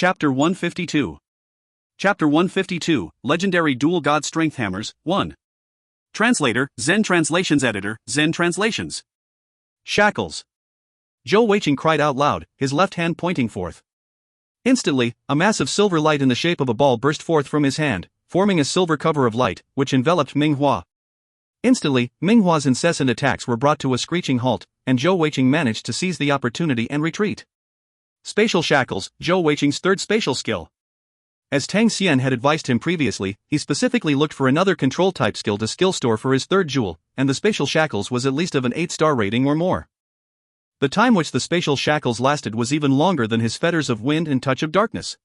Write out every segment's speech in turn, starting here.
Chapter 152. Chapter 152, Legendary Dual God Strength Hammers, 1. Translator, Zen Translations Editor, Zen Translations. Shackles. Zhou Weiqing cried out loud, his left hand pointing forth. Instantly, a mass of silver light in the shape of a ball burst forth from his hand, forming a silver cover of light, which enveloped Ming Hua. Instantly, Ming Hua's incessant attacks were brought to a screeching halt, and Zhou Weiqing managed to seize the opportunity and retreat. Spatial Shackles, Zhou Weiqing's third spatial skill. As Tang Xian had advised him previously, he specifically looked for another control-type skill to skill store for his third jewel, and the Spatial Shackles was at least of an 8-star rating or more. The time which the Spatial Shackles lasted was even longer than his Fetters of Wind and Touch of Darkness.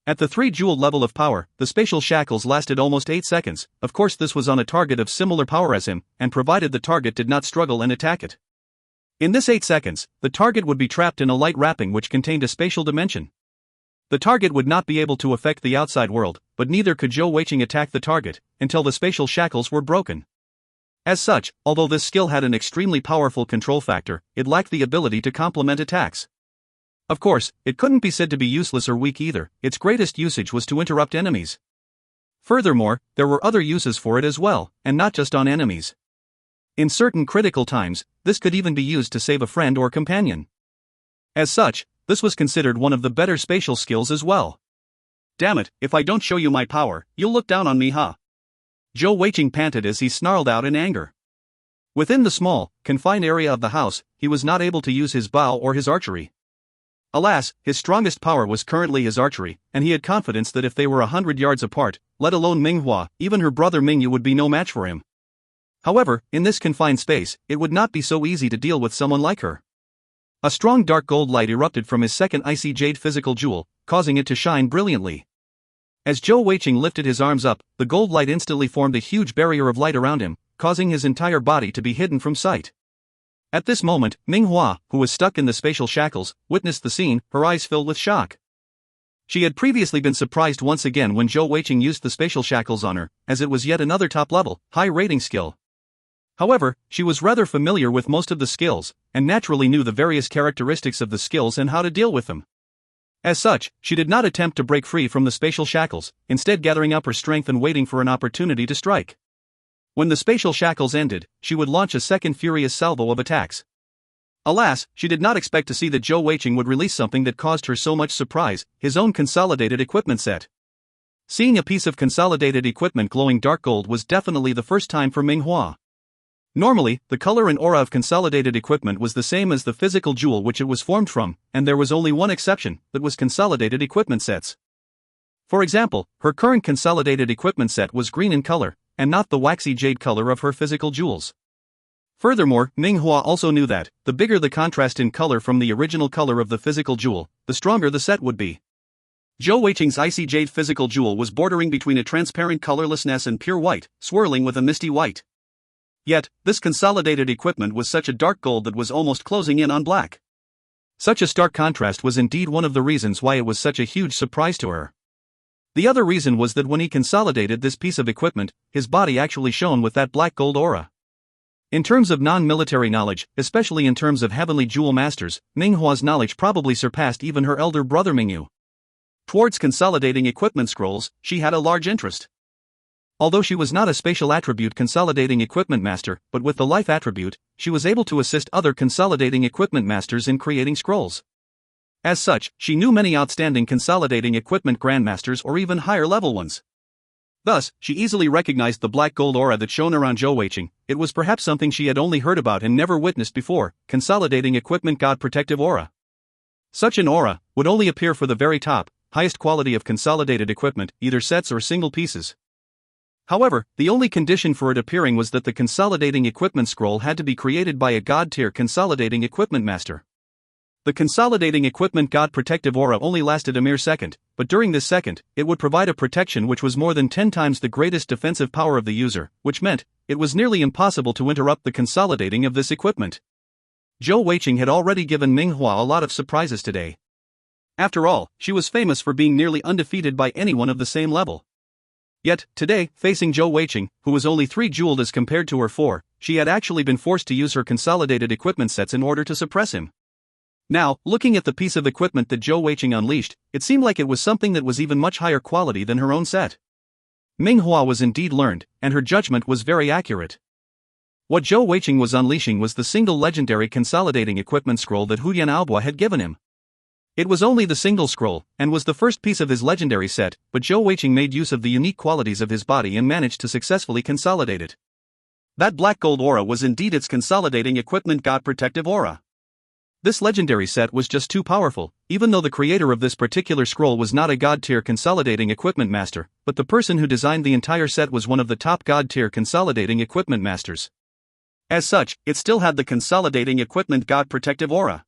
At the 3-jewel level of power, the Spatial Shackles lasted almost 8 seconds, of course this was on a target of similar power as him, and provided the target did not struggle and attack it. In this 8 seconds, the target would be trapped in a light wrapping which contained a spatial dimension. The target would not be able to affect the outside world, but neither could Zhou Weiqing attack the target, until the Spatial Shackles were broken. As such, although this skill had an extremely powerful control factor, it lacked the ability to complement attacks. Of course, it couldn't be said to be useless or weak either, its greatest usage was to interrupt enemies. Furthermore, there were other uses for it as well, and not just on enemies. In certain critical times, this could even be used to save a friend or companion. As such, this was considered one of the better spatial skills as well. Damn it, if I don't show you my power, you'll look down on me, huh? Zhou Weiqing panted as he snarled out in anger. Within the small, confined area of the house, he was not able to use his bow or his archery. Alas, his strongest power was currently his archery, and he had confidence that if they were 100 yards apart, let alone Ming Hua, even her brother Mingyu would be no match for him. However, in this confined space, it would not be so easy to deal with someone like her. A strong dark gold light erupted from his second icy jade physical jewel, causing it to shine brilliantly. As Zhou Weiqing lifted his arms up, the gold light instantly formed a huge barrier of light around him, causing his entire body to be hidden from sight. At this moment, Ming Hua, who was stuck in the spatial shackles, witnessed the scene, her eyes filled with shock. She had previously been surprised once again when Zhou Weiqing used the spatial shackles on her, as it was yet another top-level, high-rating skill. However, she was rather familiar with most of the skills, and naturally knew the various characteristics of the skills and how to deal with them. As such, she did not attempt to break free from the spatial shackles, instead gathering up her strength and waiting for an opportunity to strike. When the spatial shackles ended, she would launch a second furious salvo of attacks. Alas, she did not expect to see that Zhou Weiqing would release something that caused her so much surprise, his own consolidated equipment set. Seeing a piece of consolidated equipment glowing dark gold was definitely the first time for Ming Hua. Normally, the color and aura of consolidated equipment was the same as the physical jewel which it was formed from, and there was only one exception, that was consolidated equipment sets. For example, her current consolidated equipment set was green in color, and not the waxy jade color of her physical jewels. Furthermore, Ming Hua also knew that, the bigger the contrast in color from the original color of the physical jewel, the stronger the set would be. Zhou Weiqing's icy jade physical jewel was bordering between a transparent colorlessness and pure white, swirling with a misty white. Yet, this consolidated equipment was such a dark gold that was almost closing in on black. Such a stark contrast was indeed one of the reasons why it was such a huge surprise to her. The other reason was that when he consolidated this piece of equipment, his body actually shone with that black gold aura. In terms of non-military knowledge, especially in terms of heavenly jewel masters, Ming Hua's knowledge probably surpassed even her elder brother Mingyu. Towards consolidating equipment scrolls, she had a large interest. Although she was not a spatial attribute consolidating equipment master, but with the life attribute, she was able to assist other consolidating equipment masters in creating scrolls. As such, she knew many outstanding consolidating equipment grandmasters or even higher level ones. Thus, she easily recognized the black gold aura that shone around Zhou Weiqing. It was perhaps something she had only heard about and never witnessed before, consolidating equipment god protective aura. Such an aura would only appear for the very top, highest quality of consolidated equipment, either sets or single pieces. However, the only condition for it appearing was that the consolidating equipment scroll had to be created by a god-tier consolidating equipment master. The consolidating equipment god protective aura only lasted a mere second, but during this second, it would provide a protection which was more than 10 times the greatest defensive power of the user, which meant, it was nearly impossible to interrupt the consolidating of this equipment. Zhou Weiqing had already given Ming Hua a lot of surprises today. After all, she was famous for being nearly undefeated by anyone of the same level. Yet, today, facing Zhou Weiqing, who was only 3 jeweled as compared to her 4, she had actually been forced to use her consolidated equipment sets in order to suppress him. Now, looking at the piece of equipment that Zhou Weiqing unleashed, it seemed like it was something that was even much higher quality than her own set. Ming Hua was indeed learned, and her judgment was very accurate. What Zhou Weiqing was unleashing was the single legendary consolidating equipment scroll that Huyan Aobo had given him. It was only the single scroll, and was the first piece of his legendary set, but Zhou Weiqing made use of the unique qualities of his body and managed to successfully consolidate it. That black gold aura was indeed its consolidating equipment god protective aura. This legendary set was just too powerful, even though the creator of this particular scroll was not a god-tier consolidating equipment master, but the person who designed the entire set was one of the top god-tier consolidating equipment masters. As such, it still had the consolidating equipment god protective aura.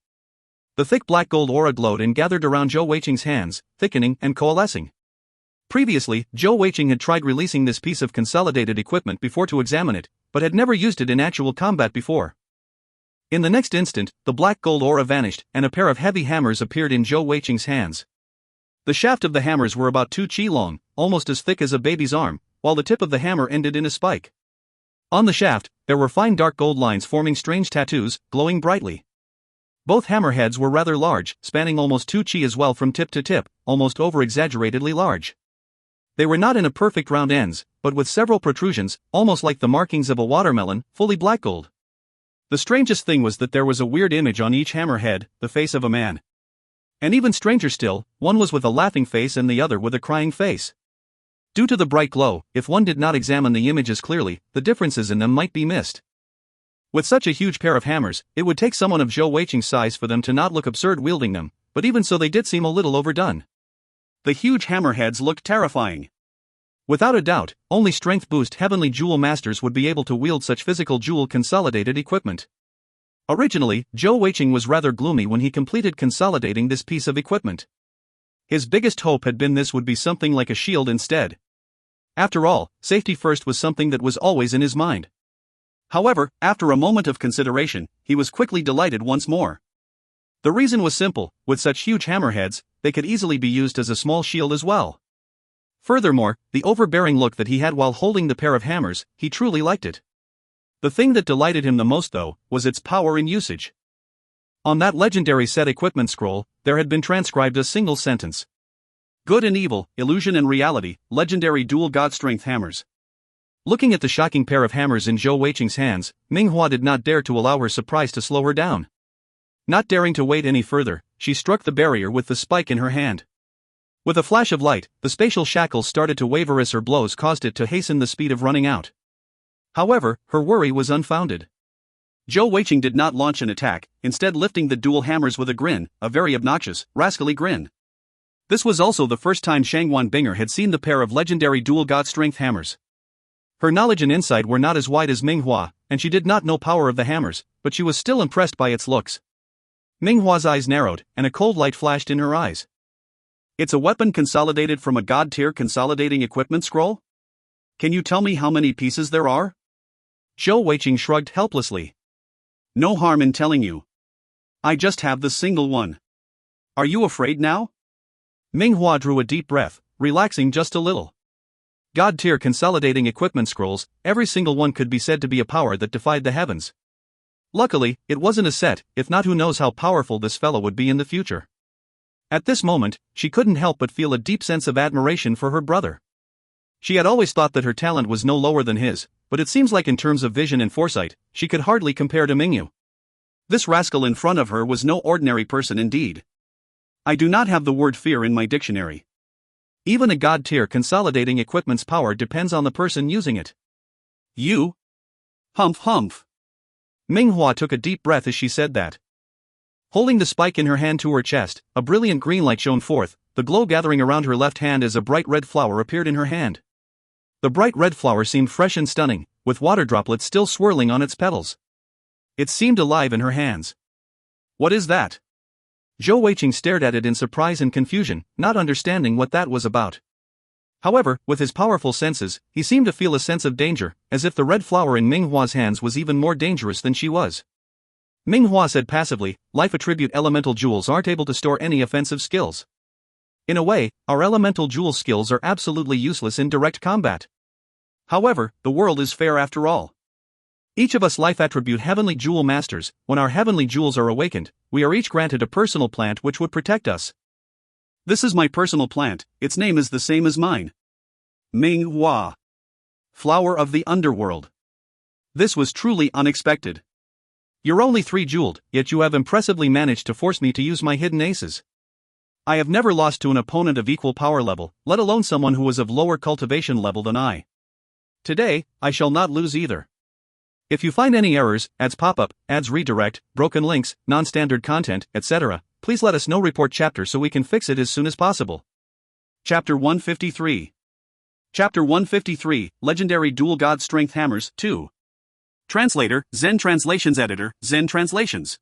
The thick black gold aura glowed and gathered around Zhou Weiqing's hands, thickening and coalescing. Previously, Zhou Weiqing had tried releasing this piece of consolidated equipment before to examine it, but had never used it in actual combat before. In the next instant, the black gold aura vanished, and a pair of heavy hammers appeared in Zhou Weiqing's hands. The shaft of the hammers were about 2 chi long, almost as thick as a baby's arm, while the tip of the hammer ended in a spike. On the shaft, there were fine dark gold lines forming strange tattoos, glowing brightly. Both hammer heads were rather large, spanning almost 2 chi as well from tip to tip, almost over-exaggeratedly large. They were not in a perfect round ends, but with several protrusions, almost like the markings of a watermelon, fully black gold. The strangest thing was that there was a weird image on each hammer head, the face of a man. And even stranger still, one was with a laughing face and the other with a crying face. Due to the bright glow, if one did not examine the images clearly, the differences in them might be missed. With such a huge pair of hammers, it would take someone of Zhou Weiqing's size for them to not look absurd wielding them, but even so they did seem a little overdone. The huge hammerheads looked terrifying. Without a doubt, only strength-boost heavenly jewel masters would be able to wield such physical jewel-consolidated equipment. Originally, Zhou Weiqing was rather gloomy when he completed consolidating this piece of equipment. His biggest hope had been this would be something like a shield instead. After all, safety first was something that was always in his mind. However, after a moment of consideration, he was quickly delighted once more. The reason was simple: with such huge hammerheads, they could easily be used as a small shield as well. Furthermore, the overbearing look that he had while holding the pair of hammers, he truly liked it. The thing that delighted him the most, though, was its power in usage. On that legendary set equipment scroll, there had been transcribed a single sentence. Good and evil, illusion and reality, legendary dual god strength hammers. Looking at the shocking pair of hammers in Zhou Weiqing's hands, Ming Hua did not dare to allow her surprise to slow her down. Not daring to wait any further, she struck the barrier with the spike in her hand. With a flash of light, the spatial shackles started to waver as her blows caused it to hasten the speed of running out. However, her worry was unfounded. Zhou Weiqing did not launch an attack, instead lifting the dual hammers with a grin, a very obnoxious, rascally grin. This was also the first time Shangwan Binger had seen the pair of legendary dual god strength hammers. Her knowledge and insight were not as wide as Ming Hua, and she did not know power of the hammers, but she was still impressed by its looks. Ming Hua's eyes narrowed, and a cold light flashed in her eyes. It's a weapon consolidated from a god-tier consolidating equipment scroll? Can you tell me how many pieces there are? Zhou Weiqing shrugged helplessly. No harm in telling you. I just have the single one. Are you afraid now? Ming Hua drew a deep breath, relaxing just a little. God-tier consolidating equipment scrolls, every single one could be said to be a power that defied the heavens. Luckily, it wasn't a set, if not who knows how powerful this fellow would be in the future. At this moment, she couldn't help but feel a deep sense of admiration for her brother. She had always thought that her talent was no lower than his, but it seems like in terms of vision and foresight, she could hardly compare to Mingyu. This rascal in front of her was no ordinary person indeed. I do not have the word fear in my dictionary. Even a god-tier consolidating equipment's power depends on the person using it. You? Humph humph. Ming Hua took a deep breath as she said that. Holding the spike in her hand to her chest, a brilliant green light shone forth, the glow gathering around her left hand as a bright red flower appeared in her hand. The bright red flower seemed fresh and stunning, with water droplets still swirling on its petals. It seemed alive in her hands. What is that? Zhou Weiqing stared at it in surprise and confusion, not understanding what that was about. However, with his powerful senses, he seemed to feel a sense of danger, as if the red flower in Ming Hua's hands was even more dangerous than she was. Ming Hua said passively, life attribute elemental jewels aren't able to store any offensive skills. In a way, our elemental jewel skills are absolutely useless in direct combat. However, the world is fair after all. Each of us life attribute heavenly jewel masters. When our heavenly jewels are awakened, we are each granted a personal plant which would protect us. This is my personal plant, its name is the same as mine. Ming Hua. Flower of the underworld. This was truly unexpected. You're only 3-jeweled, yet you have impressively managed to force me to use my hidden aces. I have never lost to an opponent of equal power level, let alone someone who was of lower cultivation level than I. Today, I shall not lose either. If you find any errors, ads pop-up, ads redirect, broken links, non-standard content, etc., please let us know. Report chapter so we can fix it as soon as possible. Chapter 153. Chapter 153, Legendary Dual God Strength Hammers, 2. Translator, Zen Translations Editor, Zen Translations.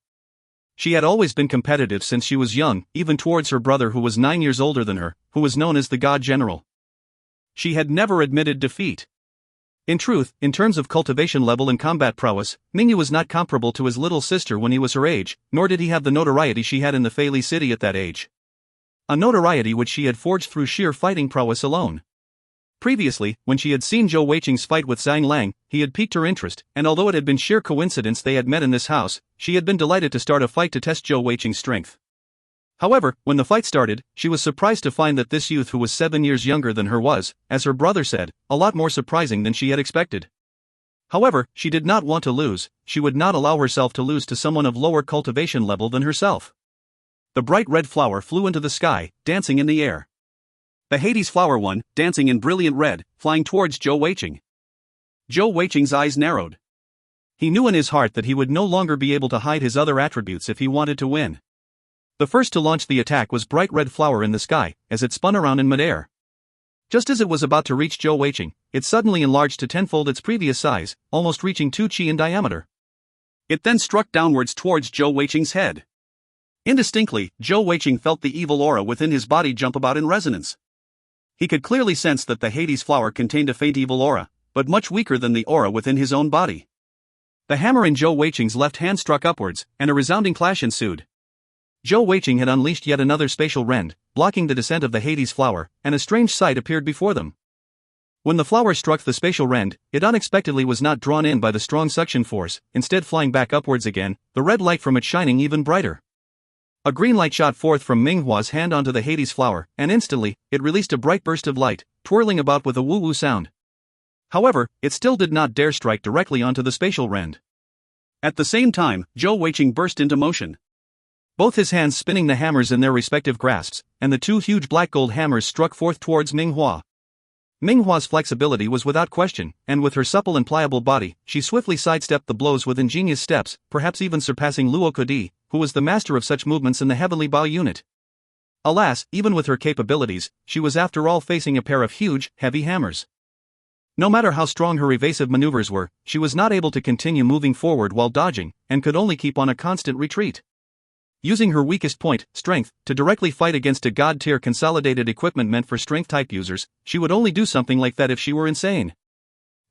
She had always been competitive since she was young, even towards her brother who was 9 years older than her, who was known as the God General. She had never admitted defeat. In truth, in terms of cultivation level and combat prowess, Mingyu was not comparable to his little sister when he was her age, nor did he have the notoriety she had in the Fei Li city at that age. A notoriety which she had forged through sheer fighting prowess alone. Previously, when she had seen Zhou Weiqing's fight with Zhang Lang, he had piqued her interest, and although it had been sheer coincidence they had met in this house, she had been delighted to start a fight to test Zhou Weiqing's strength. However, when the fight started, she was surprised to find that this youth who was 7 years younger than her was, as her brother said, a lot more surprising than she had expected. However, she did not want to lose, she would not allow herself to lose to someone of lower cultivation level than herself. The bright red flower flew into the sky, dancing in the air. The Hades flower one, dancing in brilliant red, flying towards Zhou Weiqing. Zhou Weiqing's eyes narrowed. He knew in his heart that he would no longer be able to hide his other attributes if he wanted to win. The first to launch the attack was bright red flower in the sky, as it spun around in midair. Just as it was about to reach Zhou Weiqing, it suddenly enlarged to tenfold its previous size, almost reaching 2 qi in diameter. It then struck downwards towards Zhou Weiqing's head. Indistinctly, Zhou Weiqing felt the evil aura within his body jump about in resonance. He could clearly sense that the Hades flower contained a faint evil aura, but much weaker than the aura within his own body. The hammer in Zhou Weiqing's left hand struck upwards, and a resounding clash ensued. Zhou Weiqing had unleashed yet another spatial rend, blocking the descent of the Hades flower, and a strange sight appeared before them. When the flower struck the spatial rend, it unexpectedly was not drawn in by the strong suction force, instead flying back upwards again, the red light from it shining even brighter. A green light shot forth from Minghua's hand onto the Hades flower, and instantly, it released a bright burst of light, twirling about with a woo-woo sound. However, it still did not dare strike directly onto the spatial rend. At the same time, Zhou Weiqing burst into motion. Both his hands spinning the hammers in their respective grasps, and the 2 huge black gold hammers struck forth towards Minghua. Minghua's flexibility was without question, and with her supple and pliable body, she swiftly sidestepped the blows with ingenious steps, perhaps even surpassing Luo Kodi, who was the master of such movements in the heavenly Bao unit. Alas, even with her capabilities, she was after all facing a pair of huge, heavy hammers. No matter how strong her evasive maneuvers were, she was not able to continue moving forward while dodging, and could only keep on a constant retreat. Using her weakest point, strength, to directly fight against a god-tier consolidated equipment meant for strength-type users, she would only do something like that if she were insane.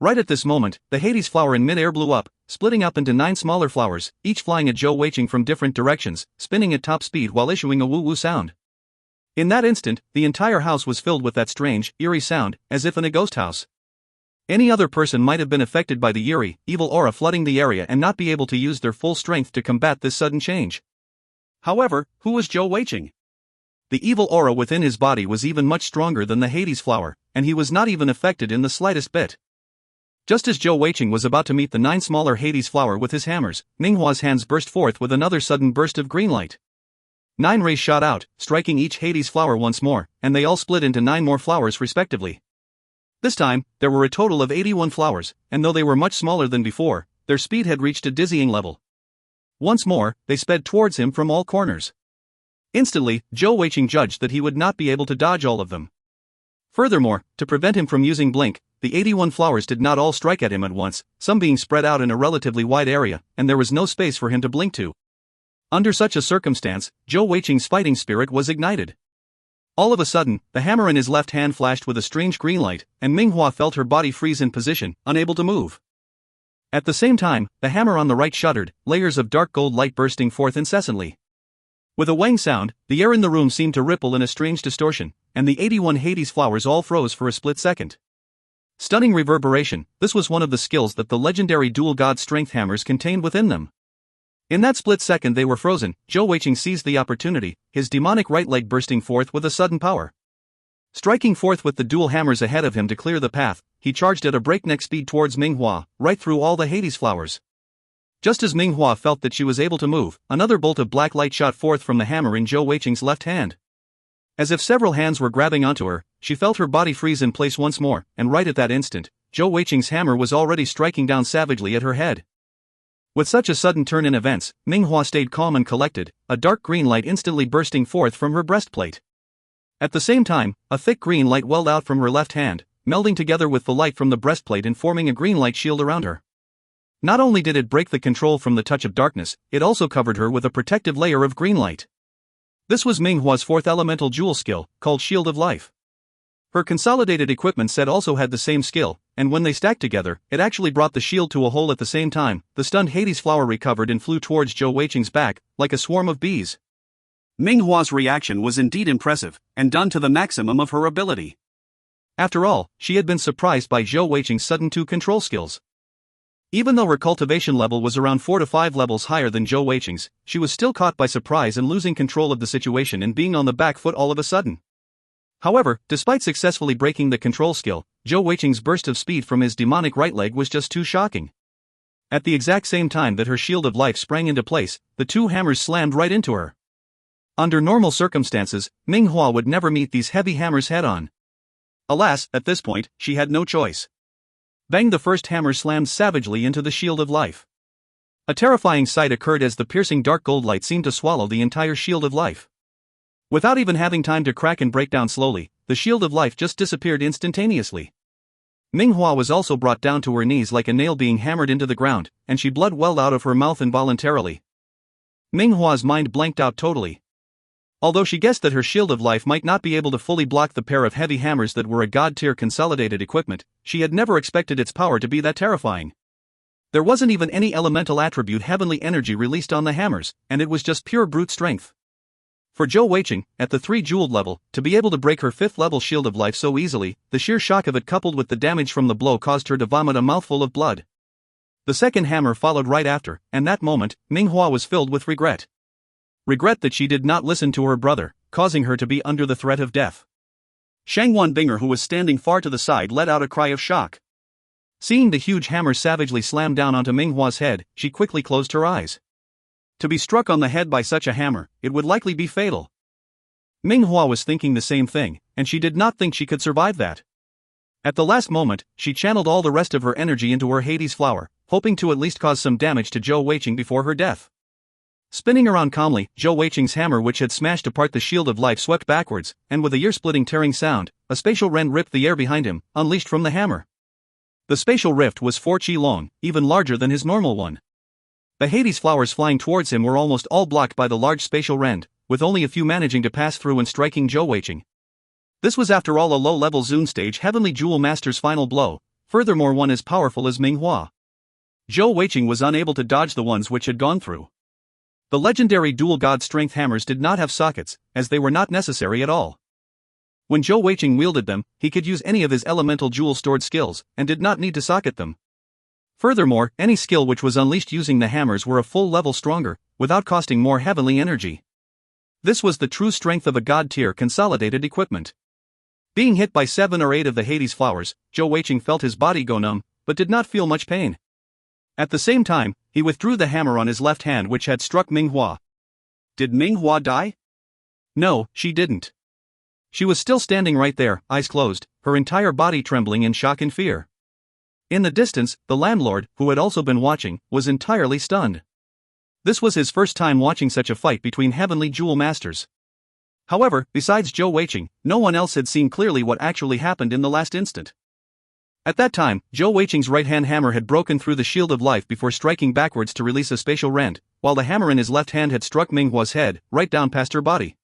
Right at this moment, the Hades flower in mid-air blew up, splitting up into 9 smaller flowers, each flying at Zhou Weiqing from different directions, spinning at top speed while issuing a woo-woo sound. In that instant, the entire house was filled with that strange, eerie sound, as if in a ghost house. Any other person might have been affected by the eerie, evil aura flooding the area and not be able to use their full strength to combat this sudden change. However, who was Zhou Weiqing? The evil aura within his body was even much stronger than the Hades flower, and he was not even affected in the slightest bit. Just as Zhou Weiqing was about to meet the 9 smaller Hades flower with his hammers, Minghua's hands burst forth with another sudden burst of green light. 9 rays shot out, striking each Hades flower once more, and they all split into 9 more flowers respectively. This time, there were a total of 81 flowers, and though they were much smaller than before, their speed had reached a dizzying level. Once more, they sped towards him from all corners. Instantly, Zhou Weiqing judged that he would not be able to dodge all of them. Furthermore, to prevent him from using blink, the 81 flowers did not all strike at him at once, some being spread out in a relatively wide area, and there was no space for him to blink to. Under such a circumstance, Zhou Weiqing's fighting spirit was ignited. All of a sudden, the hammer in his left hand flashed with a strange green light, and Minghua felt her body freeze in position, unable to move. At the same time, the hammer on the right shuddered, layers of dark gold light bursting forth incessantly. With a wang sound, the air in the room seemed to ripple in a strange distortion, and the 81 Hades flowers all froze for a split second. Stunning reverberation, this was one of the skills that the legendary dual god strength hammers contained within them. In that split second they were frozen, Zhou Weiqing seized the opportunity, his demonic right leg bursting forth with a sudden power. Striking forth with the dual hammers ahead of him to clear the path, he charged at a breakneck speed towards Minghua, right through all the Hades flowers. Just as Minghua felt that she was able to move, another bolt of black light shot forth from the hammer in Zhou Weiqing's left hand. As if several hands were grabbing onto her, she felt her body freeze in place once more, and right at that instant, Zhou Weiqing's hammer was already striking down savagely at her head. With such a sudden turn in events, Minghua stayed calm and collected, a dark green light instantly bursting forth from her breastplate. At the same time, a thick green light welled out from her left hand, melding together with the light from the breastplate and forming a green light shield around her. Not only did it break the control from the touch of darkness, it also covered her with a protective layer of green light. This was Minghua's fourth elemental jewel skill, called Shield of Life. Her consolidated equipment set also had the same skill, and when they stacked together, it actually brought the shield to a hole at the same time. The stunned Hades flower recovered and flew towards Zhou Weiqing's back, like a swarm of bees. Minghua's reaction was indeed impressive, and done to the maximum of her ability. After all, she had been surprised by Zhou Weiqing's sudden two control skills. Even though her cultivation level was around 4 to 5 levels higher than Zhou Weiqing's, she was still caught by surprise and losing control of the situation and being on the back foot all of a sudden. However, despite successfully breaking the control skill, Zhou Weiqing's burst of speed from his demonic right leg was just too shocking. At the exact same time that her shield of life sprang into place, the two hammers slammed right into her. Under normal circumstances, Minghua would never meet these heavy hammers head-on. Alas, at this point, she had no choice. Bang! The first hammer slammed savagely into the shield of life. A terrifying sight occurred as the piercing dark gold light seemed to swallow the entire shield of life. Without even having time to crack and break down slowly, the shield of life just disappeared instantaneously. Minghua was also brought down to her knees like a nail being hammered into the ground, and she blood welled out of her mouth involuntarily. Minghua's mind blanked out totally. Although she guessed that her shield of life might not be able to fully block the pair of heavy hammers that were a god-tier consolidated equipment, she had never expected its power to be that terrifying. There wasn't even any elemental attribute heavenly energy released on the hammers, and it was just pure brute strength. For Zhou Weiqing, at the 3 jeweled level, to be able to break her 5th level shield of life so easily, the sheer shock of it coupled with the damage from the blow caused her to vomit a mouthful of blood. The second hammer followed right after, and that moment, Minghua was filled with regret. Regret that she did not listen to her brother, causing her to be under the threat of death. Shangwan Binger, who was standing far to the side, let out a cry of shock. Seeing the huge hammer savagely slam down onto Minghua's head, she quickly closed her eyes. To be struck on the head by such a hammer, it would likely be fatal. Minghua was thinking the same thing, and she did not think she could survive that. At the last moment, she channeled all the rest of her energy into her Hades flower, hoping to at least cause some damage to Zhou Weiqing before her death. Spinning around calmly, Zhou Weiqing's hammer, which had smashed apart the shield of life, swept backwards, and with a ear-splitting tearing sound, a spatial rend ripped the air behind him, unleashed from the hammer. The spatial rift was 4 chi long, even larger than his normal one. The Hades flowers flying towards him were almost all blocked by the large spatial rend, with only a few managing to pass through and striking Zhou Weiqing. This was after all a low-level Zune stage Heavenly Jewel Master's final blow, furthermore one as powerful as Minghua. Zhou Weiqing was unable to dodge the ones which had gone through. The legendary dual god strength hammers did not have sockets, as they were not necessary at all. When Zhou Weiqing wielded them, he could use any of his elemental jewel stored skills, and did not need to socket them. Furthermore, any skill which was unleashed using the hammers were a full level stronger, without costing more heavenly energy. This was the true strength of a god-tier consolidated equipment. Being hit by 7 or 8 of the Hades flowers, Zhou Weiqing felt his body go numb, but did not feel much pain. At the same time, he withdrew the hammer on his left hand which had struck Minghua. Did Minghua die? No, she didn't. She was still standing right there, eyes closed, her entire body trembling in shock and fear. In the distance, the landlord, who had also been watching, was entirely stunned. This was his first time watching such a fight between heavenly jewel masters. However, besides Zhou Weiqing, no one else had seen clearly what actually happened in the last instant. At that time, Zhou Weiqing's right-hand hammer had broken through the shield of life before striking backwards to release a spatial rend, while the hammer in his left hand had struck Minghua's head, right down past her body.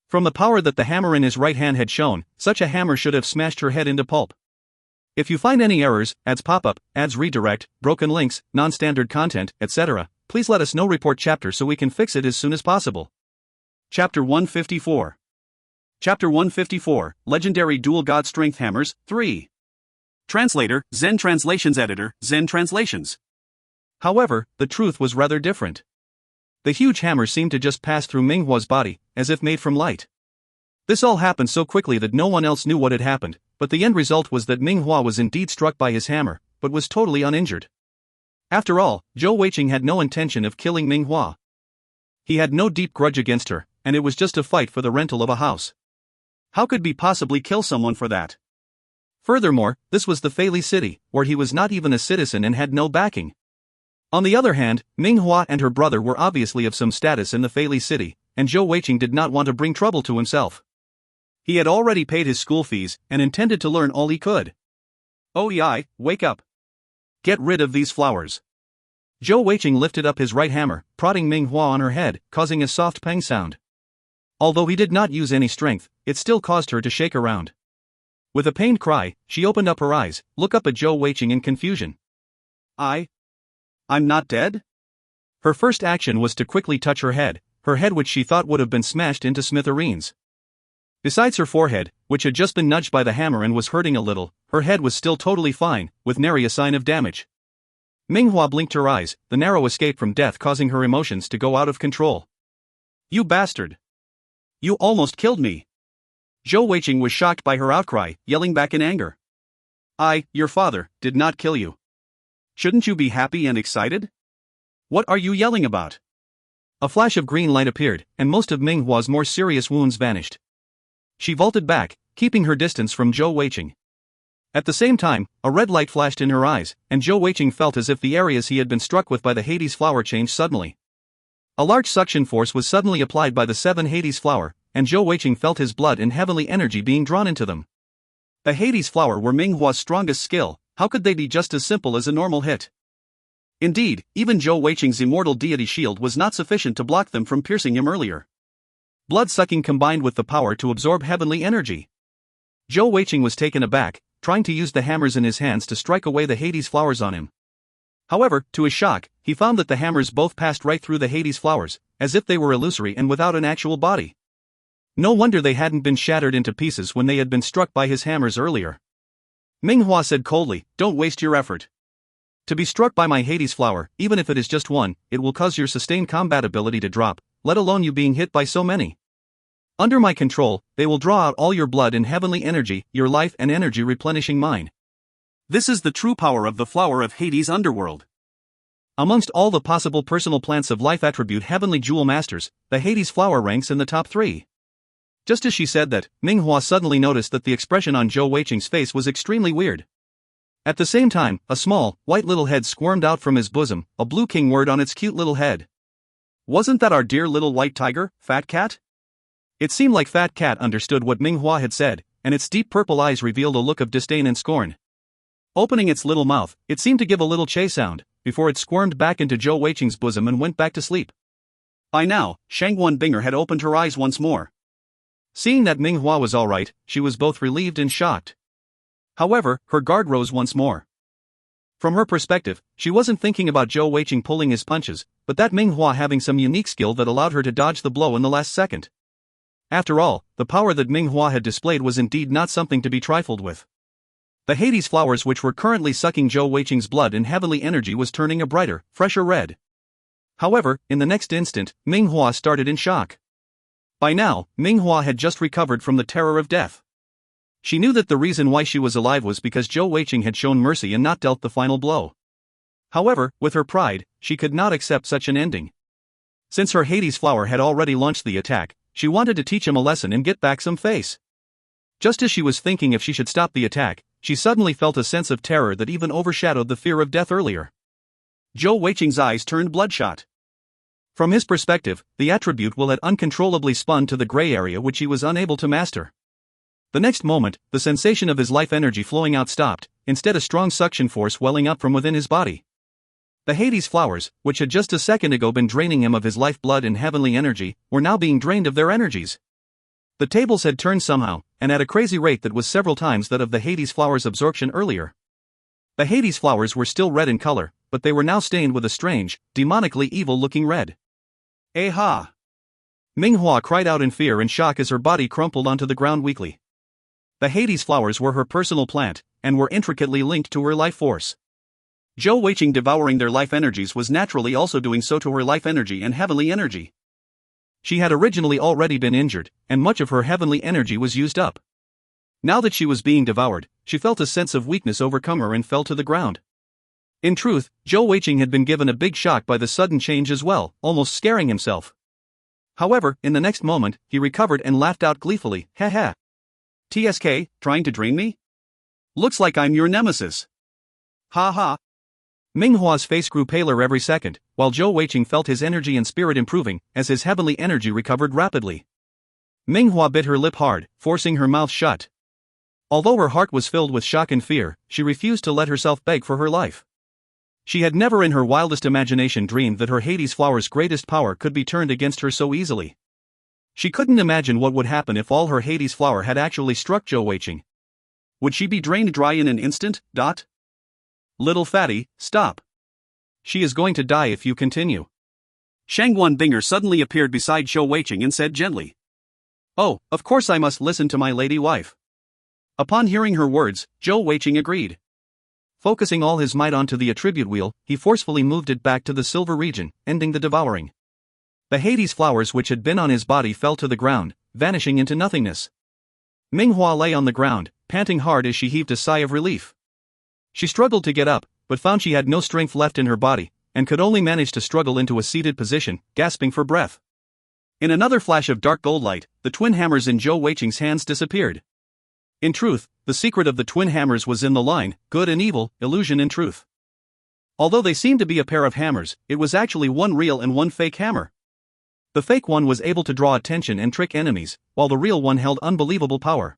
From the power that the hammer in his right hand had shown, such a hammer should have smashed her head into pulp. If you find any errors, ads pop-up, ads redirect, broken links, non-standard content, etc., please let us know. Report chapter so we can fix it as soon as possible. Chapter 154. Chapter 154, Legendary Dual God Strength Hammers, 3. Translator, Zen Translations Editor, Zen Translations. However, the truth was rather different. The huge hammer seemed to just pass through Minghua's body, as if made from light. This all happened so quickly that no one else knew what had happened, but the end result was that Minghua was indeed struck by his hammer, but was totally uninjured. After all, Zhou Weiqing had no intention of killing Minghua. He had no deep grudge against her, and it was just a fight for the rental of a house. How could he possibly kill someone for that? Furthermore, this was the Feili city, where he was not even a citizen and had no backing. On the other hand, Minghua and her brother were obviously of some status in the Feili city, and Zhou Weiqing did not want to bring trouble to himself. He had already paid his school fees and intended to learn all he could. Oh Yi, wake up. Get rid of these flowers. Zhou Weiqing lifted up his right hammer, prodding Minghua on her head, causing a soft pang sound. Although he did not use any strength, it still caused her to shake around. With a pained cry, she opened up her eyes, looked up at Zhou Weiqing in confusion. I'm not dead? Her first action was to quickly touch her head which she thought would have been smashed into smithereens. Besides her forehead, which had just been nudged by the hammer and was hurting a little, her head was still totally fine, with nary a sign of damage. Minghua blinked her eyes, the narrow escape from death causing her emotions to go out of control. You bastard! You almost killed me! Zhou Weiqing was shocked by her outcry, yelling back in anger. Your father, did not kill you. Shouldn't you be happy and excited? What are you yelling about? A flash of green light appeared, and most of Minghua's more serious wounds vanished. She vaulted back, keeping her distance from Zhou Weiqing. At the same time, a red light flashed in her eyes, and Zhou Weiqing felt as if the areas he had been struck with by the Hades flower changed suddenly. A large suction force was suddenly applied by the 7 Hades flower, and Zhou Weiqing felt his blood and heavenly energy being drawn into them. The Hades flower were Minghua's strongest skill. How could they be just as simple as a normal hit? Indeed, even Zhou Weiqing's immortal deity shield was not sufficient to block them from piercing him earlier. Blood-sucking combined with the power to absorb heavenly energy. Zhou Weiqing was taken aback, trying to use the hammers in his hands to strike away the Hades flowers on him. However, to his shock, he found that the hammers both passed right through the Hades flowers, as if they were illusory and without an actual body. No wonder they hadn't been shattered into pieces when they had been struck by his hammers earlier. Minghua said coldly, "Don't waste your effort. To be struck by my Hades flower, even if it is just one, it will cause your sustained combat ability to drop, let alone you being hit by so many. Under my control, they will draw out all your blood and heavenly energy, your life and energy replenishing mine. This is the true power of the flower of Hades underworld. Amongst all the possible personal plants of life attribute heavenly jewel masters, the Hades flower ranks in the top 3. Just as she said that, Minghua suddenly noticed that the expression on Zhou Weiqing's face was extremely weird. At the same time, a small, white little head squirmed out from his bosom, a blue king word on its cute little head. Wasn't that our dear little white tiger, Fat Cat? It seemed like Fat Cat understood what Minghua had said, and its deep purple eyes revealed a look of disdain and scorn. Opening its little mouth, it seemed to give a little che sound, before it squirmed back into Zhou Weiqing's bosom and went back to sleep. By now, Shangguan Binger had opened her eyes once more. Seeing that Minghua was alright, she was both relieved and shocked. However, her guard rose once more. From her perspective, she wasn't thinking about Zhou Weiqing pulling his punches, but that Minghua having some unique skill that allowed her to dodge the blow in the last second. After all, the power that Minghua had displayed was indeed not something to be trifled with. The Hades flowers which were currently sucking Zhou Weiqing's blood and heavenly energy was turning a brighter, fresher red. However, in the next instant, Minghua started in shock. By now, Minghua had just recovered from the terror of death. She knew that the reason why she was alive was because Zhou Weiqing had shown mercy and not dealt the final blow. However, with her pride, she could not accept such an ending. Since her Hades flower had already launched the attack, she wanted to teach him a lesson and get back some face. Just as she was thinking if she should stop the attack, she suddenly felt a sense of terror that even overshadowed the fear of death earlier. Zhou Weiqing's eyes turned bloodshot. From his perspective, the attribute will had uncontrollably spun to the gray area which he was unable to master. The next moment, the sensation of his life energy flowing out stopped, instead a strong suction force welling up from within his body. The Hades flowers, which had just a second ago been draining him of his life blood and heavenly energy, were now being drained of their energies. The tables had turned somehow, and at a crazy rate that was several times that of the Hades flowers' absorption earlier. The Hades flowers were still red in color, but they were now stained with a strange, demonically evil-looking red. Aha! Minghua cried out in fear and shock as her body crumpled onto the ground weakly. The Hades flowers were her personal plant, and were intricately linked to her life force. Zhou Weiqing devouring their life energies was naturally also doing so to her life energy and heavenly energy. She had originally already been injured, and much of her heavenly energy was used up. Now that she was being devoured, she felt a sense of weakness overcome her and fell to the ground. In truth, Zhou Weiqing had been given a big shock by the sudden change as well, almost scaring himself. However, in the next moment, he recovered and laughed out gleefully, "Ha ha. TSK, trying to drain me? Looks like I'm your nemesis. Ha ha." Minghua's face grew paler every second, while Zhou Weiqing felt his energy and spirit improving as his heavenly energy recovered rapidly. Minghua bit her lip hard, forcing her mouth shut. Although her heart was filled with shock and fear, she refused to let herself beg for her life. She had never in her wildest imagination dreamed that her Hades flower's greatest power could be turned against her so easily. She couldn't imagine what would happen if all her Hades flower had actually struck Zhou Weiqing. Would she be drained dry in an instant? Little fatty, stop. She is going to die if you continue. Shangguan Binger suddenly appeared beside Zhou Weiqing and said gently, "Oh, of course I must listen to my lady wife." Upon hearing her words, Zhou Weiqing agreed. Focusing all his might onto the attribute wheel, he forcefully moved it back to the silver region, ending the devouring. The Hades flowers which had been on his body fell to the ground, vanishing into nothingness. Minghua lay on the ground, panting hard as she heaved a sigh of relief. She struggled to get up, but found she had no strength left in her body, and could only manage to struggle into a seated position, gasping for breath. In another flash of dark gold light, the twin hammers in Zhou Weiqing's hands disappeared. In truth, the secret of the twin hammers was in the line, good and evil, illusion and truth. Although they seemed to be a pair of hammers, it was actually one real and one fake hammer. The fake one was able to draw attention and trick enemies, while the real one held unbelievable power.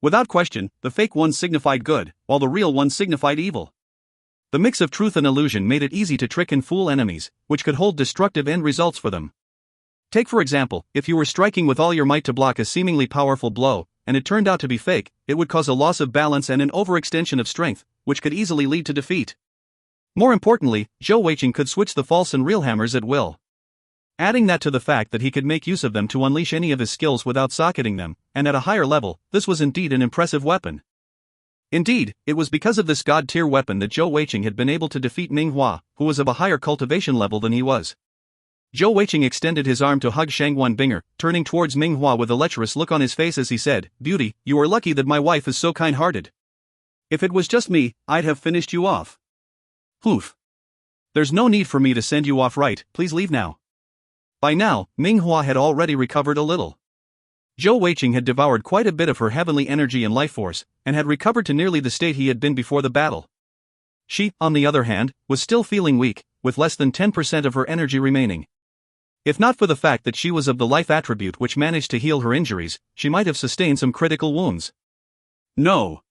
Without question, the fake one signified good, while the real one signified evil. The mix of truth and illusion made it easy to trick and fool enemies, which could hold destructive end results for them. Take for example, if you were striking with all your might to block a seemingly powerful blow, and it turned out to be fake, it would cause a loss of balance and an overextension of strength, which could easily lead to defeat. More importantly, Zhou Weiqing could switch the false and real hammers at will. Adding that to the fact that he could make use of them to unleash any of his skills without socketing them, and at a higher level, this was indeed an impressive weapon. Indeed, it was because of this god-tier weapon that Zhou Weiqing had been able to defeat Minghua, who was of a higher cultivation level than he was. Zhou Weiqing extended his arm to hug Shangguan Binger, turning towards Minghua with a lecherous look on his face as he said, "Beauty, you are lucky that my wife is so kind-hearted. If it was just me, I'd have finished you off." "Poof. There's no need for me to send you off, right? Please leave now." By now, Minghua had already recovered a little. Zhou Weiqing had devoured quite a bit of her heavenly energy and life force, and had recovered to nearly the state he had been before the battle. She, on the other hand, was still feeling weak, with less than 10% of her energy remaining. If not for the fact that she was of the life attribute which managed to heal her injuries, she might have sustained some critical wounds. "No."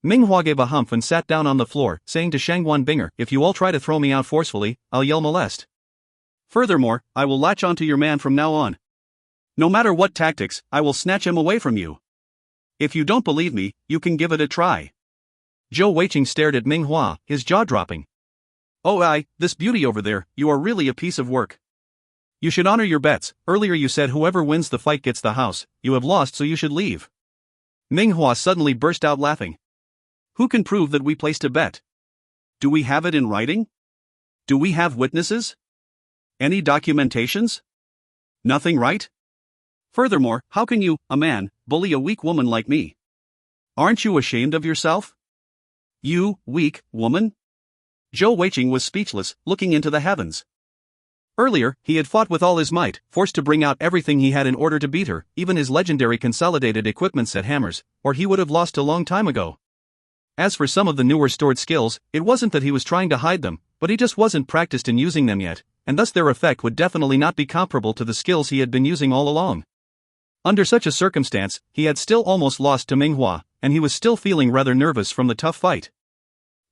Minghua gave a humph and sat down on the floor, saying to Shangguan Binger, "If you all try to throw me out forcefully, I'll yell molest. Furthermore, I will latch onto your man from now on. No matter what tactics, I will snatch him away from you. If you don't believe me, you can give it a try." Zhou Weiqing stared at Minghua, his jaw dropping. "Oh, this beauty over there, you are really a piece of work. You should honor your bets. Earlier you said whoever wins the fight gets the house. You have lost, so you should leave." Minghua suddenly burst out laughing. "Who can prove that we placed a bet? Do we have it in writing? Do we have witnesses? Any documentations? Nothing, right? Furthermore, how can you, a man, bully a weak woman like me? Aren't you ashamed of yourself? You, weak woman?" Zhou Weiqing was speechless, looking into the heavens. Earlier, he had fought with all his might, forced to bring out everything he had in order to beat her, even his legendary consolidated equipment set hammers, or he would have lost a long time ago. As for some of the newer stored skills, it wasn't that he was trying to hide them, but he just wasn't practiced in using them yet, and thus their effect would definitely not be comparable to the skills he had been using all along. Under such a circumstance, he had still almost lost to Minghua, and he was still feeling rather nervous from the tough fight.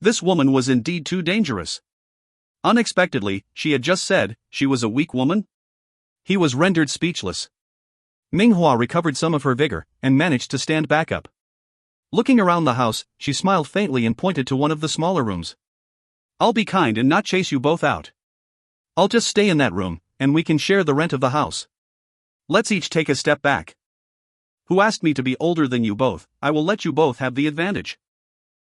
This woman was indeed too dangerous. Unexpectedly, she had just said she was a weak woman? He was rendered speechless. Minghua recovered some of her vigor, and managed to stand back up. Looking around the house, she smiled faintly and pointed to one of the smaller rooms. "I'll be kind and not chase you both out. I'll just stay in that room, and we can share the rent of the house. Let's each take a step back." Who asked me to be older than you both? I will let you both have the advantage.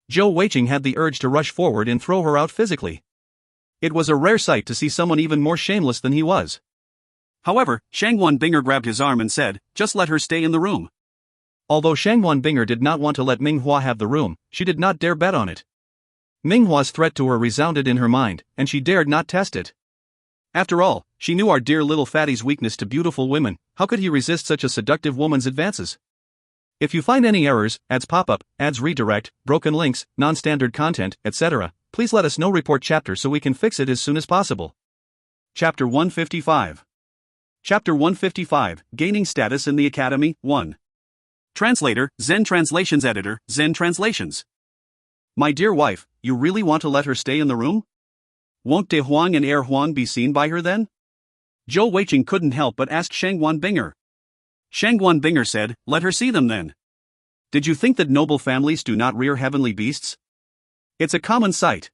Zhou Weiqing had the urge to rush forward and throw her out physically. It was a rare sight to see someone even more shameless than he was. However, Shangwan Binger grabbed his arm and said, just let her stay in the room. Although Shangwan Binger did not want to let Minghua have the room, she did not dare bet on it. Minghua's threat to her resounded in her mind, and she dared not test it. After all, she knew our dear little fatty's weakness to beautiful women. How could he resist such a seductive woman's advances? If you find any errors, ads pop-up, ads redirect, broken links, non-standard content, etc., please let us know. Report chapter so we can fix it as soon as possible. Chapter 155. Chapter 155, Gaining Status in the Academy, 1. Translator, Zen Translations Editor, Zen Translations. My dear wife, you really want to let her stay in the room? Won't De Huang and Er Huang be seen by her then? Zhou Weiqing couldn't help but ask Shangwan Binger. Shangwan Binger said, let her see them then. Did you think that noble families do not rear heavenly beasts? It's a common sight.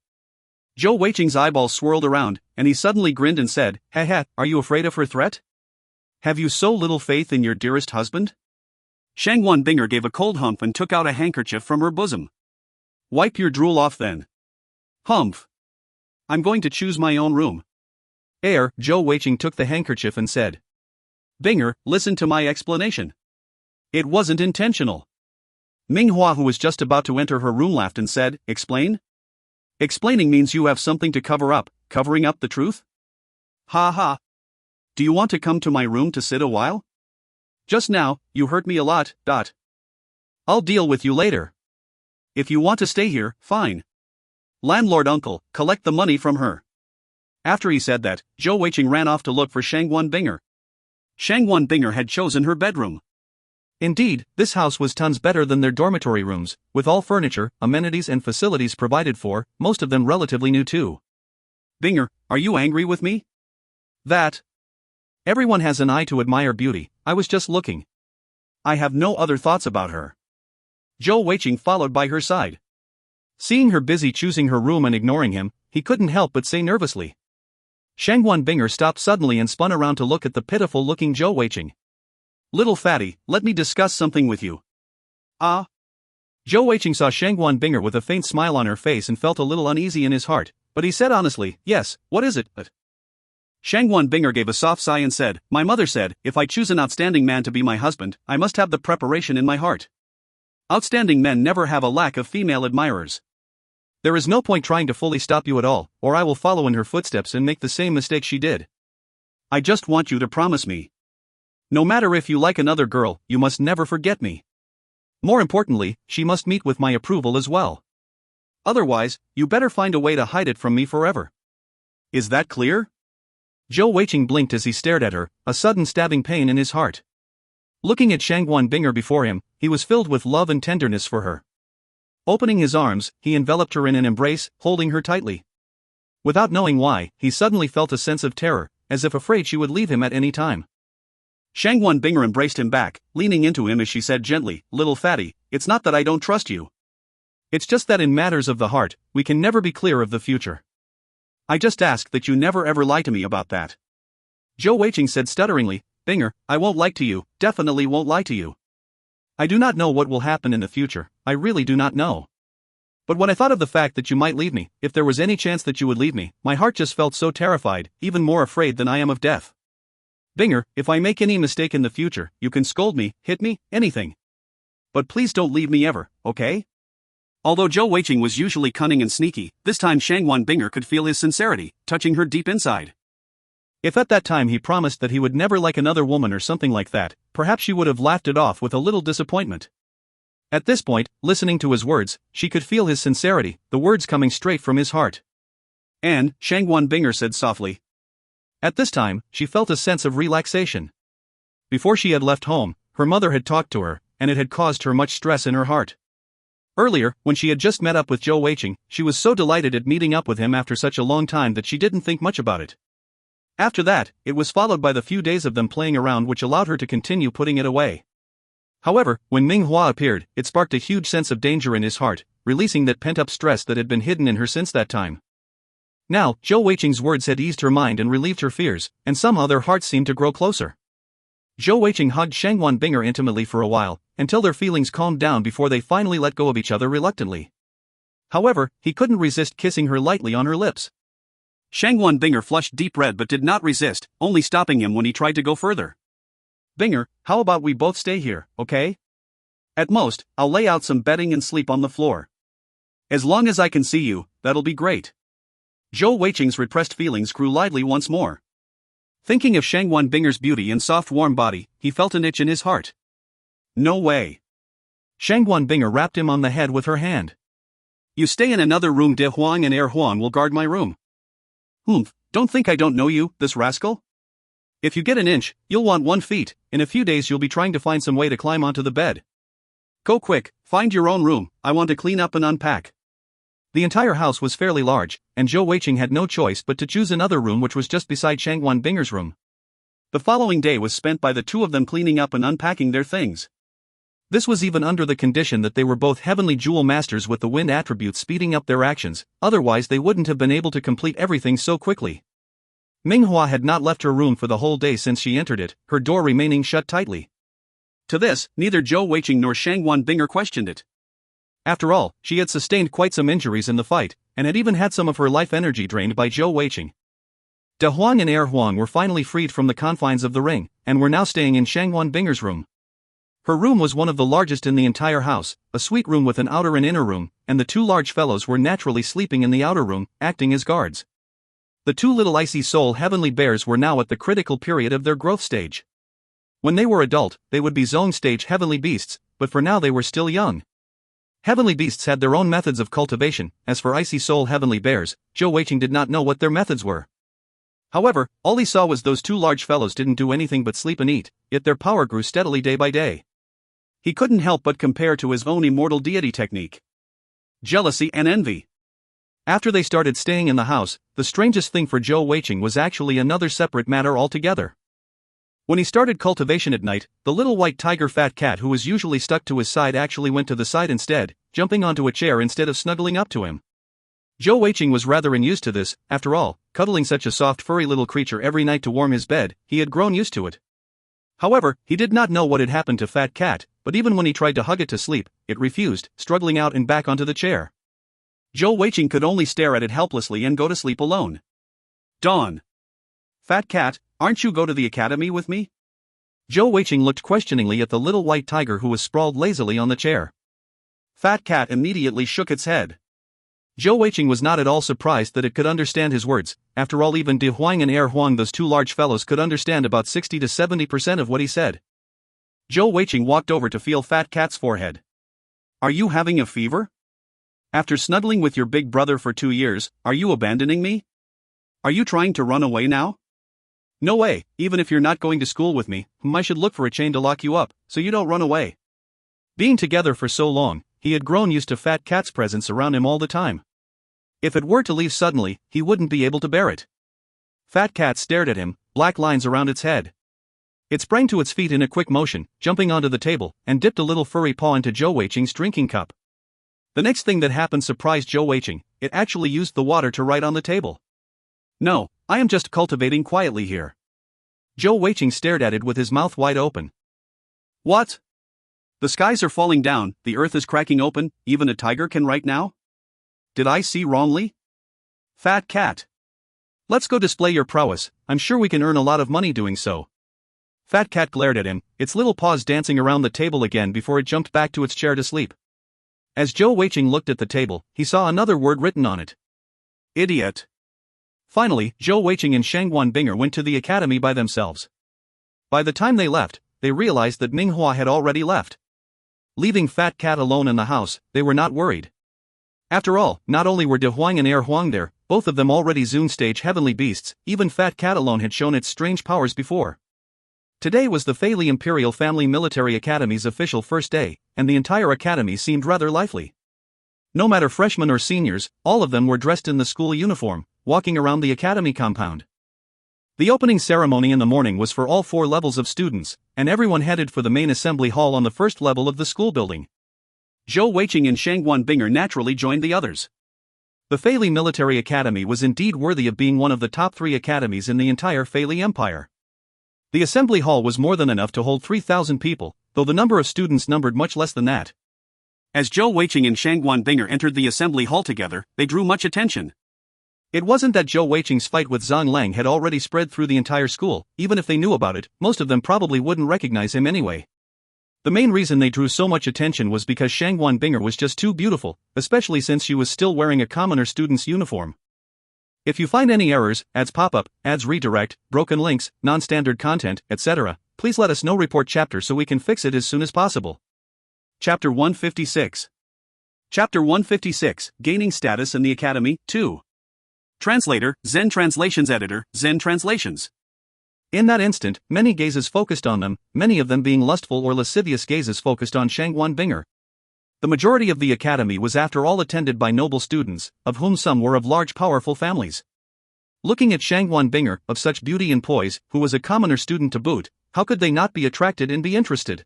Zhou Weiqing's eyeballs swirled around, and he suddenly grinned and said, "Heh, are you afraid of her threat? Have you so little faith in your dearest husband?" Shangwan Binger gave a cold humph and took out a handkerchief from her bosom. Wipe your drool off then. Humph. I'm going to choose my own room. Zhou Weiqing took the handkerchief and said. Binger, listen to my explanation. It wasn't intentional. Minghua, who was just about to enter her room, laughed and said, Explain? Explaining means you have something to cover up, covering up the truth? Ha ha. Do you want to come to my room to sit a while? Just now, you hurt me a lot. I'll deal with you later. If you want to stay here, fine. Landlord uncle, collect the money from her. After he said that, Zhou Weiqing ran off to look for Shangwan Binger. Shangwan Binger had chosen her bedroom. Indeed, this house was tons better than their dormitory rooms, with all furniture, amenities and facilities provided for, most of them relatively new too. Binger, are you angry with me? That. Everyone has an eye to admire beauty, I was just looking. I have no other thoughts about her. Zhou Weiqing followed by her side. Seeing her busy choosing her room and ignoring him, he couldn't help but say nervously. Shangwan Binger stopped suddenly and spun around to look at the pitiful-looking Zhou Weiqing. Little fatty, let me discuss something with you. Ah? Zhou Weiqing saw Shangwan Binger with a faint smile on her face and felt a little uneasy in his heart, but he said honestly, yes, what is it? Shangwan Binger gave a soft sigh and said, my mother said, if I choose an outstanding man to be my husband, I must have the preparation in my heart. Outstanding men never have a lack of female admirers. There is no point trying to fully stop you at all, or I will follow in her footsteps and make the same mistake she did. I just want you to promise me. No matter if you like another girl, you must never forget me. More importantly, she must meet with my approval as well. Otherwise, you better find a way to hide it from me forever. Is that clear? Zhou Weiqing blinked as he stared at her, a sudden stabbing pain in his heart. Looking at Shangwan Binger before him, he was filled with love and tenderness for her. Opening his arms, he enveloped her in an embrace, holding her tightly. Without knowing why, he suddenly felt a sense of terror, as if afraid she would leave him at any time. Shangwan Binger embraced him back, leaning into him as she said gently, little fatty, it's not that I don't trust you. It's just that in matters of the heart, we can never be clear of the future. I just ask that you never ever lie to me about that. Zhou Weiqing said stutteringly, Binger, I won't lie to you, definitely won't lie to you. I do not know what will happen in the future, I really do not know. But when I thought of the fact that you might leave me, if there was any chance that you would leave me, my heart just felt so terrified, even more afraid than I am of death. Binger, if I make any mistake in the future, you can scold me, hit me, anything. But please don't leave me ever, okay? Although Zhou Weiqing was usually cunning and sneaky, this time Shangwan Binger could feel his sincerity, touching her deep inside. If at that time he promised that he would never like another woman or something like that, perhaps she would have laughed it off with a little disappointment. At this point, listening to his words, she could feel his sincerity, the words coming straight from his heart. And, Shangwan Binger said softly. At this time, she felt a sense of relaxation. Before she had left home, her mother had talked to her, and it had caused her much stress in her heart. Earlier, when she had just met up with Zhou Weiqing, she was so delighted at meeting up with him after such a long time that she didn't think much about it. After that, it was followed by the few days of them playing around which allowed her to continue putting it away. However, when Minghua appeared, it sparked a huge sense of danger in his heart, releasing that pent-up stress that had been hidden in her since that time. Now, Zhou Weiqing's words had eased her mind and relieved her fears, and somehow their hearts seemed to grow closer. Zhou Weiqing hugged Shangwan Binger intimately for a while, until their feelings calmed down before they finally let go of each other reluctantly. However, he couldn't resist kissing her lightly on her lips. Shangwan Binger flushed deep red but did not resist, only stopping him when he tried to go further. Binger, how about we both stay here, okay? At most, I'll lay out some bedding and sleep on the floor. As long as I can see you, that'll be great. Zhou Weiqing's repressed feelings grew lively once more. Thinking of Shangwan Binger's beauty and soft warm body, he felt an itch in his heart. No way. Shangwan Binger rapped him on the head with her hand. You stay in another room. De Huang and Er Huang will guard my room. Don't think I don't know you, this rascal? If you get an inch, you'll want 1 foot. In a few days you'll be trying to find some way to climb onto the bed. Go quick, find your own room, I want to clean up and unpack. The entire house was fairly large, and Zhou Weiqing had no choice but to choose another room which was just beside Shangwan Binger's room. The following day was spent by the two of them cleaning up and unpacking their things. This was even under the condition that they were both heavenly jewel masters with the wind attribute speeding up their actions, otherwise they wouldn't have been able to complete everything so quickly. Minghua had not left her room for the whole day since she entered it, her door remaining shut tightly. To this, neither Zhou Weiqing nor Shangwan Binger questioned it. After all, she had sustained quite some injuries in the fight, and had even had some of her life energy drained by Zhou Weiqing. De Huang and Er Huang were finally freed from the confines of the ring, and were now staying in Shangwan Binger's room. Her room was one of the largest in the entire house, a suite room with an outer and inner room, and the two large fellows were naturally sleeping in the outer room, acting as guards. The two little icy soul heavenly bears were now at the critical period of their growth stage. When they were adult, they would be zone stage heavenly beasts, but for now they were still young. Heavenly beasts had their own methods of cultivation. As for icy soul heavenly bears, Zhou Weiqing did not know what their methods were. However, all he saw was those two large fellows didn't do anything but sleep and eat, yet their power grew steadily day by day. He couldn't help but compare to his own immortal deity technique. Jealousy and envy. After they started staying in the house, the strangest thing for Zhou Weiqing was actually another separate matter altogether. When he started cultivation at night, the little white tiger fat cat who was usually stuck to his side actually went to the side instead, jumping onto a chair instead of snuggling up to him. Zhou Weiqing was rather unused to this. After all, cuddling such a soft furry little creature every night to warm his bed, he had grown used to it. However, he did not know what had happened to Fat Cat, but even when he tried to hug it to sleep, it refused, struggling out and back onto the chair. Zhou Weiqing could only stare at it helplessly and go to sleep alone. Dawn. Fat Cat, aren't you go to the academy with me? Zhou Weiqing looked questioningly at the little white tiger who was sprawled lazily on the chair. Fat Cat immediately shook its head. Zhou Weiqing was not at all surprised that it could understand his words. After all, even De Huang and Er Huang, those two large fellows, could understand about 60 to 70% of what he said. Zhou Weiqing walked over to feel Fat Cat's forehead. Are you having a fever? After snuggling with your big brother for 2 years, are you abandoning me? Are you trying to run away now? No way, even if you're not going to school with me, I should look for a chain to lock you up, so you don't run away. Being together for so long, he had grown used to Fat Cat's presence around him all the time. If it were to leave suddenly, he wouldn't be able to bear it. Fat Cat stared at him, black lines around its head. It sprang to its feet in a quick motion, jumping onto the table, and dipped a little furry paw into Zhou Weiqing's drinking cup. The next thing that happened surprised Zhou Weiqing. It actually used the water to write on the table. No, I am just cultivating quietly here. Zhou Weiqing stared at it with his mouth wide open. What? The skies are falling down, the earth is cracking open, even a tiger can write now? Did I see wrongly? Fat Cat. Let's go display your prowess, I'm sure we can earn a lot of money doing so. Fat Cat glared at him, its little paws dancing around the table again before it jumped back to its chair to sleep. As Zhou Weiqing looked at the table, he saw another word written on it. Idiot. Finally, Zhou Weiqing and Shangwan Binger went to the academy by themselves. By the time they left, they realized that Minghua had already left. Leaving Fat Cat alone in the house, they were not worried. After all, not only were De Huang and Er Huang there, both of them already Zune stage heavenly beasts, even Fat Cat alone had shown its strange powers before. Today was the Feili Imperial Family Military Academy's official first day, and the entire academy seemed rather lively. No matter freshmen or seniors, all of them were dressed in the school uniform, walking around the academy compound. The opening ceremony in the morning was for all 4 levels of students, and everyone headed for the main assembly hall on the first level of the school building. Zhou Weiqing and Shangwan Binger naturally joined the others. The Feili Military Academy was indeed worthy of being one of the top 3 academies in the entire Feili Empire. The assembly hall was more than enough to hold 3,000 people, though the number of students numbered much less than that. As Zhou Weiqing and Shangguan Binger entered the assembly hall together, they drew much attention. It wasn't that Zhou Weiqing's fight with Zhang Lang had already spread through the entire school. Even if they knew about it, most of them probably wouldn't recognize him anyway. The main reason they drew so much attention was because Shangguan Binger was just too beautiful, especially since she was still wearing a commoner student's uniform. If you find any errors, ads pop-up, ads redirect, broken links, non-standard content, etc., please let us know. Report chapter so we can fix it as soon as possible. Chapter 156. Chapter 156, Gaining Status in the Academy, 2. Translator, Zen Translations Editor, Zen Translations. In that instant, many gazes focused on them, many of them being lustful or lascivious gazes focused on Shangguan Binger. The majority of the academy was after all attended by noble students, of whom some were of large powerful families. Looking at Shangguan Binger, of such beauty and poise, who was a commoner student to boot, how could they not be attracted and be interested?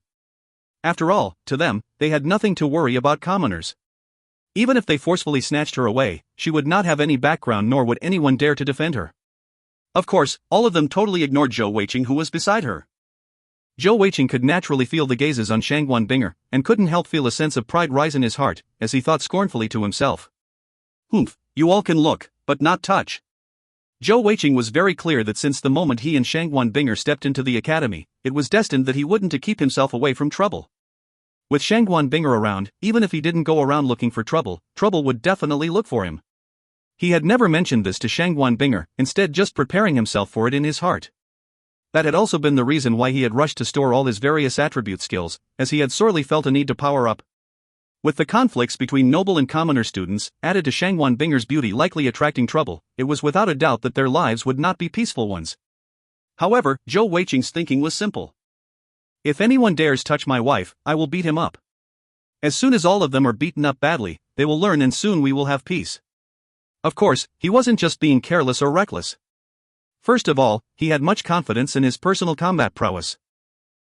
After all, to them, they had nothing to worry about commoners. Even if they forcefully snatched her away, she would not have any background nor would anyone dare to defend her. Of course, all of them totally ignored Zhou Weiqing, who was beside her. Zhou Weiqing could naturally feel the gazes on Shangguan Binger, and couldn't help feel a sense of pride rise in his heart, as he thought scornfully to himself. Humph, you all can look, but not touch. Zhou Weiqing was very clear that since the moment he and Shangguan Binger stepped into the academy, it was destined that he wouldn't to keep himself away from trouble. With Shangguan Binger around, even if he didn't go around looking for trouble, trouble would definitely look for him. He had never mentioned this to Shangguan Binger, instead just preparing himself for it in his heart. That had also been the reason why he had rushed to store all his various attribute skills, as he had sorely felt a need to power up. With the conflicts between noble and commoner students, added to Shangguan Binger's beauty likely attracting trouble, it was without a doubt that their lives would not be peaceful ones. However, Zhou Weiqing's thinking was simple. If anyone dares touch my wife, I will beat him up. As soon as all of them are beaten up badly, they will learn and soon we will have peace. Of course, he wasn't just being careless or reckless. First of all, he had much confidence in his personal combat prowess.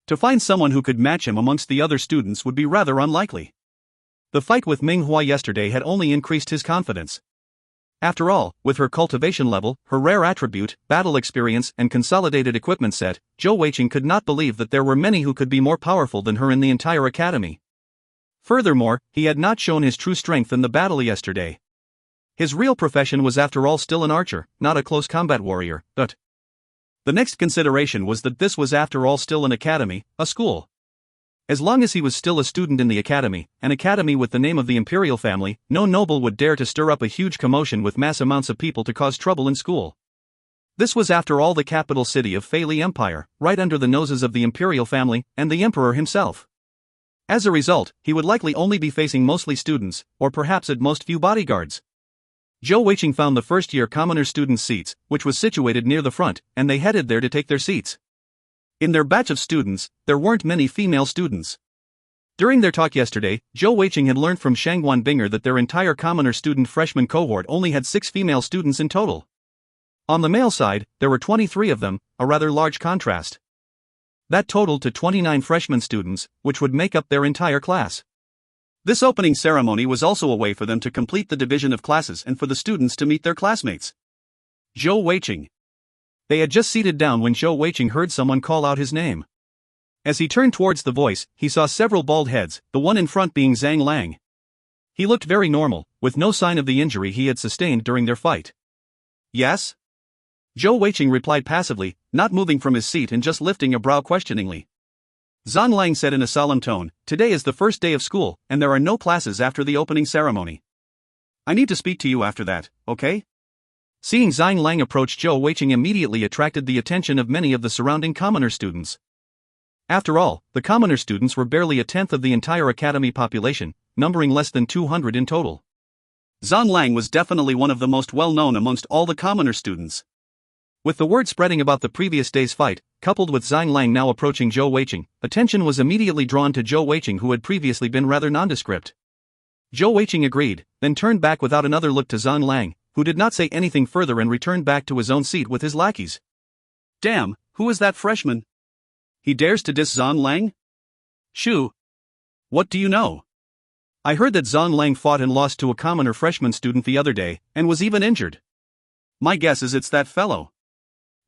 To find someone who could match him amongst the other students would be rather unlikely. The fight with Ming Hua yesterday had only increased his confidence. After all, with her cultivation level, her rare attribute, battle experience and consolidated equipment set, Zhou Weiqing could not believe that there were many who could be more powerful than her in the entire academy. Furthermore, he had not shown his true strength in the battle yesterday. His real profession was after all still an archer, not a close combat warrior, but the next consideration was that this was after all still an academy, a school. As long as he was still a student in the academy, an academy with the name of the imperial family, no noble would dare to stir up a huge commotion with mass amounts of people to cause trouble in school. This was after all the capital city of Fei Li Empire, right under the noses of the imperial family, and the emperor himself. As a result, he would likely only be facing mostly students, or perhaps at most few bodyguards. Zhou Weiqing found the first-year commoner students' seats, which was situated near the front, and they headed there to take their seats. In their batch of students, there weren't many female students. During their talk yesterday, Zhou Weiqing had learned from Shangguan Binger that their entire commoner student freshman cohort only had 6 female students in total. On the male side, there were 23 of them, a rather large contrast. That totaled to 29 freshman students, which would make up their entire class. This opening ceremony was also a way for them to complete the division of classes and for the students to meet their classmates. Zhou Weiqing. They had just seated down when Zhou Weiqing heard someone call out his name. As he turned towards the voice, he saw several bald heads, the one in front being Zhang Lang. He looked very normal, with no sign of the injury he had sustained during their fight. Yes? Zhou Weiqing replied passively, not moving from his seat and just lifting a brow questioningly. Zhang Lang said in a solemn tone, "Today is the first day of school, and there are no classes after the opening ceremony. I need to speak to you after that, okay?" Seeing Zhang Lang approach, Zhou Weiqing immediately attracted the attention of many of the surrounding commoner students. After all, the commoner students were barely a tenth of the entire academy population, numbering less than 200 in total. Zhang Lang was definitely one of the most well-known amongst all the commoner students. With the word spreading about the previous day's fight, coupled with Zhang Lang now approaching Zhou Weiqing, attention was immediately drawn to Zhou Weiqing, who had previously been rather nondescript. Zhou Weiqing agreed, then turned back without another look to Zhang Lang, who did not say anything further and returned back to his own seat with his lackeys. Damn, who is that freshman? He dares to diss Zhang Lang? Shoo! What do you know? I heard that Zhang Lang fought and lost to a commoner freshman student the other day, and was even injured. My guess is it's that fellow.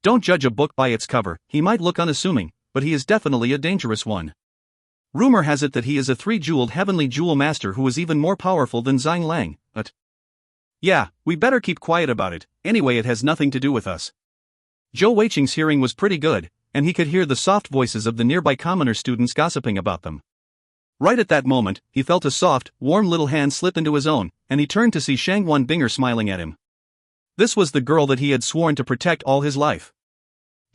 Don't judge a book by its cover. He might look unassuming, but he is definitely a dangerous one. Rumor has it that he is a three-jeweled heavenly jewel master who is even more powerful than Zhang Lang, but... Yeah, we better keep quiet about it, anyway it has nothing to do with us. Zhou Weiqing's hearing was pretty good, and he could hear the soft voices of the nearby commoner students gossiping about them. Right at that moment, he felt a soft, warm little hand slip into his own, and he turned to see Shangwan Binger smiling at him. This was the girl that he had sworn to protect all his life.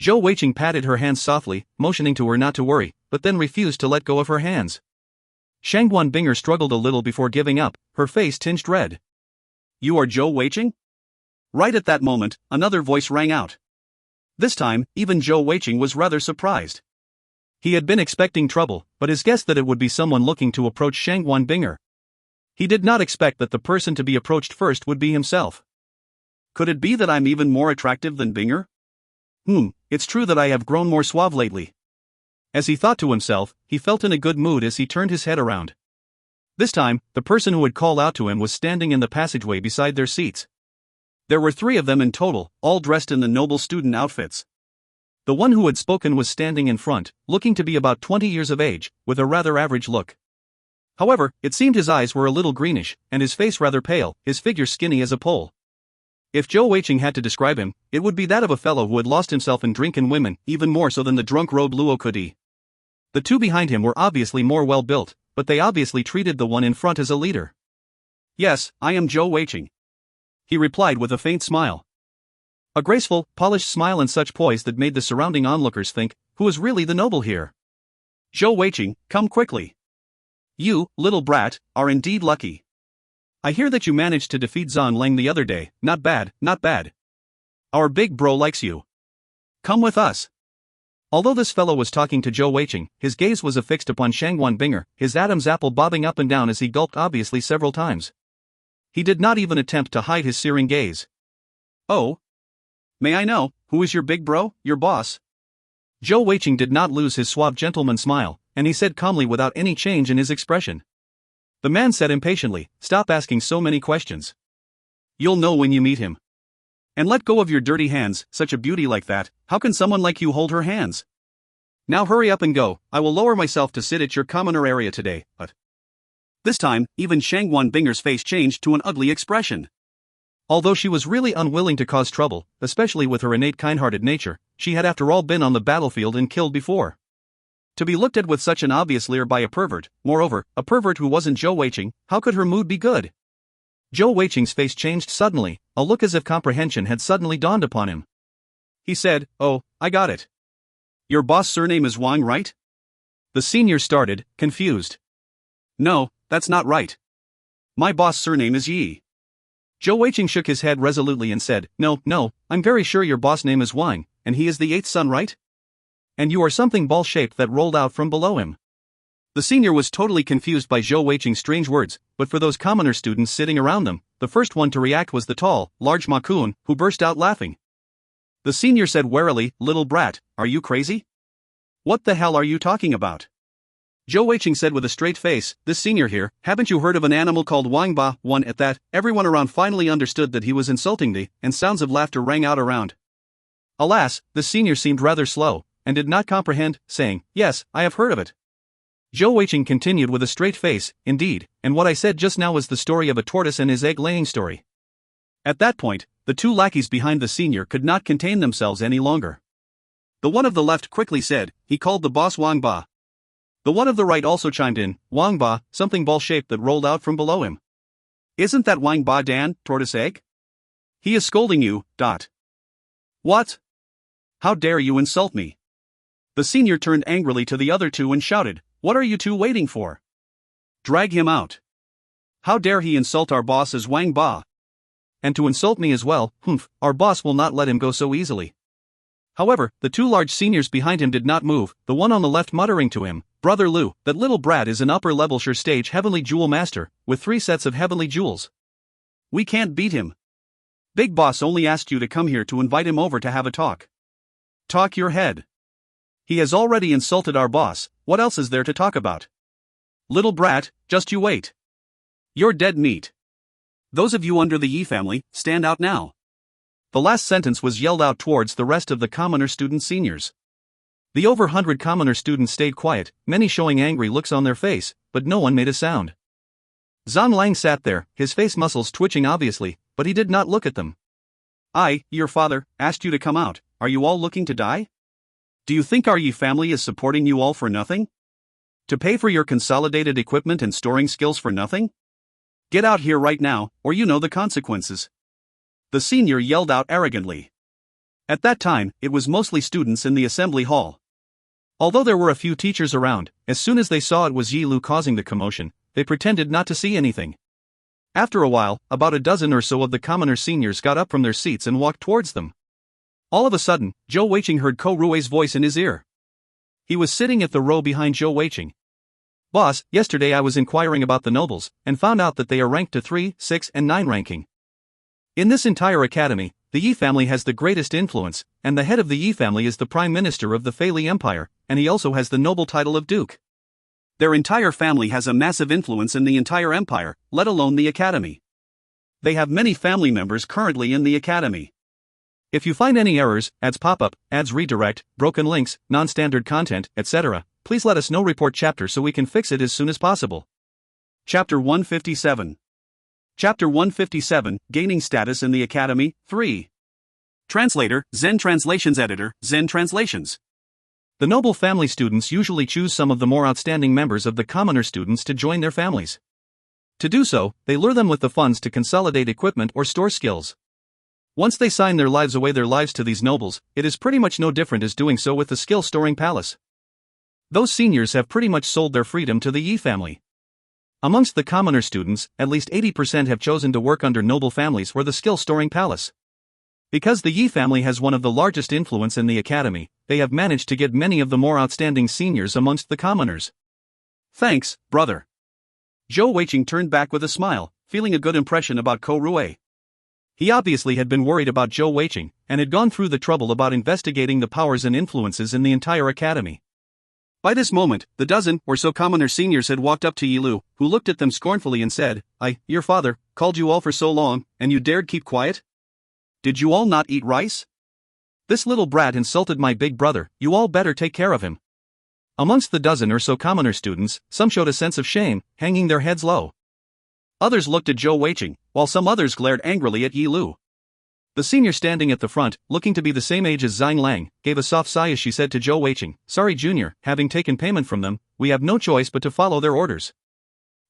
Zhou Weiqing patted her hands softly, motioning to her not to worry, but then refused to let go of her hands. Shangwan Binger struggled a little before giving up, her face tinged red. You are Zhou Weiqing? Right at that moment, another voice rang out. This time, even Zhou Weiqing was rather surprised. He had been expecting trouble, but his guess that it would be someone looking to approach Shangwan Binger. He did not expect that the person to be approached first would be himself. Could it be that I'm even more attractive than Binger? It's true that I have grown more suave lately. As he thought to himself, he felt in a good mood as he turned his head around. This time, the person who had called out to him was standing in the passageway beside their seats. There were 3 of them in total, all dressed in the noble student outfits. The one who had spoken was standing in front, looking to be about 20 years of age, with a rather average look. However, it seemed his eyes were a little greenish, and his face rather pale, his figure skinny as a pole. If Zhou Weiqing had to describe him, it would be that of a fellow who had lost himself in drink and women, even more so than the drunk rogue Luo Kudi. The 2 behind him were obviously more well-built, but they obviously treated the one in front as a leader. Yes, I am Zhou Weiqing. He replied with a faint smile. A graceful, polished smile and such poise that made the surrounding onlookers think, who is really the noble here? Zhou Weiqing, come quickly. You, little brat, are indeed lucky. I hear that you managed to defeat Zhang Lang the other day, not bad, not bad. Our big bro likes you. Come with us. Although this fellow was talking to Zhou Weiqing, his gaze was affixed upon Shangwan Binger, his Adam's apple bobbing up and down as he gulped obviously several times. He did not even attempt to hide his searing gaze. Oh? May I know, who is your big bro, your boss? Zhou Weiqing did not lose his suave gentleman smile, and he said calmly without any change in his expression. The man said impatiently, stop asking so many questions. You'll know when you meet him. And let go of your dirty hands, such a beauty like that, how can someone like you hold her hands? Now hurry up and go, I will lower myself to sit at your commoner area today, but... This time, even Shangwan Binger's face changed to an ugly expression. Although she was really unwilling to cause trouble, especially with her innate kind-hearted nature, she had after all been on the battlefield and killed before. To be looked at with such an obvious leer by a pervert, moreover, a pervert who wasn't Zhou Weiqing, how could her mood be good? Zhou Weiqing's face changed suddenly, a look as if comprehension had suddenly dawned upon him. He said, oh, I got it. Your boss' surname is Wang, right? The senior started, confused. No, that's not right. My boss' surname is Yi. Zhou Weiqing shook his head resolutely and said, no, I'm very sure your boss' name is Wang, and he is the 8th son, right? And you are something ball-shaped that rolled out from below him. The senior was totally confused by Zhou Weiqing's strange words, but for those commoner students sitting around them, the first one to react was the tall, large Ma Kun, who burst out laughing. The senior said warily, little brat, are you crazy? What the hell are you talking about? Zhou Weiqing said with a straight face, this senior here, haven't you heard of an animal called Wang Ba? One at that, everyone around finally understood that he was insulting me, and sounds of laughter rang out around. Alas, the senior seemed rather slow, and did not comprehend, saying, yes, I have heard of it. Zhou Weiqing continued with a straight face, indeed, and what I said just now was the story of a tortoise and his egg-laying story. At that point, the 2 lackeys behind the senior could not contain themselves any longer. The one of the left quickly said, he called the boss Wang Ba. The one of the right also chimed in, Wang Ba, something ball-shaped that rolled out from below him. Isn't that Wang Ba Dan, tortoise egg? He is scolding you, dot. What? How dare you insult me? The senior turned angrily to the other 2 and shouted, what are you 2 waiting for? Drag him out. How dare he insult our boss as Wang Ba? And to insult me as well, our boss will not let him go so easily. However, the 2 large seniors behind him did not move, the one on the left muttering to him, Brother Lu, that little brat is an upper-level sure stage heavenly jewel master, with 3 sets of heavenly jewels. We can't beat him. Big boss only asked you to come here to invite him over to have a talk. Talk your head. He has already insulted our boss, what else is there to talk about? Little brat, just you wait. You're dead meat. Those of you under the Yi family, stand out now. The last sentence was yelled out towards the rest of the commoner student seniors. The over 100 commoner students stayed quiet, many showing angry looks on their face, but no one made a sound. Zhang Lang sat there, his face muscles twitching obviously, but he did not look at them. Your father, asked you to come out. Are you all looking to die? Do you think our Yi family is supporting you all for nothing? To pay for your consolidated equipment and storing skills for nothing? Get out here right now, or you know the consequences. The senior yelled out arrogantly. At that time, it was mostly students in the assembly hall. Although there were a few teachers around, as soon as they saw it was Yi Lu causing the commotion, they pretended not to see anything. After a while, about a dozen or so of the commoner seniors got up from their seats and walked towards them. All of a sudden, Zhou Weiqing heard Ko Rue's voice in his ear. He was sitting at the row behind Zhou Weiqing. Boss, yesterday I was inquiring about the nobles, and found out that they are ranked to 3, 6, and 9 ranking. In this entire academy, the Yi family has the greatest influence, and the head of the Yi family is the Prime Minister of the Fei Empire, and he also has the noble title of Duke. Their entire family has a massive influence in the entire empire, let alone the academy. They have many family members currently in the academy. If you find any errors, ads pop up, ads redirect, broken links, non-standard content, etc., please let us know. Report chapter so we can fix it as soon as possible. Chapter 157. Chapter 157, Gaining Status in the Academy, 3. Translator, Zen Translations Editor, Zen Translations. The noble family students usually choose some of the more outstanding members of the commoner students to join their families. To do so, they lure them with the funds to consolidate equipment or store skills. Once they sign their lives away to these nobles, it is pretty much no different as doing so with the skill storing palace. Those seniors have pretty much sold their freedom to the Yi family. Amongst the commoner students, at least 80% have chosen to work under noble families or the skill storing palace. Because the Yi family has one of the largest influence in the academy, they have managed to get many of the more outstanding seniors amongst the commoners. Thanks, brother. Zhou Weiqing turned back with a smile, feeling a good impression about Ko Rue. He obviously had been worried about Zhou Weiqing, and had gone through the trouble about investigating the powers and influences in the entire academy. By this moment, the dozen or so commoner seniors had walked up to Yi Lu, who looked at them scornfully and said, Your father, called you all for so long, and you dared keep quiet? Did you all not eat rice? This little brat insulted my big brother, you all better take care of him. Amongst the dozen or so commoner students, some showed a sense of shame, hanging their heads low. Others looked at Zhou Weiqing, while some others glared angrily at Yi Lu. The senior standing at the front, looking to be the same age as Zhang Lang, gave a soft sigh as she said to Zhou Weiqing, Sorry Junior, having taken payment from them, we have no choice but to follow their orders.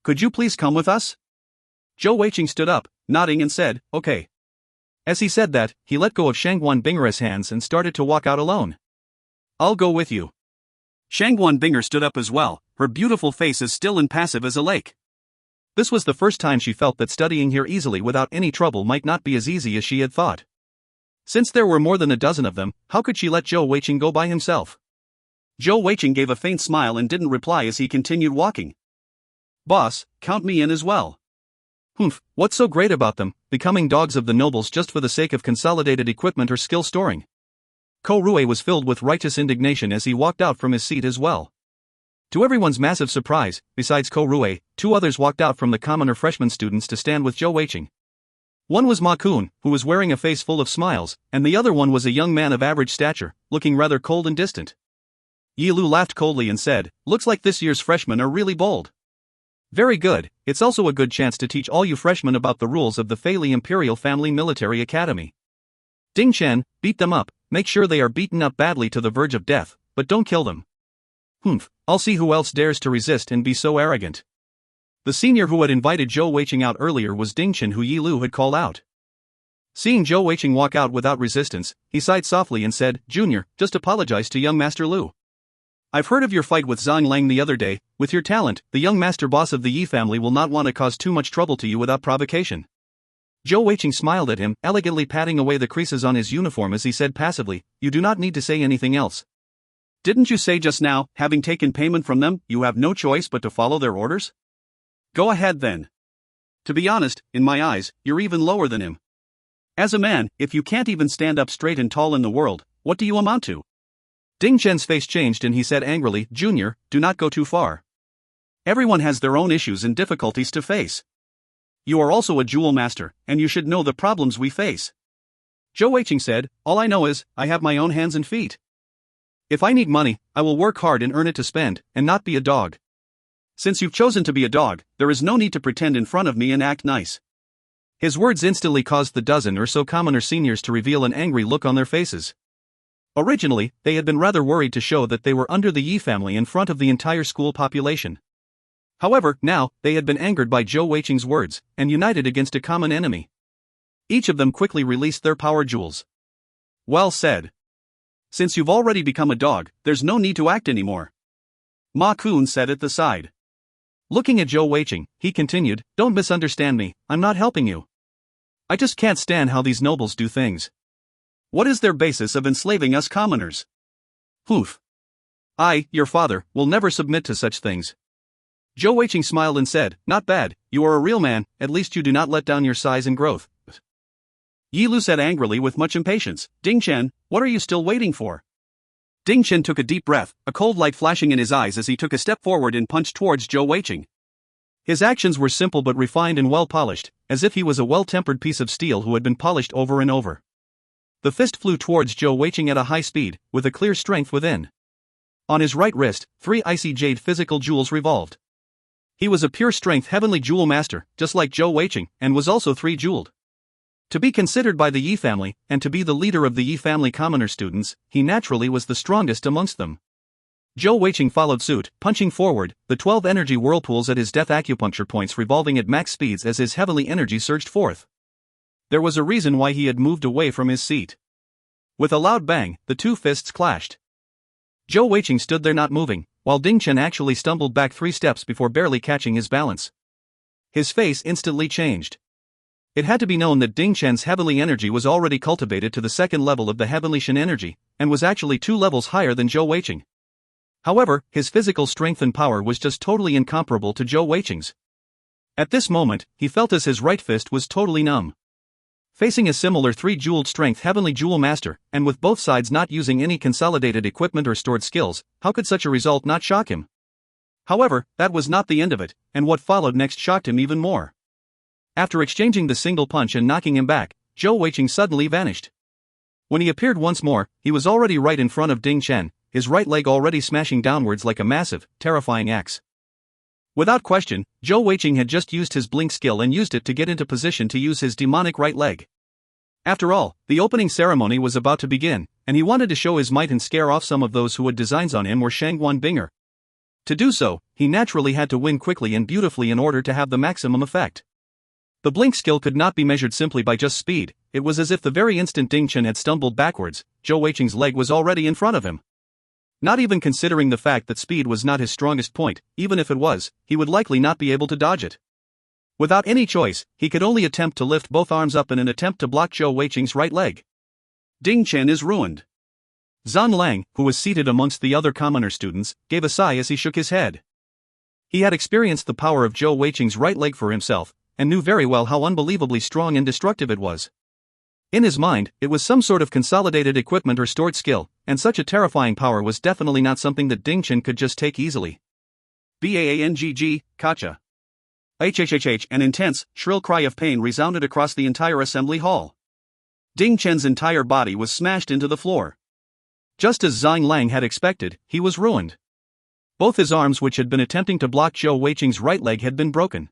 Could you please come with us? Zhou Weiqing stood up, nodding and said, Okay. As he said that, he let go of Shangguan Binger's hands and started to walk out alone. I'll go with you. Shangguan Binger stood up as well, her beautiful face as still and passive as a lake. This was the first time she felt that studying here easily without any trouble might not be as easy as she had thought. Since there were more than a dozen of them, how could she let Zhou Weiqing go by himself? Zhou Weiqing gave a faint smile and didn't reply as he continued walking. Boss, count me in as well. What's so great about them, becoming dogs of the nobles just for the sake of consolidated equipment or skill storing? Ko Rue was filled with righteous indignation as he walked out from his seat as well. To everyone's massive surprise, besides Ko Rue, 2 others walked out from the commoner freshman students to stand with Zhou Weiqing. One was Ma Kun, who was wearing a face full of smiles, and the other one was a young man of average stature, looking rather cold and distant. Yi Lu laughed coldly and said, Looks like this year's freshmen are really bold. Very good, it's also a good chance to teach all you freshmen about the rules of the Fei Imperial Family Military Academy. Ding Chen, beat them up, make sure they are beaten up badly to the verge of death, but don't kill them. I'll see who else dares to resist and be so arrogant. The senior who had invited Zhou Weiqing out earlier was Ding Chen, who Yi Lu had called out. Seeing Zhou Weiqing walk out without resistance, he sighed softly and said, Junior, just apologize to young Master Lu. I've heard of your fight with Zhang Lang the other day. With your talent, the young master boss of the Yi family will not want to cause too much trouble to you without provocation. Zhou Weiqing smiled at him, elegantly patting away the creases on his uniform as he said passively, You do not need to say anything else. Didn't you say just now, having taken payment from them, you have no choice but to follow their orders? Go ahead then. To be honest, in my eyes, you're even lower than him. As a man, if you can't even stand up straight and tall in the world, what do you amount to? Ding Chen's face changed and he said angrily, Junior, do not go too far. Everyone has their own issues and difficulties to face. You are also a jewel master, and you should know the problems we face. Zhou Weiqing said, "All I know is, I have my own hands and feet. If I need money, I will work hard and earn it to spend, and not be a dog. Since you've chosen to be a dog, there is no need to pretend in front of me and act nice." His words instantly caused the dozen or so commoner seniors to reveal an angry look on their faces. Originally, they had been rather worried to show that they were under the Yi family in front of the entire school population. However, now, they had been angered by Zhou Weiqing's words, and united against a common enemy. Each of them quickly released their power jewels. "Well said. Since you've already become a dog, there's no need to act anymore," Ma Kun said at the side. Looking at Zhou Weiqing, he continued, "Don't misunderstand me, I'm not helping you. I just can't stand how these nobles do things. What is their basis of enslaving us commoners? Hoof. I, your father, will never submit to such things." Zhou Weiqing smiled and said, "Not bad, you are a real man, at least you do not let down your size and growth." Yi Lu said angrily with much impatience, "Ding Chen, what are you still waiting for?" Ding Chen took a deep breath, a cold light flashing in his eyes as he took a step forward and punched towards Zhou Weiqing. His actions were simple but refined and well polished, as if he was a well-tempered piece of steel who had been polished over and over. The fist flew towards Zhou Weiqing at a high speed, with a clear strength within. On his right wrist, 3 icy jade physical jewels revolved. He was a pure strength heavenly jewel master, just like Zhou Weiqing, and was also 3-jeweled. To be considered by the Yi family, and to be the leader of the Yi family commoner students, he naturally was the strongest amongst them. Zhou Weiqing followed suit, punching forward, the 12 energy whirlpools at his death acupuncture points revolving at max speeds as his heavenly energy surged forth. There was a reason why he had moved away from his seat. With a loud bang, the two fists clashed. Zhou Weiqing stood there not moving, while Ding Chen actually stumbled back 3 steps before barely catching his balance. His face instantly changed. It had to be known that Ding Chen's heavenly energy was already cultivated to the 2nd level of the heavenly Shen energy, and was actually 2 levels higher than Zhou Weiqing. However, his physical strength and power was just totally incomparable to Zhou Weiqing's. At this moment, he felt as his right fist was totally numb. Facing a similar 3-jeweled strength heavenly jewel master, and with both sides not using any consolidated equipment or stored skills, how could such a result not shock him? However, that was not the end of it, and what followed next shocked him even more. After exchanging the single punch and knocking him back, Zhou Weiqing suddenly vanished. When he appeared once more, he was already right in front of Ding Chen, his right leg already smashing downwards like a massive, terrifying axe. Without question, Zhou Weiqing had just used his blink skill and used it to get into position to use his demonic right leg. After all, the opening ceremony was about to begin, and he wanted to show his might and scare off some of those who had designs on him or Shangguan Binger. To do so, he naturally had to win quickly and beautifully in order to have the maximum effect. The blink skill could not be measured simply by just speed. It was as if the very instant Ding Chen had stumbled backwards, Zhou Weiqing's leg was already in front of him. Not even considering the fact that speed was not his strongest point, even if it was, he would likely not be able to dodge it. Without any choice, he could only attempt to lift both arms up in an attempt to block Zhou Weiqing's right leg. Ding Chen is ruined. Zan Lang, who was seated amongst the other commoner students, gave a sigh as he shook his head. He had experienced the power of Zhou Weiqing's right leg for himself, and knew very well how unbelievably strong and destructive it was. In his mind, it was some sort of consolidated equipment or stored skill, and such a terrifying power was definitely not something that Ding Chen could just take easily. Baangg, Kacha. HHHH, an intense, shrill cry of pain resounded across the entire assembly hall. Ding Chen's entire body was smashed into the floor. Just as Zhang Lang had expected, he was ruined. Both his arms which had been attempting to block Zhou Weiqing's right leg had been broken.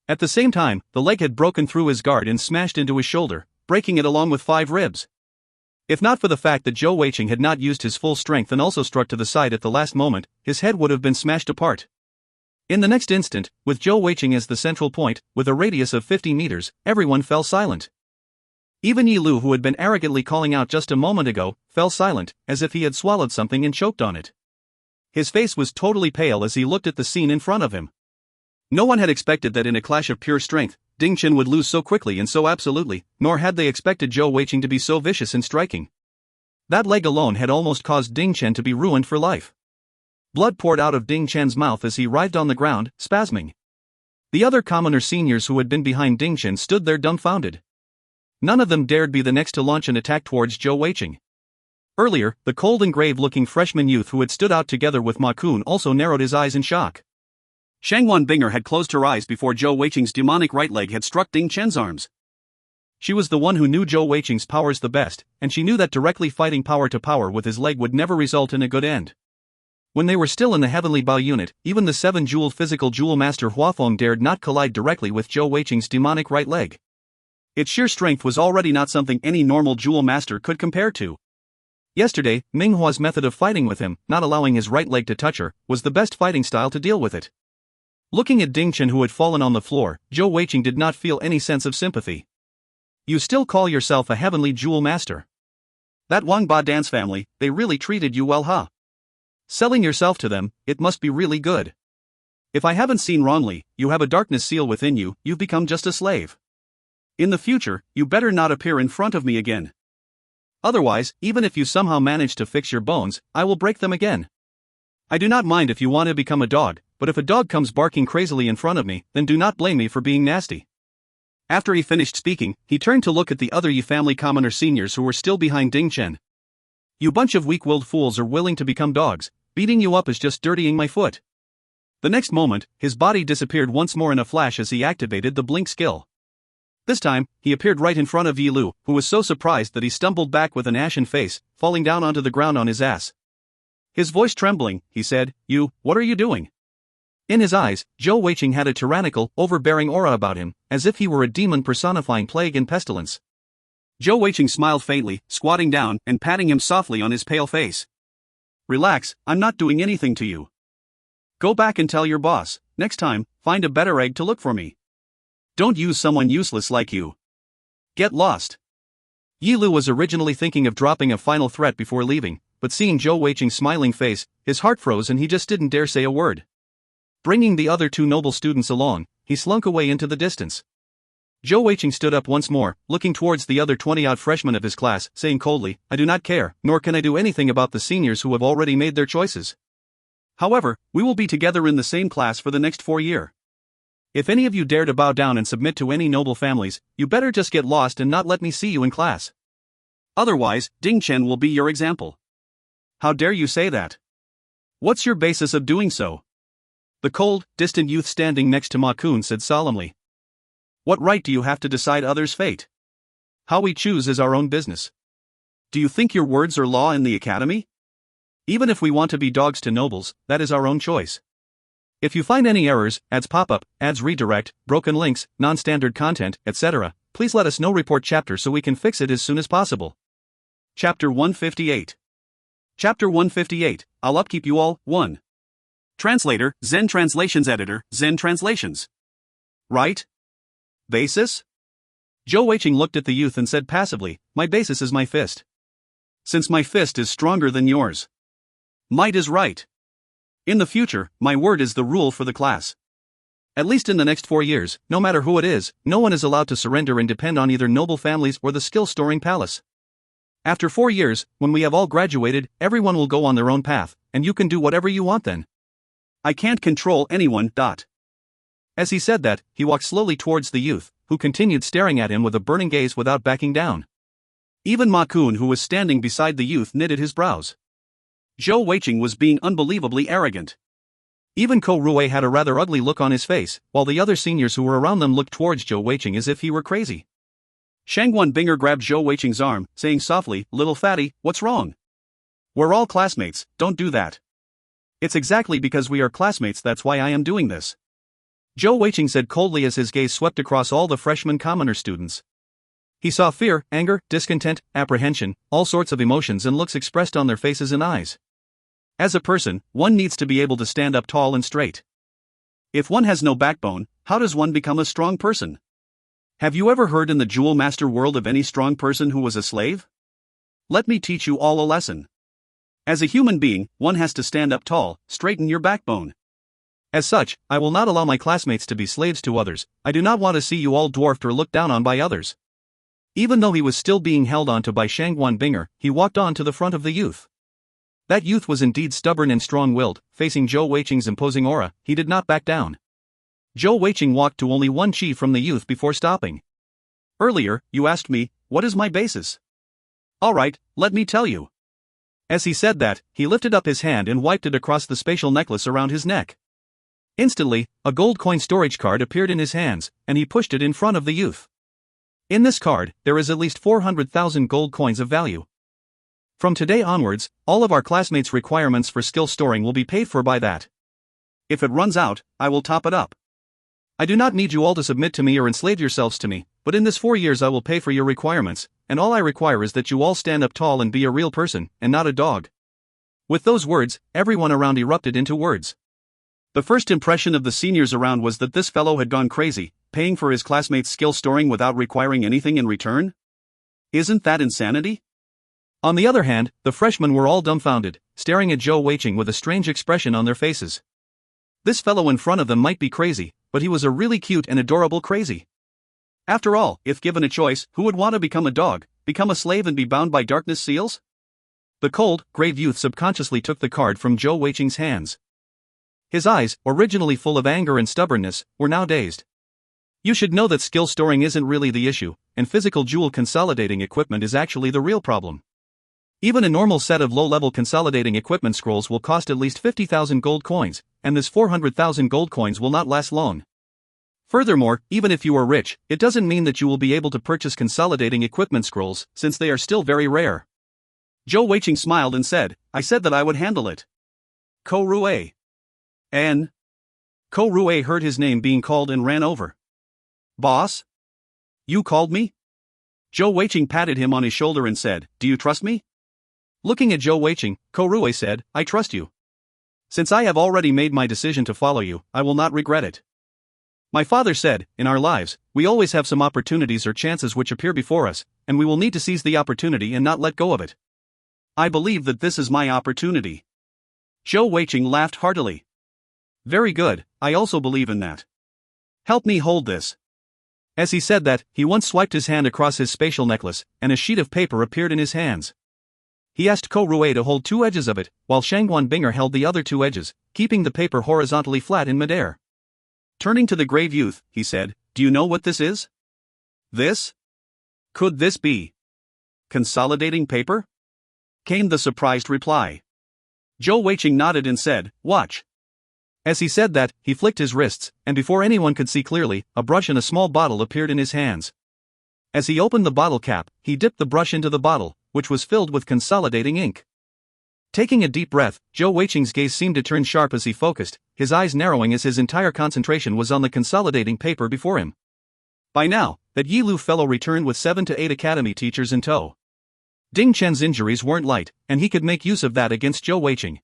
At the same time, the leg had broken through his guard and smashed into his shoulder, breaking it along with 5 ribs. If not for the fact that Zhou Weiqing had not used his full strength and also struck to the side at the last moment, his head would have been smashed apart. In the next instant, with Zhou Weiqing as the central point, with a radius of 50 meters, everyone fell silent. Even Yi Lu, who had been arrogantly calling out just a moment ago, fell silent, as if he had swallowed something and choked on it. His face was totally pale as he looked at the scene in front of him. No one had expected that in a clash of pure strength, Ding Chen would lose so quickly and so absolutely, nor had they expected Zhou Weiqing to be so vicious in striking. That leg alone had almost caused Ding Chen to be ruined for life. Blood poured out of Ding Chen's mouth as he writhed on the ground, spasming. The other commoner seniors who had been behind Ding Chen stood there dumbfounded. None of them dared be the next to launch an attack towards Zhou Weiqing. Earlier, the cold and grave-looking freshman youth who had stood out together with Ma Kun also narrowed his eyes in shock. Shangguan Binger had closed her eyes before Zhou Weiqing's demonic right leg had struck Ding Chen's arms. She was the one who knew Zhou Weiqing's powers the best, and she knew that directly fighting power to power with his leg would never result in a good end. When they were still in the Heavenly Bao unit, even the 7-jeweled physical jewel master Huafeng dared not collide directly with Zhou Weiqing's demonic right leg. Its sheer strength was already not something any normal jewel master could compare to. Yesterday, Minghua's method of fighting with him, not allowing his right leg to touch her, was the best fighting style to deal with it. Looking at Ding Chen, who had fallen on the floor, Zhou Weiqing did not feel any sense of sympathy. You still call yourself a heavenly jewel master? That Wang Ba dance family, they really treated you well, huh? Selling yourself to them, it must be really good. If I haven't seen wrongly, you have a darkness seal within you, you've become just a slave. In the future, you better not appear in front of me again. Otherwise, even if you somehow manage to fix your bones, I will break them again. I do not mind if you want to become a dog, but if a dog comes barking crazily in front of me, then do not blame me for being nasty. After he finished speaking, he turned to look at the other Yi family commoner seniors who were still behind Ding Chen. You bunch of weak-willed fools are willing to become dogs. Beating you up is just dirtying my foot. The next moment, his body disappeared once more in a flash as he activated the blink skill. This time, he appeared right in front of Yi Lu, who was so surprised that he stumbled back with an ashen face, falling down onto the ground on his ass. His voice trembling, he said, what are you doing? In his eyes, Zhou Weiqing had a tyrannical, overbearing aura about him, as if he were a demon personifying plague and pestilence. Zhou Weiqing smiled faintly, squatting down and patting him softly on his pale face. Relax, I'm not doing anything to you. Go back and tell your boss, next time, find a better egg to look for me. Don't use someone useless like you. Get lost. Yi Lu was originally thinking of dropping a final threat before leaving, but seeing Zhou Weiqing's smiling face, his heart froze and he just didn't dare say a word. Bringing the other 2 noble students along, he slunk away into the distance. Zhou Weiqing stood up once more, looking towards the other 20-odd freshmen of his class, saying coldly, I do not care, nor can I do anything about the seniors who have already made their choices. However, we will be together in the same class for the next 4 years. If any of you dare to bow down and submit to any noble families, you better just get lost and not let me see you in class. Otherwise, Ding Chen will be your example. How dare you say that? What's your basis of doing so? The cold, distant youth standing next to Ma Kun said solemnly. What right do you have to decide others' fate? How we choose is our own business. Do you think your words are law in the academy? Even if we want to be dogs to nobles, that is our own choice. If you find any errors, ads pop up, ads redirect, broken links, non-standard content, etc., please let us know. Report chapter so we can fix it as soon as possible. Chapter 158. Chapter 158, I'll upkeep you all, 1. Translator, Zen Translations Editor, Zen Translations. Right? Basis? Zhou Weiqing looked at the youth and said passively, my basis is my fist. Since my fist is stronger than yours. Might is right. In the future, my word is the rule for the class. At least in the next 4 years, no matter who it is, no one is allowed to surrender and depend on either noble families or the skill-storing palace. After 4 years, when we have all graduated, everyone will go on their own path, and you can do whatever you want then. I can't control anyone. As he said that, he walked slowly towards the youth, who continued staring at him with a burning gaze without backing down. Even Ma Kun, who was standing beside the youth, knitted his brows. Zhou Weiqing was being unbelievably arrogant. Even Ko Rui had a rather ugly look on his face, while the other seniors who were around them looked towards Zhou Weiqing as if he were crazy. Shangguan Binger grabbed Zhou Weiqing's arm, saying softly, little fatty, what's wrong? We're all classmates, don't do that. It's exactly because we are classmates that's why I am doing this. Zhou Weiqing said coldly as his gaze swept across all the freshman commoner students. He saw fear, anger, discontent, apprehension, all sorts of emotions and looks expressed on their faces and eyes. As a person, one needs to be able to stand up tall and straight. If one has no backbone, how does one become a strong person? Have you ever heard in the Jewel Master world of any strong person who was a slave? Let me teach you all a lesson. As a human being, one has to stand up tall, straighten your backbone. As such, I will not allow my classmates to be slaves to others. I do not want to see you all dwarfed or looked down on by others. Even though he was still being held onto by Shangguan Binger, he walked on to the front of the youth. That youth was indeed stubborn and strong-willed. Facing Zhou Weiqing's imposing aura, he did not back down. Zhou Weiqing walked to only 1 chi from the youth before stopping. Earlier, you asked me, what is my basis? Alright, let me tell you. As he said that, he lifted up his hand and wiped it across the spatial necklace around his neck. Instantly, a gold coin storage card appeared in his hands, and he pushed it in front of the youth. In this card, there is at least 400,000 gold coins of value. From today onwards, all of our classmates' requirements for skill storing will be paid for by that. If it runs out, I will top it up. I do not need you all to submit to me or enslave yourselves to me, but in this 4 years I will pay for your requirements, and all I require is that you all stand up tall and be a real person, and not a dog. With those words, everyone around erupted into words. The first impression of the seniors around was that this fellow had gone crazy, paying for his classmates' skill storing without requiring anything in return? Isn't that insanity? On the other hand, the freshmen were all dumbfounded, staring at Zhou Weiqing with a strange expression on their faces. This fellow in front of them might be crazy, but he was a really cute and adorable crazy. After all, if given a choice, who would want to become a dog, become a slave and be bound by darkness seals? The cold, grave youth subconsciously took the card from Zhou Weiqing's hands. His eyes, originally full of anger and stubbornness, were now dazed. You should know that skill storing isn't really the issue, and physical jewel consolidating equipment is actually the real problem. Even a normal set of low-level consolidating equipment scrolls will cost at least 50,000 gold coins, and this 400,000 gold coins will not last long. Furthermore, even if you are rich, it doesn't mean that you will be able to purchase consolidating equipment scrolls, since they are still very rare. Zhou Weiqing smiled and said, I said that I would handle it. Ko Rue. N. Ko Rue heard his name being called and ran over. Boss? You called me? Zhou Weiqing patted him on his shoulder and said, Do you trust me? Looking at Zhou Weiqing, Ko Rue said, I trust you. Since I have already made my decision to follow you, I will not regret it. My father said, in our lives, we always have some opportunities or chances which appear before us, and we will need to seize the opportunity and not let go of it. I believe that this is my opportunity. Zhou Weiqing laughed heartily. Very good, I also believe in that. Help me hold this. As he said that, he once swiped his hand across his spatial necklace, and a sheet of paper appeared in his hands. He asked Ko Rue to hold 2 edges of it, while Shangguan Binger held the other 2 edges, keeping the paper horizontally flat in midair. Turning to the grave youth, he said, Do you know what this is? This? Could this be consolidating paper? Came the surprised reply. Zhou Weiqing nodded and said, Watch. As he said that, he flicked his wrists, and before anyone could see clearly, a brush and a small bottle appeared in his hands. As he opened the bottle cap, he dipped the brush into the bottle, which was filled with consolidating ink. Taking a deep breath, Zhou Weiqing's gaze seemed to turn sharp as he focused, his eyes narrowing as his entire concentration was on the consolidating paper before him. By now, that Yi Lu fellow returned with 7 to 8 academy teachers in tow. Ding Chen's injuries weren't light, and he could make use of that against Zhou Weiqing.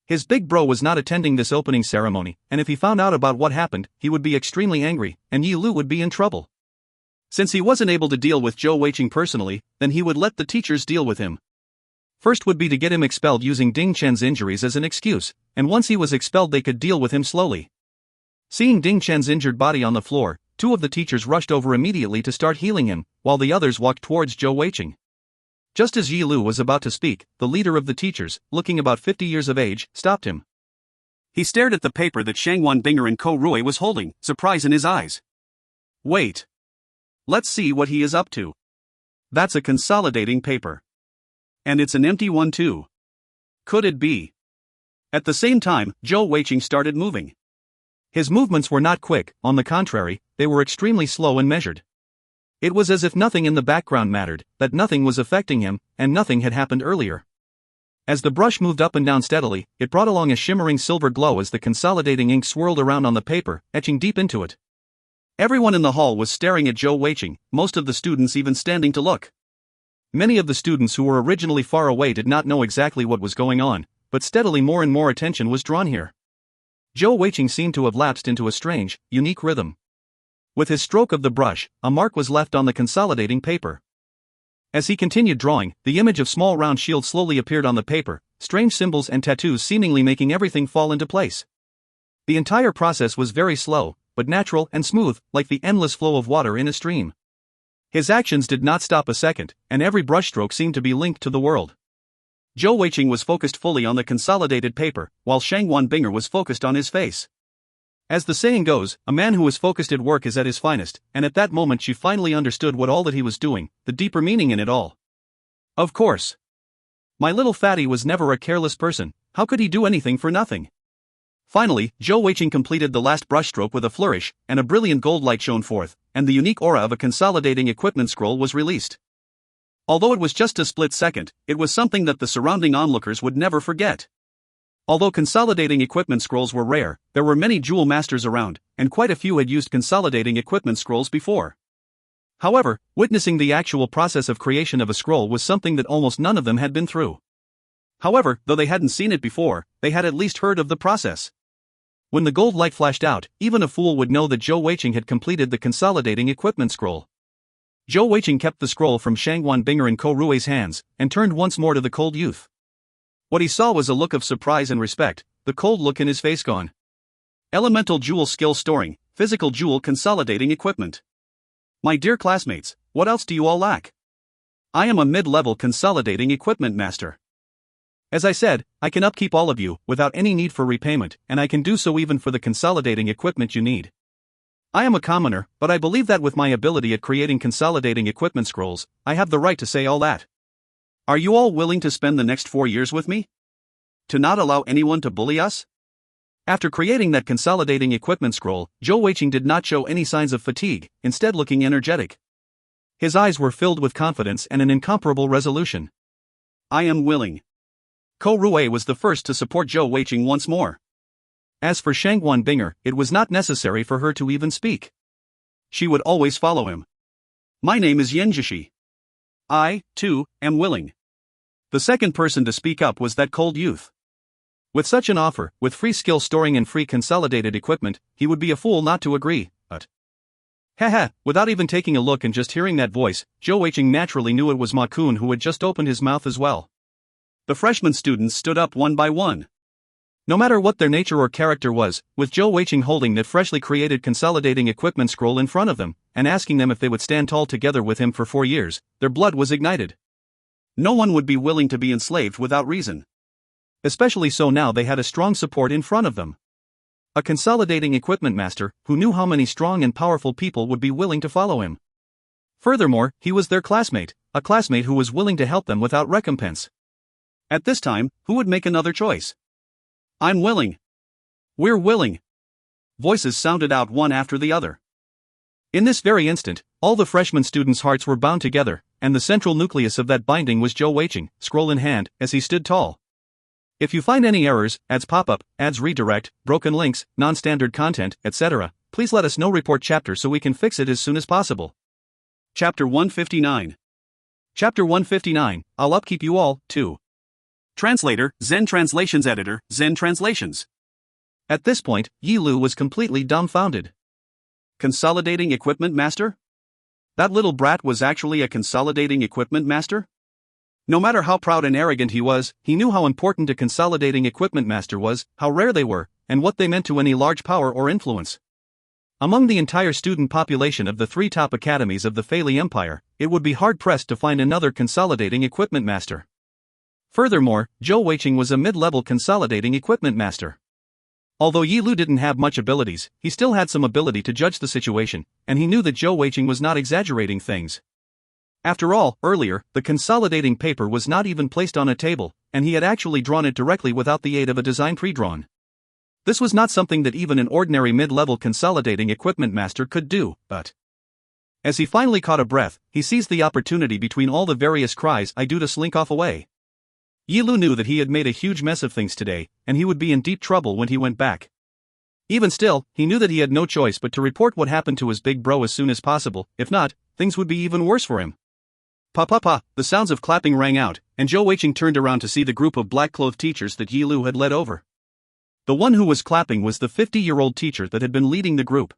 His big bro was not attending this opening ceremony, and if he found out about what happened, he would be extremely angry, and Yi Lu would be in trouble. Since he wasn't able to deal with Zhou Weiqing personally, then he would let the teachers deal with him. First would be to get him expelled using Ding Chen's injuries as an excuse, and once he was expelled they could deal with him slowly. Seeing Ding Chen's injured body on the floor, 2 of the teachers rushed over immediately to start healing him, while the others walked towards Zhou Weiqing. Just as Yi Lu was about to speak, the leader of the teachers, looking about 50 years of age, stopped him. He stared at the paper that Shangguan Binger and Ko Rue was holding, surprise in his eyes. Wait. Let's see what he is up to. That's a consolidating paper. And it's an empty one too. Could it be? At the same time, Zhou Weiqing started moving. His movements were not quick, on the contrary, they were extremely slow and measured. It was as if nothing in the background mattered, that nothing was affecting him, and nothing had happened earlier. As the brush moved up and down steadily, it brought along a shimmering silver glow as the consolidating ink swirled around on the paper, etching deep into it. Everyone in the hall was staring at Zhou Weiqing, most of the students even standing to look. Many of the students who were originally far away did not know exactly what was going on, but steadily more and more attention was drawn here. Zhou Weiqing seemed to have lapsed into a strange, unique rhythm. With his stroke of the brush, a mark was left on the consolidating paper. As he continued drawing, the image of small round shields slowly appeared on the paper, strange symbols and tattoos seemingly making everything fall into place. The entire process was very slow, but natural and smooth, like the endless flow of water in a stream. His actions did not stop a second, and every brushstroke seemed to be linked to the world. Zhou Weiqing was focused fully on the consolidated paper, while Shangguan Binger was focused on his face. As the saying goes, a man who is focused at work is at his finest, and at that moment she finally understood what all that he was doing, the deeper meaning in it all. Of course. My little fatty was never a careless person, how could he do anything for nothing? Finally, Zhou Weiqing completed the last brushstroke with a flourish, and a brilliant gold light shone forth, and the unique aura of a consolidating equipment scroll was released. Although it was just a split second, it was something that the surrounding onlookers would never forget. Although consolidating equipment scrolls were rare, there were many jewel masters around, and quite a few had used consolidating equipment scrolls before. However, witnessing the actual process of creation of a scroll was something that almost none of them had been through. However, though they hadn't seen it before, they had at least heard of the process. When the gold light flashed out, even a fool would know that Zhou Weiqing had completed the consolidating equipment scroll. Zhou Weiqing kept the scroll from Shangwan Binger and Ko Rui's hands, and turned once more to the cold youth. What he saw was a look of surprise and respect, the cold look in his face gone. Elemental jewel skill storing, physical jewel consolidating equipment. My dear classmates, what else do you all lack? I am a mid-level consolidating equipment master. As I said, I can upkeep all of you, without any need for repayment, and I can do so even for the consolidating equipment you need. I am a commoner, but I believe that with my ability at creating consolidating equipment scrolls, I have the right to say all that. Are you all willing to spend the next 4 years with me? To not allow anyone to bully us? After creating that consolidating equipment scroll, Zhou Weiqing did not show any signs of fatigue, instead looking energetic. His eyes were filled with confidence and an incomparable resolution. I am willing. Ko Rui was the first to support Zhou Weiqing once more. As for Shangwan Binger, it was not necessary for her to even speak. She would always follow him. My name is Yenjishi. I, too, am willing. The second person to speak up was that cold youth. With such an offer, with free skill storing and free consolidated equipment, he would be a fool not to agree, but... Haha, without even taking a look and just hearing that voice, Zhou Weiqing naturally knew it was Ma Kun who had just opened his mouth as well. The freshman students stood up one by one. No matter what their nature or character was, with Zhou Weiqing holding that freshly created consolidating equipment scroll in front of them, and asking them if they would stand tall together with him for 4 years, their blood was ignited. No one would be willing to be enslaved without reason. Especially so now they had a strong support in front of them. A consolidating equipment master, who knew how many strong and powerful people would be willing to follow him. Furthermore, he was their classmate, a classmate who was willing to help them without recompense. At this time, who would make another choice? I'm willing. We're willing. Voices sounded out one after the other. In this very instant, all the freshman students' hearts were bound together, and the central nucleus of that binding was Zhou Weiqing, scroll in hand, as he stood tall. If you find any errors, ads pop-up, ads redirect, broken links, non-standard content, etc., please let us know. Report chapter so we can fix it as soon as possible. Chapter 159. Chapter 159, I'll upkeep you all, too. Translator, Zen Translations Editor, Zen Translations. At this point, Yi Lu was completely dumbfounded. Consolidating equipment master? That little brat was actually a consolidating equipment master? No matter how proud and arrogant he was, he knew how important a consolidating equipment master was, how rare they were, and what they meant to any large power or influence. Among the entire student population of the 3 top academies of the Feili Empire, it would be hard-pressed to find another consolidating equipment master. Furthermore, Zhou Weiqing was a mid-level consolidating equipment master. Although Yi Lu didn't have much abilities, he still had some ability to judge the situation, and he knew that Zhou Weiqing was not exaggerating things. After all, earlier, the consolidating paper was not even placed on a table, and he had actually drawn it directly without the aid of a design pre-drawn. This was not something that even an ordinary mid-level consolidating equipment master could do, but... As he finally caught a breath, he seized the opportunity between all the various cries I do to slink off away. Yi Lu knew that he had made a huge mess of things today, and he would be in deep trouble when he went back. Even still, he knew that he had no choice but to report what happened to his big bro as soon as possible. If not, things would be even worse for him. Pa, the sounds of clapping rang out, and Zhou Weiqing turned around to see the group of black-clothed teachers that Yi Lu had led over. The one who was clapping was the 50-year-old teacher that had been leading the group.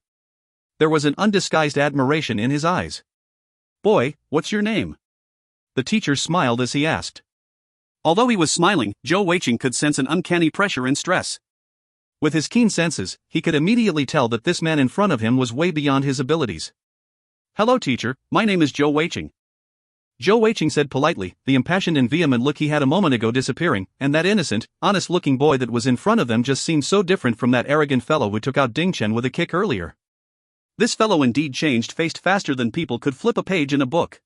There was an undisguised admiration in his eyes. Boy, what's your name? The teacher smiled as he asked. Although he was smiling, Zhou Weiqing could sense an uncanny pressure and stress. With his keen senses, he could immediately tell that this man in front of him was way beyond his abilities. Hello teacher, my name is Zhou Weiqing. Zhou Weiqing said politely, the impassioned and vehement look he had a moment ago disappearing, and that innocent, honest-looking boy that was in front of them just seemed so different from that arrogant fellow who took out Ding Chen with a kick earlier. This fellow indeed changed faced faster than people could flip a page in a book.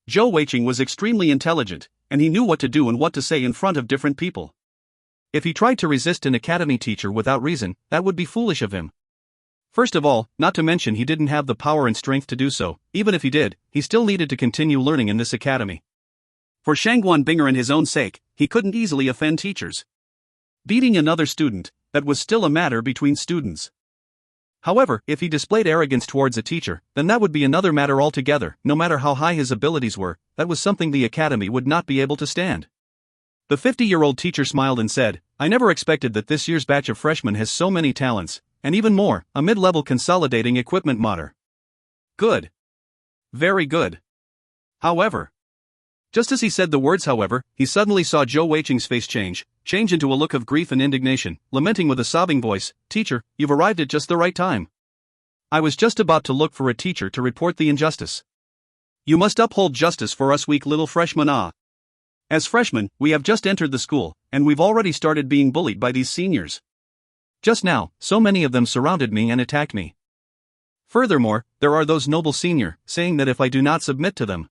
Zhou Weiqing was extremely intelligent, and he knew what to do and what to say in front of different people. If he tried to resist an academy teacher without reason, that would be foolish of him. First of all, not to mention he didn't have the power and strength to do so. Even if he did, he still needed to continue learning in this academy. For Shangguan Binger and his own sake, he couldn't easily offend teachers. Beating another student, that was still a matter between students. However, if he displayed arrogance towards a teacher, then that would be another matter altogether. No matter how high his abilities were, that was something the academy would not be able to stand. The 50-year-old teacher smiled and said, "I never expected that this year's batch of freshmen has so many talents, and even more, a mid-level consolidating equipment modder. Good. Very good." However, just as he said the words however, he suddenly saw Zhou Weiqing's face change into a look of grief and indignation, lamenting with a sobbing voice, "Teacher, you've arrived at just the right time. I was just about to look for a teacher to report the injustice. You must uphold justice for us weak little freshmen. As freshmen, we have just entered the school, and we've already started being bullied by these seniors. Just now, so many of them surrounded me and attacked me. Furthermore, there are those noble senior, saying that if I do not submit to them,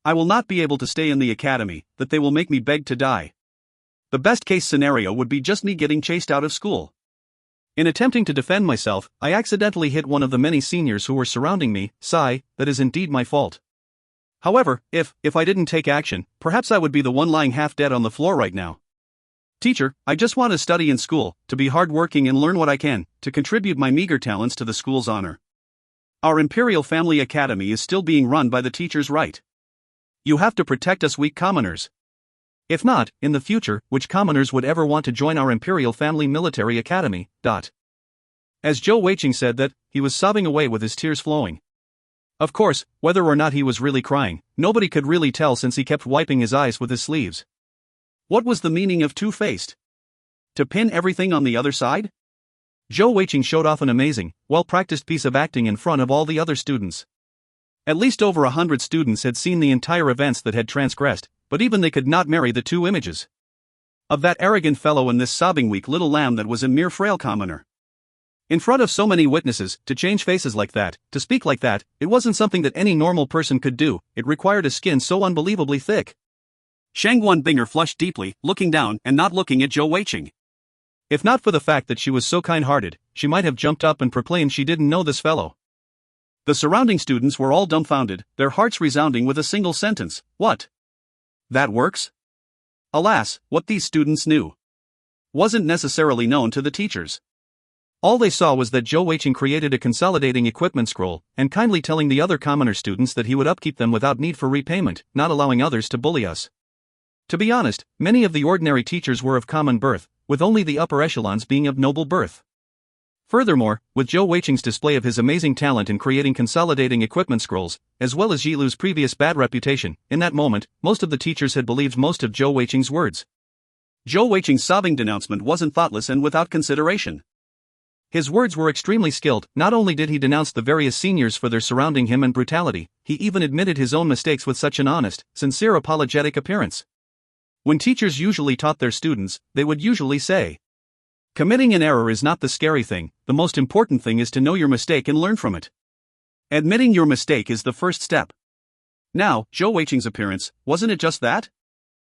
I will not be able to stay in the academy, that they will make me beg to die. The best case scenario would be just me getting chased out of school. In attempting to defend myself, I accidentally hit one of the many seniors who were surrounding me. Sigh, that is indeed my fault. However, if I didn't take action, perhaps I would be the one lying half dead on the floor right now. Teacher, I just want to study in school, to be hardworking and learn what I can, to contribute my meager talents to the school's honor. Our Imperial Family Academy is still being run by the teachers, right? You have to protect us weak commoners. If not, in the future, which commoners would ever want to join our Imperial Family Military Academy? As Zhou Weiqing said that, he was sobbing away with his tears flowing. Of course, whether or not he was really crying, nobody could really tell since he kept wiping his eyes with his sleeves. What was the meaning of two-faced? To pin everything on the other side? Zhou Weiqing showed off an amazing, well-practiced piece of acting in front of all the other students. At least over 100 students had seen the entire events that had transgressed, but even they could not marry the two images of that arrogant fellow and this sobbing weak little lamb that was a mere frail commoner. In front of so many witnesses, to change faces like that, to speak like that, it wasn't something that any normal person could do. It required a skin so unbelievably thick. Shangguan Binger flushed deeply, looking down and not looking at Zhou Weiqing. If not for the fact that she was so kind-hearted, she might have jumped up and proclaimed she didn't know this fellow. The surrounding students were all dumbfounded, their hearts resounding with a single sentence, "What? That works?" Alas, what these students knew wasn't necessarily known to the teachers. All they saw was that Zhou Weiqing created a consolidating equipment scroll, and kindly telling the other commoner students that he would upkeep them without need for repayment, not allowing others to bully us. To be honest, many of the ordinary teachers were of common birth, with only the upper echelons being of noble birth. Furthermore, with Zhou Weiqing's display of his amazing talent in creating consolidating equipment scrolls, as well as Yilu's previous bad reputation, in that moment, most of the teachers had believed most of Zhou Weiqing's words. Zhou Weiqing's sobbing denouncement wasn't thoughtless and without consideration. His words were extremely skilled. Not only did he denounce the various seniors for their surrounding him and brutality, he even admitted his own mistakes with such an honest, sincere apologetic appearance. When teachers usually taught their students, they would usually say, "Committing an error is not the scary thing, the most important thing is to know your mistake and learn from it. Admitting your mistake is the first step." Now, Zhou Weiqing's appearance, wasn't it just that?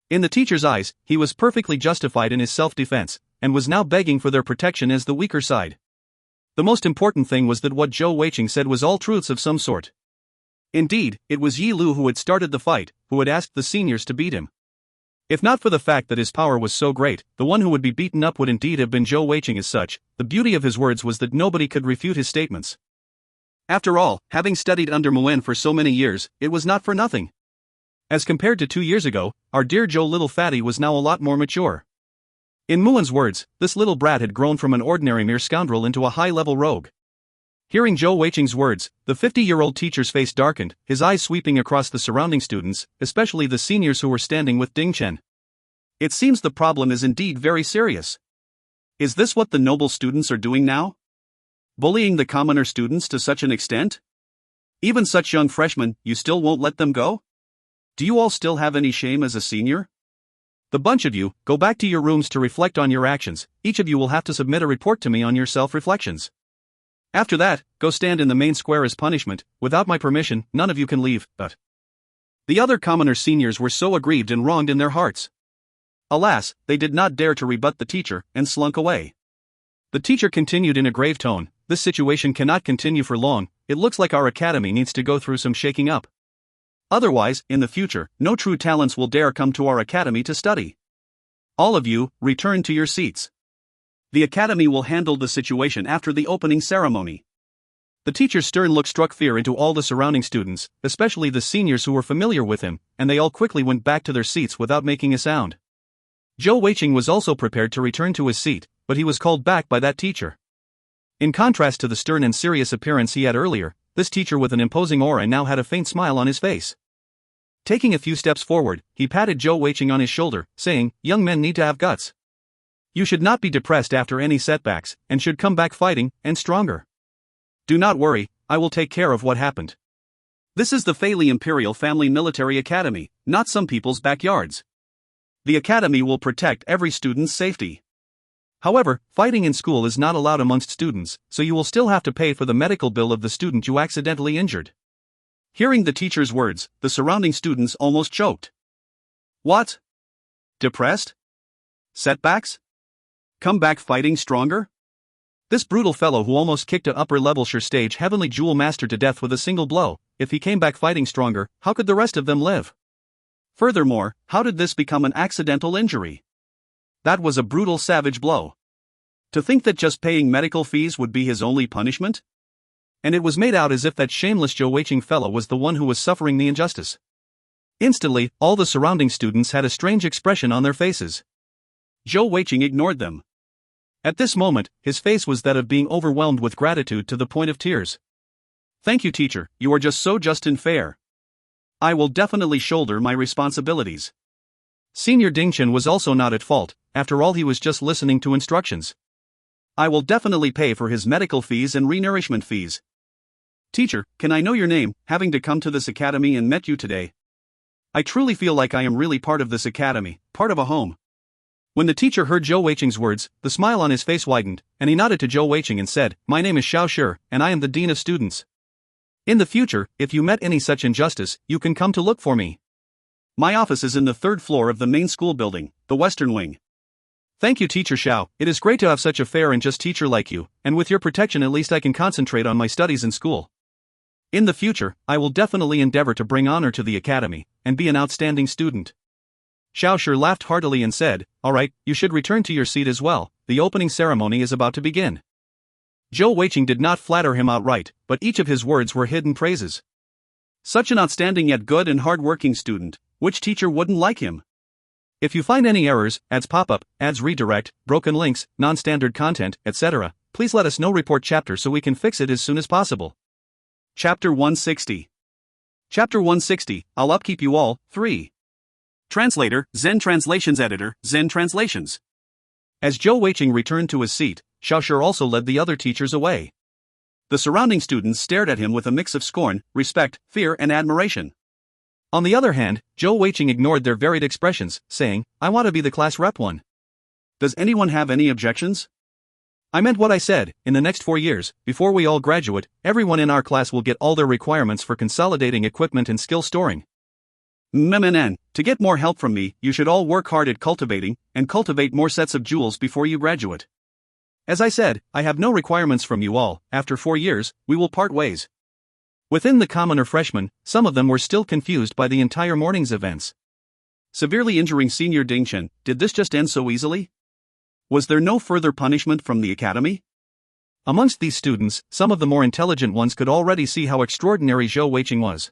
In the teacher's eyes, he was perfectly justified in his self-defense, and was now begging for their protection as the weaker side. The most important thing was that what Zhou Weiqing said was all truths of some sort. Indeed, it was Yi Lu who had started the fight, who had asked the seniors to beat him. If not for the fact that his power was so great, the one who would be beaten up would indeed have been Zhou Weiqing. As such, the beauty of his words was that nobody could refute his statements. After all, having studied under Muen for so many years, it was not for nothing. As compared to 2 years ago, our dear Zhou little fatty was now a lot more mature. In Muen's words, this little brat had grown from an ordinary mere scoundrel into a high-level rogue. Hearing Zhou Weiqing's words, the 50-year-old teacher's face darkened, his eyes sweeping across the surrounding students, especially the seniors who were standing with Ding Chen. It seems the problem is indeed very serious. Is this what the noble students are doing now? Bullying the commoner students to such an extent? Even such young freshmen, you still won't let them go? Do you all still have any shame as a senior? The bunch of you, go back to your rooms to reflect on your actions. Each of you will have to submit a report to me on your self-reflections. After that, go stand in the main square as punishment. Without my permission, none of you can leave. But the other commoner seniors were so aggrieved and wronged in their hearts. Alas, they did not dare to rebut the teacher and slunk away. The teacher continued in a grave tone, "This situation cannot continue for long. It looks like our academy needs to go through some shaking up. Otherwise, in the future, no true talents will dare come to our academy to study. All of you, return to your seats. The academy will handle the situation after the opening ceremony." The teacher's stern look struck fear into all the surrounding students, especially the seniors who were familiar with him, and they all quickly went back to their seats without making a sound. Zhou Weiqing was also prepared to return to his seat, but he was called back by that teacher. In contrast to the stern and serious appearance he had earlier, this teacher with an imposing aura now had a faint smile on his face. Taking a few steps forward, he patted Zhou Weiqing on his shoulder, saying, "Young men need to have guts. You should not be depressed after any setbacks, and should come back fighting, and stronger. Do not worry, I will take care of what happened. This is the Feili Imperial Family Military Academy, not some people's backyards. The academy will protect every student's safety. However, fighting in school is not allowed amongst students, so you will still have to pay for the medical bill of the student you accidentally injured." Hearing the teacher's words, the surrounding students almost choked. What? Depressed? Setbacks? Come back fighting stronger? This brutal fellow who almost kicked a upper-level stage heavenly jewel master to death with a single blow, if he came back fighting stronger, how could the rest of them live? Furthermore, how did this become an accidental injury? That was a brutal savage blow. To think that just paying medical fees would be his only punishment? And it was made out as if that shameless Zhou Weiqing fellow was the one who was suffering the injustice. Instantly, all the surrounding students had a strange expression on their faces. Zhou Weiqing ignored them. At this moment, his face was that of being overwhelmed with gratitude to the point of tears. "Thank you, teacher, you are just so just and fair. I will definitely shoulder my responsibilities." Senior Dingchen was also not at fault, after all he was just listening to instructions. "I will definitely pay for his medical fees and renourishment fees. Teacher, can I know your name, having to come to this academy and met you today? I truly feel like I am really part of this academy, part of a home." When the teacher heard Zhou Weiqing's words, the smile on his face widened, and he nodded to Zhou Weiqing and said, "My name is Xiao Shi, and I am the Dean of Students. In the future, if you met any such injustice, you can come to look for me. My office is in the 3rd floor of the main school building, the Western Wing." "Thank you, Teacher Xiao, it is great to have such a fair and just teacher like you, and with your protection at least I can concentrate on my studies in school. In the future, I will definitely endeavor to bring honor to the academy, and be an outstanding student." Xiao Shi laughed heartily and said, "All right, you should return to your seat as well, the opening ceremony is about to begin." Zhou Weiqing did not flatter him outright, but each of his words were hidden praises. Such an outstanding yet good and hard-working student, which teacher wouldn't like him? If you find any errors, ads pop up, ads redirect, broken links, non-standard content, etc., please let us know. Report chapter so we can fix it as soon as possible. Chapter 160. Chapter 160, I'll upkeep you all, 3. Translator, Zen Translations Editor, Zen Translations. As Zhou Weiqing returned to his seat, Xiao Shi also led the other teachers away. The surrounding students stared at him with a mix of scorn, respect, fear and admiration. On the other hand, Zhou Weiqing ignored their varied expressions, saying, "I want to be the class rep one. Does anyone have any objections? I meant what I said. In the next 4 years, before we all graduate, everyone in our class will get all their requirements for consolidating equipment and skill storing. To get more help from me, you should all work hard at cultivating, and cultivate more sets of jewels before you graduate. As I said, I have no requirements from you all. After 4 years, we will part ways." Within the commoner freshmen, some of them were still confused by the entire morning's events. Severely injuring Senior Dingchen, did this just end so easily? Was there no further punishment from the academy? Amongst these students, some of the more intelligent ones could already see how extraordinary Zhou Weiqing was.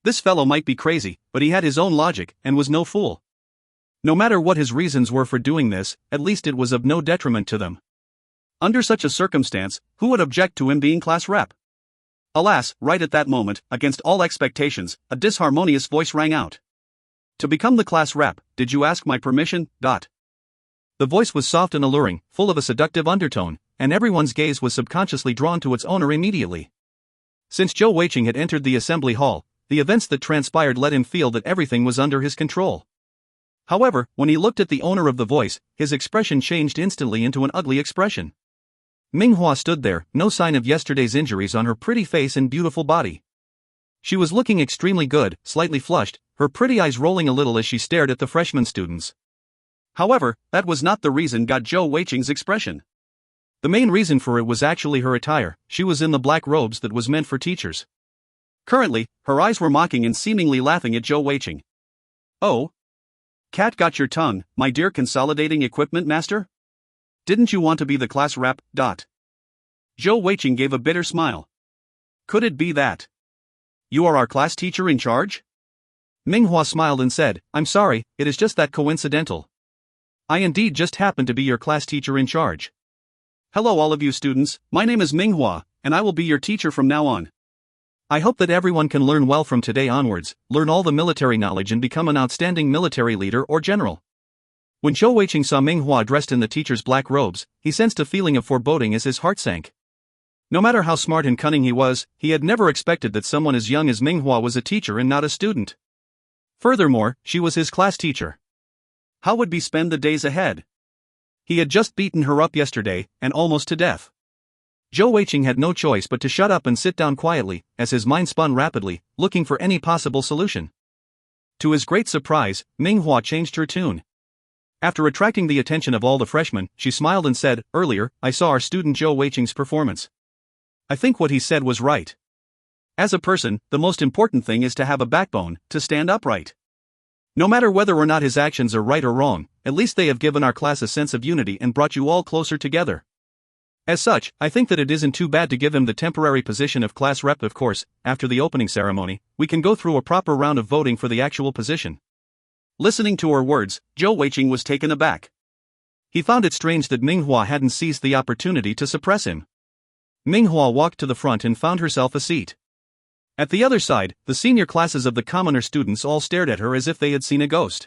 This fellow might be crazy, but he had his own logic, and was no fool. No matter what his reasons were for doing this, at least it was of no detriment to them. Under such a circumstance, who would object to him being class rep? Alas, right at that moment, against all expectations, a disharmonious voice rang out. "To become the class rep, did you ask my permission?" The voice was soft and alluring, full of a seductive undertone, and everyone's gaze was subconsciously drawn to its owner immediately. Since Zhou Weiqing had entered the assembly hall, the events that transpired let him feel that everything was under his control. However, when he looked at the owner of the voice, his expression changed instantly into an ugly expression. Minghua stood there, no sign of yesterday's injuries on her pretty face and beautiful body. She was looking extremely good, slightly flushed, her pretty eyes rolling a little as she stared at the freshman students. However, that was not the reason got Zhou Weiqing's expression. The main reason for it was actually her attire. She was in the black robes that was meant for teachers. Currently, her eyes were mocking and seemingly laughing at Zhou Weiqing. Oh? Cat got your tongue, my dear consolidating equipment master? Didn't you want to be the class rep? Zhou Weiqing gave a bitter smile. Could it be that you are our class teacher in charge? Minghua smiled and said, I'm sorry, it is just that coincidental. I indeed just happen to be your class teacher in charge. Hello all of you students, my name is Minghua, and I will be your teacher from now on. I hope that everyone can learn well from today onwards, learn all the military knowledge and become an outstanding military leader or general. When Zhou Weiqing saw Minghua dressed in the teacher's black robes, he sensed a feeling of foreboding as his heart sank. No matter how smart and cunning he was, he had never expected that someone as young as Minghua was a teacher and not a student. Furthermore, she was his class teacher. How would he spend the days ahead? He had just beaten her up yesterday, and almost to death. Zhou Weiqing had no choice but to shut up and sit down quietly, as his mind spun rapidly, looking for any possible solution. To his great surprise, Minghua changed her tune. After attracting the attention of all the freshmen, she smiled and said, Earlier, I saw our student Zhou Weiqing's performance. I think what he said was right. As a person, the most important thing is to have a backbone, to stand upright. No matter whether or not his actions are right or wrong, at least they have given our class a sense of unity and brought you all closer together. As such, I think that it isn't too bad to give him the temporary position of class rep. Of course, after the opening ceremony, we can go through a proper round of voting for the actual position. Listening to her words, Zhou Weiqing was taken aback. He found it strange that Minghua hadn't seized the opportunity to suppress him. Minghua walked to the front and found herself a seat. At the other side, the senior classes of the commoner students all stared at her as if they had seen a ghost.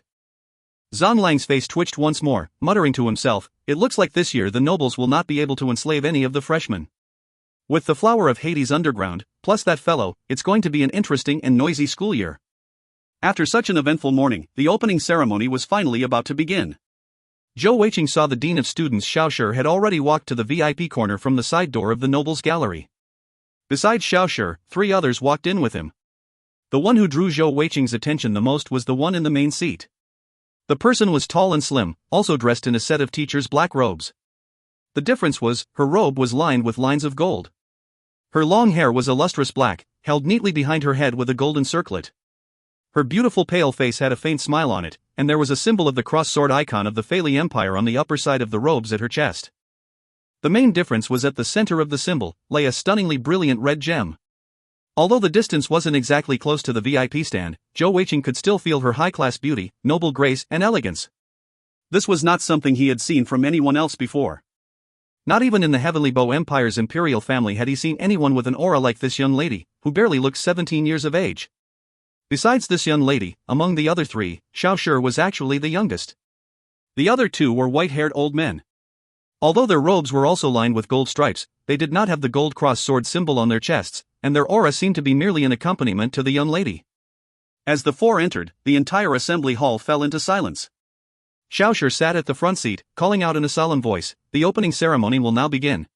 Zhonglang's face twitched once more, muttering to himself, it looks like this year the nobles will not be able to enslave any of the freshmen. With the flower of Hades underground, plus that fellow, it's going to be an interesting and noisy school year. After such an eventful morning, the opening ceremony was finally about to begin. Zhou Weiqing saw the dean of students Xiao Shi had already walked to the VIP corner from the side door of the nobles' gallery. Besides Xiao Shi, 3 others walked in with him. The one who drew Zhou Weiqing's attention the most was the one in the main seat. The person was tall and slim, also dressed in a set of teachers' black robes. The difference was, her robe was lined with lines of gold. Her long hair was a lustrous black, held neatly behind her head with a golden circlet. Her beautiful pale face had a faint smile on it, and there was a symbol of the cross-sword icon of the Feli Empire on the upper side of the robes at her chest. The main difference was at the center of the symbol, lay a stunningly brilliant red gem. Although the distance wasn't exactly close to the VIP stand, Zhou Weiqing could still feel her high-class beauty, noble grace and elegance. This was not something he had seen from anyone else before. Not even in the Heavenly Bow Empire's imperial family had he seen anyone with an aura like this young lady, who barely looked 17 years of age. Besides this young lady, among the other 3, Xiao Shi was actually the youngest. The other 2 were white-haired old men. Although their robes were also lined with gold stripes, they did not have the gold cross-sword symbol on their chests, and their aura seemed to be merely an accompaniment to the young lady. As the 4 entered, the entire assembly hall fell into silence. Xiao Shi sat at the front seat, calling out in a solemn voice, the opening ceremony will now begin.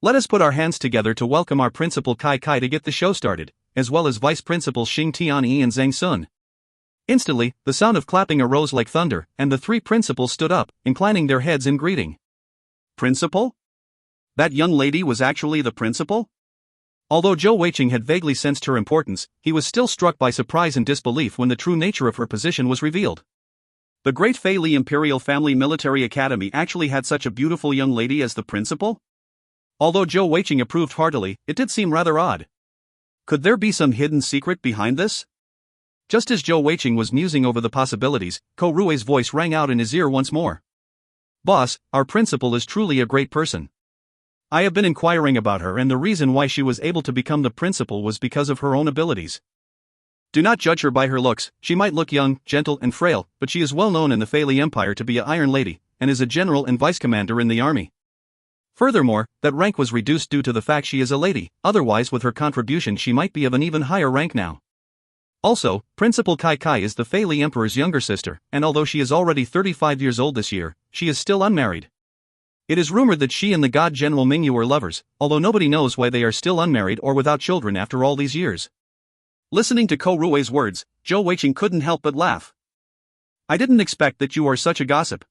Let us put our hands together to welcome our principal Kai Kai to get the show started, as well as vice principals Xing Tianyi and Zhang Sun. Instantly, the sound of clapping arose like thunder, and the 3 principals stood up, inclining their heads in greeting. Principal? That young lady was actually the principal? Although Zhou Weiqing had vaguely sensed her importance, he was still struck by surprise and disbelief when the true nature of her position was revealed. The Great Fei Li Imperial Family Military Academy actually had such a beautiful young lady as the principal? Although Zhou Weiqing approved heartily, it did seem rather odd. Could there be some hidden secret behind this? Just as Zhou Weiqing was musing over the possibilities, Ko Rui's voice rang out in his ear once more. Boss, our principal is truly a great person. I have been inquiring about her, and the reason why she was able to become the principal was because of her own abilities. Do not judge her by her looks. She might look young, gentle and frail, but she is well known in the Fei Li Empire to be an Iron Lady, and is a general and vice commander in the army. Furthermore, that rank was reduced due to the fact she is a lady, otherwise with her contribution she might be of an even higher rank now. Also, Principal Kai Kai is the Fei Li Emperor's younger sister, and although she is already 35 years old this year, she is still unmarried. It is rumored that she and the God General Mingyu are lovers, although nobody knows why they are still unmarried or without children after all these years. Listening to Ko Rui's words, Zhou Weiqing couldn't help but laugh. I didn't expect that you are such a gossip.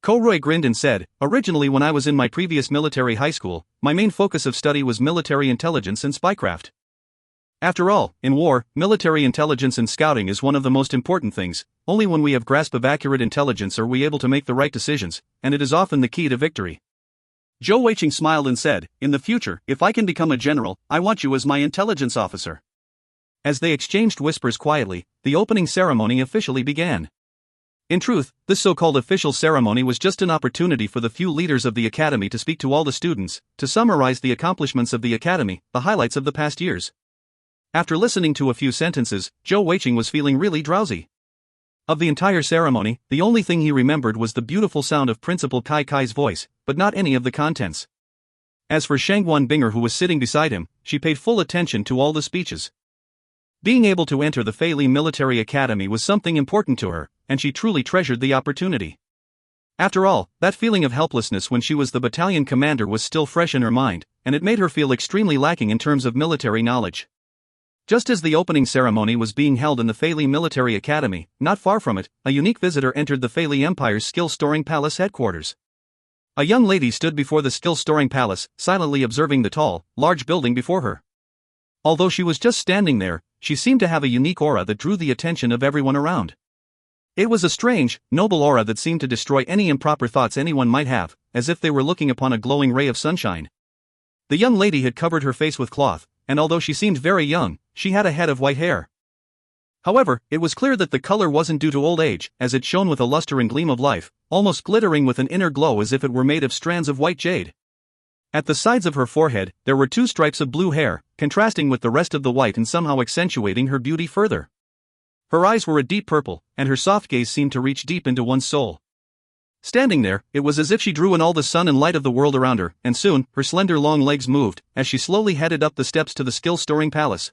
Ko-Roy grinned and said, originally when I was in my previous military high school, my main focus of study was military intelligence and spycraft. After all, in war, military intelligence and scouting is one of the most important things. Only when we have grasp of accurate intelligence are we able to make the right decisions, and it is often the key to victory. Zhou Weiqing smiled and said, in the future, if I can become a general, I want you as my intelligence officer. As they exchanged whispers quietly, the opening ceremony officially began. In truth, this so-called official ceremony was just an opportunity for the few leaders of the academy to speak to all the students, to summarize the accomplishments of the academy, the highlights of the past years. After listening to a few sentences, Zhou Weiqing was feeling really drowsy. Of the entire ceremony, the only thing he remembered was the beautiful sound of Principal Kai Kai's voice, but not any of the contents. As for Shangguan Binger, who was sitting beside him, she paid full attention to all the speeches. Being able to enter the Fei Li Military Academy was something important to her, and she truly treasured the opportunity. After all, that feeling of helplessness when she was the battalion commander was still fresh in her mind, and it made her feel extremely lacking in terms of military knowledge. Just as the opening ceremony was being held in the Fei Li Military Academy, not far from it, a unique visitor entered the Fei Li Empire's Skill Storing Palace headquarters. A young lady stood before the Skill Storing Palace, silently observing the tall, large building before her. Although she was just standing there, she seemed to have a unique aura that drew the attention of everyone around. It was a strange, noble aura that seemed to destroy any improper thoughts anyone might have, as if they were looking upon a glowing ray of sunshine. The young lady had covered her face with cloth, and although she seemed very young, she had a head of white hair. However, it was clear that the color wasn't due to old age, as it shone with a luster and gleam of life, almost glittering with an inner glow as if it were made of strands of white jade. At the sides of her forehead, there were 2 stripes of blue hair, contrasting with the rest of the white and somehow accentuating her beauty further. Her eyes were a deep purple, and her soft gaze seemed to reach deep into one's soul. Standing there, it was as if she drew in all the sun and light of the world around her, and soon, her slender long legs moved, as she slowly headed up the steps to the Skill Storing Palace.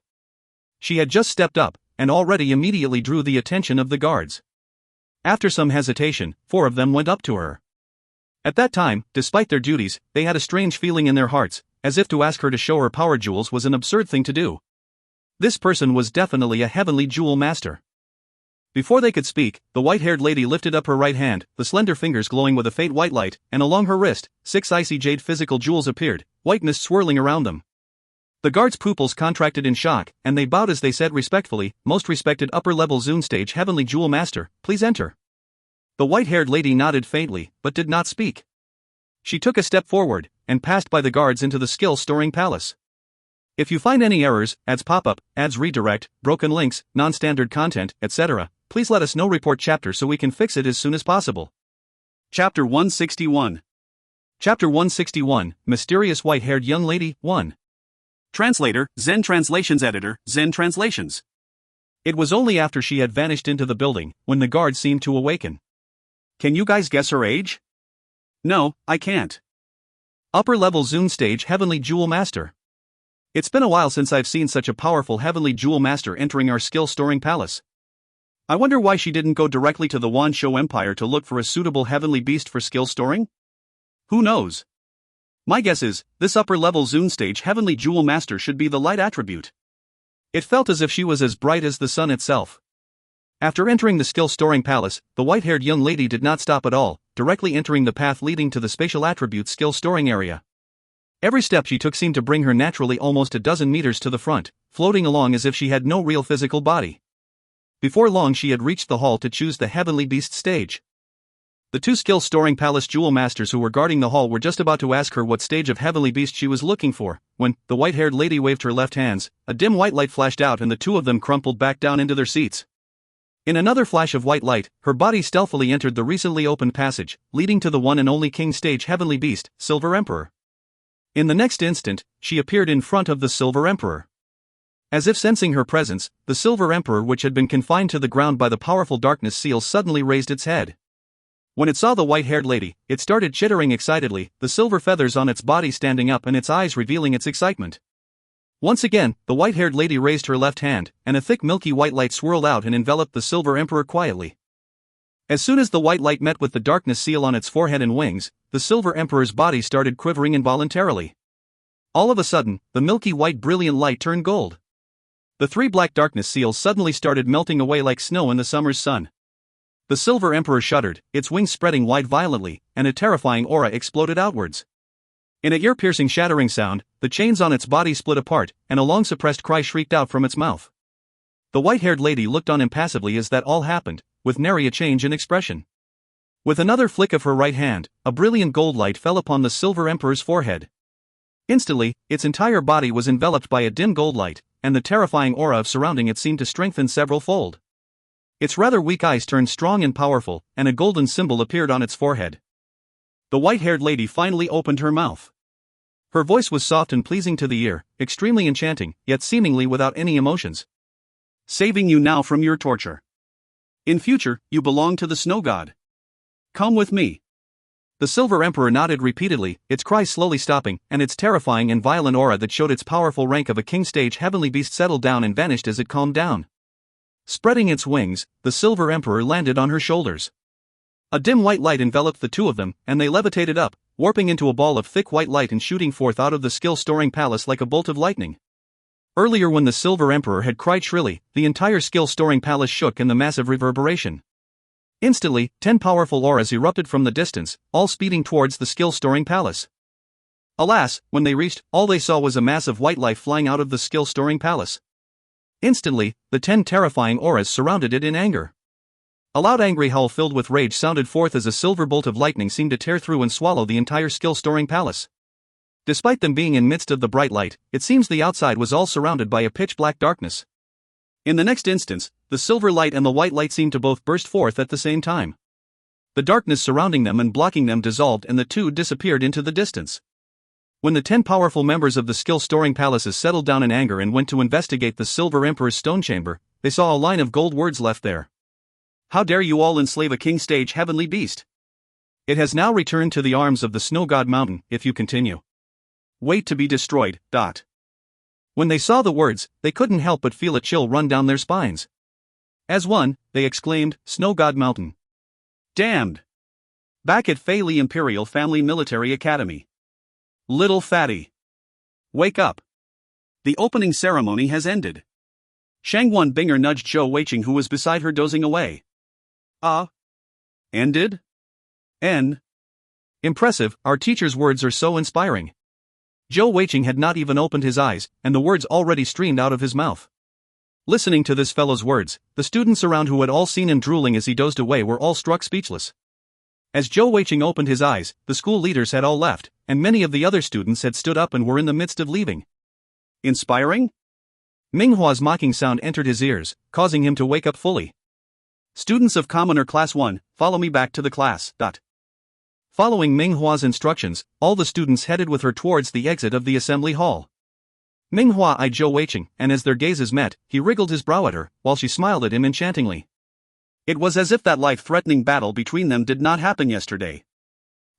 She had just stepped up, and already immediately drew the attention of the guards. After some hesitation, 4 of them went up to her. At that time, despite their duties, they had a strange feeling in their hearts, as if to ask her to show her power jewels was an absurd thing to do. This person was definitely a heavenly jewel master. Before they could speak, the white-haired lady lifted up her right hand, the slender fingers glowing with a faint white light, and along her wrist, 6 icy jade physical jewels appeared, whiteness swirling around them. The guards' pupils contracted in shock, and they bowed as they said respectfully, "Most respected upper-level Zune Stage Heavenly Jewel Master, please enter." The white-haired lady nodded faintly, but did not speak. She took a step forward, and passed by the guards into the Skill Storing Palace. If you find any errors, ads pop-up, ads redirect, broken links, non-standard content, etc., please let us know. Report chapter so we can fix it as soon as possible. Chapter 161. Chapter 161, Mysterious White-Haired Young Lady, 1. Translator, Zen Translations Editor, Zen Translations. It was only after she had vanished into the building, when the guard seemed to awaken. Can you guys guess her age? No, I can't. Upper-level Zune Stage Heavenly Jewel Master. It's been a while since I've seen such a powerful Heavenly Jewel Master entering our Skill Storing Palace. I wonder why she didn't go directly to the Wanshou Empire to look for a suitable heavenly beast for skill storing? Who knows? My guess is, this upper-level Zune Stage Heavenly Jewel Master should be the light attribute. It felt as if she was as bright as the sun itself. After entering the Skill Storing Palace, the white-haired young lady did not stop at all, directly entering the path leading to the Spatial Attribute Skill Storing Area. Every step she took seemed to bring her naturally almost a dozen meters to the front, floating along as if she had no real physical body. Before long she had reached the hall to choose the Heavenly Beast stage. The 2 Skill Storing Palace Jewel Masters who were guarding the hall were just about to ask her what stage of Heavenly Beast she was looking for, when the white-haired lady waved her left hands, a dim white light flashed out and the 2 of them crumpled back down into their seats. In another flash of white light, her body stealthily entered the recently opened passage, leading to the one and only King Stage Heavenly Beast, Silver Emperor. In the next instant, she appeared in front of the Silver Emperor. As if sensing her presence, the Silver Emperor, which had been confined to the ground by the powerful darkness seal, suddenly raised its head. When it saw the white-haired lady, it started chittering excitedly, the silver feathers on its body standing up and its eyes revealing its excitement. Once again, the white-haired lady raised her left hand, and a thick milky white light swirled out and enveloped the Silver Emperor quietly. As soon as the white light met with the darkness seal on its forehead and wings, the Silver Emperor's body started quivering involuntarily. All of a sudden, the milky white brilliant light turned gold. The 3 black darkness seals suddenly started melting away like snow in the summer's sun. The Silver Emperor shuddered, its wings spreading wide violently, and a terrifying aura exploded outwards. In a ear-piercing shattering sound, the chains on its body split apart, and a long-suppressed cry shrieked out from its mouth. The white-haired lady looked on impassively as that all happened, with nary a change in expression. With another flick of her right hand, a brilliant gold light fell upon the Silver Emperor's forehead. Instantly, its entire body was enveloped by a dim gold light, and the terrifying aura surrounding it seemed to strengthen several-fold. Its rather weak eyes turned strong and powerful, and a golden symbol appeared on its forehead. The white-haired lady finally opened her mouth. Her voice was soft and pleasing to the ear, extremely enchanting, yet seemingly without any emotions. Saving you now from your torture. In future, you belong to the snow god. Come with me. The Silver Emperor nodded repeatedly, its cries slowly stopping, and its terrifying and violent aura that showed its powerful rank of a king-stage heavenly beast settled down and vanished as it calmed down. Spreading its wings, the Silver Emperor landed on her shoulders. A dim white light enveloped the two of them, and they levitated up, warping into a ball of thick white light and shooting forth out of the skill-storing palace like a bolt of lightning. Earlier when the Silver Emperor had cried shrilly, the entire skill-storing palace shook in the massive reverberation. Instantly, 10 powerful auras erupted from the distance, all speeding towards the skill-storing palace. Alas, when they reached, all they saw was a mass of white light flying out of the skill-storing palace. Instantly, the 10 terrifying auras surrounded it in anger. A loud angry howl filled with rage sounded forth as a silver bolt of lightning seemed to tear through and swallow the entire skill-storing palace. Despite them being in midst of the bright light, it seems the outside was all surrounded by a pitch-black darkness. In the next instance, the silver light and the white light seemed to both burst forth at the same time. The darkness surrounding them and blocking them dissolved and the two disappeared into the distance. When the 10 powerful members of the skill-storing palaces settled down in anger and went to investigate the Silver Emperor's stone chamber, they saw a line of gold words left there. How dare you all enslave a king-stage heavenly beast? It has now returned to the arms of the Snow God Mountain, if you continue. Wait to be destroyed. When they saw the words, they couldn't help but feel a chill run down their spines. As one, they exclaimed, Snow God Mountain. Damned! Back at Fei Li Imperial Family Military Academy. Little fatty. Wake up. The opening ceremony has ended. Shangguan Binger nudged Zhou Weiqing who was beside her dozing away. Ended? Impressive, our teacher's words are so inspiring. Zhou Weiqing had not even opened his eyes, and the words already streamed out of his mouth. Listening to this fellow's words, the students around who had all seen him drooling as he dozed away were all struck speechless. As Zhou Weiqing opened his eyes, the school leaders had all left, and many of the other students had stood up and were in the midst of leaving. Inspiring? Minghua's mocking sound entered his ears, causing him to wake up fully. Students of Commoner Class 1, follow me back to the class. Following Minghua's instructions, all the students headed with her towards the exit of the assembly hall. Minghua eyed Zhou Weiqing, and as their gazes met, he wriggled his brow at her, while she smiled at him enchantingly. It was as if that life-threatening battle between them did not happen yesterday.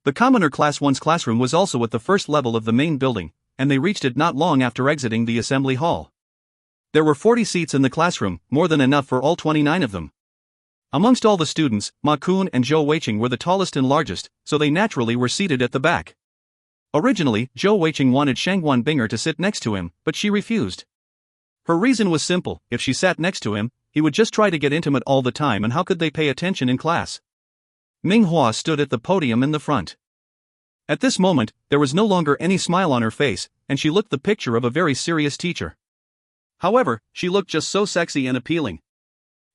The Commoner Class 1's classroom was also at the first level of the main building, and they reached it not long after exiting the assembly hall. There were 40 seats in the classroom, more than enough for all 29 of them. Amongst all the students, Ma Kun and Zhou Weiqing were the tallest and largest, so they naturally were seated at the back. Originally, Zhou Weiqing wanted Shangguan Binger to sit next to him, but she refused. Her reason was simple: if she sat next to him, he would just try to get intimate all the time, and how could they pay attention in class? Minghua stood at the podium in the front. At this moment, there was no longer any smile on her face, and she looked the picture of a very serious teacher. However, she looked just so sexy and appealing.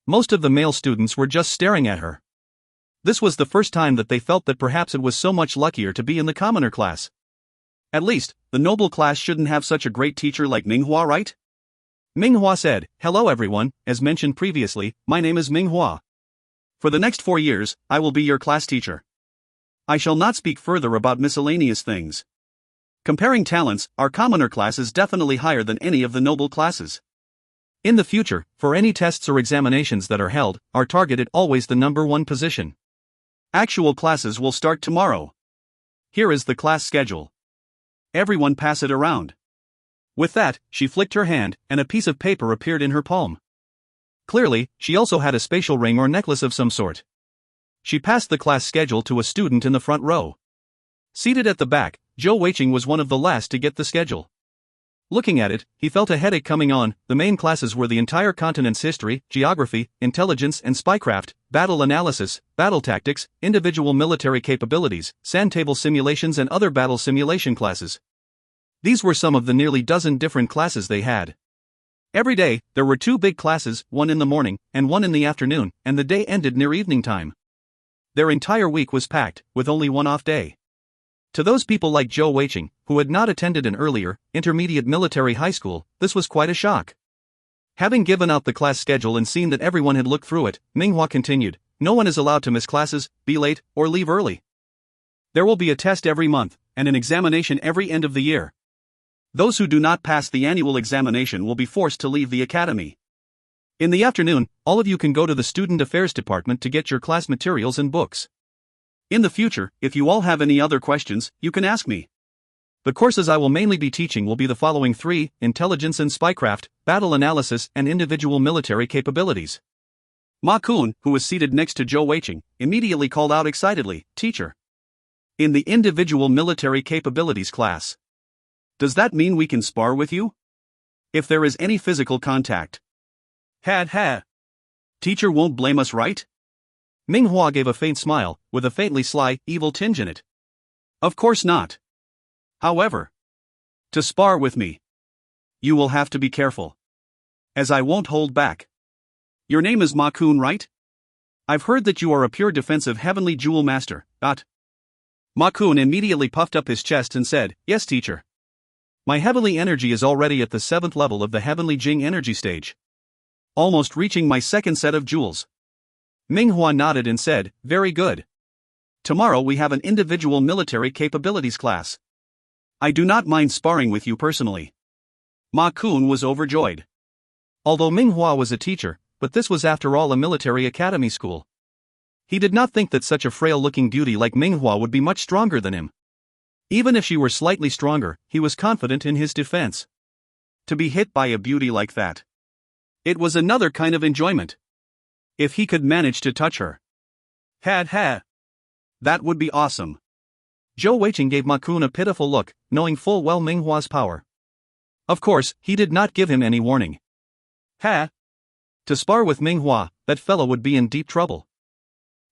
Most of the male students were just staring at her. This was the first time that they felt that perhaps it was so much luckier to be in the commoner class. At least, the noble class shouldn't have such a great teacher like Minghua, right? Minghua said, "Hello everyone, as mentioned previously, my name is Minghua. For the next 4 years, I will be your class teacher. I shall not speak further about miscellaneous things. Comparing talents, our commoner class is definitely higher than any of the noble classes. In the future, for any tests or examinations that are held, our target is always the number 1 position. Actual classes will start tomorrow. Here is the class schedule. Everyone pass it around." With that, she flicked her hand, and a piece of paper appeared in her palm. Clearly, she also had a spatial ring or necklace of some sort. She passed the class schedule to a student in the front row. Seated at the back, Zhou Weiqing was one of the last to get the schedule. Looking at it, he felt a headache coming on. The main classes were the entire continent's history, geography, intelligence and spycraft, battle analysis, battle tactics, individual military capabilities, sand table simulations and other battle simulation classes. These were some of the nearly dozen different classes they had. Every day, there were 2 big classes, one in the morning and one in the afternoon, and the day ended near evening time. Their entire week was packed, with only one off day. To those people like Zhou Weiqing, who had not attended an earlier, intermediate military high school, this was quite a shock. Having given out the class schedule and seen that everyone had looked through it, Minghua continued, "No one is allowed to miss classes, be late, or leave early. There will be a test every month, and an examination every end of the year. Those who do not pass the annual examination will be forced to leave the academy. In the afternoon, all of you can go to the Student Affairs Department to get your class materials and books. In the future, if you all have any other questions, you can ask me. The courses I will mainly be teaching will be the following 3, intelligence and spycraft, battle analysis and individual military capabilities." Ma Kun, who was seated next to Zhou Weiqing, immediately called out excitedly, "Teacher! In the individual military capabilities class. Does that mean we can spar with you? If there is any physical contact. Ha. Teacher won't blame us, right?" Minghua gave a faint smile, with a faintly sly, evil tinge in it. "Of course not. However, to spar with me, you will have to be careful, as I won't hold back. Your name is Ma Kun, right? I've heard that you are a pure defensive heavenly jewel master, Ma Kun immediately puffed up his chest and said, "Yes, teacher. My heavenly energy is already at the 7th level of the heavenly Jing energy stage, almost reaching my 2nd set of jewels." Minghua nodded and said, "Very good. Tomorrow we have an individual military capabilities class. I do not mind sparring with you personally." Ma Kun was overjoyed. Although Minghua was a teacher, but this was after all a military academy school. He did not think that such a frail-looking beauty like Minghua would be much stronger than him. Even if she were slightly stronger, he was confident in his defense. To be hit by a beauty like that, it was another kind of enjoyment. If he could manage to touch her. Ha. That would be awesome. Zhou Weiqing gave Ma Kun a pitiful look, knowing full well Minghua's power. Of course, he did not give him any warning. To spar with Minghua, that fellow would be in deep trouble.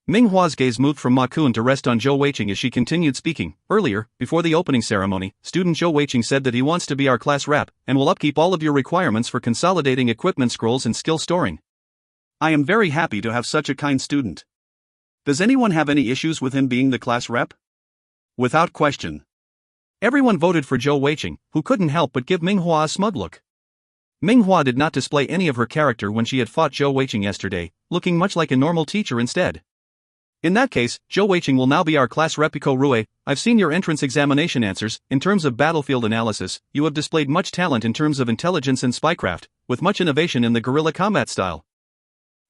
Minghua's gaze moved from Ma Kun to rest on Zhou Weiqing as she continued speaking. "Earlier, before the opening ceremony, student Zhou Weiqing said that he wants to be our class rep, and will upkeep all of your requirements for consolidating equipment scrolls and skill storing. I am very happy to have such a kind student. Does anyone have any issues with him being the class rep?" Without question, everyone voted for Zhou Weiqing, who couldn't help but give Minghua a smug look. Minghua did not display any of her character when she had fought Zhou Weiqing yesterday, looking much like a normal teacher instead. "In that case, Zhou Weiqing will now be our class rep. Rue, I've seen your entrance examination answers. In terms of battlefield analysis, you have displayed much talent in terms of intelligence and spycraft, with much innovation in the guerrilla combat style.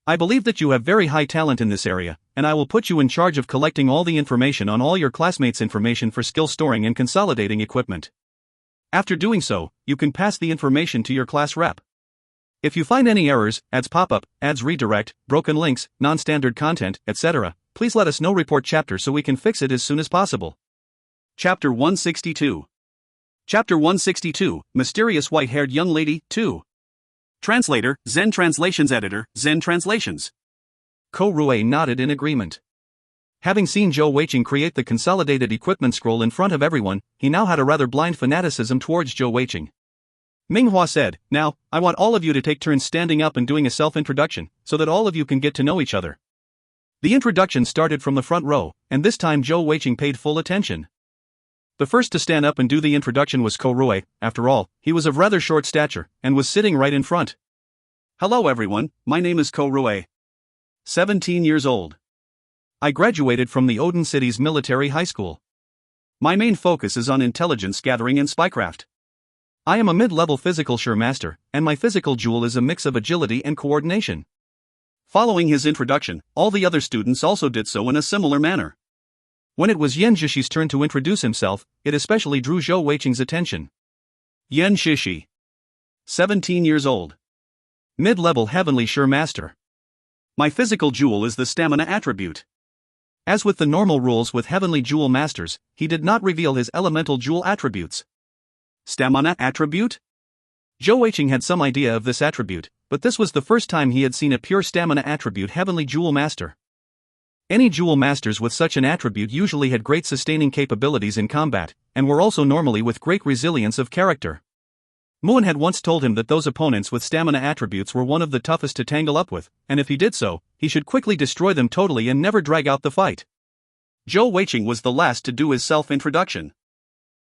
I believe that you have very high talent in this area, and I will put you in charge of collecting all the information on all your classmates' information for skill storing and consolidating equipment. After doing so, you can pass the information to your class rep. If you find any errors, ads pop up, ads redirect, broken links, non-standard content, etc., please let us know. Report chapter so we can fix it as soon as possible." Chapter 162. Chapter 162, Mysterious White-Haired Young Lady, 2. Translator, Zen Translations Editor, Zen Translations. Rue nodded in agreement. Having seen Zhou Weiqing create the consolidated equipment scroll in front of everyone, he now had a rather blind fanaticism towards Zhou Weiqing. Minghua said, "Now, I want all of you to take turns standing up and doing a self-introduction, so that all of you can get to know each other." The introduction started from the front row, and this time Zhou Weiqing paid full attention. The first to stand up and do the introduction was Rue. After all, he was of rather short stature, and was sitting right in front. "Hello everyone, my name is Rue. 17 years old. I graduated from the Odin City's military high school. My main focus is on intelligence gathering and spycraft. I am a mid-level physical sure master, and my physical jewel is a mix of agility and coordination." Following his introduction, all the other students also did so in a similar manner. When it was Yan Zhishi's turn to introduce himself, it especially drew Zhou Weiqing's attention. Yan Zhishi. 17 years old. Mid-level heavenly sure master. My physical jewel is the stamina attribute. As with the normal rules with heavenly jewel masters, he did not reveal his elemental jewel attributes. Stamina attribute? Zhou Weiqing had some idea of this attribute, but this was the first time he had seen a pure stamina attribute Heavenly Jewel Master. Any Jewel Masters with such an attribute usually had great sustaining capabilities in combat, and were also normally with great resilience of character. Muan had once told him that those opponents with stamina attributes were one of the toughest to tangle up with, and if he did so, he should quickly destroy them totally and never drag out the fight. Zhou Weiqing was the last to do his self-introduction.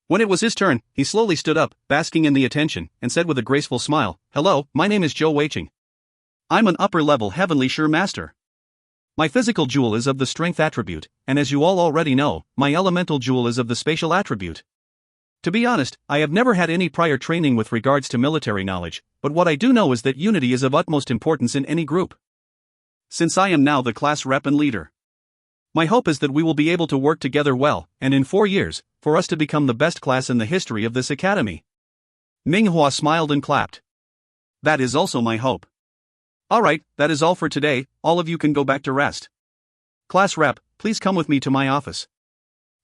When it was his turn, he slowly stood up, basking in the attention, and said with a graceful smile, "Hello, my name is Zhou Weiqing. I'm an upper-level Heavenly Sure Master. My physical jewel is of the strength attribute, and as you all already know, my elemental jewel is of the spatial attribute. To be honest, I have never had any prior training with regards to military knowledge, but what I do know is that unity is of utmost importance in any group. Since I am now the class rep and leader, my hope is that we will be able to work together well, and in 4 years, for us to become the best class in the history of this academy." Minghua smiled and clapped. "That is also my hope. Alright, that is all for today, all of you can go back to rest. Class rep, please come with me to my office."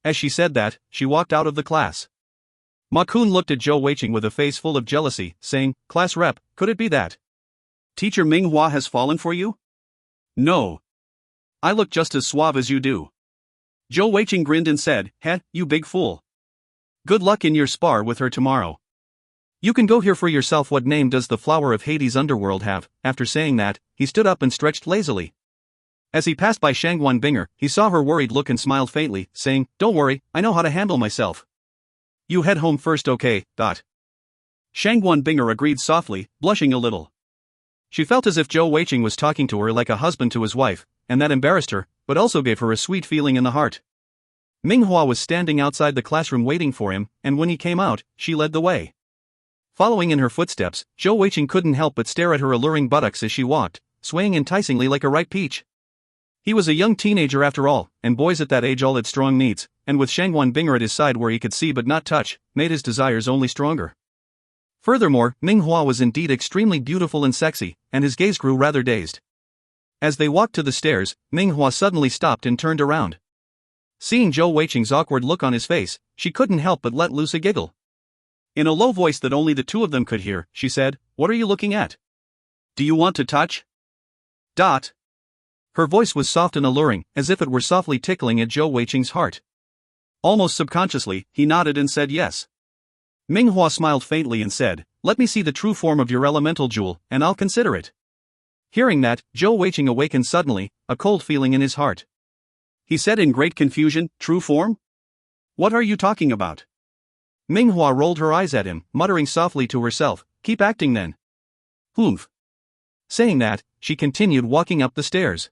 As she said that, she walked out of the class. Ma Kun looked at Zhou Weiqing with a face full of jealousy, saying, "Class rep, could it be that Teacher Minghua has fallen for you?" "No. I look just as suave as you do." Zhou Weiqing grinned and said, "Heh, you big fool. Good luck in your spar with her tomorrow. You can go hear for yourself what name does the flower of Hades' underworld have." After saying that, he stood up and stretched lazily. As he passed by Shangguan Binger, he saw her worried look and smiled faintly, saying, "Don't worry, I know how to handle myself. You head home first, okay?" Shangguan Binger agreed softly, blushing a little. She felt as if Zhou Weiqing was talking to her like a husband to his wife, and that embarrassed her, but also gave her a sweet feeling in the heart. Minghua was standing outside the classroom waiting for him, and when he came out, she led the way. Following in her footsteps, Zhou Weiqing couldn't help but stare at her alluring buttocks as she walked, swaying enticingly like a ripe peach. He was a young teenager after all, and boys at that age all had strong needs, and with Shangguan Binger at his side where he could see but not touch, made his desires only stronger. Furthermore, Minghua was indeed extremely beautiful and sexy, and his gaze grew rather dazed. As they walked to the stairs, Minghua suddenly stopped and turned around. Seeing Zhou Weiqing's awkward look on his face, she couldn't help but let loose a giggle. In a low voice that only the two of them could hear, she said, "What are you looking at? Do you want to touch?" Her voice was soft and alluring, as if it were softly tickling at Zhou Weiqing's heart. Almost subconsciously, he nodded and said yes. Minghua smiled faintly and said, "Let me see the true form of your elemental jewel, and I'll consider it." Hearing that, Zhou Weiqing awakened suddenly, a cold feeling in his heart. He said in great confusion, "True form? What are you talking about?" Minghua rolled her eyes at him, muttering softly to herself, "Keep acting then." "Humph." Saying that, she continued walking up the stairs.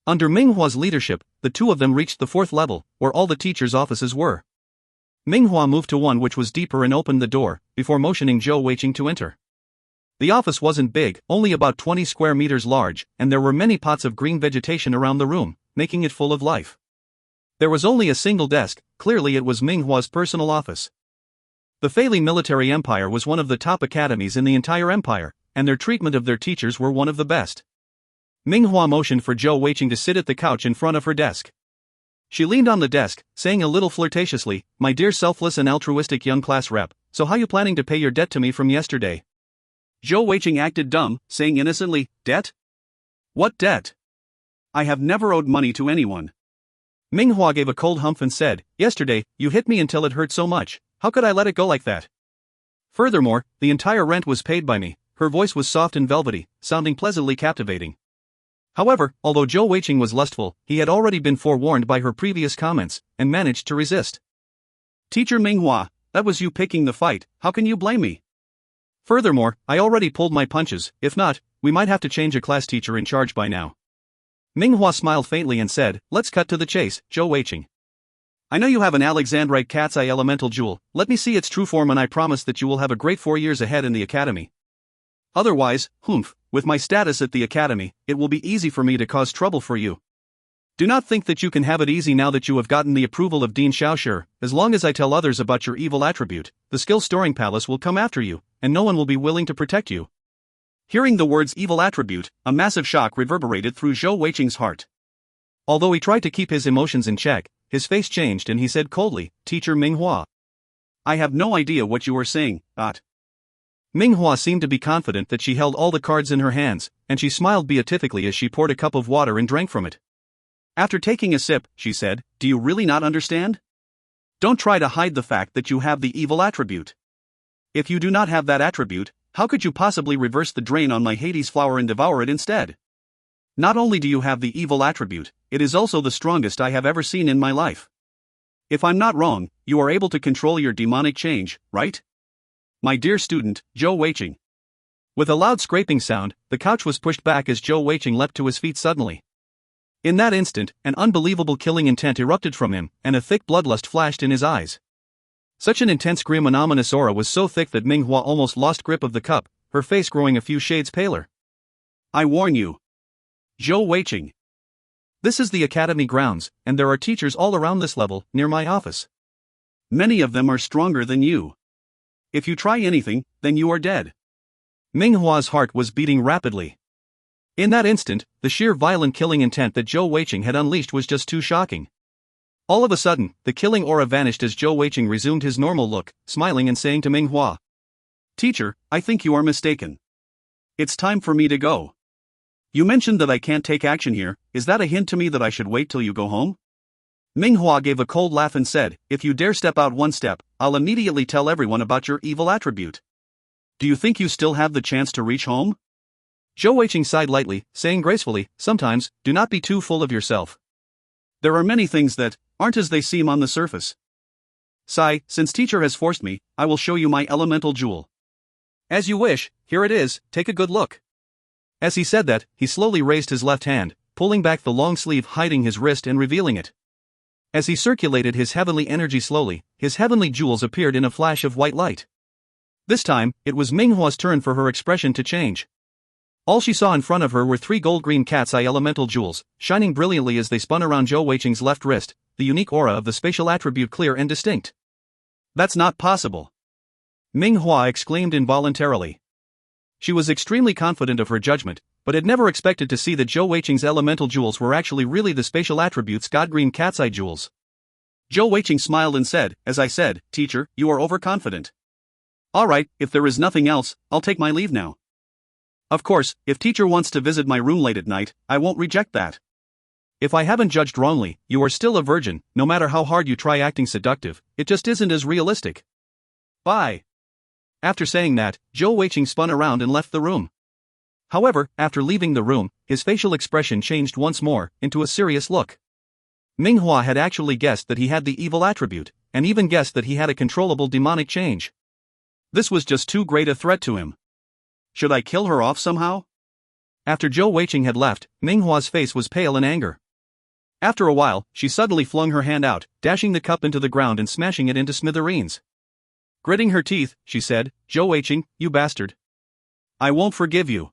Under Minghua's leadership, the two of them reached the 4th level, where all the teachers' offices were. Minghua moved to one which was deeper and opened the door, before motioning Zhou Weiqing to enter. The office wasn't big, only about 20 square meters large, and there were many pots of green vegetation around the room, making it full of life. There was only a single desk, clearly it was Minghua's personal office. The Feili Military Empire was one of the top academies in the entire empire, and their treatment of their teachers were one of the best. Minghua motioned for Zhou Weiqing to sit at the couch in front of her desk. She leaned on the desk, saying a little flirtatiously, "My dear selfless and altruistic young class rep, so how you planning to pay your debt to me from yesterday?" Zhou Weiqing acted dumb, saying innocently, "Debt? What debt? I have never owed money to anyone." Minghua gave a cold humph and said, "Yesterday, you hit me until it hurt so much, how could I let it go like that? Furthermore, the entire rent was paid by me." Her voice was soft and velvety, sounding pleasantly captivating. However, although Zhou Weiqing was lustful, he had already been forewarned by her previous comments, and managed to resist. "Teacher Minghua, that was you picking the fight, how can you blame me? Furthermore, I already pulled my punches, if not, we might have to change a class teacher in charge by now." Minghua smiled faintly and said, "Let's cut to the chase, Zhou Weiqing. I know you have an Alexandrite cat's eye elemental jewel, let me see its true form and I promise that you will have a great 4 years ahead in the academy. Otherwise, humph, with my status at the academy, it will be easy for me to cause trouble for you. Do not think that you can have it easy now that you have gotten the approval of Dean Xiaoshi. As long as I tell others about your evil attribute, the skill storing palace will come after you, and no one will be willing to protect you." Hearing the words evil attribute, a massive shock reverberated through Zhou Weiqing's heart. Although he tried to keep his emotions in check, his face changed and he said coldly, "Teacher Minghua, I have no idea what you are saying, Minghua seemed to be confident that she held all the cards in her hands, and she smiled beatifically as she poured a cup of water and drank from it. After taking a sip, she said, "Do you really not understand? Don't try to hide the fact that you have the evil attribute. If you do not have that attribute, how could you possibly reverse the drain on my Hades flower and devour it instead? Not only do you have the evil attribute, it is also the strongest I have ever seen in my life. If I'm not wrong, you are able to control your demonic change, right? My dear student, Zhou Weiqing." With a loud scraping sound, the couch was pushed back as Zhou Weiqing leapt to his feet suddenly. In that instant, an unbelievable killing intent erupted from him, and a thick bloodlust flashed in his eyes. Such an intense grim and ominous aura was so thick that Minghua almost lost grip of the cup, her face growing a few shades paler. "I warn you. Zhou Weiqing. This is the academy grounds, and there are teachers all around this level, near my office. Many of them are stronger than you. If you try anything, then you are dead." Minghua's heart was beating rapidly. In that instant, the sheer violent killing intent that Zhou Weiqing had unleashed was just too shocking. All of a sudden, the killing aura vanished as Zhou Weiqing resumed his normal look, smiling and saying to Minghua, "Teacher, I think you are mistaken. It's time for me to go. You mentioned that I can't take action here, is that a hint to me that I should wait till you go home?" Minghua gave a cold laugh and said, "If you dare step out one step, I'll immediately tell everyone about your evil attribute. Do you think you still have the chance to reach home?" Zhou Weiqing sighed lightly, saying gracefully, "Sometimes, do not be too full of yourself. There are many things that aren't as they seem on the surface. Sai, since teacher has forced me, I will show you my elemental jewel. As you wish, here it is, take a good look." As he said that, he slowly raised his left hand, pulling back the long sleeve hiding his wrist and revealing it. As he circulated his heavenly energy slowly, his heavenly jewels appeared in a flash of white light. This time, it was Minghua's turn for her expression to change. All she saw in front of her were 3 gold-green cat's eye elemental jewels, shining brilliantly as they spun around Zhou Weiqing's left wrist, the unique aura of the spatial attribute clear and distinct. "That's not possible!" Minghua exclaimed involuntarily. She was extremely confident of her judgment, but had never expected to see that Zhou Weiqing's elemental jewels were actually really the spatial attributes god-green cat's eye jewels. Zhou Weiqing smiled and said, "As I said, teacher, you are overconfident. Alright, if there is nothing else, I'll take my leave now. Of course, if teacher wants to visit my room late at night, I won't reject that. If I haven't judged wrongly, you are still a virgin, no matter how hard you try acting seductive, it just isn't as realistic. Bye." After saying that, Zhou Weiqing spun around and left the room. However, after leaving the room, his facial expression changed once more, into a serious look. Minghua had actually guessed that he had the evil attribute, and even guessed that he had a controllable demonic change. This was just too great a threat to him. Should I kill her off somehow? After Zhou Weiqing had left, Minghua's face was pale in anger. After a while, she suddenly flung her hand out, dashing the cup into the ground and smashing it into smithereens. Gritting her teeth, she said, "Zhou Weiqing, you bastard. I won't forgive you."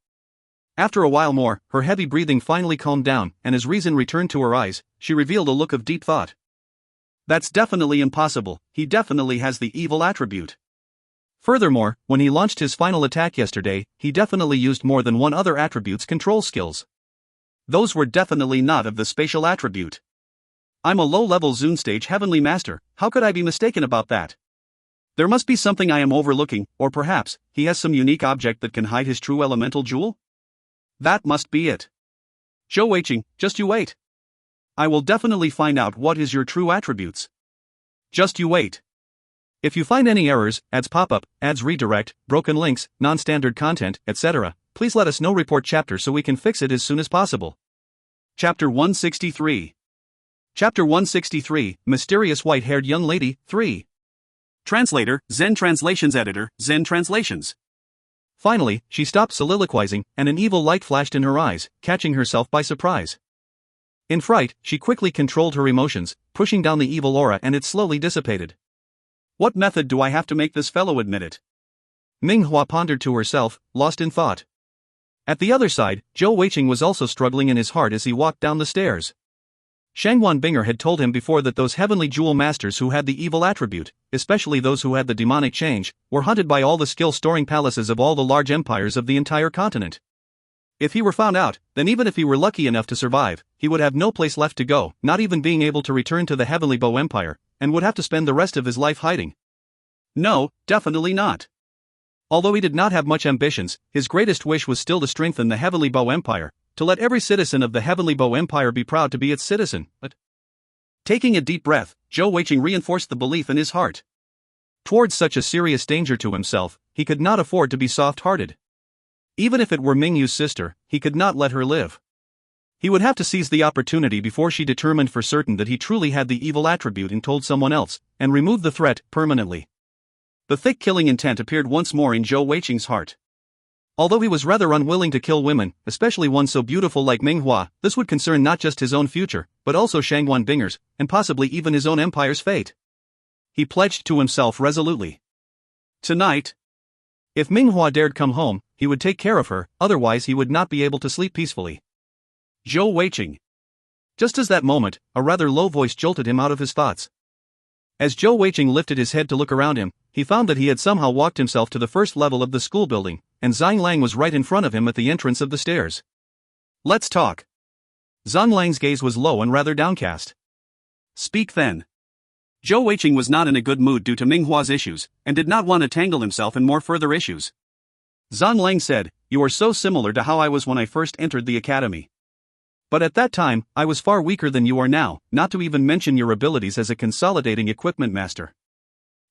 After a while more, her heavy breathing finally calmed down, and as reason returned to her eyes, she revealed a look of deep thought. "That's definitely impossible, he definitely has the evil attribute. Furthermore, when he launched his final attack yesterday, he definitely used more than one other attribute's control skills. Those were definitely not of the spatial attribute. I'm a low-level Zune stage heavenly master, how could I be mistaken about that? There must be something I am overlooking, or perhaps, he has some unique object that can hide his true elemental jewel? That must be it. Zhou Weiqing, just you wait. I will definitely find out what is your true attributes. Just you wait. If you find any errors, ads pop-up, ads redirect, broken links, non-standard content, etc., please let us know. Report chapter so we can fix it as soon as possible. Chapter 163. Chapter 163, Mysterious White-Haired Young Lady, 3. Translator, Zen Translations Editor, Zen Translations. Finally, she stopped soliloquizing, and an evil light flashed in her eyes, catching herself by surprise. In fright, she quickly controlled her emotions, pushing down the evil aura, and it slowly dissipated. What method do I have to make this fellow admit it? Minghua pondered to herself, lost in thought. At the other side, Zhou Weiqing was also struggling in his heart as he walked down the stairs. Shangguan Binger had told him before that those heavenly jewel masters who had the evil attribute, especially those who had the demonic change, were hunted by all the skill-storing palaces of all the large empires of the entire continent. If he were found out, then even if he were lucky enough to survive, he would have no place left to go, not even being able to return to the Heavenly Bow Empire, and would have to spend the rest of his life hiding. No, definitely not. Although he did not have much ambitions, his greatest wish was still to strengthen the Heavenly Bow Empire, to let every citizen of the Heavenly Bow Empire be proud to be its citizen. But taking a deep breath, Zhou Weiqing reinforced the belief in his heart. Towards such a serious danger to himself, he could not afford to be soft-hearted. Even if it were Mingyu's sister, he could not let her live. He would have to seize the opportunity before she determined for certain that he truly had the evil attribute and told someone else, and remove the threat permanently. The thick killing intent appeared once more in Zhou Weiqing's heart. Although he was rather unwilling to kill women, especially one so beautiful like Minghua, this would concern not just his own future, but also Shangguan Binger's, and possibly even his own empire's fate. He pledged to himself resolutely. Tonight, if Minghua dared come home, he would take care of her, otherwise he would not be able to sleep peacefully. Zhou Weiqing. Just as that moment, a rather low voice jolted him out of his thoughts. As Zhou Weiqing lifted his head to look around him, he found that he had somehow walked himself to the first level of the school building, and Zhang Lang was right in front of him at the entrance of the stairs. Let's talk. Zhang Lang's gaze was low and rather downcast. Speak then. Zhou Weiqing was not in a good mood due to Minghua's issues, and did not want to tangle himself in more further issues. Zhang Lang said, "You are so similar to how I was when I first entered the academy. But at that time, I was far weaker than you are now, not to even mention your abilities as a consolidating equipment master.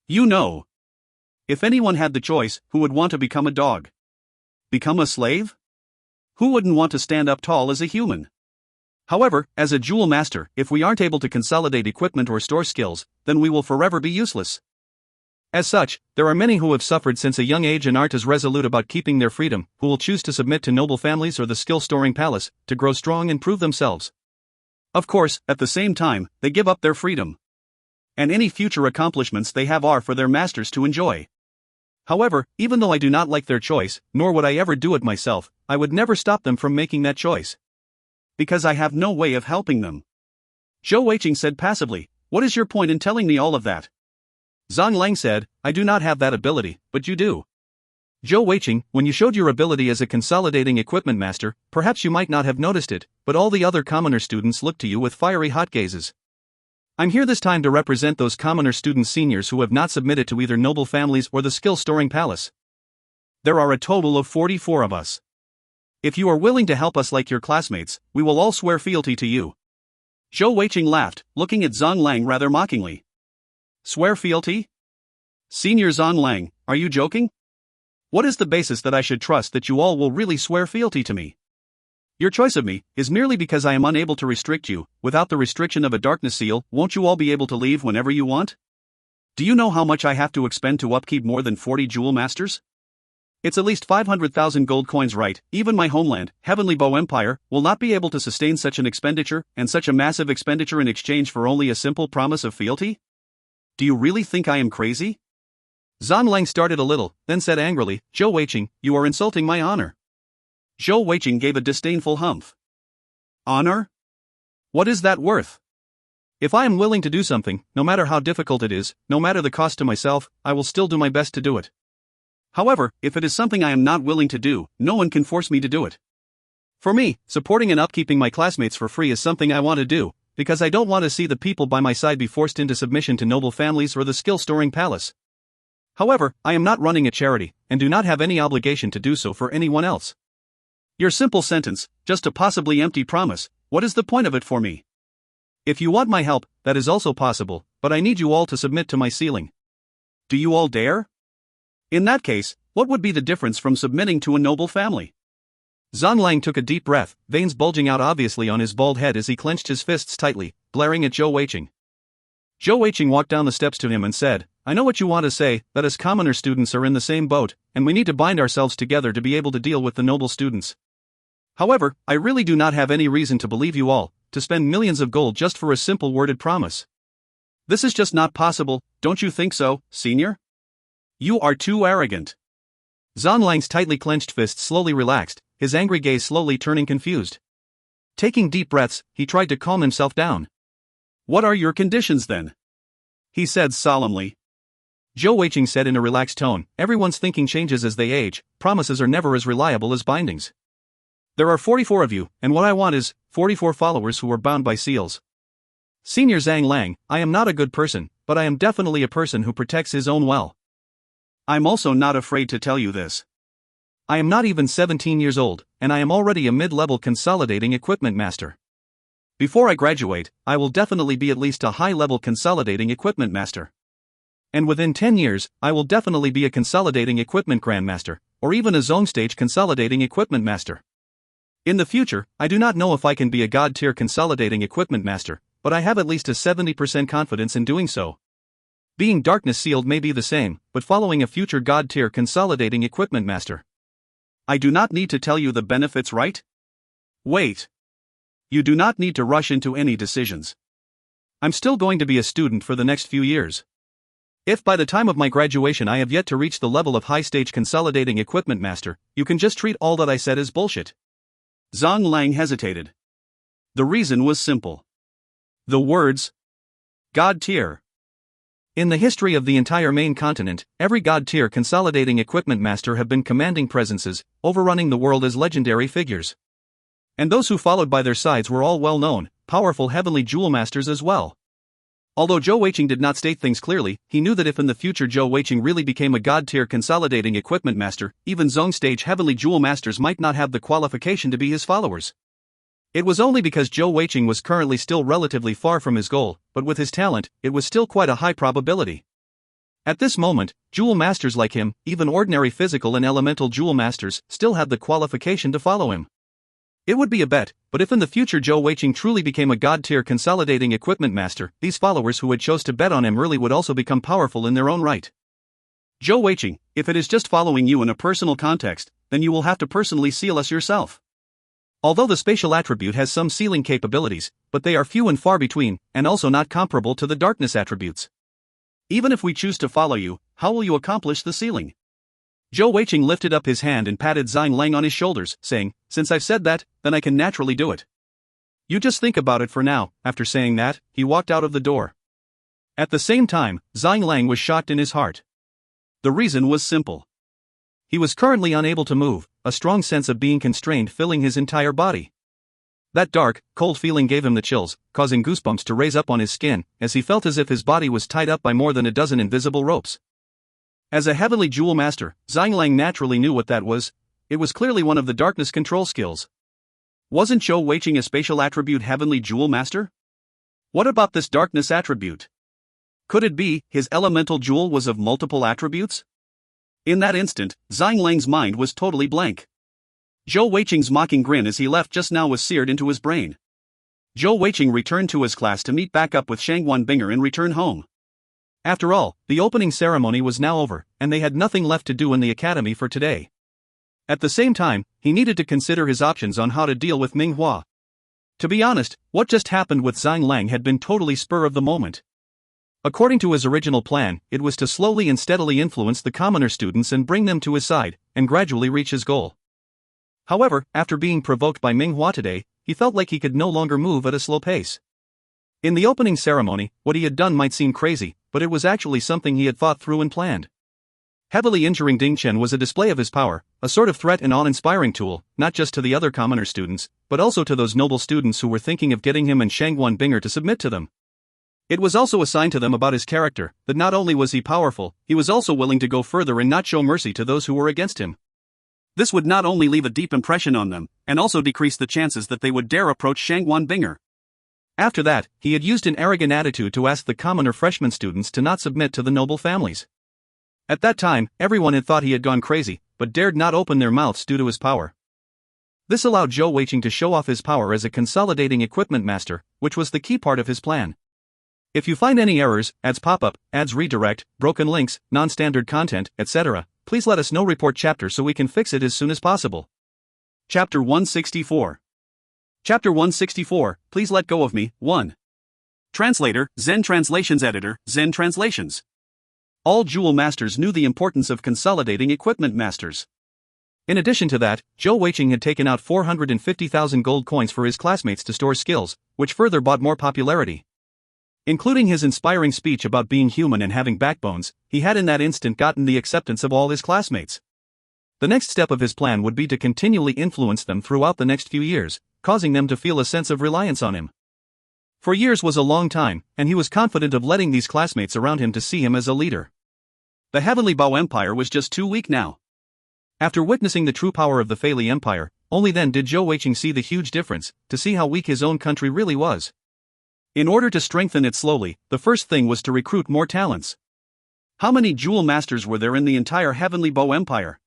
You know, if anyone had the choice, who would want to become a dog? Become a slave? Who wouldn't want to stand up tall as a human? However, as a jewel master, if we aren't able to consolidate equipment or store skills, then we will forever be useless. As such, there are many who have suffered since a young age and aren't as resolute about keeping their freedom, who will choose to submit to noble families or the skill-storing palace, to grow strong and prove themselves. Of course, at the same time, they give up their freedom. And any future accomplishments they have are for their masters to enjoy. However, even though I do not like their choice, nor would I ever do it myself, I would never stop them from making that choice. Because I have no way of helping them." Zhou Weiqing said passively, "What is your point in telling me all of that?" Zhang Lang said, "I do not have that ability, but you do. Zhou Weiqing, when you showed your ability as a consolidating equipment master, perhaps you might not have noticed it, but all the other commoner students looked to you with fiery hot gazes. I'm here this time to represent those commoner student seniors who have not submitted to either noble families or the skill-storing palace. There are a total of 44 of us. If you are willing to help us like your classmates, we will all swear fealty to you." Zhou Weiqing laughed, looking at Zhang Lang rather mockingly. "Swear fealty? Senior Zhang Lang, are you joking? What is the basis that I should trust that you all will really swear fealty to me? Your choice of me is merely because I am unable to restrict you. Without the restriction of a darkness seal, won't you all be able to leave whenever you want? Do you know how much I have to expend to upkeep more than 40 jewel masters? It's at least 500,000 gold coins, right? Even my homeland, Heavenly Bow Empire, will not be able to sustain such an expenditure, and such a massive expenditure in exchange for only a simple promise of fealty? Do you really think I am crazy?" Zhang Lang started a little, then said angrily, "Zhou Weiqing, you are insulting my honor." Zhou Weiqing gave a disdainful humph. "Honor? What is that worth? If I am willing to do something, no matter how difficult it is, no matter the cost to myself, I will still do my best to do it. However, if it is something I am not willing to do, no one can force me to do it. For me, supporting and upkeeping my classmates for free is something I want to do, because I don't want to see the people by my side be forced into submission to noble families or the skill-storing palace. However, I am not running a charity, and do not have any obligation to do so for anyone else. Your simple sentence, just a possibly empty promise, what is the point of it for me? If you want my help, that is also possible, but I need you all to submit to my ceiling. Do you all dare? In that case, what would be the difference from submitting to a noble family?" Zhang Lang took a deep breath, veins bulging out obviously on his bald head as he clenched his fists tightly, glaring at Zhou Weiqing. Zhou Weiqing walked down the steps to him and said, "I know what you want to say, that us commoner students are in the same boat, and we need to bind ourselves together to be able to deal with the noble students. However, I really do not have any reason to believe you all, to spend millions of gold just for a simple worded promise. This is just not possible, don't you think so, senior? You are too arrogant." Zhang Lang's tightly clenched fists slowly relaxed, his angry gaze slowly turning confused. Taking deep breaths, he tried to calm himself down. "What are your conditions then?" he said solemnly. Zhou Weiqing said in a relaxed tone, "Everyone's thinking changes as they age, promises are never as reliable as bindings. There are 44 of you, and what I want is 44 followers who are bound by seals. Senior Zhang Lang, I am not a good person, but I am definitely a person who protects his own well. I'm also not afraid to tell you this. I am not even 17 years old, and I am already a mid-level consolidating equipment master. Before I graduate, I will definitely be at least a high-level consolidating equipment master. And within 10 years, I will definitely be a consolidating equipment grandmaster, or even a zone stage consolidating equipment master. In the future, I do not know if I can be a god-tier consolidating equipment master, but I have at least a 70% confidence in doing so. Being darkness sealed may be the same, but following a future god-tier consolidating equipment master. I do not need to tell you the benefits, right? Wait. You do not need to rush into any decisions. I'm still going to be a student for the next few years. If by the time of my graduation I have yet to reach the level of high-stage consolidating equipment master, you can just treat all that I said as bullshit. Zhang Lang hesitated. The reason was simple. The words, God tier. In the history of the entire main continent, every god-tier consolidating equipment master have been commanding presences, overrunning the world as legendary figures. And those who followed by their sides were all well-known, powerful heavenly jewel masters as well. Although Zhou Weiqing did not state things clearly, he knew that if in the future Zhou Weiqing really became a god-tier consolidating equipment master, even zone stage heavenly jewel masters might not have the qualification to be his followers. It was only because Zhou Weiqing was currently still relatively far from his goal, but with his talent, it was still quite a high probability. At this moment, jewel masters like him, even ordinary physical and elemental jewel masters, still had the qualification to follow him. It would be a bet, but if in the future Zhou Weiqing truly became a god-tier consolidating equipment master, these followers who had chose to bet on him really would also become powerful in their own right. Zhou Weiqing, if it is just following you in a personal context, then you will have to personally seal us yourself. Although the spatial attribute has some sealing capabilities, but they are few and far between, and also not comparable to the darkness attributes. Even if we choose to follow you, how will you accomplish the sealing? Zhou Weiqing lifted up his hand and patted Zhang Lang on his shoulders, saying, "Since I've said that, then I can naturally do it. You just think about it for now." After saying that, he walked out of the door. At the same time, Zhang Lang was shocked in his heart. The reason was simple. He was currently unable to move, a strong sense of being constrained filling his entire body. That dark, cold feeling gave him the chills, causing goosebumps to raise up on his skin, as he felt as if his body was tied up by more than a dozen invisible ropes. As a heavenly jewel master, Zhang Lang naturally knew what that was. It was clearly one of the darkness control skills. Wasn't Zhou Weiqing a spatial attribute heavenly jewel master? What about this darkness attribute? Could it be his elemental jewel was of multiple attributes? In that instant, Zhang Lang's mind was totally blank. Zhou Weiqing's mocking grin as he left just now was seared into his brain. Zhou Weiqing returned to his class to meet back up with Shangguan Binger and return home. After all, the opening ceremony was now over, and they had nothing left to do in the academy for today. At the same time, he needed to consider his options on how to deal with Ming Hua. To be honest, what just happened with Zhang Lang had been totally spur of the moment. According to his original plan, it was to slowly and steadily influence the commoner students and bring them to his side, and gradually reach his goal. However, after being provoked by Ming Hua today, he felt like he could no longer move at a slow pace. In the opening ceremony, what he had done might seem crazy, but it was actually something he had thought through and planned. Heavily injuring Ding Chen was a display of his power, a sort of threat and awe-inspiring tool, not just to the other commoner students, but also to those noble students who were thinking of getting him and Shangguan Binger to submit to them. It was also a sign to them about his character, that not only was he powerful, he was also willing to go further and not show mercy to those who were against him. This would not only leave a deep impression on them, and also decrease the chances that they would dare approach Shangguan Binger. After that, he had used an arrogant attitude to ask the commoner freshman students to not submit to the noble families. At that time, everyone had thought he had gone crazy, but dared not open their mouths due to his power. This allowed Zhou Weiqing to show off his power as a consolidating equipment master, which was the key part of his plan. If you find any errors, ads pop up, ads redirect, broken links, non-standard content, etc., please let us know. Report chapter so we can fix it as soon as possible. Chapter 164. Chapter 164, Please Let Go of Me, 1. Translator, Zen Translations Editor, Zen Translations. All jewel masters knew the importance of consolidating equipment masters. In addition to that, Zhou Weiqing had taken out 450,000 gold coins for his classmates to store skills, which further brought more popularity. Including his inspiring speech about being human and having backbones, he had in that instant gotten the acceptance of all his classmates. The next step of his plan would be to continually influence them throughout the next few years, causing them to feel a sense of reliance on him. For years was a long time, and he was confident of letting these classmates around him to see him as a leader. The Heavenly Bao Empire was just too weak now. After witnessing the true power of the Fei Empire, only then did Zhou Weiqing see the huge difference, to see how weak his own country really was. In order to strengthen it slowly, the first thing was to recruit more talents. How many jewel masters were there in the entire Heavenly Bao Empire?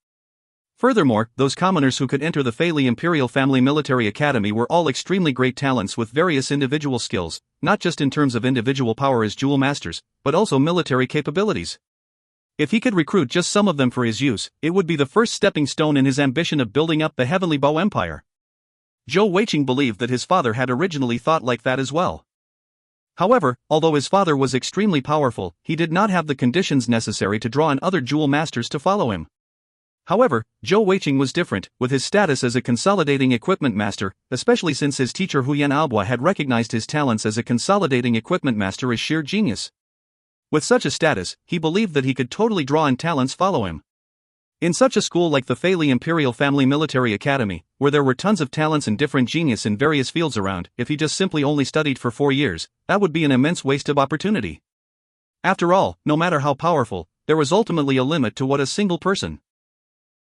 Furthermore, those commoners who could enter the Fei Imperial Family Military Academy were all extremely great talents with various individual skills, not just in terms of individual power as jewel masters, but also military capabilities. If he could recruit just some of them for his use, it would be the first stepping stone in his ambition of building up the Heavenly Bao Empire. Zhou Weiqing believed that his father had originally thought like that as well. However, although his father was extremely powerful, he did not have the conditions necessary to draw in other jewel masters to follow him. However, Zhou Weiqing was different, with his status as a consolidating equipment master, especially since his teacher Huyan Aobo had recognized his talents as a consolidating equipment master as sheer genius. With such a status, he believed that he could totally draw in talents follow him. In such a school like the Fei Imperial Family Military Academy, where there were tons of talents and different genius in various fields around, if he just simply only studied for 4 years, that would be an immense waste of opportunity. After all, no matter how powerful, there was ultimately a limit to what a single person.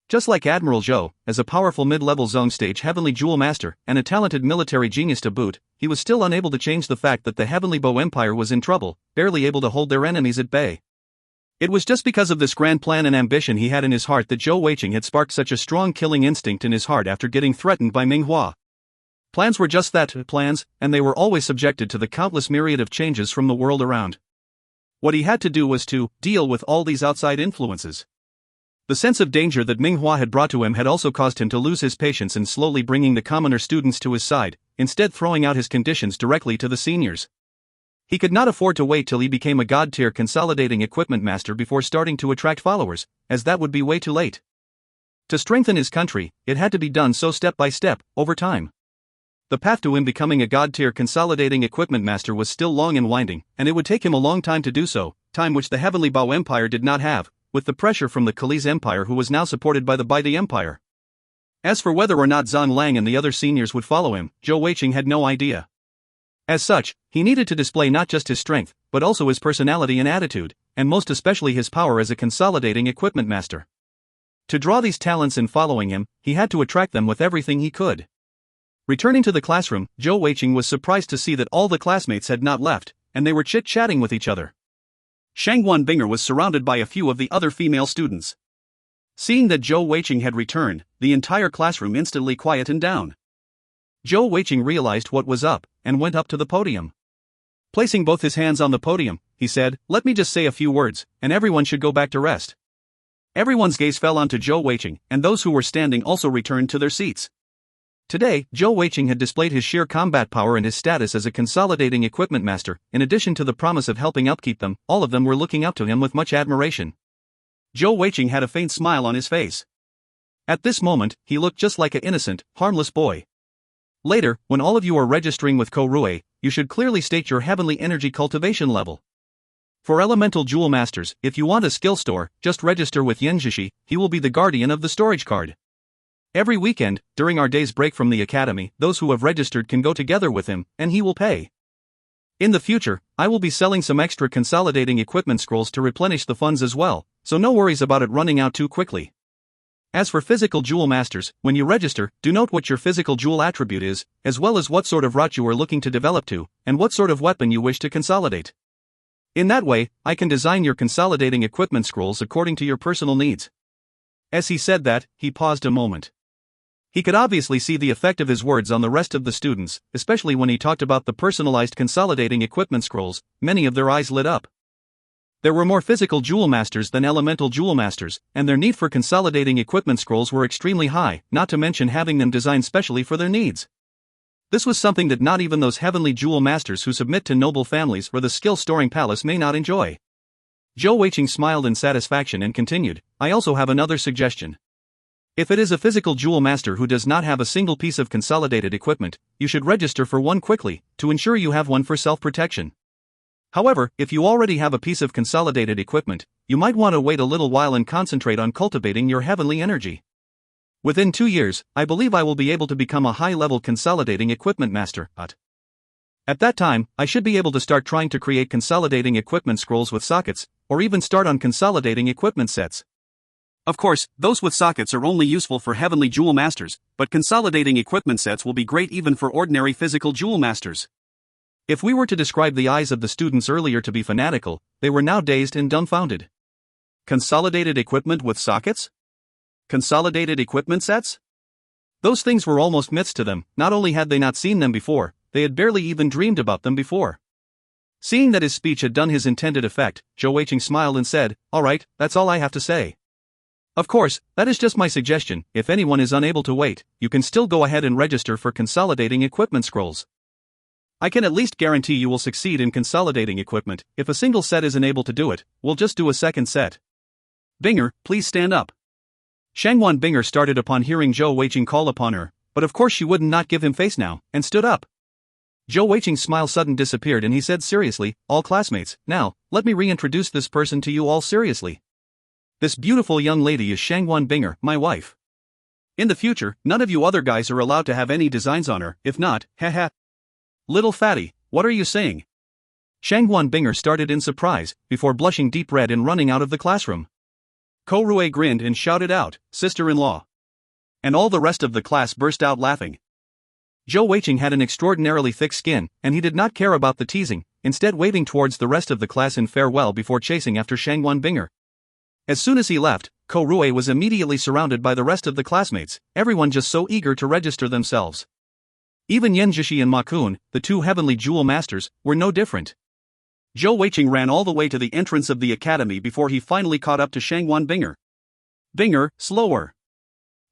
Just like Admiral Zhou, as a powerful mid-level zone stage heavenly jewel master, and a talented military genius to boot, he was still unable to change the fact that the Heavenly Bao Empire was in trouble, barely able to hold their enemies at bay. It was just because of this grand plan and ambition he had in his heart that Zhou Weiqing had sparked such a strong killing instinct in his heart after getting threatened by Ming Hua. Plans were just that, plans, and they were always subjected to the countless myriad of changes from the world around. What he had to do was to deal with all these outside influences. The sense of danger that Ming Hua had brought to him had also caused him to lose his patience in slowly bringing the commoner students to his side, instead throwing out his conditions directly to the seniors. He could not afford to wait till he became a god-tier consolidating equipment master before starting to attract followers, as that would be way too late. To strengthen his country, it had to be done so step by step, over time. The path to him becoming a god-tier consolidating equipment master was still long and winding, and it would take him a long time to do so, time which the Heavenly Bao Empire did not have, with the pressure from the Kali's Empire who was now supported by the Baidi Empire. As for whether or not Zhang Lang and the other seniors would follow him, Zhou Weiqing had no idea. As such, he needed to display not just his strength, but also his personality and attitude, and most especially his power as a consolidating equipment master. To draw these talents in following him, he had to attract them with everything he could. Returning to the classroom, Zhou Weiqing was surprised to see that all the classmates had not left, and they were chit-chatting with each other. Shangguan Binger was surrounded by a few of the other female students. Seeing that Zhou Weiqing had returned, the entire classroom instantly quietened down. Zhou Weiqing realized what was up, and went up to the podium. Placing both his hands on the podium, he said, "Let me just say a few words, and everyone should go back to rest." Everyone's gaze fell onto Zhou Weiqing, and those who were standing also returned to their seats. Today, Zhou Weiqing had displayed his sheer combat power and his status as a consolidating equipment master. In addition to the promise of helping upkeep them, all of them were looking up to him with much admiration. Zhou Weiqing had a faint smile on his face. At this moment, he looked just like an innocent, harmless boy. Later, when all of you are registering with Ko Rui, you should clearly state your heavenly energy cultivation level. For elemental jewel masters, if you want a skill store, just register with Yenjishi, he will be the guardian of the storage card. Every weekend, during our day's break from the academy, those who have registered can go together with him, and he will pay. In the future, I will be selling some extra consolidating equipment scrolls to replenish the funds as well, so no worries about it running out too quickly. As for physical jewel masters, when you register, do note what your physical jewel attribute is, as well as what sort of route you are looking to develop to, and what sort of weapon you wish to consolidate. In that way, I can design your consolidating equipment scrolls according to your personal needs. As he said that, he paused a moment. He could obviously see the effect of his words on the rest of the students, especially when he talked about the personalized consolidating equipment scrolls. Many of their eyes lit up. There were more physical jewel masters than elemental jewel masters, and their need for consolidating equipment scrolls were extremely high, not to mention having them designed specially for their needs. This was something that not even those heavenly jewel masters who submit to noble families or the skill-storing palace may not enjoy. Zhou Weiqing smiled in satisfaction and continued, "I also have another suggestion. If it is a physical jewel master who does not have a single piece of consolidated equipment, you should register for one quickly, to ensure you have one for self-protection. However, if you already have a piece of consolidated equipment, you might want to wait a little while and concentrate on cultivating your heavenly energy. Within 2 years, I believe I will be able to become a high-level consolidating equipment master. At that time, I should be able to start trying to create consolidating equipment scrolls with sockets, or even start on consolidating equipment sets. Of course, those with sockets are only useful for heavenly jewel masters, but consolidating equipment sets will be great even for ordinary physical jewel masters. If we were to describe the eyes of the students earlier to be fanatical, they were now dazed and dumbfounded. Consolidated equipment with sockets? Consolidated equipment sets? Those things were almost myths to them. Not only had they not seen them before, they had barely even dreamed about them before. Seeing that his speech had done his intended effect, Zhou Weiqing smiled and said, "All right, that's all I have to say. Of course, that is just my suggestion. If anyone is unable to wait, you can still go ahead and register for consolidating equipment scrolls. I can at least guarantee you will succeed in consolidating equipment. If a single set isn't able to do it, we'll just do a second set." Binger, please stand up. Shangwan Binger started upon hearing Zhou Weiqing call upon her, but of course she would not give him face now, and stood up. Zhou Weiqing's smile suddenly disappeared and he said seriously, "All classmates, now, let me reintroduce this person to you all seriously. This beautiful young lady is Shangwan Binger, my wife. In the future, none of you other guys are allowed to have any designs on her, if not, haha." Little fatty, what are you saying? Shangwan Binger started in surprise, before blushing deep red and running out of the classroom. Ko Rui grinned and shouted out, "Sister-in-law." And all the rest of the class burst out laughing. Zhou Weiqing had an extraordinarily thick skin, and he did not care about the teasing, instead waving towards the rest of the class in farewell before chasing after Shangwan Binger. As soon as he left, Ko Rui was immediately surrounded by the rest of the classmates, everyone just so eager to register themselves. Even Yen Zhishi and Ma Kun, the two heavenly jewel masters, were no different. Zhou Weiqing ran all the way to the entrance of the academy before he finally caught up to Shangwan Binger. "Binger, slower.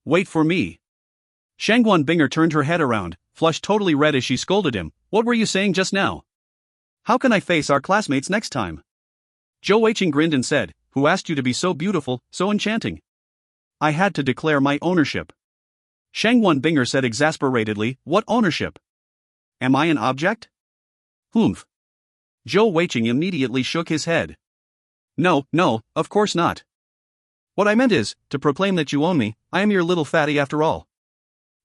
Wait for me." Shangwan Binger turned her head around, flushed totally red as she scolded him, "What were you saying just now? How can I face our classmates next time?" Zhou Weiqing grinned and said, "Who asked you to be so beautiful, so enchanting? I had to declare my ownership." Shangwan Binger said exasperatedly, "What ownership? Am I an object?" "Humph." Zhou Weiqing immediately shook his head. No, of course not. What I meant is, to proclaim that you own me. I am your little fatty after all.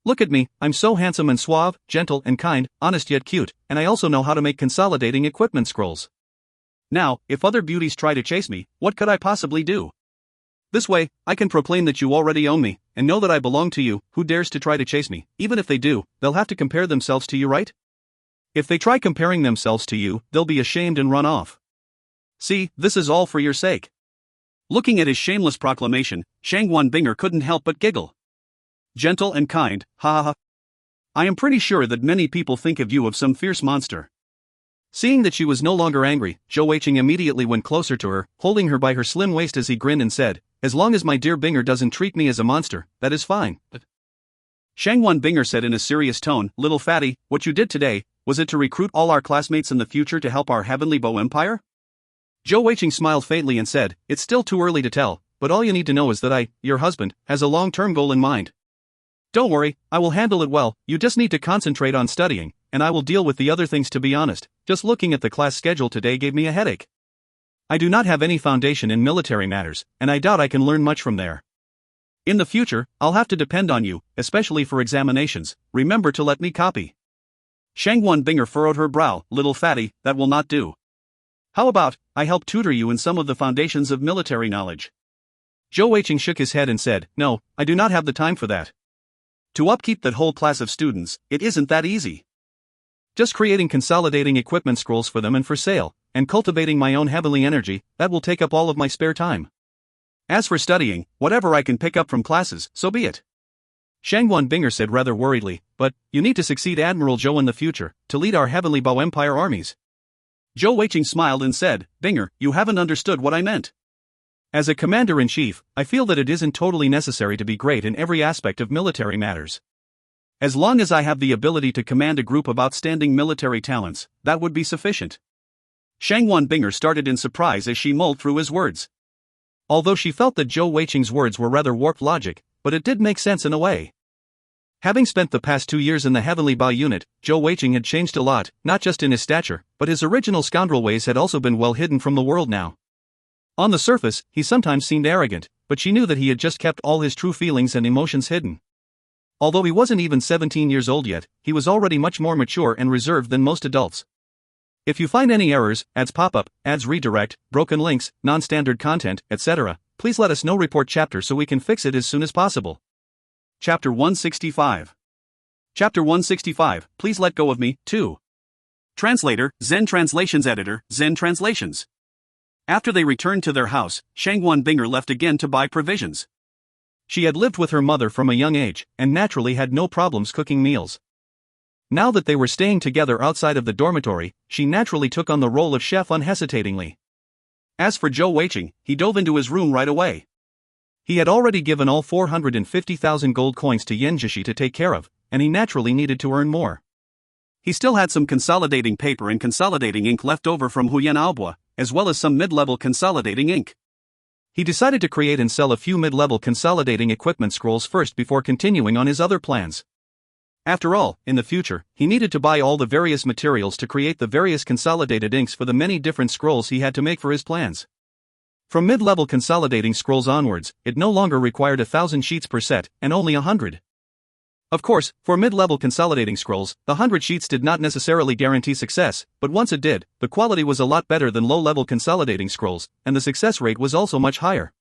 Look at me, I'm so handsome and suave, gentle and kind, honest yet cute, and I also know how to make consolidating equipment scrolls. Now, if other beauties try to chase me, what could I possibly do? This way, I can proclaim that you already own me, and know that I belong to you. Who dares to try to chase me? Even if they do, they'll have to compare themselves to you, right? If they try comparing themselves to you, they'll be ashamed and run off. See, this is all for your sake." Looking at his shameless proclamation, Shangwan Binger couldn't help but giggle. "Gentle and kind, ha ha ha. I am pretty sure that many people think of you as some fierce monster." Seeing that she was no longer angry, Zhou Weiqing immediately went closer to her, holding her by her slim waist as he grinned and said, "As long as my dear Binger doesn't treat me as a monster, that is fine." Shangwan Binger said in a serious tone, "Little fatty, what you did today, was it to recruit all our classmates in the future to help our heavenly bow empire?" Zhou Weiqing smiled faintly and said, "It's still too early to tell, but all you need to know is that I, your husband, has a long-term goal in mind. Don't worry, I will handle it well. You just need to concentrate on studying, and I will deal with the other things. To be honest, just looking at the class schedule today gave me a headache. I do not have any foundation in military matters, and I doubt I can learn much from there. In the future, I'll have to depend on you, especially for examinations. Remember to let me copy." Shangwan Binger furrowed her brow. "Little fatty, that will not do. How about, I help tutor you in some of the foundations of military knowledge?" Zhou Weiqing shook his head and said, "No, I do not have the time for that. To upkeep that whole class of students, it isn't that easy. Just creating consolidating equipment scrolls for them and for sale, and cultivating my own heavenly energy, that will take up all of my spare time. As for studying, whatever I can pick up from classes, so be it." Shangwan Binger said rather worriedly, "But, you need to succeed Admiral Zhou in the future, to lead our heavenly bow empire armies." Zhou Weiqing smiled and said, "Binger, you haven't understood what I meant. As a commander-in-chief, I feel that it isn't totally necessary to be great in every aspect of military matters. As long as I have the ability to command a group of outstanding military talents, that would be sufficient." Shangwan Binger started in surprise as she mulled through his words. Although she felt that Zhou Weiqing's words were rather warped logic, but it did make sense in a way. Having spent the past 2 years in the Heavenly Ba unit, Zhou Weiqing had changed a lot, not just in his stature, but his original scoundrel ways had also been well hidden from the world now. On the surface, he sometimes seemed arrogant, but she knew that he had just kept all his true feelings and emotions hidden. Although he wasn't even 17 years old yet, he was already much more mature and reserved than most adults. If you find any errors, ads pop up, ads redirect, broken links, non-standard content, etc., please let us know. Report chapter so we can fix it as soon as possible. Chapter 165. Chapter 165, Please Let Go of Me, 2. Translator, Zen Translations Editor, Zen Translations. After they returned to their house, Shangguan Binger left again to buy provisions. She had lived with her mother from a young age, and naturally had no problems cooking meals. Now that they were staying together outside of the dormitory, she naturally took on the role of chef unhesitatingly. As for Zhou Weiqing, he dove into his room right away. He had already given all 450,000 gold coins to Yen Jishi to take care of, and he naturally needed to earn more. He still had some consolidating paper and consolidating ink left over from Huyan Aobua, as well as some mid-level consolidating ink. He decided to create and sell a few mid-level consolidating equipment scrolls first before continuing on his other plans. After all, in the future, he needed to buy all the various materials to create the various consolidated inks for the many different scrolls he had to make for his plans. From mid-level consolidating scrolls onwards, it no longer required 1,000 sheets per set, and only 100. Of course, for mid-level consolidating scrolls, the 100 sheets did not necessarily guarantee success, but once it did, the quality was a lot better than low-level consolidating scrolls, and the success rate was also much higher.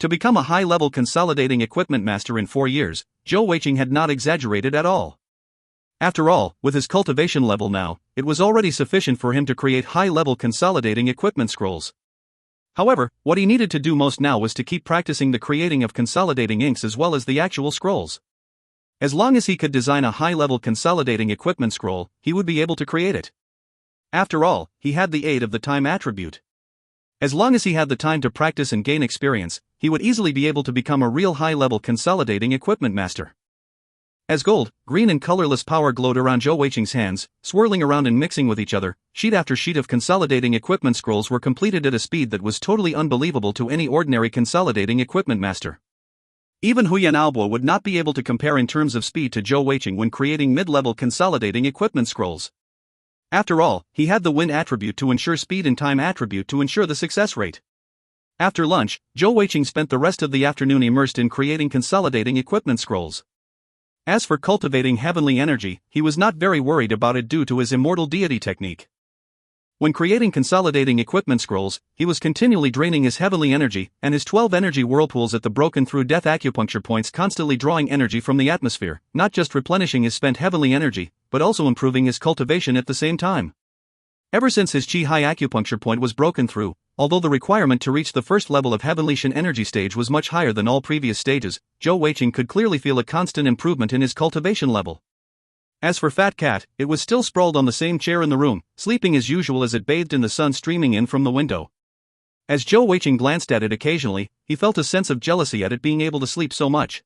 To become a high-level consolidating equipment master in 4 years, Zhou Weiqing had not exaggerated at all. After all, with his cultivation level now, it was already sufficient for him to create high-level consolidating equipment scrolls. However, what he needed to do most now was to keep practicing the creating of consolidating inks as well as the actual scrolls. As long as he could design a high-level consolidating equipment scroll, he would be able to create it. After all, he had the aid of the time attribute. As long as he had the time to practice and gain experience, he would easily be able to become a real high-level consolidating equipment master. As gold, green and colorless power glowed around Zhou Weiqing's hands, swirling around and mixing with each other, sheet after sheet of consolidating equipment scrolls were completed at a speed that was totally unbelievable to any ordinary consolidating equipment master. Even Huyan Aobua would not be able to compare in terms of speed to Zhou Weiqing when creating mid-level consolidating equipment scrolls. After all, he had the win attribute to ensure speed and time attribute to ensure the success rate. After lunch, Zhou Weiqing spent the rest of the afternoon immersed in creating consolidating equipment scrolls. As for cultivating heavenly energy, he was not very worried about it due to his immortal deity technique. When creating consolidating equipment scrolls, he was continually draining his heavenly energy, and his 12 energy whirlpools at the broken through death acupuncture points constantly drawing energy from the atmosphere, not just replenishing his spent heavenly energy, but also improving his cultivation at the same time. Ever since his Qi High acupuncture point was broken through, although the requirement to reach the first level of heavenly Shen energy stage was much higher than all previous stages, Zhou Weiqing could clearly feel a constant improvement in his cultivation level. As for Fat Cat, it was still sprawled on the same chair in the room, sleeping as usual as it bathed in the sun streaming in from the window. As Zhou Weiqing glanced at it occasionally, he felt a sense of jealousy at it being able to sleep so much.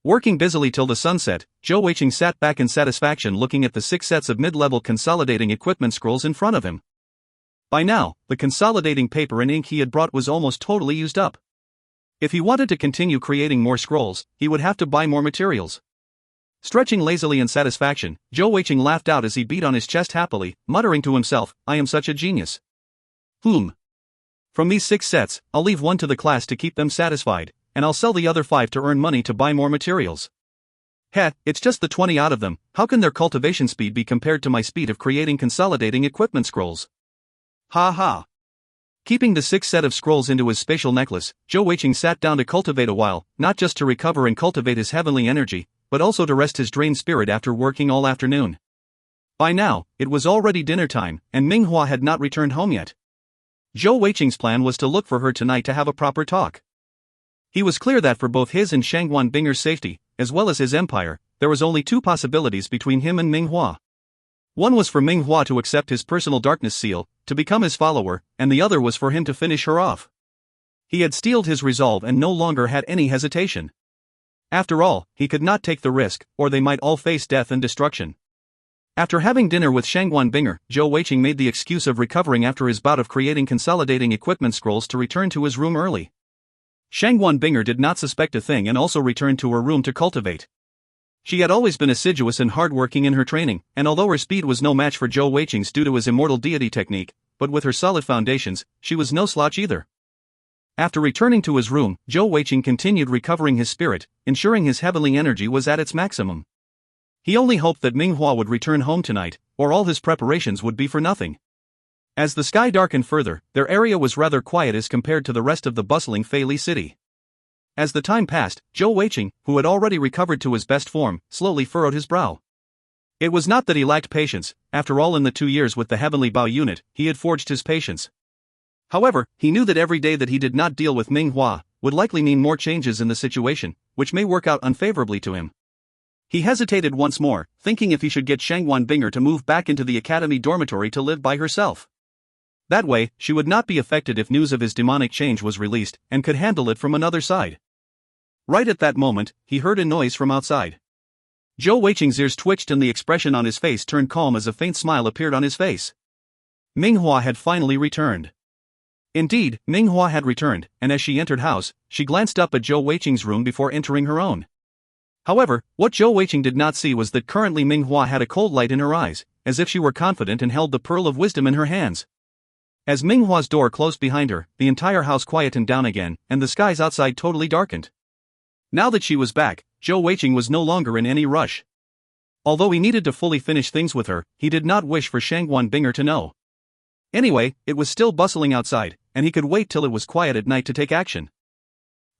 Working busily till the sunset, Zhou Weiqing sat back in satisfaction looking at the 6 sets of mid-level consolidating equipment scrolls in front of him. By now, the consolidating paper and ink he had brought was almost totally used up. If he wanted to continue creating more scrolls, he would have to buy more materials. Stretching lazily in satisfaction, Zhou Weiqing laughed out as he beat on his chest happily, muttering to himself, "I am such a genius. From these 6 sets, I'll leave 1 to the class to keep them satisfied, and I'll sell the other 5 to earn money to buy more materials. It's just the 20 out of them, how can their cultivation speed be compared to my speed of creating consolidating equipment scrolls? Ha ha." Keeping the 6th set of scrolls into his spatial necklace, Zhou Weiqing sat down to cultivate a while, not just to recover and cultivate his heavenly energy, but also to rest his drained spirit after working all afternoon. By now, it was already dinner time, and Minghua had not returned home yet. Zhou Weiqing's plan was to look for her tonight to have a proper talk. He was clear that for both his and Shangguan Binger's safety, as well as his empire, there was only 2 possibilities between him and Minghua. One was for Minghua to accept his personal darkness seal, to become his follower, and the other was for him to finish her off. He had steeled his resolve and no longer had any hesitation. After all, he could not take the risk, or they might all face death and destruction. After having dinner with Shangguan Binger, Zhou Weiqing made the excuse of recovering after his bout of creating consolidating equipment scrolls to return to his room early. Shangguan Binger did not suspect a thing and also returned to her room to cultivate. She had always been assiduous and hardworking in her training, and although her speed was no match for Zhou Weiqing's due to his immortal deity technique, but with her solid foundations, she was no slouch either. After returning to his room, Zhou Weiqing continued recovering his spirit, ensuring his heavenly energy was at its maximum. He only hoped that Minghua would return home tonight, or all his preparations would be for nothing. As the sky darkened further, their area was rather quiet as compared to the rest of the bustling Fei Li city. As the time passed, Zhou Weiqing, who had already recovered to his best form, slowly furrowed his brow. It was not that he lacked patience. After all, in the 2 years with the Heavenly Bao unit, he had forged his patience. However, he knew that every day that he did not deal with Ming Hua would likely mean more changes in the situation, which may work out unfavorably to him. He hesitated once more, thinking if he should get Shangwan Binger to move back into the academy dormitory to live by herself. That way, she would not be affected if news of his demonic change was released, and could handle it from another side. Right at that moment, he heard a noise from outside. Zhou Weiqing's ears twitched and the expression on his face turned calm as a faint smile appeared on his face. Ming Hua had finally returned. Indeed, Ming Hua had returned, and as she entered house, she glanced up at Zhou Weiqing's room before entering her own. However, what Zhou Weiqing did not see was that currently Ming Hua had a cold light in her eyes, as if she were confident and held the pearl of wisdom in her hands. As Ming Hua's door closed behind her, the entire house quietened down again, and the skies outside totally darkened. Now that she was back, Zhou Weiqing was no longer in any rush. Although he needed to fully finish things with her, he did not wish for Shangwan Binger to know. Anyway, it was still bustling outside, and he could wait till it was quiet at night to take action.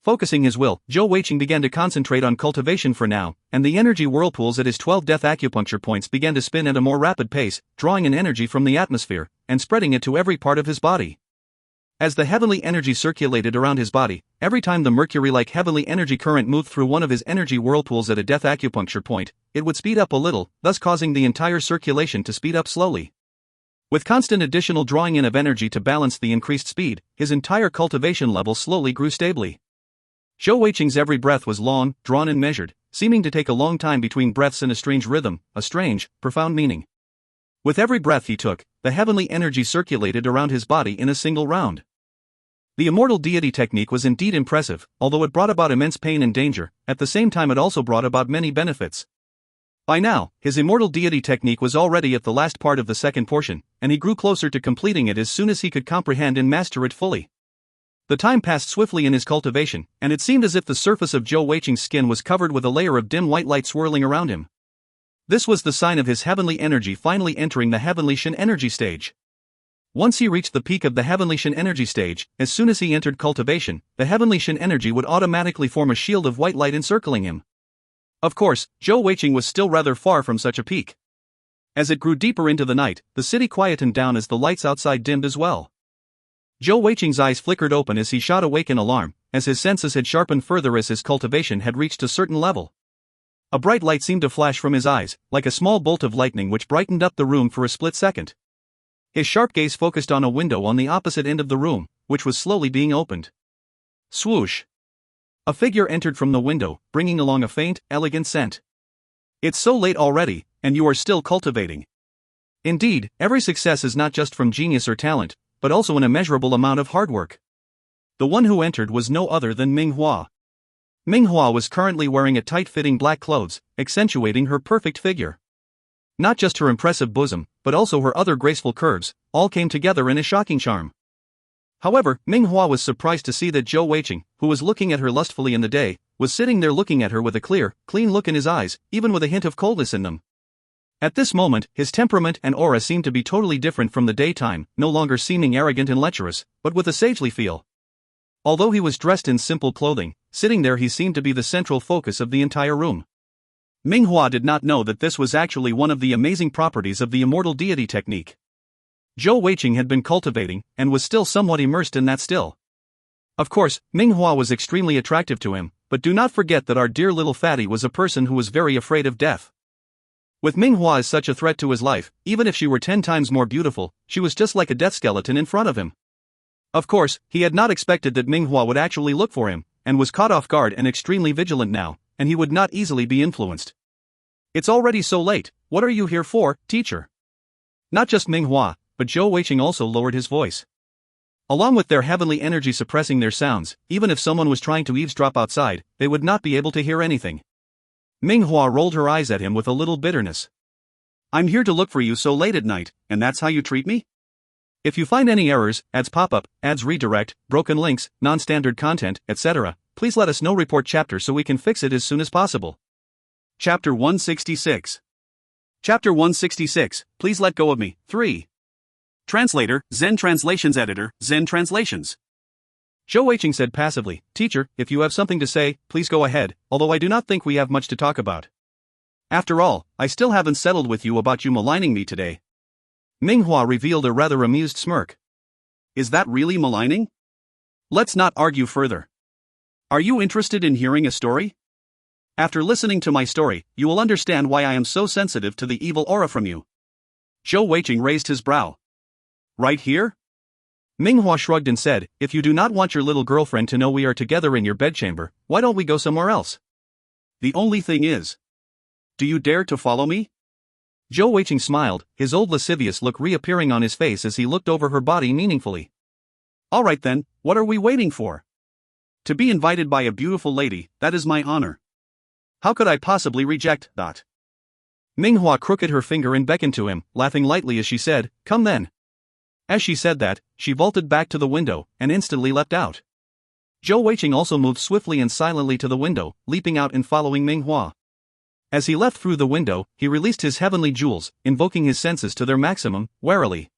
Focusing his will, Zhou Weiqing began to concentrate on cultivation for now, and the energy whirlpools at his 12 death acupuncture points began to spin at a more rapid pace, drawing in energy from the atmosphere, and spreading it to every part of his body. As the heavenly energy circulated around his body, every time the mercury-like heavenly energy current moved through one of his energy whirlpools at a death acupuncture point, it would speed up a little, thus causing the entire circulation to speed up slowly. With constant additional drawing in of energy to balance the increased speed, his entire cultivation level slowly grew stably. Zhou Weiqing's every breath was long, drawn and measured, seeming to take a long time between breaths in a strange rhythm, a strange, profound meaning. With every breath he took, the heavenly energy circulated around his body in a single round. The immortal deity technique was indeed impressive, although it brought about immense pain and danger. At the same time it also brought about many benefits. By now, his immortal deity technique was already at the last part of the second portion, and he grew closer to completing it as soon as he could comprehend and master it fully. The time passed swiftly in his cultivation, and it seemed as if the surface of Zhou Weiqing's skin was covered with a layer of dim white light swirling around him. This was the sign of his heavenly energy finally entering the heavenly Shen energy stage. Once he reached the peak of the heavenly Shen energy stage, as soon as he entered cultivation, the heavenly Shen energy would automatically form a shield of white light encircling him. Of course, Zhou Weiqing was still rather far from such a peak. As it grew deeper into the night, the city quietened down as the lights outside dimmed as well. Zhou Weiqing's eyes flickered open as he shot awake in alarm, as his senses had sharpened further as his cultivation had reached a certain level. A bright light seemed to flash from his eyes, like a small bolt of lightning which brightened up the room for a split second. His sharp gaze focused on a window on the opposite end of the room, which was slowly being opened. Swoosh! A figure entered from the window, bringing along a faint, elegant scent. It's so late already, and you are still cultivating. Indeed, every success is not just from genius or talent, but also an immeasurable amount of hard work. The one who entered was no other than Ming Hua. Ming Hua was currently wearing a tight-fitting black clothes, accentuating her perfect figure. Not just her impressive bosom, but also her other graceful curves, all came together in a shocking charm. However, Ming Hua was surprised to see that Zhou Weiqing, who was looking at her lustfully in the day, was sitting there looking at her with a clear, clean look in his eyes, even with a hint of coldness in them. At this moment, his temperament and aura seemed to be totally different from the daytime, no longer seeming arrogant and lecherous, but with a sagely feel. Although he was dressed in simple clothing, sitting there he seemed to be the central focus of the entire room. Ming Hua did not know that this was actually one of the amazing properties of the immortal deity technique. Zhou Weiqing had been cultivating, and was still somewhat immersed in that still. Of course, Ming Hua was extremely attractive to him, but do not forget that our dear little fatty was a person who was very afraid of death. With Ming Hua as such a threat to his life, even if she were 10 times more beautiful, she was just like a death skeleton in front of him. Of course, he had not expected that Ming Hua would actually look for him, and was caught off guard and extremely vigilant now, and he would not easily be influenced. It's already so late, what are you here for, teacher? Not just Ming Hua, but Zhou Weiqing also lowered his voice. Along with their heavenly energy suppressing their sounds, even if someone was trying to eavesdrop outside, they would not be able to hear anything. Ming Hua rolled her eyes at him with a little bitterness. I'm here to look for you so late at night, and that's how you treat me? If you find any errors, ads pop up, ads redirect, broken links, non-standard content, etc., please let us know. Report chapter so we can fix it as soon as possible. Chapter 166. Chapter 166, Please Let Go of Me, 3. Translator, Zen Translations Editor, Zen Translations. Zhou Weiqing said passively, "Teacher, if you have something to say, please go ahead, although I do not think we have much to talk about. After all, I still haven't settled with you about you maligning me today." Minghua revealed a rather amused smirk. Is that really maligning? Let's not argue further. Are you interested in hearing a story? After listening to my story, you will understand why I am so sensitive to the evil aura from you. Zhou Weiqing raised his brow. Right here? Minghua shrugged and said, "If you do not want your little girlfriend to know we are together in your bedchamber, why don't we go somewhere else?" The only thing is, do you dare to follow me? Zhou Weiqing smiled, his old lascivious look reappearing on his face as he looked over her body meaningfully. All right then, what are we waiting for? To be invited by a beautiful lady, that is my honor. How could I possibly reject that? Minghua crooked her finger and beckoned to him, laughing lightly as she said, "Come then." As she said that, she vaulted back to the window, and instantly leapt out. Zhou Weiqing also moved swiftly and silently to the window, leaping out and following Minghua. As he left through the window, he released his heavenly jewels, invoking his senses to their maximum, warily.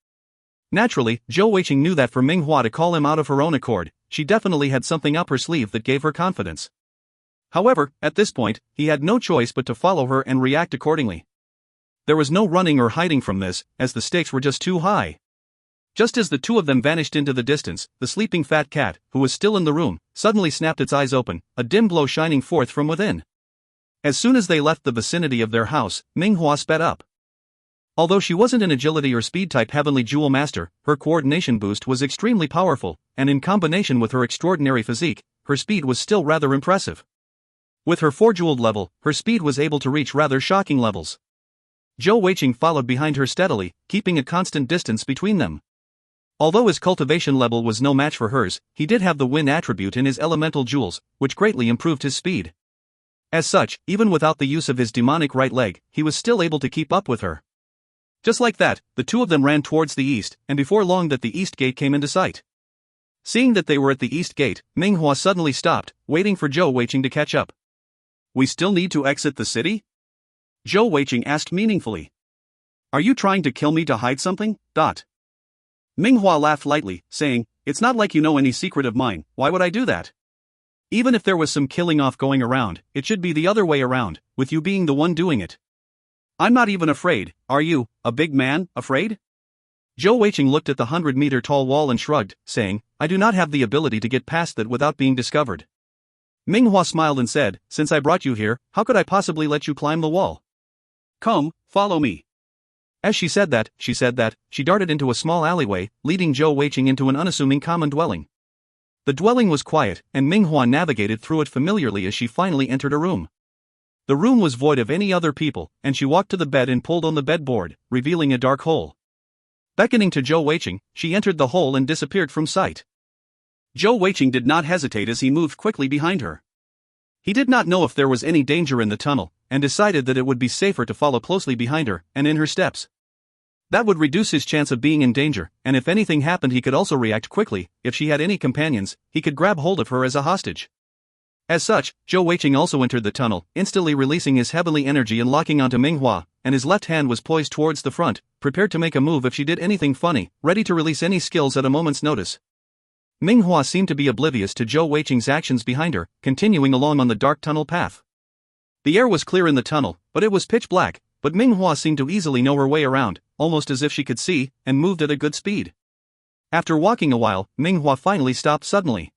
Naturally, Zhou Weiqing knew that for Minghua to call him out of her own accord, she definitely had something up her sleeve that gave her confidence. However, at this point, he had no choice but to follow her and react accordingly. There was no running or hiding from this, as the stakes were just too high. Just as the two of them vanished into the distance, the sleeping fat cat, who was still in the room, suddenly snapped its eyes open, a dim glow shining forth from within. As soon as they left the vicinity of their house, Minghua sped up. Although she wasn't an agility or speed type heavenly jewel master, her coordination boost was extremely powerful, and in combination with her extraordinary physique, her speed was still rather impressive. With her 4-jeweled level, her speed was able to reach rather shocking levels. Zhou Weiqing followed behind her steadily, keeping a constant distance between them. Although his cultivation level was no match for hers, he did have the wind attribute in his elemental jewels, which greatly improved his speed. As such, even without the use of his demonic right leg, he was still able to keep up with her. Just like that, the two of them ran towards the east, and before long that the east gate came into sight. Seeing that they were at the east gate, Minghua suddenly stopped, waiting for Zhou Weiqing to catch up. We still need to exit the city? Zhou Weiqing asked meaningfully. Are you trying to kill me to hide something? Minghua laughed lightly, saying, "It's not like you know any secret of mine, why would I do that? Even if there was some killing off going around, it should be the other way around, with you being the one doing it. I'm not even afraid, are you, a big man, afraid?" Zhou Weiqing looked at the 100-meter tall wall and shrugged, saying, "I do not have the ability to get past that without being discovered." Minghua smiled and said, "Since I brought you here, how could I possibly let you climb the wall? Come, follow me." As she said that, she darted into a small alleyway, leading Zhou Weiqing into an unassuming common dwelling. The dwelling was quiet, and Minghua navigated through it familiarly as she finally entered a room. The room was void of any other people, and she walked to the bed and pulled on the bedboard, revealing a dark hole. Beckoning to Zhou Weiqing, she entered the hole and disappeared from sight. Zhou Weiqing did not hesitate as he moved quickly behind her. He did not know if there was any danger in the tunnel, and decided that it would be safer to follow closely behind her, and in her steps. That would reduce his chance of being in danger, and if anything happened he could also react quickly. If she had any companions, he could grab hold of her as a hostage. As such, Zhou Weiqing also entered the tunnel, instantly releasing his heavenly energy and locking onto Minghua, and his left hand was poised towards the front, prepared to make a move if she did anything funny, ready to release any skills at a moment's notice. Minghua seemed to be oblivious to Zhou Weiqing's actions behind her, continuing along on the dark tunnel path. The air was clear in the tunnel, but it was pitch black, but Minghua seemed to easily know her way around, almost as if she could see, and moved at a good speed. After walking a while, Minghua finally stopped suddenly.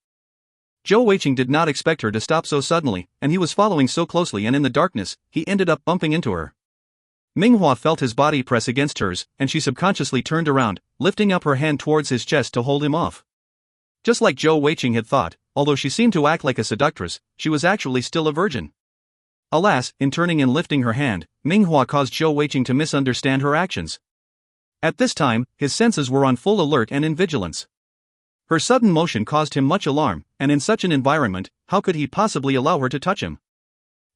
Zhou Weiqing did not expect her to stop so suddenly, and he was following so closely, and in the darkness, he ended up bumping into her. Minghua felt his body press against hers, and she subconsciously turned around, lifting up her hand towards his chest to hold him off. Just like Zhou Weiqing had thought, although she seemed to act like a seductress, she was actually still a virgin. Alas, in turning and lifting her hand, Minghua caused Zhou Weiqing to misunderstand her actions. At this time, his senses were on full alert and in vigilance. Her sudden motion caused him much alarm, and in such an environment, how could he possibly allow her to touch him?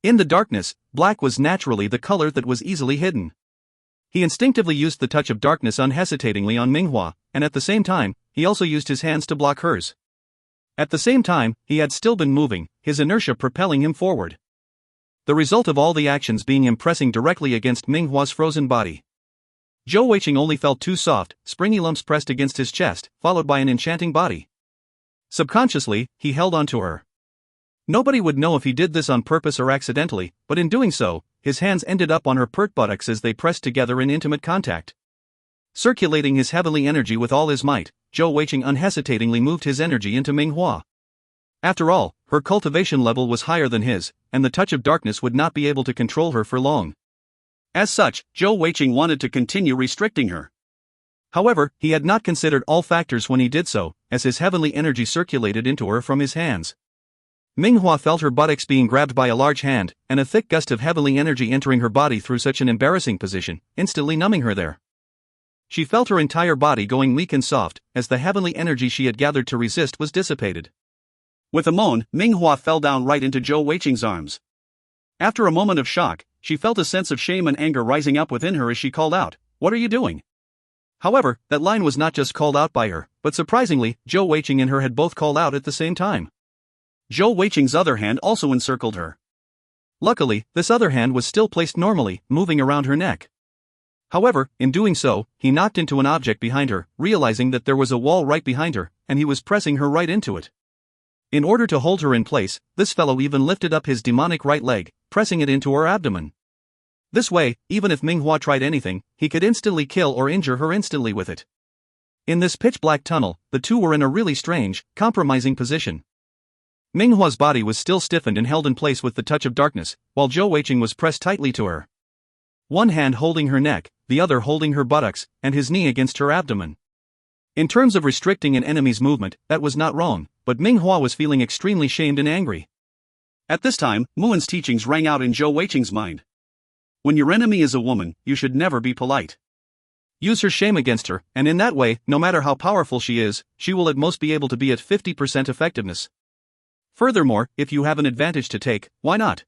In the darkness, black was naturally the color that was easily hidden. He instinctively used the touch of darkness unhesitatingly on Minghua, and at the same time, he also used his hands to block hers. At the same time, he had still been moving, his inertia propelling him forward. The result of all the actions being impressing directly against Minghua's frozen body. Zhou Weiqing only felt two soft, springy lumps pressed against his chest, followed by an enchanting body. Subconsciously, he held onto her. Nobody would know if he did this on purpose or accidentally, but in doing so, his hands ended up on her pert buttocks as they pressed together in intimate contact. Circulating his heavenly energy with all his might, Zhou Weiqing unhesitatingly moved his energy into Ming Hua. After all, her cultivation level was higher than his, and the touch of darkness would not be able to control her for long. As such, Zhou Weiqing wanted to continue restricting her. However, he had not considered all factors when he did so, as his heavenly energy circulated into her from his hands. Ming Hua felt her buttocks being grabbed by a large hand, and a thick gust of heavenly energy entering her body through such an embarrassing position, instantly numbing her there. She felt her entire body going weak and soft, as the heavenly energy she had gathered to resist was dissipated. With a moan, Ming Hua fell down right into Zhou Weiqing's arms. After a moment of shock, she felt a sense of shame and anger rising up within her as she called out, "What are you doing?" However, that line was not just called out by her, but surprisingly, Zhou Weiqing and her had both called out at the same time. Zhou Weiqing's other hand also encircled her. Luckily, this other hand was still placed normally, moving around her neck. However, in doing so, he knocked into an object behind her, realizing that there was a wall right behind her, and he was pressing her right into it. In order to hold her in place, this fellow even lifted up his demonic right leg, pressing it into her abdomen. This way, even if Ming Hua tried anything, he could instantly kill or injure her instantly with it. In this pitch-black tunnel, the two were in a really strange, compromising position. Ming Hua's body was still stiffened and held in place with the touch of darkness, while Zhou Weiqing was pressed tightly to her. One hand holding her neck, the other holding her buttocks, and his knee against her abdomen. In terms of restricting an enemy's movement, that was not wrong, but Ming Hua was feeling extremely shamed and angry. At this time, Muin's teachings rang out in Zhou Weiqing's mind. When your enemy is a woman, you should never be polite. Use her shame against her, and in that way, no matter how powerful she is, she will at most be able to be at 50% effectiveness. Furthermore, if you have an advantage to take, why not?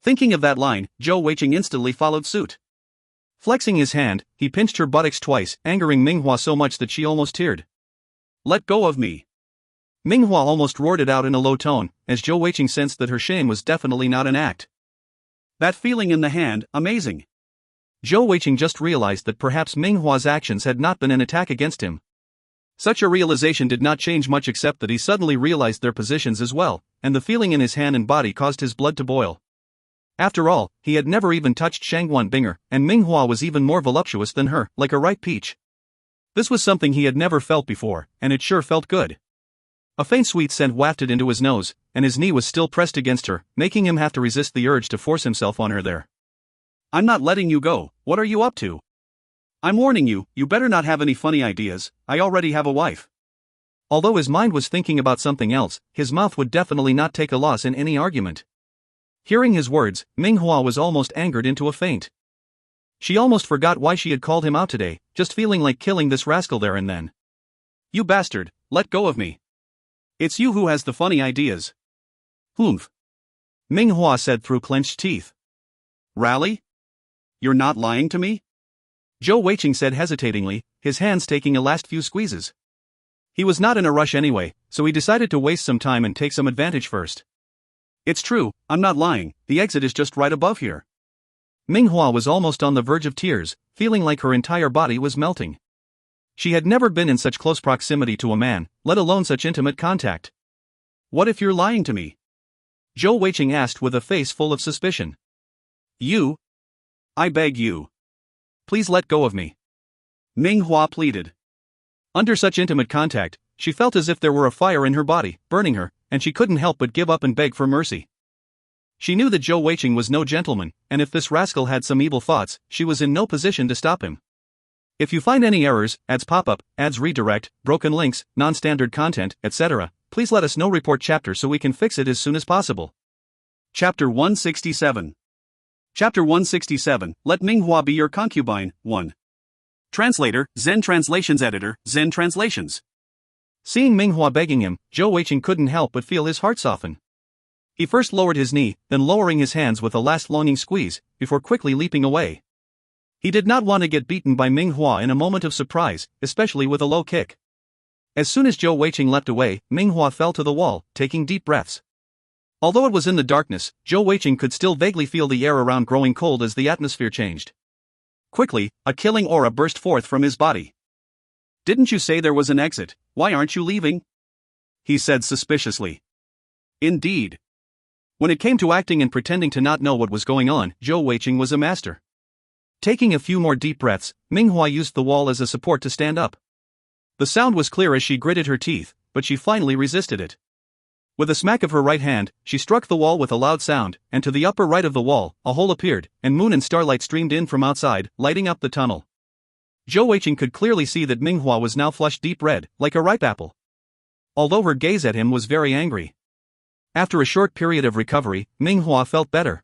Thinking of that line, Zhou Weiqing instantly followed suit. Flexing his hand, he pinched her buttocks twice, angering Ming Hua so much that she almost teared. "Let go of me." Ming Hua almost roared it out in a low tone, as Zhou Weiqing sensed that her shame was definitely not an act. That feeling in the hand, amazing. Zhou Weiqing just realized that perhaps Ming Hua's actions had not been an attack against him. Such a realization did not change much except that he suddenly realized their positions as well, and the feeling in his hand and body caused his blood to boil. After all, he had never even touched Shangguan Binger, and Ming Hua was even more voluptuous than her, like a ripe peach. This was something he had never felt before, and it sure felt good. A faint sweet scent wafted into his nose, and his knee was still pressed against her, making him have to resist the urge to force himself on her there. "I'm not letting you go, what are you up to? I'm warning you, you better not have any funny ideas, I already have a wife." Although his mind was thinking about something else, his mouth would definitely not take a loss in any argument. Hearing his words, Ming Hua was almost angered into a faint. She almost forgot why she had called him out today, just feeling like killing this rascal there and then. "You bastard, let go of me. It's you who has the funny ideas." "Humph," Ming Hua said through clenched teeth. "Rally? You're not lying to me?" Zhou Weiqing said hesitatingly, his hands taking a last few squeezes. He was not in a rush anyway, so he decided to waste some time and take some advantage first. "It's true, I'm not lying, the exit is just right above here." Ming Hua was almost on the verge of tears, feeling like her entire body was melting. She had never been in such close proximity to a man, let alone such intimate contact. "What if you're lying to me?" Zhou Weiqing asked with a face full of suspicion. "You? I beg you. Please let go of me," Ming Hua pleaded. Under such intimate contact, she felt as if there were a fire in her body, burning her, and she couldn't help but give up and beg for mercy. She knew that Zhou Weiqing was no gentleman, and if this rascal had some evil thoughts, she was in no position to stop him. If you find any errors, ads pop up, ads redirect, broken links, non-standard content, etc., please let us know. Report chapter so we can fix it as soon as possible. Chapter 167. Chapter 167, Let Ming Hua Be Your Concubine, 1. Translator, Zen Translations Editor, Zen Translations. Seeing Ming Hua begging him, Zhou Weiqing couldn't help but feel his heart soften. He first lowered his knee, then lowering his hands with a last longing squeeze, before quickly leaping away. He did not want to get beaten by Ming Hua in a moment of surprise, especially with a low kick. As soon as Zhou Weiqing leapt away, Ming Hua fell to the wall, taking deep breaths. Although it was in the darkness, Zhou Weiqing could still vaguely feel the air around growing cold as the atmosphere changed. Quickly, a killing aura burst forth from his body. "Didn't you say there was an exit? Why aren't you leaving?" he said suspiciously. Indeed. When it came to acting and pretending to not know what was going on, Zhou Weiqing was a master. Taking a few more deep breaths, Minghua used the wall as a support to stand up. The sound was clear as she gritted her teeth, but she finally resisted it. With a smack of her right hand, she struck the wall with a loud sound, and to the upper right of the wall, a hole appeared, and moon and starlight streamed in from outside, lighting up the tunnel. Zhou Weiqing could clearly see that Minghua was now flushed deep red, like a ripe apple. Although her gaze at him was very angry. After a short period of recovery, Minghua felt better.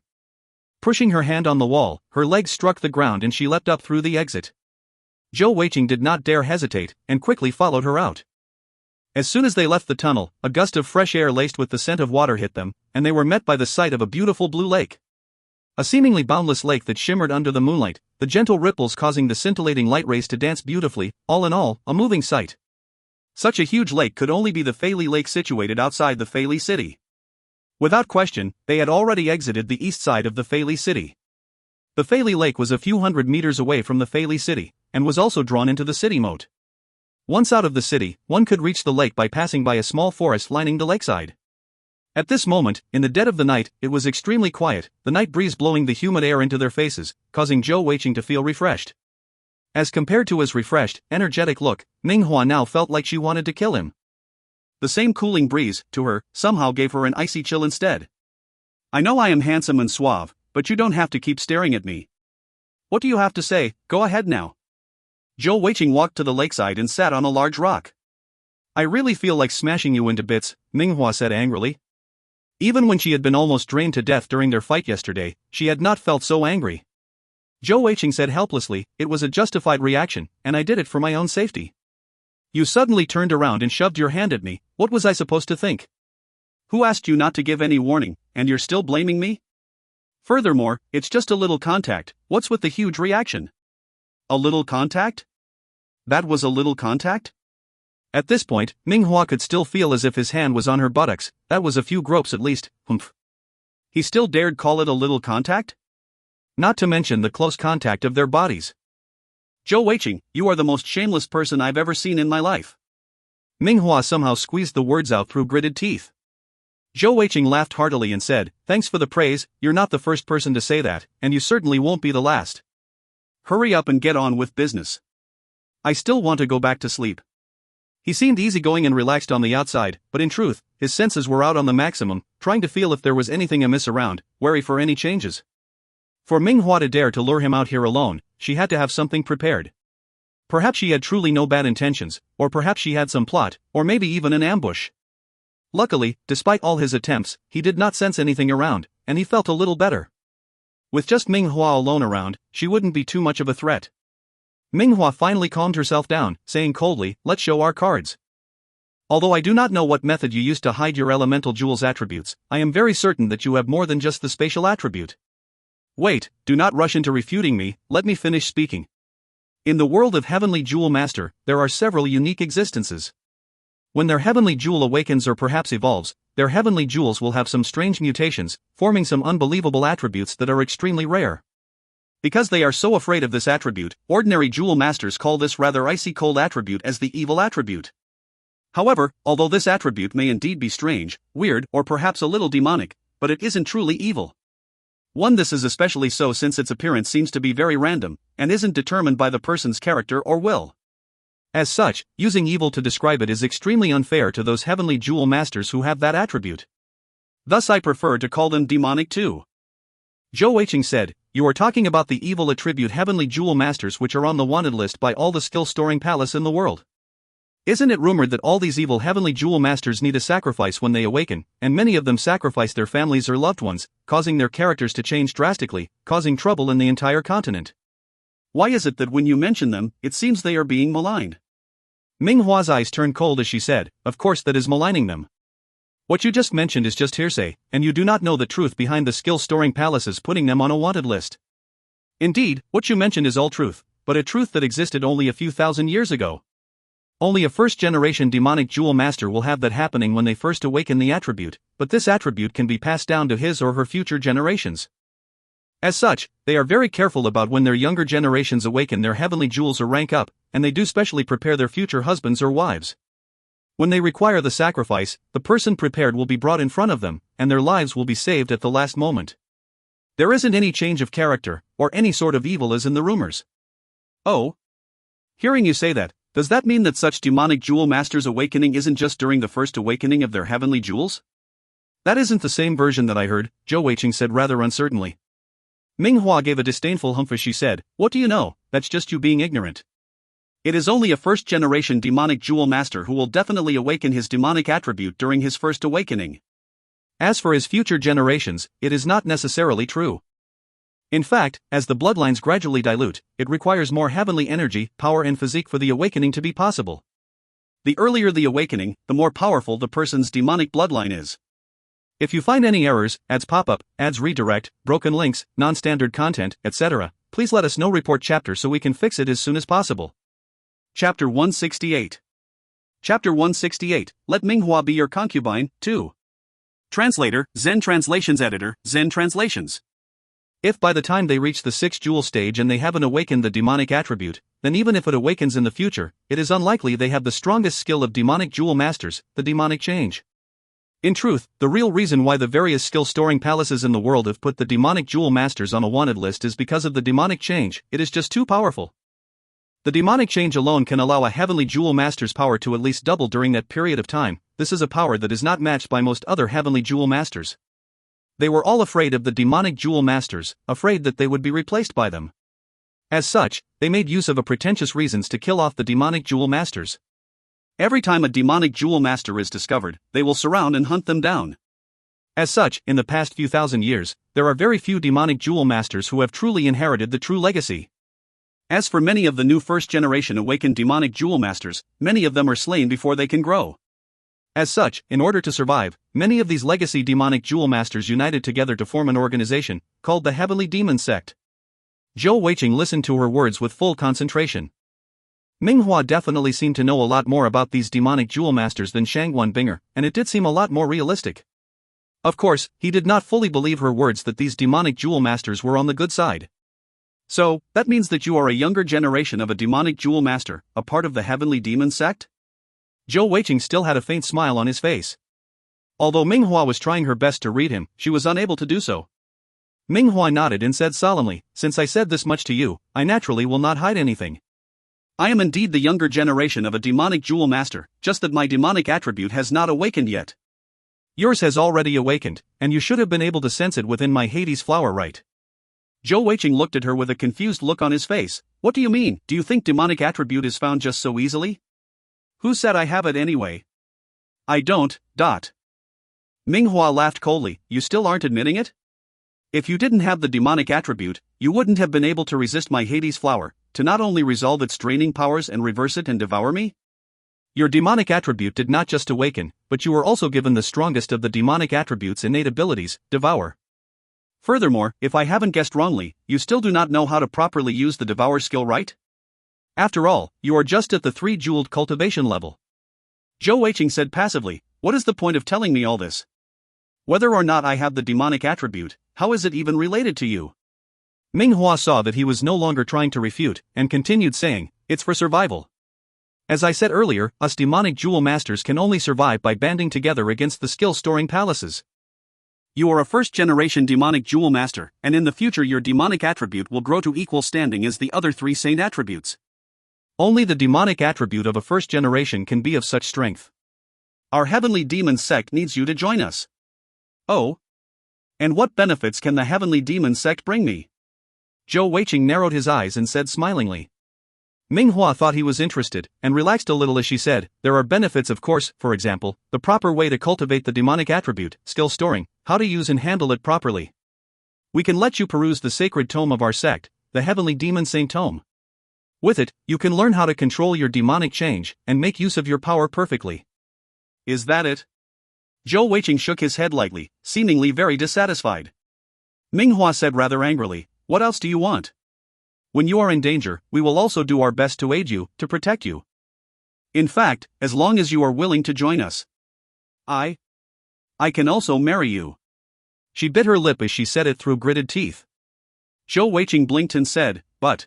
Pushing her hand on the wall, her legs struck the ground and she leapt up through the exit. Zhou Weiqing did not dare hesitate, and quickly followed her out. As soon as they left the tunnel, a gust of fresh air laced with the scent of water hit them, and they were met by the sight of a beautiful blue lake. A seemingly boundless lake that shimmered under the moonlight, the gentle ripples causing the scintillating light rays to dance beautifully, all in all, a moving sight. Such a huge lake could only be the Feili Lake situated outside the Feili city. Without question, they had already exited the east side of the Feili city. The Feili Lake was a few hundred meters away from the Feili city, and was also drawn into the city moat. Once out of the city, one could reach the lake by passing by a small forest lining the lakeside. At this moment, in the dead of the night, it was extremely quiet, the night breeze blowing the humid air into their faces, causing Zhou Weiqing to feel refreshed. As compared to his refreshed, energetic look, Minghua now felt like she wanted to kill him. The same cooling breeze, to her, somehow gave her an icy chill instead. "I know I am handsome and suave, but you don't have to keep staring at me. What do you have to say? Go ahead now." Zhou Weiqing walked to the lakeside and sat on a large rock. "I really feel like smashing you into bits," Minghua said angrily. Even when she had been almost drained to death during their fight yesterday, she had not felt so angry. Zhou Weiqing said helplessly, "It was a justified reaction, and I did it for my own safety. You suddenly turned around and shoved your hand at me, what was I supposed to think? Who asked you not to give any warning, and you're still blaming me? Furthermore, it's just a little contact, what's with the huge reaction?" "A little contact? That was a little contact?" At this point, Minghua could still feel as if his hand was on her buttocks, that was a few gropes at least, humph. He still dared call it a little contact? Not to mention the close contact of their bodies. "Zhou Weiqing, you are the most shameless person I've ever seen in my life." Minghua somehow squeezed the words out through gritted teeth. Zhou Weiqing laughed heartily and said, "Thanks for the praise, you're not the first person to say that, and you certainly won't be the last. Hurry up and get on with business. I still want to go back to sleep." He seemed easygoing and relaxed on the outside, but in truth, his senses were out on the maximum, trying to feel if there was anything amiss around, wary for any changes. For Minghua to dare to lure him out here alone, she had to have something prepared. Perhaps she had truly no bad intentions, or perhaps she had some plot, or maybe even an ambush. Luckily, despite all his attempts, he did not sense anything around, and he felt a little better. With just Minghua alone around, she wouldn't be too much of a threat. Minghua finally calmed herself down, saying coldly, "Let's show our cards. Although I do not know what method you used to hide your elemental jewel's attributes, I am very certain that you have more than just the spatial attribute." "Wait, do not rush into refuting me, let me finish speaking. In the world of Heavenly Jewel Master, there are several unique existences. When their Heavenly Jewel awakens or perhaps evolves, their Heavenly Jewels will have some strange mutations, forming some unbelievable attributes that are extremely rare. Because they are so afraid of this attribute, ordinary Jewel Masters call this rather icy cold attribute as the evil attribute. However, although this attribute may indeed be strange, weird, or perhaps a little demonic, but it isn't truly evil. This is especially so since its appearance seems to be very random, and isn't determined by the person's character or will. As such, using evil to describe it is extremely unfair to those Heavenly Jewel Masters who have that attribute. Thus I prefer to call them demonic too." Zhou Weiqing said, "You are talking about the evil attribute Heavenly Jewel Masters which are on the wanted list by all the skill-storing palace in the world. Isn't it rumored that all these evil Heavenly Jewel Masters need a sacrifice when they awaken, and many of them sacrifice their families or loved ones, causing their characters to change drastically, causing trouble in the entire continent? Why is it that when you mention them, it seems they are being maligned?" Minghua's eyes turned cold as she said, "Of course that is maligning them. What you just mentioned is just hearsay, and you do not know the truth behind the skill-storing palaces putting them on a wanted list. Indeed, what you mentioned is all truth, but a truth that existed only a few thousand years ago. Only a first-generation demonic jewel master will have that happening when they first awaken the attribute, but this attribute can be passed down to his or her future generations. As such, they are very careful about when their younger generations awaken their heavenly jewels or rank up, and they do specially prepare their future husbands or wives. When they require the sacrifice, the person prepared will be brought in front of them, and their lives will be saved at the last moment. There isn't any change of character, or any sort of evil as in the rumors. Oh? Hearing you say that, does that mean that such demonic jewel masters' awakening isn't just during the first awakening of their heavenly jewels? That isn't the same version that I heard, Zhou Weiqing said rather uncertainly. Minghua gave a disdainful humph as she said, "What do you know? That's just you being ignorant. It is only a first-generation demonic jewel master who will definitely awaken his demonic attribute during his first awakening. As for his future generations, it is not necessarily true. In fact, as the bloodlines gradually dilute, it requires more heavenly energy, power and physique for the awakening to be possible. The earlier the awakening, the more powerful the person's demonic bloodline is. If you find any errors, ads pop up, ads redirect, broken links, non-standard content, etc., please let us know. Report chapter so we can fix it as soon as possible." Chapter 168. Chapter 168, Let Minghua be your concubine, 2. Translator, Zen Translations Editor, Zen Translations. If by the time they reach the 6th jewel stage and they haven't awakened the demonic attribute, then even if it awakens in the future, it is unlikely they have the strongest skill of demonic jewel masters, the demonic change. In truth, the real reason why the various skill-storing palaces in the world have put the demonic jewel masters on a wanted list is because of the demonic change. It is just too powerful. The demonic change alone can allow a heavenly jewel master's power to at least double during that period of time. This is a power that is not matched by most other heavenly jewel masters. They were all afraid of the demonic jewel masters, afraid that they would be replaced by them. As such, they made use of pretentious reasons to kill off the demonic jewel masters. Every time a demonic jewel master is discovered, they will surround and hunt them down. As such, in the past few thousand years, there are very few demonic jewel masters who have truly inherited the true legacy. As for many of the new first-generation awakened demonic jewel masters, many of them are slain before they can grow. As such, in order to survive, many of these legacy demonic jewel masters united together to form an organization, called the Heavenly Demon Sect. Zhou Weiqing listened to her words with full concentration. Minghua definitely seemed to know a lot more about these demonic jewel masters than Shangguan Binger, and it did seem a lot more realistic. Of course, he did not fully believe her words that these demonic jewel masters were on the good side. So, that means that you are a younger generation of a demonic jewel master, a part of the Heavenly Demon Sect? Zhou Weiqing still had a faint smile on his face. Although Minghua was trying her best to read him, she was unable to do so. Minghua nodded and said solemnly, "Since I said this much to you, I naturally will not hide anything. I am indeed the younger generation of a demonic jewel master, just that my demonic attribute has not awakened yet." "Yours has already awakened, and you should have been able to sense it within my Hades flower, right?" Zhou Weiqing looked at her with a confused look on his face. "What do you mean? Do you think demonic attribute is found just so easily? Who said I have it anyway? I don't, dot." Minghua laughed coldly. "You still aren't admitting it? If you didn't have the demonic attribute, you wouldn't have been able to resist my Hades flower, to not only resolve its draining powers and reverse it and devour me? Your demonic attribute did not just awaken, but you were also given the strongest of the demonic attribute's innate abilities, Devour. Furthermore, if I haven't guessed wrongly, you still do not know how to properly use the Devour skill, right? After all, you are just at the 3-jeweled cultivation level." Zhou Weiqing said passively, "What is the point of telling me all this? Whether or not I have the demonic attribute, how is it even related to you?" Minghua saw that he was no longer trying to refute, and continued saying, "It's for survival. As I said earlier, us demonic jewel masters can only survive by banding together against the skill-storing palaces. You are a first-generation demonic jewel master, and in the future your demonic attribute will grow to equal standing as the other 3 saint attributes. Only the demonic attribute of a first generation can be of such strength. Our Heavenly Demon Sect needs you to join us." "Oh? And what benefits can the Heavenly Demon Sect bring me?" Zhou Weiqing narrowed his eyes and said smilingly. Minghua thought he was interested, and relaxed a little as she said, "There are benefits, of course, for example, the proper way to cultivate the demonic attribute, skill storing, how to use and handle it properly. We can let you peruse the sacred tome of our sect, the Heavenly Demon Saint Tome. With it, you can learn how to control your demonic change, and make use of your power perfectly." "Is that it?" Zhou Weiqing shook his head lightly, seemingly very dissatisfied. Minghua said rather angrily, "What else do you want? When you are in danger, we will also do our best to aid you, to protect you. In fact, as long as you are willing to join us, I can also marry you." She bit her lip as she said it through gritted teeth. Zhou Weiqing blinked and said, but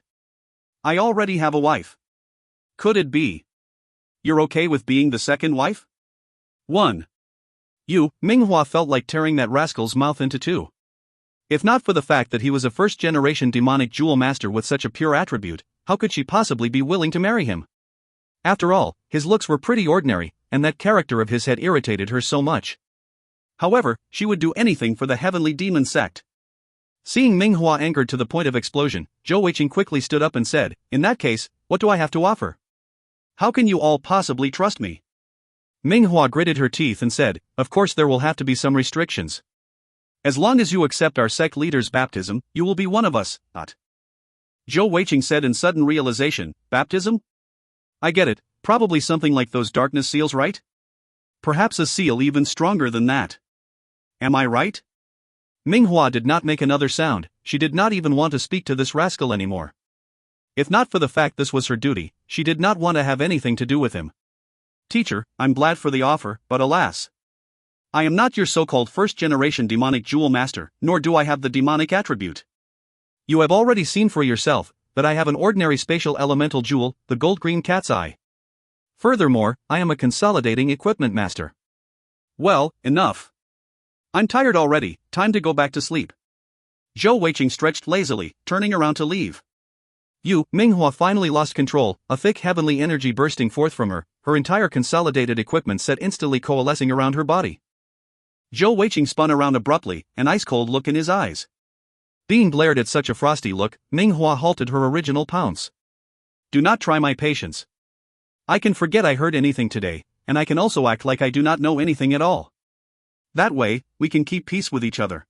I already have a wife. Could it be you're okay with being the second wife? 1. Minghua felt like tearing that rascal's mouth into two. If not for the fact that he was a first-generation demonic jewel master with such a pure attribute, how could she possibly be willing to marry him? After all, his looks were pretty ordinary, and that character of his had irritated her so much. However, she would do anything for the heavenly demon sect. Seeing Minghua angered to the point of explosion, Zhou Weiqing quickly stood up and said, in that case, what do I have to offer? How can you all possibly trust me? Minghua gritted her teeth and said, of course there will have to be some restrictions. As long as you accept our sect leader's baptism, you will be one of us, not. Zhou Weiqing said in sudden realization, baptism? I get it, probably something like those darkness seals, right? Perhaps a seal even stronger than that. Am I right? Minghua did not make another sound, she did not even want to speak to this rascal anymore. If not for the fact this was her duty, she did not want to have anything to do with him. Teacher, I'm glad for the offer, but alas. I am not your so-called first-generation demonic jewel master, nor do I have the demonic attribute. You have already seen for yourself that I have an ordinary spatial elemental jewel, the gold-green cat's eye. Furthermore, I am a consolidating equipment master. Well, enough. I'm tired already, time to go back to sleep. Zhou Weiqing stretched lazily, turning around to leave. Minghua finally lost control, a thick heavenly energy bursting forth from her, her entire consolidated equipment set instantly coalescing around her body. Zhou Weiqing spun around abruptly, an ice-cold look in his eyes. Being glared at such a frosty look, Minghua halted her original pounce. Do not try my patience. I can forget I heard anything today, and I can also act like I do not know anything at all. That way, we can keep peace with each other.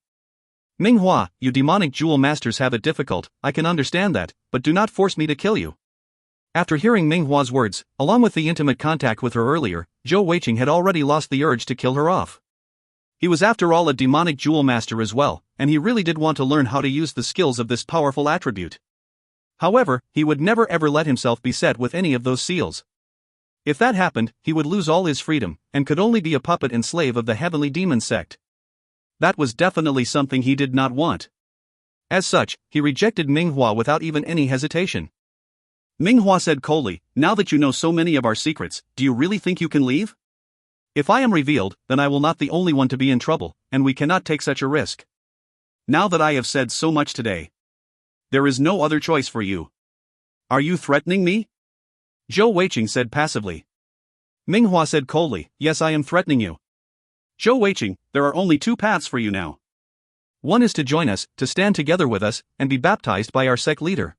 Minghua, you demonic jewel masters have it difficult, I can understand that, but do not force me to kill you. After hearing Minghua's words, along with the intimate contact with her earlier, Zhou Weiqing had already lost the urge to kill her off. He was after all a demonic jewel master as well, and he really did want to learn how to use the skills of this powerful attribute. However, he would never ever let himself be set with any of those seals. If that happened, he would lose all his freedom, and could only be a puppet and slave of the heavenly demon sect. That was definitely something he did not want. As such, he rejected Minghua without even any hesitation. Minghua said coldly, now that you know so many of our secrets, do you really think you can leave? If I am revealed, then I will not be the only one to be in trouble, and we cannot take such a risk. Now that I have said so much today, there is no other choice for you. Are you threatening me? Zhou Weiqing said passively. Minghua said coldly, yes, I am threatening you. Zhou Weiqing, there are only two paths for you now. One is to join us, to stand together with us, and be baptized by our sect leader.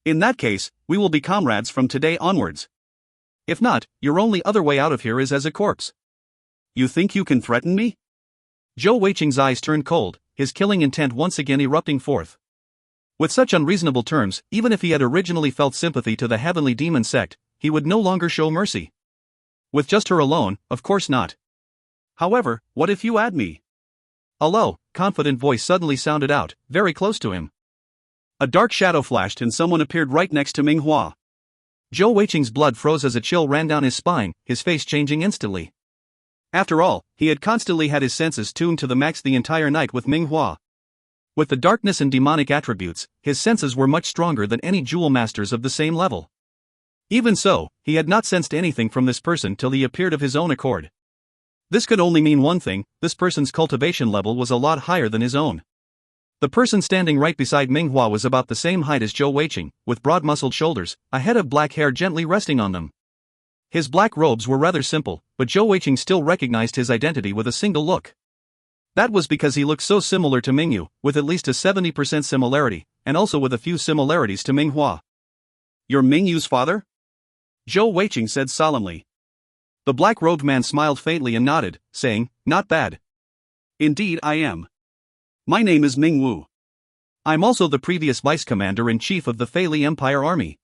In that case, we will be comrades from today onwards. If not, your only other way out of here is as a corpse. You think you can threaten me? Zhou Weiqing's eyes turned cold, his killing intent once again erupting forth. With such unreasonable terms, even if he had originally felt sympathy to the heavenly demon sect, he would no longer show mercy. With just her alone, of course not. However, what if you add me? A low, confident voice suddenly sounded out, very close to him. A dark shadow flashed and someone appeared right next to Minghua. Zhou Weiqing's blood froze as a chill ran down his spine, his face changing instantly. After all, he had constantly had his senses tuned to the max the entire night with Minghua. With the darkness and demonic attributes, his senses were much stronger than any jewel masters of the same level. Even so, he had not sensed anything from this person till he appeared of his own accord. This could only mean one thing, this person's cultivation level was a lot higher than his own. The person standing right beside Minghua was about the same height as Zhou Weiqing, with broad-muscled shoulders, a head of black hair gently resting on them. His black robes were rather simple, but Zhou Weiqing still recognized his identity with a single look. That was because he looked so similar to Mingyu, with at least a 70% similarity, and also with a few similarities to Minghua. You're Mingyu's father? Zhou Weiqing said solemnly. The black-robed man smiled faintly and nodded, saying, not bad. Indeed I am. My name is Ming Wu. I'm also the previous vice-commander-in-chief of the Fei Li Empire Army.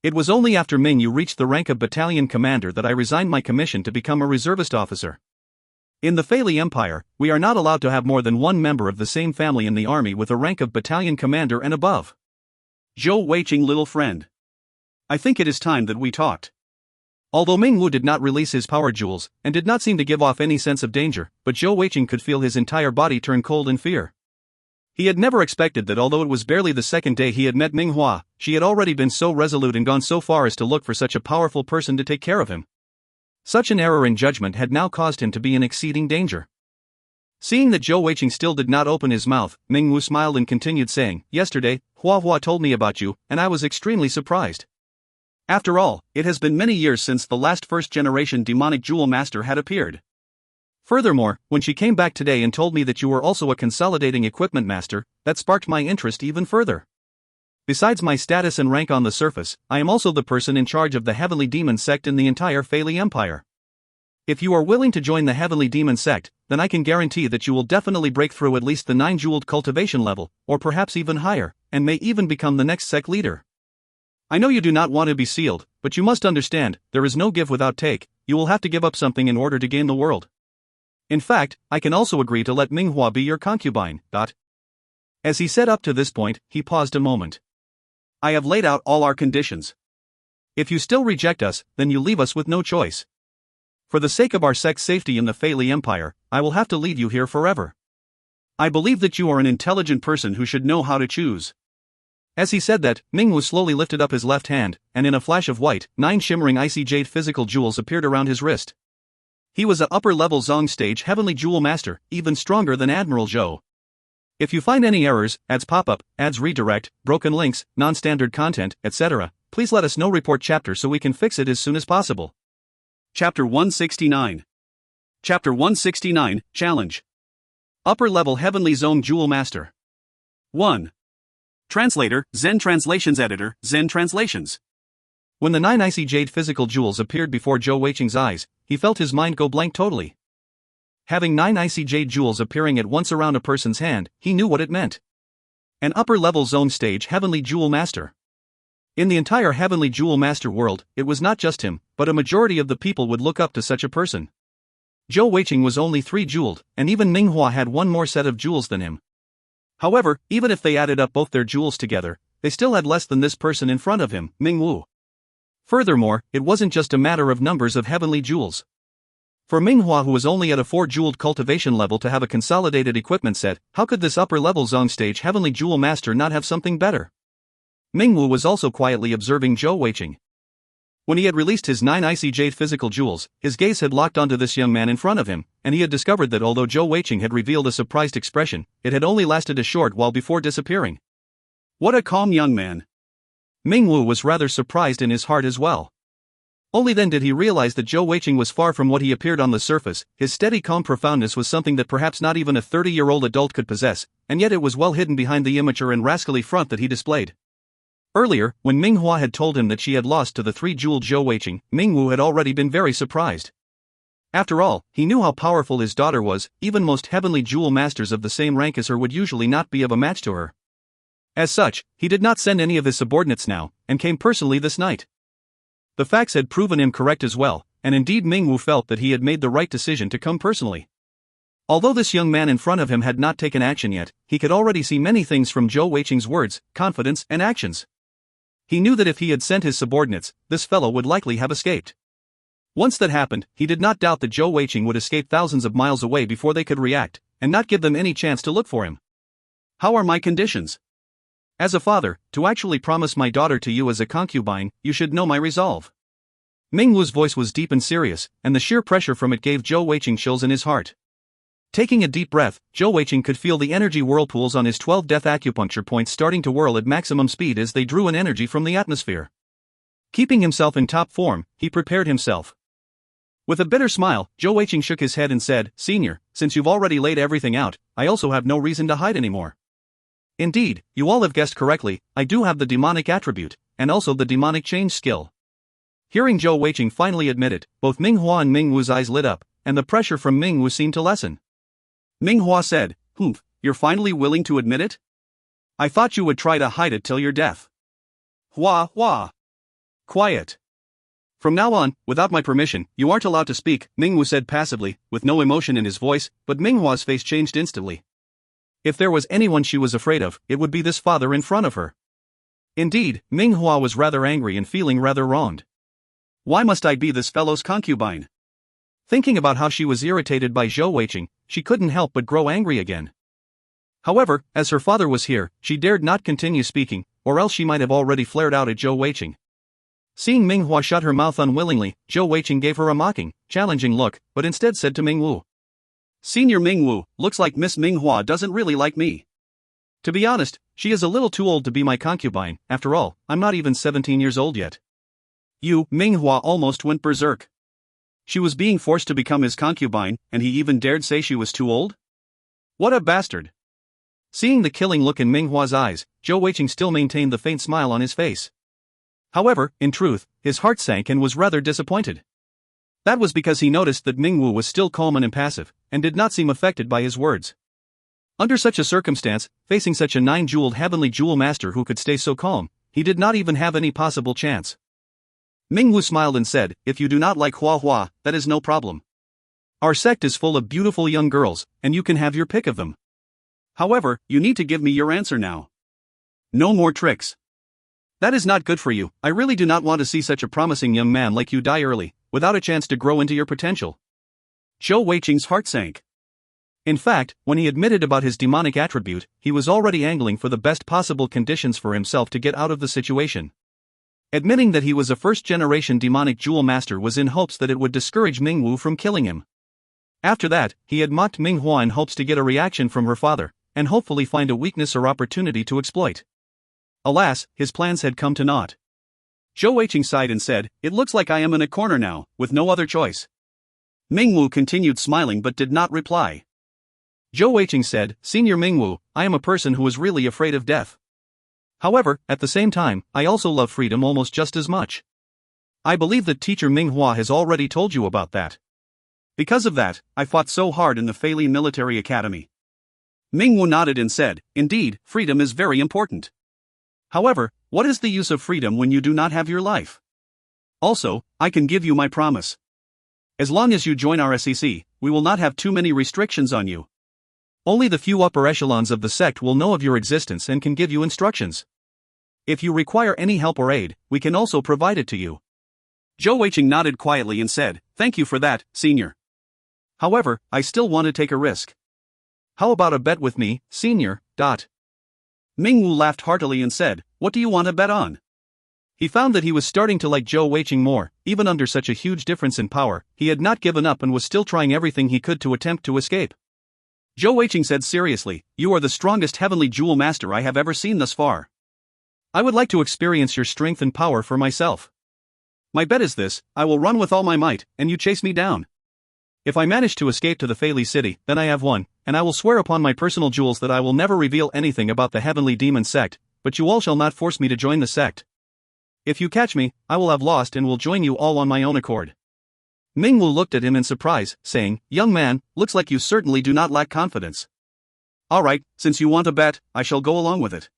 It was only after Mingyu reached the rank of battalion commander that I resigned my commission to become a reservist officer. In the Fei Li Empire, we are not allowed to have more than one member of the same family in the army with a rank of battalion commander and above. Zhou Weiqing, little friend. I think it is time that we talked. Although Ming Wu did not release his power jewels, and did not seem to give off any sense of danger, but Zhou Weiqing could feel his entire body turn cold in fear. He had never expected that although it was barely the second day he had met Ming Hua, she had already been so resolute and gone so far as to look for such a powerful person to take care of him. Such an error in judgment had now caused him to be in exceeding danger. Seeing that Zhou Weiqing still did not open his mouth, Ming Wu smiled and continued saying, "Yesterday, Hua Hua told me about you, and I was extremely surprised. After all, it has been many years since the last first-generation demonic jewel master had appeared. Furthermore, when she came back today and told me that you were also a consolidating equipment master, that sparked my interest even further. Besides my status and rank on the surface, I am also the person in charge of the Heavenly Demon sect in the entire Feili Empire. If you are willing to join the Heavenly Demon sect, then I can guarantee that you will definitely break through at least the 9-jeweled cultivation level, or perhaps even higher, and may even become the next sect leader. I know you do not want to be sealed, but you must understand, there is no give without take. You will have to give up something in order to gain the world. In fact, I can also agree to let Ming Hua be your concubine. As he said up to this point, he paused a moment. I have laid out all our conditions. If you still reject us, then you leave us with no choice. For the sake of our sect's safety in the Feili Empire, I will have to leave you here forever. I believe that you are an intelligent person who should know how to choose." As he said that, Ming Wu slowly lifted up his left hand, and in a flash of white, 9 shimmering icy jade physical jewels appeared around his wrist. He was a upper-level Zong stage heavenly jewel master, even stronger than Admiral Zhou. If you find any errors, ads pop-up, ads redirect, broken links, non-standard content, etc., please let us know. Report chapter so we can fix it as soon as possible. Chapter 169. Chapter 169, Challenge. Upper-level Heavenly Zone Jewel Master. 1. Translator, Zen Translations Editor, Zen Translations. When the 9 icy jade physical jewels appeared before Zhou Weiqing's eyes, he felt his mind go blank totally. Having 9 icy jade jewels appearing at once around a person's hand, he knew what it meant. An upper-level zone stage Heavenly Jewel Master. In the entire Heavenly Jewel Master world, it was not just him, but a majority of the people would look up to such a person. Zhou Weiqing was only 3-jeweled, and even Ming Hua had one more set of jewels than him. However, even if they added up both their jewels together, they still had less than this person in front of him, Ming Wu. Furthermore, it wasn't just a matter of numbers of heavenly jewels. For Ming Hua, who was only at a 4-jeweled cultivation level, to have a consolidated equipment set, how could this upper-level Zong stage Heavenly Jewel Master not have something better? Ming Wu was also quietly observing Zhou Weiqing. When he had released his 9 icy jade physical jewels, his gaze had locked onto this young man in front of him, and he had discovered that although Zhou Weiqing had revealed a surprised expression, it had only lasted a short while before disappearing. What a calm young man. Ming Wu was rather surprised in his heart as well. Only then did he realize that Zhou Weiqing was far from what he appeared on the surface. His steady calm profoundness was something that perhaps not even a 30-year-old adult could possess, and yet it was well hidden behind the immature and rascally front that he displayed. Earlier, when Ming Hua had told him that she had lost to the 3-jeweled Zhou Weiqing, Ming Wu had already been very surprised. After all, he knew how powerful his daughter was. Even most heavenly jewel masters of the same rank as her would usually not be of a match to her. As such, he did not send any of his subordinates now, and came personally this night. The facts had proven him correct as well, and indeed Ming Wu felt that he had made the right decision to come personally. Although this young man in front of him had not taken action yet, he could already see many things from Zhou Weiqing's words, confidence, and actions. He knew that if he had sent his subordinates, this fellow would likely have escaped. Once that happened, he did not doubt that Zhou Weiqing would escape thousands of miles away before they could react, and not give them any chance to look for him. How are my conditions? As a father, to actually promise my daughter to you as a concubine, you should know my resolve. Ming Wu's voice was deep and serious, and the sheer pressure from it gave Zhou Weiqing chills in his heart. Taking a deep breath, Zhou Weiqing could feel the energy whirlpools on his 12 death acupuncture points starting to whirl at maximum speed as they drew in energy from the atmosphere. Keeping himself in top form, he prepared himself. With a bitter smile, Zhou Weiqing shook his head and said, "Senior, since you've already laid everything out, I also have no reason to hide anymore. Indeed, you all have guessed correctly, I do have the demonic attribute, and also the demonic change skill." Hearing Zhou Weiqing finally admit it, both Ming Hua and Ming Wu's eyes lit up, and the pressure from Ming Wu seemed to lessen. Ming Hua said, "Humph, you're finally willing to admit it? I thought you would try to hide it till your death." Hua, Hua. Quiet. From now on, without my permission, you aren't allowed to speak, Ming Wu said passively, with no emotion in his voice, but Ming Hua's face changed instantly. If there was anyone she was afraid of, it would be this father in front of her. Indeed, Ming Hua was rather angry and feeling rather wronged. Why must I be this fellow's concubine? Thinking about how she was irritated by Zhou Weiqing, she couldn't help but grow angry again. However, as her father was here, she dared not continue speaking, or else she might have already flared out at Zhou Weiqing. Seeing Ming Hua shut her mouth unwillingly, Zhou Weiqing gave her a mocking, challenging look, but instead said to Ming Wu, "Senior Ming Wu, looks like Miss Ming Hua doesn't really like me. To be honest, she is a little too old to be my concubine. After all, I'm not even 17 years old yet." Ming Hua almost went berserk. She was being forced to become his concubine, and he even dared say she was too old? What a bastard! Seeing the killing look in Ming Hua's eyes, Zhou Weiqing still maintained the faint smile on his face. However, in truth, his heart sank and was rather disappointed. That was because he noticed that Ming Wu was still calm and impassive, and did not seem affected by his words. Under such a circumstance, facing such a nine-jeweled heavenly jewel master who could stay so calm, he did not even have any possible chance. Ming Wu smiled and said, "If you do not like Hua Hua, that is no problem. Our sect is full of beautiful young girls, and you can have your pick of them. However, you need to give me your answer now. No more tricks. That is not good for you. I really do not want to see such a promising young man like you die early, without a chance to grow into your potential." Zhou Weiqing's heart sank. In fact, when he admitted about his demonic attribute, he was already angling for the best possible conditions for himself to get out of the situation. Admitting that he was a first-generation demonic jewel master was in hopes that it would discourage Ming Wu from killing him. After that, he had mocked Ming Hua in hopes to get a reaction from her father, and hopefully find a weakness or opportunity to exploit. Alas, his plans had come to naught. Zhou Weiqing sighed and said, "It looks like I am in a corner now, with no other choice." Ming Wu continued smiling but did not reply. Zhou Weiqing said, "Senior Ming Wu, I am a person who is really afraid of death. However, at the same time, I also love freedom almost just as much. I believe that teacher Ming Hua has already told you about that. Because of that, I fought so hard in the Fei Military Academy." Ming Wu nodded and said, "Indeed, freedom is very important. However, what is the use of freedom when you do not have your life? Also, I can give you my promise. As long as you join our SEC, we will not have too many restrictions on you. Only the few upper echelons of the sect will know of your existence and can give you instructions. If you require any help or aid, we can also provide it to you." Zhou Weiqing nodded quietly and said, "Thank you for that, senior. However, I still want to take a risk." "How about a bet with me, senior?" Ming Wu laughed heartily and said, "What do you want to bet on?" He found that he was starting to like Zhou Weiqing more. Even under such a huge difference in power, he had not given up and was still trying everything he could to attempt to escape. Zhou Weiqing said seriously, "You are the strongest heavenly jewel master I have ever seen thus far. I would like to experience your strength and power for myself. My bet is this: I will run with all my might, and you chase me down. If I manage to escape to the Fei City, then I have won, and I will swear upon my personal jewels that I will never reveal anything about the heavenly demon sect, but you all shall not force me to join the sect. If you catch me, I will have lost and will join you all on my own accord." Ming Wu looked at him in surprise, saying, "Young man, looks like you certainly do not lack confidence. All right, since you want a bet, I shall go along with it.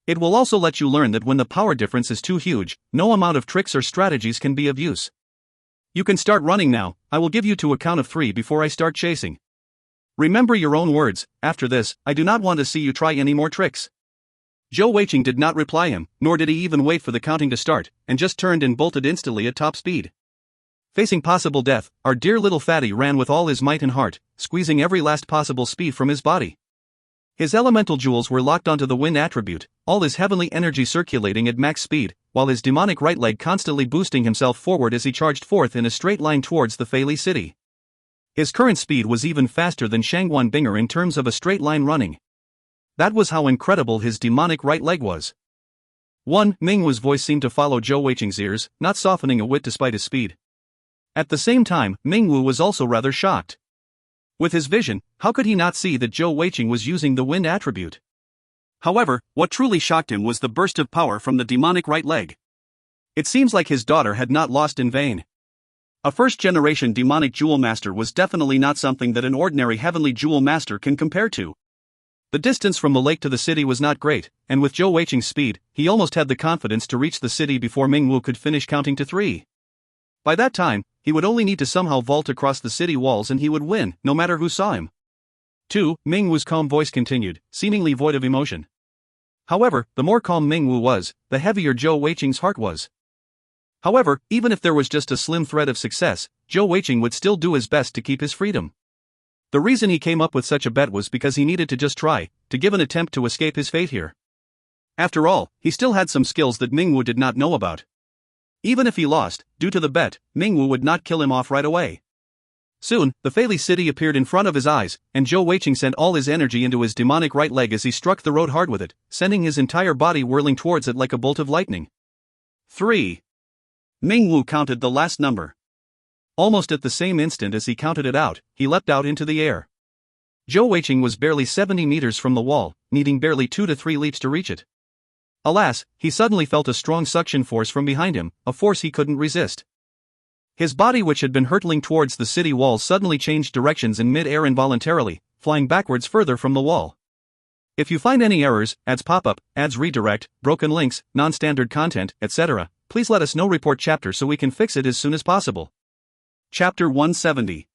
It will also let you learn that when the power difference is too huge, no amount of tricks or strategies can be of use. You can start running now. I will give you to a count of 3 before I start chasing. Remember your own words. After this, I do not want to see you try any more tricks." Zhou Weiqing did not reply him, nor did he even wait for the counting to start, and just turned and bolted instantly at top speed. Facing possible death, our dear little fatty ran with all his might and heart, squeezing every last possible speed from his body. His elemental jewels were locked onto the wind attribute, all his heavenly energy circulating at max speed, while his demonic right leg constantly boosting himself forward as he charged forth in a straight line towards the Fei City. His current speed was even faster than Shangguan Binger in terms of a straight line running. That was how incredible his demonic right leg was. Ming Wu's voice seemed to follow Zhou Weiqing's ears, not softening a whit despite his speed. At the same time, Ming Wu was also rather shocked. With his vision, how could he not see that Zhou Weiqing was using the wind attribute? However, what truly shocked him was the burst of power from the demonic right leg. It seems like his daughter had not lost in vain. A first-generation demonic jewel master was definitely not something that an ordinary heavenly jewel master can compare to. The distance from the lake to the city was not great, and with Zhou Weiqing's speed, he almost had the confidence to reach the city before Ming Wu could finish counting to 3. By that time, he would only need to somehow vault across the city walls and he would win, no matter who saw him. 2. Ming Wu's calm voice continued, seemingly void of emotion. However, the more calm Ming Wu was, the heavier Zhou Weiqing's heart was. However, even if there was just a slim thread of success, Zhou Weiqing would still do his best to keep his freedom. The reason he came up with such a bet was because he needed to just try, to give an attempt to escape his fate here. After all, he still had some skills that Mingwu did not know about. Even if he lost, due to the bet, Mingwu would not kill him off right away. Soon, the Fairy City appeared in front of his eyes, and Zhou Weiqing sent all his energy into his demonic right leg as he struck the road hard with it, sending his entire body whirling towards it like a bolt of lightning. 3. Mingwu counted the last number. Almost at the same instant as he counted it out, he leapt out into the air. Zhou Weiqing was barely 70 meters from the wall, needing barely 2 to 3 leaps to reach it. Alas, he suddenly felt a strong suction force from behind him, a force he couldn't resist. His body, which had been hurtling towards the city walls, suddenly changed directions in mid-air involuntarily, flying backwards further from the wall. If you find any errors, ads pop-up, ads redirect, broken links, non-standard content, etc., please let us know. Report chapter so we can fix it as soon as possible. Chapter 170.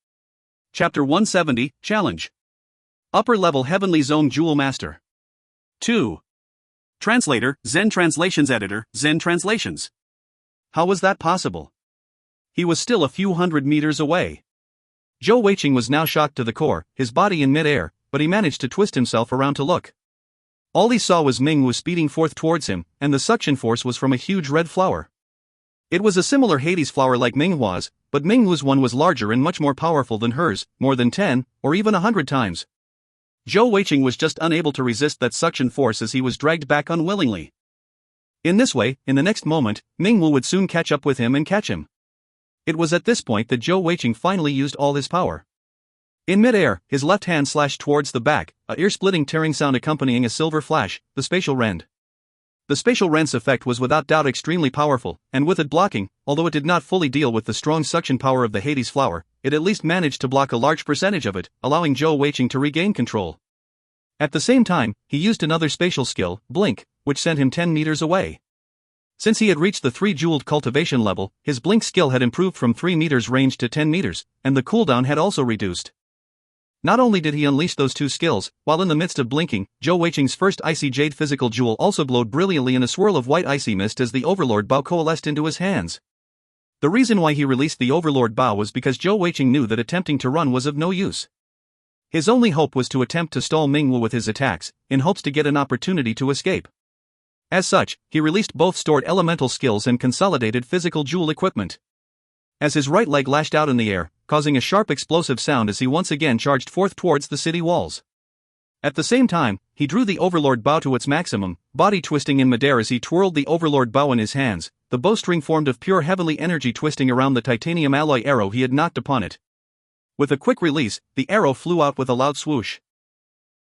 Chapter 170, Challenge. Upper Level Heavenly Zone Jewel Master. 2. Translator, Zen Translations Editor, Zen Translations. How was that possible? He was still a few hundred meters away. Zhou Weiqing was now shocked to the core, his body in mid-air, but he managed to twist himself around to look. All he saw was Mingwu speeding forth towards him, and the suction force was from a huge red flower. It was a similar Hades flower like Minghua's, but Mingwu's one was larger and much more powerful than hers, more than 10, or even 100 times. Zhou Weiqing was just unable to resist that suction force as he was dragged back unwillingly. In this way, in the next moment, Mingwu would soon catch up with him and catch him. It was at this point that Zhou Weiqing finally used all his power. In mid-air, his left hand slashed towards the back, a ear-splitting tearing sound accompanying a silver flash, the spatial rend. The spatial rend's effect was without doubt extremely powerful, and with it blocking, although it did not fully deal with the strong suction power of the Hades flower, it at least managed to block a large percentage of it, allowing Zhou Weiqing to regain control. At the same time, he used another spatial skill, Blink, which sent him 10 meters away. Since he had reached the 3-jeweled cultivation level, his Blink skill had improved from 3 meters range to 10 meters, and the cooldown had also reduced. Not only did he unleash those two skills, while in the midst of blinking, Zhou Weiqing's first icy jade physical jewel also glowed brilliantly in a swirl of white icy mist as the Overlord Bow coalesced into his hands. The reason why he released the Overlord Bow was because Zhou Weiqing knew that attempting to run was of no use. His only hope was to attempt to stall Mingwu with his attacks, in hopes to get an opportunity to escape. As such, he released both stored elemental skills and consolidated physical jewel equipment. As his right leg lashed out in the air, causing a sharp explosive sound as he once again charged forth towards the city walls. At the same time, he drew the Overlord Bow to its maximum, body twisting in midair as he twirled the Overlord Bow in his hands, the bowstring formed of pure heavenly energy twisting around the titanium alloy arrow he had knocked upon it. With a quick release, the arrow flew out with a loud swoosh.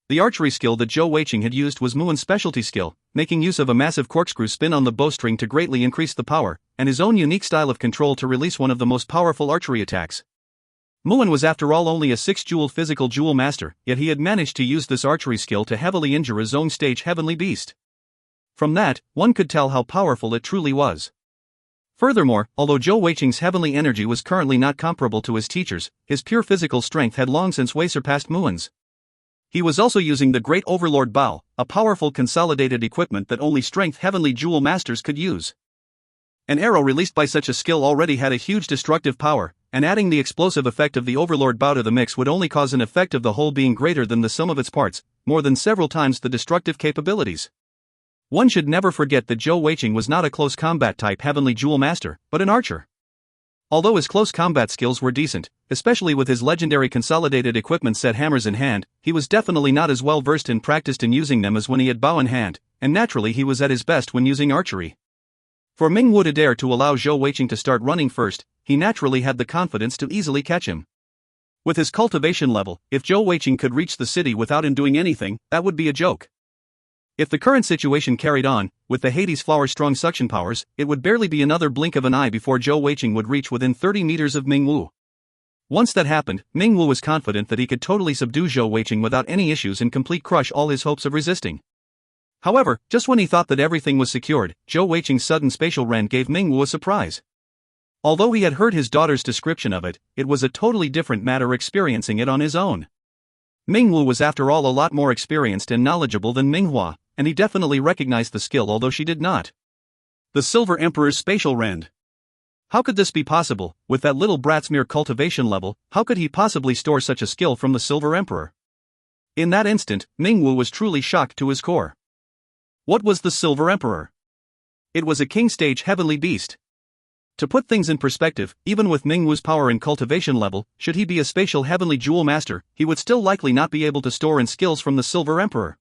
The archery skill that Zhou Weiqing had used was Muan's specialty skill, making use of a massive corkscrew spin on the bowstring to greatly increase the power, and his own unique style of control to release one of the most powerful archery attacks. Muan was after all only a 6-jeweled physical jewel master, yet he had managed to use this archery skill to heavily injure a zone stage heavenly beast. From that, one could tell how powerful it truly was. Furthermore, although Zhou Weiqing's heavenly energy was currently not comparable to his teacher's, his pure physical strength had long since way surpassed Muan's. He was also using the Great Overlord Bow, a powerful consolidated equipment that only strength heavenly jewel masters could use. An arrow released by such a skill already had a huge destructive power, and adding the explosive effect of the Overlord Bow to the mix would only cause an effect of the whole being greater than the sum of its parts, more than several times the destructive capabilities. One should never forget that Zhou Weiqing was not a close combat type heavenly jewel master, but an archer. Although his close combat skills were decent, especially with his legendary consolidated equipment set hammers in hand, he was definitely not as well versed and practiced in using them as when he had bow in hand, and naturally he was at his best when using archery. For Mingwu to dare to allow Zhou Weiqing to start running first, he naturally had the confidence to easily catch him. With his cultivation level, if Zhou Weiqing could reach the city without him doing anything, that would be a joke. If the current situation carried on, with the Hades flower's strong suction powers, it would barely be another blink of an eye before Zhou Weiqing would reach within 30 meters of Mingwu. Once that happened, Mingwu was confident that he could totally subdue Zhou Weiqing without any issues and complete crush all his hopes of resisting. However, just when he thought that everything was secured, Zhou Weiqing's sudden spatial rend gave Mingwu a surprise. Although he had heard his daughter's description of it, it was a totally different matter experiencing it on his own. Mingwu was after all a lot more experienced and knowledgeable than Minghua, and he definitely recognized the skill although she did not. The Silver Emperor's spatial rend. How could this be possible? With that little brat's mere cultivation level, how could he possibly store such a skill from the Silver Emperor? In that instant, Mingwu was truly shocked to his core. What was the Silver Emperor? It was a king-stage heavenly beast. To put things in perspective, even with Mingwu's power and cultivation level, should he be a spatial heavenly jewel master, he would still likely not be able to store in skills from the Silver Emperor.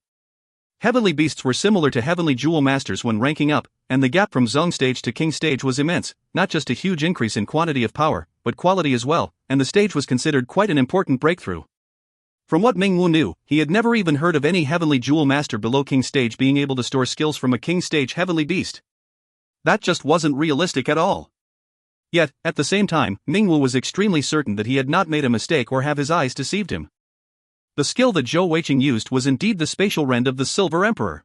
Heavenly beasts were similar to heavenly jewel masters when ranking up, and the gap from Zhou stage to king stage was immense, not just a huge increase in quantity of power, but quality as well, and the stage was considered quite an important breakthrough. From what Mingwu knew, he had never even heard of any heavenly jewel master below king stage being able to store skills from a king stage heavenly beast. That just wasn't realistic at all. Yet, at the same time, Mingwu was extremely certain that he had not made a mistake or have his eyes deceived him. The skill that Zhou Weiqing used was indeed the spatial rend of the Silver Emperor.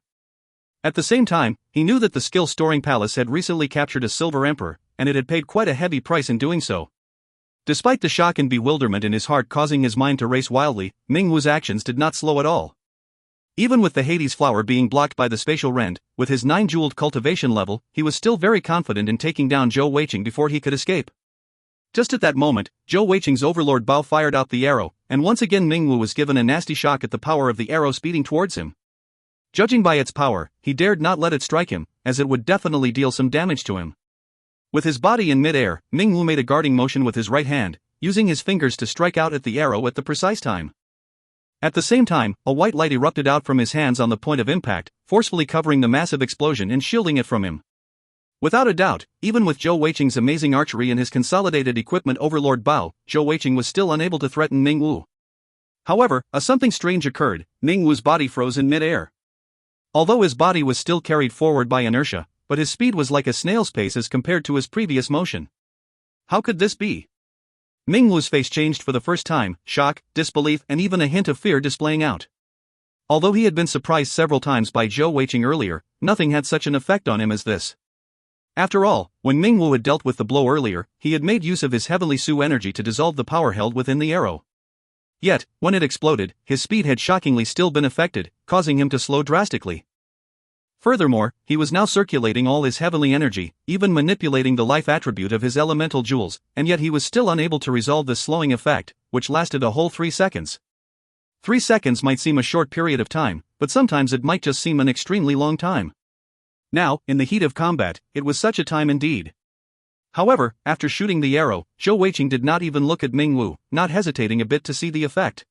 At the same time, he knew that the skill storing palace had recently captured a Silver Emperor, and it had paid quite a heavy price in doing so. Despite the shock and bewilderment in his heart causing his mind to race wildly, Mingwu's actions did not slow at all. Even with the Hades flower being blocked by the spatial rend, with his 9-jeweled cultivation level, he was still very confident in taking down Zhou Weiqing before he could escape. Just at that moment, Zhou Weiqing's overlord Bao fired out the arrow, and once again Mingwu was given a nasty shock at the power of the arrow speeding towards him. Judging by its power, he dared not let it strike him, as it would definitely deal some damage to him. With his body in mid-air, Mingwu made a guarding motion with his right hand, using his fingers to strike out at the arrow at the precise time. At the same time, a white light erupted out from his hands on the point of impact, forcefully covering the massive explosion and shielding it from him. Without a doubt, even with Zhou Weiqing's amazing archery and his consolidated equipment overlord Bao, Zhou Weiqing was still unable to threaten Mingwu. However, something strange occurred. Mingwu's body froze in mid-air. Although his body was still carried forward by inertia, but his speed was like a snail's pace as compared to his previous motion. How could this be? Mingwu's face changed for the first time, shock, disbelief and even a hint of fear displaying out. Although he had been surprised several times by Zhou Weiqing earlier, nothing had such an effect on him as this. After all, when Mingwu had dealt with the blow earlier, he had made use of his heavenly Su energy to dissolve the power held within the arrow. Yet, when it exploded, his speed had shockingly still been affected, causing him to slow drastically. Furthermore, he was now circulating all his heavenly energy, even manipulating the life attribute of his elemental jewels, and yet he was still unable to resolve this slowing effect, which lasted a whole 3 seconds. 3 seconds might seem a short period of time, but sometimes it might just seem an extremely long time. Now, in the heat of combat, it was such a time indeed. However, after shooting the arrow, Zhou Weiqing did not even look at Mingwu, not hesitating a bit to see the effect.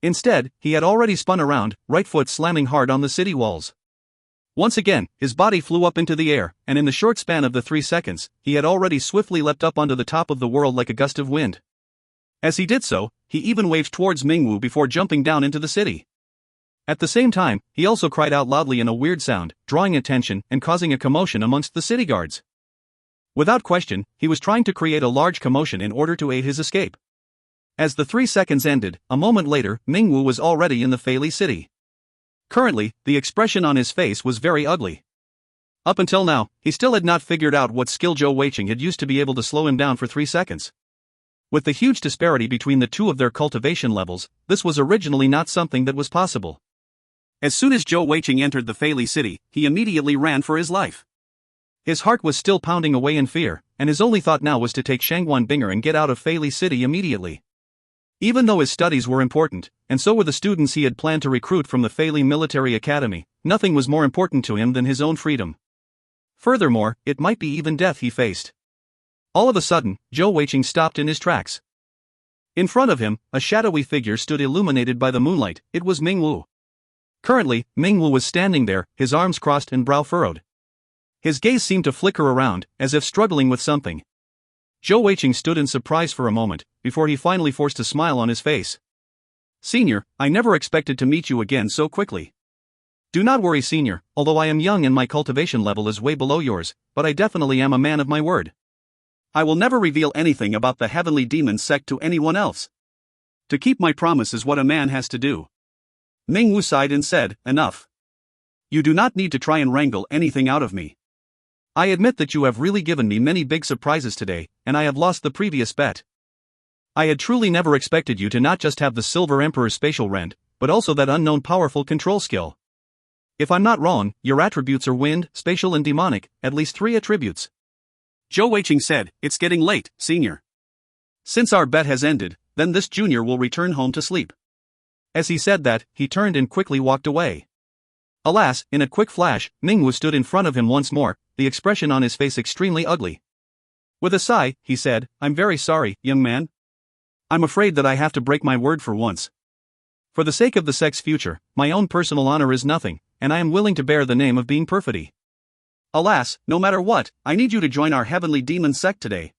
Instead, he had already spun around, right foot slamming hard on the city walls. Once again, his body flew up into the air, and in the short span of the 3 seconds, he had already swiftly leapt up onto the top of the world like a gust of wind. As he did so, he even waved towards Mingwu before jumping down into the city. At the same time, he also cried out loudly in a weird sound, drawing attention and causing a commotion amongst the city guards. Without question, he was trying to create a large commotion in order to aid his escape. As the 3 seconds ended, a moment later, Mingwu was already in the Fei Li city. Currently, the expression on his face was very ugly. Up until now, he still had not figured out what skill Zhou Weiqing had used to be able to slow him down for 3 seconds. With the huge disparity between the two of their cultivation levels, this was originally not something that was possible. As soon as Zhou Weiqing entered the Fei Li city, he immediately ran for his life. His heart was still pounding away in fear, and his only thought now was to take Shangguan Binger and get out of Fei Li city immediately. Even though his studies were important, and so were the students he had planned to recruit from the Fei Li Military Academy, nothing was more important to him than his own freedom. Furthermore, it might be even death he faced. All of a sudden, Zhou Weiqing stopped in his tracks. In front of him, a shadowy figure stood illuminated by the moonlight. It was Mingwu. Currently, Mingwu was standing there, his arms crossed and brow furrowed. His gaze seemed to flicker around, as if struggling with something. Zhou Weiqing stood in surprise for a moment, before he finally forced a smile on his face. "Senior, I never expected to meet you again so quickly." "Do not worry, Senior, although I am young and my cultivation level is way below yours, but I definitely am a man of my word. I will never reveal anything about the Heavenly Demon sect to anyone else. To keep my promise is what a man has to do." Mingwu sighed and said, "Enough. You do not need to try and wrangle anything out of me. I admit that you have really given me many big surprises today, and I have lost the previous bet. I had truly never expected you to not just have the Silver Emperor's spatial rend, but also that unknown powerful control skill. If I'm not wrong, your attributes are wind, spatial and demonic, at least 3 attributes." Zhou Weiqing said, "It's getting late, Senior. Since our bet has ended, then this junior will return home to sleep. As he said that, he turned and quickly walked away. Alas, in a quick flash, Mingwu stood in front of him once more, the expression on his face extremely ugly. With a sigh, he said, "I'm very sorry, young man. I'm afraid that I have to break my word for once. For the sake of the sect's future, my own personal honor is nothing, and I am willing to bear the name of being perfidy. Alas, no matter what, I need you to join our heavenly demon sect today.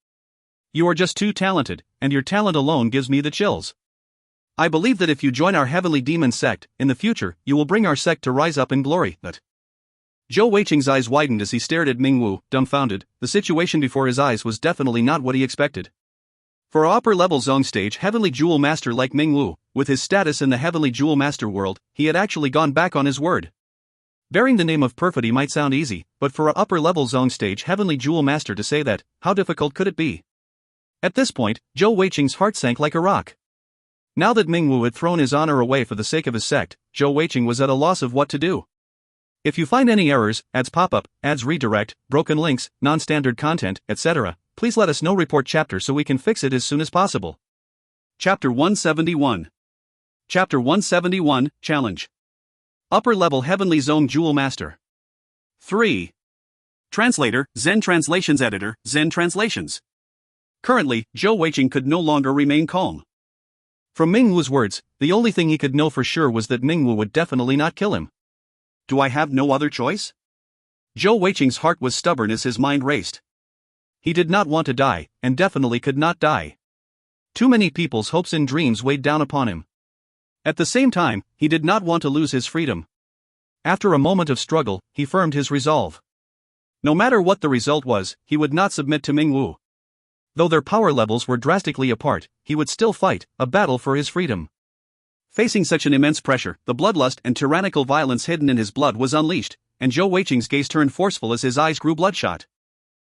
You are just too talented, and your talent alone gives me the chills. I believe that if you join our heavenly demon sect, in the future, you will bring our sect to rise up in glory." But Zhou Weiqing's eyes widened as he stared at Mingwu, dumbfounded. The situation before his eyes was definitely not what he expected. For an upper-level zone stage heavenly jewel master like Mingwu, with his status in the heavenly jewel master world, he had actually gone back on his word. Bearing the name of perfidy might sound easy, but for an upper-level zone stage heavenly jewel master to say that, how difficult could it be? At this point, Zhou Weiqing's heart sank like a rock. Now that Mingwu had thrown his honor away for the sake of his sect, Zhou Weiqing was at a loss of what to do. If you find any errors, ads pop-up, ads redirect, broken links, non-standard content, etc., please let us know. Report chapter so we can fix it as soon as possible. Chapter 171. Chapter 171, Challenge. Upper-level Heavenly Zone Jewel Master. 3. Translator, Zen Translations Editor, Zen Translations. Currently, Zhou Weiqing could no longer remain calm. From Mingwu's words, the only thing he could know for sure was that Mingwu would definitely not kill him. Do I have no other choice? Zhou Weiqing's heart was stubborn as his mind raced. He did not want to die, and definitely could not die. Too many people's hopes and dreams weighed down upon him. At the same time, he did not want to lose his freedom. After a moment of struggle, he firmed his resolve. No matter what the result was, he would not submit to Mingwu. Though their power levels were drastically apart, he would still fight, a battle for his freedom. Facing such an immense pressure, the bloodlust and tyrannical violence hidden in his blood was unleashed, and Zhou Weiqing's gaze turned forceful as his eyes grew bloodshot.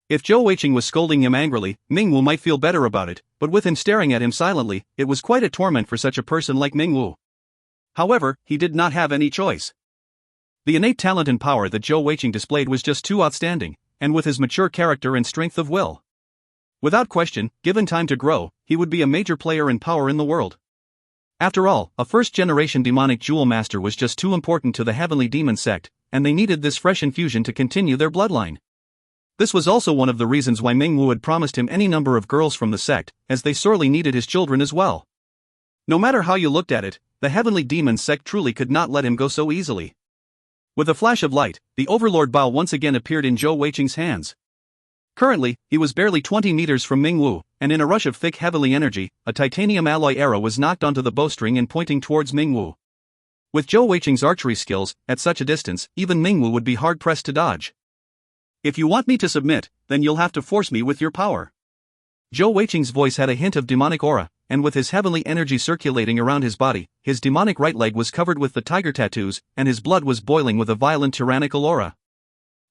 If Zhou Weiqing was scolding him angrily, Mingwu might feel better about it, but with him staring at him silently, it was quite a torment for such a person like Mingwu. However, he did not have any choice. The innate talent and power that Zhou Weiqing displayed was just too outstanding, and with his mature character and strength of will. Without question, given time to grow, he would be a major player in power in the world. After all, a first-generation demonic jewel master was just too important to the heavenly demon sect, and they needed this fresh infusion to continue their bloodline. This was also one of the reasons why Mingwu had promised him any number of girls from the sect, as they sorely needed his children as well. No matter how you looked at it, the heavenly demon sect truly could not let him go so easily. With a flash of light, the Overlord Bao once again appeared in Zhou Weiqing's hands. Currently, he was barely 20 meters from Mingwu, and in a rush of thick heavenly energy, a titanium alloy arrow was knocked onto the bowstring and pointing towards Mingwu. With Zhou Weiqing's archery skills, at such a distance, even Mingwu would be hard-pressed to dodge. If you want me to submit, then you'll have to force me with your power. Zhou Weiqing's voice had a hint of demonic aura, and with his heavenly energy circulating around his body, his demonic right leg was covered with the tiger tattoos, and his blood was boiling with a violent tyrannical aura.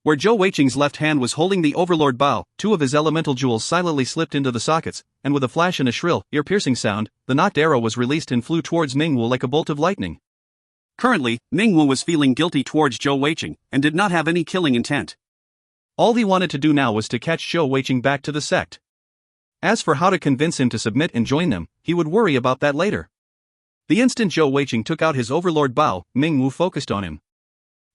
Where Zhou Weiqing's left hand was holding the Overlord Bao, two of his elemental jewels silently slipped into the sockets, and with a flash and a shrill, ear-piercing sound, the knocked arrow was released and flew towards Mingwu like a bolt of lightning. Currently, Mingwu was feeling guilty towards Zhou Weiqing, and did not have any killing intent. All he wanted to do now was to catch Zhou Weiqing back to the sect. As for how to convince him to submit and join them, he would worry about that later. The instant Zhou Weiqing took out his Overlord Bao, Mingwu focused on him.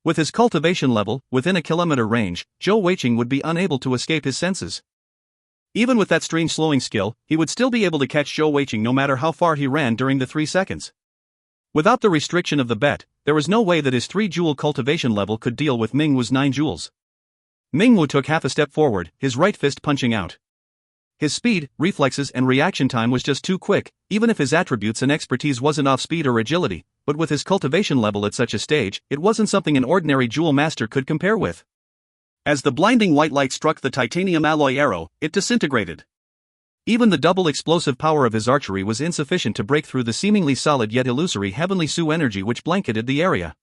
With his cultivation level, within a kilometer range, Zhou Weiqing would be unable to escape his senses. Even with that strange slowing skill, he would still be able to catch Zhou Weiqing no matter how far he ran during the 3 seconds. Without the restriction of the bet, there was no way that his 3-jewel cultivation level could deal with Mingwu's 9 jewels. Mingwu took half a step forward, his right fist punching out. His speed, reflexes and reaction time was just too quick, even if his attributes and expertise wasn't off speed or agility, but with his cultivation level at such a stage, it wasn't something an ordinary jewel master could compare with. As the blinding white light struck the titanium alloy arrow, it disintegrated. Even the double explosive power of his archery was insufficient to break through the seemingly solid yet illusory heavenly Su energy which blanketed the area.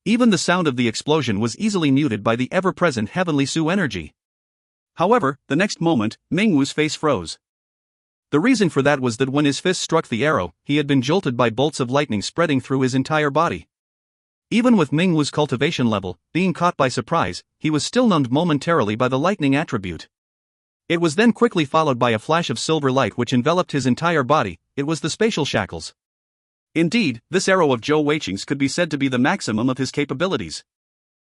Even the sound of the explosion was easily muted by the ever-present heavenly Su energy. However, the next moment, Mingwu's face froze. The reason for that was that when his fist struck the arrow, he had been jolted by bolts of lightning spreading through his entire body. Even with Mingwu's cultivation level being caught by surprise, he was still numbed momentarily by the lightning attribute. It was then quickly followed by a flash of silver light which enveloped his entire body. It was the spatial shackles. Indeed, this arrow of Zhou Weiqing's could be said to be the maximum of his capabilities.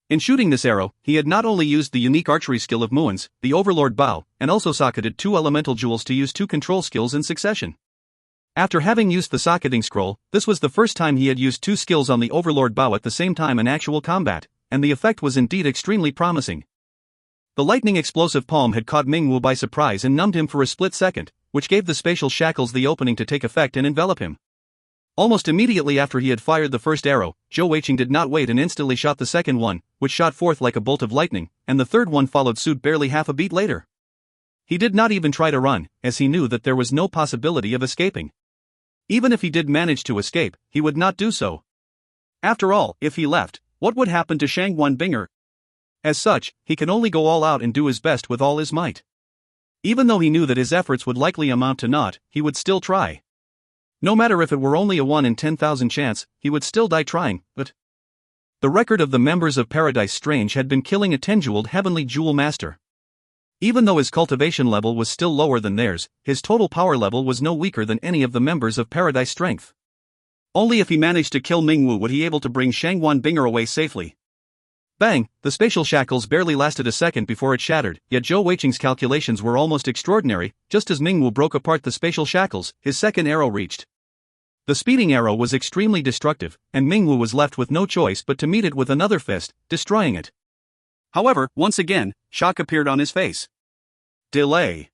In shooting this arrow, he had not only used the unique archery skill of Muin's, the Overlord Bao, and also socketed 2 elemental jewels to use 2 control skills in succession. After having used the socketing scroll, this was the first time he had used 2 skills on the Overlord Bao at the same time in actual combat, and the effect was indeed extremely promising. The lightning explosive palm had caught Ming Wu by surprise and numbed him for a split second, which gave the spatial shackles the opening to take effect and envelop him. Almost immediately after he had fired the first arrow, Zhou Weiqing did not wait and instantly shot the second one, which shot forth like a bolt of lightning, and the third one followed suit barely half a beat later. He did not even try to run, as he knew that there was no possibility of escaping. Even if he did manage to escape, he would not do so. After all, if he left, what would happen to Shangguan Binger? As such, he can only go all out and do his best with all his might. Even though he knew that his efforts would likely amount to naught, he would still try. No matter if it were only a 1 in 10,000 chance, he would still die trying, but the record of the members of Paradise Strange had been killing a 10-jeweled Heavenly Jewel Master. Even though his cultivation level was still lower than theirs, his total power level was no weaker than any of the members of Paradise Strength. Only if he managed to kill Ming Wu would he able to bring Shangguan Binger away safely. Bang! The spatial shackles barely lasted a second before it shattered, yet Zhou Weiqing's calculations were almost extraordinary. Just as Ming Wu broke apart the spatial shackles, his second arrow reached. The speeding arrow was extremely destructive, and Ming Wu was left with no choice but to meet it with another fist, destroying it. However, once again, shock appeared on his face. Delay.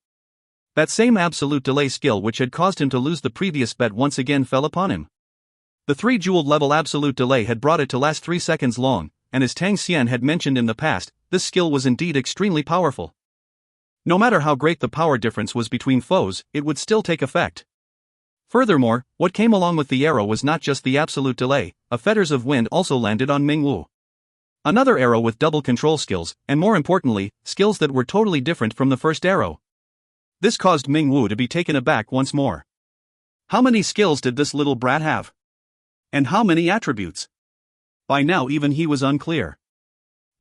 That same absolute delay skill which had caused him to lose the previous bet once again fell upon him. The 3-jeweled level absolute delay had brought it to last 3 seconds long, and as Tang Xian had mentioned in the past, this skill was indeed extremely powerful. No matter how great the power difference was between foes, it would still take effect. Furthermore, what came along with the arrow was not just the absolute delay, a fetters of wind also landed on Ming Wu. Another arrow with double control skills, and more importantly, skills that were totally different from the first arrow. This caused Ming Wu to be taken aback once more. How many skills did this little brat have? And how many attributes? By now even he was unclear.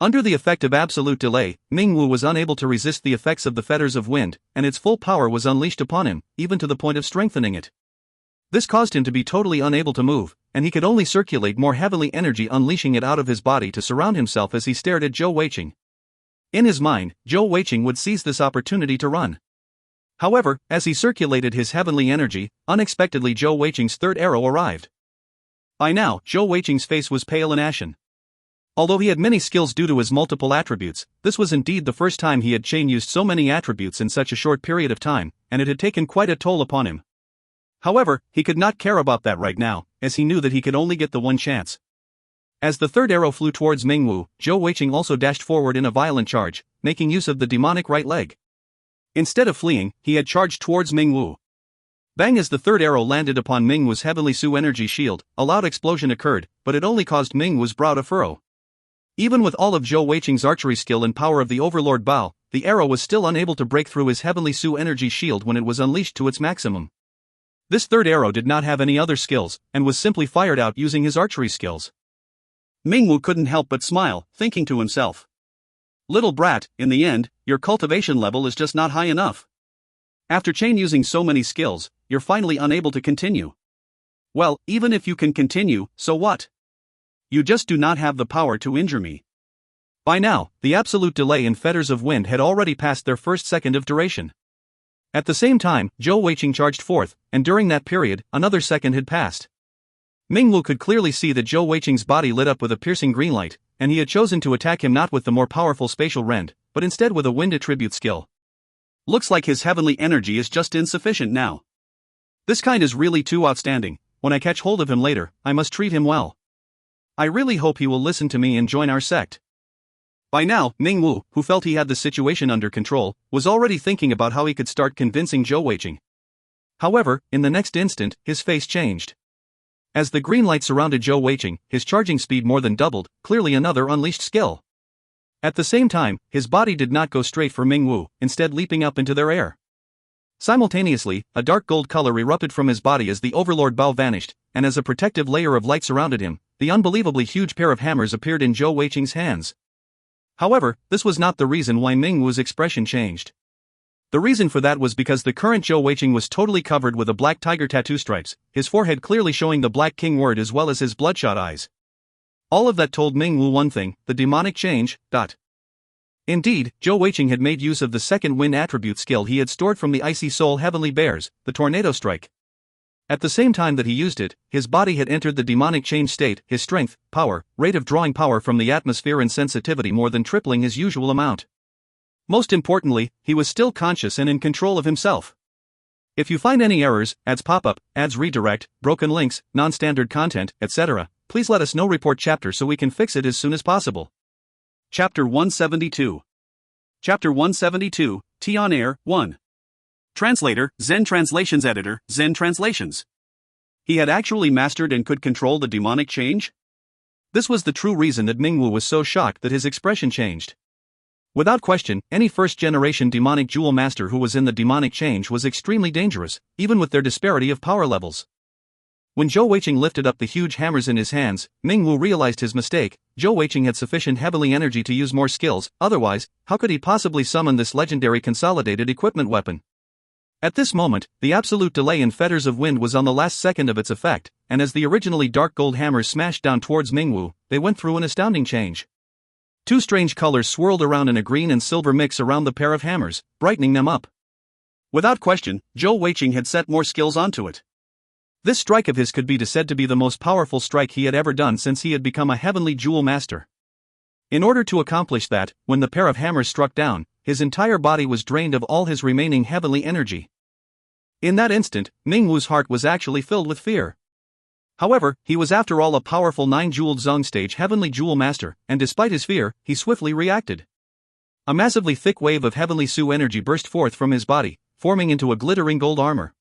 Under the effect of absolute delay, Ming Wu was unable to resist the effects of the fetters of wind, and its full power was unleashed upon him, even to the point of strengthening it. This caused him to be totally unable to move, and he could only circulate more heavenly energy, unleashing it out of his body to surround himself as he stared at Zhou Weiqing. In his mind, Zhou Weiqing would seize this opportunity to run. However, as he circulated his heavenly energy, unexpectedly Zhou Weiqing's third arrow arrived. By now, Zhou Weiqing's face was pale and ashen. Although he had many skills due to his multiple attributes, this was indeed the first time he had chain used so many attributes in such a short period of time, and it had taken quite a toll upon him. However, he could not care about that right now, as he knew that he could only get the one chance. As the third arrow flew towards Ming Wu, Zhou Weiqing also dashed forward in a violent charge, making use of the demonic right leg. Instead of fleeing, he had charged towards Ming Wu. Bang! As the third arrow landed upon Ming Wu's Heavenly Su energy shield, a loud explosion occurred, but it only caused Ming Wu's brow to furrow. Even with all of Zhou Weiqing's archery skill and power of the Overlord Bao, the arrow was still unable to break through his Heavenly Su energy shield when it was unleashed to its maximum. This third arrow did not have any other skills, and was simply fired out using his archery skills. Ming Wu couldn't help but smile, thinking to himself. Little brat, in the end, your cultivation level is just not high enough. After chain using so many skills, you're finally unable to continue. Well, even if you can continue, so what? You just do not have the power to injure me. By now, the absolute delay and fetters of wind had already passed their first second of duration. At the same time, Zhou Weiqing charged forth, and during that period, another second had passed. Ming Wu could clearly see that Zhou Weiqing's body lit up with a piercing green light, and he had chosen to attack him not with the more powerful spatial rend, but instead with a wind attribute skill. Looks like his heavenly energy is just insufficient now. This kind is really too outstanding. When I catch hold of him later, I must treat him well. I really hope he will listen to me and join our sect. By now, Ming Wu, who felt he had the situation under control, was already thinking about how he could start convincing Zhou Weiqing. However, in the next instant, his face changed. As the green light surrounded Zhou Weiqing, his charging speed more than doubled, clearly another unleashed skill. At the same time, his body did not go straight for Ming Wu, instead leaping up into their air. Simultaneously, a dark gold color erupted from his body as the Overlord Bao vanished, and as a protective layer of light surrounded him, the unbelievably huge pair of hammers appeared in Zhou Weiqing's hands. However, this was not the reason why Ming Wu's expression changed. The reason for that was because the current Zhou Weiqing was totally covered with a black tiger tattoo stripes, his forehead clearly showing the Black King word as well as his bloodshot eyes. All of that told Ming Wu one thing: the demonic change. Indeed, Zhou Weiqing had made use of the second wind attribute skill he had stored from the Icy Soul Heavenly Bears, the Tornado Strike. At the same time that he used it, his body had entered the demonic change state, his strength, power, rate of drawing power from the atmosphere and sensitivity more than tripling his usual amount. Most importantly, he was still conscious and in control of himself. If you find any errors, ads pop-up, ads redirect, broken links, non-standard content, etc., please let us know. Report chapter so we can fix it as soon as possible. Chapter 172. Chapter 172, T on Air, 1. Translator, Zen Translations Editor, Zen Translations. He had actually mastered and could control the demonic change? This was the true reason that Ming Wu was so shocked that his expression changed. Without question, any first-generation demonic jewel master who was in the demonic change was extremely dangerous, even with their disparity of power levels. When Zhou Weiqing lifted up the huge hammers in his hands, Ming Wu realized his mistake. Zhou Weiqing had sufficient heavenly energy to use more skills, otherwise, how could he possibly summon this legendary consolidated equipment weapon? At this moment, the absolute delay in Fetters of Wind was on the last second of its effect, and as the originally dark gold hammers smashed down towards Ming Wu, they went through an astounding change. Two strange colors swirled around in a green and silver mix around the pair of hammers, brightening them up. Without question, Zhou Weiqing had set more skills onto it. This strike of his could be said to be the most powerful strike he had ever done since he had become a heavenly jewel master. In order to accomplish that, when the pair of hammers struck down, his entire body was drained of all his remaining heavenly energy. In that instant, Ming Wu's heart was actually filled with fear. However, he was after all a powerful 9-jeweled Zong stage heavenly jewel master, and despite his fear, he swiftly reacted. A massively thick wave of heavenly Su energy burst forth from his body, forming into a glittering gold armor.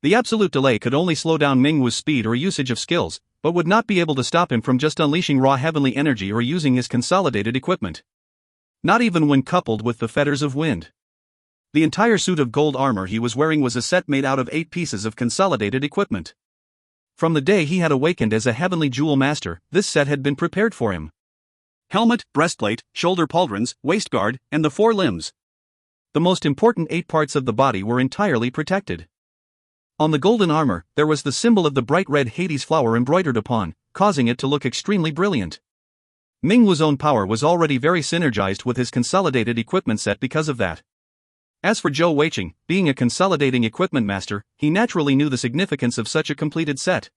The absolute delay could only slow down Ming Wu's speed or usage of skills, but would not be able to stop him from just unleashing raw heavenly energy or using his consolidated equipment. Not even when coupled with the Fetters of Wind. The entire suit of gold armor he was wearing was a set made out of 8 pieces of consolidated equipment. From the day he had awakened as a heavenly jewel master, this set had been prepared for him. Helmet, breastplate, shoulder pauldrons, waist guard, and the 4 limbs. The most important 8 parts of the body were entirely protected. On the golden armor, there was the symbol of the bright red Hades flower embroidered upon, causing it to look extremely brilliant. Ming Wu's own power was already very synergized with his consolidated equipment set because of that. As for Zhou Weiqing, being a consolidating equipment master, he naturally knew the significance of such a completed set.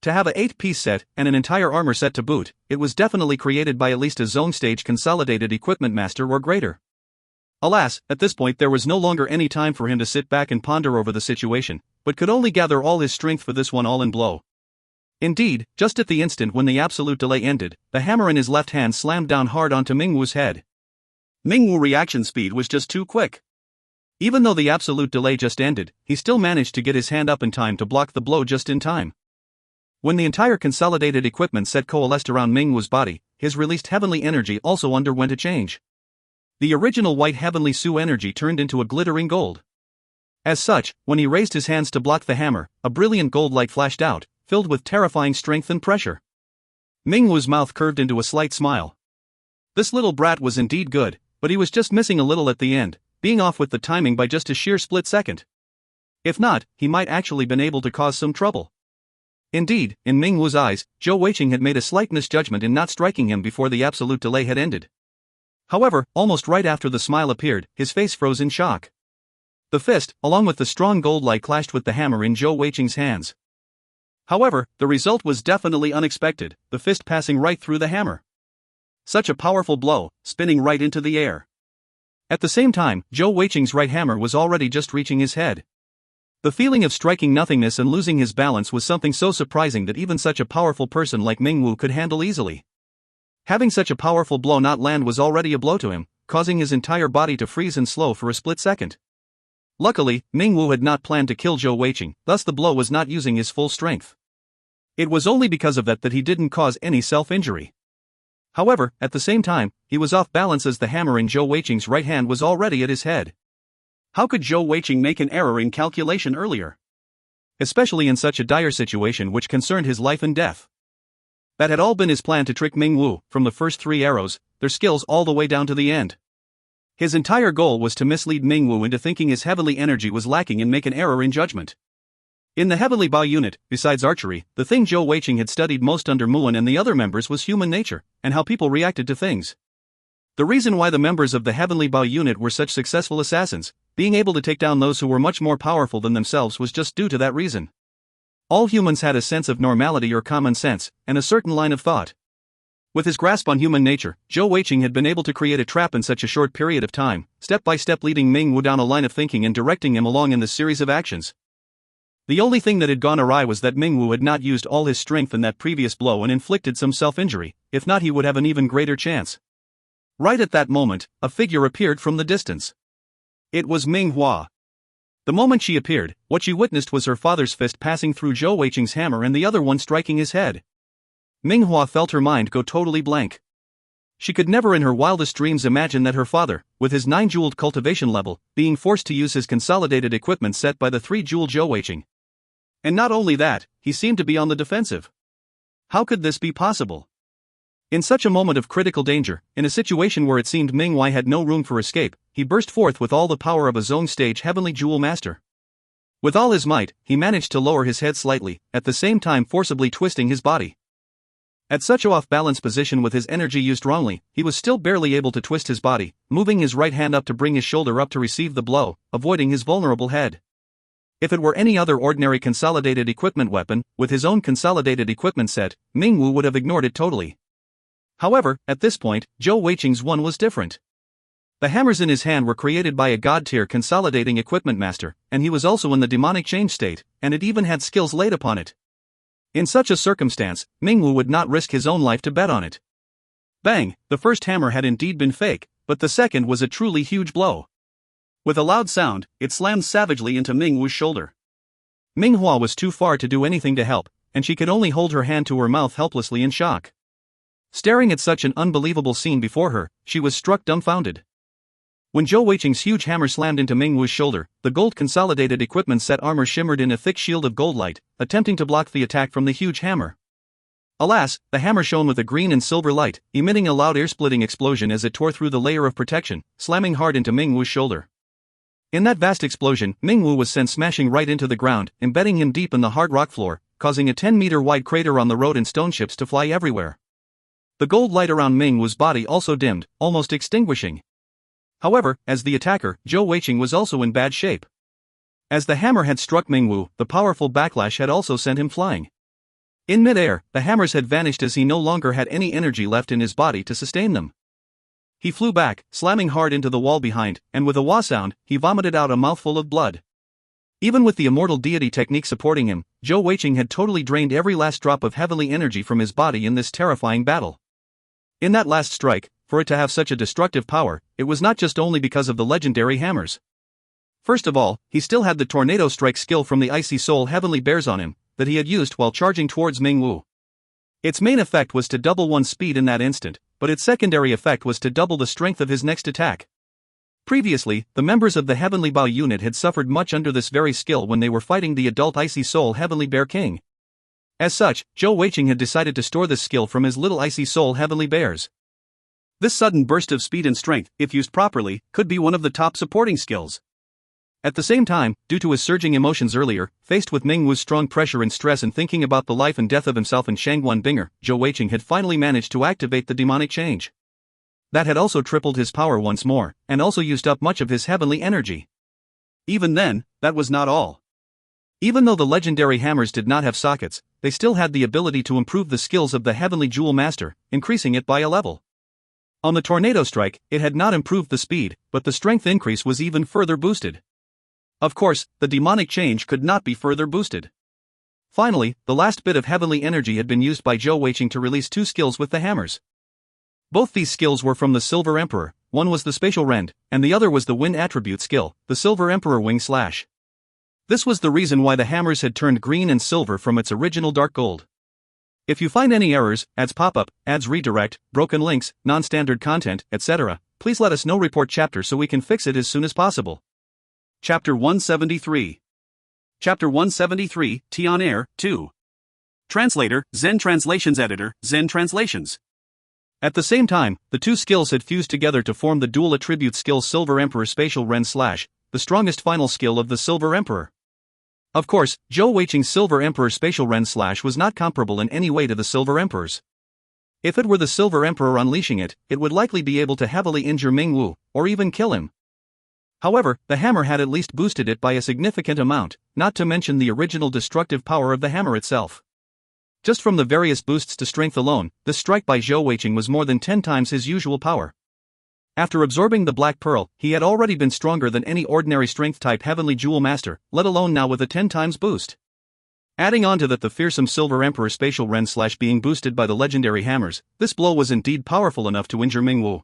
To have a 8-piece set, and an entire armor set to boot, it was definitely created by at least a zone stage consolidated equipment master or greater. Alas, at this point there was no longer any time for him to sit back and ponder over the situation, but could only gather all his strength for this one all-in blow. Indeed, just at the instant when the absolute delay ended, the hammer in his left hand slammed down hard onto Ming Wu's head. Ming Wu's reaction speed was just too quick. Even though the absolute delay just ended, he still managed to get his hand up in time to block the blow just in time. When the entire consolidated equipment set coalesced around Ming Wu's body, his released heavenly energy also underwent a change. The original white heavenly Su energy turned into a glittering gold. As such, when he raised his hands to block the hammer, a brilliant gold light flashed out, filled with terrifying strength and pressure. Ming Wu's mouth curved into a slight smile. This little brat was indeed good, but he was just missing a little at the end, being off with the timing by just a sheer split second. If not, he might actually been able to cause some trouble. Indeed, in Ming Wu's eyes, Zhou Weiqing had made a slight misjudgment in not striking him before the absolute delay had ended. However, almost right after the smile appeared, his face froze in shock. The fist, along with the strong gold light, clashed with the hammer in Zhou Weiqing's hands. However, the result was definitely unexpected, the fist passing right through the hammer. Such a powerful blow, spinning right into the air. At the same time, Zhou Weiqing's right hammer was already just reaching his head. The feeling of striking nothingness and losing his balance was something so surprising that even such a powerful person like Ming Wu could handle easily. Having such a powerful blow not land was already a blow to him, causing his entire body to freeze and slow for a split second. Luckily, Ming Wu had not planned to kill Zhou Weiqing, thus the blow was not using his full strength. It was only because of that he didn't cause any self-injury. However, at the same time, he was off balance as the hammer in Zhou Weiqing's right hand was already at his head. How could Zhou Weiqing make an error in calculation earlier? Especially in such a dire situation which concerned his life and death. That had all been his plan to trick Ming Wu, from the first 3 arrows, their skills all the way down to the end. His entire goal was to mislead Mingwu into thinking his heavenly energy was lacking and make an error in judgment. In the Heavenly Bao unit, besides archery, the thing Zhou Weiqing had studied most under Muan and the other members was human nature, and how people reacted to things. The reason why the members of the Heavenly Bao unit were such successful assassins, being able to take down those who were much more powerful than themselves, was just due to that reason. All humans had a sense of normality or common sense, and a certain line of thought. With his grasp on human nature, Zhou Weiqing had been able to create a trap in such a short period of time, step by step leading Mingwu down a line of thinking and directing him along in this series of actions. The only thing that had gone awry was that Mingwu had not used all his strength in that previous blow and inflicted some self-injury. If not, he would have an even greater chance. Right at that moment, a figure appeared from the distance. It was Ming Hua. The moment she appeared, what she witnessed was her father's fist passing through Zhou Weiqing's hammer and the other one striking his head. Ming Hua felt her mind go totally blank. She could never in her wildest dreams imagine that her father, with his 9-jeweled cultivation level, being forced to use his consolidated equipment set by the 3-jewel Zhou Weiqing. And not only that, he seemed to be on the defensive. How could this be possible? In such a moment of critical danger, in a situation where it seemed Ming Wai had no room for escape, he burst forth with all the power of a zone stage heavenly jewel master. With all his might, he managed to lower his head slightly, at the same time forcibly twisting his body. At such a off-balance position with his energy used wrongly, he was still barely able to twist his body, moving his right hand up to bring his shoulder up to receive the blow, avoiding his vulnerable head. If it were any other ordinary consolidated equipment weapon, with his own consolidated equipment set, Mingwu would have ignored it totally. However, at this point, Zhou Weiqing's one was different. The hammers in his hand were created by a god-tier consolidating equipment master, and he was also in the demonic change state, and it even had skills laid upon it. In such a circumstance, Mingwu would not risk his own life to bet on it. Bang! The first hammer had indeed been fake, but the second was a truly huge blow. With a loud sound, it slammed savagely into Mingwu's shoulder. Ming Hua was too far to do anything to help, and she could only hold her hand to her mouth helplessly in shock. Staring at such an unbelievable scene before her, she was struck dumbfounded. When Zhou Weiqing's huge hammer slammed into Mingwu's shoulder, the gold consolidated equipment set armor shimmered in a thick shield of gold light, attempting to block the attack from the huge hammer. Alas, the hammer shone with a green and silver light, emitting a loud ear-splitting explosion as it tore through the layer of protection, slamming hard into Mingwu's shoulder. In that vast explosion, Mingwu was sent smashing right into the ground, embedding him deep in the hard rock floor, causing a 10-meter wide crater on the road and stone chips to fly everywhere. The gold light around Mingwu's body also dimmed, almost extinguishing. However, as the attacker, Zhou Weiqing was also in bad shape. As the hammer had struck Mingwu, the powerful backlash had also sent him flying. In mid-air, the hammers had vanished as he no longer had any energy left in his body to sustain them. He flew back, slamming hard into the wall behind, and with a wah sound, he vomited out a mouthful of blood. Even with the immortal deity technique supporting him, Zhou Weiqing had totally drained every last drop of heavenly energy from his body in this terrifying battle. In that last strike, for it to have such a destructive power, it was not just only because of the legendary hammers. First of all, he still had the tornado strike skill from the icy soul heavenly bears on him, that he had used while charging towards Mingwu. Its main effect was to double one's speed in that instant, but its secondary effect was to double the strength of his next attack. Previously, the members of the Heavenly Bao unit had suffered much under this very skill when they were fighting the adult Icy Soul Heavenly Bear King. As such, Zhou Weiqing had decided to store this skill from his little Icy Soul Heavenly Bears. This sudden burst of speed and strength, if used properly, could be one of the top supporting skills. At the same time, due to his surging emotions earlier, faced with Mingwu's strong pressure and stress and thinking about the life and death of himself and Shangguan Binger, Zhou Weiqing had finally managed to activate the demonic change. That had also tripled his power once more, and also used up much of his heavenly energy. Even then, that was not all. Even though the legendary hammers did not have sockets, they still had the ability to improve the skills of the Heavenly Jewel Master, increasing it by a level. On the Tornado Strike, it had not improved the speed, but the strength increase was even further boosted. Of course, the demonic change could not be further boosted. Finally, the last bit of heavenly energy had been used by Zhou Weiqing to release two skills with the hammers. Both these skills were from the Silver Emperor, one was the Spatial Rend, and the other was the Wind Attribute skill, the Silver Emperor Wing Slash. This was the reason why the hammers had turned green and silver from its original dark gold. If you find any errors, ads pop-up, ads redirect, broken links, non-standard content, etc., please let us know. Report chapter so we can fix it as soon as possible. Chapter 173. Chapter 173, Tian Air, 2. Translator, Zen Translations Editor, Zen Translations. At the same time, the two skills had fused together to form the dual attribute skill Silver Emperor Spatial Ren Slash, the strongest final skill of the Silver Emperor. Of course, Zhou Weiqing's Silver Emperor Spatial Ren Slash was not comparable in any way to the Silver Emperor's. If it were the Silver Emperor unleashing it, it would likely be able to heavily injure Mingwu, or even kill him. However, the hammer had at least boosted it by a significant amount, not to mention the original destructive power of the hammer itself. Just from the various boosts to strength alone, this strike by Zhou Weiqing was more than 10 times his usual power. After absorbing the Black Pearl, he had already been stronger than any ordinary strength-type Heavenly Jewel Master, let alone now with a 10 times boost. Adding on to that the fearsome Silver Emperor Spatial Ren Slash being boosted by the legendary hammers, this blow was indeed powerful enough to injure Mingwu.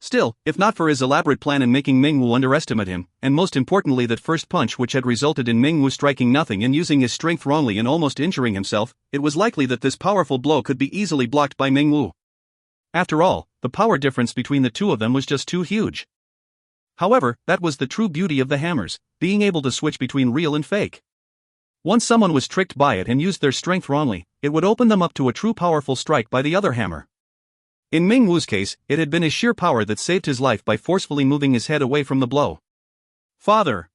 Still, if not for his elaborate plan in making Mingwu underestimate him, and most importantly that first punch which had resulted in Mingwu striking nothing and using his strength wrongly and almost injuring himself, it was likely that this powerful blow could be easily blocked by Mingwu. After all, the power difference between the two of them was just too huge. However, that was the true beauty of the hammers, being able to switch between real and fake. Once someone was tricked by it and used their strength wrongly, it would open them up to a true powerful strike by the other hammer. In Mingwu's case, it had been his sheer power that saved his life by forcefully moving his head away from the blow. "Father!"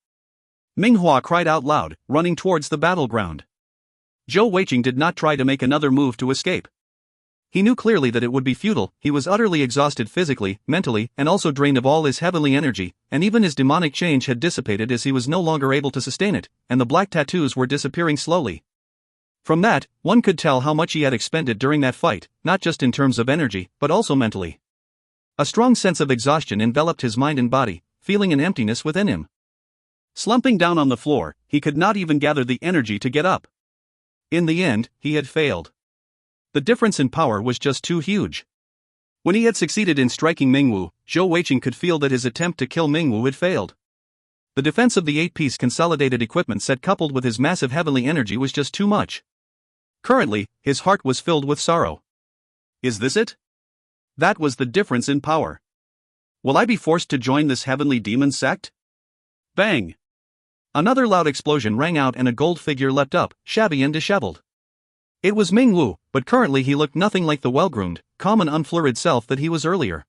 Minghua cried out loud, running towards the battleground. Zhou Weiqing did not try to make another move to escape. He knew clearly that it would be futile. He was utterly exhausted physically, mentally, and also drained of all his heavenly energy, and even his demonic change had dissipated as he was no longer able to sustain it, and the black tattoos were disappearing slowly. From that, one could tell how much he had expended during that fight, not just in terms of energy, but also mentally. A strong sense of exhaustion enveloped his mind and body, feeling an emptiness within him. Slumping down on the floor, he could not even gather the energy to get up. In the end, he had failed. The difference in power was just too huge. When he had succeeded in striking Mingwu, Zhou Weiqing could feel that his attempt to kill Mingwu had failed. The defense of the 8-piece consolidated equipment set coupled with his massive heavenly energy was just too much. Currently, his heart was filled with sorrow. Is this it? That was the difference in power. Will I be forced to join this heavenly demon sect? Bang! Another loud explosion rang out and a gold figure leapt up, shabby and disheveled. It was Mingwu, but currently he looked nothing like the well-groomed, calm and unflurried self that he was earlier.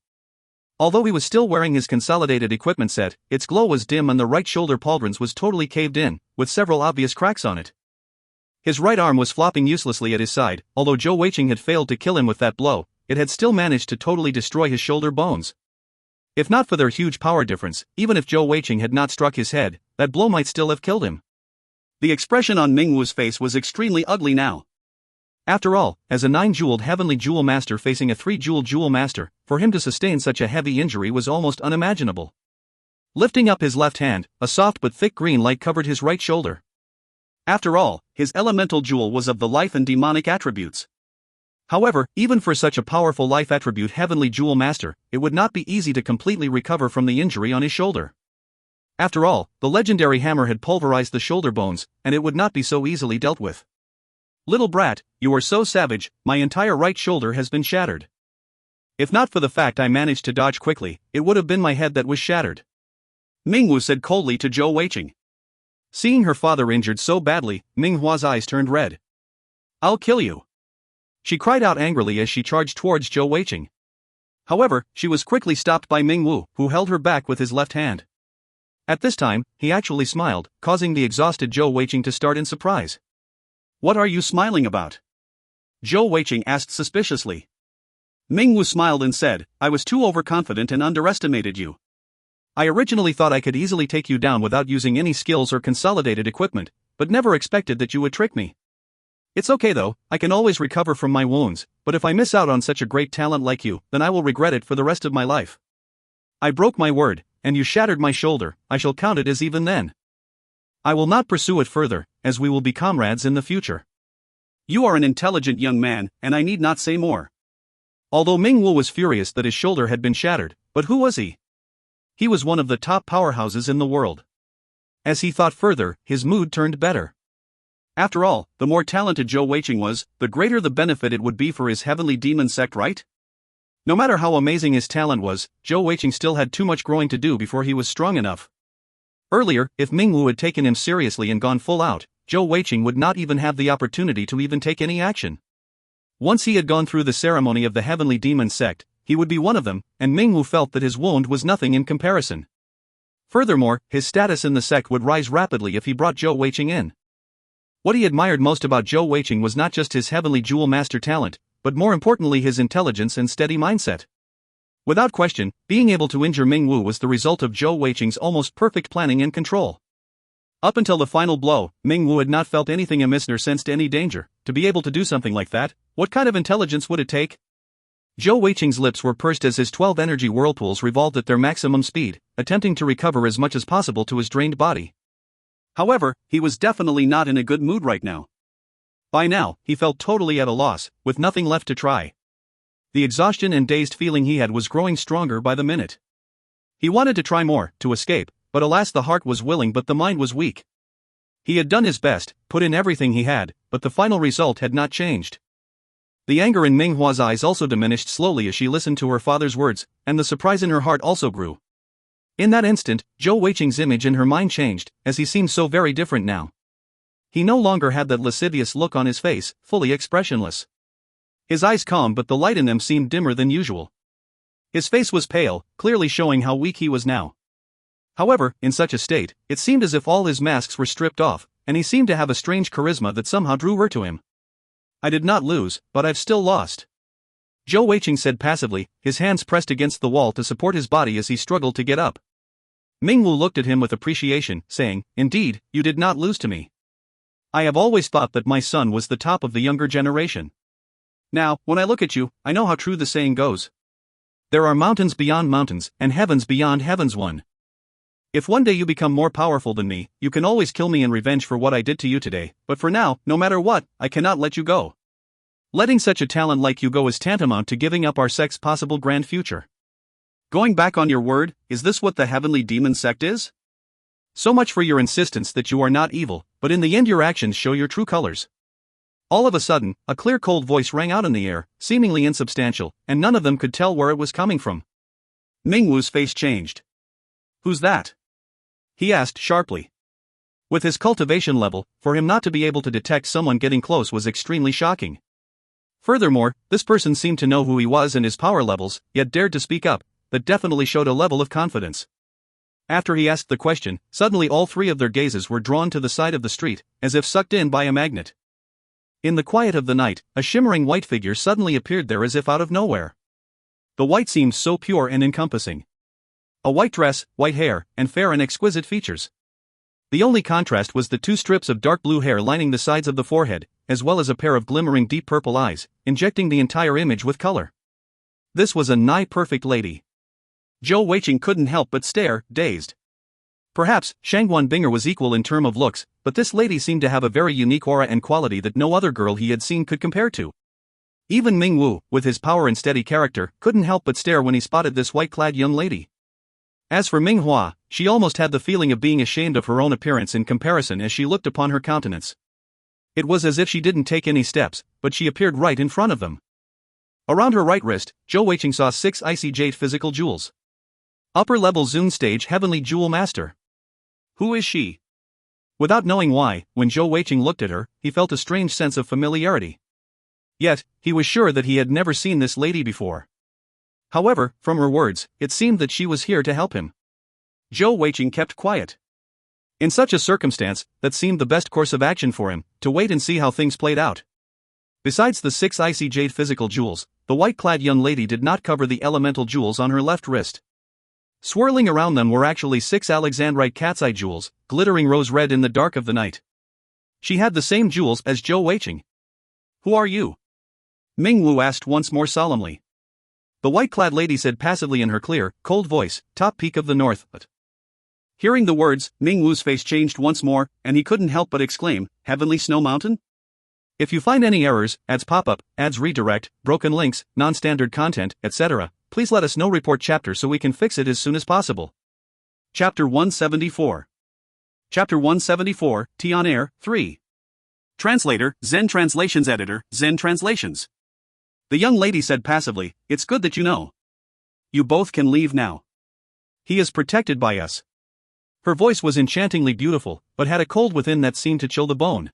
Although he was still wearing his consolidated equipment set, its glow was dim and the right shoulder pauldrons was totally caved in, with several obvious cracks on it. His right arm was flopping uselessly at his side. Although Zhou Weiqing had failed to kill him with that blow, it had still managed to totally destroy his shoulder bones. If not for their huge power difference, even if Zhou Weiqing had not struck his head, that blow might still have killed him. The expression on Mingwu's face was extremely ugly now. After all, as a 9-jeweled heavenly jewel master facing a 3-jeweled jewel master, for him to sustain such a heavy injury was almost unimaginable. Lifting up his left hand, a soft but thick green light covered his right shoulder. After all, his elemental jewel was of the life and demonic attributes. However, even for such a powerful life attribute heavenly jewel master, it would not be easy to completely recover from the injury on his shoulder. After all, the legendary hammer had pulverized the shoulder bones, and it would not be so easily dealt with. Little brat, you are so savage, my entire right shoulder has been shattered. If not for the fact I managed to dodge quickly, it would have been my head that was shattered. Mingwu said coldly to Zhou Weiqing. Seeing her father injured so badly, Minghua's eyes turned red. I'll kill you! She cried out angrily as she charged towards Zhou Weiqing. However, she was quickly stopped by Mingwu, who held her back with his left hand. At this time, he actually smiled, causing the exhausted Zhou Weiqing to start in surprise. What are you smiling about? Zhou Weiqing asked suspiciously. Mingwu smiled and said, I was too overconfident and underestimated you. I originally thought I could easily take you down without using any skills or consolidated equipment, but never expected that you would trick me. It's okay though, I can always recover from my wounds, but if I miss out on such a great talent like you, then I will regret it for the rest of my life. I broke my word, and you shattered my shoulder, I shall count it as even then. I will not pursue it further, as we will be comrades in the future. You are an intelligent young man, and I need not say more. Although Mingwu was furious that his shoulder had been shattered, but who was he? He was one of the top powerhouses in the world. As he thought further, his mood turned better. After all, the more talented Zhou Weiqing was, the greater the benefit it would be for his heavenly demon sect, right? No matter how amazing his talent was, Zhou Weiqing still had too much growing to do before he was strong enough. Earlier, if Mingwu had taken him seriously and gone full out, Zhou Weiqing would not even have the opportunity to even take any action. Once he had gone through the ceremony of the heavenly demon sect, he would be one of them, and Mingwu felt that his wound was nothing in comparison. Furthermore, his status in the sect would rise rapidly if he brought Zhou Weiqing in. What he admired most about Zhou Weiqing was not just his heavenly jewel master talent, but more importantly his intelligence and steady mindset. Without question, being able to injure Mingwu was the result of Zhou Weiqing's almost perfect planning and control. Up until the final blow, Mingwu had not felt anything amiss nor sensed any danger. To be able to do something like that, what kind of intelligence would it take? Zhou Weiqing's lips were pursed as his 12 energy whirlpools revolved at their maximum speed, attempting to recover as much as possible to his drained body. However, he was definitely not in a good mood right now. By now, he felt totally at a loss, with nothing left to try. The exhaustion and dazed feeling he had was growing stronger by the minute. He wanted to try more, to escape, but alas, the heart was willing but the mind was weak. He had done his best, put in everything he had, but the final result had not changed. The anger in Minghua's eyes also diminished slowly as she listened to her father's words, and the surprise in her heart also grew. In that instant, Zhou Weiqing's image in her mind changed, as he seemed so very different now. He no longer had that lascivious look on his face, fully expressionless. His eyes calm, but the light in them seemed dimmer than usual. His face was pale, clearly showing how weak he was now. However, in such a state, it seemed as if all his masks were stripped off, and he seemed to have a strange charisma that somehow drew her to him. I did not lose, but I've still lost. Zhou Weiqing said passively, his hands pressed against the wall to support his body as he struggled to get up. Mingwu looked at him with appreciation, saying, "Indeed, you did not lose to me. I have always thought that my son was the top of the younger generation. Now, when I look at you, I know how true the saying goes. There are mountains beyond mountains, and heavens beyond heavens one. If one day you become more powerful than me, you can always kill me in revenge for what I did to you today, but for now, no matter what, I cannot let you go. Letting such a talent like you go is tantamount to giving up our sect's possible grand future." "Going back on your word, is this what the heavenly demon sect is? So much for your insistence that you are not evil, but in the end your actions show your true colors." All of a sudden, a clear cold voice rang out in the air, seemingly insubstantial, and none of them could tell where it was coming from. Mingwu's face changed. "Who's that?" he asked sharply. With his cultivation level, for him not to be able to detect someone getting close was extremely shocking. Furthermore, this person seemed to know who he was and his power levels, yet dared to speak up. That definitely showed a level of confidence. After he asked the question, suddenly all three of their gazes were drawn to the side of the street, as if sucked in by a magnet. In the quiet of the night, a shimmering white figure suddenly appeared there as if out of nowhere. The white seemed so pure and encompassing. A white dress, white hair, and fair and exquisite features. The only contrast was the two strips of dark blue hair lining the sides of the forehead, as well as a pair of glimmering deep purple eyes, injecting the entire image with color. This was a nigh-perfect lady. Zhou Weiqing couldn't help but stare, dazed. Perhaps, Shangguan Binger was equal in term of looks, but this lady seemed to have a very unique aura and quality that no other girl he had seen could compare to. Even Mingwu, with his power and steady character, couldn't help but stare when he spotted this white-clad young lady. As for Minghua, she almost had the feeling of being ashamed of her own appearance in comparison as she looked upon her countenance. It was as if she didn't take any steps, but she appeared right in front of them. Around her right wrist, Zhou Weiqing saw 6 icy jade physical jewels. Upper-level Zune stage heavenly jewel master. Who is she? Without knowing why, when Zhou Weiqing looked at her, he felt a strange sense of familiarity. Yet, he was sure that he had never seen this lady before. However, from her words, it seemed that she was here to help him. Zhou Weiqing kept quiet. In such a circumstance, that seemed the best course of action for him, to wait and see how things played out. Besides the 6 icy jade physical jewels, the white-clad young lady did not cover the elemental jewels on her left wrist. Swirling around them were actually 6 alexandrite cat's eye jewels, glittering rose-red in the dark of the night. She had the same jewels as Zhou Weiqing. "Who are you?" Mingwu asked once more solemnly. The white-clad lady said passively in her clear, cold voice, "Top peak of the north." But hearing the words, Mingwu's face changed once more, and he couldn't help but exclaim, "Heavenly Snow Mountain?" If you find any errors, ads pop-up, ads redirect, broken links, non-standard content, etc., please let us know. Report chapter so we can fix it as soon as possible. Chapter 174. Chapter 174, Tian Air, 3. Translator, Zen Translations Editor, Zen Translations. The young lady said passively, "It's good that you know. You both can leave now. He is protected by us." Her voice was enchantingly beautiful, but had a cold within that seemed to chill the bone.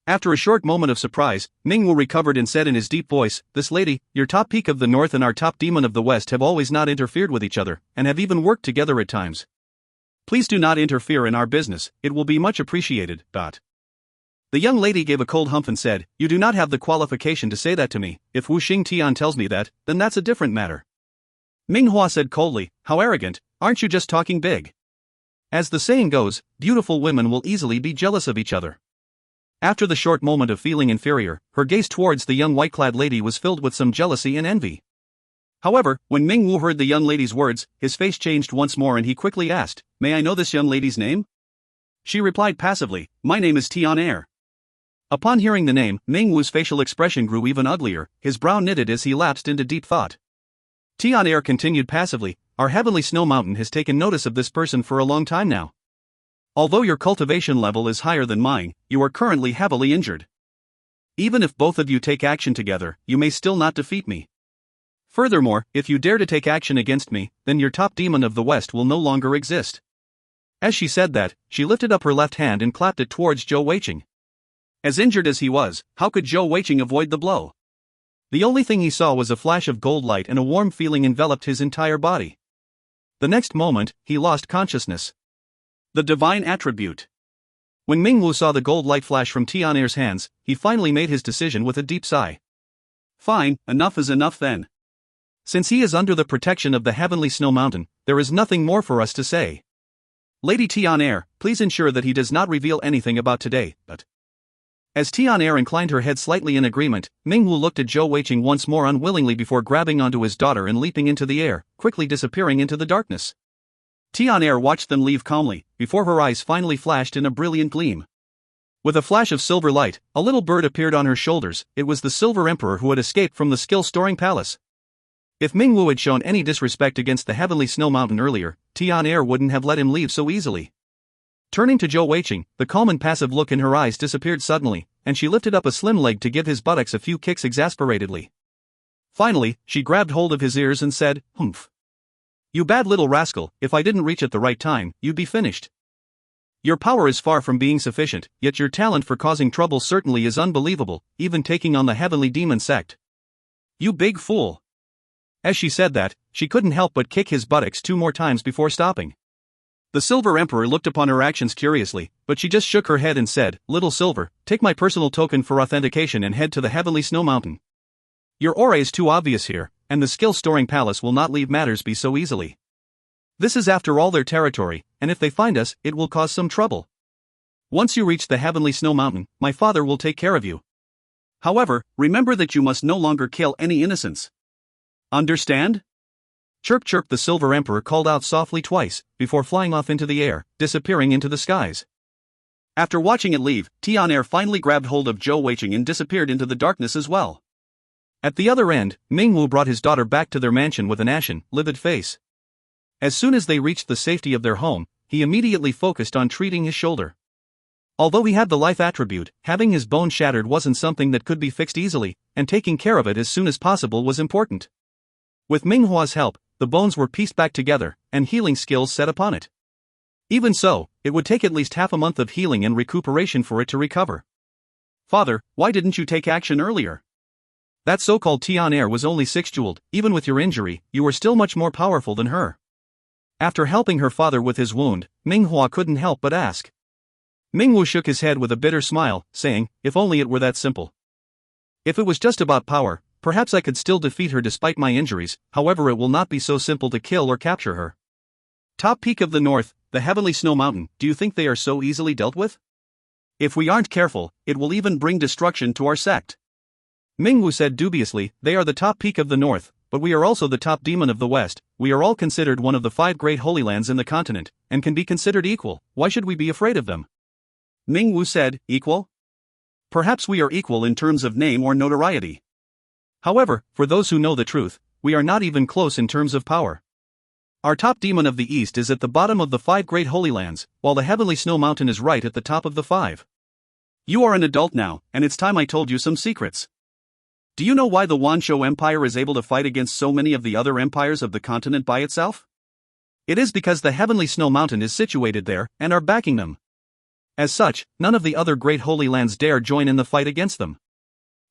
After a short moment of surprise, Ming Wu recovered and said in his deep voice, "This lady, your top peak of the north and our top demon of the west have always not interfered with each other, and have even worked together at times. Please do not interfere in our business, it will be much appreciated." The young lady gave a cold humph and said, "You do not have the qualification to say that to me. If Wu Xingtian tells me that, then that's a different matter." Ming Hua said coldly, "How arrogant, aren't you just talking big? As the saying goes, beautiful women will easily be jealous of each other." After the short moment of feeling inferior, her gaze towards the young white-clad lady was filled with some jealousy and envy. However, when Ming Wu heard the young lady's words, his face changed once more and he quickly asked, "May I know this young lady's name?" She replied passively, "My name is Tian Er." Upon hearing the name, Ming Wu's facial expression grew even uglier, his brow knitted as he lapsed into deep thought. Tian Er continued passively, "Our heavenly snow mountain has taken notice of this person for a long time now. Although your cultivation level is higher than mine, you are currently heavily injured. Even if both of you take action together, you may still not defeat me. Furthermore, if you dare to take action against me, then your top demon of the west will no longer exist." As she said that, she lifted up her left hand and clapped it towards Zhou Weiqing. As injured as he was, how could Zhou Weiqing avoid the blow? The only thing he saw was a flash of gold light and a warm feeling enveloped his entire body. The next moment, he lost consciousness. The divine attribute. When Ming Wu saw the gold light flash from Tian Er's hands, he finally made his decision with a deep sigh. "Fine, enough is enough then. Since he is under the protection of the heavenly snow mountain, there is nothing more for us to say. Lady Tian Er, please ensure that he does not reveal anything about today." But as Tian Er inclined her head slightly in agreement, Ming Wu looked at Zhou Weiqing once more unwillingly before grabbing onto his daughter and leaping into the air, quickly disappearing into the darkness. Tian Er watched them leave calmly, before her eyes finally flashed in a brilliant gleam. With a flash of silver light, a little bird appeared on her shoulders. It was the Silver Emperor who had escaped from the skill-storing palace. If Ming Wu had shown any disrespect against the heavenly snow mountain earlier, Tian Er wouldn't have let him leave so easily. Turning to Zhou Weiqing, the calm and passive look in her eyes disappeared suddenly, and she lifted up a slim leg to give his buttocks a few kicks exasperatedly. Finally, she grabbed hold of his ears and said, "Humph. You bad little rascal, if I didn't reach at the right time, you'd be finished. Your power is far from being sufficient, yet your talent for causing trouble certainly is unbelievable, even taking on the heavenly demon sect. You big fool." As she said that, she couldn't help but kick his buttocks 2 more times before stopping. The Silver Emperor looked upon her actions curiously, but she just shook her head and said, "Little Silver, take my personal token for authentication and head to the heavenly snow mountain. Your aura is too obvious here, and the skill-storing palace will not leave matters be so easily. This is after all their territory, and if they find us, it will cause some trouble. Once you reach the heavenly snow mountain, my father will take care of you. However, remember that you must no longer kill any innocents. Understand?" Chirp chirp, the Silver Emperor called out softly twice, before flying off into the air, disappearing into the skies. After watching it leave, Tian Er finally grabbed hold of Zhou Weiqing and disappeared into the darkness as well. At the other end, Ming Wu brought his daughter back to their mansion with an ashen, livid face. As soon as they reached the safety of their home, he immediately focused on treating his shoulder. Although he had the life attribute, having his bone shattered wasn't something that could be fixed easily, and taking care of it as soon as possible was important. With Ming Hua's help, the bones were pieced back together, and healing skills set upon it. Even so, it would take at least half a month of healing and recuperation for it to recover. "Father, why didn't you take action earlier? That so-called Tian Er was only 6-jeweled, even with your injury, you were still much more powerful than her." After helping her father with his wound, Ming Hua couldn't help but ask. Ming Wu shook his head with a bitter smile, saying, "If only it were that simple. If it was just about power, perhaps I could still defeat her despite my injuries, however it will not be so simple to kill or capture her. Top peak of the north, the heavenly snow mountain, do you think they are so easily dealt with? If we aren't careful, it will even bring destruction to our sect." Ming Wu said dubiously, "They are the top peak of the north, but we are also the top demon of the west. We are all considered one of the 5 great holy lands in the continent, and can be considered equal. Why should we be afraid of them?" Ming Wu said, "Equal? Perhaps we are equal in terms of name or notoriety. However, for those who know the truth, we are not even close in terms of power. Our top demon of the east is at the bottom of the 5 great holy lands, while the heavenly snow mountain is right at the top of the 5. You are an adult now, and it's time I told you some secrets. Do you know why the Wanshou Empire is able to fight against so many of the other empires of the continent by itself? It is because the heavenly snow mountain is situated there, and are backing them. As such, none of the other great holy lands dare join in the fight against them.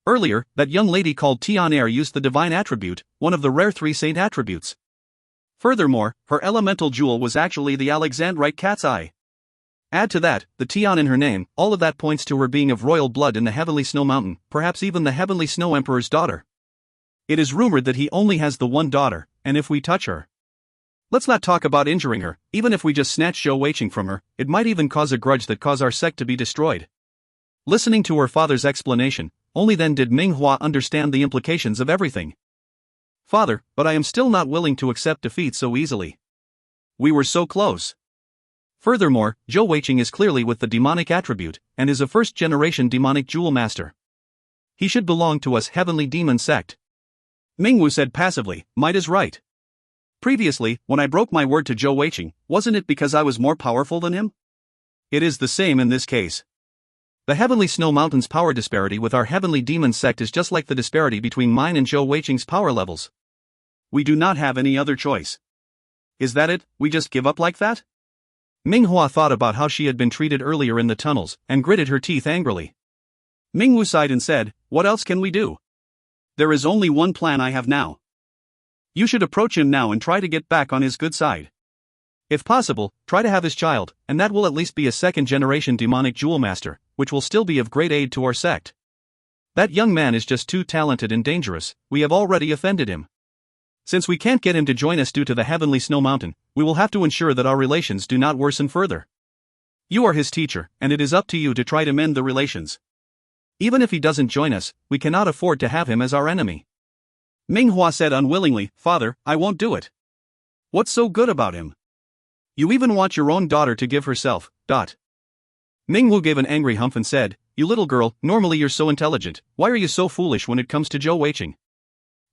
Earlier, that young lady called Tian used the divine attribute, one of the rare 3 saint attributes. Furthermore, her elemental jewel was actually the Alexandrite cat's eye. Add to that, the Tian in her name, all of that points to her being of royal blood in the Heavenly Snow Mountain, perhaps even the Heavenly Snow Emperor's daughter. It is rumored that he only has the one daughter, and if we touch her, let's not talk about injuring her. Even if we just snatch Zhou Weiqing from her, it might even cause a grudge that cause our sect to be destroyed. Listening to her father's explanation, only then did Ming Hua understand the implications of everything. Father, but I am still not willing to accept defeat so easily. We were so close. Furthermore, Zhou Weiqing is clearly with the demonic attribute, and is a first-generation demonic jewel master. He should belong to us heavenly demon sect. Mingwu said passively, might is right. Previously, when I broke my word to Zhou Weiqing, wasn't it because I was more powerful than him? It is the same in this case. The Heavenly Snow Mountain's power disparity with our heavenly demon sect is just like the disparity between mine and Zhou Weiqing's power levels. We do not have any other choice. Is that it? We just give up like that? Ming Hua thought about how she had been treated earlier in the tunnels, and gritted her teeth angrily. Mingwu sighed and said, what else can we do? There is only one plan I have now. You should approach him now and try to get back on his good side. If possible, try to have his child, and that will at least be a second-generation demonic jewel master, which will still be of great aid to our sect. That young man is just too talented and dangerous, we have already offended him. Since we can't get him to join us due to the Heavenly Snow Mountain, we will have to ensure that our relations do not worsen further. You are his teacher, and it is up to you to try to mend the relations. Even if he doesn't join us, we cannot afford to have him as our enemy. Ming Hua said unwillingly, Father, I won't do it. What's so good about him? You even want your own daughter to give herself, Mingwu gave an angry humph and said, you little girl, normally you're so intelligent, why are you so foolish when it comes to Zhou Weiqing?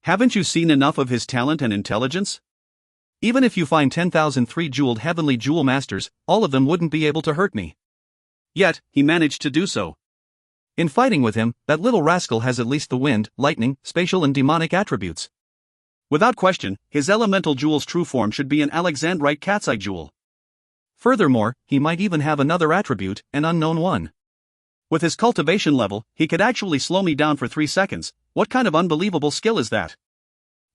Haven't you seen enough of his talent and intelligence? Even if you find 10,000 3-jeweled heavenly jewel masters, all of them wouldn't be able to hurt me. Yet, he managed to do so. In fighting with him, that little rascal has at least the wind, lightning, spatial and demonic attributes. Without question, his elemental jewel's true form should be an Alexandrite cat's eye jewel. Furthermore, he might even have another attribute, an unknown one. With his cultivation level, he could actually slow me down for 3 seconds. What kind of unbelievable skill is that?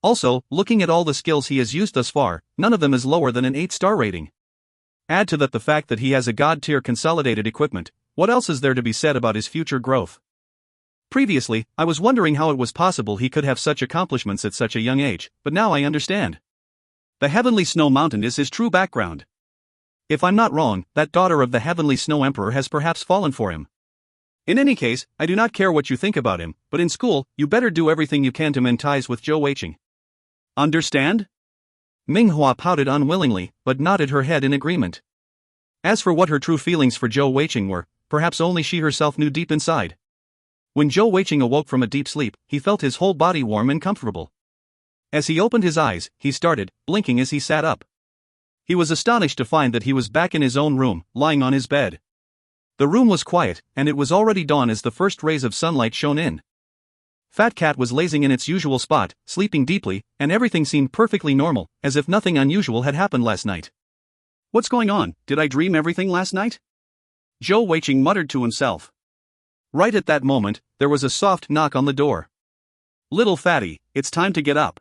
Also, looking at all the skills he has used thus far, none of them is lower than an 8-star rating. Add to that the fact that he has a god-tier consolidated equipment, what else is there to be said about his future growth? Previously, I was wondering how it was possible he could have such accomplishments at such a young age, but now I understand. The Heavenly Snow Mountain is his true background. If I'm not wrong, that daughter of the Heavenly Snow Emperor has perhaps fallen for him. In any case, I do not care what you think about him, but in school, you better do everything you can to mend ties with Zhou Weiqing. Understand? Ming Hua pouted unwillingly, but nodded her head in agreement. As for what her true feelings for Zhou Weiqing were, perhaps only she herself knew deep inside. When Zhou Weiqing awoke from a deep sleep, he felt his whole body warm and comfortable. As he opened his eyes, he started, blinking as he sat up. He was astonished to find that he was back in his own room, lying on his bed. The room was quiet, and it was already dawn as the first rays of sunlight shone in. Fat Cat was lazing in its usual spot, sleeping deeply, and everything seemed perfectly normal, as if nothing unusual had happened last night. What's going on? Did I dream everything last night? Zhou Weiqing muttered to himself. Right at that moment, there was a soft knock on the door. Little fatty, it's time to get up.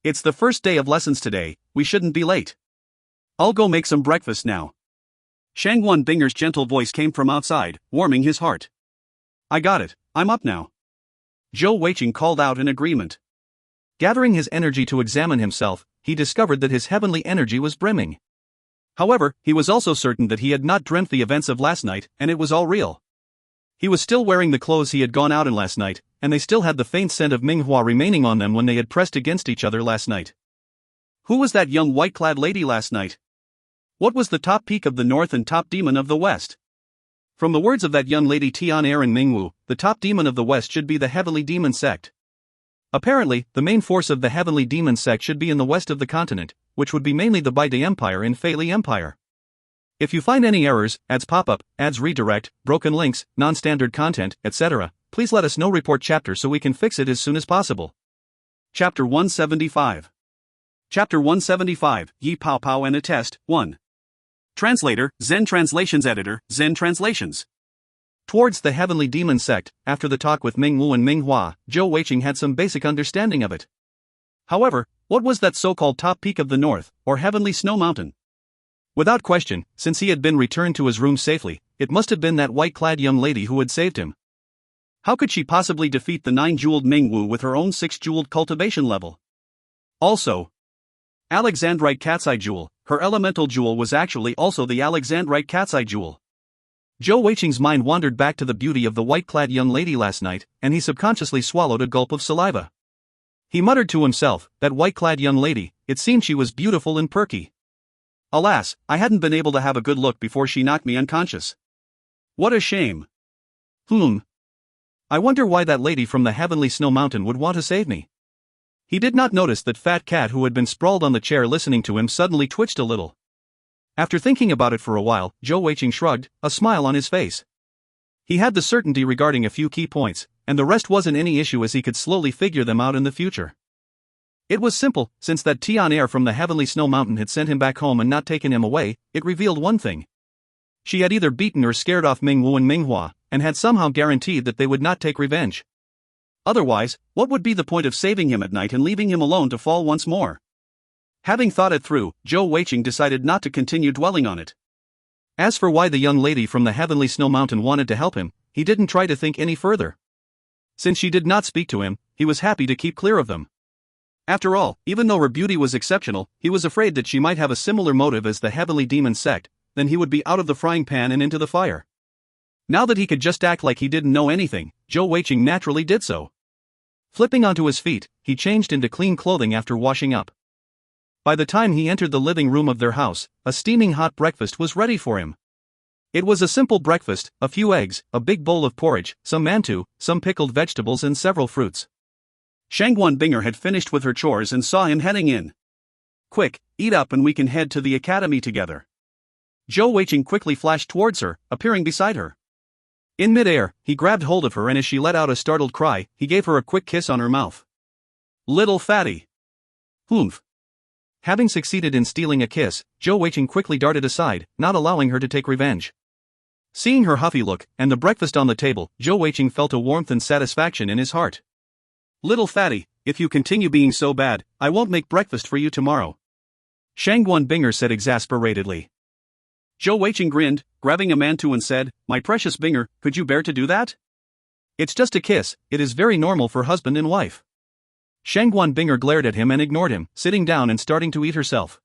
It's the first day of lessons today, we shouldn't be late. I'll go make some breakfast now. Shangguan Binger's gentle voice came from outside, warming his heart. I got it, I'm up now. Zhou Weiqing called out in agreement. Gathering his energy to examine himself, he discovered that his heavenly energy was brimming. However, he was also certain that he had not dreamt the events of last night, and it was all real. He was still wearing the clothes he had gone out in last night, and they still had the faint scent of Ming Hua remaining on them when they had pressed against each other last night. Who was that young white-clad lady last night? What was the top peak of the north and top demon of the west? From the words of that young lady Tian and Mingwu, the top demon of the west should be the heavenly demon sect. Apparently, the main force of the heavenly demon sect should be in the west of the continent, which would be mainly the Baide Empire and Fei Li Empire. If you find any errors, ads pop-up, ads redirect, broken links, non-standard content, etc., please let us know. Report chapter so we can fix it as soon as possible. Chapter 175. Chapter 175, Yi Pao Pao and a Test, 1. Translator, Zen Translations Editor, Zen Translations. Towards the heavenly demon sect, after the talk with Ming Wu and Ming Hua, Zhou Weiqing had some basic understanding of it. However, what was that so-called top peak of the north, or heavenly snow mountain? Without question, since he had been returned to his room safely, it must have been that white-clad young lady who had saved him. How could she possibly defeat the 9-jeweled Ming Wu with her own 6-jeweled cultivation level? Also, Alexandrite cat's eye jewel, her elemental jewel was actually also the Alexandrite cat's eye jewel. Zhou Weiqing's mind wandered back to the beauty of the white-clad young lady last night, and he subconsciously swallowed a gulp of saliva. He muttered to himself, that white-clad young lady, it seemed she was beautiful and perky. Alas, I hadn't been able to have a good look before she knocked me unconscious. What a shame. I wonder why that lady from the heavenly snow mountain would want to save me. He did not notice that fat cat who had been sprawled on the chair listening to him suddenly twitched a little. After thinking about it for a while, Zhou Weiqing shrugged, a smile on his face. He had the certainty regarding a few key points, and the rest wasn't any issue as he could slowly figure them out in the future. It was simple, since that Tian heir from the heavenly snow mountain had sent him back home and not taken him away, it revealed one thing. She had either beaten or scared off Ming Wu and Ming Hua, and had somehow guaranteed that they would not take revenge. Otherwise, what would be the point of saving him at night and leaving him alone to fall once more? Having thought it through, Zhou Weiqing decided not to continue dwelling on it. As for why the young lady from the heavenly snow mountain wanted to help him, he didn't try to think any further. Since she did not speak to him, he was happy to keep clear of them. After all, even though her beauty was exceptional, he was afraid that she might have a similar motive as the heavenly demon sect, then he would be out of the frying pan and into the fire. Now that he could just act like he didn't know anything, Zhou Weiqing naturally did so. Flipping onto his feet, he changed into clean clothing after washing up. By the time he entered the living room of their house, a steaming hot breakfast was ready for him. It was a simple breakfast, a few eggs, a big bowl of porridge, some mantou, some pickled vegetables and several fruits. Shangguan Binger had finished with her chores and saw him heading in. Quick, eat up and we can head to the academy together. Zhou Weiqing quickly flashed towards her, appearing beside her. In mid-air, he grabbed hold of her and as she let out a startled cry, he gave her a quick kiss on her mouth. Little fatty. Humph. Having succeeded in stealing a kiss, Zhou Weiqing quickly darted aside, not allowing her to take revenge. Seeing her huffy look, and the breakfast on the table, Zhou Weiqing felt a warmth and satisfaction in his heart. Little fatty, if you continue being so bad, I won't make breakfast for you tomorrow. Shangguan Binger said exasperatedly. Zhou Weiqing grinned, grabbing a mantou and said, My precious Binger, could you bear to do that? It's just a kiss, it is very normal for husband and wife. Shangguan Binger glared at him and ignored him, sitting down and starting to eat herself.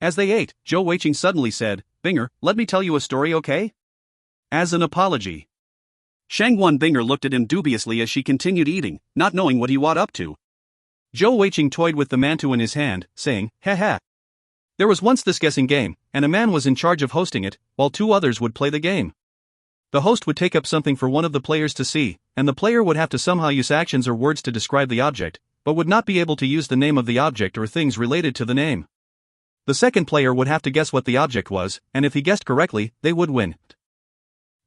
As they ate, Zhou Weiqing suddenly said, Binger, let me tell you a story, okay? As an apology. Shangguan Binger looked at him dubiously as she continued eating, not knowing what he was up to. Zhou Weiqing toyed with the mantou in his hand, saying, ha. There was once this guessing game, and a man was in charge of hosting it, while 2 others would play the game. The host would take up something for one of the players to see, and the player would have to somehow use actions or words to describe the object, but would not be able to use the name of the object or things related to the name. The second player would have to guess what the object was, and if he guessed correctly, they would win.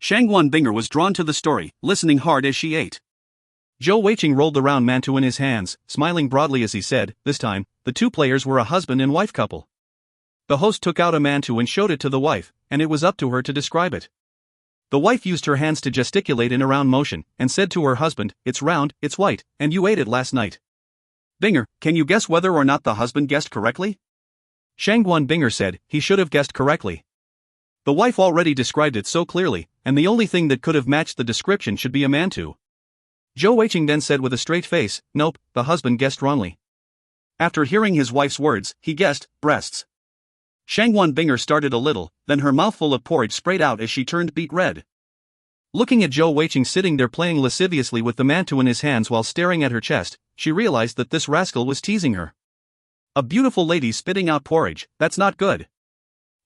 Shangguan Binger was drawn to the story, listening hard as she ate. Zhou Weiqing rolled the round mantou in his hands, smiling broadly as he said, this time, the 2 players were a husband and wife couple. The host took out a mantou and showed it to the wife, and it was up to her to describe it. The wife used her hands to gesticulate in a round motion, and said to her husband, It's round, it's white, and you ate it last night. Binger, can you guess whether or not the husband guessed correctly? Shangguan Binger said, he should have guessed correctly. The wife already described it so clearly, and the only thing that could have matched the description should be a mantou. Zhou Weiqing then said with a straight face, Nope, the husband guessed wrongly. After hearing his wife's words, he guessed, breasts. Shangguan Binger started a little, then her mouthful of porridge sprayed out as she turned beet red. Looking at Zhou Weiqing sitting there playing lasciviously with the mantou in his hands while staring at her chest, she realized that this rascal was teasing her. A beautiful lady spitting out porridge, that's not good.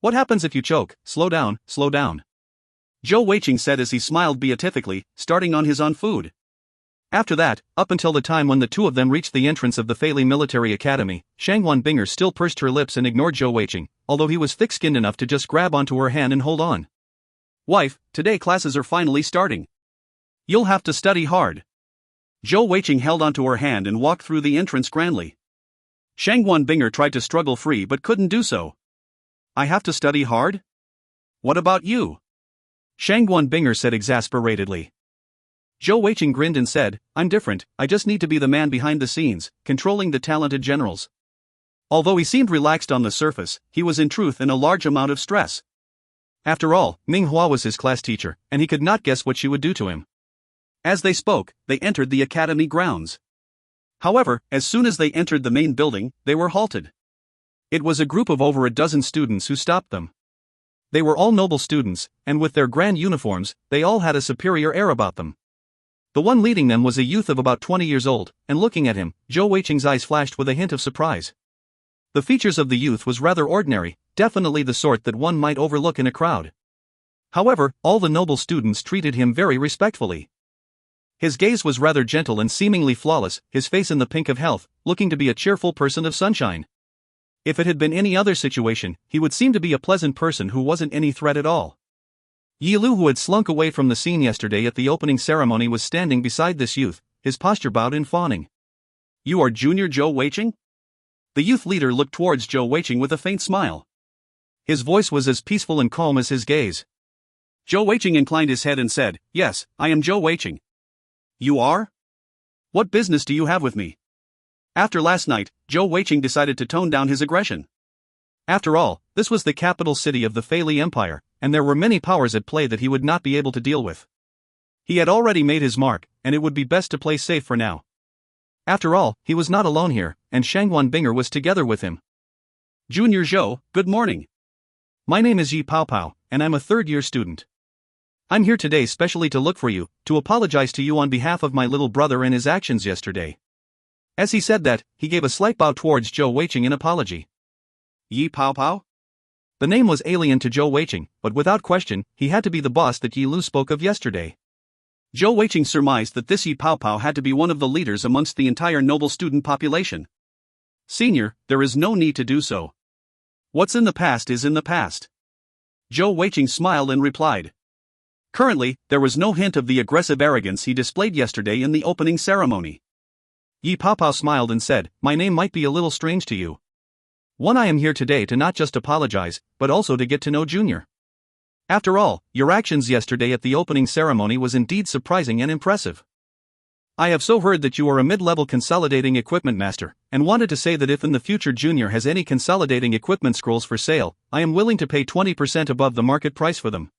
What happens if you choke? Slow down, slow down. Zhou Weiqing said as he smiled beatifically, starting on his own food. After that, up until the time when the 2 of them reached the entrance of the Feili Military Academy, Shangguan Binger still pursed her lips and ignored Zhou Weiqing, although he was thick-skinned enough to just grab onto her hand and hold on. Wife, today classes are finally starting. You'll have to study hard. Zhou Weiqing held onto her hand and walked through the entrance grandly. Shangguan Binger tried to struggle free but couldn't do so. I have to study hard? What about you? Shangguan Binger said exasperatedly. Zhou Weiqing grinned and said, I'm different, I just need to be the man behind the scenes, controlling the talented generals. Although he seemed relaxed on the surface, he was in truth in a large amount of stress. After all, Ming Hua was his class teacher, and he could not guess what she would do to him. As they spoke, they entered the academy grounds. However, as soon as they entered the main building, they were halted. It was a group of over a dozen students who stopped them. They were all noble students, and with their grand uniforms, they all had a superior air about them. The one leading them was a youth of about 20 years old, and looking at him, Zhou Weiqing's eyes flashed with a hint of surprise. The features of the youth was rather ordinary, definitely the sort that one might overlook in a crowd. However, all the noble students treated him very respectfully. His gaze was rather gentle and seemingly flawless, his face in the pink of health, looking to be a cheerful person of sunshine. If it had been any other situation, he would seem to be a pleasant person who wasn't any threat at all. Yi Lu, who had slunk away from the scene yesterday at the opening ceremony, was standing beside this youth, his posture bowed in fawning. You are Junior Zhou Weiqing? The youth leader looked towards Zhou Weiqing with a faint smile. His voice was as peaceful and calm as his gaze. Zhou Weiqing inclined his head and said, Yes, I am Zhou Weiqing. You are? What business do you have with me? After last night, Zhou Weiqing decided to tone down his aggression. After all, this was the capital city of the Fei Li Empire, and there were many powers at play that he would not be able to deal with. He had already made his mark, and it would be best to play safe for now. After all, he was not alone here, and Shangguan Binger was together with him. Junior Zhou, good morning. My name is Yi Paopao, and I'm a third-year student. I'm here today specially to look for you, to apologize to you on behalf of my little brother and his actions yesterday. As he said that, he gave a slight bow towards Zhou Weiqing in apology. Yi Paopao? The name was alien to Zhou Weiqing, but without question, he had to be the boss that Yi Lu spoke of yesterday. Zhou Weiqing surmised that this Yi Paopao had to be one of the leaders amongst the entire noble student population. Senior, there is no need to do so. What's in the past is in the past. Zhou Weiqing smiled and replied. Currently, there was no hint of the aggressive arrogance he displayed yesterday in the opening ceremony. Yi Paopao smiled and said, My name might be a little strange to you. I am here today to not just apologize, but also to get to know Junior. After all, your actions yesterday at the opening ceremony was indeed surprising and impressive. I have so heard that you are a mid-level consolidating equipment master, and wanted to say that if in the future Junior has any consolidating equipment scrolls for sale, I am willing to pay 20% above the market price for them.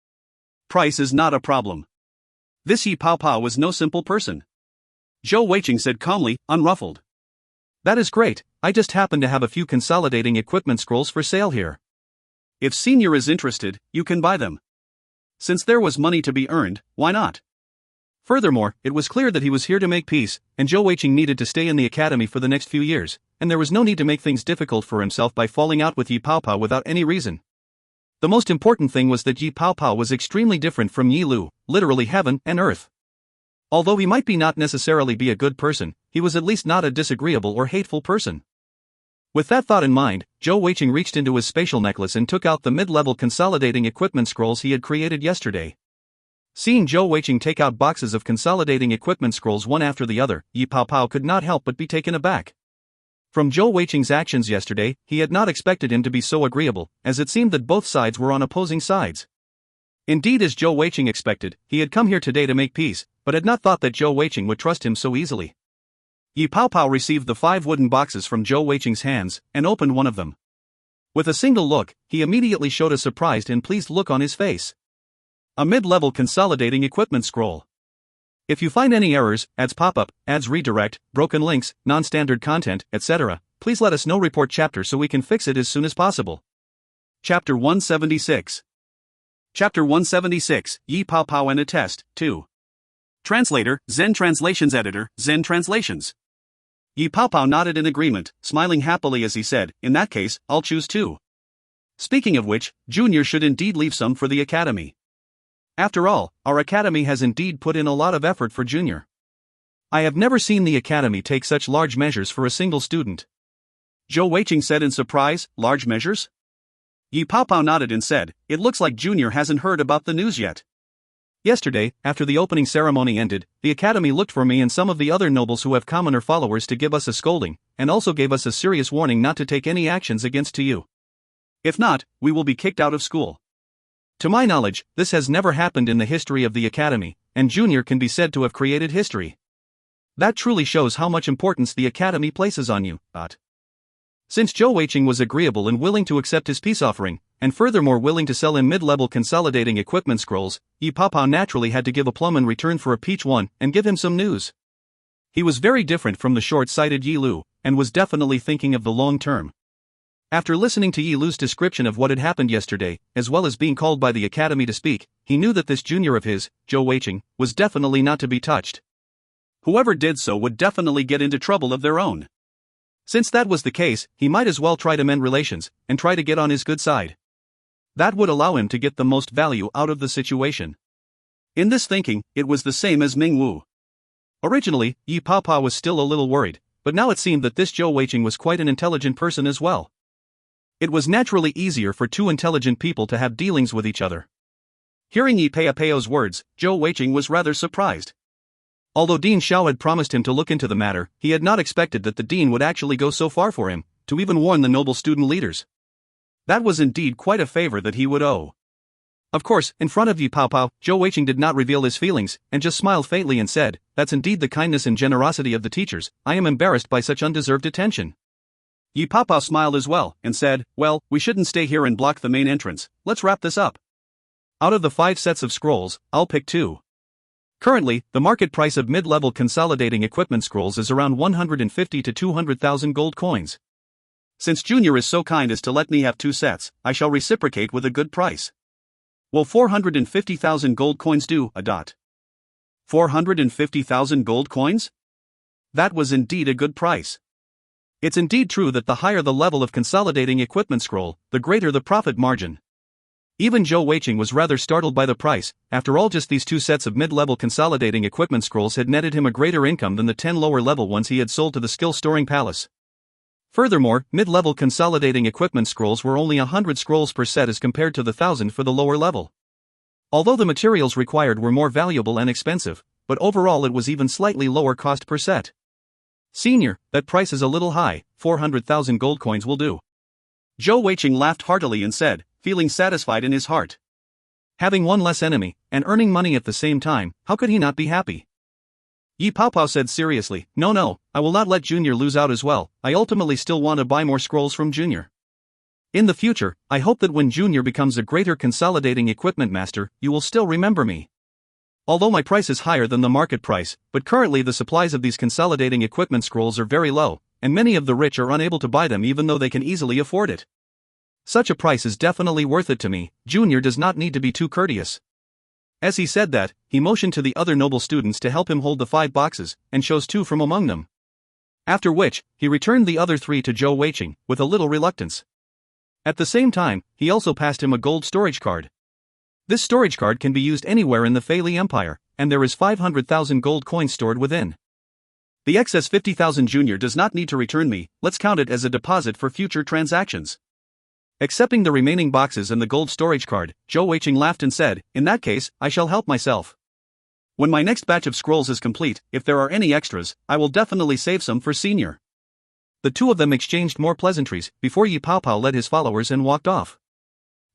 Price is not a problem. This Yi Paopao was no simple person. Zhou Weiqing said calmly, unruffled. That is great, I just happen to have a few consolidating equipment scrolls for sale here. If Senior is interested, you can buy them. Since there was money to be earned, why not? Furthermore, it was clear that he was here to make peace, and Zhou Weiqing needed to stay in the academy for the next few years, and there was no need to make things difficult for himself by falling out with Yi Paopao without any reason. The most important thing was that Yi Paopao was extremely different from Yi Lu, literally heaven and earth. Although he might not necessarily be a good person, he was at least not a disagreeable or hateful person. With that thought in mind, Zhou Weiqing reached into his spatial necklace and took out the mid-level consolidating equipment scrolls he had created yesterday. Seeing Zhou Weiqing take out boxes of consolidating equipment scrolls one after the other, Yi Paopao could not help but be taken aback. From Zhou Weiqing's actions yesterday, he had not expected him to be so agreeable, as it seemed that both sides were on opposing sides. Indeed, as Zhou Weiqing expected, he had come here today to make peace, but had not thought that Zhou Weiqing would trust him so easily. Yi Paopao received the 5 wooden boxes from Zhou Weiqing's hands, and opened one of them. With a single look, he immediately showed a surprised and pleased look on his face. A mid-level consolidating equipment scroll. If you find any errors, ads pop-up, ads redirect, broken links, non-standard content, etc., please let us know. Report chapter so we can fix it as soon as possible. Chapter 176. Chapter 176, Yi Paopao and a Test, 2. Translator, Zen Translations Editor, Zen Translations. Yi Paopao nodded in agreement, smiling happily as he said, In that case, I'll choose 2. Speaking of which, Junior should indeed leave some for the academy. After all, our academy has indeed put in a lot of effort for Junior. I have never seen the academy take such large measures for a single student. Zhou Weiqing said in surprise, large measures? Yi Paopao nodded and said, It looks like Junior hasn't heard about the news yet. Yesterday, after the opening ceremony ended, the academy looked for me and some of the other nobles who have commoner followers to give us a scolding, and also gave us a serious warning not to take any actions against you. If not, we will be kicked out of school. To my knowledge, this has never happened in the history of the Academy, and Junior can be said to have created history. That truly shows how much importance the Academy places on you. Since Zhou Weiqing was agreeable and willing to accept his peace offering, and furthermore willing to sell him mid-level consolidating equipment scrolls, Yi Paopao naturally had to give a plum in return for a peach one and give him some news. He was very different from the short-sighted Yi Lu, and was definitely thinking of the long term. After listening to Yi Lu's description of what had happened yesterday, as well as being called by the Academy to speak, he knew that this junior of his, Zhou Weiqing, was definitely not to be touched. Whoever did so would definitely get into trouble of their own. Since that was the case, he might as well try to mend relations, and try to get on his good side. That would allow him to get the most value out of the situation. In this thinking, it was the same as Ming Wu. Originally, Yi Paopao was still a little worried, but now it seemed that this Zhou Weiqing was quite an intelligent person as well. It was naturally easier for two intelligent people to have dealings with each other. Hearing Yi Paopao's words, Zhou Weiqing was rather surprised. Although Dean Xiao had promised him to look into the matter, he had not expected that the dean would actually go so far for him, to even warn the noble student leaders. That was indeed quite a favor that he would owe. Of course, in front of Yi Paopao, Zhou Weiqing did not reveal his feelings, and just smiled faintly and said, "That's indeed the kindness and generosity of the teachers. I am embarrassed by such undeserved attention." Yi Paopao smiled as well, and said, "Well, we shouldn't stay here and block the main entrance. Let's wrap this up. Out of the 5 sets of scrolls, I'll pick 2. Currently, the market price of mid-level consolidating equipment scrolls is around 150 to 200,000 gold coins. Since Junior is so kind as to let me have 2 sets, I shall reciprocate with a good price. Will 450,000 gold coins do? 450,000 gold coins? That was indeed a good price. It's indeed true that the higher the level of consolidating equipment scroll, the greater the profit margin. Even Zhou Weiqing was rather startled by the price. After all, just these 2 sets of mid-level consolidating equipment scrolls had netted him a greater income than the 10 lower-level ones he had sold to the skill storing palace. Furthermore, mid-level consolidating equipment scrolls were only 100 scrolls per set as compared to the 1,000 for the lower level. Although the materials required were more valuable and expensive, but overall it was even slightly lower cost per set. "Senior, that price is a little high. 400,000 gold coins will do." Zhou Weiqing laughed heartily and said, feeling satisfied in his heart. Having one less enemy, and earning money at the same time, how could he not be happy? Yi Paopao said seriously, No, I will not let Junior lose out as well. I ultimately still want to buy more scrolls from Junior. In the future, I hope that when Junior becomes a greater consolidating equipment master, you will still remember me. Although my price is higher than the market price, but currently the supplies of these consolidating equipment scrolls are very low, and many of the rich are unable to buy them even though they can easily afford it. Such a price is definitely worth it to me. Junior does not need to be too courteous. As he said that, he motioned to the other noble students to help him hold the 5 boxes, and chose 2 from among them. After which, he returned the other 3 to Zhou Weiqing, with a little reluctance. At the same time, he also passed him a gold storage card. This storage card can be used anywhere in the Feili Empire, and there is 500,000 gold coins stored within. The excess 50,000 Junior does not need to return me. Let's count it as a deposit for future transactions. Accepting the remaining boxes and the gold storage card, Zhou Weiqing laughed and said, "In that case, I shall help myself. When my next batch of scrolls is complete, if there are any extras, I will definitely save some for Senior." The 2 of them exchanged more pleasantries before Yi Paopao led his followers and walked off.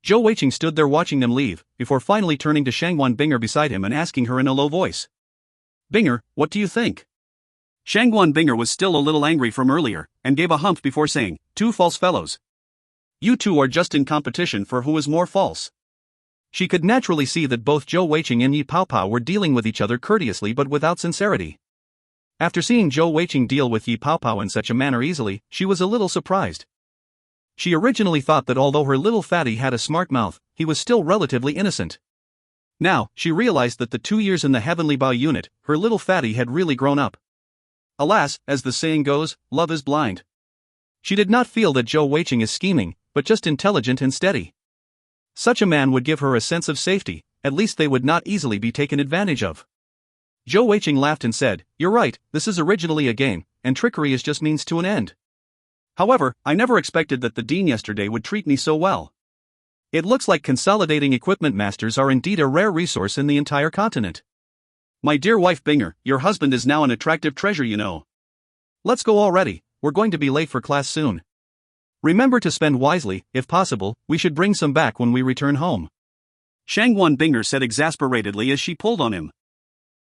Zhou Weiqing stood there watching them leave, before finally turning to Shangwan Binger beside him and asking her in a low voice, "Binger, what do you think?" Shangwan Binger was still a little angry from earlier, and gave a hump before saying, "2 false fellows. You 2 are just in competition for who is more false." She could naturally see that both Zhou Weiqing and Yi Paopao were dealing with each other courteously but without sincerity. After seeing Zhou Weiqing deal with Yi Paopao in such a manner easily, she was a little surprised. She originally thought that although her little fatty had a smart mouth, he was still relatively innocent. Now, she realized that the 2 years in the Heavenly Bao unit, her little fatty had really grown up. Alas, as the saying goes, love is blind. She did not feel that Zhou Weiqing is scheming, but just intelligent and steady. Such a man would give her a sense of safety. At least they would not easily be taken advantage of. Zhou Weiqing laughed and said, "You're right, this is originally a game, and trickery is just means to an end. However, I never expected that the dean yesterday would treat me so well. It looks like consolidating equipment masters are indeed a rare resource in the entire continent. My dear wife Binger, your husband is now an attractive treasure, you know. Let's go already, we're going to be late for class soon. Remember to spend wisely. If possible, we should bring some back when we return home." Shangwan Binger said exasperatedly as she pulled on him.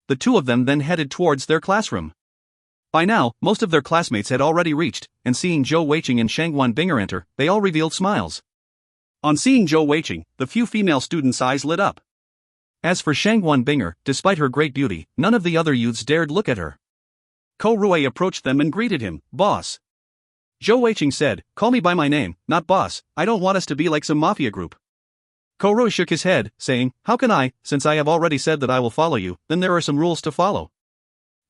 The two of them then headed towards their classroom. By now, most of their classmates had already reached, and seeing Zhou Weiqing and Shangwan Binger enter, they all revealed smiles. On seeing Zhou Weiqing, the few female students' eyes lit up. As for Shangwan Binger, despite her great beauty, none of the other youths dared look at her. Ko Rui approached them and greeted him, "Boss." Zhou Weiqing said, "Call me by my name, not boss, I don't want us to be like some mafia group." Ko Rui shook his head, saying, "How can I, since I have already said that I will follow you, then there are some rules to follow.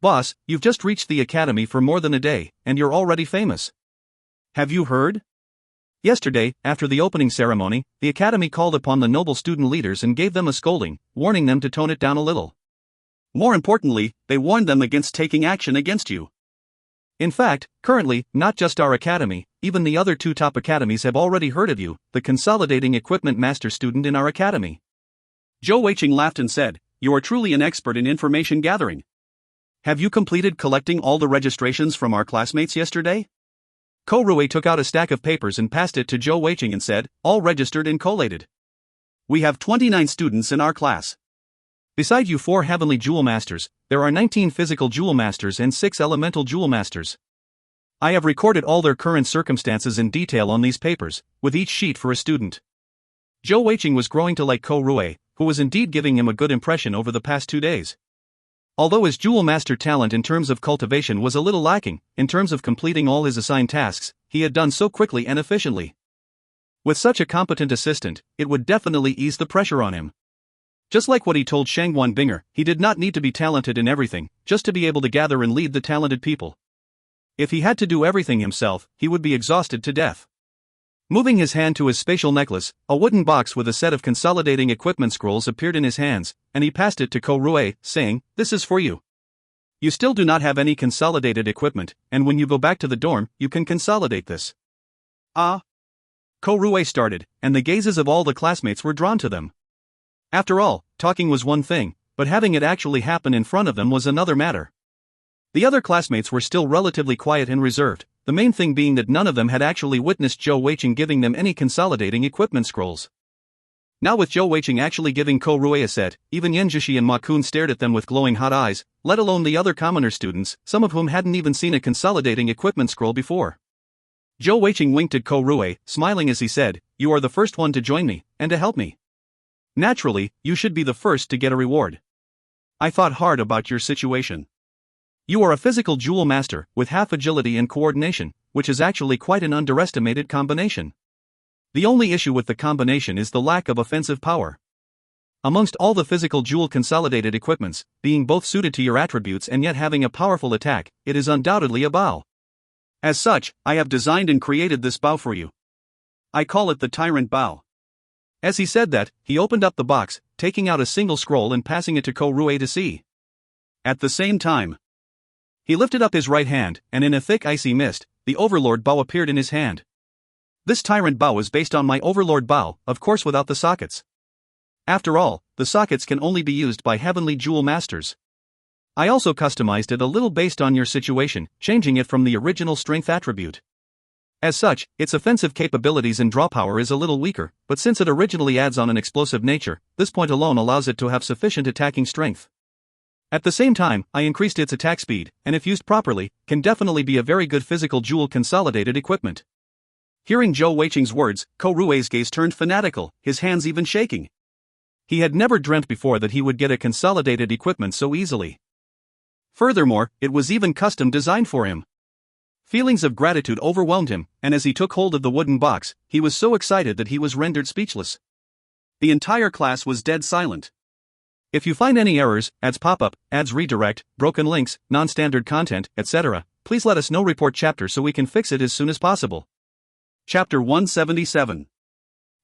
Boss, you've just reached the academy for more than a day, and you're already famous. Have you heard? Yesterday, after the opening ceremony, the academy called upon the noble student leaders and gave them a scolding, warning them to tone it down a little. More importantly, they warned them against taking action against you. In fact, currently, not just our academy, even the other two top academies have already heard of you, the consolidating equipment master student in our academy." Zhou Weiqing laughed and said, "You are truly an expert in information gathering. Have you completed collecting all the registrations from our classmates yesterday?" Ko Rui took out a stack of papers and passed it to Zhou Weiqing and said, "All registered and collated. We have 29 students in our class. Beside you 4 heavenly jewel masters, there are 19 physical jewel masters and 6 elemental jewel masters. I have recorded all their current circumstances in detail on these papers, with each sheet for a student." Zhou Weiqing was growing to like Ko Rui, who was indeed giving him a good impression over the past 2 days. Although his jewel master talent in terms of cultivation was a little lacking, in terms of completing all his assigned tasks, he had done so quickly and efficiently. With such a competent assistant, it would definitely ease the pressure on him. Just like what he told Shangwan Binger, he did not need to be talented in everything, just to be able to gather and lead the talented people. If he had to do everything himself, he would be exhausted to death. Moving his hand to his spatial necklace, a wooden box with a set of consolidating equipment scrolls appeared in his hands, and he passed it to Ko Rui, saying, "This is for you. You still do not have any consolidated equipment, and when you go back to the dorm, you can consolidate this." Ah. Ko Rui started, and the gazes of all the classmates were drawn to them. After all, talking was one thing, but having it actually happen in front of them was another matter. The other classmates were still relatively quiet and reserved, the main thing being that none of them had actually witnessed Zhou Weiqing giving them any consolidating equipment scrolls. Now with Zhou Weiqing actually giving Ko Rui a set, even Yen Zhishi and Ma Kun stared at them with glowing hot eyes, let alone the other commoner students, some of whom hadn't even seen a consolidating equipment scroll before. Zhou Weiqing winked at Ko Rui, smiling as he said, "You are the first one to join me, and to help me. Naturally, you should be the first to get a reward. I thought hard about your situation. You are a physical jewel master, with half agility and coordination, which is actually quite an underestimated combination. The only issue with the combination is the lack of offensive power. Amongst all the physical jewel consolidated equipments, being both suited to your attributes and yet having a powerful attack, it is undoubtedly a bow. As such, I have designed and created this bow for you. I call it the Tyrant Bow." As he said that, he opened up the box, taking out a single scroll and passing it to Ko Rui to see. At the same time, he lifted up his right hand, and in a thick icy mist, the Overlord Bow appeared in his hand. This Tyrant Bow is based on my Overlord Bow, of course without the sockets. After all, the sockets can only be used by heavenly jewel masters. I also customized it a little based on your situation, changing it from the original strength attribute. As such, its offensive capabilities and draw power is a little weaker, but since it originally adds on an explosive nature, this point alone allows it to have sufficient attacking strength. At the same time, I increased its attack speed, and if used properly, can definitely be a very good physical jewel consolidated equipment. Hearing Zhou Weiqing's words, Ko Rui's gaze turned fanatical, his hands even shaking. He had never dreamt before that he would get a consolidated equipment so easily. Furthermore, it was even custom designed for him. Feelings of gratitude overwhelmed him, and as he took hold of the wooden box, he was so excited that he was rendered speechless. The entire class was dead silent. If you find any errors, ads pop-up, ads redirect, broken links, non-standard content, etc., please let us know. Report chapter so we can fix it as soon as possible. Chapter 177.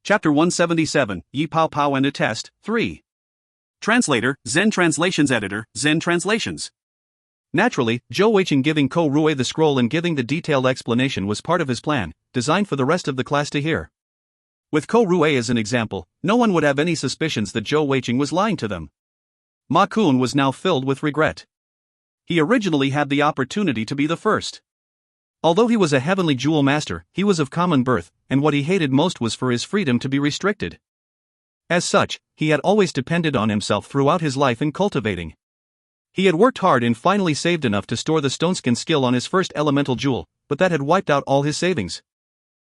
Chapter 177, Yi Pao Pao and a Test, 3. Translator, Zen Translations Editor, Zen Translations. Naturally, Zhou Weiqing giving Ko Rui the scroll and giving the detailed explanation was part of his plan, designed for the rest of the class to hear. With Ko Rui as an example, no one would have any suspicions that Zhou Weiqing was lying to them. Ma Kun was now filled with regret. He originally had the opportunity to be the first. Although he was a heavenly jewel master, he was of common birth, and what he hated most was for his freedom to be restricted. As such, he had always depended on himself throughout his life in cultivating. He had worked hard and finally saved enough to store the stoneskin skill on his first elemental jewel, but that had wiped out all his savings.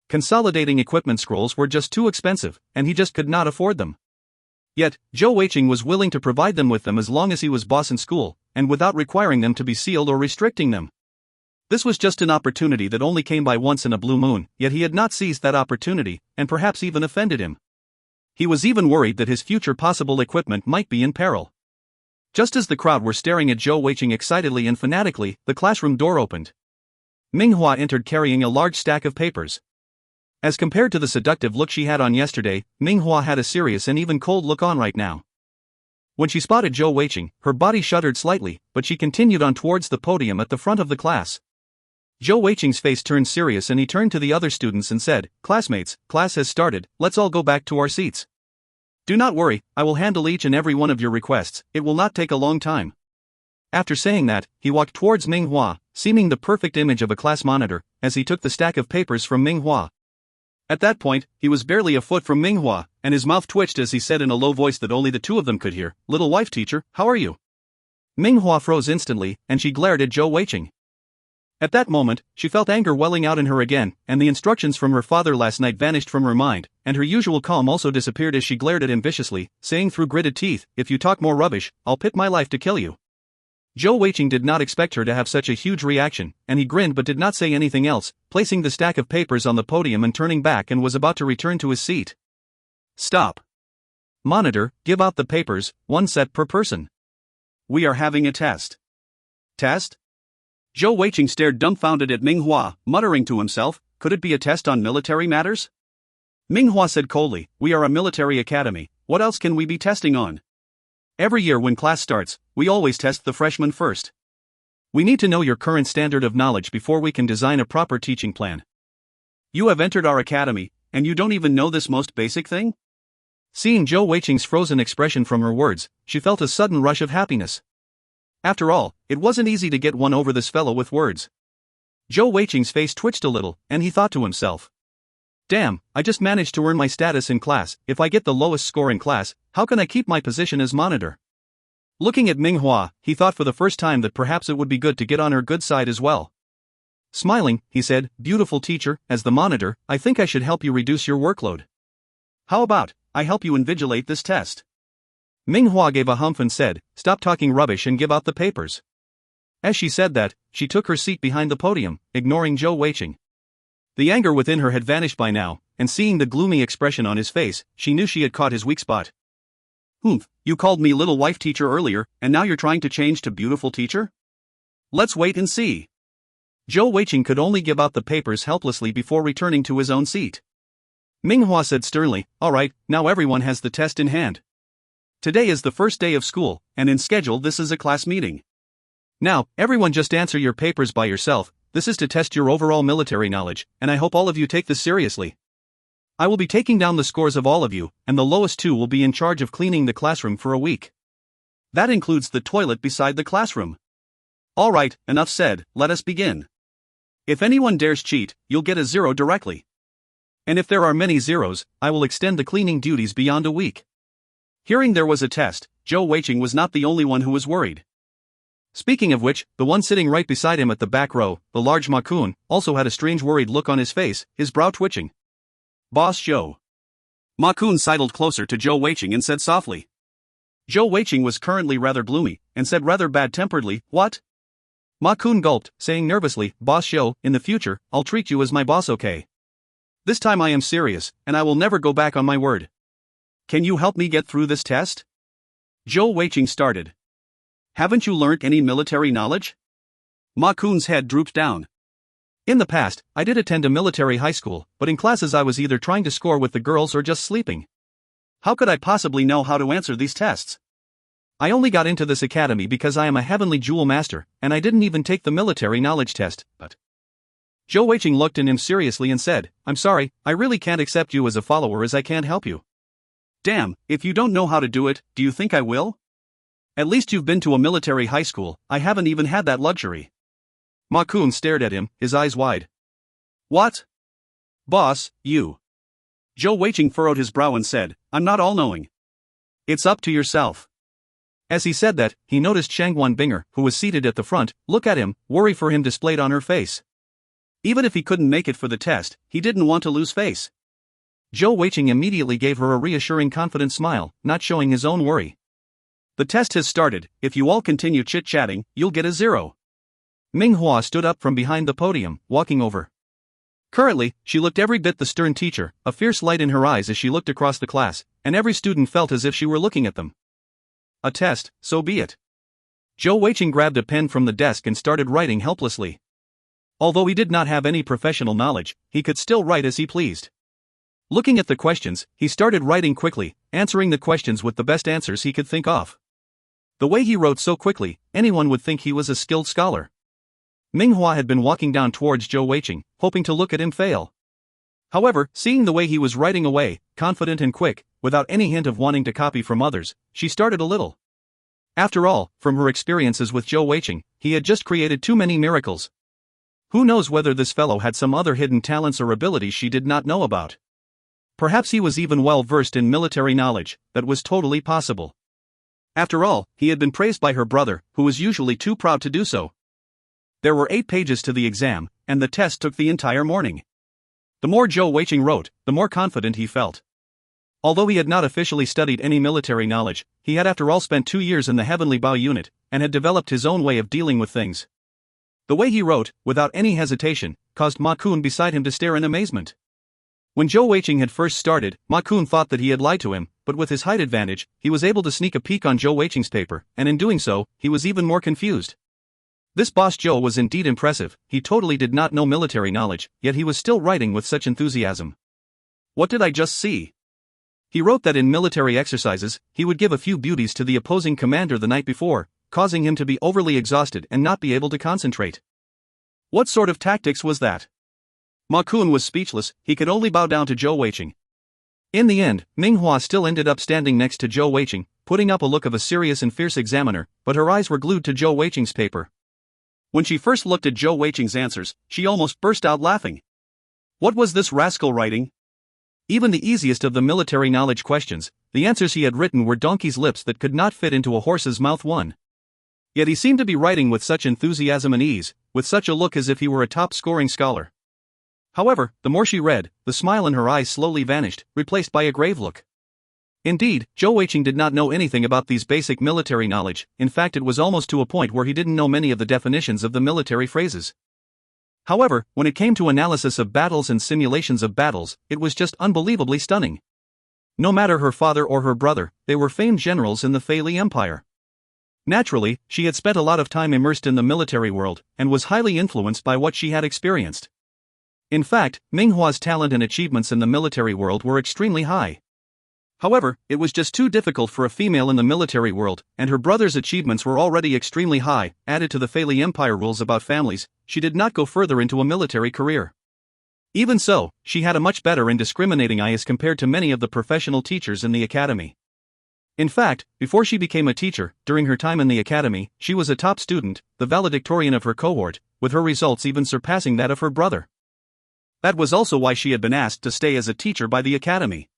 Consolidating equipment scrolls were just too expensive, and he just could not afford them. Yet, Zhou Weiqing was willing to provide them with them as long as he was boss in school, and without requiring them to be sealed or restricting them. This was just an opportunity that only came by once in a blue moon, yet he had not seized that opportunity, and perhaps even offended him. He was even worried that his future possible equipment might be in peril. Just as the crowd were staring at Zhou Weiqing excitedly and fanatically, the classroom door opened. Minghua entered carrying a large stack of papers. As compared to the seductive look she had on yesterday, Minghua had a serious and even cold look on right now. When she spotted Zhou Weiqing, her body shuddered slightly, but she continued on towards the podium at the front of the class. Zhou Weiqing's face turned serious and he turned to the other students and said, "Classmates, class has started, let's all go back to our seats. Do not worry, I will handle each and every one of your requests, it will not take a long time." After saying that, he walked towards Minghua, seeming the perfect image of a class monitor, as he took the stack of papers from Minghua. At that point, he was barely a foot from Minghua, and his mouth twitched as he said in a low voice that only the two of them could hear, "Little wife teacher, how are you?" Minghua froze instantly, and she glared at Zhou Weiqing. At that moment, she felt anger welling out in her again, and the instructions from her father last night vanished from her mind, and her usual calm also disappeared as she glared at him viciously, saying through gritted teeth, "If you talk more rubbish, I'll pit my life to kill you." Zhou Weiqing did not expect her to have such a huge reaction, and he grinned but did not say anything else, placing the stack of papers on the podium and turning back and was about to return to his seat. "Stop. Monitor, give out the papers, one set per person. We are having a test." "Test?" Zhou Weiqing stared dumbfounded at Minghua, muttering to himself, "Could it be a test on military matters?" Minghua said coldly, "We are a military academy, what else can we be testing on? Every year when class starts, we always test the freshmen first. We need to know your current standard of knowledge before we can design a proper teaching plan. You have entered our academy, and you don't even know this most basic thing?" Seeing Zhou Weiqing's frozen expression from her words, she felt a sudden rush of happiness. After all, it wasn't easy to get one over this fellow with words. Zhou Weiqing's face twitched a little, and he thought to himself, "Damn, I just managed to earn my status in class. If I get the lowest score in class, how can I keep my position as monitor?" Looking at Minghua, he thought for the first time that perhaps it would be good to get on her good side as well. Smiling, he said, "Beautiful teacher, as the monitor, I think I should help you reduce your workload. How about, I help you invigilate this test?" Minghua gave a humph and said, "Stop talking rubbish and give out the papers." As she said that, she took her seat behind the podium, ignoring Zhou Weiqing. The anger within her had vanished by now, and seeing the gloomy expression on his face, she knew she had caught his weak spot. "Humph, you called me little wife teacher earlier, and now you're trying to change to beautiful teacher? Let's wait and see." Zhou Weiqing could only give out the papers helplessly before returning to his own seat. Minghua said sternly, "All right, now everyone has the test in hand. Today is the first day of school, and in schedule this is a class meeting. Now, everyone just answer your papers by yourself. This is to test your overall military knowledge, and I hope all of you take this seriously. I will be taking down the scores of all of you, and the lowest two will be in charge of cleaning the classroom for a week. That includes the toilet beside the classroom. All right, enough said, let us begin. If anyone dares cheat, you'll get a 0 directly. And if there are many zeros, I will extend the cleaning duties beyond a week." Hearing there was a test, Zhou Weiqing was not the only one who was worried. Speaking of which, the one sitting right beside him at the back row, the large Ma Kun, also had a strange worried look on his face, his brow twitching. "Boss Zhou." Ma Kun sidled closer to Zhou Weiqing and said softly. Zhou Weiqing was currently rather gloomy, and said rather bad-temperedly, "What?" Ma Kun gulped, saying nervously, "Boss Zhou, in the future, I'll treat you as my boss, okay? This time I am serious, and I will never go back on my word. Can you help me get through this test?" Zhou Weiqing started. "Haven't you learnt any military knowledge?" Ma Kun's head drooped down. "In the past, I did attend a military high school, but in classes I was either trying to score with the girls or just sleeping. How could I possibly know how to answer these tests? I only got into this academy because I am a heavenly jewel master, and I didn't even take the military knowledge test, but..." Zhou Weiqing looked at him seriously and said, "I'm sorry, I really can't accept you as a follower as I can't help you." "Damn, if you don't know how to do it, do you think I will? At least you've been to a military high school, I haven't even had that luxury." Ma Kun stared at him, his eyes wide. "What? Boss, you. Zhou Weiqing furrowed his brow and said, I'm not all-knowing. It's up to yourself. As he said that, he noticed Shangguan Binger, who was seated at the front, look at him, worry for him displayed on her face. Even if he couldn't make it for the test, he didn't want to lose face. Zhou Weiqing immediately gave her a reassuring confident smile, not showing his own worry. The test has started, if you all continue chit-chatting, you'll get a 0. Ming Hua stood up from behind the podium, walking over. Currently, she looked every bit the stern teacher, a fierce light in her eyes as she looked across the class, and every student felt as if she were looking at them. A test, so be it. Zhou Weiqing grabbed a pen from the desk and started writing helplessly. Although he did not have any professional knowledge, he could still write as he pleased. Looking at the questions, he started writing quickly, answering the questions with the best answers he could think of. The way he wrote so quickly, anyone would think he was a skilled scholar. Ming Hua had been walking down towards Zhou Weiqing, hoping to look at him fail. However, seeing the way he was writing away, confident and quick, without any hint of wanting to copy from others, she started a little. After all, from her experiences with Zhou Weiqing, he had just created too many miracles. Who knows whether this fellow had some other hidden talents or abilities she did not know about. Perhaps he was even well versed in military knowledge, that was totally possible. After all, he had been praised by her brother, who was usually too proud to do so. There were 8 pages to the exam, and the test took the entire morning. The more Zhou Weiqing wrote, the more confident he felt. Although he had not officially studied any military knowledge, he had after all spent 2 years in the Heavenly Bao unit, and had developed his own way of dealing with things. The way he wrote, without any hesitation, caused Ma Kun beside him to stare in amazement. When Zhou Weiqing had first started, Ma Kun thought that he had lied to him, but with his height advantage, he was able to sneak a peek on Zhou Weiqing's paper, and in doing so, he was even more confused. This boss Zhou was indeed impressive. He totally did not know military knowledge, yet he was still writing with such enthusiasm. What did I just see? He wrote that in military exercises, he would give a few beauties to the opposing commander the night before, causing him to be overly exhausted and not be able to concentrate. What sort of tactics was that? Ma Kun was speechless, he could only bow down to Zhou Weiqing. In the end, Ming Hua still ended up standing next to Zhou Weiqing, putting up a look of a serious and fierce examiner, but her eyes were glued to Zhou Weiqing's paper. When she first looked at Zhou Weiqing's answers, she almost burst out laughing. What was this rascal writing? Even the easiest of the military knowledge questions, the answers he had written were donkey's lips that could not fit into a horse's mouth one. Yet he seemed to be writing with such enthusiasm and ease, with such a look as if he were a top-scoring scholar. However, the more she read, the smile in her eyes slowly vanished, replaced by a grave look. Indeed, Zhou Weiqing did not know anything about these basic military knowledge. In fact, it was almost to a point where he didn't know many of the definitions of the military phrases. However, when it came to analysis of battles and simulations of battles, it was just unbelievably stunning. No matter her father or her brother, they were famed generals in the Fei Li Empire. Naturally, she had spent a lot of time immersed in the military world, and was highly influenced by what she had experienced. In fact, Ming Hua's talent and achievements in the military world were extremely high. However, it was just too difficult for a female in the military world, and her brother's achievements were already extremely high. Added to the Fei Li Empire rules about families, she did not go further into a military career. Even so, she had a much better and discriminating eye as compared to many of the professional teachers in the academy. In fact, before she became a teacher, during her time in the academy, she was a top student, the valedictorian of her cohort, with her results even surpassing that of her brother. That was also why she had been asked to stay as a teacher by the academy.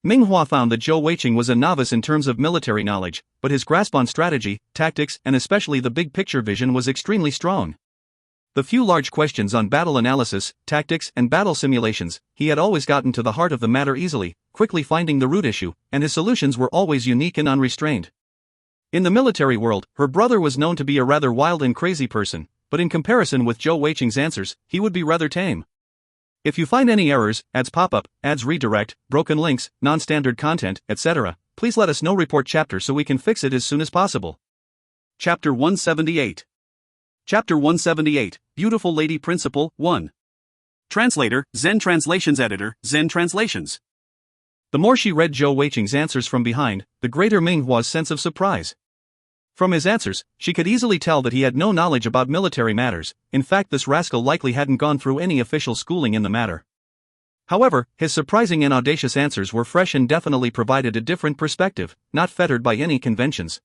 Ming Hua found that Zhou Weiqing was a novice in terms of military knowledge, but his grasp on strategy, tactics, and especially the big picture vision was extremely strong. The few large questions on battle analysis, tactics, and battle simulations, he had always gotten to the heart of the matter easily, quickly finding the root issue, and his solutions were always unique and unrestrained. In the military world, her brother was known to be a rather wild and crazy person, but in comparison with Zhou Weiqing's answers, he would be rather tame. If you find any errors, ads pop up, ads redirect, broken links, non-standard content, etc., please let us know. Report chapter so we can fix it as soon as possible. Chapter 178. Chapter 178, Beautiful Lady Principle, 1. Translator, Zen Translations Editor, Zen Translations. The more she read Zhou Weiqing's answers from behind, the greater Ming Hua's sense of surprise. From his answers, she could easily tell that he had no knowledge about military matters. In fact, this rascal likely hadn't gone through any official schooling in the matter. However, his surprising and audacious answers were fresh and definitely provided a different perspective, not fettered by any conventions.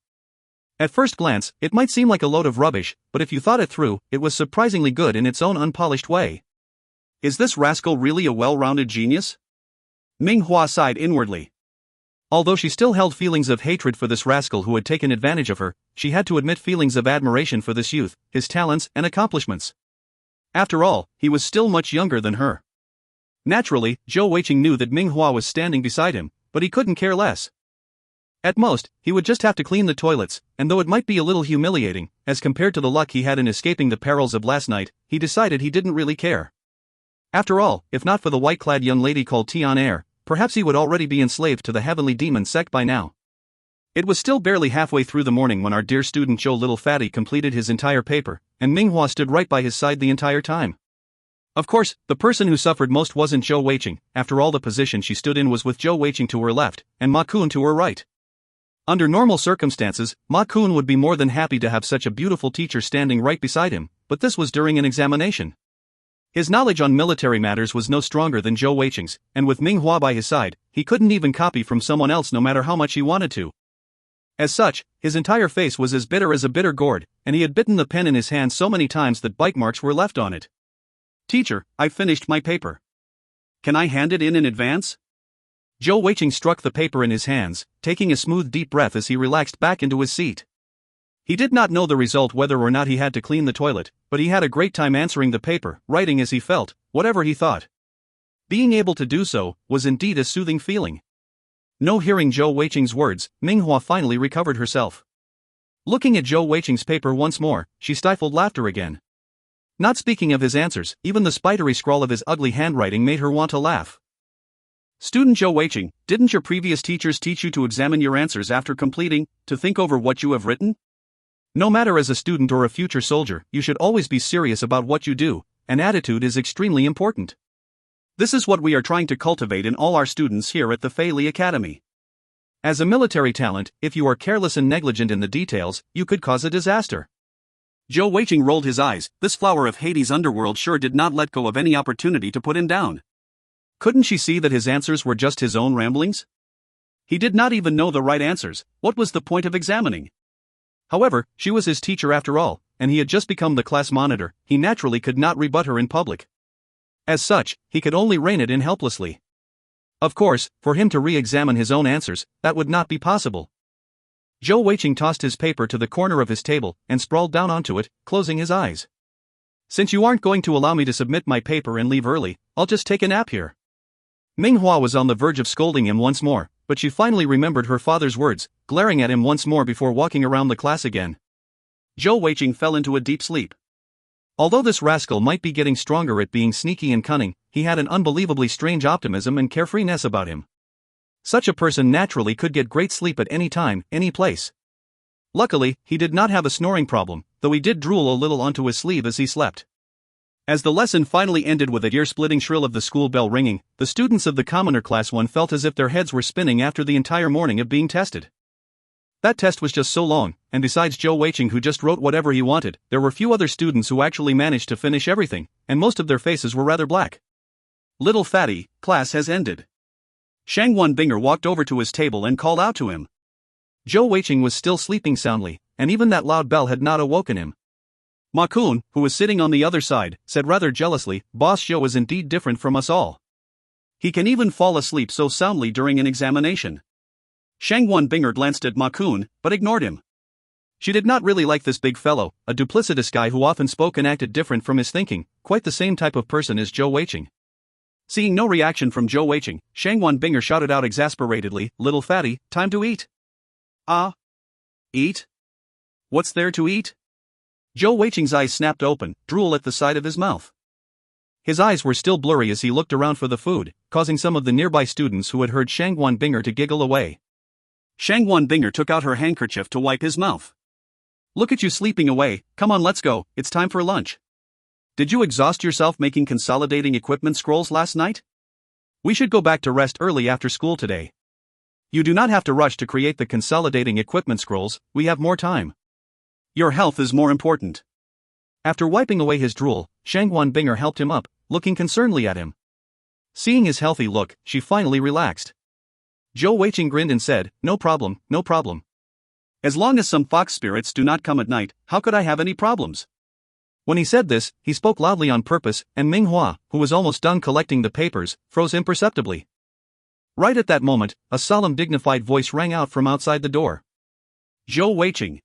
At first glance, it might seem like a load of rubbish, but if you thought it through, it was surprisingly good in its own unpolished way. Is this rascal really a well-rounded genius? Ming Hua sighed inwardly. Although she still held feelings of hatred for this rascal who had taken advantage of her, she had to admit feelings of admiration for this youth, his talents and accomplishments. After all, he was still much younger than her. Naturally, Zhou Weiqing knew that Ming Hua was standing beside him, but he couldn't care less. At most, he would just have to clean the toilets, and though it might be a little humiliating, as compared to the luck he had in escaping the perils of last night, he decided he didn't really care. After all, if not for the white-clad young lady called Tian Er, perhaps he would already be enslaved to the heavenly demon sect by now. It was still barely halfway through the morning when our dear student Zhou Little Fatty completed his entire paper, and Ming Hua stood right by his side the entire time. Of course, the person who suffered most wasn't Zhou Weiqing. After all, the position she stood in was with Zhou Weiqing to her left, and Ma Kun to her right. Under normal circumstances, Ma Kun would be more than happy to have such a beautiful teacher standing right beside him, but this was during an examination. His knowledge on military matters was no stronger than Zhou Weiqing's, and with Ming Hua by his side, he couldn't even copy from someone else no matter how much he wanted to. As such, his entire face was as bitter as a bitter gourd, and he had bitten the pen in his hand so many times that bite marks were left on it. Teacher, I've finished my paper. Can I hand it in advance? Zhou Weiqing struck the paper in his hands, taking a smooth deep breath as he relaxed back into his seat. He did not know the result whether or not he had to clean the toilet, but he had a great time answering the paper, writing as he felt, whatever he thought. Being able to do so was indeed a soothing feeling. No hearing Zhou Weiqing's words, Ming Hua finally recovered herself. Looking at Zhou Weiqing's paper once more, she stifled laughter again. Not speaking of his answers, even the spidery scrawl of his ugly handwriting made her want to laugh. Student Zhou Weiqing, didn't your previous teachers teach you to examine your answers after completing, to think over what you have written? No matter as a student or a future soldier, you should always be serious about what you do, and attitude is extremely important. This is what we are trying to cultivate in all our students here at the Fei Li Academy. As a military talent, if you are careless and negligent in the details, you could cause a disaster. Zhou Weiqing rolled his eyes. This flower of Hades' underworld sure did not let go of any opportunity to put him down. Couldn't she see that his answers were just his own ramblings? He did not even know the right answers. What was the point of examining? However, she was his teacher after all, and he had just become the class monitor. He naturally could not rebut her in public. As such, he could only rein it in helplessly. Of course, for him to re-examine his own answers, that would not be possible. Zhou Weiqing tossed his paper to the corner of his table and sprawled down onto it, closing his eyes. Since you aren't going to allow me to submit my paper and leave early, I'll just take a nap here. Ming Hua was on the verge of scolding him once more, but she finally remembered her father's words, glaring at him once more before walking around the class again. Zhou Weiqing fell into a deep sleep. Although this rascal might be getting stronger at being sneaky and cunning, he had an unbelievably strange optimism and carefreeness about him. Such a person naturally could get great sleep at any time, any place. Luckily, he did not have a snoring problem, though he did drool a little onto his sleeve as he slept. As the lesson finally ended with a ear-splitting shrill of the school bell ringing, the students of the Commoner Class 1 felt as if their heads were spinning after the entire morning of being tested. That test was just so long, and besides Zhou Weiqing who just wrote whatever he wanted, there were few other students who actually managed to finish everything, and most of their faces were rather black. Little Fatty, class has ended. Shangwan Binger walked over to his table and called out to him. Zhou Weiqing was still sleeping soundly, and even that loud bell had not awoken him. Ma Kun, who was sitting on the other side, said rather jealously, Boss Zhou is indeed different from us all. He can even fall asleep so soundly during an examination. Shangwan Binger glanced at Ma Kun, but ignored him. She did not really like this big fellow, a duplicitous guy who often spoke and acted different from his thinking, quite the same type of person as Zhou Weiqing. Seeing no reaction from Zhou Weiqing, Shangwan Binger shouted out exasperatedly, Little Fatty, time to eat. Ah? Eat? What's there to eat? Zhou Weiqing's eyes snapped open, drool at the side of his mouth. His eyes were still blurry as he looked around for the food, causing some of the nearby students who had heard Shangwan Binger to giggle away. Shangwan Binger took out her handkerchief to wipe his mouth. Look at you sleeping away, come on let's go, it's time for lunch. Did you exhaust yourself making consolidating equipment scrolls last night? We should go back to rest early after school today. You do not have to rush to create the consolidating equipment scrolls, we have more time. Your health is more important. After wiping away his drool, Shangwan Binger helped him up, looking concernedly at him. Seeing his healthy look, she finally relaxed. Zhou Weiqing grinned and said, no problem, no problem. As long as some fox spirits do not come at night, how could I have any problems? When he said this, he spoke loudly on purpose, and Ming Hua, who was almost done collecting the papers, froze imperceptibly. Right at that moment, a solemn dignified voice rang out from outside the door. Zhou Weiqing.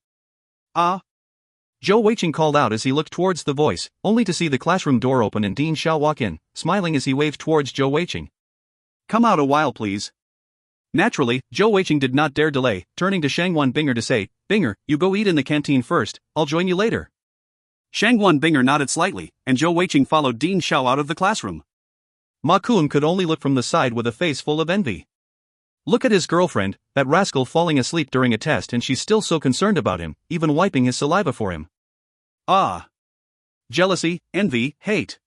Ah. Zhou Weiqing called out as he looked towards the voice, only to see the classroom door open and Dean Xiao walk in, smiling as he waved towards Zhou Weiqing. Come out a while please. Naturally, Zhou Weiqing did not dare delay, turning to Shangguan Binger to say, Binger, you go eat in the canteen first, I'll join you later. Shangguan Binger nodded slightly, and Zhou Weiqing followed Dean Xiao out of the classroom. Ma Kun could only look from the side with a face full of envy. Look at his girlfriend, that rascal falling asleep during a test and she's still so concerned about him, even wiping his saliva for him. Ah. Jealousy, envy, hate.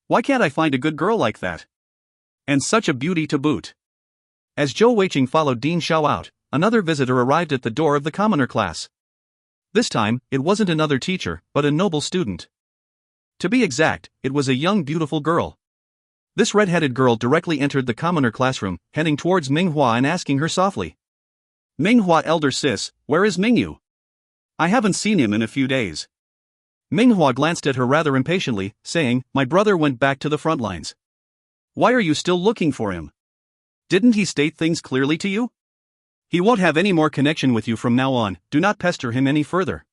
Why can't I find a good girl like that? And such a beauty to boot. As Zhou Weiqing followed Dean Xiao out, another visitor arrived at the door of the commoner class. This time, it wasn't another teacher, but a noble student. To be exact, it was a young beautiful girl. This red-headed girl directly entered the commoner classroom, heading towards Minghua and asking her softly. Minghua elder sis, where is Mingyu? I haven't seen him in a few days. Minghua glanced at her rather impatiently, saying, My brother went back to the front lines. Why are you still looking for him? Didn't he state things clearly to you? He won't have any more connection with you from now on, do not pester him any further.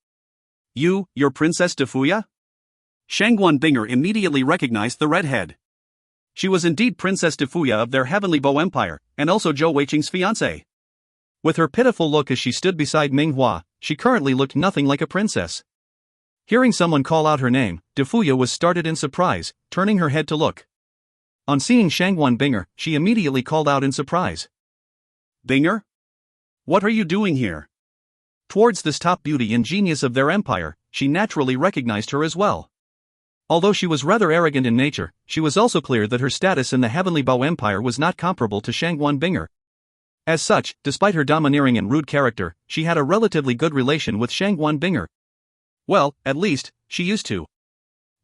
Your Princess Defuya? Shangguan Binger immediately recognized the redhead. She was indeed Princess Defuya of their Heavenly Bow Empire, and also Zhou Weiqing's fiancée. With her pitiful look as she stood beside Minghua, she currently looked nothing like a princess. Hearing someone call out her name, Defuya was startled in surprise, turning her head to look. On seeing Shangguan Binger, she immediately called out in surprise. Binger? What are you doing here? Towards this top beauty and genius of their empire, she naturally recognized her as well. Although she was rather arrogant in nature, she was also clear that her status in the Heavenly Bow Empire was not comparable to Shangguan Binger. As such, despite her domineering and rude character, she had a relatively good relation with Shangguan Binger. Well, at least, she used to.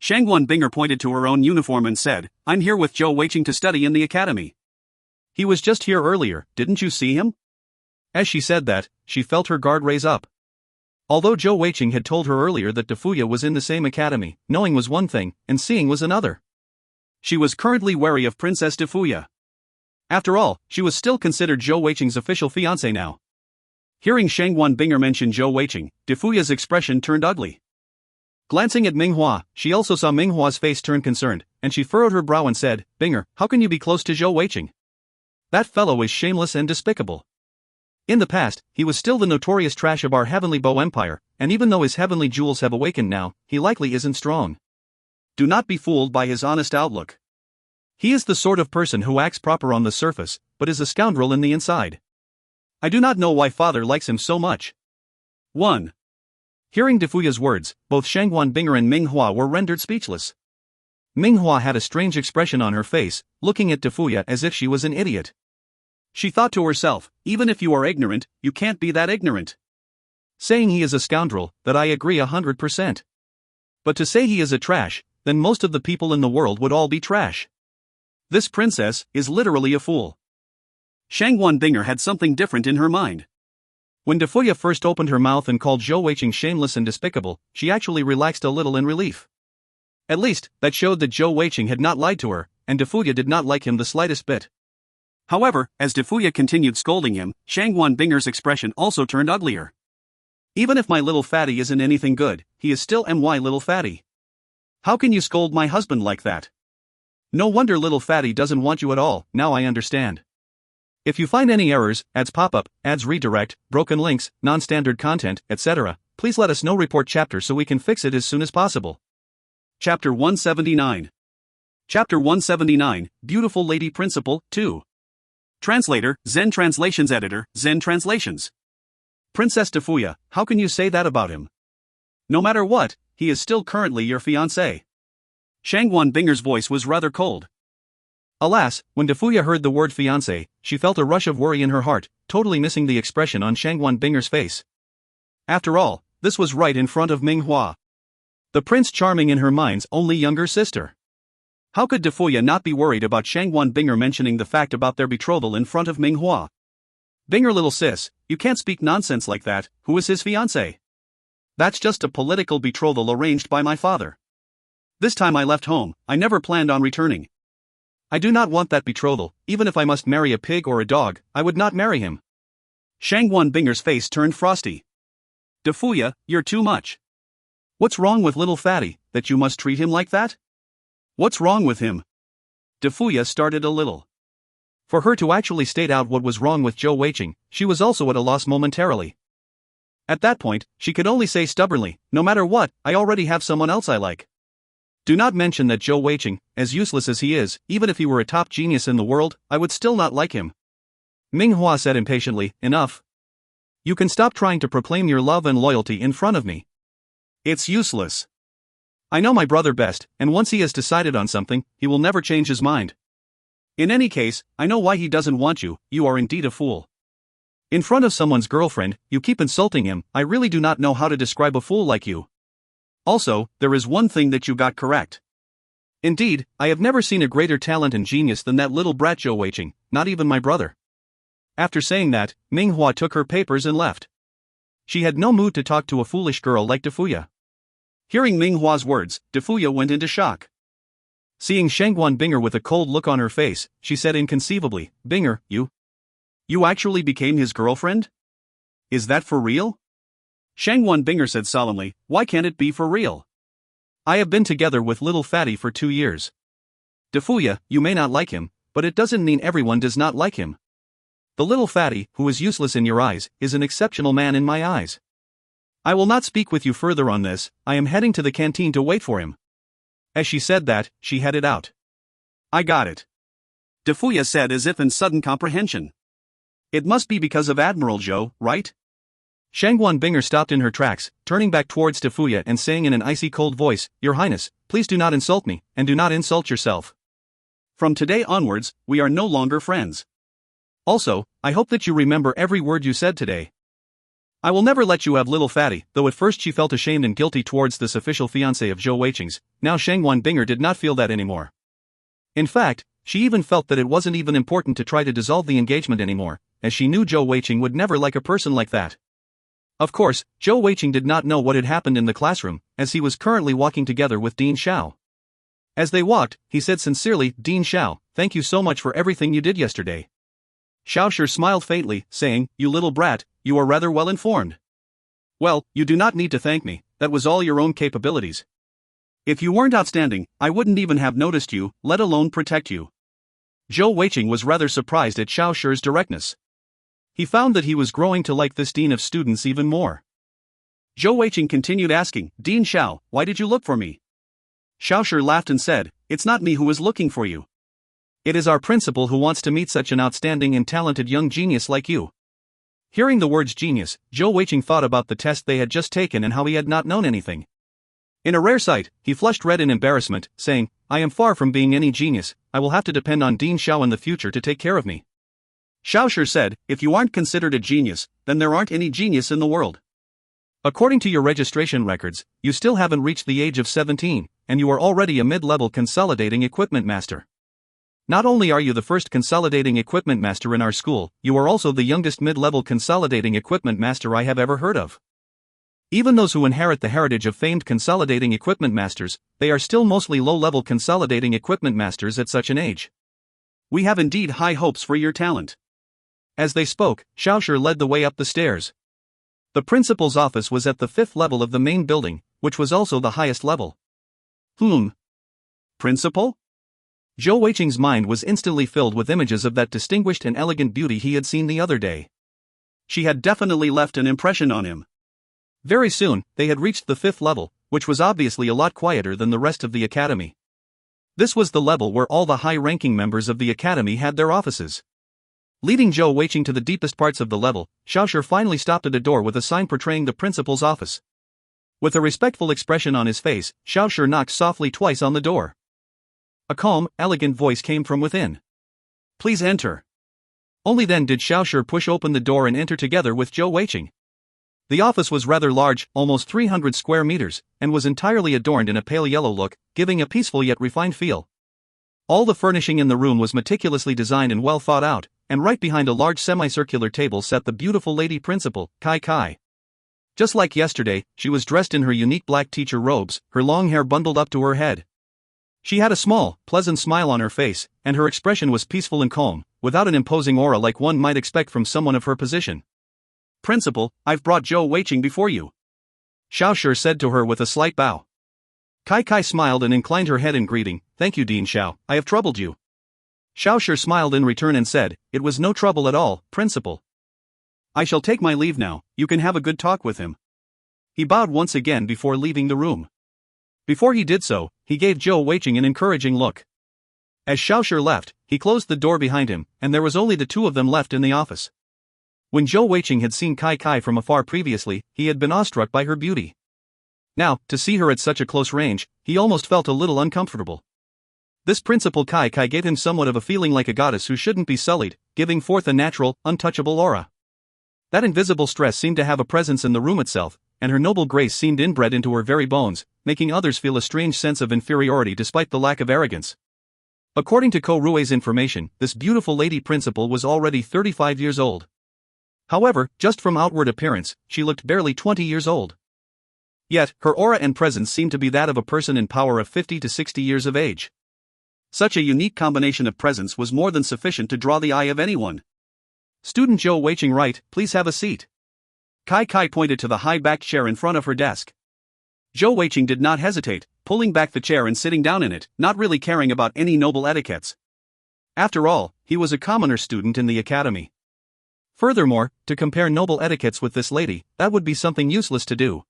Shangguan Binger pointed to her own uniform and said, I'm here with Zhou Weiqing to study in the academy. He was just here earlier, didn't you see him? As she said that, she felt her guard raise up. Although Zhou Weiqing had told her earlier that Defuya was in the same academy, knowing was one thing, and seeing was another. She was currently wary of Princess Defuya. After all, she was still considered Zhou Weiqing's official fiancée now. Hearing Shangguan Binger mention Zhou Weiqing, Defuya's expression turned ugly. Glancing at Minghua, she also saw Minghua's face turn concerned, and she furrowed her brow and said, Binger, how can you be close to Zhou Weiqing? That fellow is shameless and despicable. In the past, he was still the notorious trash of our Heavenly Bow Empire, and even though his heavenly jewels have awakened now, he likely isn't strong. Do not be fooled by his honest outlook. He is the sort of person who acts proper on the surface, but is a scoundrel in the inside. I do not know why father likes him so much. 1. Hearing Defuya's words, both Shangguan Binger and Minghua were rendered speechless. Minghua had a strange expression on her face, looking at Defuya as if she was an idiot. She thought to herself, even if you are ignorant, you can't be that ignorant. Saying he is a scoundrel, that I agree 100%. But to say he is a trash, then most of the people in the world would all be trash. This princess is literally a fool. Shangguan Binger had something different in her mind. When Defuya first opened her mouth and called Zhou Weiqing shameless and despicable, she actually relaxed a little in relief. At least, that showed that Zhou Weiqing had not lied to her, and Defuya did not like him the slightest bit. However, as Defuya continued scolding him, Shangguan Binger's expression also turned uglier. Even if my little fatty isn't anything good, he is still my little fatty. How can you scold my husband like that? No wonder little fatty doesn't want you at all, now I understand. If you find any errors, ads pop-up, ads redirect, broken links, non-standard content, etc., please let us know. Report chapter so we can fix it as soon as possible. Chapter 179. Chapter 179, Beautiful Lady Principal, 2. Translator, Zen Translations Editor, Zen Translations. Princess Defuya, how can you say that about him? No matter what, he is still currently your fiancé. Shangguan Binger's voice was rather cold. Alas, when Defuya heard the word fiancé, she felt a rush of worry in her heart, totally missing the expression on Shangguan Binger's face. After all, this was right in front of Minghua, the Prince Charming in her mind's only younger sister. How could Defuya not be worried about Shangguan Binger mentioning the fact about their betrothal in front of Minghua? Binger little sis, you can't speak nonsense like that, who is his fiancé? That's just a political betrothal arranged by my father. This time I left home, I never planned on returning. I do not want that betrothal. Even if I must marry a pig or a dog, I would not marry him. Shangguan Binger's face turned frosty. Defuya, you're too much. What's wrong with little fatty, that you must treat him like that? What's wrong with him? Defuya started a little. For her to actually state out what was wrong with Zhou Weiqing, she was also at a loss momentarily. At that point, she could only say stubbornly, no matter what, I already have someone else I like. Do not mention that Zhou Weiqing, as useless as he is, even if he were a top genius in the world, I would still not like him. Ming Hua said impatiently, enough. You can stop trying to proclaim your love and loyalty in front of me. It's useless. I know my brother best, and once he has decided on something, he will never change his mind. In any case, I know why he doesn't want you. You are indeed a fool. In front of someone's girlfriend, you keep insulting him. I really do not know how to describe a fool like you. Also, there is one thing that you got correct. Indeed, I have never seen a greater talent and genius than that little brat Zhou Weiqing, not even my brother. After saying that, Ming Hua took her papers and left. She had no mood to talk to a foolish girl like Defuya. Hearing Ming Hua's words, Defuya went into shock. Seeing Shangguan Binger with a cold look on her face, she said inconceivably, Binger, You actually became his girlfriend? Is that for real? Shangguan Binger said solemnly, why can't it be for real? I have been together with little fatty for 2 years. Defuya, you may not like him, but it doesn't mean everyone does not like him. The little fatty, who is useless in your eyes, is an exceptional man in my eyes. I will not speak with you further on this, I am heading to the canteen to wait for him. As she said that, she headed out. I got it. Defuya said as if in sudden comprehension. It must be because of Admiral Zhou, right? Shangguan Binger stopped in her tracks, turning back towards Defuya and saying in an icy cold voice, Your Highness, please do not insult me, and do not insult yourself. From today onwards, we are no longer friends. Also, I hope that you remember every word you said today. I will never let you have little fatty. Though at first she felt ashamed and guilty towards this official fiancé of Zhou Weiqing's, now Shangguan Binger did not feel that anymore. In fact, she even felt that it wasn't even important to try to dissolve the engagement anymore, as she knew Zhou Weiqing would never like a person like that. Of course, Zhou Weiqing did not know what had happened in the classroom, as he was currently walking together with Dean Xiao. As they walked, he said sincerely, Dean Xiao, thank you so much for everything you did yesterday. Xiao Shi smiled faintly, saying, You little brat, you are rather well informed. Well, you do not need to thank me, that was all your own capabilities. If you weren't outstanding, I wouldn't even have noticed you, let alone protect you. Zhou Weiqing was rather surprised at Xiao Shi's directness. He found that he was growing to like this dean of students even more. Zhou Weiqing continued asking, Dean Xiao, why did you look for me? Xiao Shi laughed and said, It's not me who is looking for you. It is our principal who wants to meet such an outstanding and talented young genius like you. Hearing the words genius, Zhou Weiqing thought about the test they had just taken and how he had not known anything. In a rare sight, he flushed red in embarrassment, saying, I am far from being any genius, I will have to depend on Dean Xiao in the future to take care of me. Xiao Shi said, If you aren't considered a genius, then there aren't any genius in the world. According to your registration records, you still haven't reached the age of 17, and you are already a mid-level consolidating equipment master. Not only are you the first consolidating equipment master in our school, you are also the youngest mid-level consolidating equipment master I have ever heard of. Even those who inherit the heritage of famed consolidating equipment masters, they are still mostly low-level consolidating equipment masters at such an age. We have indeed high hopes for your talent. As they spoke, Xiao Shi led the way up the stairs. The principal's office was at the 5th level of the main building, which was also the highest level. Principal? Zhou Weiqing's mind was instantly filled with images of that distinguished and elegant beauty he had seen the other day. She had definitely left an impression on him. Very soon, they had reached the 5th level, which was obviously a lot quieter than the rest of the academy. This was the level where all the high-ranking members of the academy had their offices. Leading Zhou Weiqing to the deepest parts of the level, Xiao Shi finally stopped at a door with a sign portraying the principal's office. With a respectful expression on his face, Xiao Shi knocked softly twice on the door. A calm, elegant voice came from within. Please enter. Only then did Xiao Shi push open the door and enter together with Zhou Weiqing. The office was rather large, almost 300 square meters, and was entirely adorned in a pale yellow look, giving a peaceful yet refined feel. All the furnishing in the room was meticulously designed and well thought out, and right behind a large semicircular table sat the beautiful lady principal, Kai Kai. Just like yesterday, she was dressed in her unique black teacher robes, her long hair bundled up to her head. She had a small, pleasant smile on her face, and her expression was peaceful and calm, without an imposing aura like one might expect from someone of her position. Principal, I've brought Zhou Weiqing before you, Xiao Shi said to her with a slight bow. Kai smiled and inclined her head in greeting. Thank you, Dean Xiao, I have troubled you. Xiao Shi smiled in return and said, it was no trouble at all, Principal. I shall take my leave now, you can have a good talk with him. He bowed once again before leaving the room. Before he did so, he gave Zhou Weiqing an encouraging look. As Xiao Shi left, he closed the door behind him, and there was only the two of them left in the office. When Zhou Weiqing had seen Kai from afar previously, he had been awestruck by her beauty. Now, to see her at such a close range, he almost felt a little uncomfortable. This Principal Kai gave him somewhat of a feeling like a goddess who shouldn't be sullied, giving forth a natural, untouchable aura. That invisible stress seemed to have a presence in the room itself, and her noble grace seemed inbred into her very bones, making others feel a strange sense of inferiority despite the lack of arrogance. According to Ko Rui's information, this beautiful lady principal was already 35 years old. However, just from outward appearance, she looked barely 20 years old. Yet, her aura and presence seemed to be that of a person in power of 50 to 60 years of age. Such a unique combination of presence was more than sufficient to draw the eye of anyone. Student Zhou Weiqing, right, please have a seat. Kai pointed to the high-backed chair in front of her desk. Zhou Weiqing did not hesitate, pulling back the chair and sitting down in it, not really caring about any noble etiquettes. After all, he was a commoner student in the academy. Furthermore, to compare noble etiquettes with this lady, that would be something useless to do.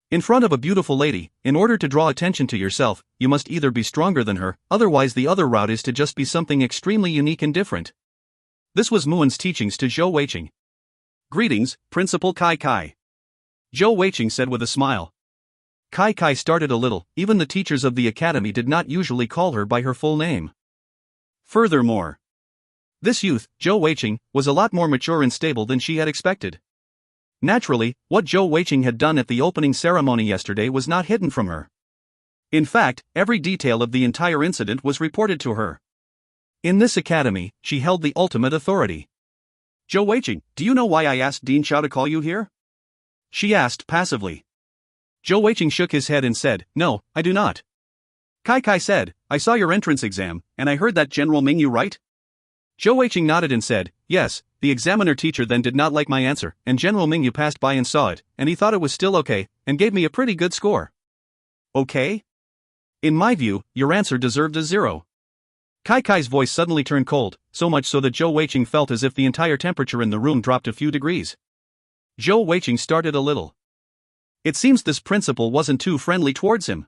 In front of a beautiful lady, in order to draw attention to yourself, you must either be stronger than her, otherwise the other route is to just be something extremely unique and different. This was Muan's teachings to Zhou Weiqing. Greetings, Principal Kai. Zhou Weiqing said with a smile. Kai started a little, even the teachers of the academy did not usually call her by her full name. Furthermore, this youth, Zhou Weiqing, was a lot more mature and stable than she had expected. Naturally, what Zhou Weiqing had done at the opening ceremony yesterday was not hidden from her. In fact, every detail of the entire incident was reported to her. In this academy, she held the ultimate authority. Zhou Weiqing, do you know why I asked Dean Xiao to call you here? She asked passively. Zhou Weiqing shook his head and said, no, I do not. Kai said, I saw your entrance exam, and I heard that General Ming you right? Zhou Weiqing nodded and said, yes. The examiner teacher then did not like my answer, and General Mingyu passed by and saw it, and he thought it was still okay, and gave me a pretty good score. Okay? In my view, your answer deserved a 0. Kai's voice suddenly turned cold, so much so that Zhou Weiqing felt as if the entire temperature in the room dropped a few degrees. Zhou Weiqing started a little. It seems this principal wasn't too friendly towards him.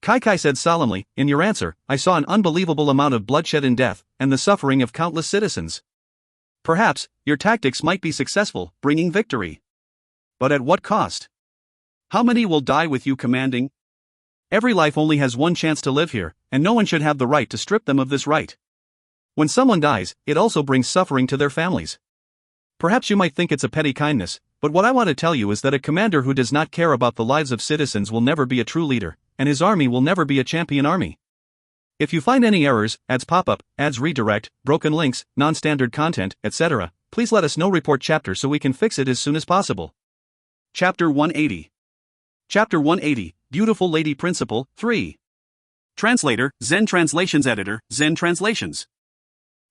Kai said solemnly, in your answer, I saw an unbelievable amount of bloodshed and death, and the suffering of countless citizens. Perhaps, your tactics might be successful, bringing victory. But at what cost? How many will die with you commanding? Every life only has one chance to live here, and no one should have the right to strip them of this right. When someone dies, it also brings suffering to their families. Perhaps you might think it's a petty kindness, but what I want to tell you is that a commander who does not care about the lives of citizens will never be a true leader, and his army will never be a champion army. If you find any errors, ads pop up, ads redirect, broken links, non-standard content, etc., please let us know. Report chapter so we can fix it as soon as possible. Chapter 180. Chapter 180, Beautiful Lady Principal, 3. Translator, Zen Translations Editor, Zen Translations.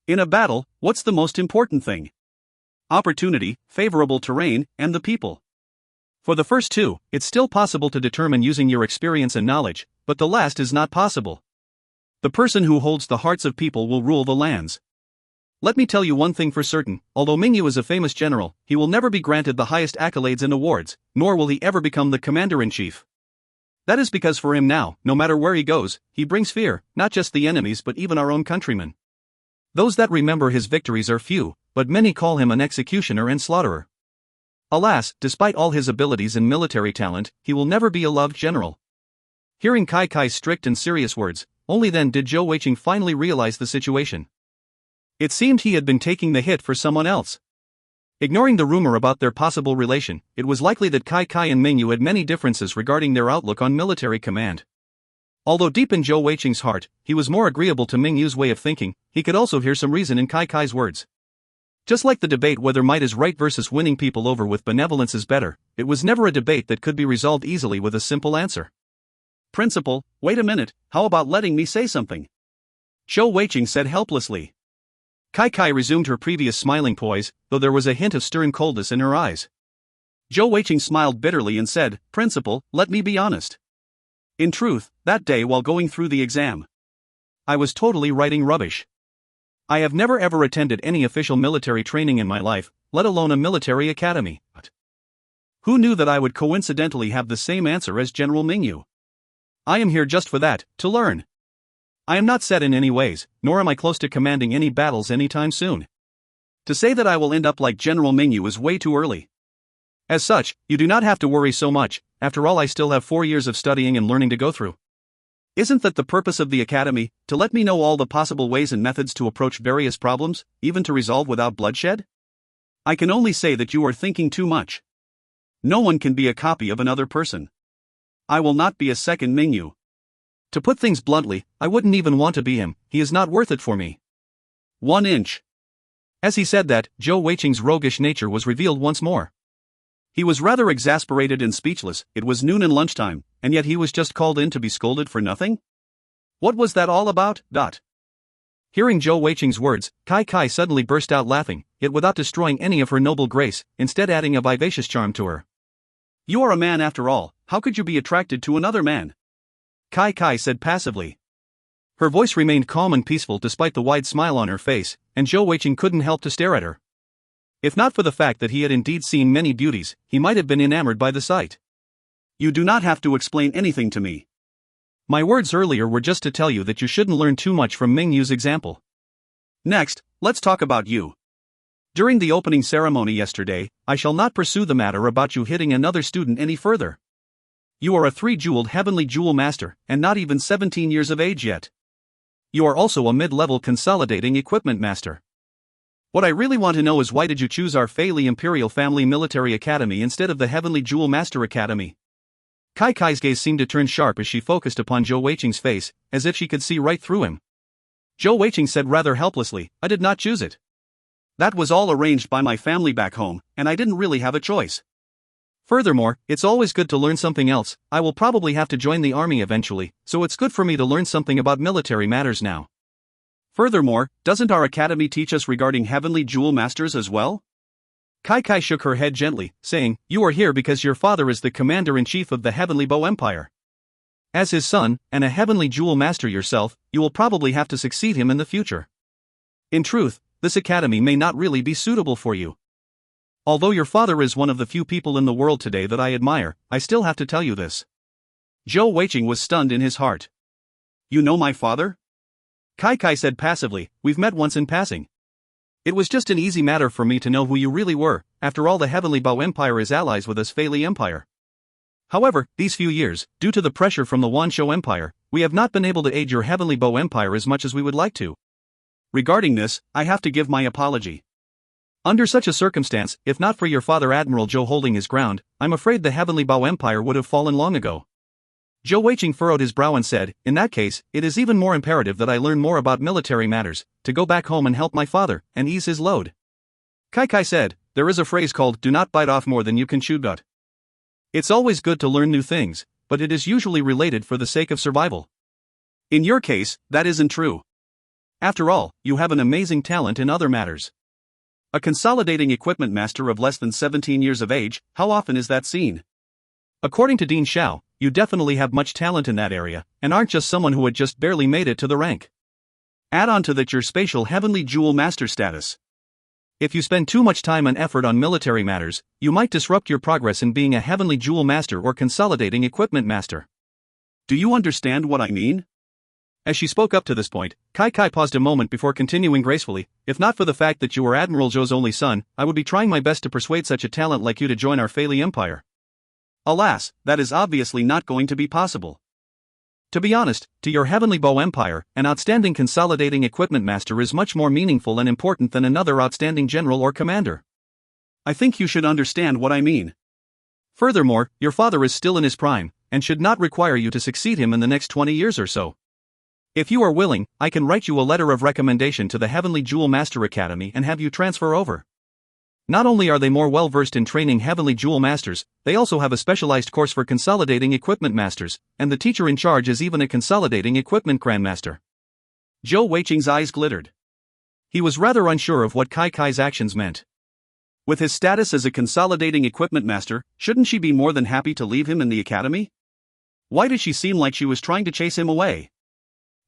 In a battle, what's the most important thing? Opportunity, favorable terrain, and the people. For the first two, it's still possible to determine using your experience and knowledge, but the last is not possible. The person who holds the hearts of people will rule the lands. Let me tell you one thing for certain, although Mingyu is a famous general, he will never be granted the highest accolades and awards, nor will he ever become the commander-in-chief. That is because for him now, no matter where he goes, he brings fear, not just the enemies but even our own countrymen. Those that remember his victories are few, but many call him an executioner and slaughterer. Alas, despite all his abilities and military talent, he will never be a loved general. Hearing Kai's strict and serious words, only then did Zhou Weiqing finally realize the situation. It seemed he had been taking the hit for someone else. Ignoring the rumor about their possible relation, it was likely that Kai and Mingyu had many differences regarding their outlook on military command. Although deep in Zhou Weiqing's heart, he was more agreeable to Mingyu's way of thinking, he could also hear some reason in Kai's words. Just like the debate whether might is right versus winning people over with benevolence is better, it was never a debate that could be resolved easily with a simple answer. Principal, wait a minute, how about letting me say something? Zhou Weiqing said helplessly. Kai resumed her previous smiling poise, though there was a hint of stern coldness in her eyes. Zhou Weiqing smiled bitterly and said, Principal, let me be honest. In truth, that day while going through the exam, I was totally writing rubbish. I have never ever attended any official military training in my life, let alone a military academy. Who knew that I would coincidentally have the same answer as General Mingyu? I am here just for that, to learn. I am not set in any ways, nor am I close to commanding any battles anytime soon. To say that I will end up like General Mingyu is way too early. As such, you do not have to worry so much, after all I still have 4 years of studying and learning to go through. Isn't that the purpose of the academy, to let me know all the possible ways and methods to approach various problems, even to resolve without bloodshed? I can only say that you are thinking too much. No one can be a copy of another person. I will not be a second Mingyu. To put things bluntly, I wouldn't even want to be him, he is not worth it for me. 1 inch. As he said that, Zhou Weiqing's roguish nature was revealed once more. He was rather exasperated and speechless. It was noon and lunchtime, and yet he was just called in to be scolded for nothing? What was that all about? Hearing Zhou Weiqing's words, Kai suddenly burst out laughing, yet without destroying any of her noble grace, instead adding a vivacious charm to her. You are a man after all, how could you be attracted to another man? Kai said passively. Her voice remained calm and peaceful despite the wide smile on her face, and Zhou Weiqing couldn't help to stare at her. If not for the fact that he had indeed seen many beauties, he might have been enamored by the sight. You do not have to explain anything to me. My words earlier were just to tell you that you shouldn't learn too much from Mingyu's example. Next, let's talk about you. During the opening ceremony yesterday, I shall not pursue the matter about you hitting another student any further. You are a 3-jeweled heavenly jewel master, and not even 17 years of age yet. You are also a mid-level consolidating equipment master. What I really want to know is why did you choose our Fei Imperial Family Military Academy instead of the Heavenly Jewel Master Academy? Kai's gaze seemed to turn sharp as she focused upon Zhou Weiqing's face, as if she could see right through him. Zhou Weiqing said rather helplessly, I did not choose it. That was all arranged by my family back home, and I didn't really have a choice. Furthermore, it's always good to learn something else. I will probably have to join the army eventually, so it's good for me to learn something about military matters now. Furthermore, doesn't our academy teach us regarding Heavenly Jewel Masters as well? Kai shook her head gently, saying, You are here because your father is the commander-in-chief of the Heavenly Bow Empire. As his son, and a Heavenly Jewel Master yourself, you will probably have to succeed him in the future. In truth, this academy may not really be suitable for you. Although your father is one of the few people in the world today that I admire, I still have to tell you this. Zhou Weiqing was stunned in his heart. You know my father? Kai said passively, we've met once in passing. It was just an easy matter for me to know who you really were, after all the Heavenly Bow Empire is allies with us Fei Empire. However, these few years, due to the pressure from the Wanshou Empire, we have not been able to aid your Heavenly Bow Empire as much as we would like to. Regarding this, I have to give my apology. Under such a circumstance, if not for your father Admiral Zhou holding his ground, I'm afraid the Heavenly Bow Empire would have fallen long ago. Zhou Weiqing furrowed his brow and said, In that case, it is even more imperative that I learn more about military matters, to go back home and help my father, and ease his load. Kai said, There is a phrase called, do not bite off more than you can chew. It's always good to learn new things, but it is usually related for the sake of survival. In your case, that isn't true. After all, you have an amazing talent in other matters. A consolidating equipment master of less than 17 years of age, how often is that seen? According to Dean Xiao, you definitely have much talent in that area, and aren't just someone who had just barely made it to the rank. Add on to that your spatial Heavenly Jewel Master status. If you spend too much time and effort on military matters, you might disrupt your progress in being a Heavenly Jewel Master or consolidating equipment master. Do you understand what I mean? As she spoke up to this point, Kai paused a moment before continuing gracefully, If not for the fact that you are Admiral Zhou's only son, I would be trying my best to persuade such a talent like you to join our Fei Empire. Alas, that is obviously not going to be possible. To be honest, to your Heavenly Bow Empire, an outstanding consolidating equipment master is much more meaningful and important than another outstanding general or commander. I think you should understand what I mean. Furthermore, your father is still in his prime, and should not require you to succeed him in the next 20 years or so. If you are willing, I can write you a letter of recommendation to the Heavenly Jewel Master Academy and have you transfer over. Not only are they more well-versed in training heavenly jewel masters, they also have a specialized course for consolidating equipment masters, and the teacher in charge is even a consolidating equipment grandmaster. Zhou Weiqing's eyes glittered. He was rather unsure of what Kai Kai's actions meant. With his status as a consolidating equipment master, shouldn't she be more than happy to leave him in the academy? Why did she seem like she was trying to chase him away?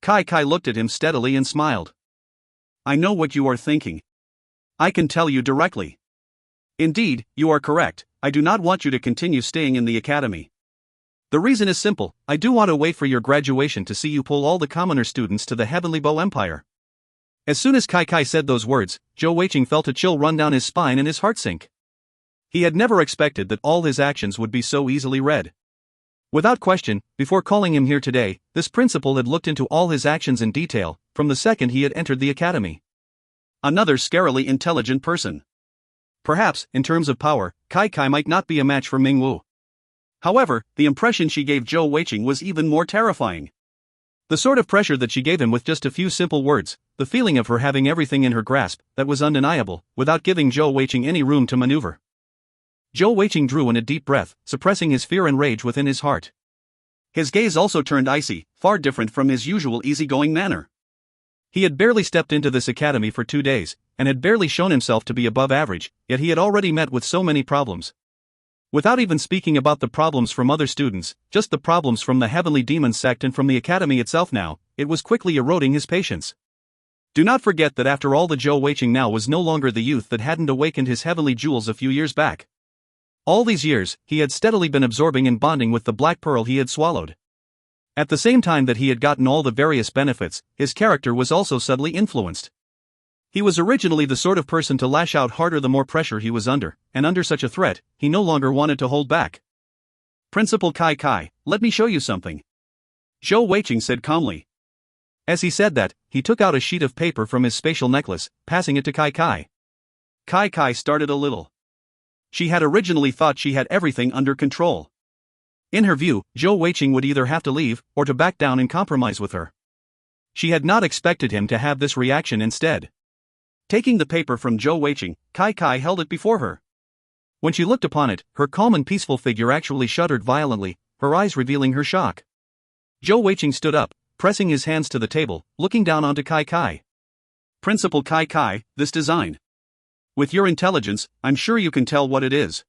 Kai Kai looked at him steadily and smiled. I know what you are thinking. I can tell you directly. Indeed, you are correct, I do not want you to continue staying in the academy. The reason is simple, I do want to wait for your graduation to see you pull all the commoner students to the Heavenly Bow Empire. As soon as Kai Kai said those words, Zhou Weiqing felt a chill run down his spine and his heart sink. He had never expected that all his actions would be so easily read. Without question, before calling him here today, this principal had looked into all his actions in detail, from the second he had entered the academy. Another scarily intelligent person. Perhaps, in terms of power, Kai Kai might not be a match for Ming Wu. However, the impression she gave Zhou Weiqing was even more terrifying. The sort of pressure that she gave him with just a few simple words, the feeling of her having everything in her grasp, that was undeniable, without giving Zhou Weiqing any room to maneuver. Zhou Weiqing drew in a deep breath, suppressing his fear and rage within his heart. His gaze also turned icy, far different from his usual easygoing manner. He had barely stepped into this academy for 2 days, and had barely shown himself to be above average, yet he had already met with so many problems. Without even speaking about the problems from other students, just the problems from the Heavenly Demon sect and from the academy itself now, it was quickly eroding his patience. Do not forget that after all, the Zhou Weiqing now was no longer the youth that hadn't awakened his heavenly jewels a few years back. All these years, he had steadily been absorbing and bonding with the black pearl he had swallowed. At the same time that he had gotten all the various benefits, his character was also subtly influenced. He was originally the sort of person to lash out harder the more pressure he was under, and under such a threat, he no longer wanted to hold back. Principal Kai Kai, let me show you something. Zhou Weiqing said calmly. As he said that, he took out a sheet of paper from his spatial necklace, passing it to Kai Kai. Kai Kai started a little. She had originally thought she had everything under control. In her view, Zhou Weiqing would either have to leave, or to back down and compromise with her. She had not expected him to have this reaction instead. Taking the paper from Zhou Weiqing, Kai Kai held it before her. When she looked upon it, her calm and peaceful figure actually shuddered violently, her eyes revealing her shock. Zhou Weiqing stood up, pressing his hands to the table, looking down onto Kai Kai. Principal Kai Kai, this design. With your intelligence, I'm sure you can tell what it is.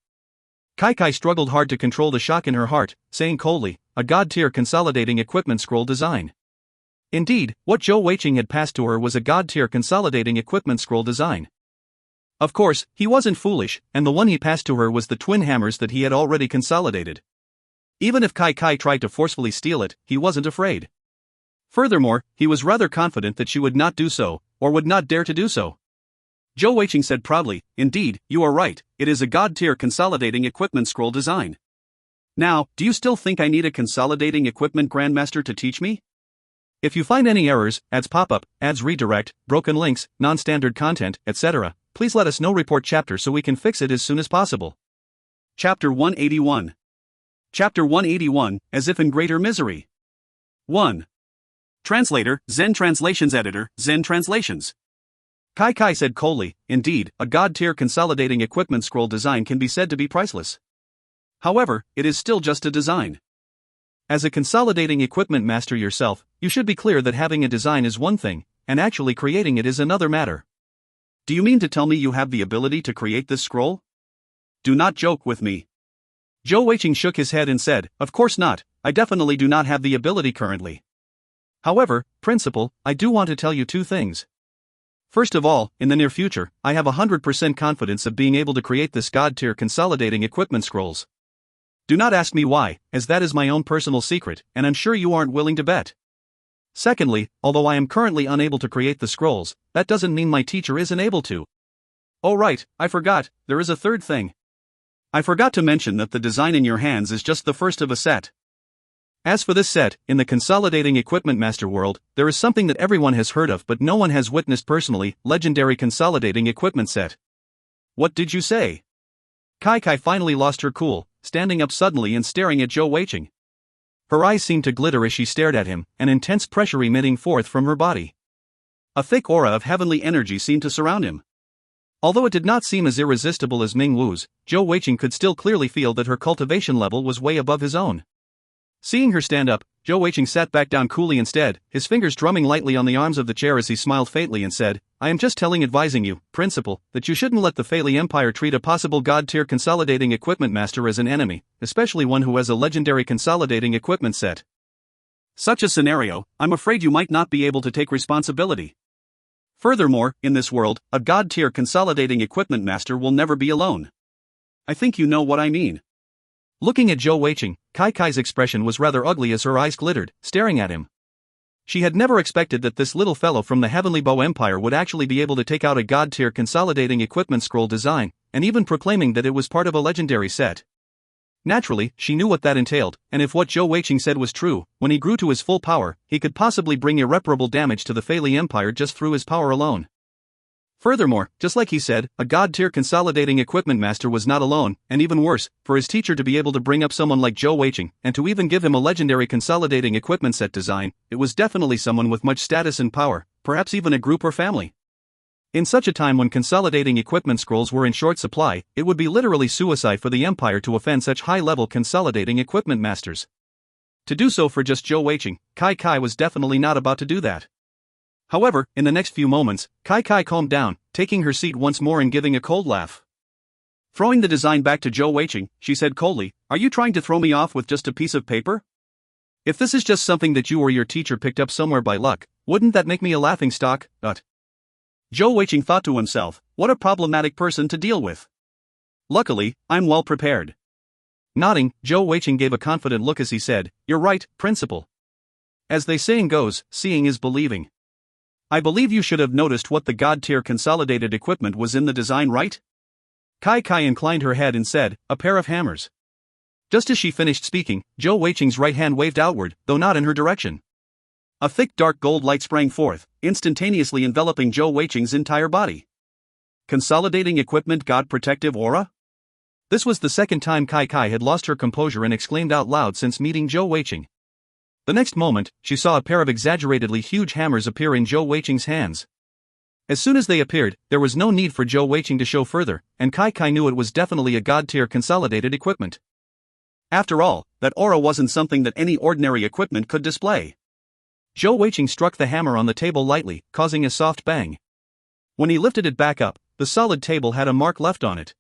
Kai Kai struggled hard to control the shock in her heart, saying coldly, a god-tier consolidating equipment scroll design. Indeed, what Zhou Weiqing had passed to her was a god-tier consolidating equipment scroll design. Of course, he wasn't foolish, and the one he passed to her was the twin hammers that he had already consolidated. Even if Kai Kai tried to forcefully steal it, he wasn't afraid. Furthermore, he was rather confident that she would not do so, or would not dare to do so. Zhou Weiqing said proudly, indeed, you are right, it is a god-tier consolidating equipment scroll design. Now, do you still think I need a consolidating equipment grandmaster to teach me? If you find any errors, ads pop up, ads redirect, broken links, non-standard content, etc., please let us know. Report chapter so we can fix it as soon as possible. Chapter 181. Chapter 181, as if in greater misery. 1. Translator, Zen Translations Editor, Zen Translations. Kai Kai said coldly, indeed, a god-tier consolidating equipment scroll design can be said to be priceless. However, it is still just a design. As a consolidating equipment master yourself, you should be clear that having a design is one thing, and actually creating it is another matter. Do you mean to tell me you have the ability to create this scroll? Do not joke with me. Zhou Weiqing shook his head and said, of course not, I definitely do not have the ability currently. However, Principal, I do want to tell you 2 things. First of all, in the near future, I have 100% confidence of being able to create this god-tier consolidating equipment scrolls. Do not ask me why, as that is my own personal secret, and I'm sure you aren't willing to bet. Secondly, although I am currently unable to create the scrolls, that doesn't mean my teacher isn't able to. Oh right, I forgot, there is a third thing. I forgot to mention that the design in your hands is just the first of a set. As for this set, in the consolidating equipment master world, there is something that everyone has heard of but no one has witnessed personally, legendary consolidating equipment set. What did you say? Kai Kai finally lost her cool, standing up suddenly and staring at Zhou Weiqing. Her eyes seemed to glitter as she stared at him, an intense pressure emitting forth from her body. A thick aura of heavenly energy seemed to surround him. Although it did not seem as irresistible as Ming Wu's, Zhou Weiqing could still clearly feel that her cultivation level was way above his own. Seeing her stand up, Zhou Weiqing sat back down coolly instead, his fingers drumming lightly on the arms of the chair as he smiled faintly and said, I am just advising you, Principal, that you shouldn't let the Feili Empire treat a possible god-tier consolidating equipment master as an enemy, especially one who has a legendary consolidating equipment set. Such a scenario, I'm afraid you might not be able to take responsibility. Furthermore, in this world, a god-tier consolidating equipment master will never be alone. I think you know what I mean. Looking at Zhou Weiqing, Kai's expression was rather ugly as her eyes glittered, staring at him. She had never expected that this little fellow from the Heavenly Bow Empire would actually be able to take out a god-tier consolidating equipment scroll design, and even proclaiming that it was part of a legendary set. Naturally, she knew what that entailed, and if what Zhou Weiqing said was true, when he grew to his full power, he could possibly bring irreparable damage to the Feili Empire just through his power alone. Furthermore, just like he said, a god-tier consolidating equipment master was not alone, and even worse, for his teacher to be able to bring up someone like Zhou Weiqing, and to even give him a legendary consolidating equipment set design, it was definitely someone with much status and power, perhaps even a group or family. In such a time when consolidating equipment scrolls were in short supply, it would be literally suicide for the Empire to offend such high-level consolidating equipment masters. To do so for just Zhou Weiqing, Kai was definitely not about to do that. However, in the next few moments, Kai calmed down, taking her seat once more and giving a cold laugh. Throwing the design back to Zhou Weiqing, she said coldly, Are you trying to throw me off with just a piece of paper? If this is just something that you or your teacher picked up somewhere by luck, wouldn't that make me a laughingstock? Zhou Weiqing thought to himself, what a problematic person to deal with. Luckily, I'm well prepared. Nodding, Zhou Weiqing gave a confident look as he said, You're right, Principal. As the saying goes, seeing is believing. I believe you should have noticed what the god-tier consolidated equipment was in the design, right? Kai inclined her head and said, A pair of hammers. Just as she finished speaking, Zhou Weiqing's right hand waved outward, though not in her direction. A thick dark gold light sprang forth, instantaneously enveloping Zhou Weiqing's entire body. Consolidating equipment god protective aura? This was the second time Kai had lost her composure and exclaimed out loud since meeting Zhou Weiqing. The next moment, she saw a pair of exaggeratedly huge hammers appear in Zhou Weiqing's hands. As soon as they appeared, there was no need for Zhou Weiqing to show further, and Kai knew it was definitely a god-tier consolidated equipment. After all, that aura wasn't something that any ordinary equipment could display. Zhou Weiqing struck the hammer on the table lightly, causing a soft bang. When he lifted it back up, the solid table had a mark left on it.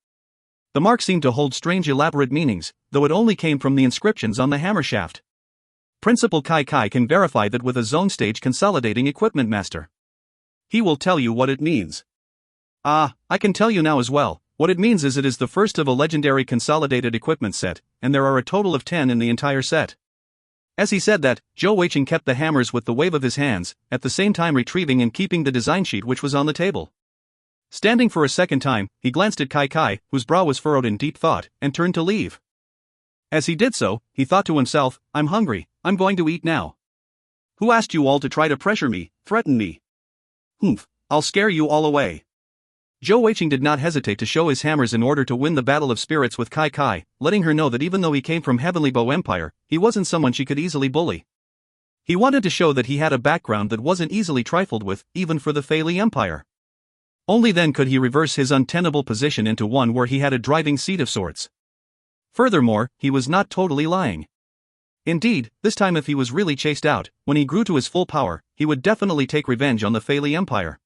The mark seemed to hold strange elaborate meanings, though it only came from the inscriptions on the hammer shaft. Principal Kai can verify that with a zone stage consolidating equipment master. He will tell you what it means. I can tell you now as well. What it means is it is the first of a legendary consolidated equipment set, and there are a total of 10 in the entire set. As he said that, Zhou Weiqing kept the hammers with the wave of his hands, at the same time retrieving and keeping the design sheet which was on the table. Standing for a second time, he glanced at Kai, whose brow was furrowed in deep thought, and turned to leave. As he did so, he thought to himself, I'm hungry, I'm going to eat now. Who asked you all to try to pressure me, threaten me? Humph, I'll scare you all away. Zhou Weiqing did not hesitate to show his hammers in order to win the battle of spirits with Kai, letting her know that even though he came from Heavenly Bow Empire, he wasn't someone she could easily bully. He wanted to show that he had a background that wasn't easily trifled with, even for the Feili Empire. Only then could he reverse his untenable position into one where he had a driving seat of sorts. Furthermore, he was not totally lying. Indeed, this time if he was really chased out, when he grew to his full power, he would definitely take revenge on the Feili Empire.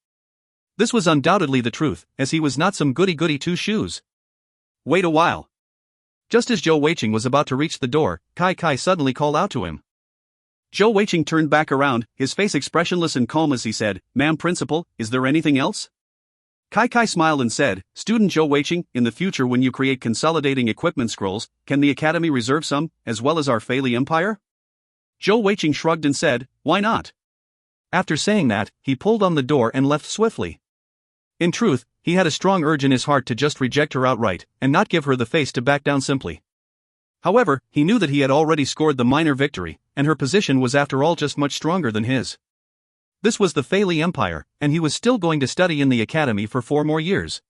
This was undoubtedly the truth, as he was not some goody-goody two-shoes. Wait a while. Just as Zhou Weiqing was about to reach the door, Kai suddenly called out to him. Zhou Weiqing turned back around, his face expressionless and calm as he said, Ma'am Principal, is there anything else? Kai smiled and said, Student Zhou Weiqing, in the future when you create consolidating equipment scrolls, can the Academy reserve some, as well as our Feili Empire? Zhou Weiqing shrugged and said, Why not? After saying that, he pulled on the door and left swiftly. In truth, he had a strong urge in his heart to just reject her outright, and not give her the face to back down simply. However, he knew that he had already scored the minor victory, and her position was after all just much stronger than his. This was the Feili Empire, and he was still going to study in the academy for 4 more years.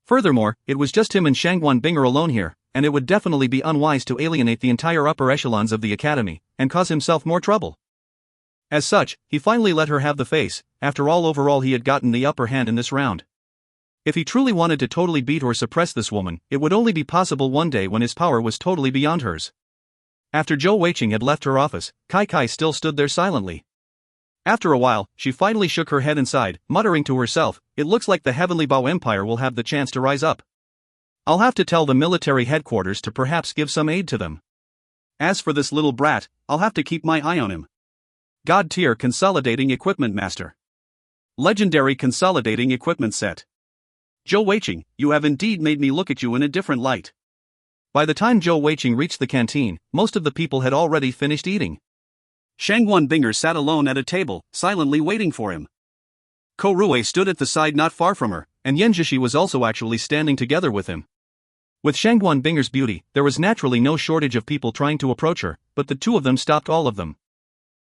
Furthermore, it was just him and Shangguan Binger alone here, and it would definitely be unwise to alienate the entire upper echelons of the academy, and cause himself more trouble. As such, he finally let her have the face. After all, overall he had gotten the upper hand in this round. If he truly wanted to totally beat or suppress this woman, it would only be possible one day when his power was totally beyond hers. After Zhou Weiqing had left her office, Kai still stood there silently. After a while, she finally shook her head and sighed, muttering to herself, "It looks like the Heavenly Bao Empire will have the chance to rise up. I'll have to tell the military headquarters to perhaps give some aid to them. As for this little brat, I'll have to keep my eye on him." God Tier Consolidating Equipment Master. Legendary Consolidating Equipment Set. Zhou Weiqing, you have indeed made me look at you in a different light. By the time Zhou Weiqing reached the canteen, most of the people had already finished eating. Shangguan Binger sat alone at a table, silently waiting for him. Ko Rui stood at the side not far from her, and Yan Zhishi was also actually standing together with him. With Shangguan Binger's beauty, there was naturally no shortage of people trying to approach her, but the two of them stopped all of them.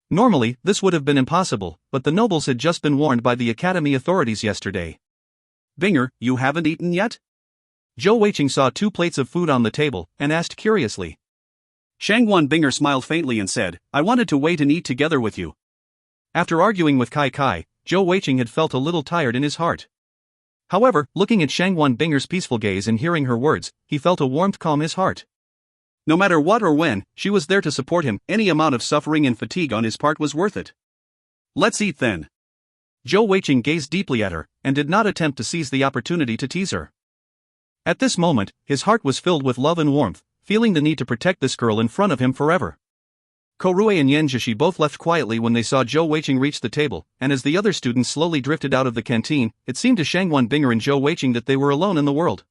Normally, this would have been impossible, but the nobles had just been warned by the academy authorities yesterday. "Binger, you haven't eaten yet?" Zhou Weiqing saw 2 plates of food on the table, and asked curiously. Shangguan Binger smiled faintly and said, "I wanted to wait and eat together with you." After arguing with Kai, Zhou Weiqing had felt a little tired in his heart. However, looking at Shangguan Binger's peaceful gaze and hearing her words, he felt a warmth calm his heart. No matter what or when, she was there to support him. Any amount of suffering and fatigue on his part was worth it. "Let's eat then." Zhou Weiqing gazed deeply at her, and did not attempt to seize the opportunity to tease her. At this moment, his heart was filled with love and warmth, feeling the need to protect this girl in front of him forever. Ko Rui and Yan Zhishi both left quietly when they saw Zhou Weiqing reach the table, and as the other students slowly drifted out of the canteen, it seemed to Shangguan Binger and Zhou Weiqing that they were alone in the world.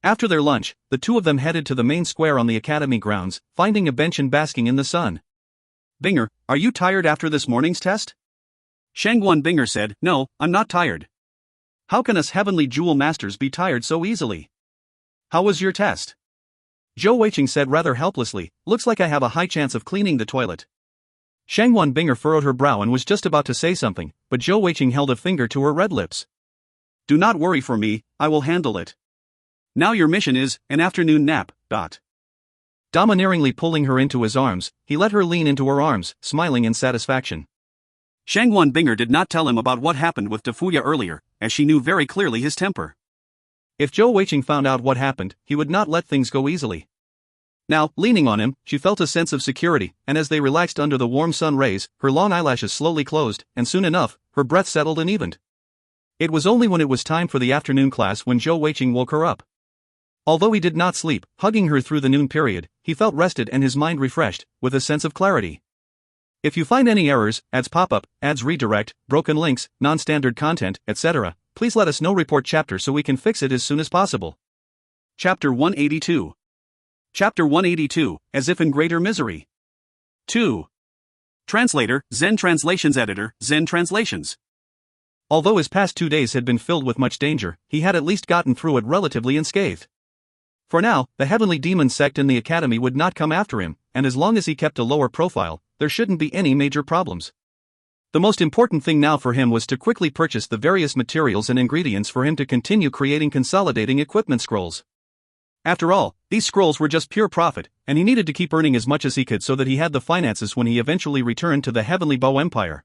After their lunch, the two of them headed to the main square on the academy grounds, finding a bench and basking in the sun. "Binger, are you tired after this morning's test?" Shangguan Binger said, "No, I'm not tired." "How can us heavenly jewel masters be tired so easily?" "How was your test?" Zhou Weiqing said rather helplessly, "Looks like I have a high chance of cleaning the toilet." Shangguan Binger furrowed her brow and was just about to say something, but Zhou Weiqing held a finger to her red lips. "Do not worry for me, I will handle it. Now your mission is an afternoon nap." Domineeringly pulling her into his arms, he let her lean into her arms, smiling in satisfaction. Shangguan Binger did not tell him about what happened with Defuya earlier, as she knew very clearly his temper. If Zhou Weiqing found out what happened, he would not let things go easily. Now, leaning on him, she felt a sense of security, and as they relaxed under the warm sun rays, her long eyelashes slowly closed, and soon enough, her breath settled and evened. It was only when it was time for the afternoon class when Zhou Weiqing woke her up. Although he did not sleep, hugging her through the noon period, he felt rested and his mind refreshed, with a sense of clarity. If you find any errors, ads pop up, ads redirect, broken links, non-standard content, etc., please let us know. Report chapter so we can fix it as soon as possible. Chapter 182. Chapter 182, As If in Greater Misery. 2. Translator, Zen Translations Editor, Zen Translations. Although his past 2 days had been filled with much danger, he had at least gotten through it relatively unscathed. For now, the heavenly demon sect in the academy would not come after him, and as long as he kept a lower profile, there shouldn't be any major problems. The most important thing now for him was to quickly purchase the various materials and ingredients for him to continue creating consolidating equipment scrolls. After all, these scrolls were just pure profit, and he needed to keep earning as much as he could so that he had the finances when he eventually returned to the Heavenly Bao Empire.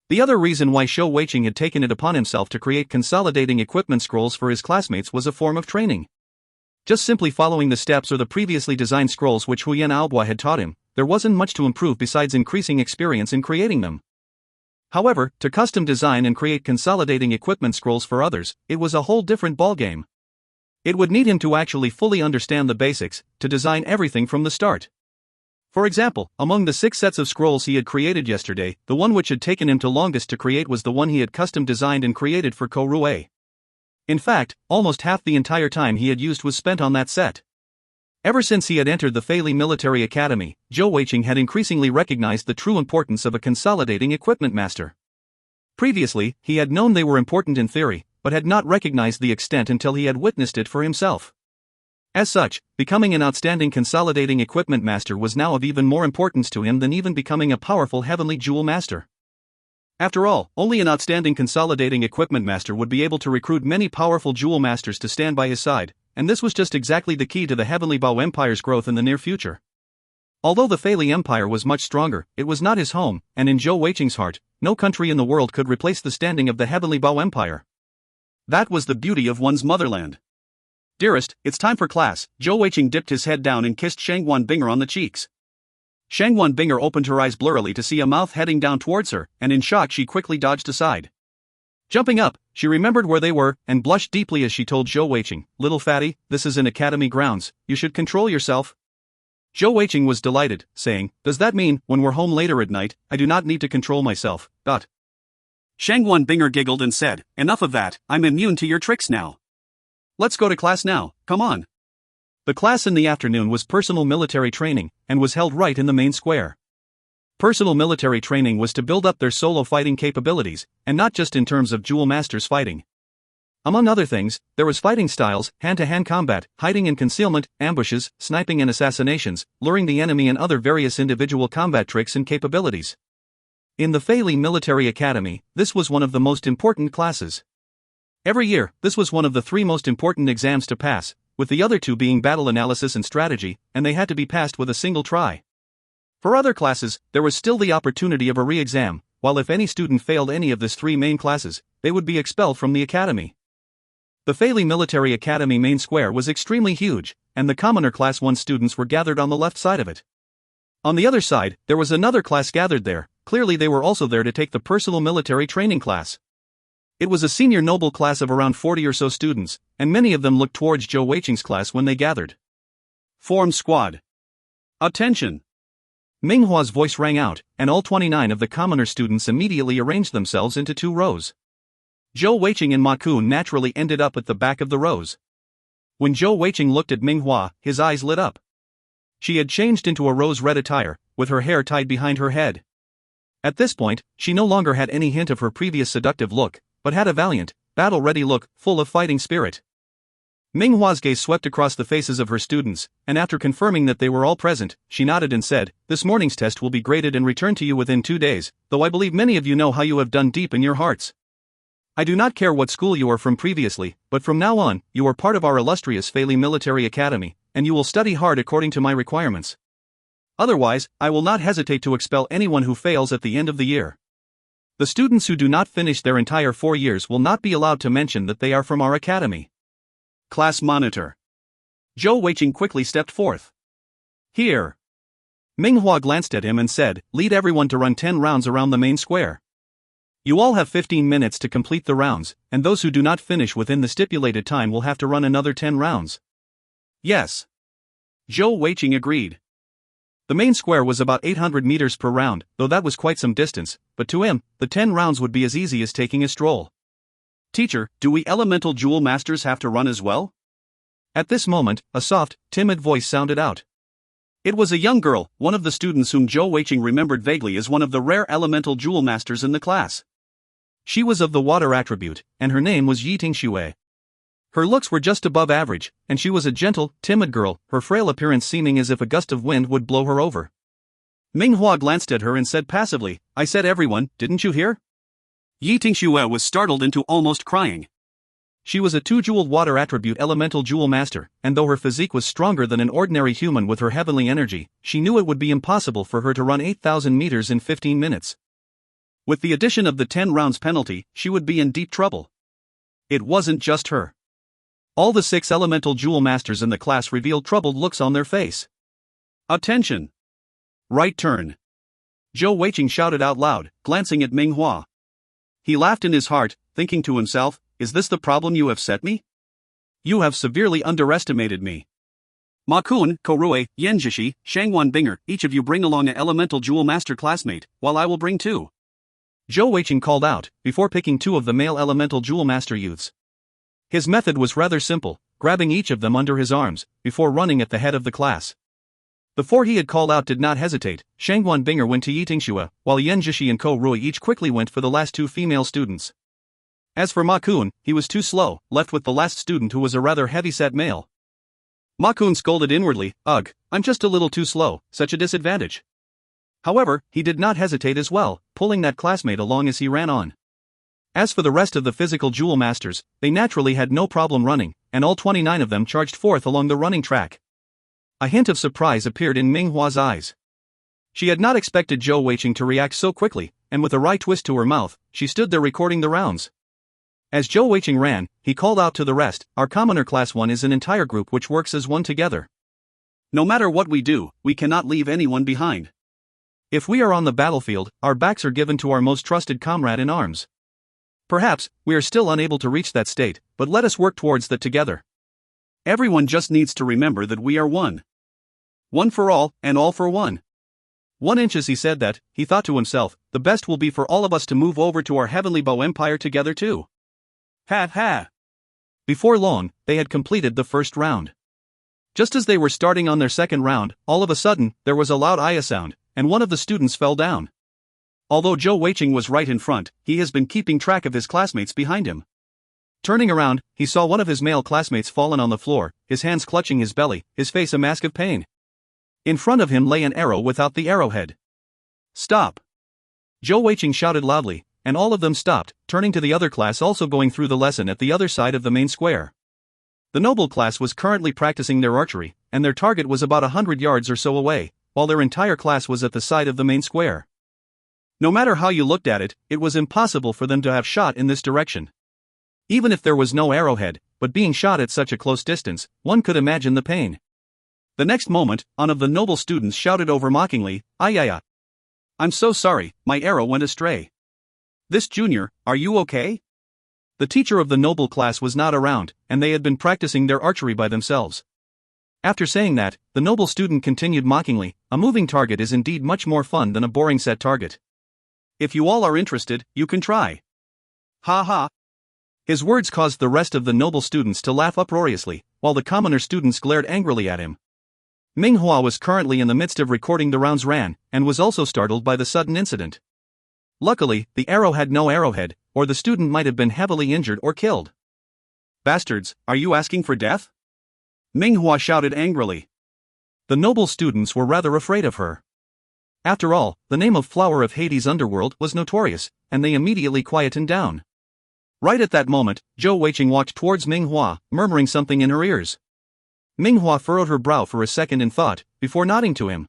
The other reason why Zhou Weiqing had taken it upon himself to create consolidating equipment scrolls for his classmates was a form of training. Just simply following the steps or the previously designed scrolls which Huyan Aobo had taught him, there wasn't much to improve besides increasing experience in creating them. However, to custom design and create consolidating equipment scrolls for others, it was a whole different ballgame. It would need him to actually fully understand the basics, to design everything from the start. For example, among the 6 sets of scrolls he had created yesterday, the one which had taken him the longest to create was the one he had custom designed and created for Ko Rui. In fact, almost half the entire time he had used was spent on that set. Ever since he had entered the Fei Li Military Academy, Zhou Weiqing had increasingly recognized the true importance of a consolidating equipment master. Previously, he had known they were important in theory, but had not recognized the extent until he had witnessed it for himself. As such, becoming an outstanding consolidating equipment master was now of even more importance to him than even becoming a powerful heavenly jewel master. After all, only an outstanding consolidating equipment master would be able to recruit many powerful jewel masters to stand by his side, and this was just exactly the key to the Heavenly Bao Empire's growth in the near future. Although the Fei Li Empire was much stronger, it was not his home, and in Zhou Weiqing's heart, no country in the world could replace the standing of the Heavenly Bao Empire. That was the beauty of one's motherland. Dearest, it's time for class. Zhou Weiqing dipped his head down and kissed Shangwan Binger on the cheeks. Shangwan Binger opened her eyes blurrily to see a mouth heading down towards her, and in shock she quickly dodged aside. Jumping up, she remembered where they were, and blushed deeply as she told Zhou Weiqing, "Little fatty, this is in academy grounds, you should control yourself." Zhou Weiqing was delighted, saying, "Does that mean, when we're home later at night, I do not need to control myself?" Shangwan Binger giggled and said, "Enough of that, I'm immune to your tricks now. Let's go to class now, come on." The class in the afternoon was personal military training, and was held right in the main square. Personal military training was to build up their solo fighting capabilities, and not just in terms of duel masters fighting. Among other things, there was fighting styles, hand-to-hand combat, hiding and concealment, ambushes, sniping and assassinations, luring the enemy and other various individual combat tricks and capabilities. In the Fei Military Academy, this was one of the most important classes. Every year, this was one of the 3 most important exams to pass, with the other 2 being battle analysis and strategy, and they had to be passed with a single try. For other classes, there was still the opportunity of a re-exam, while if any student failed any of these 3 main classes, they would be expelled from the academy. The Fei Military Academy main square was extremely huge, and the commoner class 1 students were gathered on the left side of it. On the other side, there was another class gathered there. Clearly they were also there to take the personal military training class. It was a senior noble class of around 40 or so students, and many of them looked towards Zhou Weiqing's class when they gathered. "Form squad. Attention!" Minghua's voice rang out, and all 29 of the commoner students immediately arranged themselves into 2 rows. Zhou Weiqing and Ma Kun naturally ended up at the back of the rows. When Zhou Weiqing looked at Minghua, his eyes lit up. She had changed into a rose-red attire, with her hair tied behind her head. At this point, she no longer had any hint of her previous seductive look, but had a valiant, battle-ready look, full of fighting spirit. Minghua's gaze swept across the faces of her students, and after confirming that they were all present, she nodded and said, "This morning's test will be graded and returned to you within 2 days, though I believe many of you know how you have done deep in your hearts. I do not care what school you are from previously, but from now on, you are part of our illustrious Fei Military Academy, and you will study hard according to my requirements. Otherwise, I will not hesitate to expel anyone who fails at the end of the year. The students who do not finish their entire 4 years will not be allowed to mention that they are from our academy." Class monitor. Zhou Weiqing quickly stepped forth. "Here." Minghua glanced at him and said, "Lead everyone to run 10 rounds around the main square. You all have 15 minutes to complete the rounds, and those who do not finish within the stipulated time will have to run another 10 rounds. "Yes." Zhou Weiqing agreed. The main square was about 800 meters per round, though that was quite some distance, but to him, the 10 rounds would be as easy as taking a stroll. "Teacher, do we elemental jewel masters have to run as well?" At this moment, a soft, timid voice sounded out. It was a young girl, one of the students whom Zhou Weiqing remembered vaguely as one of the rare elemental jewel masters in the class. She was of the water attribute, and her name was Yiting Xue. Her looks were just above average, and she was a gentle, timid girl, her frail appearance seeming as if a gust of wind would blow her over. Minghua glanced at her and said passively, "I said everyone, didn't you hear?" Yiting Xue was startled into almost crying. She was a 2-jeweled water attribute elemental jewel master, and though her physique was stronger than an ordinary human with her heavenly energy, she knew it would be impossible for her to run 8,000 meters in 15 minutes. With the addition of the 10 rounds penalty, she would be in deep trouble. It wasn't just her. All the 6 elemental jewel masters in the class revealed troubled looks on their face. "Attention! Right turn!" Zhou Weiqing shouted out loud, glancing at Minghua. He laughed in his heart, thinking to himself, "Is this the problem you have set me? You have severely underestimated me. Ma Kun, Korue, Yanjishi, Shangwan Binger, each of you bring along an elemental jewel master classmate, while I will bring 2. Zhou Weiqing called out, before picking 2 of the male elemental jewel master youths. His method was rather simple, grabbing each of them under his arms, before running at the head of the class. The 4 he had called out did not hesitate. Shangwan Binger went to Yiting Xue, while Yanjishi and Ko Rui each quickly went for the last 2 female students. As for Ma Kun, he was too slow, left with the last student who was a rather heavy-set male. Ma Kun scolded inwardly, "Ugh, I'm just a little too slow, such a disadvantage." However, he did not hesitate as well, pulling that classmate along as he ran on. As for the rest of the physical jewel masters, they naturally had no problem running, and all 29 of them charged forth along the running track. A hint of surprise appeared in Minghua's eyes. She had not expected Zhou Weiqing to react so quickly, and with a wry twist to her mouth, she stood there recording the rounds. As Zhou Weiqing ran, he called out to the rest, "Our commoner class 1 is an entire group which works as one together. No matter what we do, we cannot leave anyone behind. If we are on the battlefield, our backs are given to our most trusted comrade in arms. Perhaps, we are still unable to reach that state, but let us work towards that together. Everyone just needs to remember that we are one. One for all, and all for one." 1 inch as he said that, he thought to himself, the best will be for all of us to move over to our heavenly bow empire together too. Ha ha. Before long, they had completed the first round. Just as they were starting on their second round, all of a sudden, there was a loud "Aya" sound, and one of the students fell down. Although Zhou Weiqing was right in front, he has been keeping track of his classmates behind him. Turning around, he saw one of his male classmates fallen on the floor, his hands clutching his belly, his face a mask of pain. In front of him lay an arrow without the arrowhead. "Stop!" Zhou Weiqing shouted loudly, and all of them stopped, turning to the other class also going through the lesson at the other side of the main square. The noble class was currently practicing their archery, and their target was about 100 yards or so away, while their entire class was at the side of the main square. No matter how you looked at it, it was impossible for them to have shot in this direction. Even if there was no arrowhead, but being shot at such a close distance, one could imagine the pain. The next moment, one of the noble students shouted over mockingly, "Ayaya! I'm so sorry, my arrow went astray." "This junior, are you okay?" The teacher of the noble class was not around, and they had been practicing their archery by themselves. After saying that, the noble student continued mockingly, "A moving target is indeed much more fun than a boring set target. If you all are interested, you can try." Ha ha. His words caused the rest of the noble students to laugh uproariously, while the commoner students glared angrily at him. Ming Hua was currently in the midst of recording the rounds ran, and was also startled by the sudden incident. Luckily, the arrow had no arrowhead, or the student might have been heavily injured or killed. "Bastards, are you asking for death?" Ming Hua shouted angrily. The noble students were rather afraid of her. After all, the name of Flower of Hades' underworld was notorious, and they immediately quietened down. Right at that moment, Zhou Weiqing walked towards Ming Hua, murmuring something in her ears. Ming Hua furrowed her brow for a second in thought, before nodding to him.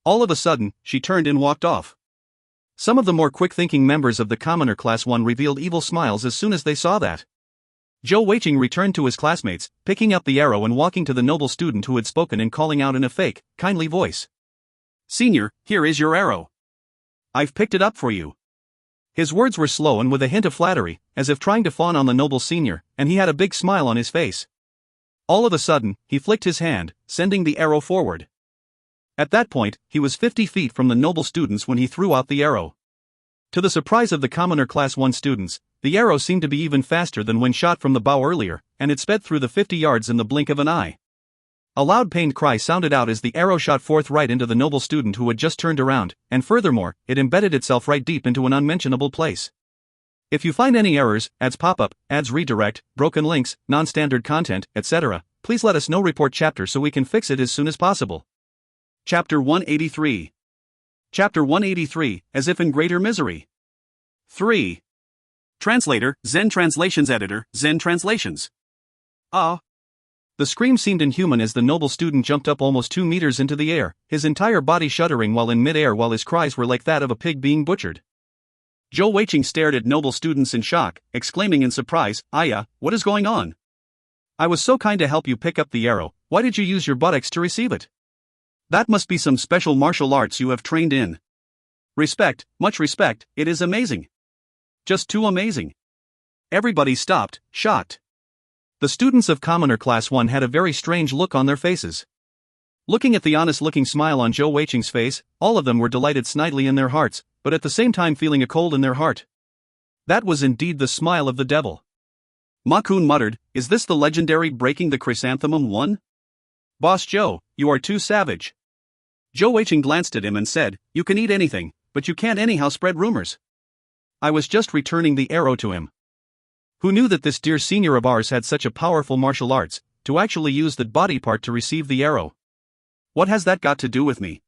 All of a sudden, she turned and walked off. Some of the more quick-thinking members of the commoner class 1 revealed evil smiles as soon as they saw that. Zhou Weiqing returned to his classmates, picking up the arrow and walking to the noble student who had spoken and calling out in a fake, kindly voice. "Senior, here is your arrow. I've picked it up for you." His words were slow and with a hint of flattery, as if trying to fawn on the noble senior, and he had a big smile on his face. All of a sudden, he flicked his hand, sending the arrow forward. At that point, he was 50 feet from the noble students when he threw out the arrow. To the surprise of the commoner class 1 students, the arrow seemed to be even faster than when shot from the bow earlier, and it sped through the 50 yards in the blink of an eye. A loud pained cry sounded out as the arrow shot forth right into the noble student who had just turned around, and furthermore, it embedded itself right deep into an unmentionable place. If you find any errors, ads pop-up, ads redirect, broken links, non-standard content, etc., please let us know. Report chapter so we can fix it as soon as possible. Chapter 183. Chapter 183, As If in Greater Misery. 3. Translator, Zen Translations Editor, Zen Translations. Ah. The scream seemed inhuman as the noble student jumped up almost 2 meters into the air, his entire body shuddering while in mid-air, while his cries were like that of a pig being butchered. Zhou Weiqing stared at noble students in shock, exclaiming in surprise, "Aya, what is going on? I was so kind to help you pick up the arrow, why did you use your buttocks to receive it? That must be some special martial arts you have trained in. Respect, much respect, it is amazing. Just too amazing." Everybody stopped, shocked. The students of commoner class 1 had a very strange look on their faces. Looking at the honest-looking smile on Zhou Weiqing's face, all of them were delighted snidely in their hearts, but at the same time feeling a cold in their heart. That was indeed the smile of the devil. Ma Kun muttered, "Is this the legendary Breaking the Chrysanthemum one? Boss Zhou, you are too savage." Zhou Weiqing glanced at him and said, "You can eat anything, but you can't anyhow spread rumors." I was just returning the arrow to him. Who knew that this dear senior of ours had such a powerful martial arts, to actually use that body part to receive the arrow? What has that got to do with me?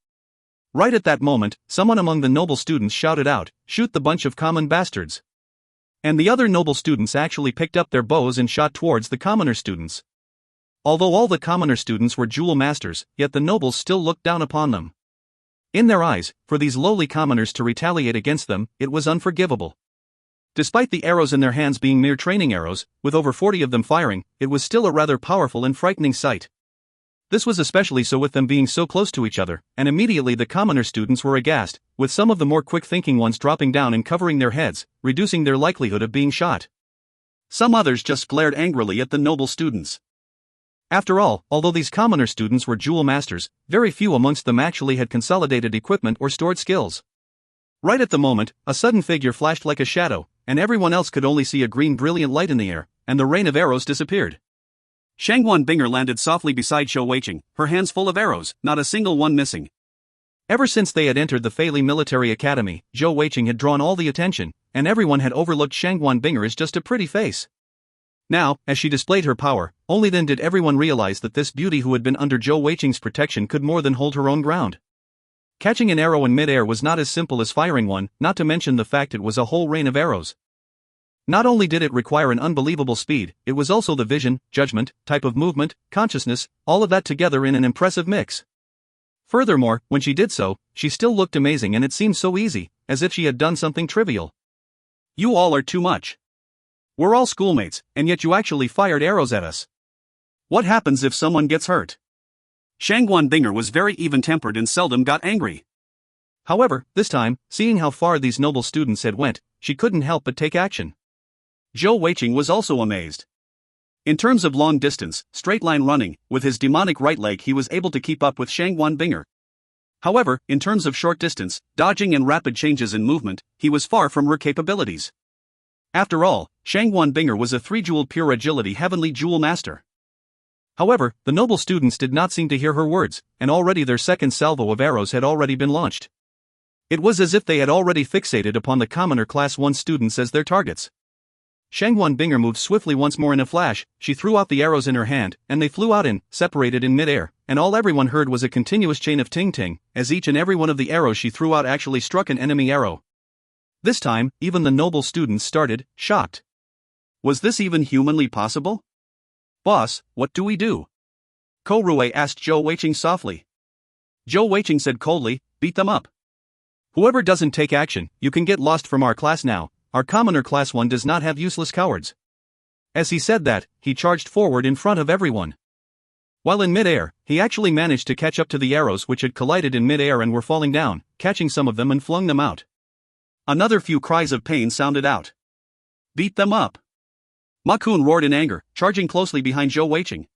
Right at that moment, someone among the noble students shouted out, "Shoot the bunch of common bastards." And the other noble students actually picked up their bows and shot towards the commoner students. Although all the commoner students were jewel masters, yet the nobles still looked down upon them. In their eyes, for these lowly commoners to retaliate against them, it was unforgivable. Despite the arrows in their hands being mere training arrows, with over 40 of them firing, it was still a rather powerful and frightening sight. This was especially so with them being so close to each other, and immediately the commoner students were aghast, with some of the more quick-thinking ones dropping down and covering their heads, reducing their likelihood of being shot. Some others just glared angrily at the noble students. After all, although these commoner students were jewel masters, very few amongst them actually had consolidated equipment or stored skills. Right at the moment, a sudden figure flashed like a shadow, and everyone else could only see a green brilliant light in the air, and the rain of arrows disappeared. Shangguan Binger landed softly beside Zhou Weiqing, her hands full of arrows, not a single one missing. Ever since they had entered the Feili military academy, Zhou Weiqing had drawn all the attention, and everyone had overlooked Shangguan Binger as just a pretty face. Now, as she displayed her power, only then did everyone realize that this beauty who had been under Zhou Weiqing's protection could more than hold her own ground. Catching an arrow in mid-air was not as simple as firing one, not to mention the fact it was a whole rain of arrows. Not only did it require an unbelievable speed, it was also the vision, judgment, type of movement, consciousness, all of that together in an impressive mix. Furthermore, when she did so, she still looked amazing and it seemed so easy, as if she had done something trivial. You all are too much. We're all schoolmates, and yet you actually fired arrows at us. What happens if someone gets hurt? Shangguan Binger was very even-tempered and seldom got angry. However, this time, seeing how far these noble students had went, she couldn't help but take action. Zhou Weiqing was also amazed. In terms of long distance, straight-line running, with his demonic right leg he was able to keep up with Shangguan Binger. However, in terms of short distance, dodging and rapid changes in movement, he was far from her capabilities. After all, Shangguan Binger was a 3-jeweled pure agility heavenly jewel master. However, the noble students did not seem to hear her words, and already their second salvo of arrows had already been launched. It was as if they had already fixated upon the commoner Class 1 students as their targets. Shangguan Binger moved swiftly once more in a flash, she threw out the arrows in her hand, and they flew out separated in mid-air, and all everyone heard was a continuous chain of ting-ting, as each and every one of the arrows she threw out actually struck an enemy arrow. This time, even the noble students started, shocked. Was this even humanly possible? Boss, what do we do? Ko Rui asked Zhou Weiqing softly. Zhou Weiqing said coldly, beat them up. Whoever doesn't take action, you can get lost from our class now. Our commoner Class 1 does not have useless cowards. As he said that, he charged forward in front of everyone. While in mid-air, he actually managed to catch up to the arrows which had collided in mid-air and were falling down, catching some of them and flung them out. Another few cries of pain sounded out. Beat them up. Ma Kun roared in anger, charging closely behind Zhou Weiqing.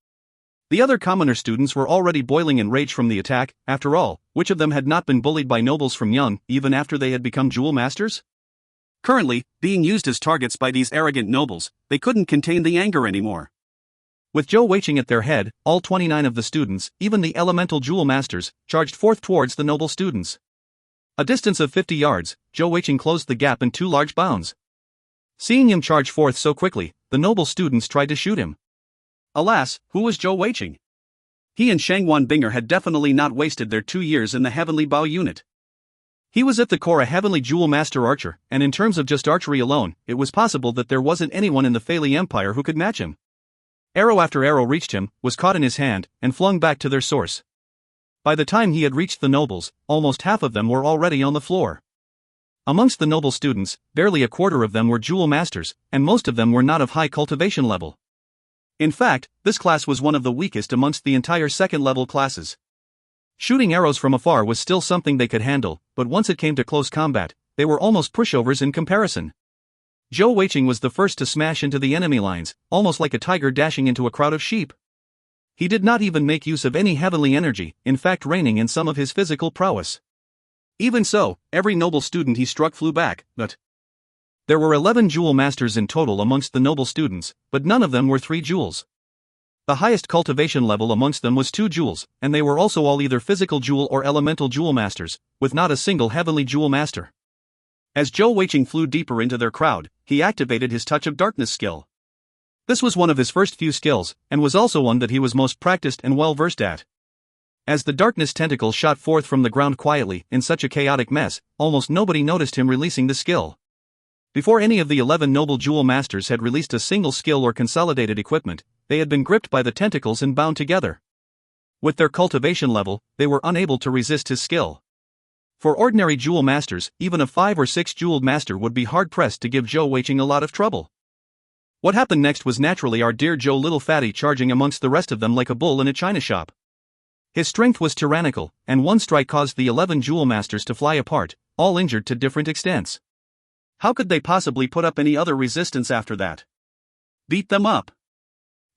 The other commoner students were already boiling in rage from the attack. After all, which of them had not been bullied by nobles from young, even after they had become jewel masters? Currently, being used as targets by these arrogant nobles, they couldn't contain the anger anymore. With Zhou Weiqing at their head, all 29 of the students, even the elemental jewel masters, charged forth towards the noble students. A distance of 50 yards, Zhou Weiqing closed the gap in 2 large bounds. Seeing him charge forth so quickly, the noble students tried to shoot him. Alas, who was Zhou Weiqing? He and Shangguan Binger had definitely not wasted their 2 years in the Heavenly Bow unit. He was at the core a heavenly jewel master archer, and in terms of just archery alone, it was possible that there wasn't anyone in the Feili Empire who could match him. Arrow after arrow reached him, was caught in his hand, and flung back to their source. By the time he had reached the nobles, almost half of them were already on the floor. Amongst the noble students, barely a quarter of them were jewel masters, and most of them were not of high cultivation level. In fact, this class was one of the weakest amongst the entire second-level classes. Shooting arrows from afar was still something they could handle, but once it came to close combat, they were almost pushovers in comparison. Zhou Weiqing was the first to smash into the enemy lines, almost like a tiger dashing into a crowd of sheep. He did not even make use of any heavenly energy, in fact reigning in some of his physical prowess. Even so, every noble student he struck flew back, but there were 11 jewel masters in total amongst the noble students, but none of them were 3 jewels. The highest cultivation level amongst them was 2 jewels, and they were also all either physical jewel or elemental jewel masters, with not a single heavenly jewel master. As Zhou Weiqing flew deeper into their crowd, he activated his Touch of Darkness skill. This was one of his first few skills, and was also one that he was most practiced and well versed at. As the darkness tentacle shot forth from the ground quietly, in such a chaotic mess, almost nobody noticed him releasing the skill. Before any of the 11 noble jewel masters had released a single skill or consolidated equipment, they had been gripped by the tentacles and bound together. With their cultivation level, they were unable to resist his skill. For ordinary jewel masters, even a 5 or 6 jeweled master would be hard-pressed to give Zhou Weiqing a lot of trouble. What happened next was naturally our dear Zhou little fatty charging amongst the rest of them like a bull in a china shop. His strength was tyrannical, and one strike caused the 11 jewel masters to fly apart, all injured to different extents. How could they possibly put up any other resistance after that? Beat them up.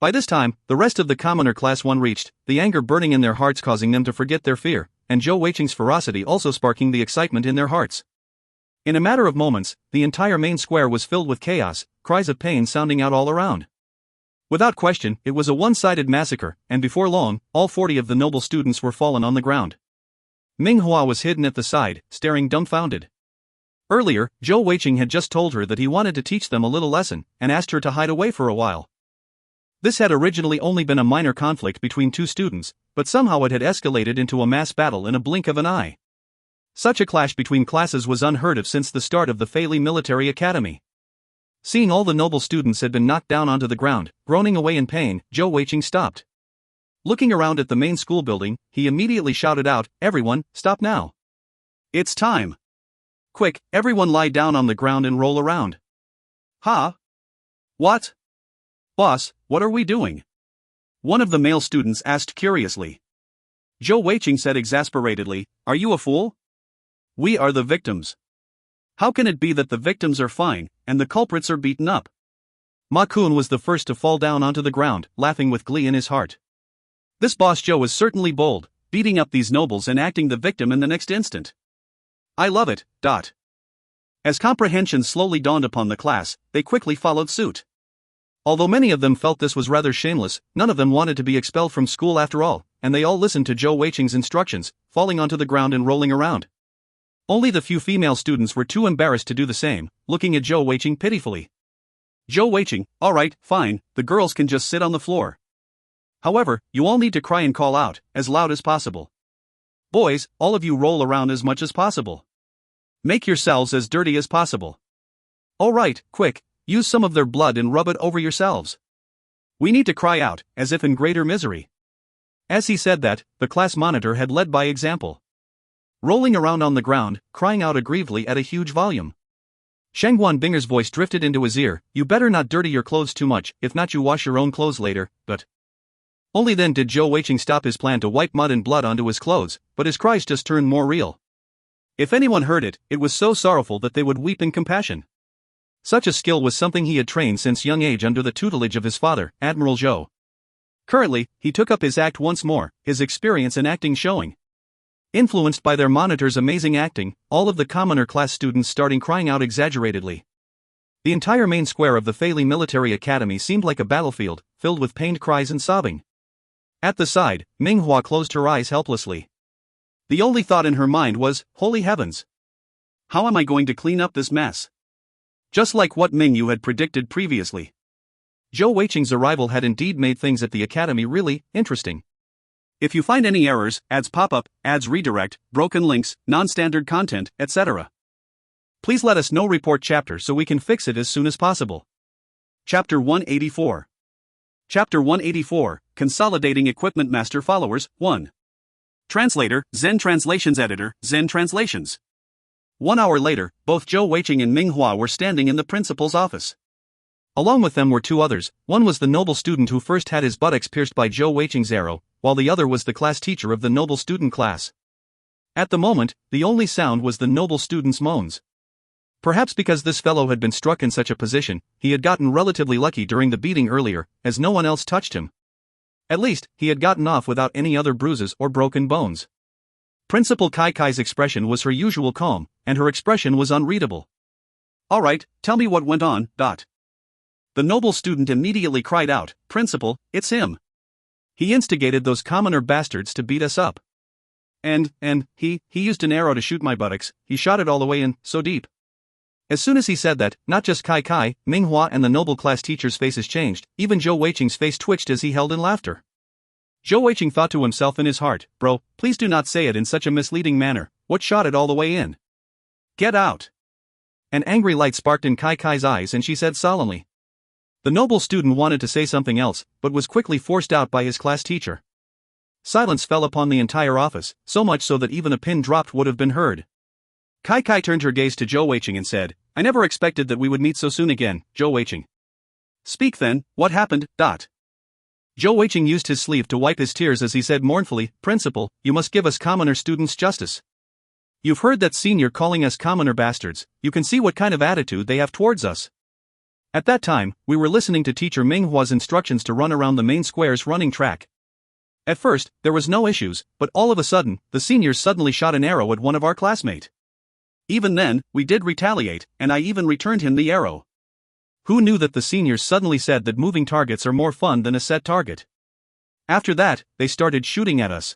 By this time, the rest of the commoner class 1 reached, the anger burning in their hearts causing them to forget their fear, and Zhou Weiqing's ferocity also sparking the excitement in their hearts. In a matter of moments, the entire main square was filled with chaos, cries of pain sounding out all around. Without question, it was a one-sided massacre, and before long, all 40 of the noble students were fallen on the ground. Ming Hua was hidden at the side, staring dumbfounded. Earlier, Zhou Weiqing had just told her that he wanted to teach them a little lesson, and asked her to hide away for a while. This had originally only been a minor conflict between 2 students, but somehow it had escalated into a mass battle in a blink of an eye. Such a clash between classes was unheard of since the start of the Fei Military Academy. Seeing all the noble students had been knocked down onto the ground, groaning away in pain, Zhou Weiqing stopped. Looking around at the main school building, he immediately shouted out, "Everyone, stop now. It's time. Quick, everyone lie down on the ground and roll around." Huh? What? Boss, what are we doing? One of the male students asked curiously. Zhou Weiqing said exasperatedly, "Are you a fool? We are the victims. How can it be that the victims are fine, and the culprits are beaten up?" Ma Kun was the first to fall down onto the ground, laughing with glee in his heart. This boss Zhou is certainly bold, beating up these nobles and acting the victim in the next instant. I love it. As comprehension slowly dawned upon the class, they quickly followed suit. Although many of them felt this was rather shameless, none of them wanted to be expelled from school after all, and they all listened to Zhou Weiqing's instructions, falling onto the ground and rolling around. Only the few female students were too embarrassed to do the same, looking at Zhou Weiqing pitifully. Zhou Weiqing, alright, fine, the girls can just sit on the floor. However, you all need to cry and call out, as loud as possible. Boys, all of you roll around as much as possible. Make yourselves as dirty as possible. Alright, quick, use some of their blood and rub it over yourselves. We need to cry out, as if in greater misery. As he said that, the class monitor had led by example. Rolling around on the ground, crying out aggrievedly at a huge volume. Shangguan Binger's voice drifted into his ear, "You better not dirty your clothes too much, if not you wash your own clothes later," but... Only then did Zhou Weiqing stop his plan to wipe mud and blood onto his clothes, but his cries just turned more real. If anyone heard it, it was so sorrowful that they would weep in compassion. Such a skill was something he had trained since young age under the tutelage of his father, Admiral Zhou. Currently, he took up his act once more, his experience in acting showing. Influenced by their monitor's amazing acting, all of the commoner class students started crying out exaggeratedly. The entire main square of the Fei Military Academy seemed like a battlefield, filled with pained cries and sobbing. At the side, Ming Hua closed her eyes helplessly. The only thought in her mind was, "Holy heavens! How am I going to clean up this mess?" Just like what Ming Yu had predicted previously. Zhou Weiqing's arrival had indeed made things at the academy really interesting. If you find any errors, ads pop up, ads redirect, broken links, non-standard content, etc., please let us know. Report chapter so we can fix it as soon as possible. Chapter 184. Chapter 184, Consolidating Equipment Master Followers, 1. Translator, Zen Translations Editor, Zen Translations. 1 hour later, both Zhou Weiqing and Ming Hua were standing in the principal's office. Along with them were 2 others. One was the noble student who first had his buttocks pierced by Zhou Weiqing's arrow, while the other was the class teacher of the noble student class. At the moment, the only sound was the noble student's moans. Perhaps because this fellow had been struck in such a position, he had gotten relatively lucky during the beating earlier, as no one else touched him. At least, he had gotten off without any other bruises or broken bones. Principal Kai Kai's expression was her usual calm, and her expression was unreadable. "Alright, tell me what went on." The noble student immediately cried out, "Principal, it's him. He instigated those commoner bastards to beat us up. And he used an arrow to shoot my buttocks. He shot it all the way in, so deep." As soon as he said that, not just Kai Kai, Ming Hua and the noble class teacher's faces changed, even Zhou Weiqing's face twitched as he held in laughter. Zhou Weiqing thought to himself in his heart, "Bro, please do not say it in such a misleading manner. What shot it all the way in? Get out." An angry light sparked in Kai Kai's eyes and she said solemnly. The noble student wanted to say something else, but was quickly forced out by his class teacher. Silence fell upon the entire office, so much so that even a pin dropped would have been heard. Kai Kai turned her gaze to Zhou Weiqing and said, I never expected that we would meet so soon again, Zhou Weiqing. Speak then, what happened? Zhou Weiqing used his sleeve to wipe his tears as he said mournfully, Principal, you must give us commoner students justice. You've heard that senior calling us commoner bastards, you can see what kind of attitude they have towards us. At that time, we were listening to teacher Minghua's instructions to run around the main square's running track. At first, there was no issues, but all of a sudden, the seniors suddenly shot an arrow at one of our classmates. Even then, we did retaliate, and I even returned him the arrow. Who knew that the seniors suddenly said that moving targets are more fun than a set target? After that, they started shooting at us.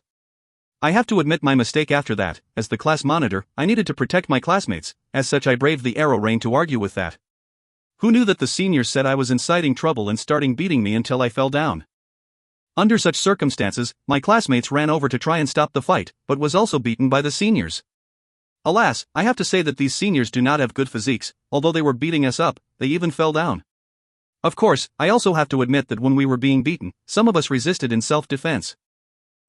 I have to admit my mistake after that, as the class monitor, I needed to protect my classmates, as such I braved the arrow rain to argue with that. Who knew that the seniors said I was inciting trouble and starting beating me until I fell down? Under such circumstances, my classmates ran over to try and stop the fight, but was also beaten by the seniors. Alas, I have to say that these seniors do not have good physiques, although they were beating us up, they even fell down. Of course, I also have to admit that when we were being beaten, some of us resisted in self-defense.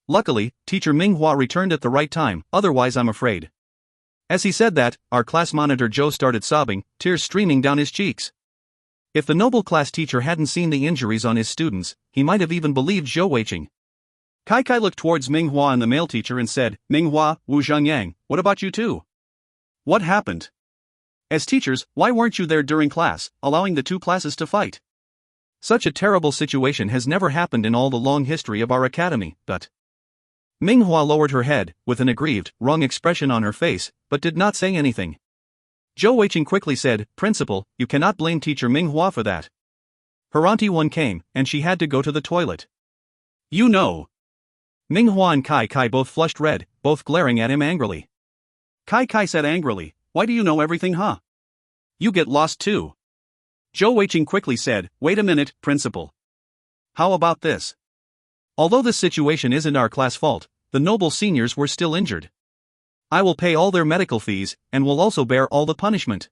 Luckily, teacher Minghua returned at the right time, otherwise I'm afraid. As he said that, our class monitor Zhou started sobbing, tears streaming down his cheeks. If the noble class teacher hadn't seen the injuries on his students, he might have even believed Zhou Weiqing. Kai Kai looked towards Minghua and the male teacher and said, Minghua, Wu Zhengyang, what about you too? What happened? As teachers, why weren't you there during class, allowing the two classes to fight? Such a terrible situation has never happened in all the long history of our academy, but... Minghua lowered her head, with an aggrieved, wrong expression on her face, but did not say anything. Zhou Weiqing quickly said, Principal, you cannot blame teacher Minghua for that. Her auntie One came, and she had to go to the toilet. You know. Minghua and Kai Kai both flushed red, both glaring at him angrily. Kai Kai said angrily, why do you know everything, huh? You get lost too. Zhou Weiqing quickly said, wait a minute, Principal. How about this? Although this situation isn't our class fault, the noble seniors were still injured. I will pay all their medical fees, and will also bear all the punishment.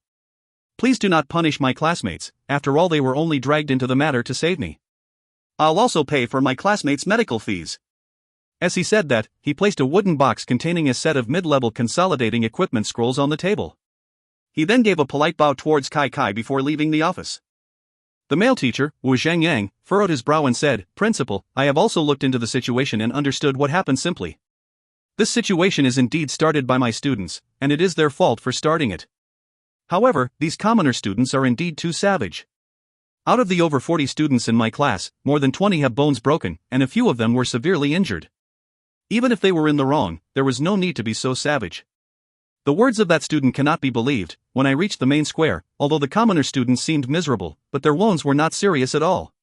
Please do not punish my classmates, after all they were only dragged into the matter to save me. I'll also pay for my classmates' medical fees. As he said that, he placed a wooden box containing a set of mid-level consolidating equipment scrolls on the table. He then gave a polite bow towards Kai Kai before leaving the office. The male teacher, Wu Zhengyang, furrowed his brow and said, Principal, I have also looked into the situation and understood what happened simply. This situation is indeed started by my students, and it is their fault for starting it. However, these commoner students are indeed too savage. Out of the over 40 students in my class, more than 20 have bones broken, and a few of them were severely injured. Even if they were in the wrong, there was no need to be so savage. The words of that student cannot be believed. When I reached the main square, although the commoner students seemed miserable, but their wounds were not serious at all.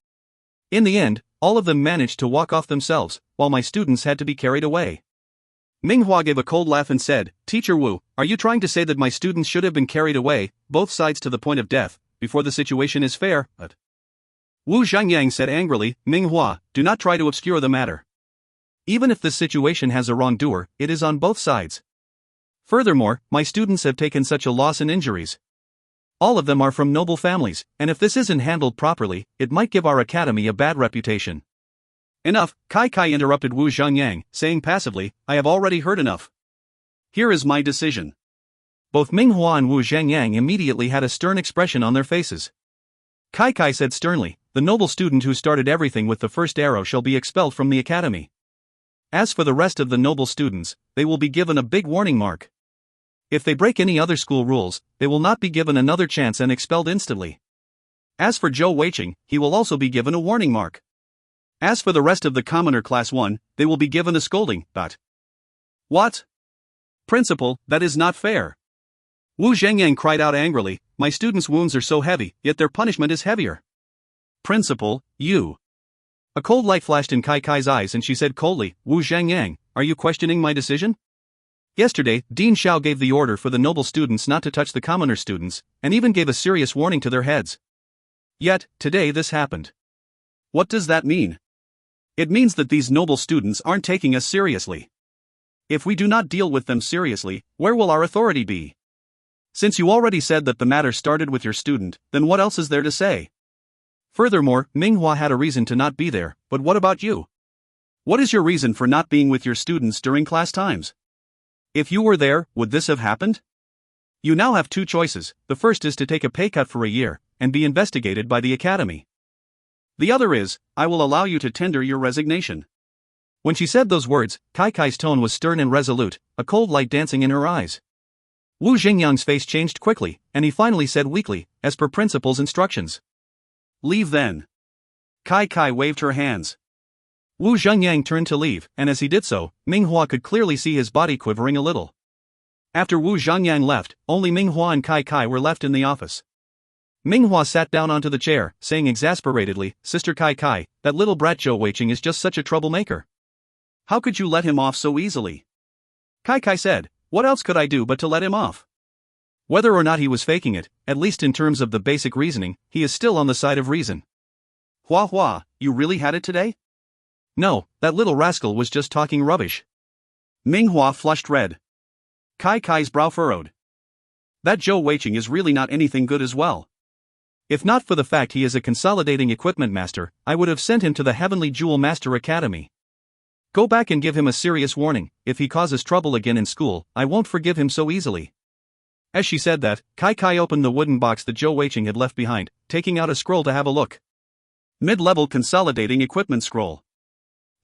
In the end, all of them managed to walk off themselves, while my students had to be carried away. Minghua gave a cold laugh and said, Teacher Wu, are you trying to say that my students should have been carried away, both sides to the point of death, before the situation is fair? But Wu Zhengyang said angrily, Minghua, do not try to obscure the matter. Even if this situation has a wrongdoer, it is on both sides. Furthermore, my students have taken such a loss and injuries. All of them are from noble families, and if this isn't handled properly, it might give our academy a bad reputation. Enough, Kai Kai interrupted Wu Zhengyang, saying passively, I have already heard enough. Here is my decision. Both Minghua and Wu Zhengyang immediately had a stern expression on their faces. Kai Kai said sternly, the noble student who started everything with the first arrow shall be expelled from the academy. As for the rest of the noble students, they will be given a big warning mark. If they break any other school rules, they will not be given another chance and expelled instantly. As for Zhou Weiqing, he will also be given a warning mark. As for the rest of the commoner class 1, they will be given a scolding, but... What? Principal, that is not fair. Wu Zhengyang cried out angrily, my students' wounds are so heavy, yet their punishment is heavier. Principal, you... A cold light flashed in Kai Kai's eyes and she said coldly, Wu Zhengyang, are you questioning my decision? Yesterday, Dean Xiao gave the order for the noble students not to touch the commoner students, and even gave a serious warning to their heads. Yet, today this happened. What does that mean? It means that these noble students aren't taking us seriously. If we do not deal with them seriously, where will our authority be? Since you already said that the matter started with your student, then what else is there to say? Furthermore, Minghua had a reason to not be there, but what about you? What is your reason for not being with your students during class times? If you were there, would this have happened? You now have two choices. The first is to take a pay cut for a year and be investigated by the academy. The other is, I will allow you to tender your resignation. When she said those words, Kai Kai's tone was stern and resolute, a cold light dancing in her eyes. Wu Xingyang's face changed quickly, and he finally said weakly, as per principal's instructions. Leave then. Kai Kai waved her hands. Wu Zhengyang turned to leave, and as he did so, Ming Hua could clearly see his body quivering a little. After Wu Zhengyang left, only Ming Hua and Kai Kai were left in the office. Ming Hua sat down onto the chair, saying exasperatedly, Sister Kai Kai, that little brat Zhou Weiqing is just such a troublemaker. How could you let him off so easily? Kai Kai said, what else could I do but to let him off? Whether or not he was faking it, at least in terms of the basic reasoning, he is still on the side of reason. Hua Hua, you really had it today? No, that little rascal was just talking rubbish. Ming Hua flushed red. Kai Kai's brow furrowed. That Zhou Weiqing is really not anything good as well. If not for the fact he is a consolidating equipment master, I would have sent him to the Heavenly Jewel Master Academy. Go back and give him a serious warning. If he causes trouble again in school, I won't forgive him so easily. As she said that, Kai Kai opened the wooden box that Zhou Weiqing had left behind, taking out a scroll to have a look. Mid-level consolidating equipment scroll.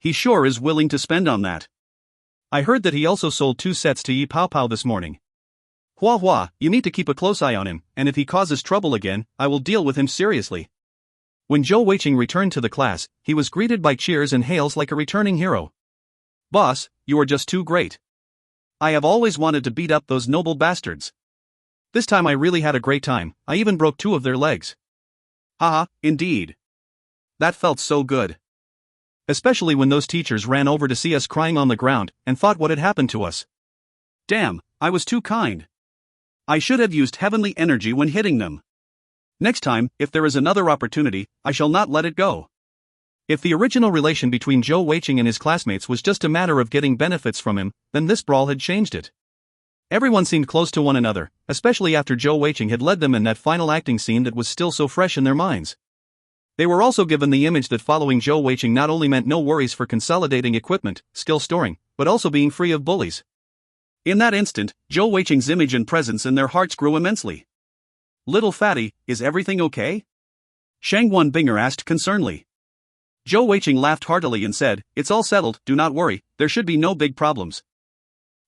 He sure is willing to spend on that. I heard that he also sold 2 sets to Yi Pao Pao this morning. Hua Hua, you need to keep a close eye on him, and if he causes trouble again, I will deal with him seriously. When Zhou Weiqing returned to the class, he was greeted by cheers and hails like a returning hero. Boss, you are just too great. I have always wanted to beat up those noble bastards. This time I really had a great time, I even broke 2 of their legs. Haha, indeed. That felt so good. Especially when those teachers ran over to see us crying on the ground and thought what had happened to us. Damn, I was too kind. I should have used heavenly energy when hitting them. Next time, if there is another opportunity, I shall not let it go. If the original relation between Zhou Weiqing and his classmates was just a matter of getting benefits from him, then this brawl had changed it. Everyone seemed close to one another, especially after Zhou Weiqing had led them in that final acting scene that was still so fresh in their minds. They were also given the image that following Zhou Weiqing not only meant no worries for consolidating equipment, skill storing, but also being free of bullies. In that instant, Zhou Weiqing's image and presence in their hearts grew immensely. Little fatty, is everything okay? Shangguan Binger asked concernedly. Zhou Weiqing laughed heartily and said, it's all settled, do not worry, there should be no big problems.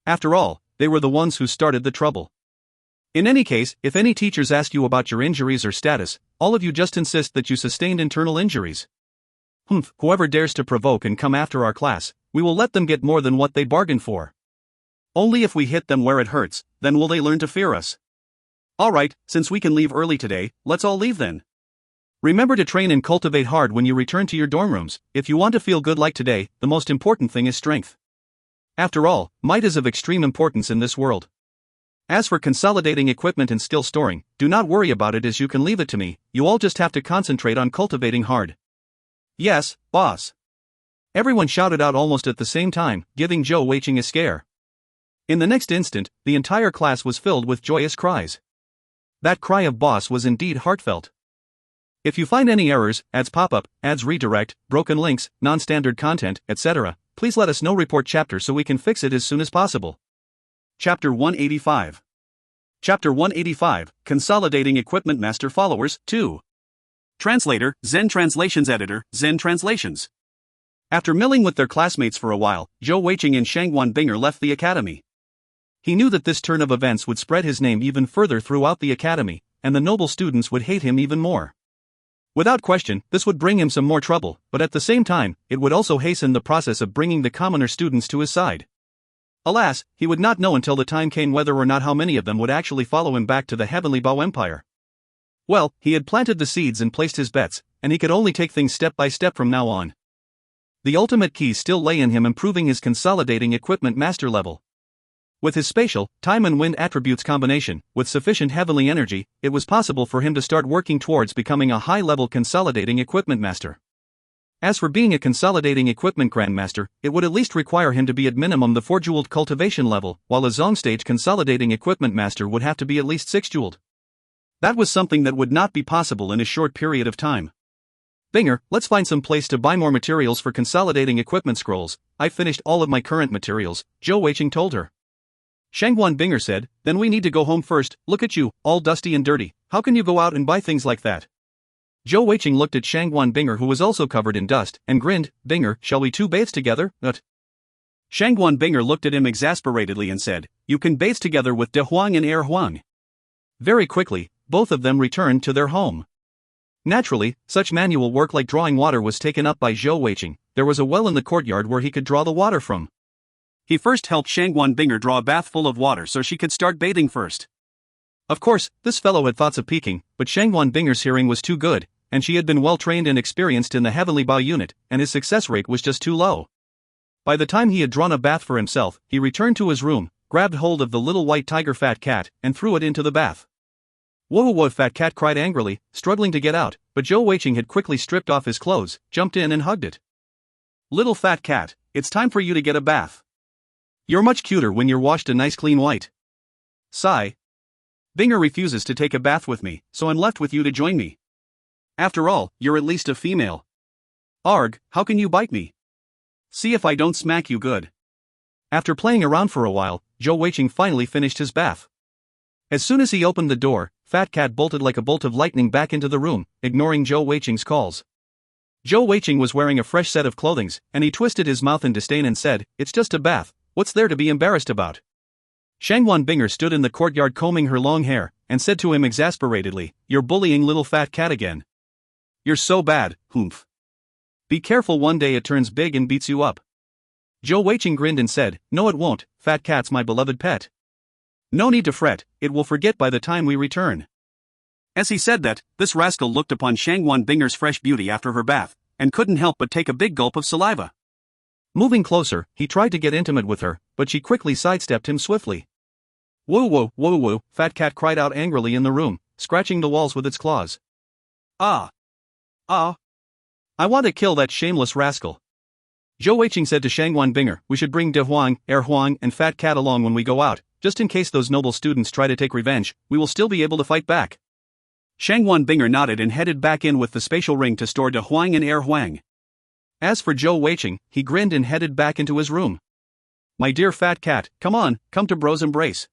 After all, they were the ones who started the trouble. In any case, if any teachers ask you about your injuries or status, all of you just insist that you sustained internal injuries. Whoever dares to provoke and come after our class, we will let them get more than what they bargained for. Only if we hit them where it hurts, then will they learn to fear us. Alright, since we can leave early today, let's all leave then. Remember to train and cultivate hard when you return to your dorm rooms. If you want to feel good like today, the most important thing is strength. After all, might is of extreme importance in this world. As for consolidating equipment and skill storing, do not worry about it as you can leave it to me, you all just have to concentrate on cultivating hard. Yes, boss. Everyone shouted out almost at the same time, giving Zhou Weiqing a scare. In the next instant, the entire class was filled with joyous cries. That cry of boss was indeed heartfelt. If you find any errors, ads pop up, ads redirect, broken links, non-standard content, etc., please let us know. Report chapter so we can fix it as soon as possible. Chapter 185. Chapter 185, Consolidating Equipment Master Followers, 2. Translator, Zen Translations Editor, Zen Translations. After milling with their classmates for a while, Zhou Weiqing and Shangguan Binger left the academy. He knew that this turn of events would spread his name even further throughout the academy, and the noble students would hate him even more. Without question, this would bring him some more trouble, but at the same time, it would also hasten the process of bringing the commoner students to his side. Alas, he would not know until the time came whether or not how many of them would actually follow him back to the Heavenly Bao Empire. Well, he had planted the seeds and placed his bets, and he could only take things step by step from now on. The ultimate key still lay in him improving his consolidating equipment master level. With his spatial, time and wind attributes combination, with sufficient heavenly energy, it was possible for him to start working towards becoming a high-level consolidating equipment master. As for being a consolidating equipment grandmaster, it would at least require him to be at minimum the 4-jeweled cultivation level, while a zone stage consolidating equipment master would have to be at least 6-jeweled. That was something that would not be possible in a short period of time. Binger, let's find some place to buy more materials for consolidating equipment scrolls. I've finished all of my current materials, Zhou Weiqing told her. Shangguan Binger said, then we need to go home first. Look at you, all dusty and dirty. How can you go out and buy things like that? Zhou Weiqing looked at Shangguan Binger, who was also covered in dust, and grinned. Binger, shall we two bathe together? Shangguan Binger looked at him exasperatedly and said, you can bathe together with De Huang and Er Huang. Very quickly, both of them returned to their home. Naturally, such manual work like drawing water was taken up by Zhou Weiqing. There was a well in the courtyard where he could draw the water from. He first helped Shangguan Binger draw a bath full of water so she could start bathing first. Of course, this fellow had thoughts of peeking, but Shangguan Binger's hearing was too good, and she had been well trained and experienced in the Heavenly Bao unit, and his success rate was just too low. By the time he had drawn a bath for himself, he returned to his room, grabbed hold of the little white tiger Fat Cat, and threw it into the bath. Whoa, Fat Cat cried angrily, struggling to get out, but Zhou Weiqing had quickly stripped off his clothes, jumped in and hugged it. Little Fat Cat, it's time for you to get a bath. You're much cuter when you're washed a nice clean white. Sigh. Binger refuses to take a bath with me, so I'm left with you to join me. After all, you're at least a female. Arg, how can you bite me? See if I don't smack you good. After playing around for a while, Zhou Weiqing finally finished his bath. As soon as he opened the door, Fat Cat bolted like a bolt of lightning back into the room, ignoring Zhou Weiqing's calls. Zhou Weiqing was wearing a fresh set of clothing, and he twisted his mouth in disdain and said, it's just a bath, what's there to be embarrassed about? Shangguan Binger stood in the courtyard combing her long hair, and said to him exasperatedly, you're bullying little Fat Cat again. You're so bad, humph. Be careful, one day it turns big and beats you up. Zhou Weiqing grinned and said, no it won't, Fat Cat's my beloved pet. No need to fret, it will forget by the time we return. As he said that, this rascal looked upon Shangguan Binger's fresh beauty after her bath, and couldn't help but take a big gulp of saliva. Moving closer, he tried to get intimate with her, but she quickly sidestepped him swiftly. Whoa, Fat Cat cried out angrily in the room, scratching the walls with its claws. Ah. I want to kill that shameless rascal. Zhou Weiqing said to Shangguan Binger, we should bring De Huang, Er Huang and Fat Cat along when we go out, just in case those noble students try to take revenge, we will still be able to fight back. Shangguan Binger nodded and headed back in with the spatial ring to store De Huang and Er Huang. As for Zhou Weiqing, he grinned and headed back into his room. My dear Fat Cat, come on, come to bro's embrace.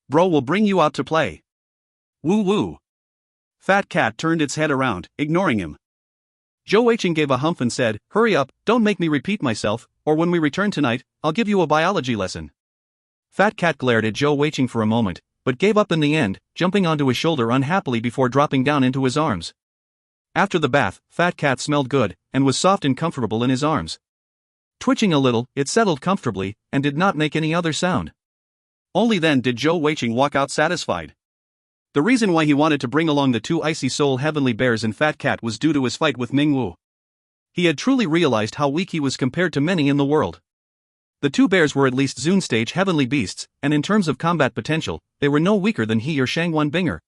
Bro will bring you out to play. Woo. Fat Cat turned its head around, ignoring him. Zhou Weiqing gave a humph and said, hurry up, don't make me repeat myself, or when we return tonight, I'll give you a biology lesson. Fat Cat glared at Zhou Weiqing for a moment, but gave up in the end, jumping onto his shoulder unhappily before dropping down into his arms. After the bath, Fat Cat smelled good, and was soft and comfortable in his arms. Twitching a little, it settled comfortably, and did not make any other sound. Only then did Zhou Weiqing walk out satisfied. The reason why he wanted to bring along the two icy soul heavenly bears and Fat Cat was due to his fight with Ming Wu. He had truly realized how weak he was compared to many in the world. The two bears were at least Zune stage heavenly beasts, and in terms of combat potential, they were no weaker than he or Shangguan Binger.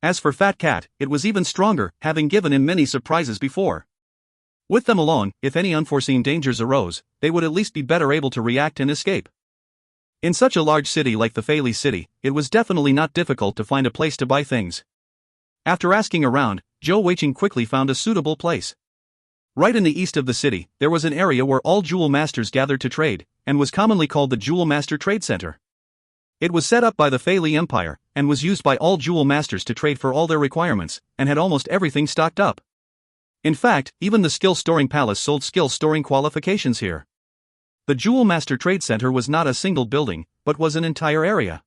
As for Fat Cat, it was even stronger, having given him many surprises before. With them along, if any unforeseen dangers arose, they would at least be better able to react and escape. In such a large city like the Fei Li city, it was definitely not difficult to find a place to buy things. After asking around, Zhou Weiqing quickly found a suitable place. Right in the east of the city, there was an area where all jewel masters gathered to trade, and was commonly called the Jewel Master Trade Center. It was set up by the Fei Li Empire, and was used by all jewel masters to trade for all their requirements, and had almost everything stocked up. In fact, even the Skill Storing Palace sold skill storing qualifications here. The Jewel Master Trade Center was not a single building, but was an entire area.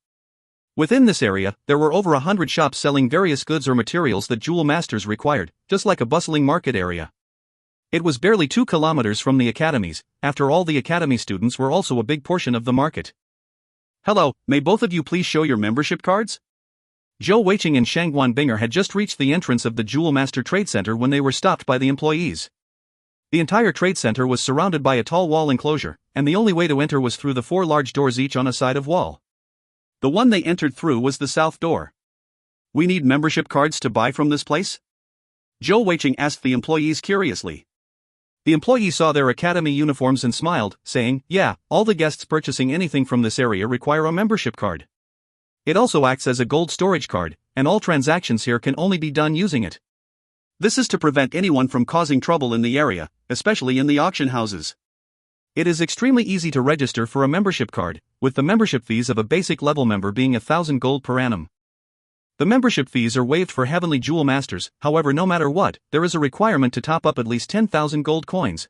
Within this area, there were over 100 shops selling various goods or materials that jewel masters required, just like a bustling market area. It was barely 2 kilometers from the academies. After all, the academy students were also a big portion of the market. Hello, may both of you please show your membership cards? Zhou Weiqing and Shangguan Binger had just reached the entrance of the Jewel Master Trade Center when they were stopped by the employees. The entire trade center was surrounded by a tall wall enclosure, and the only way to enter was through the 4 large doors each on a side of wall. The one they entered through was the south door. We need membership cards to buy from this place? Zhou Weiqing asked the employees curiously. The employees saw their academy uniforms and smiled, saying, yeah, all the guests purchasing anything from this area require a membership card. It also acts as a gold storage card, and all transactions here can only be done using it. This is to prevent anyone from causing trouble in the area, especially in the auction houses. It is extremely easy to register for a membership card, with the membership fees of a basic level member being 1,000 gold per annum. The membership fees are waived for Heavenly Jewel Masters, however, no matter what, there is a requirement to top up at least 10,000 gold coins.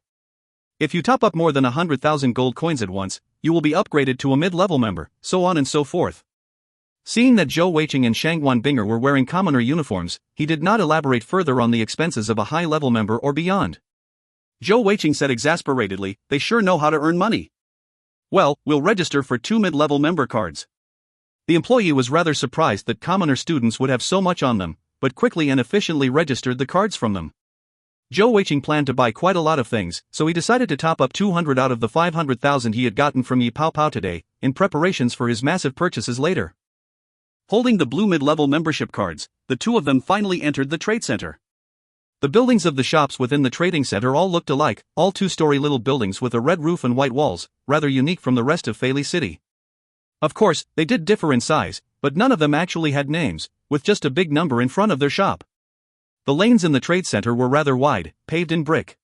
If you top up more than 100,000 gold coins at once, you will be upgraded to a mid-level member, so on and so forth. Seeing that Zhou Weiqing and Shangguan Binger were wearing commoner uniforms, he did not elaborate further on the expenses of a high-level member or beyond. Zhou Weiqing said exasperatedly, "They sure know how to earn money. Well, we'll register for 2 mid-level member cards." The employee was rather surprised that commoner students would have so much on them, but quickly and efficiently registered the cards from them. Zhou Weiqing planned to buy quite a lot of things, so he decided to top up 200 out of the 500,000 he had gotten from Yi Pao Pao today, in preparations for his massive purchases later. Holding the blue mid-level membership cards, the two of them finally entered the trade center. The buildings of the shops within the trading center all looked alike, all two-story little buildings with a red roof and white walls, rather unique from the rest of Feili City. Of course, they did differ in size, but none of them actually had names, with just a big number in front of their shop. The lanes in the trade center were rather wide, paved in brick.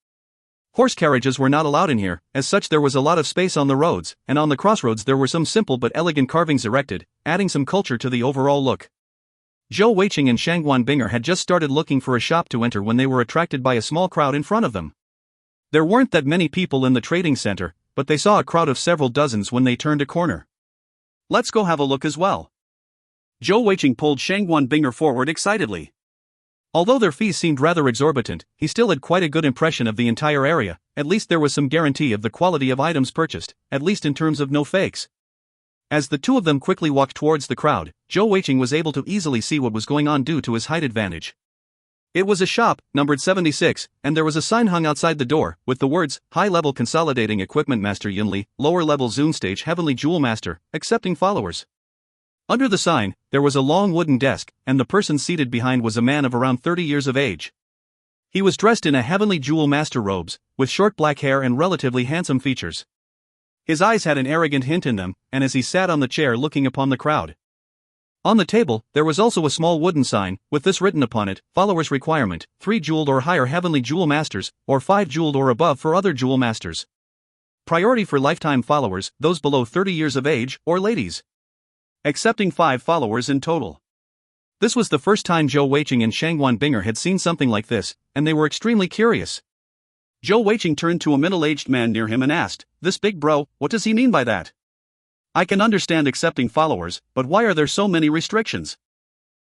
Horse carriages were not allowed in here, as such there was a lot of space on the roads, and on the crossroads there were some simple but elegant carvings erected, adding some culture to the overall look. Zhou Weiqing and Shangguan Binger had just started looking for a shop to enter when they were attracted by a small crowd in front of them. There weren't that many people in the trading center, but they saw a crowd of several dozens when they turned a corner. "Let's go have a look as well." Zhou Weiqing pulled Shangguan Binger forward excitedly. Although their fees seemed rather exorbitant, he still had quite a good impression of the entire area, at least there was some guarantee of the quality of items purchased, at least in terms of no fakes. As the two of them quickly walked towards the crowd, Zhou Weiqing was able to easily see what was going on due to his height advantage. It was a shop, numbered 76, and there was a sign hung outside the door, with the words, High-Level Consolidating Equipment Master Yunli, Lower-Level Zune Stage Heavenly Jewel Master, Accepting Followers. Under the sign, there was a long wooden desk, and the person seated behind was a man of around 30 years of age. He was dressed in a Heavenly Jewel Master robes, with short black hair and relatively handsome features. His eyes had an arrogant hint in them, and as he sat on the chair looking upon the crowd. On the table, there was also a small wooden sign, with this written upon it, Followers Requirement, 3 jeweled or higher Heavenly Jewel Masters, or 5 jeweled or above for other Jewel Masters. Priority for lifetime followers, those below 30 years of age, or ladies. Accepting 5 followers in total. This was the first time Zhou Weiqing and Shangguan Binger had seen something like this, and they were extremely curious. Zhou Weiqing turned to a middle-aged man near him and asked, "This big bro, what does he mean by that? I can understand accepting followers, but why are there so many restrictions?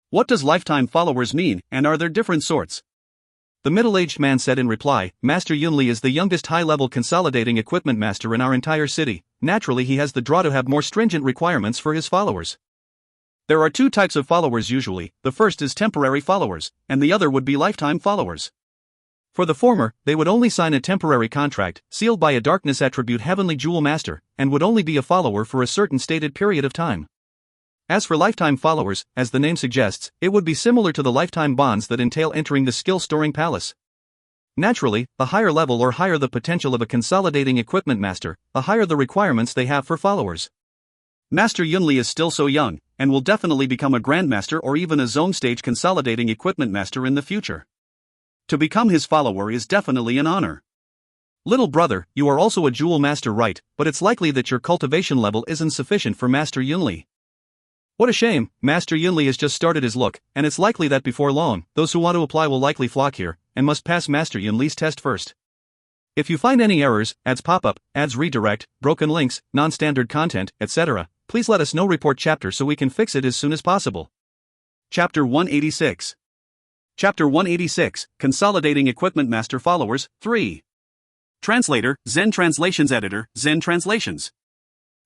What does lifetime followers mean, and are there different sorts?" The middle-aged man said in reply, Master Yunli is the youngest high-level consolidating equipment master in our entire city. Naturally he has the draw to have more stringent requirements for his followers. There are 2 types of followers usually, the first is temporary followers, and the other would be lifetime followers. For the former, they would only sign a temporary contract, sealed by a darkness attribute Heavenly Jewel Master, and would only be a follower for a certain stated period of time. As for lifetime followers, as the name suggests, it would be similar to the lifetime bonds that entail entering the skill-storing palace. Naturally, the higher level or higher the potential of a consolidating equipment master, the higher the requirements they have for followers. Master Yunli is still so young, and will definitely become a grandmaster or even a zone stage consolidating equipment master in the future. To become his follower is definitely an honor. Little brother, you are also a jewel master, right, but it's likely that your cultivation level isn't sufficient for Master Yunli. What a shame, Master Yunli has just started his look, and it's likely that before long, those who want to apply will likely flock here, and must pass Master Yunli's test first. If you find any errors, ads pop up, ads redirect, broken links, non-standard content, etc., please let us know. Report chapter so we can fix it as soon as possible. Chapter 186. Chapter 186, Consolidating Equipment Master Followers, 3. Translator, Zen Translations Editor, Zen Translations.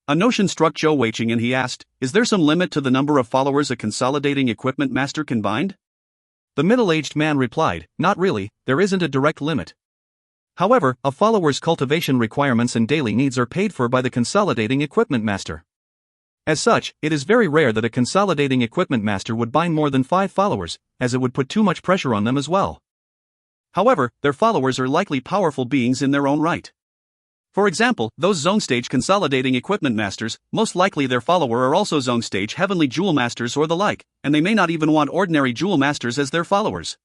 A notion struck Zhou Weiqing and he asked, "Is there some limit to the number of followers a consolidating equipment master can bind?" The middle-aged man replied, "Not really, there isn't a direct limit. However, a follower's cultivation requirements and daily needs are paid for by the consolidating equipment master. As such, it is very rare that a consolidating equipment master would bind more than 5 followers, as it would put too much pressure on them as well. However, their followers are likely powerful beings in their own right. For example, those zone stage consolidating equipment masters, most likely their follower are also zone stage heavenly jewel masters or the like, and they may not even want ordinary jewel masters as their followers.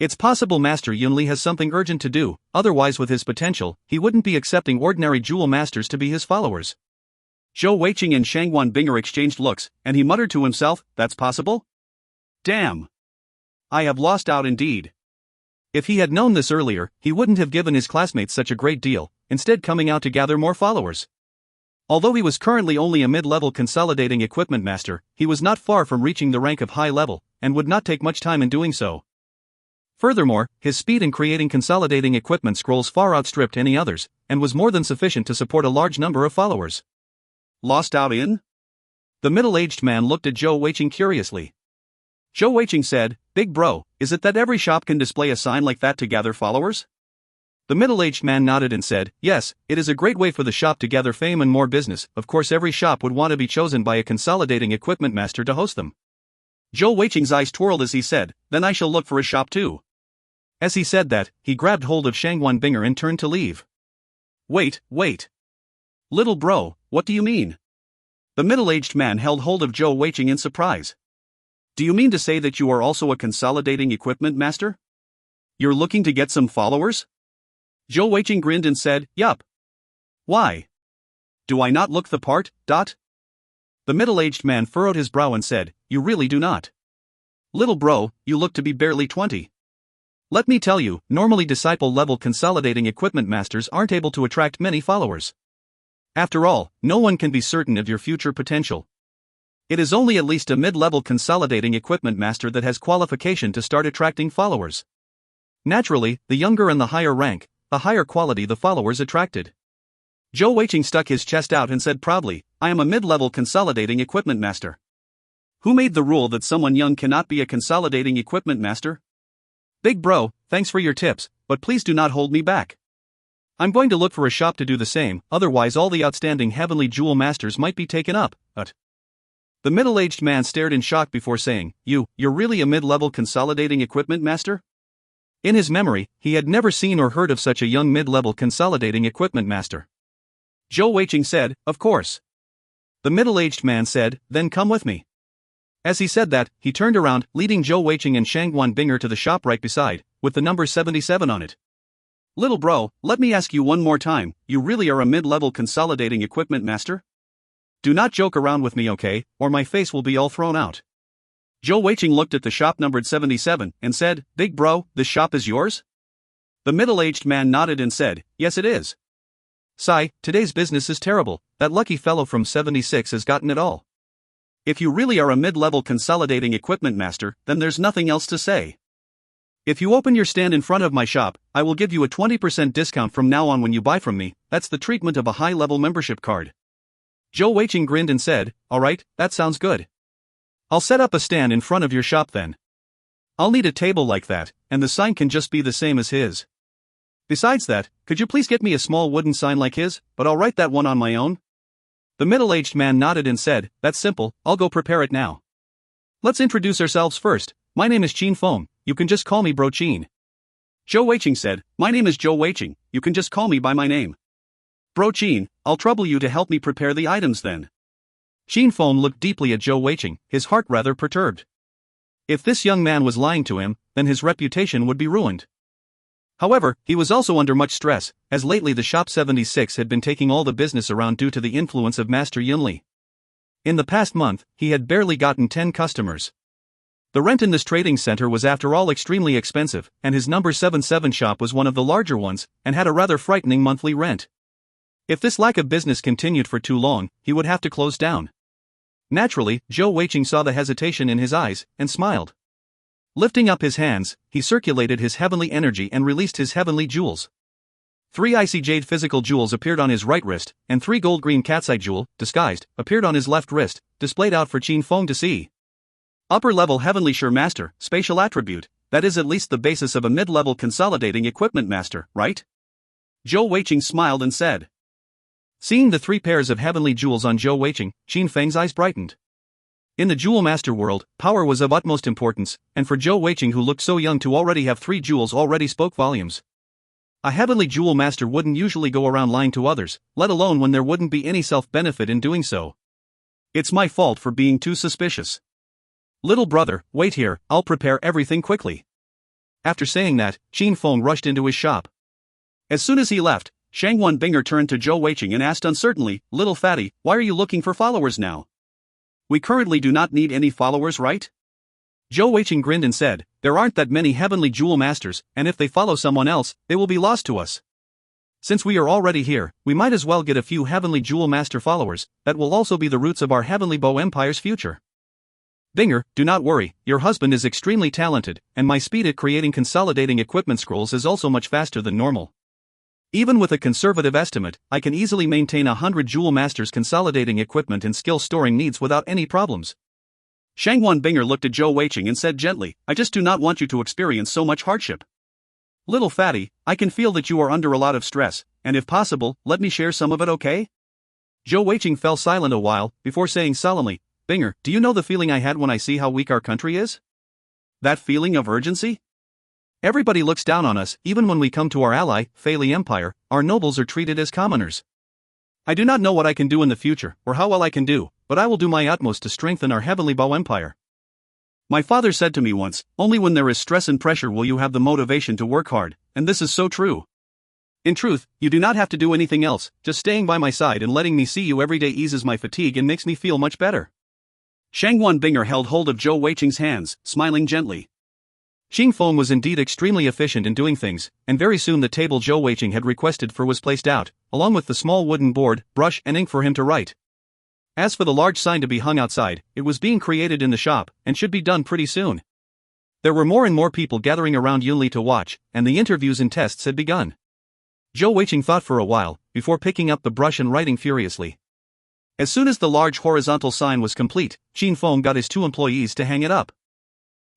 It's possible Master Yunli has something urgent to do, otherwise with his potential, he wouldn't be accepting ordinary jewel masters to be his followers. Zhou Weiqing and Shangwan Binger exchanged looks, and he muttered to himself, that's possible? Damn. I have lost out indeed. If he had known this earlier, he wouldn't have given his classmates such a great deal, instead coming out to gather more followers. Although he was currently only a mid-level consolidating equipment master, he was not far from reaching the rank of high level, and would not take much time in doing so. Furthermore, his speed in creating consolidating equipment scrolls far outstripped any others, and was more than sufficient to support a large number of followers. Lost out in? The middle-aged man looked at Zhou Weiqing curiously. Zhou Weiqing said, Big bro, is it that every shop can display a sign like that to gather followers? The middle-aged man nodded and said, yes, it is a great way for the shop to gather fame and more business. Of course every shop would want to be chosen by a consolidating equipment master to host them. Zhou Weiqing's eyes twirled as he said, then I shall look for a shop too. As he said that, he grabbed hold of Shangwan Binger and turned to leave. Wait. Little bro, what do you mean? The middle-aged man held hold of Zhou Weiqing in surprise. Do you mean to say that you are also a consolidating equipment master? You're looking to get some followers? Zhou Weiqing grinned and said, yup. Why? Do I not look the part, dot? The middle-aged man furrowed his brow and said, you really do not. Little bro, you look to be barely 20. Let me tell you, normally disciple-level consolidating equipment masters aren't able to attract many followers. After all, no one can be certain of your future potential. It is only at least a mid-level consolidating equipment master that has qualification to start attracting followers. Naturally, the younger and the higher rank, the higher quality the followers attracted. Zhou Weiqing stuck his chest out and said proudly, I am a mid-level consolidating equipment master. Who made the rule that someone young cannot be a consolidating equipment master? Big bro, thanks for your tips, but please do not hold me back. I'm going to look for a shop to do the same, otherwise all the outstanding heavenly jewel masters might be taken up. The middle-aged man stared in shock before saying, you're really a mid-level consolidating equipment master? In his memory, he had never seen or heard of such a young mid-level consolidating equipment master. Zhou Weiqing said, of course. The middle-aged man said, then come with me. As he said that, he turned around, leading Zhou Weiqing and Shangwan Binger to the shop right beside, with the number 77 on it. Little bro, let me ask you one more time, you really are a mid-level consolidating equipment master? Do not joke around with me, okay, or my face will be all thrown out. Zhou Weiqing looked at the shop numbered 77 and said, Big bro, this shop is yours? The middle-aged man nodded and said, yes it is. Sigh, today's business is terrible, that lucky fellow from 76 has gotten it all. If you really are a mid-level consolidating equipment master, then there's nothing else to say. If you open your stand in front of my shop, I will give you a 20% discount from now on when you buy from me. That's the treatment of a high-level membership card. Zhou Weiqing grinned and said, alright, that sounds good. I'll set up a stand in front of your shop then. I'll need a table like that, and the sign can just be the same as his. Besides that, could you please get me a small wooden sign like his, but I'll write that one on my own? The middle-aged man nodded and said, that's simple, I'll go prepare it now. Let's introduce ourselves first. My name is Qin Feng, you can just call me Bro Qin. Zhou Weiqing said, my name is Zhou Weiqing, you can just call me by my name. Bro Qin, I'll trouble you to help me prepare the items then. Qin Feng looked deeply at Zhou Weiqing, his heart rather perturbed. If this young man was lying to him, then his reputation would be ruined. However, he was also under much stress, as lately the shop 76 had been taking all the business around due to the influence of Master Yunli. In the past month, he had barely gotten 10 customers. The rent in this trading center was after all extremely expensive, and his number 77 shop was one of the larger ones, and had a rather frightening monthly rent. If this lack of business continued for too long, he would have to close down. Naturally, Zhou Weiqing saw the hesitation in his eyes, and smiled. Lifting up his hands, he circulated his heavenly energy and released his heavenly jewels. 3 icy jade physical jewels appeared on his right wrist, and 3 gold-green cat's eye jewel, disguised, appeared on his left wrist, displayed out for Qin Feng to see. Upper-level heavenly sure master, spatial attribute, that is at least the basis of a mid-level consolidating equipment master, right? Zhou Weiqing smiled and said. Seeing the 3 pairs of heavenly jewels on Zhou Weiqing, Qin Feng's eyes brightened. In the Jewel Master world, power was of utmost importance, and for Zhou Weiqing who looked so young to already have 3 jewels already spoke volumes. A heavenly Jewel Master wouldn't usually go around lying to others, let alone when there wouldn't be any self-benefit in doing so. It's my fault for being too suspicious. Little brother, wait here, I'll prepare everything quickly. After saying that, Qin Feng rushed into his shop. As soon as he left, Shangwan Binger turned to Zhou Weiqing and asked uncertainly, "Little fatty, why are you looking for followers now? We currently do not need any followers, right?" Zhou Weiqing grinned and said, "There aren't that many heavenly jewel masters, and if they follow someone else, they will be lost to us. Since we are already here, we might as well get a few heavenly jewel master followers, that will also be the roots of our heavenly bow empire's future. Binger, do not worry, your husband is extremely talented, and my speed at creating consolidating equipment scrolls is also much faster than normal. Even with a conservative estimate, I can easily maintain 100 jewel masters consolidating equipment and skill storing needs without any problems." Shangwan Binger looked at Zhou Weiqing and said gently, "I just do not want you to experience so much hardship. Little fatty, I can feel that you are under a lot of stress, and if possible, let me share some of it, okay?" Zhou Weiqing fell silent a while, before saying solemnly, "Binger, do you know the feeling I had when I see how weak our country is? That feeling of urgency? Everybody looks down on us, even when we come to our ally, Feili Empire, our nobles are treated as commoners. I do not know what I can do in the future, or how well I can do, but I will do my utmost to strengthen our heavenly bow empire. My father said to me once, only when there is stress and pressure will you have the motivation to work hard, and this is so true. In truth, you do not have to do anything else, just staying by my side and letting me see you every day eases my fatigue and makes me feel much better." Shangwan Binger held hold of Zhou Weiqing's hands, smiling gently. Qin Feng was indeed extremely efficient in doing things, and very soon the table Zhou Weiqing had requested for was placed out, along with the small wooden board, brush and ink for him to write. As for the large sign to be hung outside, it was being created in the shop, and should be done pretty soon. There were more and more people gathering around Yunli to watch, and the interviews and tests had begun. Zhou Weiqing thought for a while, before picking up the brush and writing furiously. As soon as the large horizontal sign was complete, Qin Feng got his 2 employees to hang it up.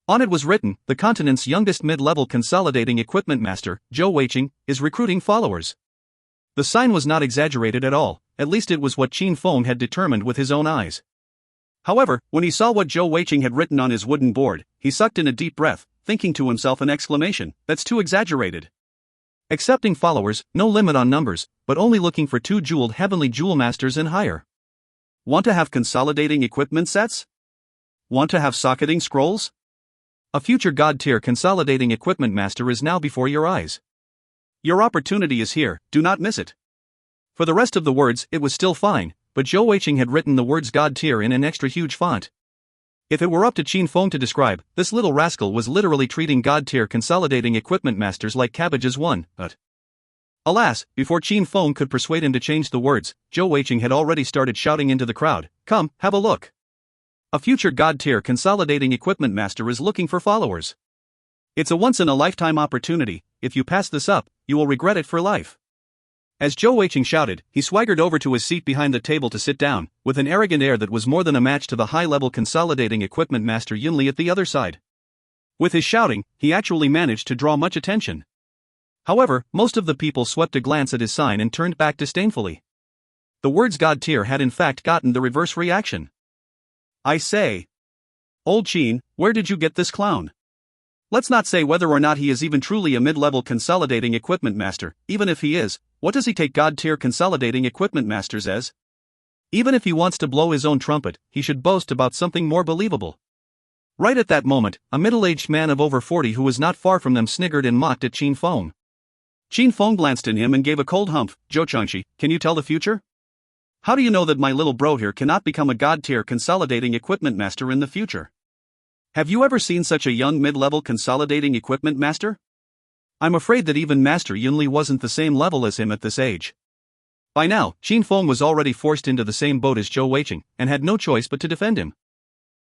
On it was written, "The continent's youngest mid-level consolidating equipment master, Zhou Weiqing, is recruiting followers." The sign was not exaggerated at all, at least it was what Qin Feng had determined with his own eyes. However, when he saw what Zhou Weiqing had written on his wooden board, he sucked in a deep breath, thinking to himself an exclamation, "That's too exaggerated. Accepting followers, no limit on numbers, but only looking for 2 jeweled heavenly jewel masters and higher. Want to have consolidating equipment sets? Want to have socketing scrolls? A future god-tier consolidating equipment master is now before your eyes. Your opportunity is here, do not miss it." For the rest of the words, it was still fine, but Zhou Weiqing had written the words god-tier in an extra huge font. If it were up to Qin Feng to describe, this little rascal was literally treating god-tier consolidating equipment masters like cabbages but alas, before Qin Feng could persuade him to change the words, Zhou Weiqing had already started shouting into the crowd, "Come, have a look. A future god-tier consolidating equipment master is looking for followers. It's a once-in-a-lifetime opportunity, if you pass this up, you will regret it for life." As Zhou Weiqing shouted, he swaggered over to his seat behind the table to sit down, with an arrogant air that was more than a match to the high-level consolidating equipment master Yunli at the other side. With his shouting, he actually managed to draw much attention. However, most of the people swept a glance at his sign and turned back disdainfully. The words God tier had in fact gotten the reverse reaction. "I say, old Qin, where did you get this clown? Let's not say whether or not he is even truly a mid-level consolidating equipment master, even if he is, what does he take God tier consolidating equipment masters as? Even if he wants to blow his own trumpet, he should boast about something more believable." Right at that moment, a middle-aged man of over 40 who was not far from them sniggered and mocked at Qin Feng. Qin Feng glanced at him and gave a cold humph. "Zhou Changshi, can you tell the future? How do you know that my little bro here cannot become a god-tier consolidating equipment master in the future? Have you ever seen such a young mid-level consolidating equipment master? I'm afraid that even Master Yunli wasn't the same level as him at this age." By now, Qin Feng was already forced into the same boat as Zhou Weiqing, and had no choice but to defend him.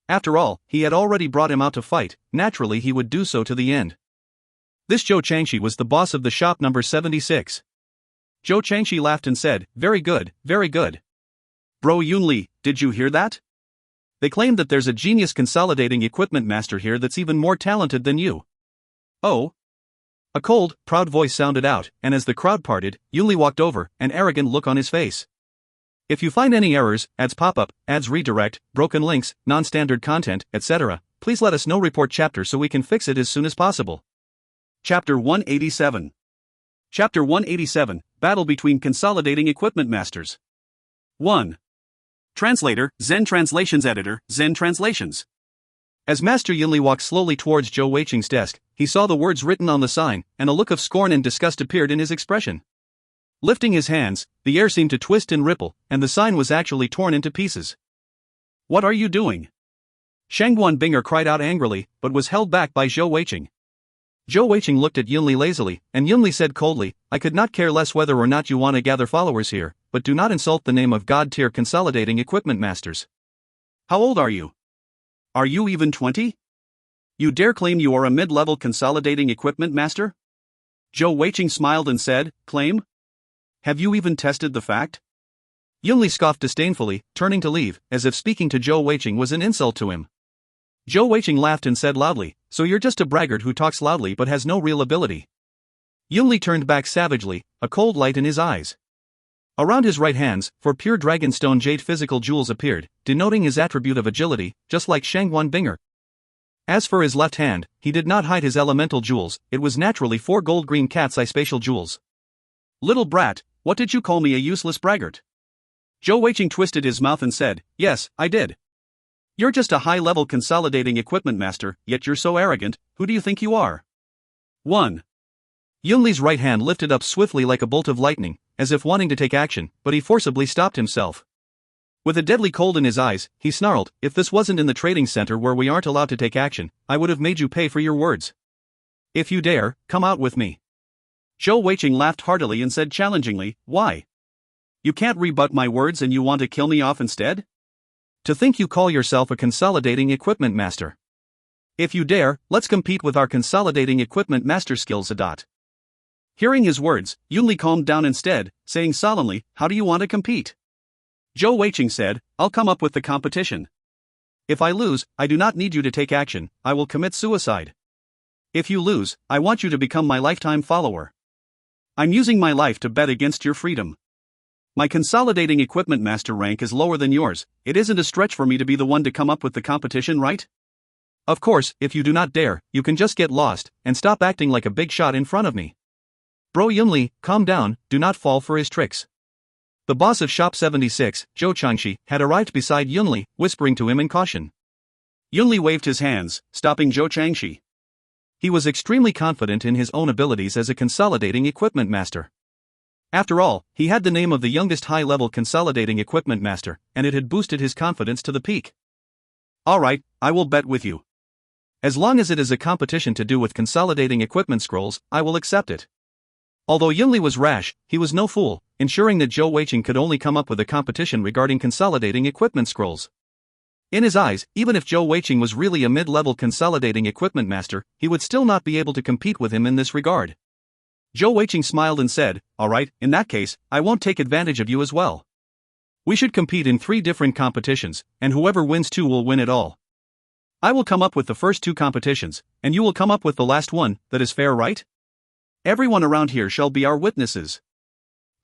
After all, he had already brought him out to fight, naturally he would do so to the end. This Zhou Changshi was the boss of the shop number 76. Zhou Changshi laughed and said, very good, very good. Bro Yunli, did you hear that? They claim that there's a genius consolidating equipment master here that's even more talented than you." "Oh?" A cold, proud voice sounded out, and as the crowd parted, Yunli walked over, an arrogant look on his face. "If you find any errors, ads pop-up, ads redirect, broken links, non-standard content, etc., please let us know. Report chapter so we can fix it as soon as possible." Chapter 187. Chapter 187, Battle between Consolidating Equipment Masters. 1. Translator, Zen Translations Editor, Zen Translations. As Master Yunli walked slowly towards Zhou Weiqing's desk, he saw the words written on the sign, and a look of scorn and disgust appeared in his expression. Lifting his hands, the air seemed to twist and ripple, and the sign was actually torn into pieces. What are you doing? Shangguan Binger cried out angrily, but was held back by Zhou Weiqing. Zhou Weiqing looked at Yunli lazily, and Yunli said coldly, I could not care less whether or not you want to gather followers here, but do not insult the name of God-tier consolidating equipment masters. How old are you? Are you even 20? You dare claim you are a mid-level consolidating equipment master? Zhou Weiqing smiled and said, claim? Have you even tested the fact? Yunli scoffed disdainfully, turning to leave, as if speaking to Zhou Weiqing was an insult to him. Zhou Weiqing laughed and said loudly, so you're just a braggart who talks loudly but has no real ability. Yunli turned back savagely, a cold light in his eyes. Around his right hands, 4 pure dragonstone jade physical jewels appeared, denoting his attribute of agility, just like Shangguan Binger. As for his left hand, he did not hide his elemental jewels, it was naturally 4 gold-green cat's eye spatial jewels. Little brat, what did you call me, a useless braggart? Zhou Weiqing twisted his mouth and said, yes, I did. You're just a high-level consolidating equipment master, yet you're so arrogant, who do you think you are? 1. Yunli's right hand lifted up swiftly like a bolt of lightning, as if wanting to take action, but he forcibly stopped himself. With a deadly cold in his eyes, he snarled, if this wasn't in the trading center where we aren't allowed to take action, I would have made you pay for your words. If you dare, come out with me. Zhou Weiqing laughed heartily and said challengingly, why? You can't rebut my words and you want to kill me off instead? To think you call yourself a consolidating equipment master. If you dare, let's compete with our consolidating equipment master skills. Hearing his words, Yunli calmed down instead, saying solemnly, how do you want to compete? Zhou Weiqing said, I'll come up with the competition. If I lose, I do not need you to take action, I will commit suicide. If you lose, I want you to become my lifetime follower. I'm using my life to bet against your freedom. My consolidating equipment master rank is lower than yours, it isn't a stretch for me to be the one to come up with the competition, right? Of course, if you do not dare, you can just get lost, and stop acting like a big shot in front of me. Bro Yunli, calm down, do not fall for his tricks. The boss of Shop 76, Zhou Changxi, had arrived beside Yunli, whispering to him in caution. Yunli waved his hands, stopping Zhou Changxi. He was extremely confident in his own abilities as a consolidating equipment master. After all, he had the name of the youngest high-level consolidating equipment master, and it had boosted his confidence to the peak. Alright, I will bet with you. As long as it is a competition to do with consolidating equipment scrolls, I will accept it. Although Yunli was rash, he was no fool, ensuring that Zhou Weiqing could only come up with a competition regarding consolidating equipment scrolls. In his eyes, even if Zhou Weiqing was really a mid-level consolidating equipment master, he would still not be able to compete with him in this regard. Zhou Weiqing smiled and said, alright, in that case, I won't take advantage of you as well. We should compete in 3 different competitions, and whoever wins 2 will win it all. I will come up with the first 2 competitions, and you will come up with the last one, that is fair, right? Everyone around here shall be our witnesses.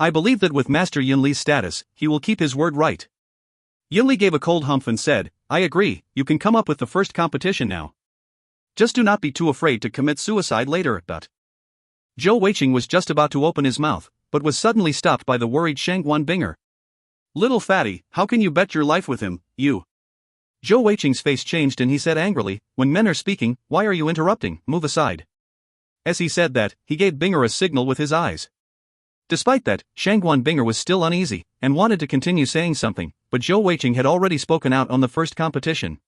I believe that with Master Yunli's status, he will keep his word right. Yunli gave a cold humph and said, I agree, you can come up with the first competition now. Just do not be too afraid to commit suicide later. Zhou Weiqing was just about to open his mouth, but was suddenly stopped by the worried Shangguan Binger. Little fatty, how can you bet your life with him, you? Zhou Weiqing's face changed and he said angrily, when men are speaking, why are you interrupting, move aside. As he said that, he gave Binger a signal with his eyes. Despite that, Shangguan Binger was still uneasy, and wanted to continue saying something, but Zhou Weiqing had already spoken out on the first competition.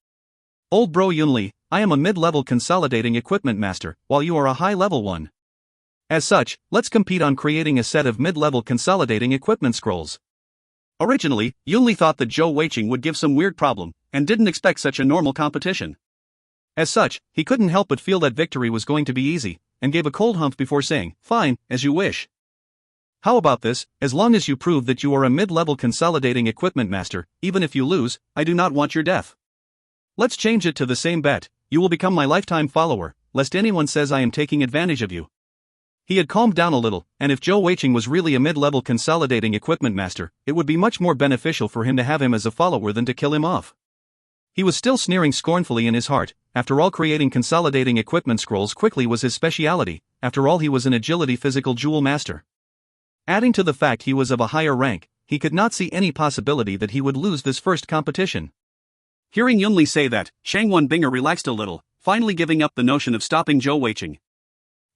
Old bro Yunli, I am a mid-level consolidating equipment master, while you are a high-level one. As such, let's compete on creating a set of mid-level consolidating equipment scrolls. Originally, Yunli thought that Zhou Weiqing would give some weird problem, and didn't expect such a normal competition. As such, he couldn't help but feel that victory was going to be easy, and gave a cold humph before saying, fine, as you wish. How about this, as long as you prove that you are a mid-level consolidating equipment master, even if you lose, I do not want your death. Let's change it to the same bet, you will become my lifetime follower, lest anyone says I am taking advantage of you. He had calmed down a little, and if Zhou Weiqing was really a mid-level consolidating equipment master, it would be much more beneficial for him to have him as a follower than to kill him off. He was still sneering scornfully in his heart, after all creating consolidating equipment scrolls quickly was his speciality, after all he was an agility physical jewel master. Adding to the fact he was of a higher rank, he could not see any possibility that he would lose this first competition. Hearing Yunli say that, Shang Wenbinger relaxed a little, finally giving up the notion of stopping Zhou Weiqing.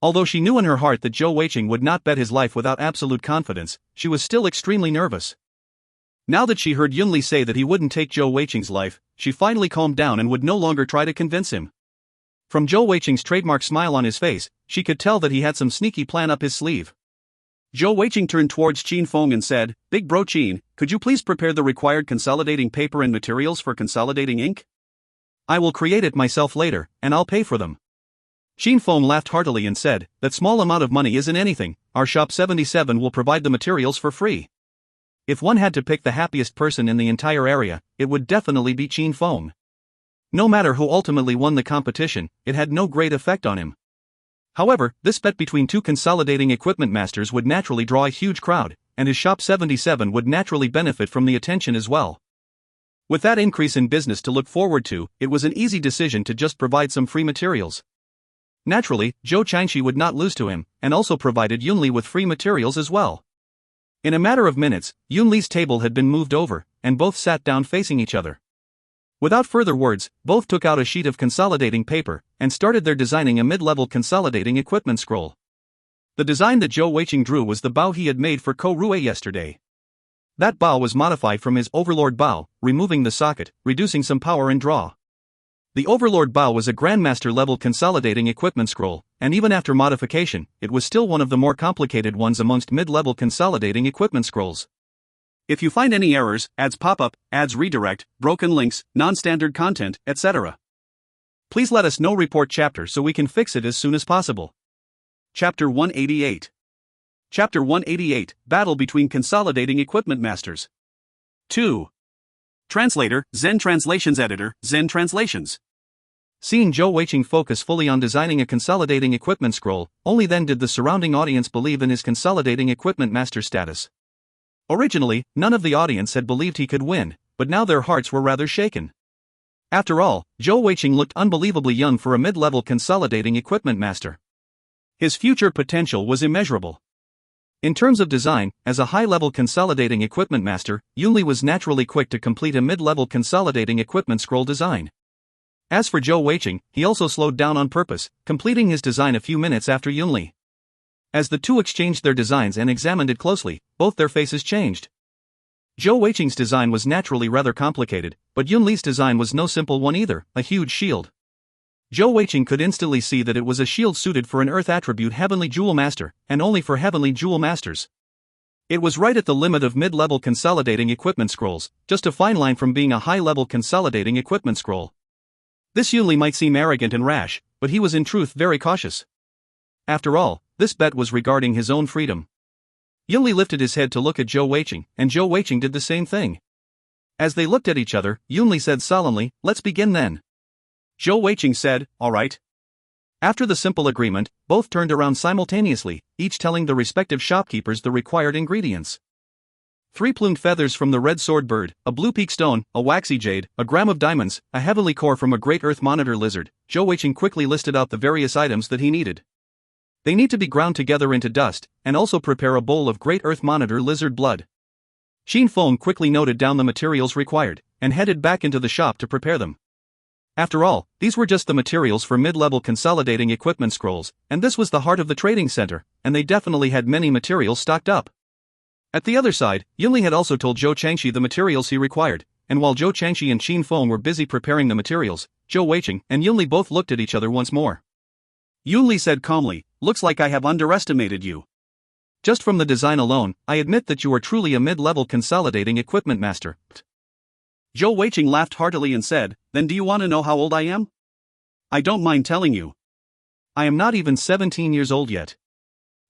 Although she knew in her heart that Zhou Weiqing would not bet his life without absolute confidence, she was still extremely nervous. Now that she heard Yunli say that he wouldn't take Zhou Weiqing's life, she finally calmed down and would no longer try to convince him. From Zhou Weiqing's trademark smile on his face, she could tell that he had some sneaky plan up his sleeve. Zhou Weiqing turned towards Qin Feng and said, "Big bro Qin, could you please prepare the required consolidating paper and materials for consolidating ink? I will create it myself later, and I'll pay for them." Qin Feng laughed heartily and said, "That small amount of money isn't anything, our shop 77 will provide the materials for free." If one had to pick the happiest person in the entire area, it would definitely be Qin Feng. No matter who ultimately won the competition, it had no great effect on him. However, this bet between two consolidating equipment masters would naturally draw a huge crowd, and his shop 77 would naturally benefit from the attention as well. With that increase in business to look forward to, it was an easy decision to just provide some free materials. Naturally, Zhou Changshi would not lose to him, and also provided Yunli with free materials as well. In a matter of minutes, Yunli's table had been moved over, and both sat down facing each other. Without further words, both took out a sheet of consolidating paper, and started their designing a mid-level consolidating equipment scroll. The design that Zhou Weiqing drew was the bow he had made for Ko Rue yesterday. That bow was modified from his Overlord bow, removing the socket, reducing some power and draw. The Overlord bow was a Grandmaster-level consolidating equipment scroll, and even after modification, it was still one of the more complicated ones amongst mid-level consolidating equipment scrolls. If you find any errors, ads pop up, ads redirect, broken links, non-standard content, etc., please let us know. Report chapter so we can fix it as soon as possible. Chapter 188. Chapter 188, Battle between Consolidating Equipment Masters. 2. Translator, Zen Translations Editor, Zen Translations. Seeing Zhou Weiqing focus fully on designing a consolidating equipment scroll, only then did the surrounding audience believe in his consolidating equipment master status. Originally, none of the audience had believed he could win, but now their hearts were rather shaken. After all, Zhou Weiqing looked unbelievably young for a mid-level consolidating equipment master. His future potential was immeasurable. In terms of design, as a high-level consolidating equipment master, Yunli was naturally quick to complete a mid-level consolidating equipment scroll design. As for Zhou Weiqing, he also slowed down on purpose, completing his design a few minutes after Yunli. As the two exchanged their designs and examined it closely, both their faces changed. Zhou Weiqing's design was naturally rather complicated, but Yunli's design was no simple one either, a huge shield. Zhou Weiqing could instantly see that it was a shield suited for an Earth attribute Heavenly Jewel Master, and only for Heavenly Jewel Masters. It was right at the limit of mid-level consolidating equipment scrolls, just a fine line from being a high-level consolidating equipment scroll. This Yunli might seem arrogant and rash, but he was in truth very cautious. After all, this bet was regarding his own freedom. Yunli lifted his head to look at Zhou Weiqing, and Zhou Weiqing did the same thing. As they looked at each other, Yunli said solemnly, "Let's begin then." Zhou Weiqing said, "All right." After the simple agreement, both turned around simultaneously, each telling the respective shopkeepers the required ingredients. 3 plumed feathers from the red sword bird, a blue peak stone, a waxy jade, a gram of diamonds, a heavenly core from a great earth monitor lizard. Zhou Weiqing quickly listed out the various items that he needed. They need to be ground together into dust, and also prepare a bowl of great earth monitor lizard blood. Qin Feng quickly noted down the materials required, and headed back into the shop to prepare them. After all, these were just the materials for mid-level consolidating equipment scrolls, and this was the heart of the trading center, and they definitely had many materials stocked up. At the other side, Yunli had also told Zhou Changshi the materials he required, and while Zhou Changshi and Qin Feng were busy preparing the materials, Zhou Weiqing and Yunli both looked at each other once more. Yunli said calmly, "Looks like I have underestimated you. Just from the design alone, I admit that you are truly a mid-level consolidating equipment master." Zhou Weiqing laughed heartily and said, "Then do you want to know how old I am? I don't mind telling you. I am not even 17 years old yet.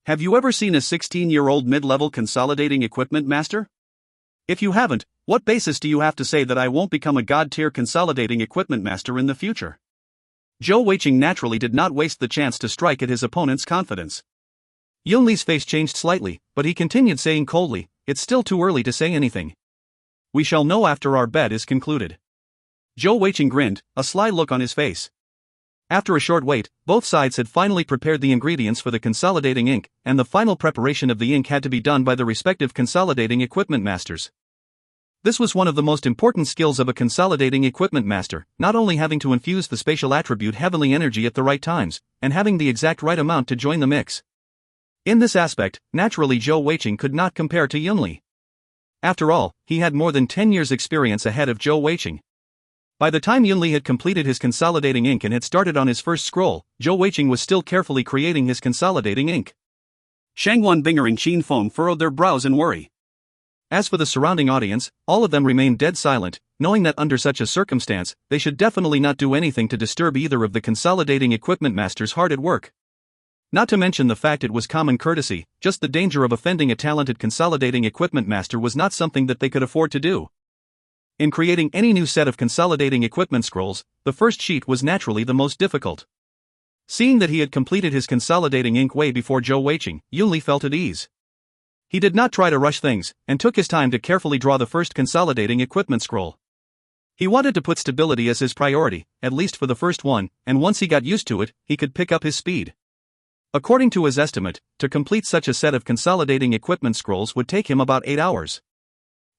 Have you ever seen a 16-year-old mid-level consolidating equipment master? If you haven't, what basis do you have to say that I won't become a god-tier consolidating equipment master in the future?" Zhou Weiqing naturally did not waste the chance to strike at his opponent's confidence. Yunli's face changed slightly, but he continued saying coldly, "It's still too early to say anything. We shall know after our bet is concluded." Zhou Weiqing grinned, a sly look on his face. After a short wait, both sides had finally prepared the ingredients for the consolidating ink, and the final preparation of the ink had to be done by the respective consolidating equipment masters. This was one of the most important skills of a consolidating equipment master, not only having to infuse the spatial attribute heavenly energy at the right times, and having the exact right amount to join the mix. In this aspect, naturally Zhou Weiqing could not compare to Yunli. After all, he had more than 10 years' experience ahead of Zhou Weiqing. By the time Yunli had completed his consolidating ink and had started on his first scroll, Zhou Weiqing was still carefully creating his consolidating ink. Shangwan Binger and Qin Feng furrowed their brows in worry. As for the surrounding audience, all of them remained dead silent, knowing that under such a circumstance, they should definitely not do anything to disturb either of the consolidating equipment masters hard at work. Not to mention the fact it was common courtesy, just the danger of offending a talented consolidating equipment master was not something that they could afford to do. In creating any new set of consolidating equipment scrolls, the first sheet was naturally the most difficult. Seeing that he had completed his consolidating ink way before Zhou Weiqing, Yunli felt at ease. He did not try to rush things, and took his time to carefully draw the first consolidating equipment scroll. He wanted to put stability as his priority, at least for the first one, and once he got used to it, he could pick up his speed. According to his estimate, to complete such a set of consolidating equipment scrolls would take him about 8 hours.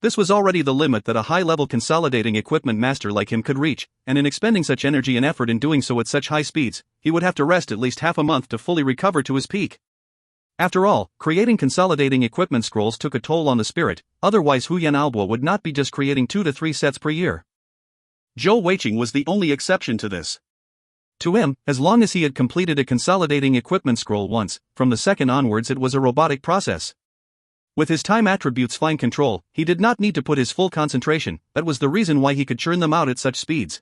This was already the limit that a high-level consolidating equipment master like him could reach, and in expending such energy and effort in doing so at such high speeds, he would have to rest at least half a month to fully recover to his peak. After all, creating consolidating equipment scrolls took a toll on the spirit, otherwise Huyan Albo would not be just creating 2 to 3 sets per year. Zhou Weiqing was the only exception to this. To him, as long as he had completed a consolidating equipment scroll once, from the second onwards it was a robotic process. With his time attributes fine control, he did not need to put his full concentration, that was the reason why he could churn them out at such speeds.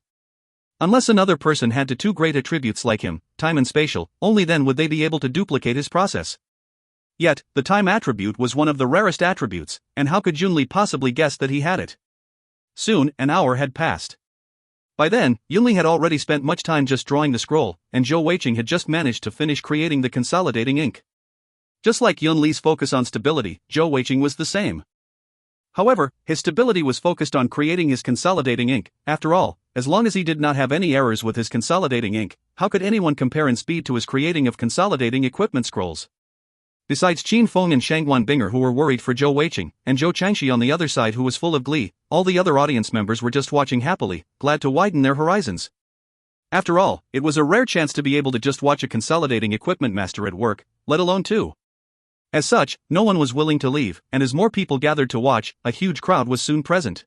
Unless another person had two great attributes like him, time and spatial, only then would they be able to duplicate his process. Yet, the time attribute was one of the rarest attributes, and how could Yunli possibly guess that he had it? Soon, an hour had passed. By then, Yunli had already spent much time just drawing the scroll, and Zhou Weiqing had just managed to finish creating the consolidating ink. Just like Yunli's focus on stability, Zhou Weiqing was the same. However, his stability was focused on creating his consolidating ink. After all, as long as he did not have any errors with his consolidating ink, how could anyone compare in speed to his creating of consolidating equipment scrolls? Besides Qin Feng and Shangwan Binger who were worried for Zhou Weiqing, and Zhou Changxi on the other side who was full of glee, all the other audience members were just watching happily, glad to widen their horizons. After all, it was a rare chance to be able to just watch a consolidating equipment master at work, let alone two. As such, no one was willing to leave, and as more people gathered to watch, a huge crowd was soon present.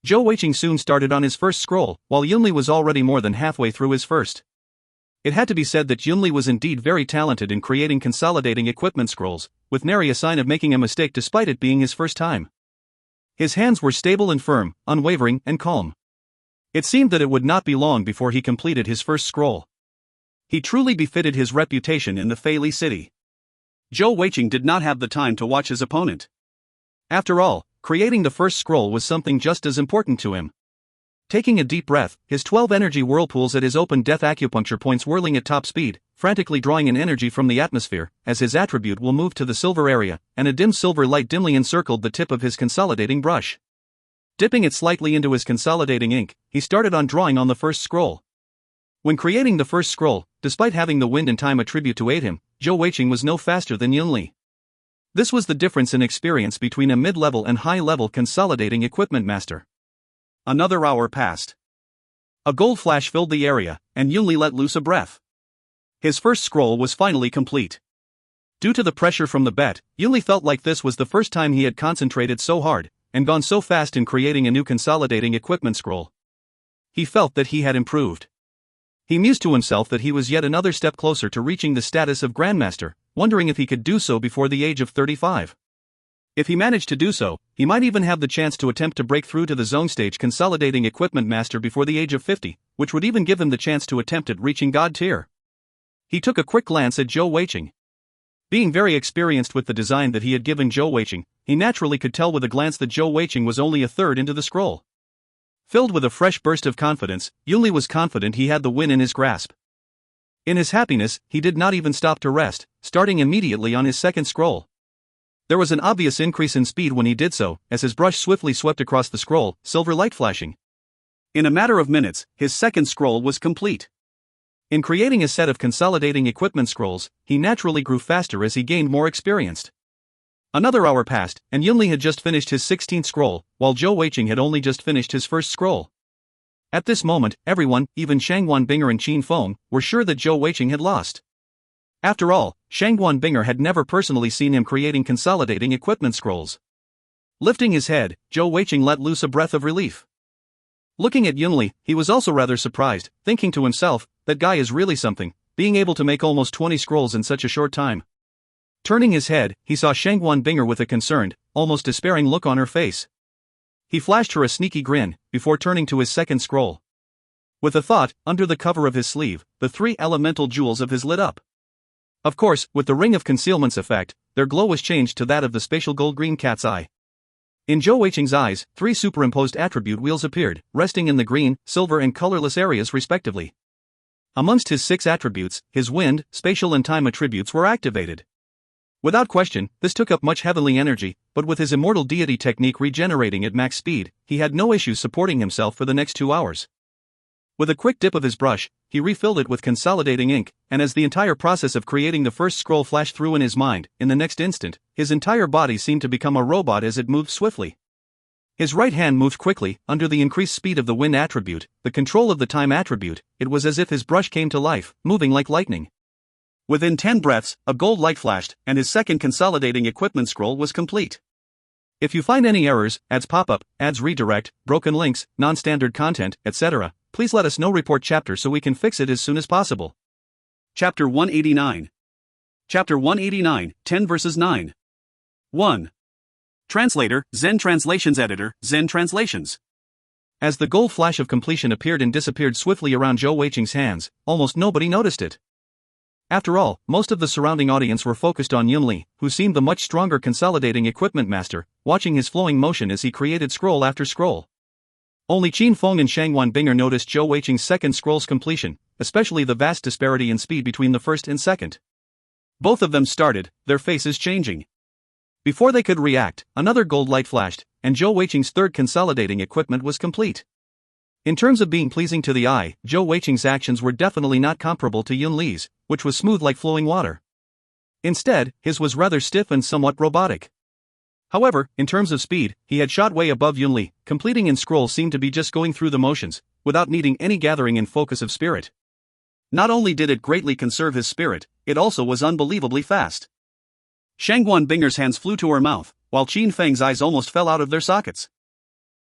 Zhou Weiqing soon started on his first scroll, while Yunli was already more than halfway through his first. It had to be said that Yunli was indeed very talented in creating consolidating equipment scrolls, with nary a sign of making a mistake despite it being his first time. His hands were stable and firm, unwavering and calm. It seemed that it would not be long before he completed his first scroll. He truly befitted his reputation in the Feili city. Zhou Weiqing did not have the time to watch his opponent. After all, creating the first scroll was something just as important to him. Taking a deep breath, his 12 energy whirlpools at his open death acupuncture points whirling at top speed, frantically drawing in energy from the atmosphere, as his attribute will move to the silver area, and a dim silver light dimly encircled the tip of his consolidating brush. Dipping it slightly into his consolidating ink, he started on drawing on the first scroll. When creating the first scroll, despite having the wind and time attribute to aid him, Zhou Weiqing was no faster than Yunli. This was the difference in experience between a mid-level and high-level consolidating equipment master. Another hour passed. A gold flash filled the area, and Yunli let loose a breath. His first scroll was finally complete. Due to the pressure from the bet, Yunli felt like this was the first time he had concentrated so hard, and gone so fast in creating a new consolidating equipment scroll. He felt that he had improved. He mused to himself that he was yet another step closer to reaching the status of Grandmaster, wondering if he could do so before the age of 35. If he managed to do so, he might even have the chance to attempt to break through to the zone stage consolidating equipment master before the age of 50, which would even give him the chance to attempt at reaching God tier. He took a quick glance at Zhou Weiqing. Being very experienced with the design that he had given Zhou Weiqing, he naturally could tell with a glance that Zhou Weiqing was only a third into the scroll. Filled with a fresh burst of confidence, Yunli was confident he had the win in his grasp. In his happiness, he did not even stop to rest, starting immediately on his second scroll. There was an obvious increase in speed when he did so, as his brush swiftly swept across the scroll, silver light flashing. In a matter of minutes, his second scroll was complete. In creating a set of consolidating equipment scrolls, he naturally grew faster as he gained more experience. Another hour passed, and Yunli had just finished his 16th scroll, while Zhou Weiqing had only just finished his first scroll. At this moment, everyone, even Shangguan Binger and Qin Feng, were sure that Zhou Weiqing had lost. After all, Shangguan Binger had never personally seen him creating consolidating equipment scrolls. Lifting his head, Zhou Weiqing let loose a breath of relief. Looking at Yunli, he was also rather surprised, thinking to himself, that guy is really something, being able to make almost 20 scrolls in such a short time. Turning his head, he saw Shangguan Binger with a concerned, almost despairing look on her face. He flashed her a sneaky grin, before turning to his second scroll. With a thought, under the cover of his sleeve, the 3 elemental jewels of his lit up. Of course, with the ring of concealment's effect, their glow was changed to that of the spatial gold-green cat's eye. In Zhou Weiqing's eyes, 3 superimposed attribute wheels appeared, resting in the green, silver and colorless areas respectively. Amongst his 6 attributes, his wind, spatial and time attributes were activated. Without question, this took up much heavenly energy, but with his immortal deity technique regenerating at max speed, he had no issue supporting himself for the next 2 hours. With a quick dip of his brush, he refilled it with consolidating ink, and as the entire process of creating the first scroll flashed through in his mind, in the next instant, his entire body seemed to become a robot as it moved swiftly. His right hand moved quickly, under the increased speed of the wind attribute, the control of the time attribute. It was as if his brush came to life, moving like lightning. Within 10 breaths, a gold light flashed, and his second consolidating equipment scroll was complete. If you find any errors, ads pop up, ads redirect, broken links, non-standard content, etc., please let us know. Report chapter so we can fix it as soon as possible. Chapter 189. Chapter 189, 10 verses 9. 1. Translator, Zen Translations Editor, Zen Translations. As the gold flash of completion appeared and disappeared swiftly around Zhou Weiqing's hands, almost nobody noticed it. After all, most of the surrounding audience were focused on Yunli, who seemed the much stronger consolidating equipment master, watching his flowing motion as he created scroll after scroll. Only Qin Feng and Shangguan Binger noticed Zhou Weiqing's second scroll's completion, especially the vast disparity in speed between the first and second. Both of them started, their faces changing. Before they could react, another gold light flashed, and Zhou Weiqing's third consolidating equipment was complete. In terms of being pleasing to the eye, Zhou Weiqing's actions were definitely not comparable to Yunli's, which was smooth like flowing water. Instead, his was rather stiff and somewhat robotic. However, in terms of speed, he had shot way above Yunli. Completing in scroll seemed to be just going through the motions, without needing any gathering and focus of spirit. Not only did it greatly conserve his spirit, it also was unbelievably fast. Shangguan Binger's hands flew to her mouth, while Qin Feng's eyes almost fell out of their sockets.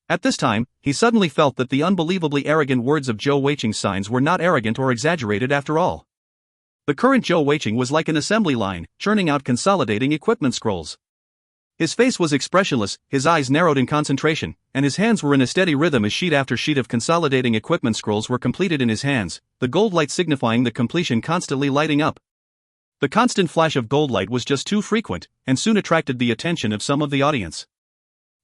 At this time, he suddenly felt that the unbelievably arrogant words of Zhou Weiqing's signs were not arrogant or exaggerated after all. The current Zhou Weiqing was like an assembly line, churning out consolidating equipment scrolls. His face was expressionless, his eyes narrowed in concentration, and his hands were in a steady rhythm as sheet after sheet of consolidating equipment scrolls were completed in his hands, the gold light signifying the completion constantly lighting up. The constant flash of gold light was just too frequent, and soon attracted the attention of some of the audience.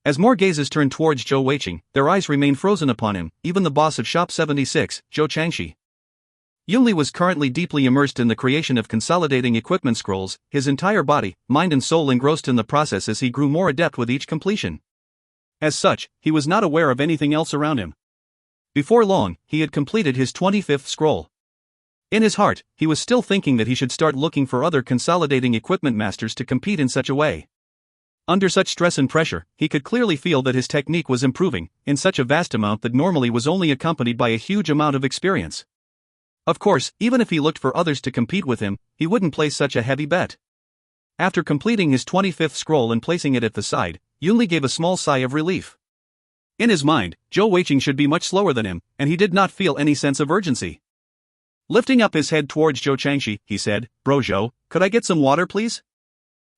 As more gazes turned towards Zhou Weiqing, their eyes remained frozen upon him, even the boss of Shop 76, Zhou Changxi. Yunli was currently deeply immersed in the creation of consolidating equipment scrolls, his entire body, mind and soul engrossed in the process as he grew more adept with each completion. As such, he was not aware of anything else around him. Before long, he had completed his 25th scroll. In his heart, he was still thinking that he should start looking for other consolidating equipment masters to compete in such a way. Under such stress and pressure, he could clearly feel that his technique was improving, in such a vast amount that normally was only accompanied by a huge amount of experience. Of course, even if he looked for others to compete with him, he wouldn't place such a heavy bet. After completing his 25th scroll and placing it at the side, Yunli gave a small sigh of relief. In his mind, Zhou Weiqing should be much slower than him, and he did not feel any sense of urgency. Lifting up his head towards Zhou Changxi, he said, "Bro Zhou, could I get some water please?"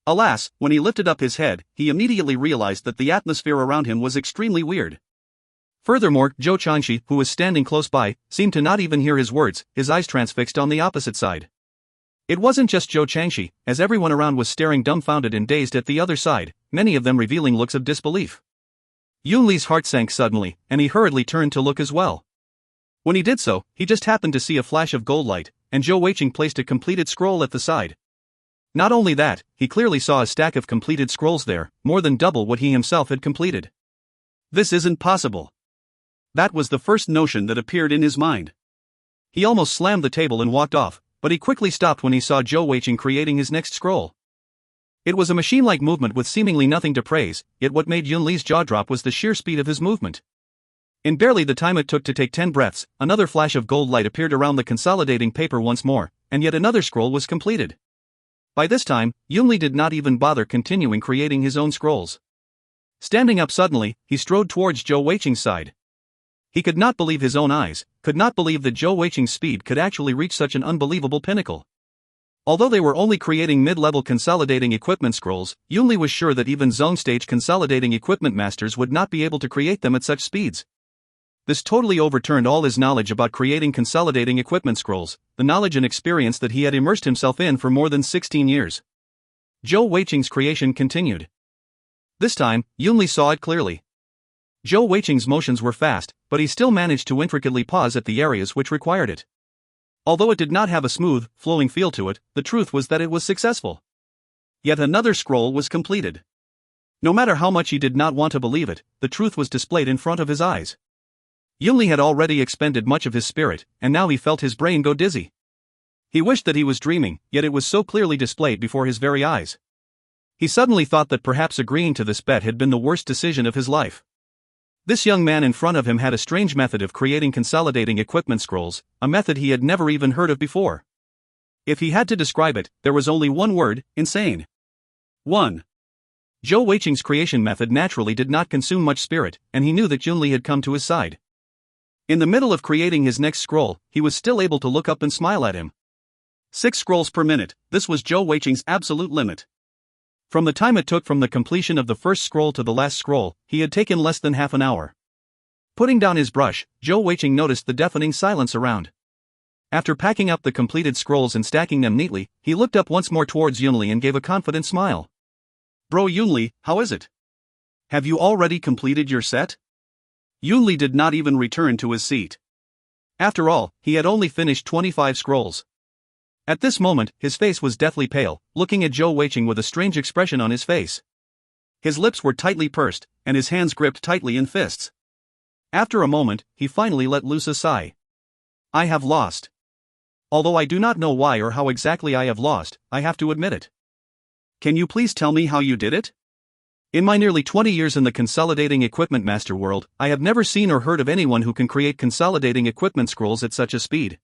Alas, when he lifted up his head, he immediately realized that the atmosphere around him was extremely weird. Furthermore, Zhou Changxi, who was standing close by, seemed to not even hear his words, his eyes transfixed on the opposite side. It wasn't just Zhou Changxi, as everyone around was staring dumbfounded and dazed at the other side, many of them revealing looks of disbelief. Yunli's heart sank suddenly, and he hurriedly turned to look as well. When he did so, he just happened to see a flash of gold light, and Zhou Weiqing placed a completed scroll at the side. Not only that, he clearly saw a stack of completed scrolls there, more than double what he himself had completed. This isn't possible. That was the first notion that appeared in his mind. He almost slammed the table and walked off, but he quickly stopped when he saw Zhou Weiqing creating his next scroll. It was a machine-like movement with seemingly nothing to praise, yet what made Yunli's jaw drop was the sheer speed of his movement. In barely the time it took to take 10 breaths, another flash of gold light appeared around the consolidating paper once more, and yet another scroll was completed. By this time, Yunli did not even bother continuing creating his own scrolls. Standing up suddenly, he strode towards Zhou Weiqing's side. He could not believe his own eyes, could not believe that Zhou Weiqing's speed could actually reach such an unbelievable pinnacle. Although they were only creating mid-level consolidating equipment scrolls, Yunli was sure that even zone-stage consolidating equipment masters would not be able to create them at such speeds. This totally overturned all his knowledge about creating consolidating equipment scrolls, the knowledge and experience that he had immersed himself in for more than 16 years. Zhou Weiqing's creation continued. This time, Yunli saw it clearly. Zhou Weiqing's motions were fast, but he still managed to intricately pause at the areas which required it. Although it did not have a smooth, flowing feel to it, the truth was that it was successful. Yet another scroll was completed. No matter how much he did not want to believe it, the truth was displayed in front of his eyes. Yunli had already expended much of his spirit, and now he felt his brain go dizzy. He wished that he was dreaming, yet it was so clearly displayed before his very eyes. He suddenly thought that perhaps agreeing to this bet had been the worst decision of his life. This young man in front of him had a strange method of creating consolidating equipment scrolls, a method he had never even heard of before. If he had to describe it, there was only one word: insane. 1. Zhou Weiqing's creation method naturally did not consume much spirit, and he knew that Yunli had come to his side. In the middle of creating his next scroll, he was still able to look up and smile at him. 6 scrolls per minute, this was Zhou Weiqing's absolute limit. From the time it took from the completion of the first scroll to the last scroll, he had taken less than half an hour. Putting down his brush, Zhou Weiqing noticed the deafening silence around. After packing up the completed scrolls and stacking them neatly, he looked up once more towards Yunli and gave a confident smile. "Bro Yunli, how is it? Have you already completed your set?" Yunli did not even return to his seat. After all, he had only finished 25 scrolls. At this moment, his face was deathly pale, looking at Zhou Weiqing with a strange expression on his face. His lips were tightly pursed, and his hands gripped tightly in fists. After a moment, he finally let loose a sigh. "I have lost. Although I do not know why or how exactly I have lost, I have to admit it. Can you please tell me how you did it? In my nearly 20 years in the consolidating equipment master world, I have never seen or heard of anyone who can create consolidating equipment scrolls at such a speed.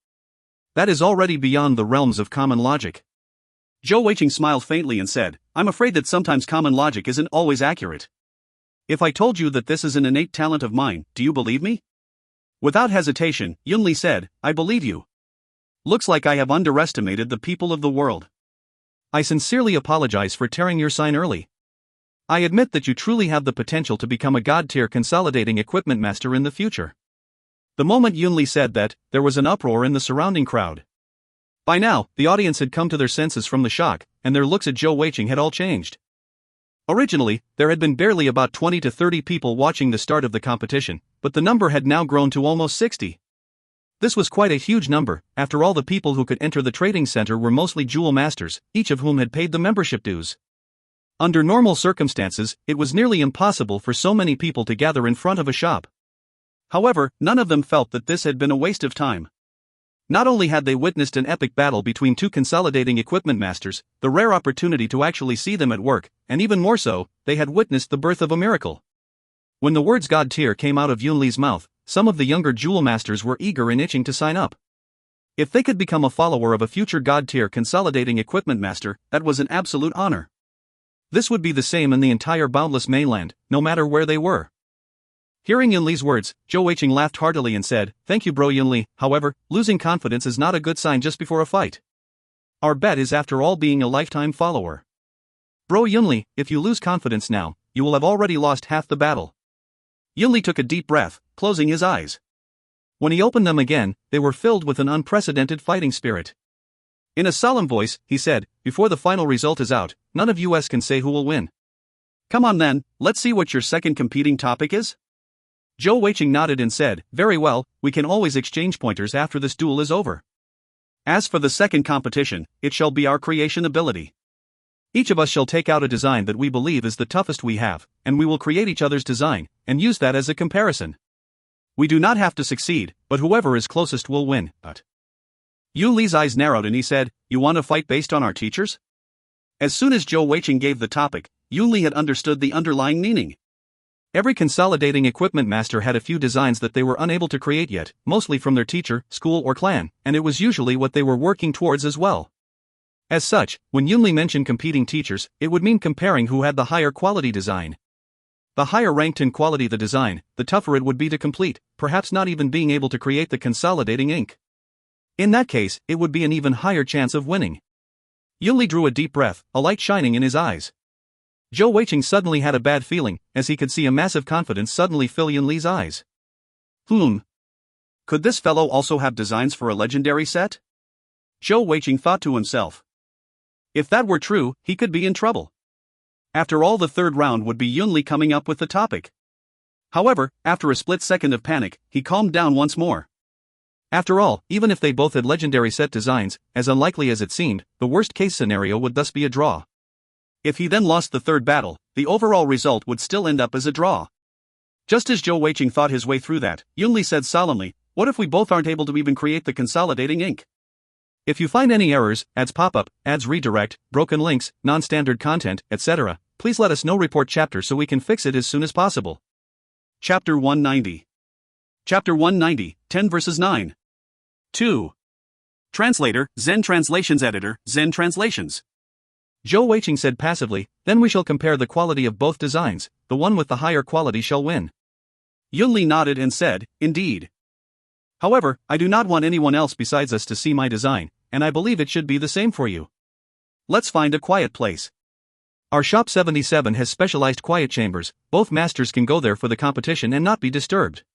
That is already beyond the realms of common logic." Zhou Weiqing smiled faintly and said, "I'm afraid that sometimes common logic isn't always accurate. If I told you that this is an innate talent of mine, do you believe me?" Without hesitation, Yunli said, "I believe you. Looks like I have underestimated the people of the world. I sincerely apologize for tearing your sign early. I admit that you truly have the potential to become a god-tier consolidating equipment master in the future." The moment Yunli said that, there was an uproar in the surrounding crowd. By now, the audience had come to their senses from the shock, and their looks at Zhou Weiqing had all changed. Originally, there had been barely about 20 to 30 people watching the start of the competition, but the number had now grown to almost 60. This was quite a huge number. After all, the people who could enter the trading center were mostly jewel masters, each of whom had paid the membership dues. Under normal circumstances, it was nearly impossible for so many people to gather in front of a shop. However, none of them felt that this had been a waste of time. Not only had they witnessed an epic battle between two consolidating equipment masters, the rare opportunity to actually see them at work, and even more so, they had witnessed the birth of a miracle. When the words God tier came out of Yunli's mouth, some of the younger jewel masters were eager and itching to sign up. If they could become a follower of a future God tier consolidating equipment master, that was an absolute honor. This would be the same in the entire boundless mainland, no matter where they were. Hearing Yunli's words, Zhou Weiqing laughed heartily and said, "Thank you, bro Yunli. However, losing confidence is not a good sign just before a fight. Our bet is after all being a lifetime follower. Bro Yunli, if you lose confidence now, you will have already lost half the battle." Yunli took a deep breath, closing his eyes. When he opened them again, they were filled with an unprecedented fighting spirit. In a solemn voice, he said, "Before the final result is out, none of us can say who will win. Come on then, let's see what your second competing topic is." Zhou Weiqing nodded and said, "Very well, we can always exchange pointers after this duel is over. As for the second competition, it shall be our creation ability. Each of us shall take out a design that we believe is the toughest we have, and we will create each other's design, and use that as a comparison. We do not have to succeed, but whoever is closest will win." But Yu Li's eyes narrowed and he said, "You want to fight based on our teachers? As soon as Zhou Weiqing gave the topic, Yunli had understood the underlying meaning. Every consolidating equipment master had a few designs that they were unable to create yet, mostly from their teacher, school or clan, and it was usually what they were working towards as well. As such, when Yunli mentioned competing teachers, it would mean comparing who had the higher quality design. The higher ranked in quality the design, the tougher it would be to complete, perhaps not even being able to create the consolidating ink. In that case, it would be an even higher chance of winning. Yunli drew a deep breath, a light shining in his eyes. Zhou Weiqing suddenly had a bad feeling, as he could see a massive confidence suddenly fill Yunli's eyes. Could this fellow also have designs for a legendary set? Zhou Weiqing thought to himself. If that were true, he could be in trouble. After all, the third round would be Yunli coming up with the topic. However, after a split second of panic, he calmed down once more. After all, even if they both had legendary set designs, as unlikely as it seemed, the worst-case scenario would thus be a draw. If he then lost the third battle, the overall result would still end up as a draw. Just as Zhou Weiqing thought his way through that, Yunli said solemnly, "What if we both aren't able to even create the consolidating ink? If you find any errors, ads pop up, ads redirect, broken links, non-standard content, etc., please let us know. Report chapter so we can fix it as soon as possible." Chapter 190. Chapter 190, 10 verses 9. 2. Translator, Zen Translations Editor, Zen Translations. Zhou Weiqing said passively, "Then we shall compare the quality of both designs, the one with the higher quality shall win." Yunli nodded and said, "Indeed. However, I do not want anyone else besides us to see my design, and I believe it should be the same for you. Let's find a quiet place. Our shop 77 has specialized quiet chambers, both masters can go there for the competition and not be disturbed."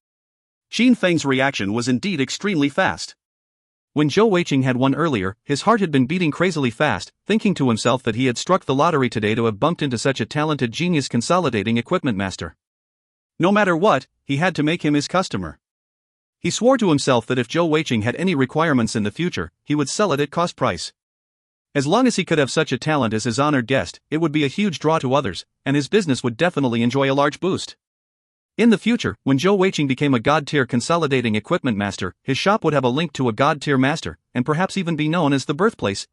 Xin Feng's reaction was indeed extremely fast. When Zhou Weiqing had won earlier, his heart had been beating crazily fast, thinking to himself that he had struck the lottery today to have bumped into such a talented genius consolidating equipment master. No matter what, he had to make him his customer. He swore to himself that if Zhou Weiqing had any requirements in the future, he would sell it at cost price. As long as he could have such a talent as his honored guest, it would be a huge draw to others, and his business would definitely enjoy a large boost. In the future, when Zhou Weiqing became a god-tier consolidating equipment master, his shop would have a link to a god-tier master, and perhaps even be known as the birthplace.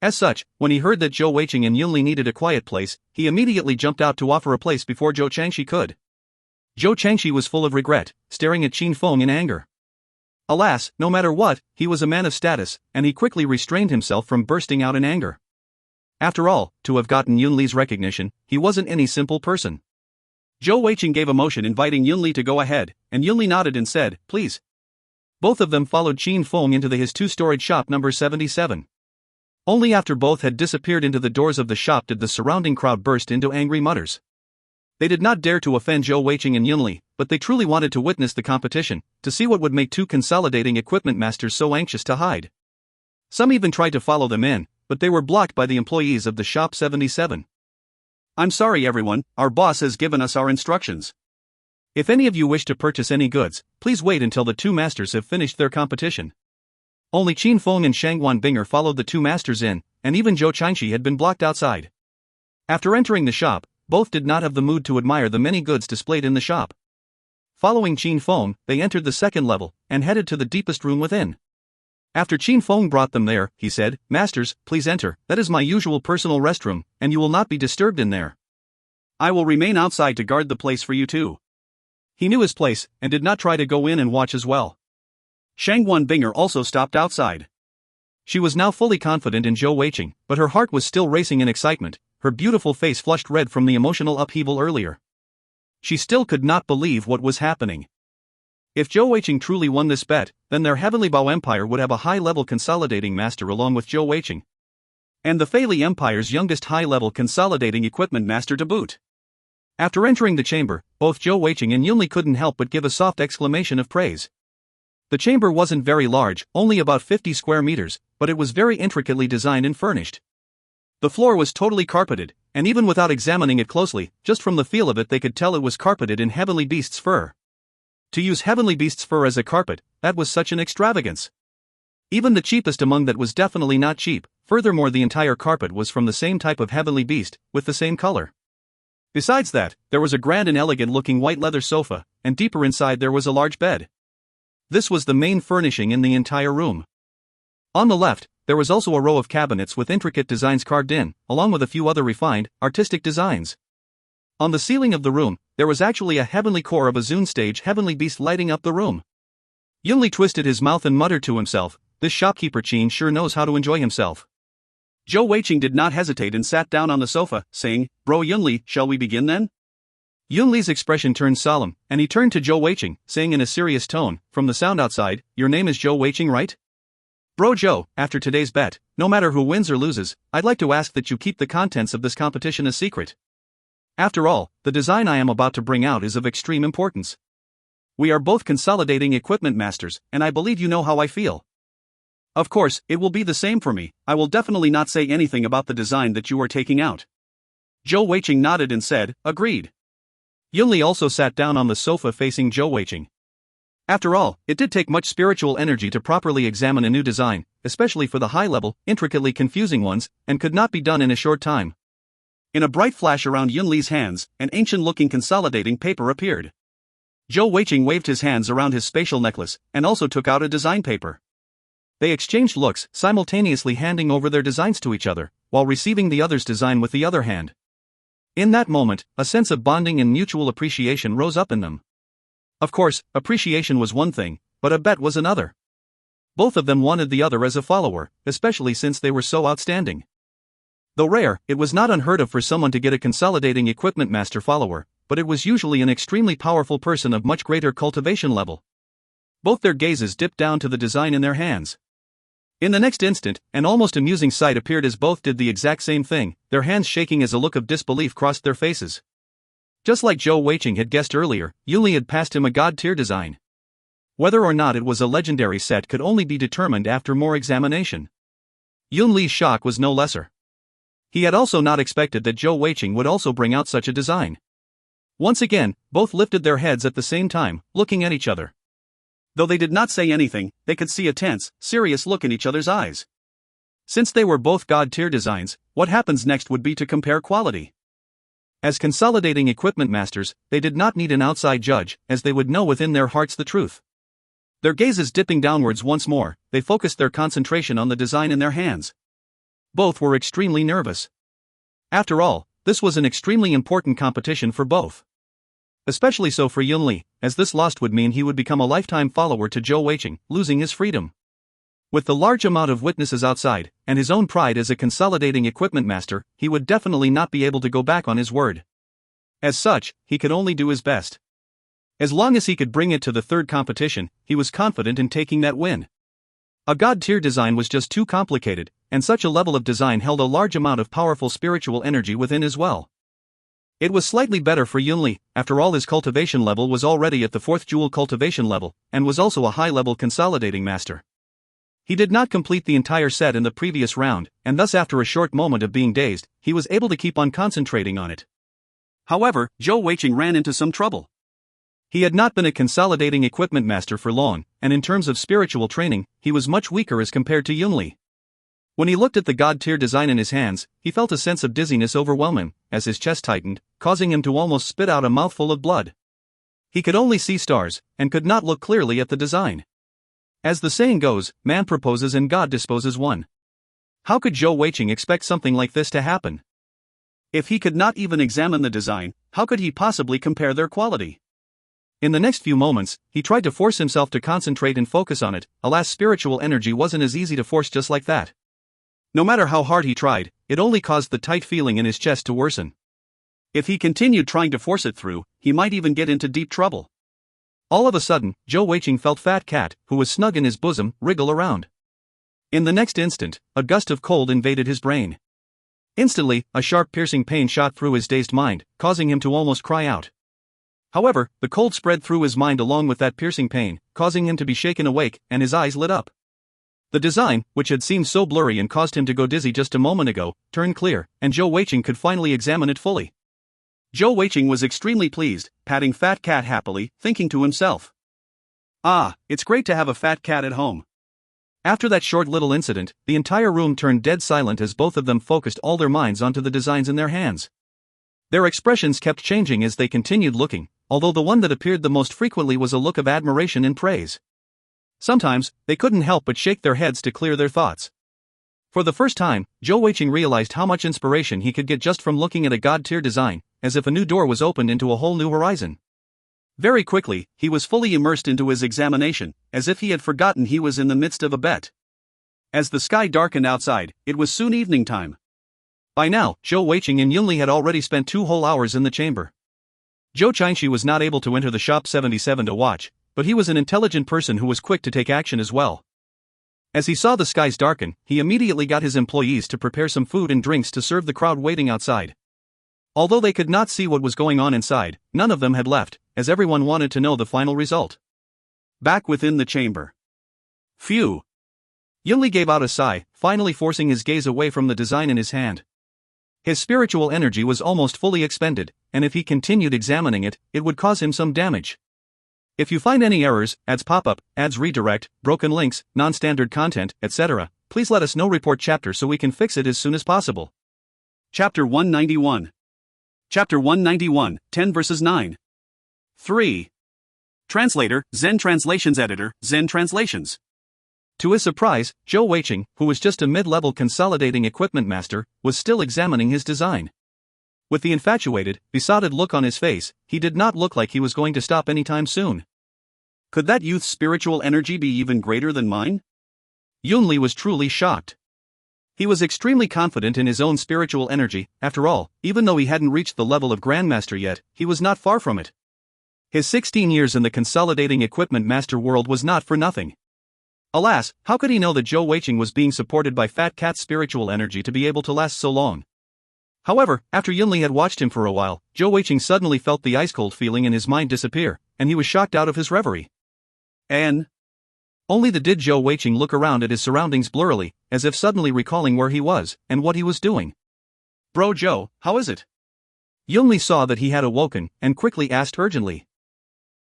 As such, when he heard that Zhou Weiqing and Yunli needed a quiet place, he immediately jumped out to offer a place before Zhou Changshi could. Zhou Changshi was full of regret, staring at Qin Feng in anger. Alas, no matter what, he was a man of status, and he quickly restrained himself from bursting out in anger. After all, to have gotten Yunli's recognition, he wasn't any simple person. Zhou Weiqing gave a motion inviting Yunli to go ahead, and Yunli nodded and said, "Please." Both of them followed Qin Feng into his two-storied shop number 77. Only after both had disappeared into the doors of the shop did the surrounding crowd burst into angry mutters. They did not dare to offend Zhou Weiqing and Yunli, but they truly wanted to witness the competition, to see what would make two consolidating equipment masters so anxious to hide. Some even tried to follow them in, but they were blocked by the employees of the shop 77. "I'm sorry everyone, our boss has given us our instructions. If any of you wish to purchase any goods, please wait until the two masters have finished their competition." Only Qin Feng and Shangwan Binger followed the two masters in, and even Zhou Changshi had been blocked outside. After entering the shop, both did not have the mood to admire the many goods displayed in the shop. Following Qin Feng, they entered the second level, and headed to the deepest room within. After Qin Feng brought them there, he said, "Masters, please enter, that is my usual personal restroom, and you will not be disturbed in there. I will remain outside to guard the place for you too." He knew his place, and did not try to go in and watch as well. Shangwan Binger also stopped outside. She was now fully confident in Zhou Weiqing, but her heart was still racing in excitement, her beautiful face flushed red from the emotional upheaval earlier. She still could not believe what was happening. If Zhou Weiqing truly won this bet, then their Heavenly Bao Empire would have a high-level consolidating master along with Zhou Weiqing. And the Feili Empire's youngest high-level consolidating equipment master to boot. After entering the chamber, both Zhou Weiqing and Yunli couldn't help but give a soft exclamation of praise. The chamber wasn't very large, only about 50 square meters, but it was very intricately designed and furnished. The floor was totally carpeted, and even without examining it closely, just from the feel of it they could tell it was carpeted in Heavenly Beast's fur. To use Heavenly Beast's fur as a carpet, that was such an extravagance. Even the cheapest among that was definitely not cheap, furthermore the entire carpet was from the same type of Heavenly Beast, with the same color. Besides that, there was a grand and elegant-looking white leather sofa, and deeper inside there was a large bed. This was the main furnishing in the entire room. On the left, there was also a row of cabinets with intricate designs carved in, along with a few other refined, artistic designs. On the ceiling of the room, there was actually a heavenly core of a Zhou stage heavenly beast lighting up the room. Yunli twisted his mouth and muttered to himself, "This shopkeeper Qin sure knows how to enjoy himself." Zhou Weiqing did not hesitate and sat down on the sofa, saying, "Bro Yunli, shall we begin then?" Yunli's expression turned solemn, and he turned to Zhou Weiqing, saying in a serious tone, from the sound outside, "Your name is Zhou Weiqing, right? Bro Zhou, after today's bet, no matter who wins or loses, I'd like to ask that you keep the contents of this competition a secret. After all, the design I am about to bring out is of extreme importance. We are both consolidating equipment masters, and I believe you know how I feel. Of course, it will be the same for me. I will definitely not say anything about the design that you are taking out." Zhou Weiqing nodded and said, "Agreed." Yunli also sat down on the sofa facing Zhou Weiqing. After all, it did take much spiritual energy to properly examine a new design, especially for the high-level, intricately confusing ones, and could not be done in a short time. In a bright flash around Yunli's hands, an ancient-looking consolidating paper appeared. Zhou Weiqing waved his hands around his spatial necklace, and also took out a design paper. They exchanged looks, simultaneously handing over their designs to each other, while receiving the other's design with the other hand. In that moment, a sense of bonding and mutual appreciation rose up in them. Of course, appreciation was one thing, but a bet was another. Both of them wanted the other as a follower, especially since they were so outstanding. Though rare, it was not unheard of for someone to get a consolidating equipment master follower, but it was usually an extremely powerful person of much greater cultivation level. Both their gazes dipped down to the design in their hands. In the next instant, an almost amusing sight appeared as both did the exact same thing, their hands shaking as a look of disbelief crossed their faces. Just like Zhou Weiqing had guessed earlier, Yunli had passed him a god-tier design. Whether or not it was a legendary set could only be determined after more examination. Yunli's shock was no lesser. He had also not expected that Zhou Weiqing would also bring out such a design. Once again, both lifted their heads at the same time, looking at each other. Though they did not say anything, they could see a tense, serious look in each other's eyes. Since they were both god-tier designs, what happens next would be to compare quality. As consolidating equipment masters, they did not need an outside judge, as they would know within their hearts the truth. Their gazes dipping downwards once more, they focused their concentration on the design in their hands. Both were extremely nervous. After all, this was an extremely important competition for both. Especially so for Yunli, as this loss would mean he would become a lifetime follower to Zhou Weiqing, losing his freedom. With the large amount of witnesses outside, and his own pride as a consolidating equipment master, he would definitely not be able to go back on his word. As such, he could only do his best. As long as he could bring it to the third competition, he was confident in taking that win. A god-tier design was just too complicated, and such a level of design held a large amount of powerful spiritual energy within as well. It was slightly better for Yunli, after all his cultivation level was already at the 4th jewel cultivation level, and was also a high-level consolidating master. He did not complete the entire set in the previous round, and thus after a short moment of being dazed, he was able to keep on concentrating on it. However, Zhou Weiqing ran into some trouble. He had not been a consolidating equipment master for long, and in terms of spiritual training, he was much weaker as compared to Yunli. When he looked at the god-tier design in his hands, he felt a sense of dizziness overwhelm him, as his chest tightened, causing him to almost spit out a mouthful of blood. He could only see stars, and could not look clearly at the design. As the saying goes, man proposes and God disposes one. How could Zhou Weiqing expect something like this to happen? If he could not even examine the design, how could he possibly compare their quality? In the next few moments, he tried to force himself to concentrate and focus on it. Alas, spiritual energy wasn't as easy to force just like that. No matter how hard he tried, it only caused the tight feeling in his chest to worsen. If he continued trying to force it through, he might even get into deep trouble. All of a sudden, Zhou Weiqing felt Fat Cat, who was snug in his bosom, wriggle around. In the next instant, a gust of cold invaded his brain. Instantly, a sharp piercing pain shot through his dazed mind, causing him to almost cry out. However, the cold spread through his mind along with that piercing pain, causing him to be shaken awake, and his eyes lit up. The design, which had seemed so blurry and caused him to go dizzy just a moment ago, turned clear, and Zhou Weiqing could finally examine it fully. Zhou Weiqing was extremely pleased, patting Fat Cat happily, thinking to himself, "Ah, it's great to have a fat cat at home." After that short little incident, the entire room turned dead silent as both of them focused all their minds onto the designs in their hands. Their expressions kept changing as they continued looking, although the one that appeared the most frequently was a look of admiration and praise. Sometimes, they couldn't help but shake their heads to clear their thoughts. For the first time, Zhou Weiqing realized how much inspiration he could get just from looking at a god-tier design, as if a new door was opened into a whole new horizon. Very quickly, he was fully immersed into his examination, as if he had forgotten he was in the midst of a bet. As the sky darkened outside, it was soon evening time. By now, Zhou Weiqing and Yunli had already spent 2 whole hours in the chamber. Zhou Qingxi was not able to enter the shop 77 to watch, but he was an intelligent person who was quick to take action as well. As he saw the skies darken, he immediately got his employees to prepare some food and drinks to serve the crowd waiting outside. Although they could not see what was going on inside, none of them had left, as everyone wanted to know the final result. Back within the chamber. Phew! Yunli gave out a sigh, finally forcing his gaze away from the design in his hand. His spiritual energy was almost fully expended, and if he continued examining it, it would cause him some damage. If you find any errors, ads pop up, ads redirect, broken links, non-standard content, etc., please let us know. Report chapter so we can fix it as soon as possible. Chapter 191. Chapter 191, 10 verses 9. 3. Translator, Zen Translations Editor, Zen Translations. To his surprise, Zhou Weiqing, who was just a mid-level consolidating equipment master, was still examining his design. With the infatuated, besotted look on his face, he did not look like he was going to stop anytime soon. Could that youth's spiritual energy be even greater than mine? Yunli was truly shocked. He was extremely confident in his own spiritual energy. After all, even though he hadn't reached the level of Grandmaster yet, he was not far from it. His 16 years in the consolidating equipment master world was not for nothing. Alas, how could he know that Zhou Weiqing was being supported by Fat Cat's spiritual energy to be able to last so long? However, after Yunli had watched him for a while, Zhou Weiqing suddenly felt the ice-cold feeling in his mind disappear, and he was shocked out of his reverie. And only did Zhou Weiqing look around at his surroundings blurrily, as if suddenly recalling where he was, and what he was doing. Bro Zhou, how is it? Yunli saw that he had awoken, and quickly asked urgently.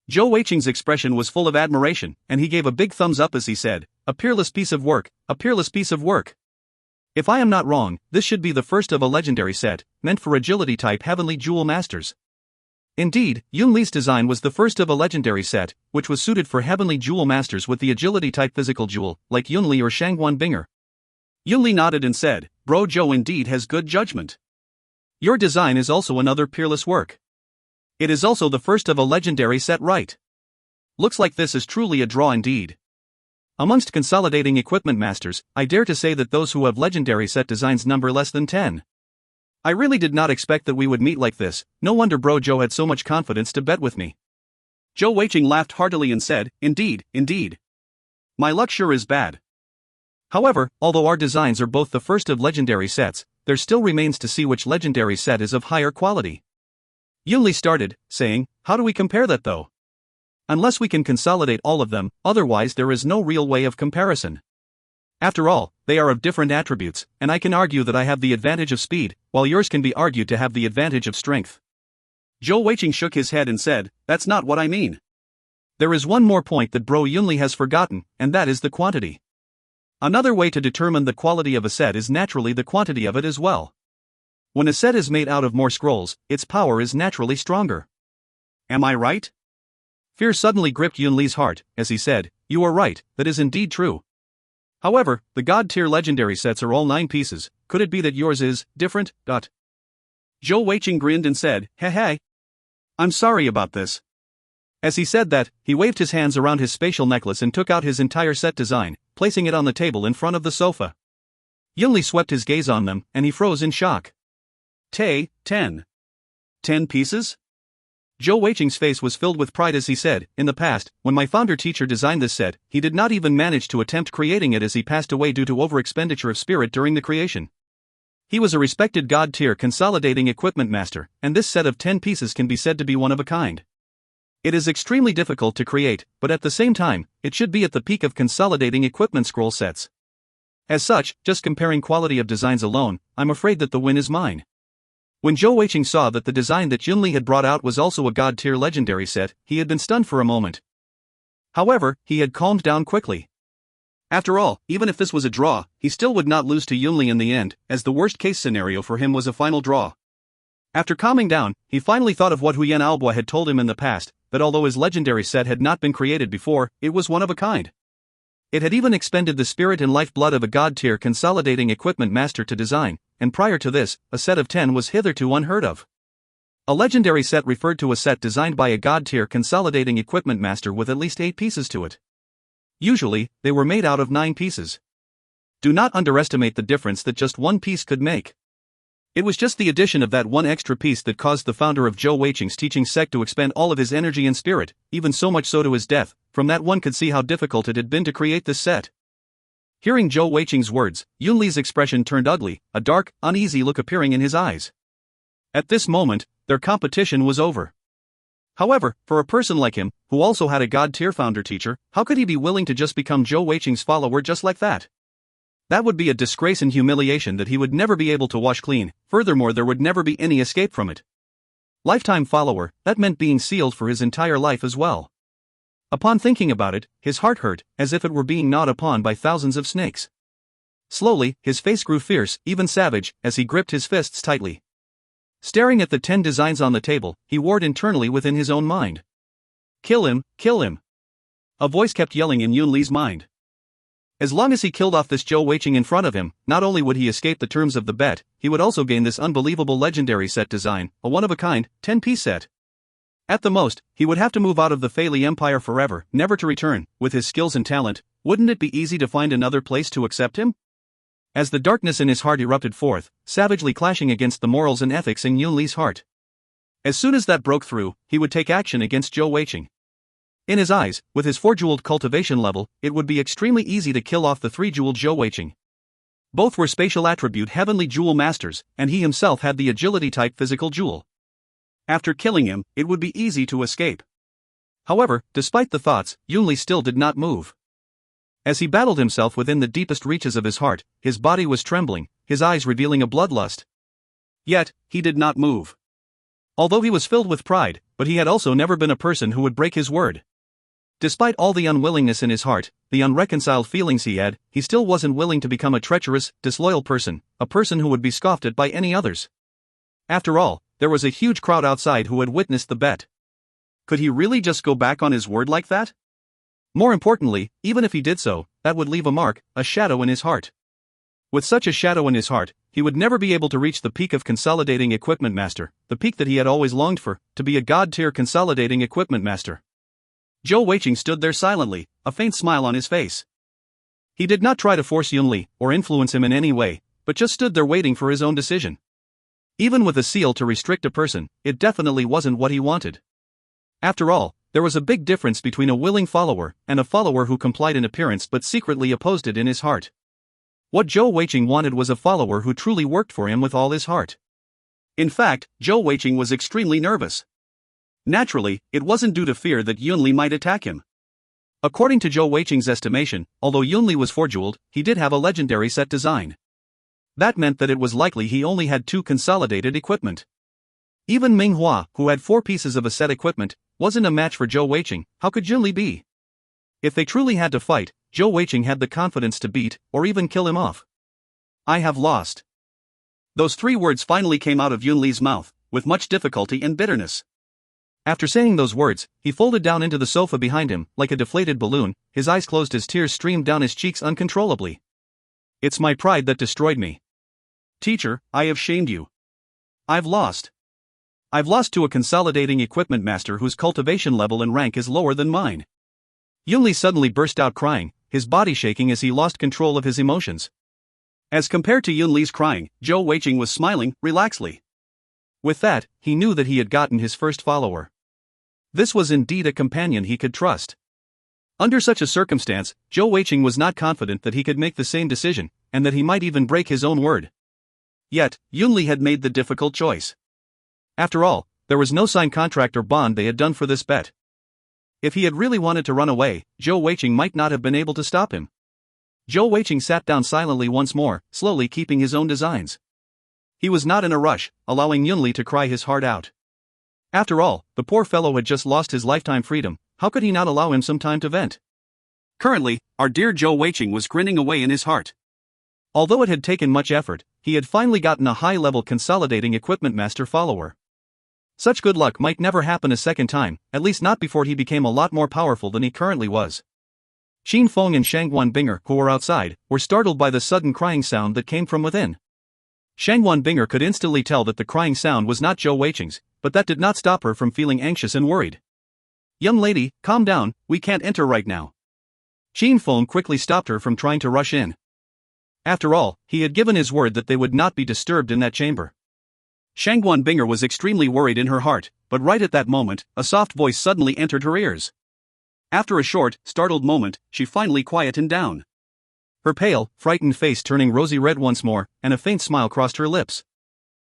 Zhou Weiqing's expression was full of admiration, and he gave a big thumbs up as he said, "A peerless piece of work, a peerless piece of work. If I am not wrong, this should be the first of a legendary set, meant for agility-type Heavenly Jewel Masters." Indeed, Yunli's design was the first of a legendary set, which was suited for Heavenly Jewel Masters with the agility-type physical jewel, like Yunli or Shangguan Binger. Yunli nodded and said, "Bro Zhou indeed has good judgment. Your design is also another peerless work. It is also the first of a legendary set, right? Looks like this is truly a draw indeed. Amongst consolidating equipment masters, I dare to say that those who have legendary set designs number less than 10. I really did not expect that we would meet like this. No wonder Bro Zhou had so much confidence to bet with me." Zhou Weiqing laughed heartily and said, "Indeed, indeed. My luck sure is bad." However, although our designs are both the first of legendary sets, there still remains to see which legendary set is of higher quality. Yunli started, saying, "How do we compare that though? Unless we can consolidate all of them, otherwise there is no real way of comparison. After all, they are of different attributes, and I can argue that I have the advantage of speed, while yours can be argued to have the advantage of strength." Zhou Weiqing shook his head and said, "That's not what I mean. There is one more point that Bro Yunli has forgotten, and that is the quantity. Another way to determine the quality of a set is naturally the quantity of it as well. When a set is made out of more scrolls, its power is naturally stronger. Am I right?" Fear suddenly gripped Yunli's heart, as he said, "You are right, that is indeed true. However, the god-tier legendary sets are all 9 pieces, could it be that yours is different? Zhou Weiqing grinned and said, "Hey. I'm sorry about this." As he said that, he waved his hands around his spatial necklace and took out his entire set design, placing it on the table in front of the sofa. Yunli swept his gaze on them, and he froze in shock. 10 pieces? Zhou Weiqing's face was filled with pride as he said, "In the past, when my founder teacher designed this set, he did not even manage to attempt creating it as he passed away due to overexpenditure of spirit during the creation. He was a respected god-tier consolidating equipment master, and this set of 10 pieces can be said to be one of a kind. It is extremely difficult to create, but at the same time, it should be at the peak of consolidating equipment scroll sets. As such, just comparing quality of designs alone, I'm afraid that the win is mine." When Zhou Weiqing saw that the design that Yunli had brought out was also a god-tier legendary set, he had been stunned for a moment. However, he had calmed down quickly. After all, even if this was a draw, he still would not lose to Yunli in the end, as the worst-case scenario for him was a final draw. After calming down, he finally thought of what Huyen Albois had told him in the past, that although his legendary set had not been created before, it was one of a kind. It had even expended the spirit and lifeblood of a god-tier consolidating equipment master to design, and prior to this, a set of 10 was hitherto unheard of. A legendary set referred to a set designed by a god-tier consolidating equipment master with at least 8 pieces to it. Usually, they were made out of 9 pieces. Do not underestimate the difference that just one piece could make. It was just the addition of that one extra piece that caused the founder of Zhou Weiqing's teaching sect to expend all of his energy and spirit, even so much so to his death. From that one could see how difficult it had been to create this set. Hearing Zhou Weiqing's words, Yunli's expression turned ugly, a dark, uneasy look appearing in his eyes. At this moment, their competition was over. However, for a person like him, who also had a god-tier founder-teacher, how could he be willing to just become Zhou Weiqing's follower just like that? That would be a disgrace and humiliation that he would never be able to wash clean. Furthermore, there would never be any escape from it. Lifetime follower, that meant being sealed for his entire life as well. Upon thinking about it, his heart hurt, as if it were being gnawed upon by thousands of snakes. Slowly, his face grew fierce, even savage, as he gripped his fists tightly. Staring at the 10 designs on the table, he warred internally within his own mind. Kill him, kill him. A voice kept yelling in Yunli's mind. As long as he killed off this Zhou Weiqing in front of him, not only would he escape the terms of the bet, he would also gain this unbelievable legendary set design, a one-of-a-kind, 10-piece set. At the most, he would have to move out of the Feili Empire forever, never to return. With his skills and talent, wouldn't it be easy to find another place to accept him? As the darkness in his heart erupted forth, savagely clashing against the morals and ethics in Yunli's heart. As soon as that broke through, he would take action against Zhou Weiqing. In his eyes, with his 4-jeweled cultivation level, it would be extremely easy to kill off the 3-jeweled Zhou Weiqing. Both were spatial attribute heavenly jewel masters, and he himself had the agility-type physical jewel. After killing him, it would be easy to escape. However, despite the thoughts, Yunli still did not move. As he battled himself within the deepest reaches of his heart, his body was trembling, his eyes revealing a bloodlust. Yet, he did not move. Although he was filled with pride, but he had also never been a person who would break his word. Despite all the unwillingness in his heart, the unreconciled feelings he had, he still wasn't willing to become a treacherous, disloyal person, a person who would be scoffed at by any others. After all, there was a huge crowd outside who had witnessed the bet. Could he really just go back on his word like that? More importantly, even if he did so, that would leave a mark, a shadow in his heart. With such a shadow in his heart, he would never be able to reach the peak of consolidating equipment master, the peak that he had always longed for, to be a god-tier consolidating equipment master. Zhou Weiqing stood there silently, a faint smile on his face. He did not try to force Yunli, or influence him in any way, but just stood there waiting for his own decision. Even with a seal to restrict a person, it definitely wasn't what he wanted. After all, there was a big difference between a willing follower and a follower who complied in appearance but secretly opposed it in his heart. What Zhou Weiqing wanted was a follower who truly worked for him with all his heart. In fact, Zhou Weiqing was extremely nervous. Naturally, it wasn't due to fear that Yunli might attack him. According to Zhou Weiqing's estimation, although Yunli was 4-jeweled, he did have a legendary set design. That meant that it was likely he only had 2 consolidated equipment. Even Ming Hua, who had 4 pieces of a set equipment, wasn't a match for Zhou Weiqing. How could Yunli be? If they truly had to fight, Zhou Weiqing had the confidence to beat, or even kill him off. I have lost. Those 3 words finally came out of Yunli's mouth, with much difficulty and bitterness. After saying those words, he folded down into the sofa behind him, like a deflated balloon, his eyes closed as tears streamed down his cheeks uncontrollably. It's my pride that destroyed me. Teacher, I have shamed you. I've lost. I've lost to a consolidating equipment master whose cultivation level and rank is lower than mine. Yunli suddenly burst out crying, his body shaking as he lost control of his emotions. As compared to Yunli's crying, Zhou Weiqing was smiling, relaxedly. With that, he knew that he had gotten his first follower. This was indeed a companion he could trust. Under such a circumstance, Zhou Weiqing was not confident that he could make the same decision, and that he might even break his own word. Yet, Yunli had made the difficult choice. After all, there was no signed contract or bond they had done for this bet. If he had really wanted to run away, Zhou Weiqing might not have been able to stop him. Zhou Weiqing sat down silently once more, slowly keeping his own designs. He was not in a rush, allowing Yunli to cry his heart out. After all, the poor fellow had just lost his lifetime freedom. How could he not allow him some time to vent? Currently, our dear Zhou Weiqing was grinning away in his heart. Although it had taken much effort, he had finally gotten a high-level consolidating equipment master follower. Such good luck might never happen a second time, at least not before he became a lot more powerful than he currently was. Qin Feng and Shangguan Binger, who were outside, were startled by the sudden crying sound that came from within. Shangguan Binger could instantly tell that the crying sound was not Zhou Weiqing's, but that did not stop her from feeling anxious and worried. "Young lady, calm down, we can't enter right now." Qin Feng quickly stopped her from trying to rush in. After all, he had given his word that they would not be disturbed in that chamber. Shangguan Binger was extremely worried in her heart, but right at that moment, a soft voice suddenly entered her ears. After a short, startled moment, she finally quietened down. Her pale, frightened face turning rosy red once more, and a faint smile crossed her lips.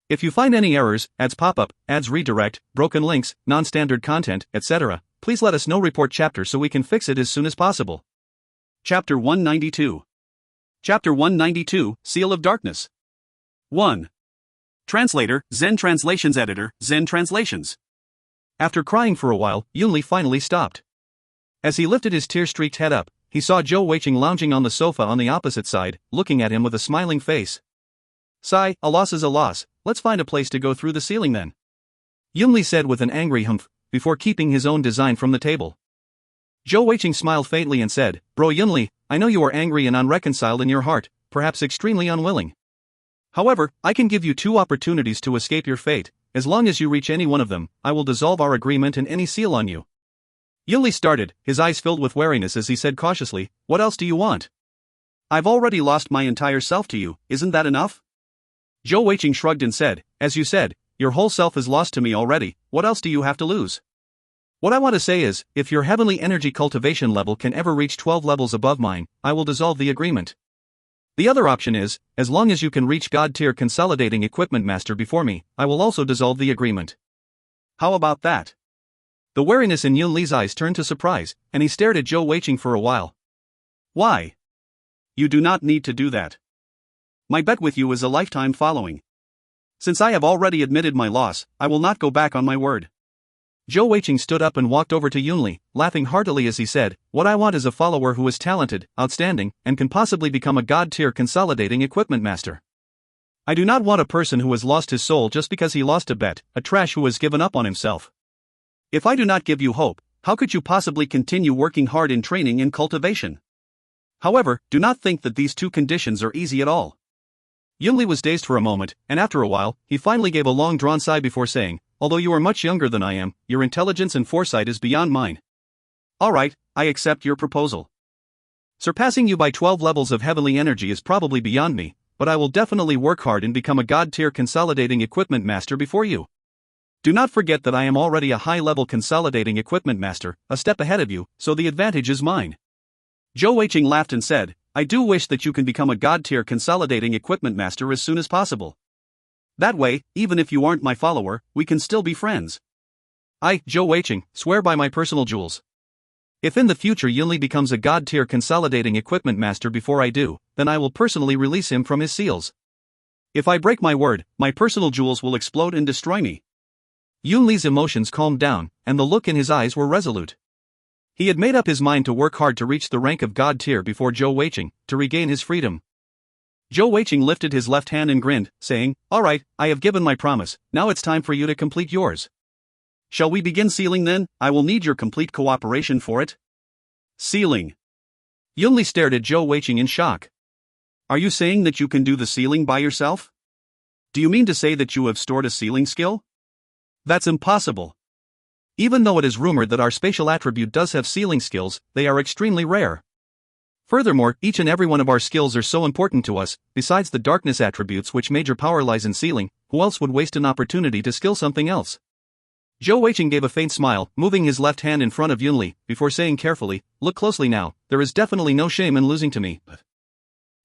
"If you find any errors, ads pop-up, ads redirect, broken links, non-standard content, etc., please let us know. Report chapter so we can fix it as soon as possible." Chapter 192. Chapter 192, Seal of Darkness. 1. Translator, Zen Translations Editor, Zen Translations. After crying for a while, Yunli finally stopped. As he lifted his tear-streaked head up, he saw Zhou Weiqing lounging on the sofa on the opposite side, looking at him with a smiling face. "Sigh, a loss is a loss, let's find a place to go through the ceiling then," Yunli said with an angry humph, before keeping his own design from the table. Zhou Weiqing smiled faintly and said, "Bro Yunli, I know you are angry and unreconciled in your heart, perhaps extremely unwilling. However, I can give you 2 opportunities to escape your fate. As long as you reach any one of them, I will dissolve our agreement and any seal on you." Yunli started, his eyes filled with wariness as he said cautiously, "What else do you want?" "I've already lost my entire self to you, isn't that enough?" Zhou Weiqing shrugged and said, "As you said, your whole self is lost to me already, what else do you have to lose? What I want to say is, if your heavenly energy cultivation level can ever reach 12 levels above mine, I will dissolve the agreement. The other option is, as long as you can reach God tier consolidating equipment master before me, I will also dissolve the agreement." "How about that?" The wariness in Yunli's eyes turned to surprise, and he stared at Zhou Weiqing for a while. "Why? You do not need to do that. My bet with you is a lifetime following. Since I have already admitted my loss, I will not go back on my word." Zhou Weiqing stood up and walked over to Yunli, laughing heartily as he said, "What I want is a follower who is talented, outstanding, and can possibly become a God-tier consolidating equipment master. I do not want a person who has lost his soul just because he lost a bet, a trash who has given up on himself. If I do not give you hope, how could you possibly continue working hard in training and cultivation? However, do not think that these 2 conditions are easy at all." Yunli was dazed for a moment, and after a while, he finally gave a long-drawn sigh before saying, "Although you are much younger than I am, your intelligence and foresight is beyond mine. Alright, I accept your proposal. Surpassing you by 12 levels of heavenly energy is probably beyond me, but I will definitely work hard and become a God-tier consolidating equipment master before you. Do not forget that I am already a high-level consolidating equipment master, a step ahead of you, so the advantage is mine." Zhou Weiqing laughed and said, "I do wish that you can become a God-tier consolidating equipment master as soon as possible. That way, even if you aren't my follower, we can still be friends. I, Zhou Weiqing, swear by my personal jewels. If in the future Yunli becomes a God-tier consolidating equipment master before I do, then I will personally release him from his seals. If I break my word, my personal jewels will explode and destroy me." Yunli's emotions calmed down, and the look in his eyes were resolute. He had made up his mind to work hard to reach the rank of God tier before Zhou Weiqing, to regain his freedom. Zhou Weiqing lifted his left hand and grinned, saying, "Alright, I have given my promise, now it's time for you to complete yours. Shall we begin sealing then? I will need your complete cooperation for it." Sealing. Yunli stared at Zhou Weiqing in shock. "Are you saying that you can do the sealing by yourself? Do you mean to say that you have stored a sealing skill? That's impossible. Even though it is rumored that our spatial attribute does have sealing skills, they are extremely rare. Furthermore, each and every one of our skills are so important to us, besides the darkness attributes which major power lies in sealing, who else would waste an opportunity to skill something else?" Zhou Weiqing gave a faint smile, moving his left hand in front of Yunli, before saying carefully, "Look closely now, there is definitely no shame in losing to me."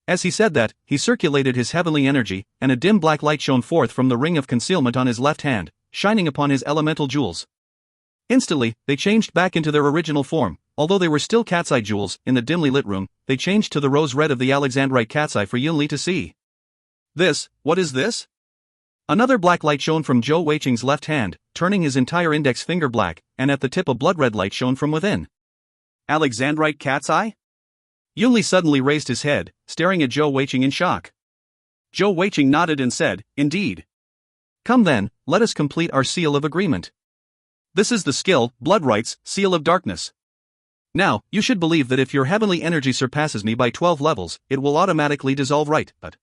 As he said that, he circulated his heavenly energy, and a dim black light shone forth from the ring of concealment on his left hand, shining upon his elemental jewels. Instantly, they changed back into their original form. Although they were still cat's eye jewels, in the dimly lit room, they changed to the rose red of the Alexandrite cat's eye for Yunli to see. What is this? Another black light shone from Zhou Weiqing's left hand, turning his entire index finger black, and at the tip a blood red light shone from within. Alexandrite cat's eye? Yunli suddenly raised his head, staring at Zhou Weiqing in shock. Zhou Weiqing nodded and said, "Indeed. Come then, let us complete our seal of agreement. This is the skill, Blood Rites, Seal of Darkness. Now, you should believe that if your heavenly energy surpasses me by 12 levels, it will automatically dissolve, right? But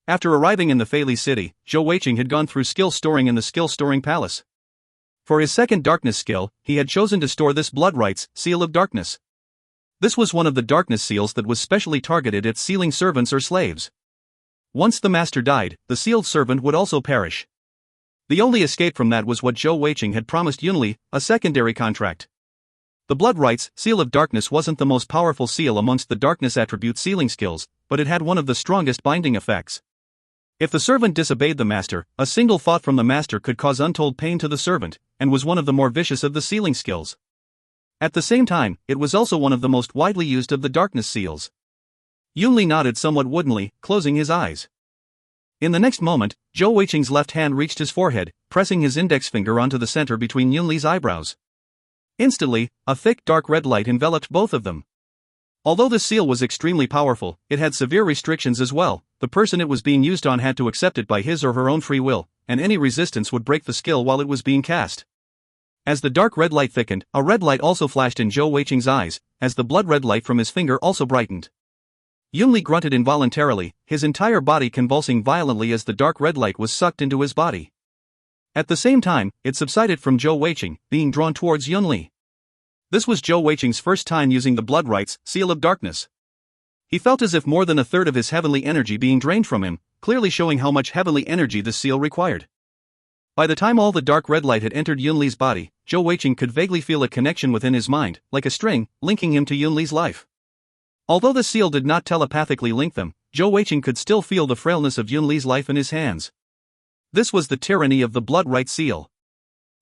after arriving in the Fei city, Zhou Weiqing had gone through skill storing in the skill storing palace. For his second darkness skill, he had chosen to store this blood rights, seal of darkness. This was one of the darkness seals that was specially targeted at sealing servants or slaves. Once the master died, the sealed servant would also perish. The only escape from that was what Zhou Weiqing had promised Yunli, a secondary contract. The blood rights, seal of darkness wasn't the most powerful seal amongst the darkness attribute sealing skills, but it had one of the strongest binding effects. If the servant disobeyed the master, a single thought from the master could cause untold pain to the servant, and was one of the more vicious of the sealing skills. At the same time, it was also one of the most widely used of the darkness seals. Yunli nodded somewhat woodenly, closing his eyes. In the next moment, Zhou Weiqing's left hand reached his forehead, pressing his index finger onto the center between Yunli's eyebrows. Instantly, a thick dark red light enveloped both of them. Although the seal was extremely powerful, it had severe restrictions as well. The person it was being used on had to accept it by his or her own free will, and any resistance would break the skill while it was being cast. As the dark red light thickened, a red light also flashed in Zhou Weiqing's eyes, as the blood red light from his finger also brightened. Yunli grunted involuntarily, his entire body convulsing violently as the dark red light was sucked into his body. At the same time, it subsided from Zhou Weiqing, being drawn towards Yunli. This was Zhou Weiqing's first time using the blood rights, seal of darkness. He felt as if more than a third of his heavenly energy being drained from him, clearly showing how much heavenly energy the seal required. By the time all the dark red light had entered Yunli's body, Zhou Weiqing could vaguely feel a connection within his mind, like a string, linking him to Yunli's life. Although the seal did not telepathically link them, Zhou Weiqing could still feel the frailness of Yunli's life in his hands. This was the tyranny of the blood right seal.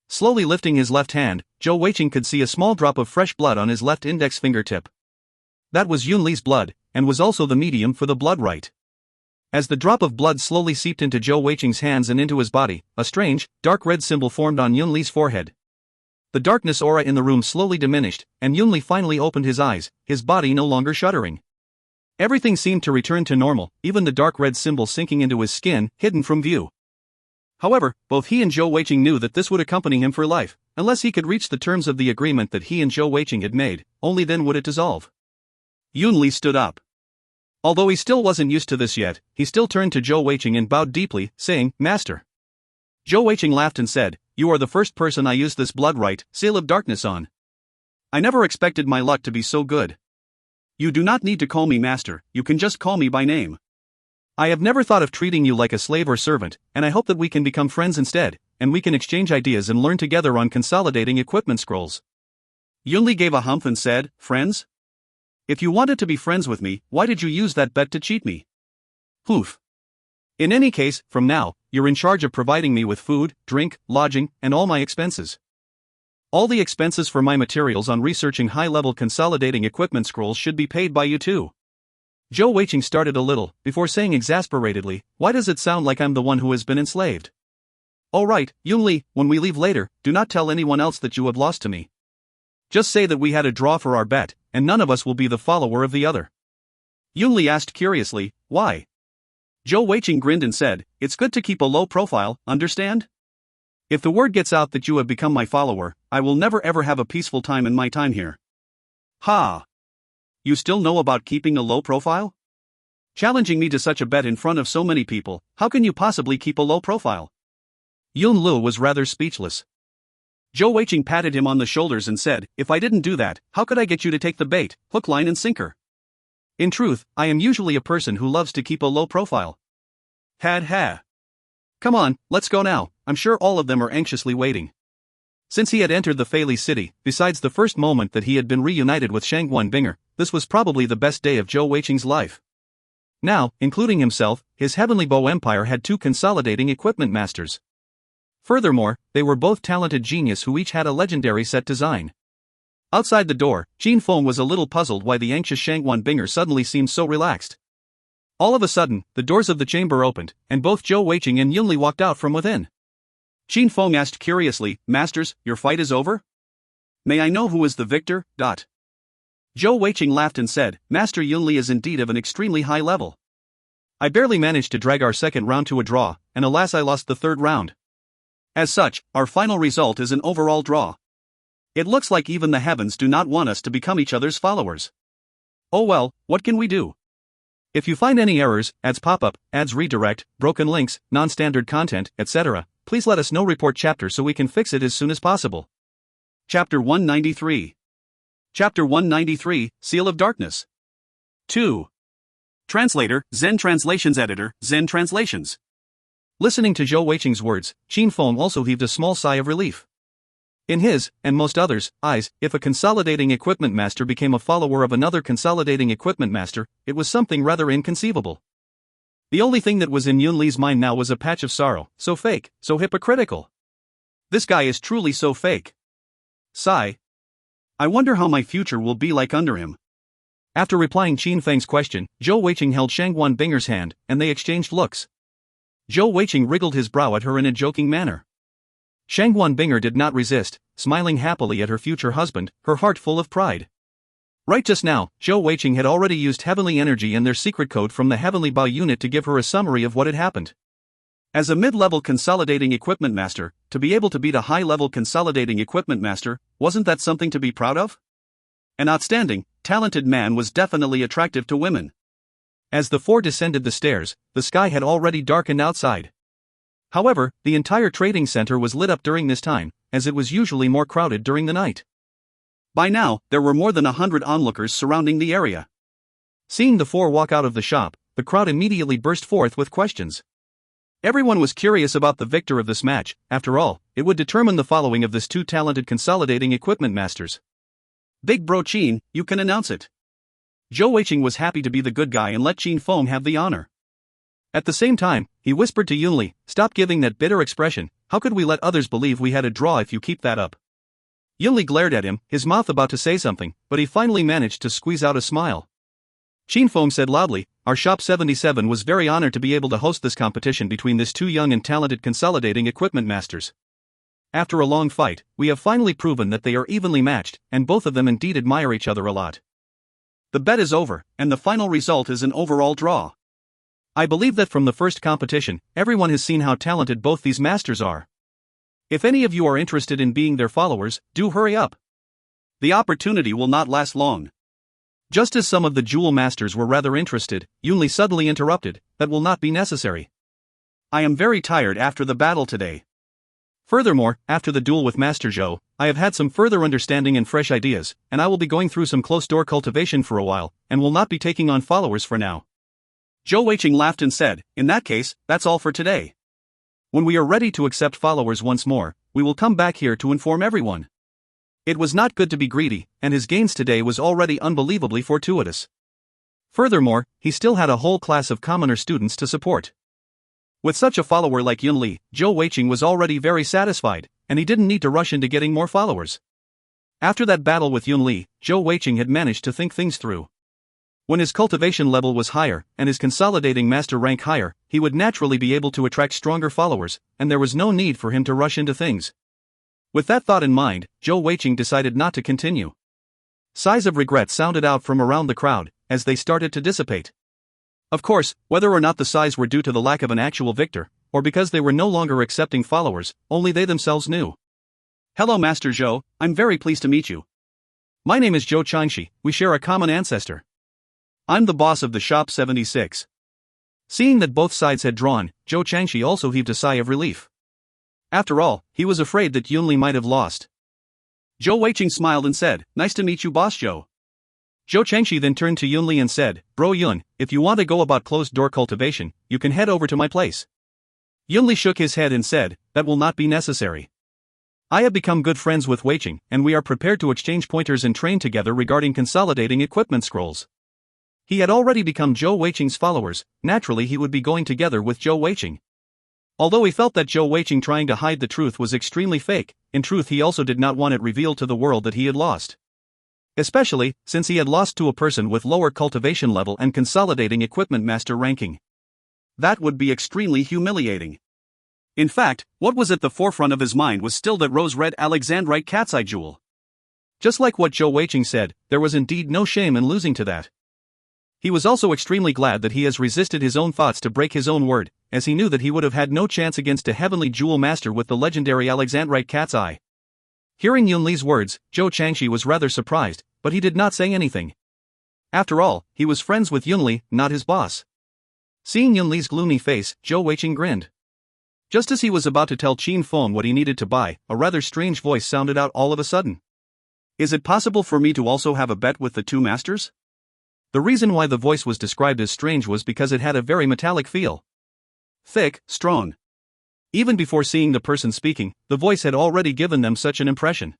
Slowly lifting his left hand, Zhou Weiqing could see a small drop of fresh blood on his left index fingertip. That was Yunli's blood, and was also the medium for the blood right. As the drop of blood slowly seeped into Zhou Weiqing's hands and into his body, a strange, dark red symbol formed on Yunli's forehead. The darkness aura in the room slowly diminished, and Yunli finally opened his eyes, his body no longer shuddering. Everything seemed to return to normal, even the dark red symbol sinking into his skin, hidden from view. However, both he and Zhou Weiqing knew that this would accompany him for life, unless he could reach the terms of the agreement that he and Zhou Weiqing had made, only then would it dissolve. Yunli stood up. Although he still wasn't used to this yet, he still turned to Zhou Weiqing and bowed deeply, saying, "Master." Zhou Weiqing laughed and said, "You are the first person I used this blood right, seal of darkness on. I never expected my luck to be so good. You do not need to call me master, you can just call me by name. I have never thought of treating you like a slave or servant, and I hope that we can become friends instead, and we can exchange ideas and learn together on consolidating equipment scrolls." Yunli gave a humph and said, "Friends? If you wanted to be friends with me, why did you use that bet to cheat me? Poof. In any case, from now, you're in charge of providing me with food, drink, lodging, and all my expenses. All the expenses for my materials on researching high-level consolidating equipment scrolls should be paid by you too." Zhou Weiqing started a little, before saying exasperatedly, "Why does it sound like I'm the one who has been enslaved? All right, Yunli, when we leave later, do not tell anyone else that you have lost to me. Just say that we had a draw for our bet, and none of us will be the follower of the other." Yunli asked curiously, "Why?" Zhou Weiqing grinned and said, "It's good to keep a low profile, understand? If the word gets out that you have become my follower, I will never ever have a peaceful time in my time here." "Ha! You still know about keeping a low profile? Challenging me to such a bet in front of so many people, how can you possibly keep a low profile?" Yunli was rather speechless. Zhou Weiqing patted him on the shoulders and said, "If I didn't do that, how could I get you to take the bait, hook, line and sinker? In truth, I am usually a person who loves to keep a low profile." "Had ha. Come on, let's go now, I'm sure all of them are anxiously waiting." Since he had entered the Fei city, besides the first moment that he had been reunited with Shangguan Binger, this was probably the best day of Zhou Weiqing's life. Now, including himself, his Heavenly Bow Empire had 2 consolidating equipment masters. Furthermore, they were both talented genius who each had a legendary set design. Outside the door, Jin Feng was a little puzzled why the anxious Shangguan Binger suddenly seemed so relaxed. All of a sudden, the doors of the chamber opened, and both Zhou Weiqing and Yunli walked out from within. Jin Feng asked curiously, "Masters, your fight is over? May I know who is the victor?" Zhou Weiqing laughed and said, "Master Yunli is indeed of an extremely high level. I barely managed to drag our second round to a draw, and alas I lost the third round. As such, our final result is an overall draw. It looks like even the heavens do not want us to become each other's followers. Oh well, what can we do? If you find any errors, ads pop up, ads redirect, broken links, non-standard content, etc., please let us know. Report chapter so we can fix it as soon as possible. Chapter 193. Chapter 193, Seal of Darkness. 2. Translator, Zen Translations Editor, Zen Translations. Listening to Zhou Weiqing's words, Qin Feng also heaved a small sigh of relief. In his, and most others', eyes, if a consolidating equipment master became a follower of another consolidating equipment master, it was something rather inconceivable. The only thing that was in Yun Li's mind now was a patch of sorrow, so fake, so hypocritical. This guy is truly so fake. Sigh. I wonder how my future will be like under him. After replying Qin Feng's question, Zhou Weiqing held Shangguan Binger's hand, and they exchanged looks. Zhou Weiqing wriggled his brow at her in a joking manner. Shangguan Binger did not resist, smiling happily at her future husband, her heart full of pride. Right just now, Zhou Weiqing had already used heavenly energy and their secret code from the Heavenly Bao unit to give her a summary of what had happened. As a mid-level consolidating equipment master, to be able to beat a high-level consolidating equipment master, wasn't that something to be proud of? An outstanding, talented man was definitely attractive to women. As the four descended the stairs, the sky had already darkened outside. However, the entire trading center was lit up during this time, as it was usually more crowded during the night. By now, there were more than 100 onlookers surrounding the area. Seeing the four walk out of the shop, the crowd immediately burst forth with questions. Everyone was curious about the victor of this match. After all, it would determine the following of this two talented consolidating equipment masters. Big bro Qin, you can announce it. Zhou Weiqing was happy to be the good guy and let Qin Feng have the honor. At the same time, he whispered to Yunli, "Stop giving that bitter expression. How could we let others believe we had a draw if you keep that up?" Yunli glared at him, his mouth about to say something, but he finally managed to squeeze out a smile. Qin Feng said loudly, "Our Shop 77 was very honored to be able to host this competition between these two young and talented consolidating equipment masters. After a long fight, we have finally proven that they are evenly matched, and both of them indeed admire each other a lot. The bet is over, and the final result is an overall draw. I believe that from the first competition, everyone has seen how talented both these masters are. If any of you are interested in being their followers, do hurry up. The opportunity will not last long." Just as some of the jewel masters were rather interested, Yunli suddenly interrupted, "That will not be necessary. I am very tired after the battle today. Furthermore, after the duel with Master Zhou, I have had some further understanding and fresh ideas, and I will be going through some close-door cultivation for a while, and will not be taking on followers for now." Zhou Weiqing laughed and said, "In that case, that's all for today. When we are ready to accept followers once more, we will come back here to inform everyone." It was not good to be greedy, and his gains today was already unbelievably fortuitous. Furthermore, he still had a whole class of commoner students to support. With such a follower like Yunli, Zhou Weiqing was already very satisfied, and he didn't need to rush into getting more followers. After that battle with Yunli, Zhou Weiqing had managed to think things through. When his cultivation level was higher, and his consolidating master rank higher, he would naturally be able to attract stronger followers, and there was no need for him to rush into things. With that thought in mind, Zhou Weiqing decided not to continue. Sighs of regret sounded out from around the crowd, as they started to dissipate. Of course, whether or not the sighs were due to the lack of an actual victor, or because they were no longer accepting followers, only they themselves knew. "Hello Master Zhou, I'm very pleased to meet you. My name is Zhou Changxi, we share a common ancestor. I'm the boss of the Shop 76. Seeing that both sides had drawn, Zhou Changxi also heaved a sigh of relief. After all, he was afraid that Yunli might have lost. Zhou Weiqing smiled and said, "Nice to meet you Boss Zhou." Zhou Changxi then turned to Yunli and said, "Bro Yun, if you want to go about closed-door cultivation, you can head over to my place." Yunli shook his head and said, "That will not be necessary. I have become good friends with Weiqing, and we are prepared to exchange pointers and train together regarding consolidating equipment scrolls." He had already become Zhou Weiqing's followers, naturally he would be going together with Zhou Weiqing. Although he felt that Zhou Weiqing trying to hide the truth was extremely fake, in truth he also did not want it revealed to the world that he had lost. Especially, since he had lost to a person with lower cultivation level and consolidating equipment master ranking. That would be extremely humiliating. In fact, what was at the forefront of his mind was still that rose-red Alexandrite cat's eye jewel. Just like what Zhou Weiqing said, there was indeed no shame in losing to that. He was also extremely glad that he has resisted his own thoughts to break his own word, as he knew that he would have had no chance against a heavenly jewel master with the legendary Alexandrite cat's eye. Hearing Yunli's words, Zhou Changshi was rather surprised, but he did not say anything. After all, he was friends with Yunli, not his boss. Seeing Yunli's gloomy face, Zhou Weiqing grinned. Just as he was about to tell Qin Feng what he needed to buy, a rather strange voice sounded out all of a sudden. Is it possible for me to also have a bet with the two masters? The reason why the voice was described as strange was because it had a very metallic feel. Thick, strong. Even before seeing the person speaking, the voice had already given them such an impression.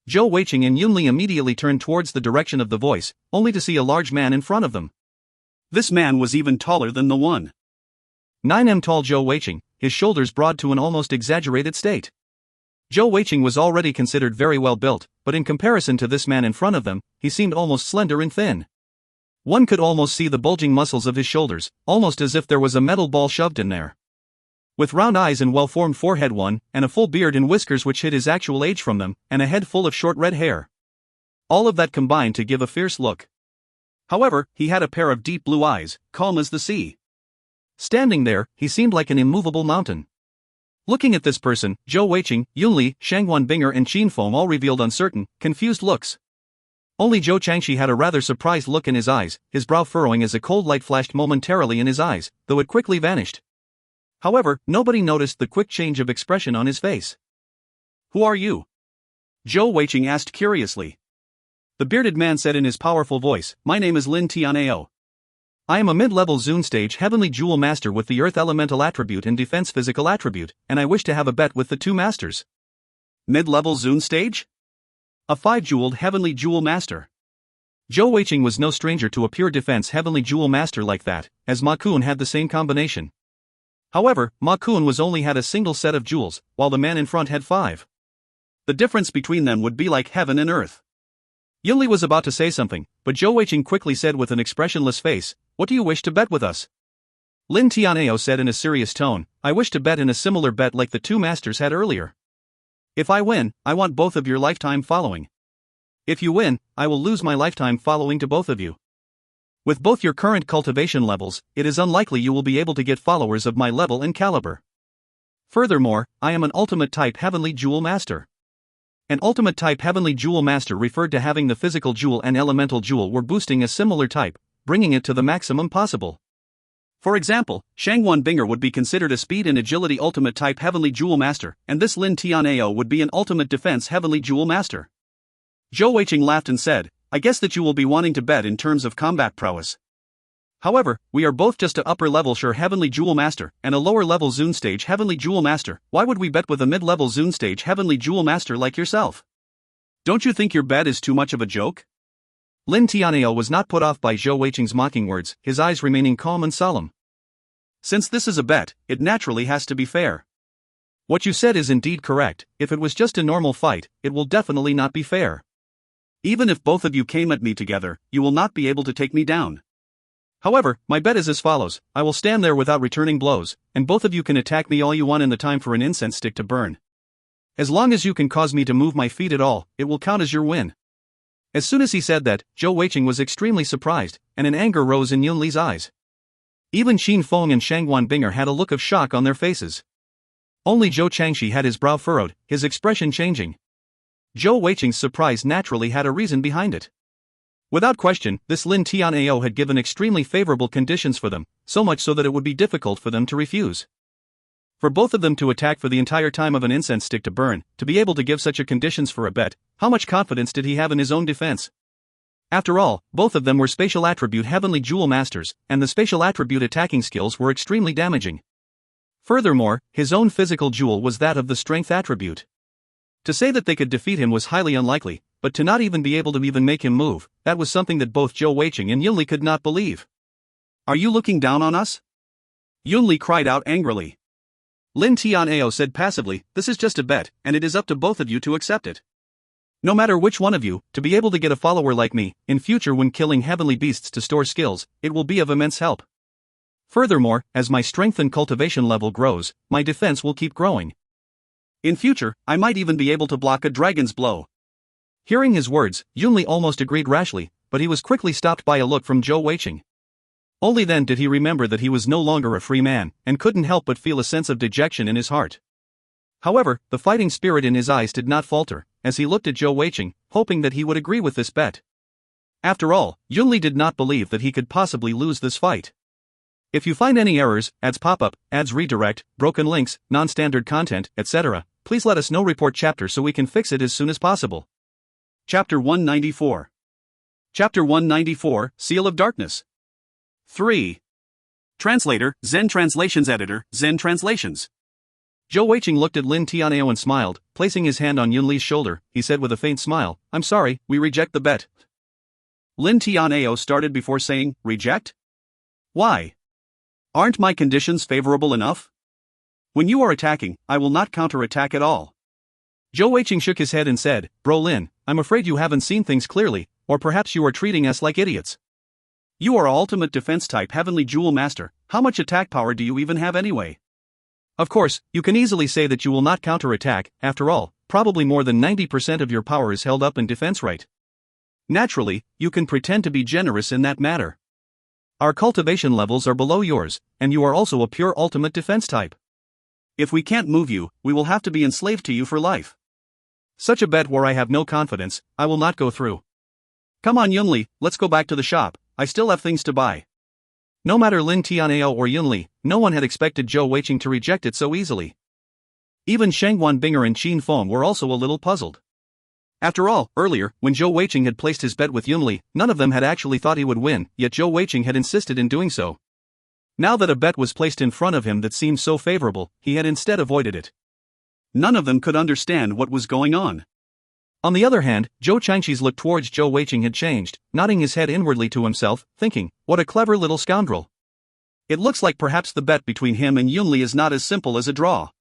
Zhou Weiqing and Yunli immediately turned towards the direction of the voice, only to see a large man in front of them. This man was even taller than the 1.9 tall Zhou Weiqing, his shoulders broad to an almost exaggerated state. Zhou Weiqing was already considered very well built, but in comparison to this man in front of them, he seemed almost slender and thin. One could almost see the bulging muscles of his shoulders, almost as if there was a metal ball shoved in there. With round eyes and well-formed forehead and a full beard and whiskers which hid his actual age from them, and a head full of short red hair. All of that combined to give a fierce look. However, he had a pair of deep blue eyes, calm as the sea. Standing there, he seemed like an immovable mountain. Looking at this person, Zhou Weiqing, Yunli, Shangguan Binger and Qin Feng all revealed uncertain, confused looks. Only Zhou Changshi had a rather surprised look in his eyes, his brow furrowing as a cold light flashed momentarily in his eyes, though it quickly vanished. However, nobody noticed the quick change of expression on his face. Who are you? Zhou Weiqing asked curiously. The bearded man said in his powerful voice, My name is Lin Tianao. I am a mid-level Zune stage Heavenly Jewel Master with the Earth Elemental Attribute and Defense Physical Attribute, and I wish to have a bet with the two masters. Mid-level Zune stage? A 5-jeweled Heavenly Jewel Master. Zhou Weiqing was no stranger to a pure defense Heavenly Jewel Master like that, as Ma Kun had the same combination. However, Ma Kun was only had a single set of jewels, while the man in front had 5. The difference between them would be like heaven and earth. Yunli was about to say something, but Zhou Weiqing quickly said with an expressionless face, What do you wish to bet with us? Lin Tianao said in a serious tone, I wish to bet in a similar bet like the two masters had earlier. If I win, I want both of your lifetime following. If you win, I will lose my lifetime following to both of you. With both your current cultivation levels, it is unlikely you will be able to get followers of my level and caliber. Furthermore, I am an ultimate type Heavenly Jewel Master. An ultimate type Heavenly Jewel Master referred to having the physical jewel and elemental jewel were boosting a similar type, bringing it to the maximum possible. For example, Shangguan Binger would be considered a speed and agility ultimate type Heavenly Jewel Master, and this Lin Tianao would be an ultimate defense Heavenly Jewel Master. Zhou Weiqing laughed and said, I guess that you will be wanting to bet in terms of combat prowess. However, we are both just a upper-level sure Heavenly Jewel Master and a lower-level Zune Stage Heavenly Jewel Master. Why would we bet with a mid-level Zune Stage Heavenly Jewel Master like yourself? Don't you think your bet is too much of a joke? Lin Tianao was not put off by Zhou Weiqing's mocking words, his eyes remaining calm and solemn. Since this is a bet, it naturally has to be fair. What you said is indeed correct. If it was just a normal fight, it will definitely not be fair. Even if both of you came at me together, you will not be able to take me down. However, my bet is as follows, I will stand there without returning blows, and both of you can attack me all you want in the time for an incense stick to burn. As long as you can cause me to move my feet at all, it will count as your win. As soon as he said that, Zhou Weiqing was extremely surprised, and an anger rose in Yunli's eyes. Even Qin Feng and Shangguan Binger had a look of shock on their faces. Only Zhou Changshi had his brow furrowed, his expression changing. Zhou Weiqing's surprise naturally had a reason behind it. Without question, this Lin Tianao had given extremely favorable conditions for them, so much so that it would be difficult for them to refuse. For both of them to attack for the entire time of an incense stick to burn, to be able to give such a conditions for a bet, how much confidence did he have in his own defense? After all, both of them were spatial attribute Heavenly Jewel Masters, and the spatial attribute attacking skills were extremely damaging. Furthermore, his own physical jewel was that of the strength attribute. To say that they could defeat him was highly unlikely, but to not even be able to even make him move, that was something that both Zhou Weiqing and Yunli could not believe. Are you looking down on us? Yunli cried out angrily. Lin Tianao said passively, this is just a bet, and it is up to both of you to accept it. No matter which one of you, to be able to get a follower like me, in future when killing heavenly beasts to store skills, it will be of immense help. Furthermore, as my strength and cultivation level grows, my defense will keep growing. In future, I might even be able to block a dragon's blow. Hearing his words, Yunli almost agreed rashly, but he was quickly stopped by a look from Zhou Weiqing. Only then did he remember that he was no longer a free man, and couldn't help but feel a sense of dejection in his heart. However, the fighting spirit in his eyes did not falter, as he looked at Zhou Weiqing, hoping that he would agree with this bet. After all, Yunli did not believe that he could possibly lose this fight. If you find any errors, ads pop up, ads redirect, broken links, non-standard content, etc., please let us know. Report chapter so we can fix it as soon as possible. Chapter 194. Chapter 194, Seal of Darkness. 3. Translator, Zen Translations Editor, Zen Translations. Zhou Weiqing looked at Lin Tianao and smiled, placing his hand on Yunli's shoulder. He said with a faint smile, "I'm sorry, we reject the bet." Lin Tianao started before saying, "Reject? Why? Aren't my conditions favorable enough? When you are attacking, I will not counterattack at all." Zhou Weiqing shook his head and said, "Bro Lin, I'm afraid you haven't seen things clearly, or perhaps you are treating us like idiots. You are ultimate defense type Heavenly Jewel Master, how much attack power do you even have anyway? Of course, you can easily say that you will not counterattack. After all, probably more than 90% of your power is held up in defense, right? Naturally, you can pretend to be generous in that matter. Our cultivation levels are below yours, and you are also a pure ultimate defense type. If we can't move you, we will have to be enslaved to you for life. Such a bet where I have no confidence, I will not go through. Come on Yunli, let's go back to the shop, I still have things to buy." No matter Lin Tianao or Yunli, no one had expected Zhou Weiqing to reject it so easily. Even Shangguan Binger and Qin Feng were also a little puzzled. After all, earlier, when Zhou Weiqing had placed his bet with Yunli, none of them had actually thought he would win, yet Zhou Weiqing had insisted in doing so. Now that a bet was placed in front of him that seemed so favorable, he had instead avoided it. None of them could understand what was going on. On the other hand, Zhou Changqi's look towards Zhou Weiqing had changed, nodding his head inwardly to himself, thinking, "What a clever little scoundrel. It looks like perhaps the bet between him and Yunli is not as simple as a draw."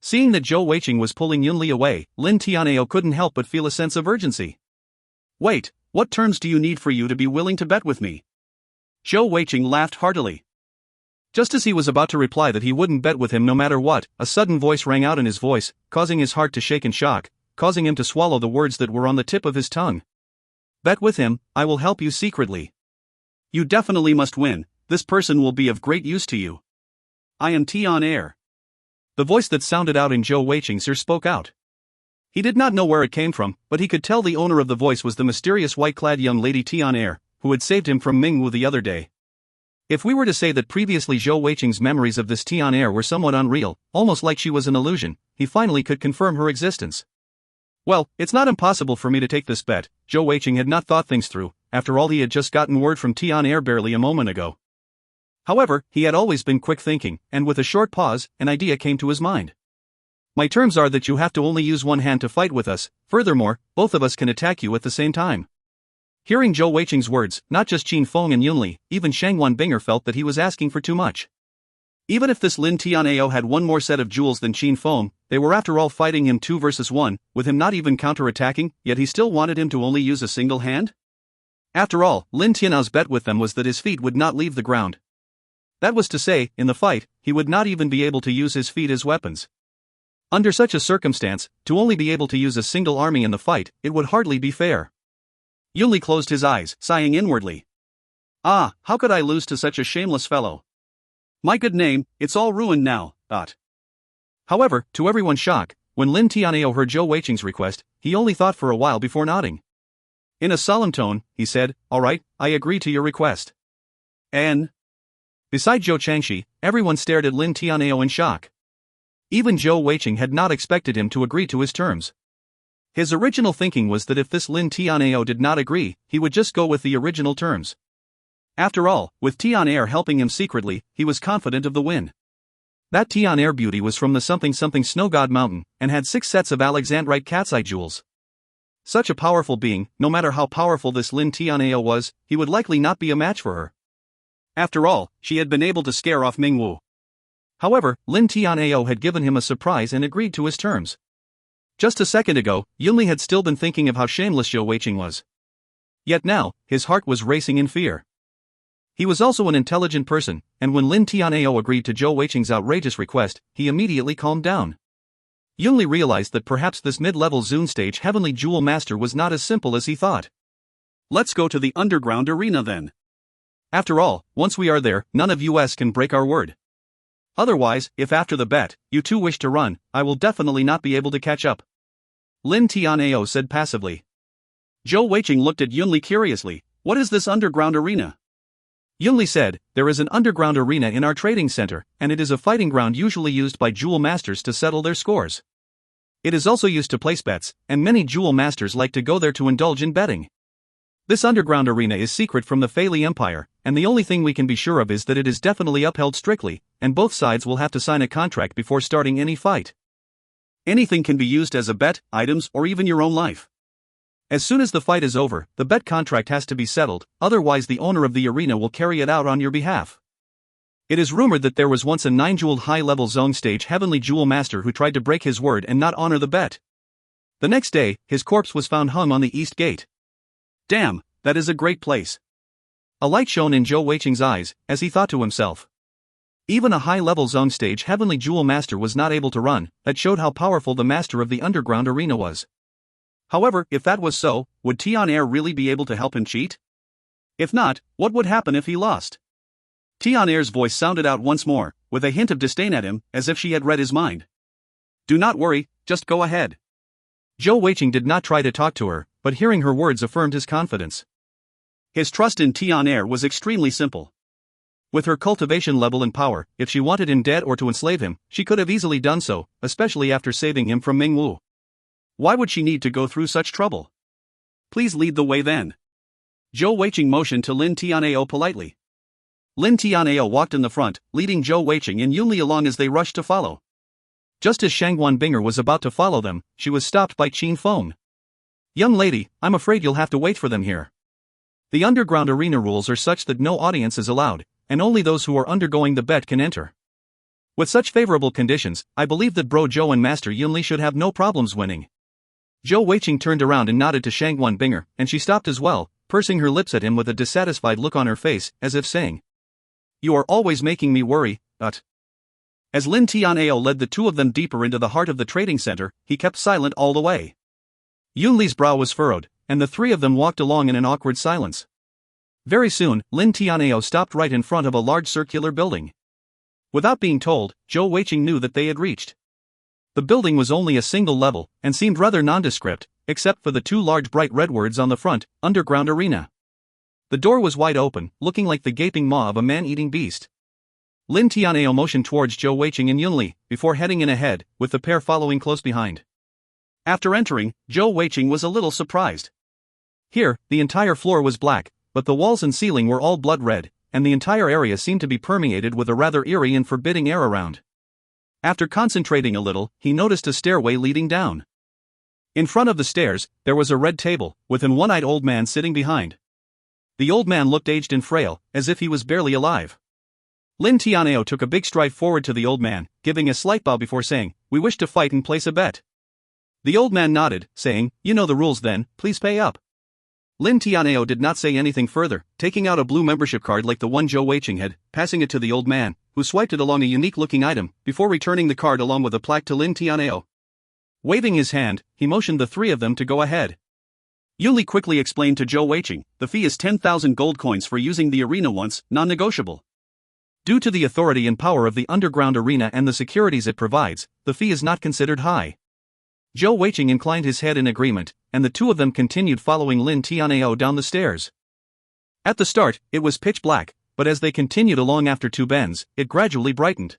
Seeing that Zhou Weiqing was pulling Yunli away, Lin Tianao couldn't help but feel a sense of urgency. "Wait, what terms do you need for you to be willing to bet with me?" Zhou Weiqing laughed heartily. Just as he was about to reply that he wouldn't bet with him no matter what, a sudden voice rang out in his voice, causing his heart to shake in shock, causing him to swallow the words that were on the tip of his tongue. "Bet with him, I will help you secretly." "You definitely must win, this person will be of great use to you. I am Tian Air." The voice that sounded out in Zhou Weiqing's ear spoke out. He did not know where it came from, but he could tell the owner of the voice was the mysterious white-clad young lady Tian Air, who had saved him from Mingwu the other day. If we were to say that previously Zhou Weiqing's memories of this Tian Air were somewhat unreal, almost like she was an illusion, he finally could confirm her existence. "Well, it's not impossible for me to take this bet." Zhou Weiqing had not thought things through, after all he had just gotten word from Tian Air barely a moment ago. However, he had always been quick thinking, and with a short pause, an idea came to his mind. "My terms are that you have to only use one hand to fight with us, furthermore, both of us can attack you at the same time." Hearing Zhou Weiqing's words, not just Qin Feng and Yunli, even Shangguan Binger felt that he was asking for too much. Even if this Lin Tianao had one more set of jewels than Qin Feng, they were after all fighting him 2 versus 1, with him not even counterattacking, yet he still wanted him to only use a single hand? After all, Lin Tianao's bet with them was that his feet would not leave the ground. That was to say, in the fight, he would not even be able to use his feet as weapons. Under such a circumstance, to only be able to use a single army in the fight, it would hardly be fair. Yunli closed his eyes, sighing inwardly. "Ah, how could I lose to such a shameless fellow? My good name, it's all ruined now," thought. However, to everyone's shock, when Lin Tianao heard Zhou Weiqing's request, he only thought for a while before nodding. In a solemn tone, he said, "All right, I agree to your request." And beside Zhou Changqi, everyone stared at Lin Tianao in shock. Even Zhou Weiqing had not expected him to agree to his terms. His original thinking was that if this Lin Tianao did not agree, he would just go with the original terms. After all, with Tian Air helping him secretly, he was confident of the win. That Tian Air beauty was from the something-something Snow God Mountain, and had 6 sets of Alexandrite cat's eye jewels. Such a powerful being, no matter how powerful this Lin Tianao was, he would likely not be a match for her. After all, she had been able to scare off Mingwu. However, Lin Tianao had given him a surprise and agreed to his terms. Just a second ago, Yunli had still been thinking of how shameless Zhou Weiqing was. Yet now, his heart was racing in fear. He was also an intelligent person, and when Lin Tianao agreed to Zhou Weiqing's outrageous request, he immediately calmed down. Yunli realized that perhaps this mid-level Zune stage Heavenly Jewel Master was not as simple as he thought. "Let's go to the underground arena then. After all, once we are there, none of us can break our word. Otherwise, if after the bet, you two wish to run, I will definitely not be able to catch up." Lin Tianao said passively. Zhou Weiqing looked at Yunli curiously. What is this underground arena? Yunli said, there is an underground arena in our trading center, and it is a fighting ground usually used by jewel masters to settle their scores. It is also used to place bets, and many jewel masters like to go there to indulge in betting. This underground arena is secret from the Feili Empire, and the only thing we can be sure of is that it is definitely upheld strictly, and both sides will have to sign a contract before starting any fight. Anything can be used as a bet, items, or even your own life. As soon as the fight is over, the bet contract has to be settled, otherwise the owner of the arena will carry it out on your behalf. It is rumored that there was once a 9-jeweled high-level zone stage heavenly jewel master who tried to break his word and not honor the bet. The next day, his corpse was found hung on the east gate. Damn, that is a great place. A light shone in Zhou Weiqing's eyes, as he thought to himself. Even a high-level zone stage heavenly jewel master was not able to run. That showed how powerful the master of the underground arena was. However, if that was so, would Tian Er really be able to help him cheat? If not, what would happen if he lost? Tian Er's voice sounded out once more, with a hint of disdain at him, as if she had read his mind. Do not worry, just go ahead. Zhou Weiqing did not try to talk to her, but hearing her words affirmed his confidence. His trust in Tian Er was extremely simple. With her cultivation level and power, if she wanted him dead or to enslave him, she could have easily done so, especially after saving him from Ming Wu. Why would she need to go through such trouble? Please lead the way then. Zhou Weiqing motioned to Lin Tianao politely. Lin Tianao walked in the front, leading Zhou Weiqing and Yunli along as they rushed to follow. Just as Shangguan Binger was about to follow them, she was stopped by Qin Feng. Young lady, I'm afraid you'll have to wait for them here. The underground arena rules are such that no audience is allowed, and only those who are undergoing the bet can enter. With such favorable conditions, I believe that Bro Zhou and Master Yunli should have no problems winning. Zhou Weiqing turned around and nodded to Shangguan Binger, and she stopped as well, pursing her lips at him with a dissatisfied look on her face, as if saying, You are always making me worry, but... As Lin Tianao led the two of them deeper into the heart of the trading center, he kept silent all the way. Yunli's brow was furrowed, and the three of them walked along in an awkward silence. Very soon, Lin Tianao stopped right in front of a large circular building. Without being told, Zhou Weiqing knew that they had reached. The building was only a single level, and seemed rather nondescript, except for the two large bright red words on the front, Underground Arena. The door was wide open, looking like the gaping maw of a man-eating beast. Lin Tianao motioned towards Zhou Weiqing and Yunli, before heading in ahead, with the pair following close behind. After entering, Zhou Weiqing was a little surprised. Here, the entire floor was black, but the walls and ceiling were all blood red, and the entire area seemed to be permeated with a rather eerie and forbidding air around. After concentrating a little, he noticed a stairway leading down. In front of the stairs, there was a red table, with an one-eyed old man sitting behind. The old man looked aged and frail, as if he was barely alive. Lin Tianao took a big stride forward to the old man, giving a slight bow before saying, We wish to fight and place a bet. The old man nodded, saying, You know the rules then, please pay up. Lin Tianao did not say anything further, taking out a blue membership card like the one Zhou Weiqing had, passing it to the old man, who swiped it along a unique-looking item, before returning the card along with a plaque to Lin Tianao. Waving his hand, he motioned the three of them to go ahead. Yuli quickly explained to Zhou Weiqing, the fee is 10,000 gold coins for using the arena once, non-negotiable. Due to the authority and power of the underground arena and the securities it provides, the fee is not considered high. Zhou Weiqing inclined his head in agreement, and the two of them continued following Lin Tianao down the stairs. At the start, it was pitch black, but as they continued along after two bends, it gradually brightened.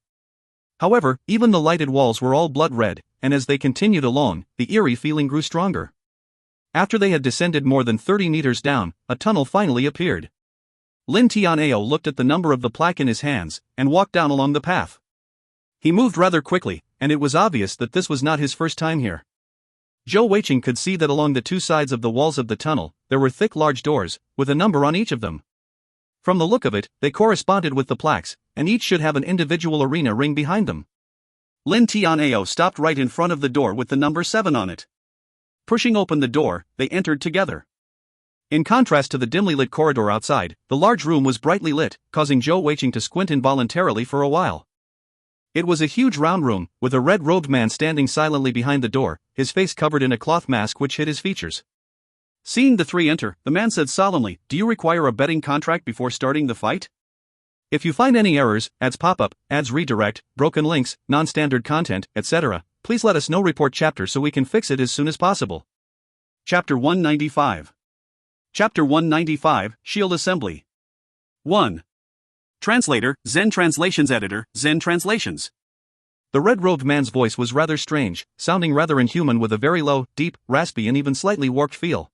However, even the lighted walls were all blood red, and as they continued along, the eerie feeling grew stronger. After they had descended more than 30 meters down, a tunnel finally appeared. Lin Tianao looked at the number of the plaque in his hands, and walked down along the path. He moved rather quickly, and it was obvious that this was not his first time here. Zhou Weiqing could see that along the two sides of the walls of the tunnel, there were thick large doors, with a number on each of them. From the look of it, they corresponded with the plaques, and each should have an individual arena ring behind them. Lin Tianao stopped right in front of the door with the number 7 on it. Pushing open the door, they entered together. In contrast to the dimly lit corridor outside, the large room was brightly lit, causing Zhou Weiqing to squint involuntarily for a while. It was a huge round room, with a red-robed man standing silently behind the door, his face covered in a cloth mask which hid his features. Seeing the three enter, the man said solemnly, Do you require a betting contract before starting the fight? If you find any errors, ads pop up, ads redirect, broken links, non-standard content, etc., please let us know report chapter so we can fix it as soon as possible. Chapter 195. Chapter 195, Shield Assembly. 1. Translator, Zen Translations Editor, Zen Translations. The red-robed man's voice was rather strange, sounding rather inhuman with a very low, deep, raspy and even slightly warped feel.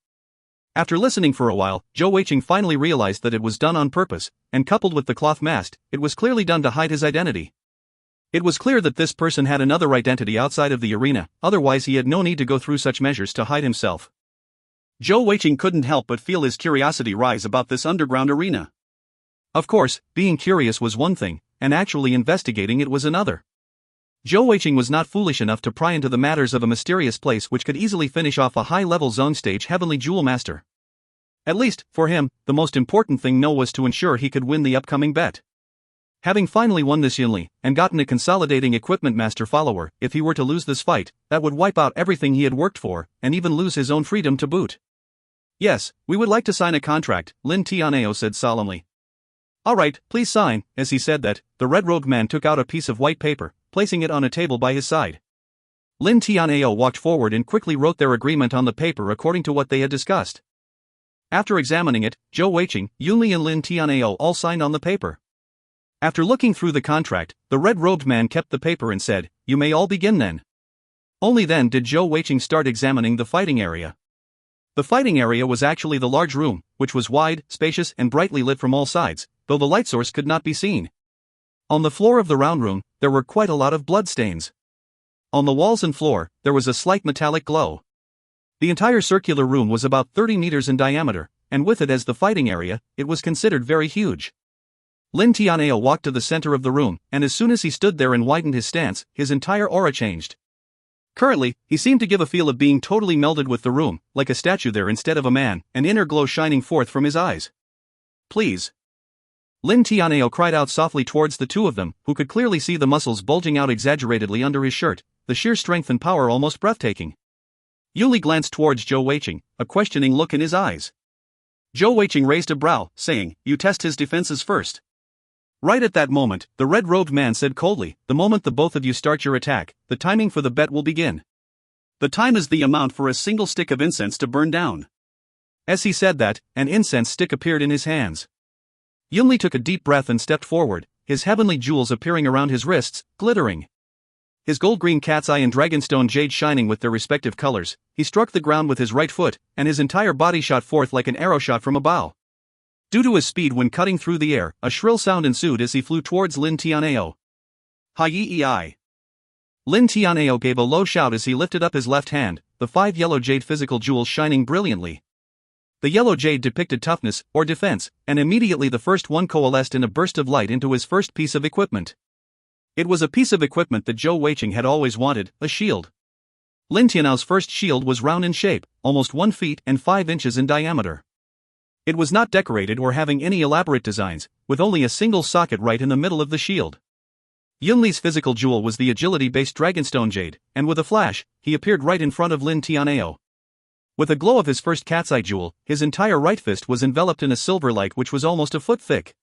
After listening for a while, Zhou Weiqing finally realized that it was done on purpose, and coupled with the cloth mask, it was clearly done to hide his identity. It was clear that this person had another identity outside of the arena, otherwise he had no need to go through such measures to hide himself. Zhou Weiqing couldn't help but feel his curiosity rise about this underground arena. Of course, being curious was one thing, and actually investigating it was another. Zhou Weiqing was not foolish enough to pry into the matters of a mysterious place which could easily finish off a high-level zone stage heavenly jewel master. At least, for him, the most important thing now was to ensure he could win the upcoming bet. Having finally won this Yunli, and gotten a consolidating equipment master follower, if he were to lose this fight, that would wipe out everything he had worked for, and even lose his own freedom to boot. Yes, we would like to sign a contract, Lin Tianao said solemnly. All right, please sign. As he said that, the red-robed man took out a piece of white paper, placing it on a table by his side. Lin Tianao walked forward and quickly wrote their agreement on the paper according to what they had discussed. After examining it, Zhou Weiqing, Yunli and Lin Tianao all signed on the paper. After looking through the contract, the red-robed man kept the paper and said, "You may all begin then." Only then did Zhou Weiqing start examining the fighting area. The fighting area was actually the large room, which was wide, spacious and brightly lit from all sides, though the light source could not be seen. On the floor of the round room, there were quite a lot of bloodstains. On the walls and floor, there was a slight metallic glow. The entire circular room was about 30 meters in diameter, and with it as the fighting area, it was considered very huge. Lin Tianao walked to the center of the room, and as soon as he stood there and widened his stance, his entire aura changed. Currently, he seemed to give a feel of being totally melded with the room, like a statue there instead of a man, an inner glow shining forth from his eyes. "Please." Lin Tianao cried out softly towards the two of them, who could clearly see the muscles bulging out exaggeratedly under his shirt, the sheer strength and power almost breathtaking. Yuli glanced towards Zhou Weiqing, a questioning look in his eyes. Zhou Weiqing raised a brow, saying, "You test his defenses first." Right at that moment, the red-robed man said coldly, "The moment the both of you start your attack, the timing for the bet will begin. The time is the amount for a single stick of incense to burn down." As he said that, an incense stick appeared in his hands. Yunli took a deep breath and stepped forward, his heavenly jewels appearing around his wrists, glittering. His gold-green cat's eye and dragonstone jade shining with their respective colors, he struck the ground with his right foot, and his entire body shot forth like an arrow shot from a bow. Due to his speed when cutting through the air, a shrill sound ensued as he flew towards Lin Tianao. "Hi-yi-i." Lin Tianao gave a low shout as he lifted up his left hand, the 5 yellow jade physical jewels shining brilliantly. The yellow jade depicted toughness, or defense, and immediately the first one coalesced in a burst of light into his first piece of equipment. It was a piece of equipment that Zhou Weiqing had always wanted, a shield. Lin Tianao's first shield was round in shape, almost 1 feet and 5 inches in diameter. It was not decorated or having any elaborate designs, with only a single socket right in the middle of the shield. Yunli's physical jewel was the agility-based dragonstone jade, and with a flash, he appeared right in front of Lin Tianao. With a glow of his first cat's eye jewel, his entire right fist was enveloped in a silver light which was almost a foot thick.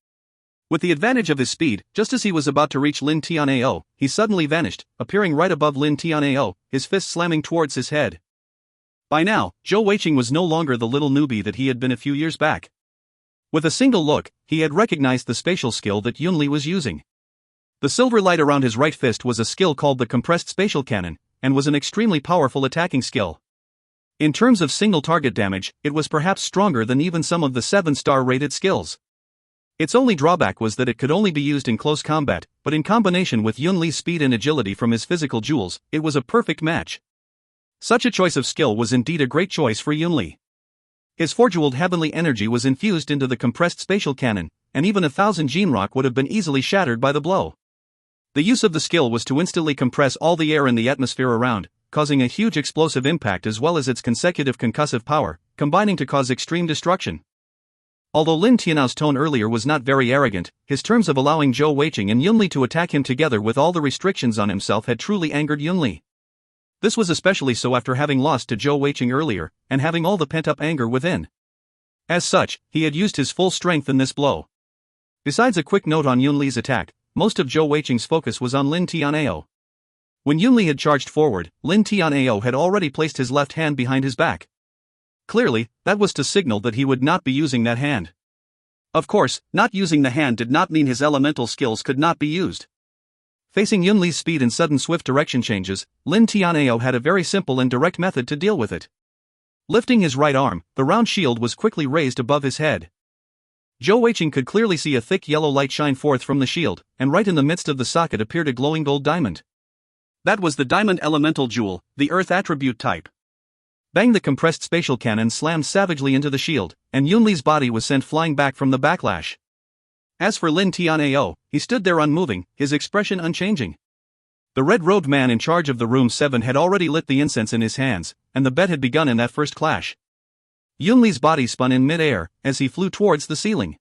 With the advantage of his speed, just as he was about to reach Lin Tianao, he suddenly vanished, appearing right above Lin Tianao, his fist slamming towards his head. By now, Zhou Weiqing was no longer the little newbie that he had been a few years back. With a single look, he had recognized the spatial skill that Yunli was using. The silver light around his right fist was a skill called the compressed spatial cannon, and was an extremely powerful attacking skill. In terms of single target damage, it was perhaps stronger than even some of the 7-star rated skills. Its only drawback was that it could only be used in close combat, but in combination with Yunli's speed and agility from his physical jewels, it was a perfect match. Such a choice of skill was indeed a great choice for Yunli. His 4-jeweled heavenly energy was infused into the compressed spatial cannon, and even 1,000 gene rock would have been easily shattered by the blow. The use of the skill was to instantly compress all the air in the atmosphere around, causing a huge explosive impact as well as its consecutive concussive power, combining to cause extreme destruction. Although Lin Tianao's tone earlier was not very arrogant, his terms of allowing Zhou Weiqing and Yunli to attack him together with all the restrictions on himself had truly angered Yunli. This was especially so after having lost to Zhou Weiqing earlier, and having all the pent-up anger within. As such, he had used his full strength in this blow. Besides a quick note on Yunli's attack, most of Zhou Weiqing's focus was on Lin Tianao. When Yunli had charged forward, Lin Tianao had already placed his left hand behind his back. Clearly, that was to signal that he would not be using that hand. Of course, not using the hand did not mean his elemental skills could not be used. Facing Yunli's speed and sudden swift direction changes, Lin Tianao had a very simple and direct method to deal with it. Lifting his right arm, the round shield was quickly raised above his head. Zhou Weiqing could clearly see a thick yellow light shine forth from the shield, and right in the midst of the socket appeared a glowing gold diamond. That was the diamond elemental jewel, the earth attribute type. Bang! The compressed spatial cannon slammed savagely into the shield, and Yunli's body was sent flying back from the backlash. As for Lin Tianao, he stood there unmoving, his expression unchanging. The red-robed man in charge of the room 7 had already lit the incense in his hands, and the bet had begun in that first clash. Yunli's body spun in mid-air, as he flew towards the ceiling.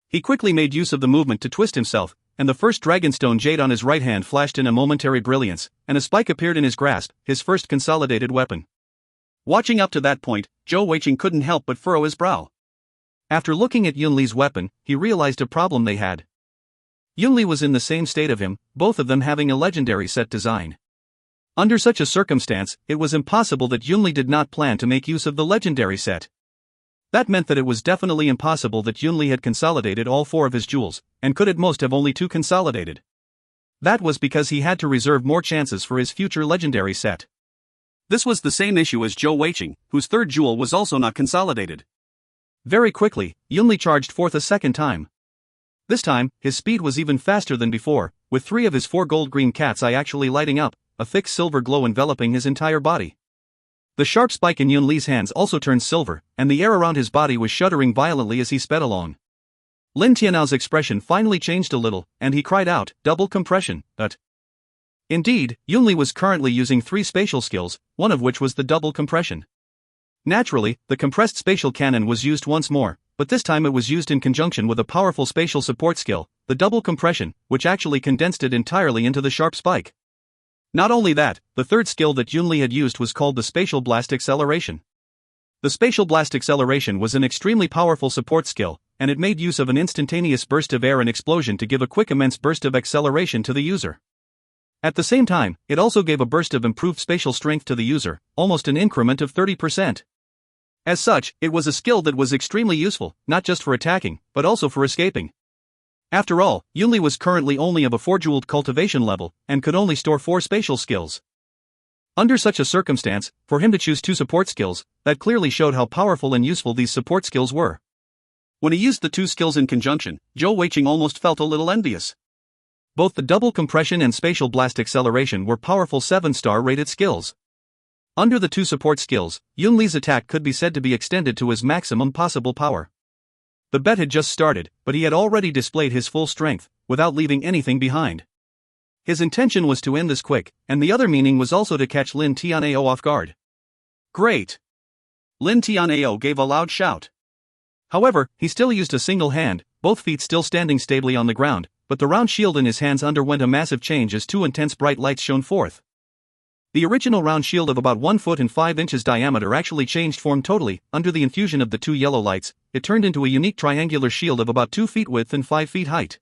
He quickly made use of the movement to twist himself, and the first dragonstone jade on his right hand flashed in a momentary brilliance, and a spike appeared in his grasp, his first consolidated weapon. Watching up to that point, Zhou Weiqing couldn't help but furrow his brow. After looking at Yunli's weapon, he realized a problem they had. Yunli was in the same state of him, both of them having a legendary set design. Under such a circumstance, it was impossible that Yunli did not plan to make use of the legendary set. That meant that it was definitely impossible that Yunli had consolidated all 4 of his jewels, and could at most have only 2 consolidated. That was because he had to reserve more chances for his future legendary set. This was the same issue as Zhou Weiqing, whose 3rd jewel was also not consolidated. Very quickly, Yunli charged forth a second time. This time, his speed was even faster than before, with 3 of his 4 gold-green cat's eye actually lighting up, a thick silver glow enveloping his entire body. The sharp spike in Yunli's hands also turned silver, and the air around his body was shuddering violently as he sped along. Lin Tianao's expression finally changed a little, and he cried out, "Double compression, but..." Indeed, Yunli was currently using 3 spatial skills, one of which was the double compression. Naturally, the compressed spatial cannon was used once more, but this time it was used in conjunction with a powerful spatial support skill, the double compression, which actually condensed it entirely into the sharp spike. Not only that, the 3rd skill that Yunli had used was called the spatial blast acceleration. The spatial blast acceleration was an extremely powerful support skill, and it made use of an instantaneous burst of air and explosion to give a quick immense burst of acceleration to the user. At the same time, it also gave a burst of improved spatial strength to the user, almost an increment of 30%. As such, it was a skill that was extremely useful, not just for attacking, but also for escaping. After all, Yunli was currently only of a 4-jeweled cultivation level, and could only store 4 spatial skills. Under such a circumstance, for him to choose 2 support skills, that clearly showed how powerful and useful these support skills were. When he used the 2 skills in conjunction, Zhou Weiqing almost felt a little envious. Both the double compression and spatial blast acceleration were powerful 7-star rated skills. Under the 2 support skills, Yunli's attack could be said to be extended to his maximum possible power. The bet had just started, but he had already displayed his full strength, without leaving anything behind. His intention was to end this quick, and the other meaning was also to catch Lin Tianao off guard. Great! Lin Tianao gave a loud shout. However, he still used a single hand, both feet still standing stably on the ground, but the round shield in his hands underwent a massive change as 2 intense bright lights shone forth. The original round shield of about 1 foot and 5 inches diameter actually changed form totally. Under the infusion of the 2 yellow lights, it turned into a unique triangular shield of about 2 feet width and 5 feet height.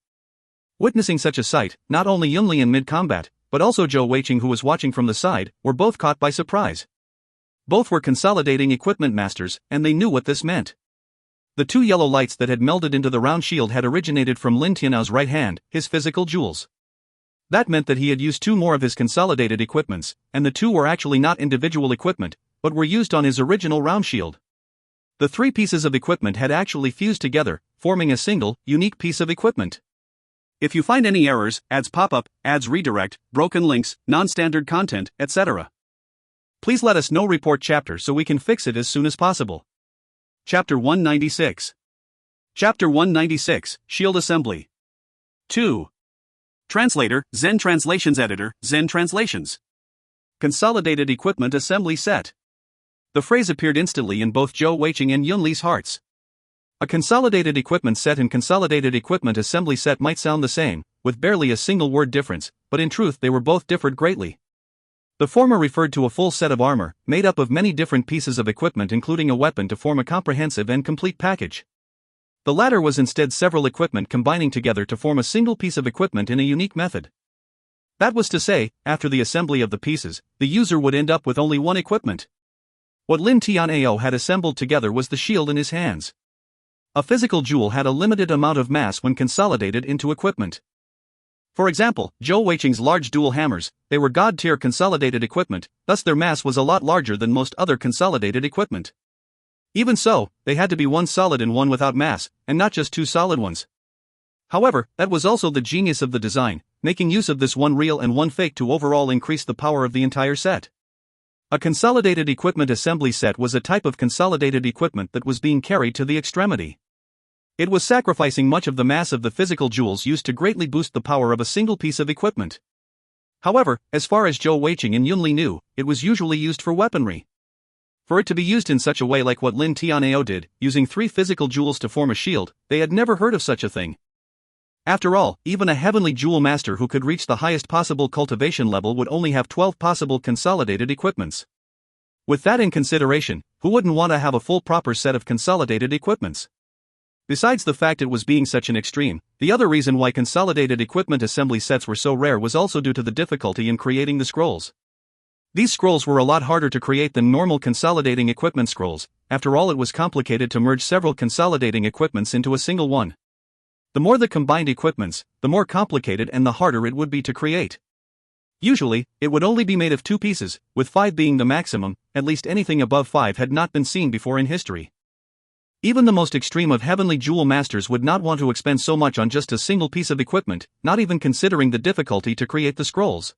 Witnessing such a sight, not only Yunli in mid-combat, but also Zhou Weiqing, who was watching from the side, were both caught by surprise. Both were consolidating equipment masters, and they knew what this meant. The 2 yellow lights that had melded into the round shield had originated from Lin Tianao's right hand, his physical jewels. That meant that he had used 2 more of his consolidated equipments, and the 2 were actually not individual equipment, but were used on his original round shield. The 3 pieces of equipment had actually fused together, forming a single, unique piece of equipment. If you find any errors, ads pop up, ads redirect, broken links, non-standard content, etc., please let us know. Report chapter so we can fix it as soon as possible. Chapter 196. Chapter 196, Shield Assembly. 2. Translator, Zen Translations Editor, Zen Translations. Consolidated Equipment Assembly Set. The phrase appeared instantly in both Zhou Weiqing and Yunli's hearts. A consolidated equipment set and consolidated equipment assembly set might sound the same, with barely a single word difference, but in truth they were both differed greatly. The former referred to a full set of armor, made up of many different pieces of equipment including a weapon to form a comprehensive and complete package. The latter was instead several equipment combining together to form a single piece of equipment in a unique method. That was to say, after the assembly of the pieces, the user would end up with only one equipment. What Lin Tianao had assembled together was the shield in his hands. A physical jewel had a limited amount of mass when consolidated into equipment. For example, Zhou Weiqing's large dual hammers, they were god-tier consolidated equipment, thus their mass was a lot larger than most other consolidated equipment. Even so, they had to be one solid and one without mass, and not just two solid ones. However, that was also the genius of the design, making use of this one real and one fake to overall increase the power of the entire set. A consolidated equipment assembly set was a type of consolidated equipment that was being carried to the extremity. It was sacrificing much of the mass of the physical jewels used to greatly boost the power of a single piece of equipment. However, as far as Zhou Weiqing and Yunli knew, it was usually used for weaponry. For it to be used in such a way like what Lin Tianao did, using 3 physical jewels to form a shield, they had never heard of such a thing. After all, even a heavenly jewel master who could reach the highest possible cultivation level would only have 12 possible consolidated equipments. With that in consideration, who wouldn't want to have a full proper set of consolidated equipments? Besides the fact it was being such an extreme, the other reason why consolidated equipment assembly sets were so rare was also due to the difficulty in creating the scrolls. These scrolls were a lot harder to create than normal consolidating equipment scrolls. After all, it was complicated to merge several consolidating equipments into a single one. The more the combined equipments, the more complicated and the harder it would be to create. Usually, it would only be made of 2 pieces, with 5 being the maximum. At least anything above 5 had not been seen before in history. Even the most extreme of heavenly jewel masters would not want to expend so much on just a single piece of equipment, not even considering the difficulty to create the scrolls.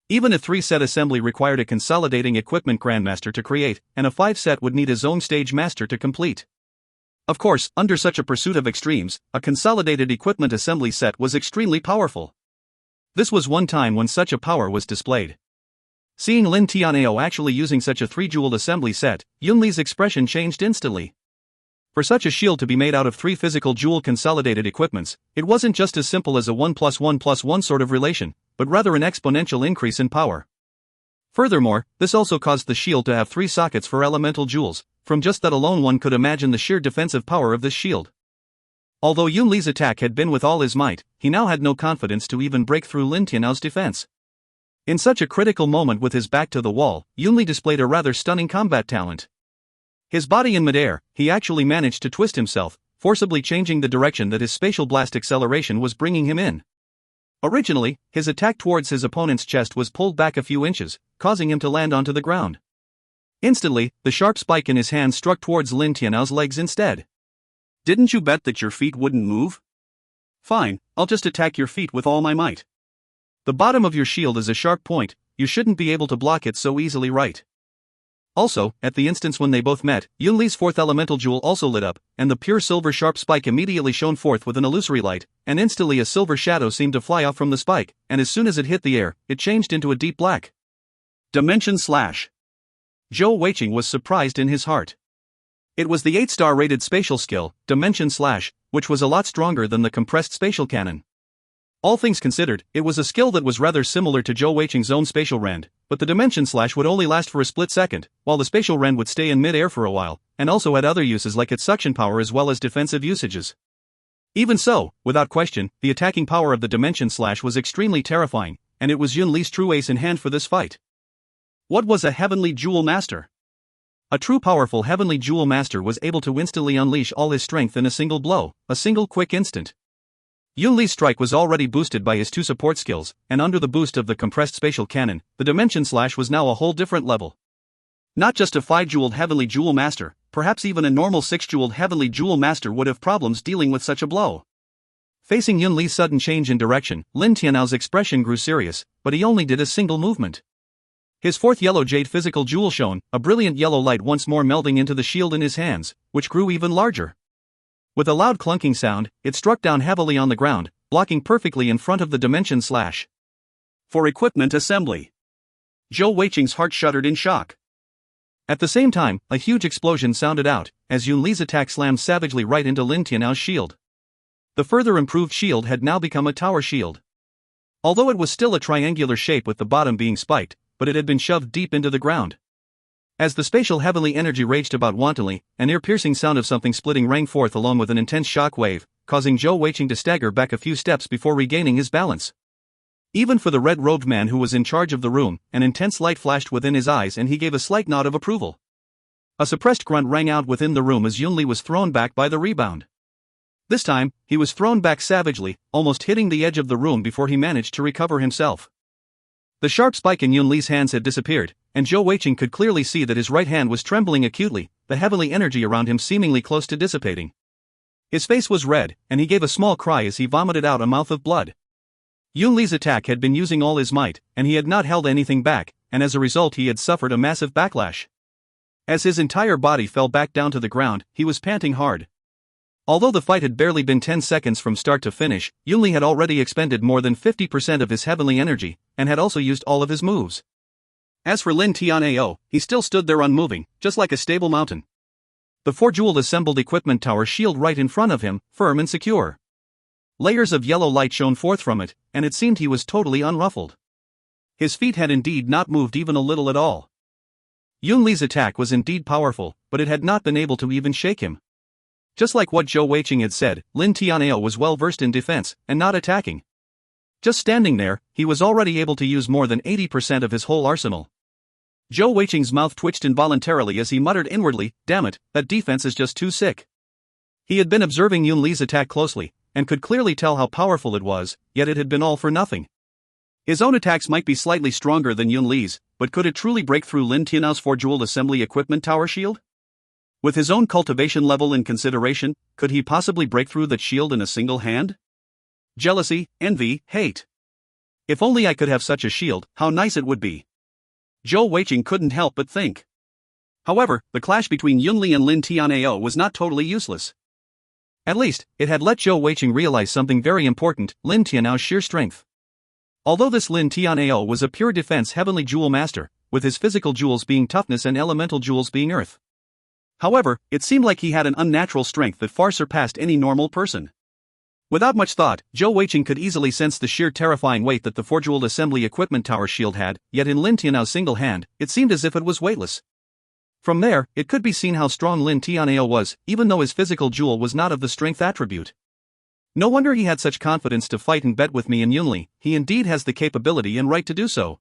Even a 3-set assembly required a consolidating equipment grandmaster to create, and a 5-set would need his own stage master to complete. Of course, under such a pursuit of extremes, a consolidated equipment assembly set was extremely powerful. This was one time when such a power was displayed. Seeing Lin Tianao actually using such a 3-jeweled assembly set, Yunli's expression changed instantly. For such a shield to be made out of 3 physical jewel consolidated equipments, it wasn't just as simple as a 1 + 1 + 1 sort of relation, but rather an exponential increase in power. Furthermore, this also caused the shield to have 3 sockets for elemental jewels. From just that alone one could imagine the sheer defensive power of this shield. Although Yunli's attack had been with all his might, he now had no confidence to even break through Lin Tianao's defense. In such a critical moment with his back to the wall, Yunli displayed a rather stunning combat talent. His body in midair, he actually managed to twist himself, forcibly changing the direction that his spatial blast acceleration was bringing him in. Originally, his attack towards his opponent's chest was pulled back a few inches, causing him to land onto the ground. Instantly, the sharp spike in his hand struck towards Lin Tianao's legs instead. Didn't you bet that your feet wouldn't move? Fine, I'll just attack your feet with all my might. The bottom of your shield is a sharp point, you shouldn't be able to block it so easily, right? Also, at the instance when they both met, Yunli's 4th elemental jewel also lit up, and the pure silver sharp spike immediately shone forth with an illusory light, and instantly a silver shadow seemed to fly off from the spike, and as soon as it hit the air, it changed into a deep black. Dimension Slash. Zhou Weiqing was surprised in his heart. It was the 8-star rated spatial skill, Dimension Slash, which was a lot stronger than the compressed spatial cannon. All things considered, it was a skill that was rather similar to Zhou Weiqing's own spatial rend, but the Dimension Slash would only last for a split second, while the spatial rend would stay in mid-air for a while, and also had other uses like its suction power as well as defensive usages. Even so, without question, the attacking power of the Dimension Slash was extremely terrifying, and it was Yunli's true ace in hand for this fight. What was a heavenly jewel master? A true powerful heavenly jewel master was able to instantly unleash all his strength in a single blow, a single quick instant. Yunli's strike was already boosted by his 2 support skills, and under the boost of the compressed spatial cannon, the Dimension Slash was now a whole different level. Not just a 5-jeweled heavenly jewel master, perhaps even a normal 6-jeweled heavenly jewel master would have problems dealing with such a blow. Facing Yunli's sudden change in direction, Lin Tianao's expression grew serious, but he only did a single movement. His 4th yellow jade physical jewel shone, a brilliant yellow light once more melding into the shield in his hands, which grew even larger. With a loud clunking sound, it struck down heavily on the ground, blocking perfectly in front of the Dimension Slash. For equipment assembly. Zhou Weiqing's heart shuddered in shock. At the same time, a huge explosion sounded out, as Yunli's attack slammed savagely right into Lin Tianao's shield. The further improved shield had now become a tower shield. Although it was still a triangular shape with the bottom being spiked, but it had been shoved deep into the ground. As the spatial heavenly energy raged about wantonly, an ear-piercing sound of something splitting rang forth along with an intense shock wave, causing Zhou Weiqing to stagger back a few steps before regaining his balance. Even for the red-robed man who was in charge of the room, an intense light flashed within his eyes and he gave a slight nod of approval. A suppressed grunt rang out within the room as Yunli was thrown back by the rebound. This time, he was thrown back savagely, almost hitting the edge of the room before he managed to recover himself. The sharp spike in Yunli's hands had disappeared, and Zhou Weiqing could clearly see that his right hand was trembling acutely, the heavenly energy around him seemingly close to dissipating. His face was red, and he gave a small cry as he vomited out a mouth of blood. Yunli's attack had been using all his might, and he had not held anything back, and as a result he had suffered a massive backlash. As his entire body fell back down to the ground, he was panting hard. Although the fight had barely been 10 seconds from start to finish, Yunli had already expended more than 50% of his heavenly energy, and had also used all of his moves. As for Lin Tianao, he still stood there unmoving, just like a stable mountain. The 4-jeweled assembled equipment tower shield right in front of him, firm and secure. Layers of yellow light shone forth from it, and it seemed he was totally unruffled. His feet had indeed not moved even a little at all. Yunli's attack was indeed powerful, but it had not been able to even shake him. Just like what Zhou Weiqing had said, Lin Tianao was well versed in defense, and not attacking. Just standing there, he was already able to use more than 80% of his whole arsenal. Zhou Weiqing's mouth twitched involuntarily as he muttered inwardly, "Damn it, that defense is just too sick." He had been observing Yunli's attack closely, and could clearly tell how powerful it was, yet it had been all for nothing. His own attacks might be slightly stronger than Yunli's, but could it truly break through Lin Tianao's 4-jeweled assembly equipment tower shield? With his own cultivation level in consideration, could he possibly break through that shield in a single hand? Jealousy, envy, hate. If only I could have such a shield, how nice it would be. Zhou Weiqing couldn't help but think. However, the clash between Yunli and Lin Tianao was not totally useless. At least, it had let Zhou Weiqing realize something very important, Lin Tianao's sheer strength. Although this Lin Tianao was a pure defense heavenly jewel master, with his physical jewels being toughness and elemental jewels being earth. However, it seemed like he had an unnatural strength that far surpassed any normal person. Without much thought, Zhou Weiqing could easily sense the sheer terrifying weight that the 4-jeweled assembly equipment tower shield had, yet in Lin Tianao's single hand, it seemed as if it was weightless. From there, it could be seen how strong Lin Tianao was, even though his physical jewel was not of the strength attribute. No wonder he had such confidence to fight and bet with me and Yunli, he indeed has the capability and right to do so.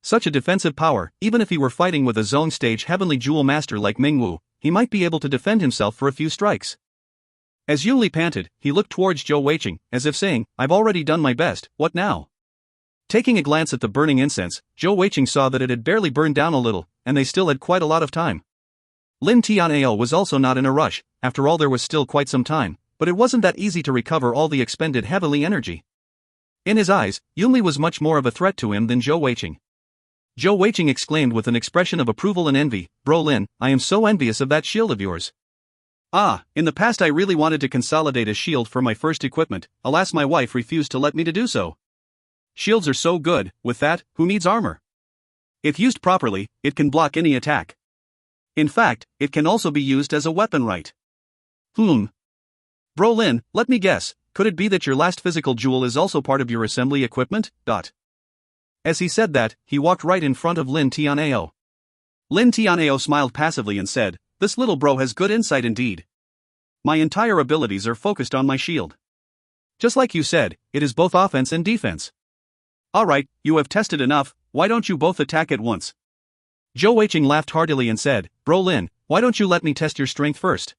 Such a defensive power, even if he were fighting with a zone stage heavenly jewel master like Mingwu, he might be able to defend himself for a few strikes. As Yunli panted, he looked towards Zhou Weiqing, as if saying, "I've already done my best, what now?" Taking a glance at the burning incense, Zhou Weiqing saw that it had barely burned down a little, and they still had quite a lot of time. Lin Tianao was also not in a rush, after all there was still quite some time, but it wasn't that easy to recover all the expended heavenly energy. In his eyes, Yunli was much more of a threat to him than Zhou Weiqing. Zhou Weiqing exclaimed with an expression of approval and envy, "Bro Lin, I am so envious of that shield of yours. In the past I really wanted to consolidate a shield for my first equipment, alas my wife refused to let me to do so. Shields are so good, with that, who needs armor? If used properly, it can block any attack. In fact, it can also be used as a weapon, right? Bro Lin, let me guess, could it be that your last physical jewel is also part of your assembly equipment? As he said that, he walked right in front of Lin Tianao. Lin Tianao smiled passively and said, "This little bro has good insight indeed. My entire abilities are focused on my shield. Just like you said, it is both offense and defense. Alright, you have tested enough, why don't you both attack at once?" Zhou Weiqing laughed heartily and said, "Bro Lin, why don't you let me test your strength first?"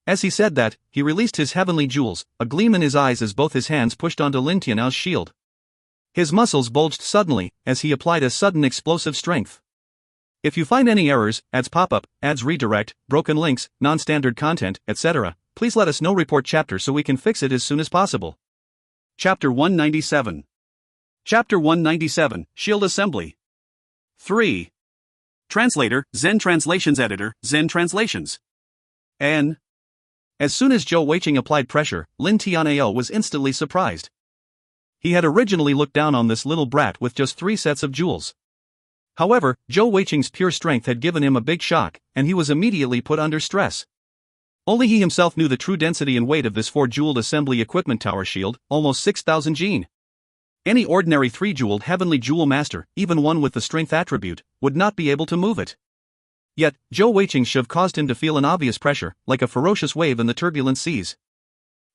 As he said that, he released his heavenly jewels, a gleam in his eyes as both his hands pushed onto Lin Tianao's shield. His muscles bulged suddenly, as he applied a sudden explosive strength. If you find any errors, ads pop up, ads redirect, broken links, non-standard content, etc., please let us know. Report chapter so we can fix it as soon as possible. Chapter 197. Chapter 197, Shield Assembly. 3. Translator, Zen Translations Editor, Zen Translations. N. As soon as Zhou Weiqing applied pressure, Lin Tianao was instantly surprised. He had originally looked down on this little brat with just 3 sets of jewels. However, Zhou Weiqing's pure strength had given him a big shock, and he was immediately put under stress. Only he himself knew the true density and weight of this 4-jeweled assembly equipment tower shield, almost 6,000 jin. Any ordinary 3-jeweled heavenly jewel master, even one with the strength attribute, would not be able to move it. Yet, Zhou Weiqing's shove caused him to feel an obvious pressure, like a ferocious wave in the turbulent seas.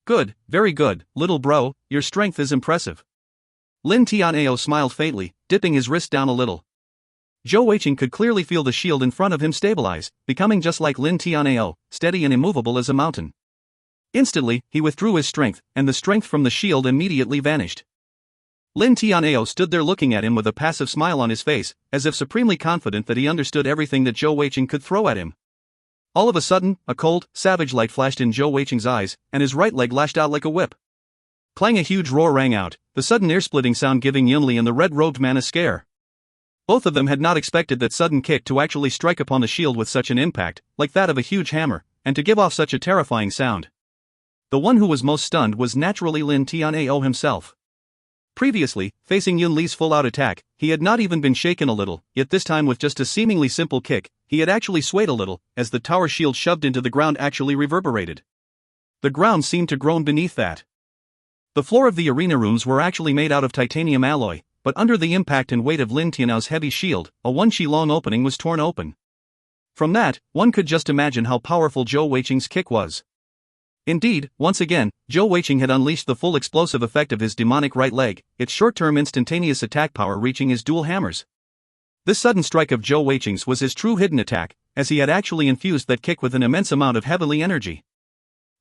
"Good, very good, little bro, your strength is impressive. Lin Tianao smiled faintly, dipping his wrist down a little. Zhou Weiqing could clearly feel the shield in front of him stabilize, becoming just like Lin Tianao, steady and immovable as a mountain. Instantly, he withdrew his strength, and the strength from the shield immediately vanished. Lin Tianao stood there looking at him with a passive smile on his face, as if supremely confident that he understood everything that Zhou Weiqing could throw at him. All of a sudden, a cold, savage light flashed in Zhou Weiqing's eyes, and his right leg lashed out like a whip. Clang! A huge roar rang out, the sudden ear-splitting sound giving Yunli and the red-robed man a scare. Both of them had not expected that sudden kick to actually strike upon the shield with such an impact, like that of a huge hammer, and to give off such a terrifying sound. The one who was most stunned was naturally Lin Tianao himself. Previously, facing Yunli's full-out attack, he had not even been shaken a little, yet this time with just a seemingly simple kick, he had actually swayed a little, as the tower shield shoved into the ground actually reverberated. The ground seemed to groan beneath that. The floor of the arena rooms were actually made out of titanium alloy, but under the impact and weight of Lin Tianao's heavy shield, a 1 long opening was torn open. From that, one could just imagine how powerful Zhou Weiqing's kick was. Indeed, once again, Zhou Weiqing had unleashed the full explosive effect of his demonic right leg, its short-term instantaneous attack power reaching his dual hammers. This sudden strike of Zhou Weiqing's was his true hidden attack, as he had actually infused that kick with an immense amount of heavenly energy.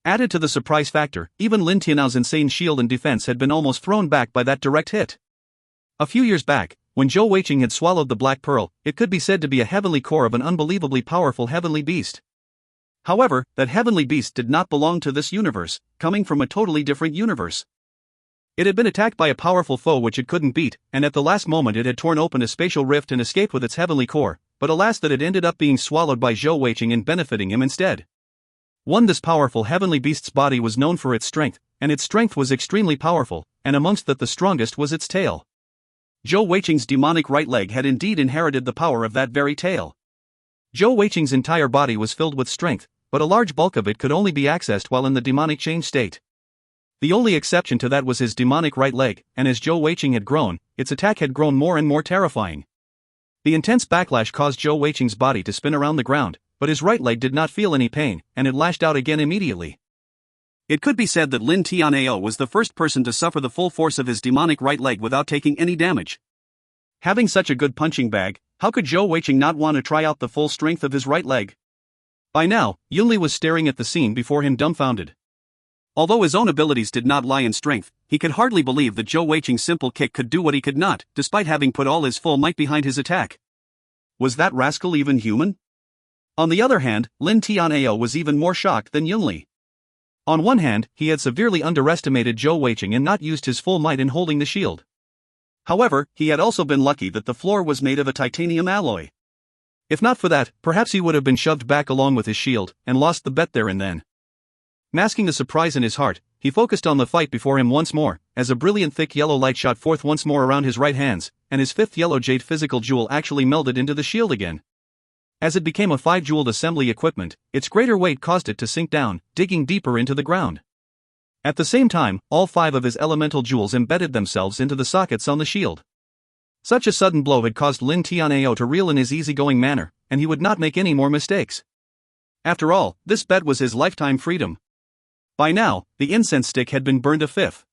Added to the surprise factor, even Lin Tianao's insane shield and defense had been almost thrown back by that direct hit. A few years back, when Zhou Weiqing had swallowed the Black Pearl, it could be said to be a heavenly core of an unbelievably powerful heavenly beast. However, that heavenly beast did not belong to this universe, coming from a totally different universe. It had been attacked by a powerful foe which it couldn't beat, and at the last moment it had torn open a spatial rift and escaped with its heavenly core, but alas that it ended up being swallowed by Zhou Weiqing and benefiting him instead. This powerful heavenly beast's body was known for its strength, and its strength was extremely powerful, and amongst that the strongest was its tail. Zhou Weiqing's demonic right leg had indeed inherited the power of that very tail. Zhou Weiqing's entire body was filled with strength, but a large bulk of it could only be accessed while in the demonic change state. The only exception to that was his demonic right leg, and as Zhou Weiqing had grown, its attack had grown more and more terrifying. The intense backlash caused Zhou Weiqing's body to spin around the ground, but his right leg did not feel any pain, and it lashed out again immediately. It could be said that Lin Tianao was the first person to suffer the full force of his demonic right leg without taking any damage. Having such a good punching bag, how could Zhou Weiqing not want to try out the full strength of his right leg? By now, Yunli was staring at the scene before him dumbfounded. Although his own abilities did not lie in strength, he could hardly believe that Zhou Weiqing's simple kick could do what he could not, despite having put all his full might behind his attack. Was that rascal even human? On the other hand, Lin Tianao was even more shocked than Yunli. On one hand, he had severely underestimated Zhou Weiqing and not used his full might in holding the shield. However, he had also been lucky that the floor was made of a titanium alloy. If not for that, perhaps he would have been shoved back along with his shield, and lost the bet there and then. Masking the surprise in his heart, he focused on the fight before him once more, as a brilliant thick yellow light shot forth once more around his right hands, and his 5th yellow jade physical jewel actually melded into the shield again. As it became a 5-jeweled assembly equipment, its greater weight caused it to sink down, digging deeper into the ground. At the same time, all 5 of his elemental jewels embedded themselves into the sockets on the shield. Such a sudden blow had caused Lin Tianao to reel in his easygoing manner, and he would not make any more mistakes. After all, this bet was his lifetime freedom. By now, the incense stick had been burned a fifth.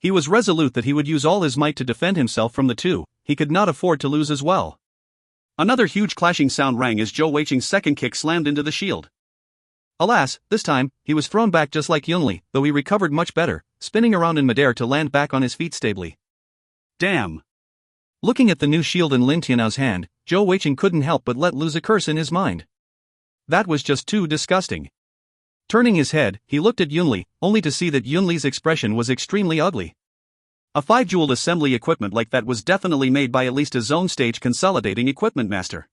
He was resolute that he would use all his might to defend himself from the two. He could not afford to lose as well. Another huge clashing sound rang as Zhou Weiqing's second kick slammed into the shield. Alas, this time, he was thrown back just like Yunli, though he recovered much better, spinning around in midair to land back on his feet stably. Damn! Looking at the new shield in Lin Tianao's hand, Zhou Weiqing couldn't help but let loose a curse in his mind. That was just too disgusting. Turning his head, he looked at Yunli, only to see that Yunli's expression was extremely ugly. A 5-jeweled assembly equipment like that was definitely made by at least a zone stage consolidating equipment master.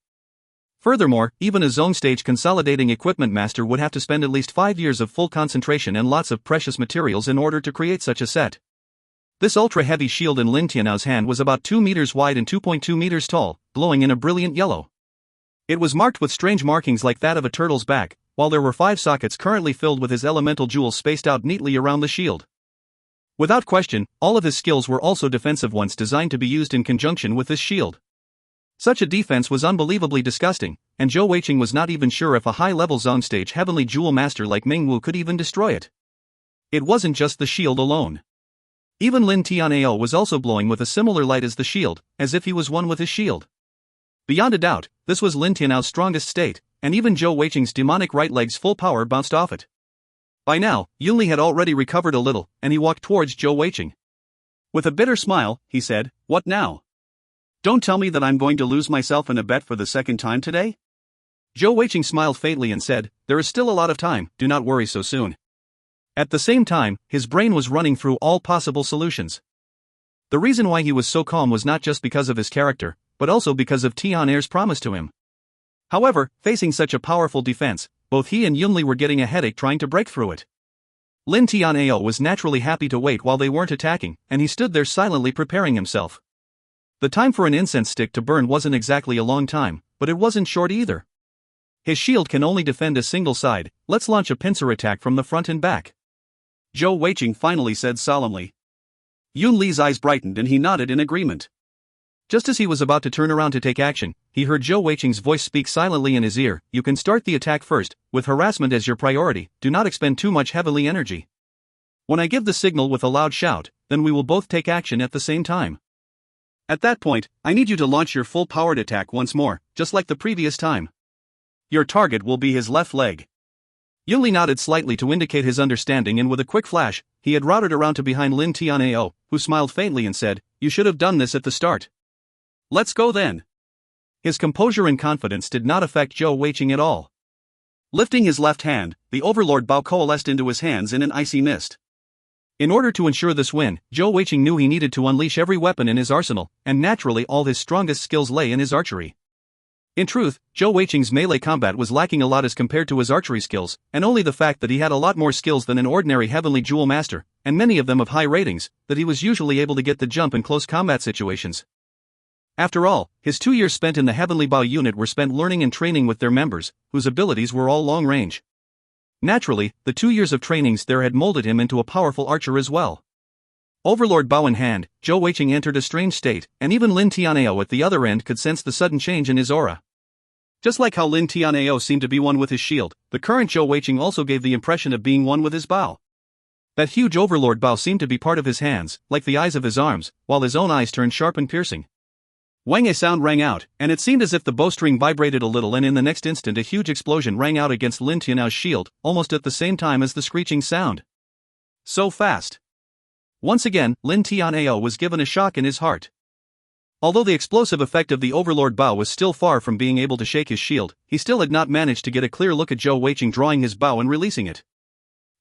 Furthermore, even a zone stage consolidating equipment master would have to spend at least 5 years of full concentration and lots of precious materials in order to create such a set. This ultra-heavy shield in Lin Tianao's hand was about 2 meters wide and 2.2 meters tall, glowing in a brilliant yellow. It was marked with strange markings like that of a turtle's back, while there were 5 sockets currently filled with his elemental jewels spaced out neatly around the shield. Without question, all of his skills were also defensive ones designed to be used in conjunction with this shield. Such a defense was unbelievably disgusting, and Zhou Weiqing was not even sure if a high-level zone stage heavenly jewel master like Ming Wu could even destroy it. It wasn't just the shield alone. Even Lin Tianao was also glowing with a similar light as the shield, as if he was one with his shield. Beyond a doubt, this was Lin Tianao's strongest state, and even Zhou Weiqing's demonic right leg's full power bounced off it. By now, Yunli had already recovered a little, and he walked towards Zhou Weiqing. With a bitter smile, he said, "What now? Don't tell me that I'm going to lose myself in a bet for the second time today?" Zhou Weiqing smiled faintly and said, "There is still a lot of time, do not worry so soon." At the same time, his brain was running through all possible solutions. The reason why he was so calm was not just because of his character, but also because of Tian Er's promise to him. However, facing such a powerful defense, both he and Yunli were getting a headache trying to break through it. Lin Tianao was naturally happy to wait while they weren't attacking, and he stood there silently preparing himself. The time for an incense stick to burn wasn't exactly a long time, but it wasn't short either. His shield can only defend a single side, let's launch a pincer attack from the front and back. Zhou Weiqing finally said solemnly. Yun Li's eyes brightened and he nodded in agreement. Just as he was about to turn around to take action, he heard Zhou Weiqing's voice speak silently in his ear, "You can start the attack first, with harassment as your priority, do not expend too much heavenly energy. When I give the signal with a loud shout, then we will both take action at the same time. At that point, I need you to launch your full-powered attack once more, just like the previous time. Your target will be his left leg." Yunli nodded slightly to indicate his understanding, and with a quick flash, he had routed around to behind Lin Tianao, who smiled faintly and said, "You should have done this at the start." "Let's go then." His composure and confidence did not affect Zhou Weiqing at all. Lifting his left hand, the Overlord Bao coalesced into his hands in an icy mist. In order to ensure this win, Zhou Weiqing knew he needed to unleash every weapon in his arsenal, and naturally all his strongest skills lay in his archery. In truth, Zhou Weiqing's melee combat was lacking a lot as compared to his archery skills, and only the fact that he had a lot more skills than an ordinary heavenly jewel master, and many of them of high ratings, that he was usually able to get the jump in close combat situations. After all, his 2 years spent in the Heavenly Bao unit were spent learning and training with their members, whose abilities were all long range. Naturally, the 2 years of trainings there had molded him into a powerful archer as well. Overlord Bao in hand, Zhou Weiqing entered a strange state, and even Lin Tianao at the other end could sense the sudden change in his aura. Just like how Lin Tianao seemed to be one with his shield, the current Zhou Weiqing also gave the impression of being one with his Bao. That huge Overlord Bao seemed to be part of his hands, like the eyes of his arms, while his own eyes turned sharp and piercing. Wang, a sound rang out, and it seemed as if the bowstring vibrated a little, and in the next instant a huge explosion rang out against Lin Tianao's shield, almost at the same time as the screeching sound. So fast. Once again, Lin Tianao was given a shock in his heart. Although the explosive effect of the Overlord Bao was still far from being able to shake his shield, he still had not managed to get a clear look at Zhou Weiqing drawing his Bao and releasing it.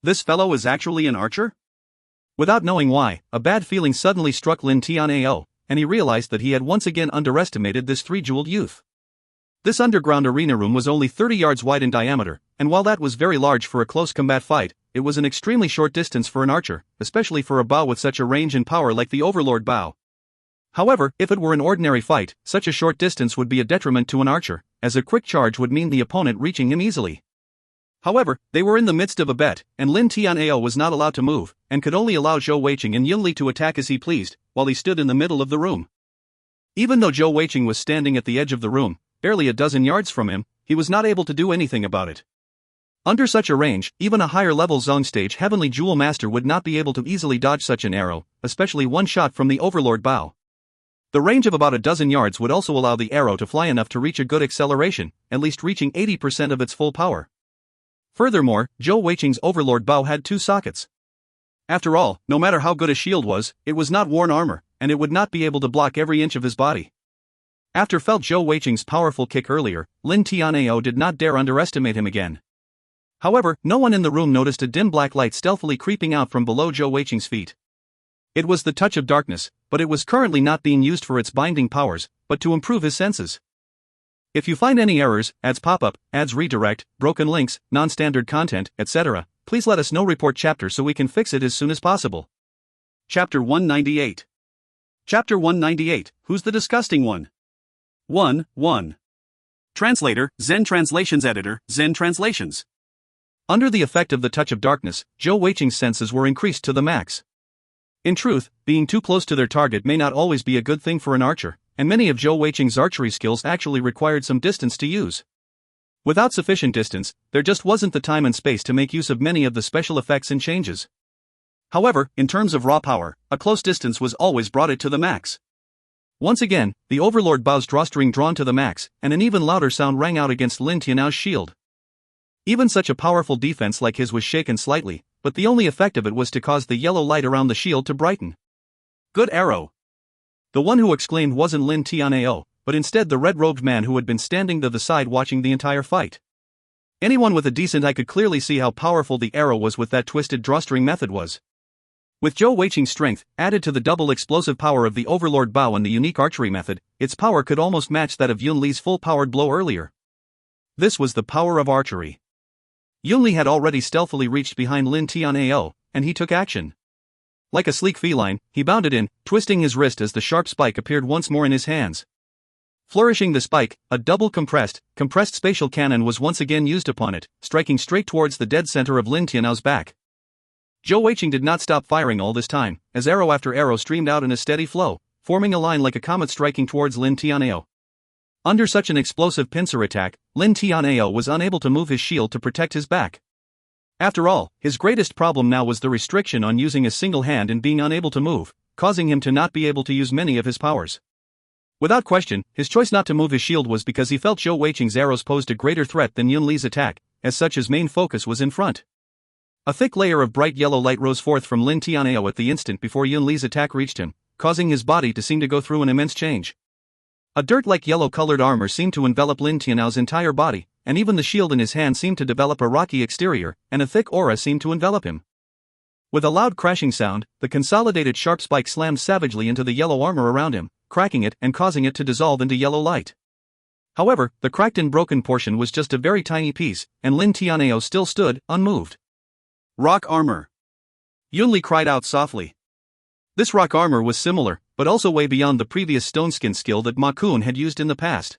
This fellow is actually an archer? Without knowing why, a bad feeling suddenly struck Lin Tianao, and he realized that he had once again underestimated this three-jeweled youth. This underground arena room was only 30 yards wide in diameter, and while that was very large for a close combat fight, it was an extremely short distance for an archer, especially for a Bao with such a range and power like the Overlord Bao. However, if it were an ordinary fight, such a short distance would be a detriment to an archer, as a quick charge would mean the opponent reaching him easily. However, they were in the midst of a bet, and Lin Tianao was not allowed to move, and could only allow Zhou Weiqing and Yunli to attack as he pleased, while he stood in the middle of the room. Even though Zhou Weiqing was standing at the edge of the room, barely a dozen yards from him, he was not able to do anything about it. Under such a range, even a higher-level zone stage Heavenly Jewel Master would not be able to easily dodge such an arrow, especially one shot from the Overlord Bao. The range of about a dozen yards would also allow the arrow to fly enough to reach a good acceleration, at least reaching 80% of its full power. Furthermore, Zhou Weiqing's Overlord Bao had 2 sockets. After all, no matter how good a shield was, it was not worn armor, and it would not be able to block every inch of his body. After felt Zhou Weiqing's powerful kick earlier, Lin Tianao did not dare underestimate him again. However, no one in the room noticed a dim black light stealthily creeping out from below Zhou Weiqing's feet. It was the touch of darkness, but it was currently not being used for its binding powers, but to improve his senses. If you find any errors, ads pop-up, ads redirect, broken links, non-standard content, etc., please let us know. Report chapter so we can fix it as soon as possible. Chapter 198. Chapter 198, Who's the Disgusting One? 1. Translator, Zen Translations Editor, Zen Translations. Under the effect of the touch of darkness, Zhou Weiqing's senses were increased to the max. In truth, being too close to their target may not always be a good thing for an archer, and many of Zhou Weiqing's archery skills actually required some distance to use. Without sufficient distance, there just wasn't the time and space to make use of many of the special effects and changes. However, in terms of raw power, a close distance was always brought it to the max. Once again, the Overlord Bao's drawstring drawn to the max, and an even louder sound rang out against Lin Tianao's shield. Even such a powerful defense like his was shaken slightly, but the only effect of it was to cause the yellow light around the shield to brighten. Good arrow. The one who exclaimed wasn't Lin Tianao, but instead the red-robed man who had been standing to the side watching the entire fight. Anyone with a decent eye could clearly see how powerful the arrow was with that twisted drawstring method was. With Zhou Weiqing's strength, added to the double explosive power of the Overlord Bao and the unique archery method, its power could almost match that of Yun Li's full-powered blow earlier. This was the power of archery. Yun Li had already stealthily reached behind Lin Tianao, and he took action. Like a sleek feline, he bounded in, twisting his wrist as the sharp spike appeared once more in his hands. Flourishing the spike, a double compressed spatial cannon was once again used upon it, striking straight towards the dead center of Lin Tianao's back. Zhou Weiqing did not stop firing all this time, as arrow after arrow streamed out in a steady flow, forming a line like a comet striking towards Lin Tianao. Under such an explosive pincer attack, Lin Tianao was unable to move his shield to protect his back. After all, his greatest problem now was the restriction on using a single hand and being unable to move, causing him to not be able to use many of his powers. Without question, his choice not to move his shield was because he felt Zhou Weiqing's arrows posed a greater threat than Yun Li's attack, as such his main focus was in front. A thick layer of bright yellow light rose forth from Lin Tianao at the instant before Yun Li's attack reached him, causing his body to seem to go through an immense change. A dirt-like yellow-colored armor seemed to envelop Lin Tianao's entire body, and even the shield in his hand seemed to develop a rocky exterior, and a thick aura seemed to envelop him. With a loud crashing sound, the consolidated sharp spike slammed savagely into the yellow armor around him, cracking it and causing it to dissolve into yellow light. However, the cracked and broken portion was just a very tiny piece, and Lin Tianao still stood, unmoved. Rock armor. Yun Li cried out softly. This rock armor was similar, but also way beyond the previous stone skin skill that Ma Kun had used in the past.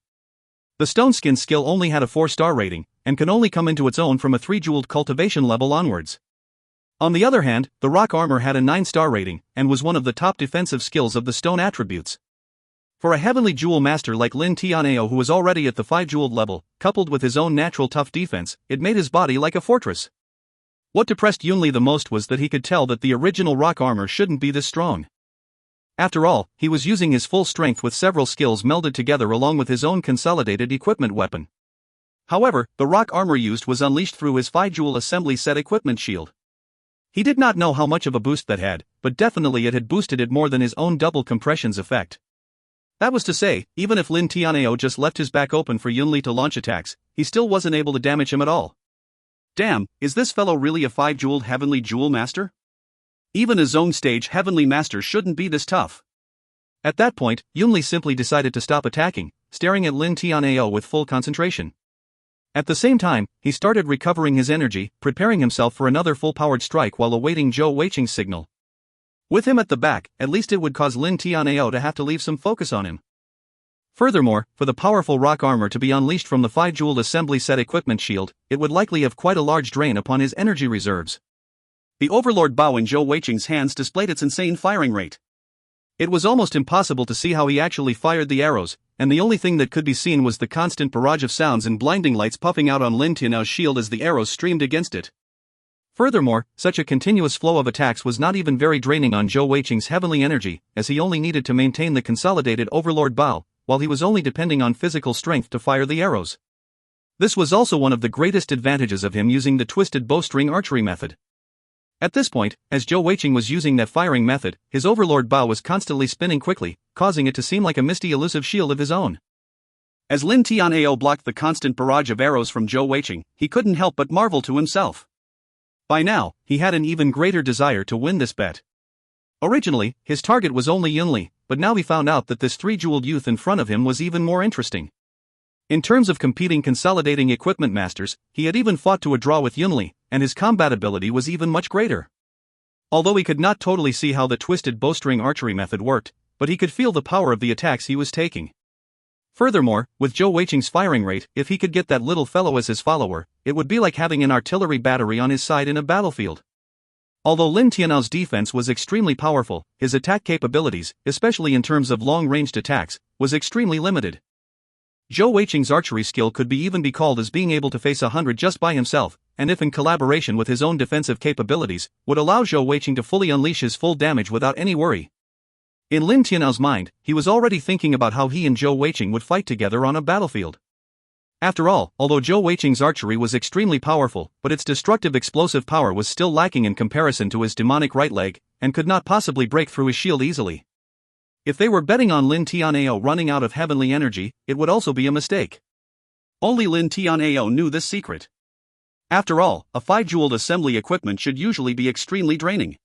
The stone skin skill only had a 4-star rating, and can only come into its own from a 3-jeweled cultivation level onwards. On the other hand, the rock armor had a 9-star rating, and was one of the top defensive skills of the stone attributes. For a heavenly jewel master like Lin Tianao who was already at the 5-jeweled level, coupled with his own natural tough defense, it made his body like a fortress. What depressed Yun Li the most was that he could tell that the original rock armor shouldn't be this strong. After all, he was using his full strength with several skills melded together along with his own consolidated equipment weapon. However, the rock armor used was unleashed through his 5-jewel assembly set equipment shield. He did not know how much of a boost that had, but definitely it had boosted it more than his own double compressions effect. That was to say, even if Lin Tianao just left his back open for Yun Li to launch attacks, he still wasn't able to damage him at all. Damn, is this fellow really a 5-jeweled heavenly jewel master? Even a zone stage heavenly master shouldn't be this tough. At that point, Yun Li simply decided to stop attacking, staring at Lin Tianao with full concentration. At the same time, he started recovering his energy, preparing himself for another full-powered strike while awaiting Zhou Weiqing's signal. With him at the back, at least it would cause Lin Tianao to have to leave some focus on him. Furthermore, for the powerful rock armor to be unleashed from the 5-jeweled assembly set equipment shield, it would likely have quite a large drain upon his energy reserves. The Overlord Bao in Zhou Weiqing's hands displayed its insane firing rate. It was almost impossible to see how he actually fired the arrows, and the only thing that could be seen was the constant barrage of sounds and blinding lights puffing out on Lin Tianao's shield as the arrows streamed against it. Furthermore, such a continuous flow of attacks was not even very draining on Zhou Weiqing's heavenly energy, as he only needed to maintain the consolidated Overlord Bao, while he was only depending on physical strength to fire the arrows. This was also one of the greatest advantages of him using the twisted bowstring archery method. At this point, as Zhou Weiqing was using that firing method, his Overlord Bao was constantly spinning quickly, causing it to seem like a misty elusive shield of his own. As Lin Tianao blocked the constant barrage of arrows from Zhou Weiqing, he couldn't help but marvel to himself. By now, he had an even greater desire to win this bet. Originally, his target was only Yun Li, but now he found out that this 3-jeweled youth in front of him was even more interesting. In terms of competing consolidating equipment masters, he had even fought to a draw with Yun Li, and his combat ability was even much greater. Although he could not totally see how the twisted bowstring archery method worked, but he could feel the power of the attacks he was taking. Furthermore, with Zhou Weiqing's firing rate, if he could get that little fellow as his follower, it would be like having an artillery battery on his side in a battlefield. Although Lin Tianao's defense was extremely powerful, his attack capabilities, especially in terms of long-ranged attacks, was extremely limited. Zhou Weiqing's archery skill could even be called as being able to face 100 just by himself, and if in collaboration with his own defensive capabilities, would allow Zhou Weiqing to fully unleash his full damage without any worry. In Lin Tianao's mind, he was already thinking about how he and Zhou Weiqing would fight together on a battlefield. After all, although Zhou Weiqing's archery was extremely powerful, but its destructive explosive power was still lacking in comparison to his demonic right leg, and could not possibly break through his shield easily. If they were betting on Lin Tianao running out of heavenly energy, it would also be a mistake. Only Lin Tianao knew this secret. After all, a 5-jeweled assembly equipment should usually be extremely draining.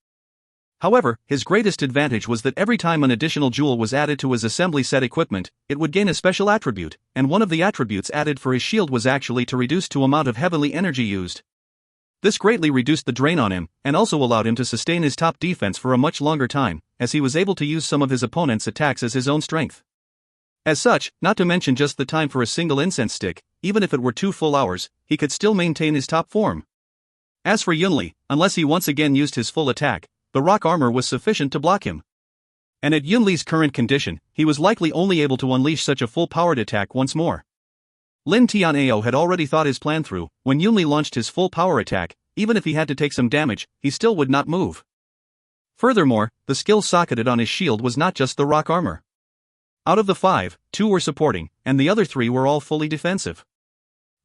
However, his greatest advantage was that every time an additional jewel was added to his assembly set equipment, it would gain a special attribute, and one of the attributes added for his shield was actually to reduce the amount of heavenly energy used. This greatly reduced the drain on him, and also allowed him to sustain his top defense for a much longer time, as he was able to use some of his opponent's attacks as his own strength. As such, not to mention just the time for a single incense stick, even if it were 2 full hours, he could still maintain his top form. As for Yunli, unless he once again used his full attack, the rock armor was sufficient to block him. And at Yunli's current condition, he was likely only able to unleash such a full-powered attack once more. Lin Tianao had already thought his plan through. When Yunli launched his full power attack, even if he had to take some damage, he still would not move. Furthermore, the skill socketed on his shield was not just the rock armor. Out of the 5, 2 were supporting, and the other 3 were all fully defensive.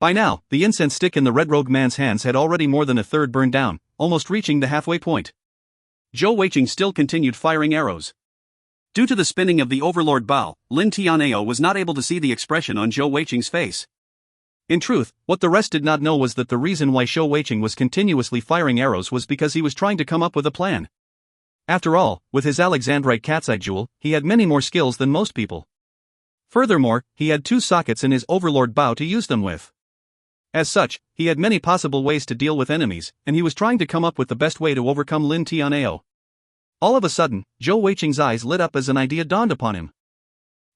By now, the incense stick in the red robed man's hands had already more than a third burned down, almost reaching the halfway point. Zhou Weiqing still continued firing arrows. Due to the spinning of the Overlord Bao, Lin Tianao was not able to see the expression on Zhou Weiqing's face. In truth, what the rest did not know was that the reason why Zhou Weiqing was continuously firing arrows was because he was trying to come up with a plan. After all, with his Alexandrite cat's eye jewel, he had many more skills than most people. Furthermore, he had 2 sockets in his Overlord Bao to use them with. As such, he had many possible ways to deal with enemies, and he was trying to come up with the best way to overcome Lin Tianao. All of a sudden, Zhou Weiqing's eyes lit up as an idea dawned upon him.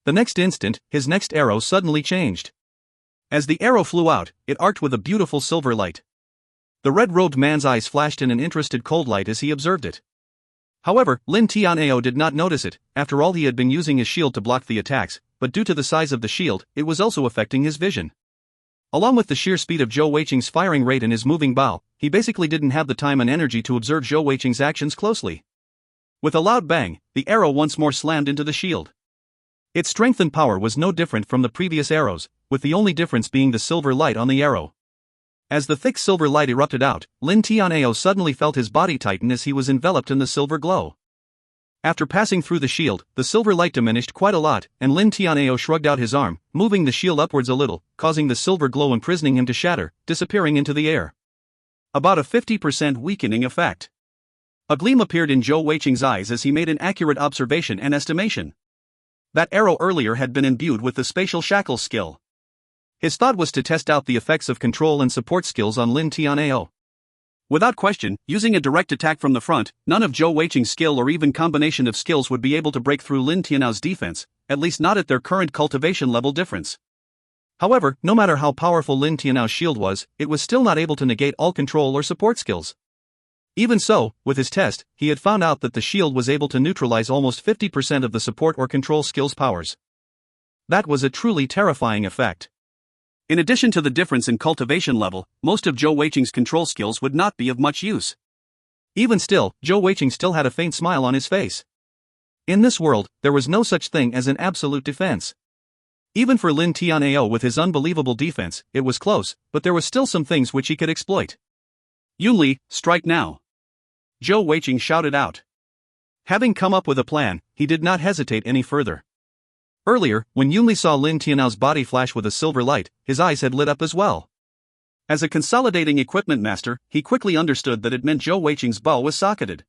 The next instant, his next arrow suddenly changed. As the arrow flew out, it arced with a beautiful silver light. The red-robed man's eyes flashed in an interested cold light as he observed it. However, Lin Tianao did not notice it. After all, he had been using his shield to block the attacks, but due to the size of the shield, it was also affecting his vision. Along with the sheer speed of Zhou Weiqing's firing rate and his moving bow, he basically didn't have the time and energy to observe Zhou Weiqing's actions closely. With a loud bang, the arrow once more slammed into the shield. Its strength and power was no different from the previous arrows, with the only difference being the silver light on the arrow. As the thick silver light erupted out, Lin Tianao suddenly felt his body tighten as he was enveloped in the silver glow. After passing through the shield, the silver light diminished quite a lot, and Lin Tianao shrugged out his arm, moving the shield upwards a little, causing the silver glow imprisoning him to shatter, disappearing into the air. About a 50% weakening effect. A gleam appeared in Zhou Weiqing's eyes as he made an accurate observation and estimation. That arrow earlier had been imbued with the spatial shackles skill. His thought was to test out the effects of control and support skills on Lin Tianao. Without question, using a direct attack from the front, none of Zhou Weiqing's skill or even combination of skills would be able to break through Lin Tianao's defense, at least not at their current cultivation level difference. However, no matter how powerful Lin Tianao's shield was, it was still not able to negate all control or support skills. Even so, with his test, he had found out that the shield was able to neutralize almost 50% of the support or control skills powers. That was a truly terrifying effect. In addition to the difference in cultivation level, most of Zhou Weiqing's control skills would not be of much use. Even still, Zhou Weiqing still had a faint smile on his face. In this world, there was no such thing as an absolute defense. Even for Lin Tianao with his unbelievable defense, it was close, but there were still some things which he could exploit. Yunli, strike now! Zhou Weiqing shouted out. Having come up with a plan, he did not hesitate any further. Earlier, when Yunli saw Lin Tianao's body flash with a silver light, his eyes had lit up as well. As a consolidating equipment master, he quickly understood that it meant Zhou Weiqing's bow was socketed.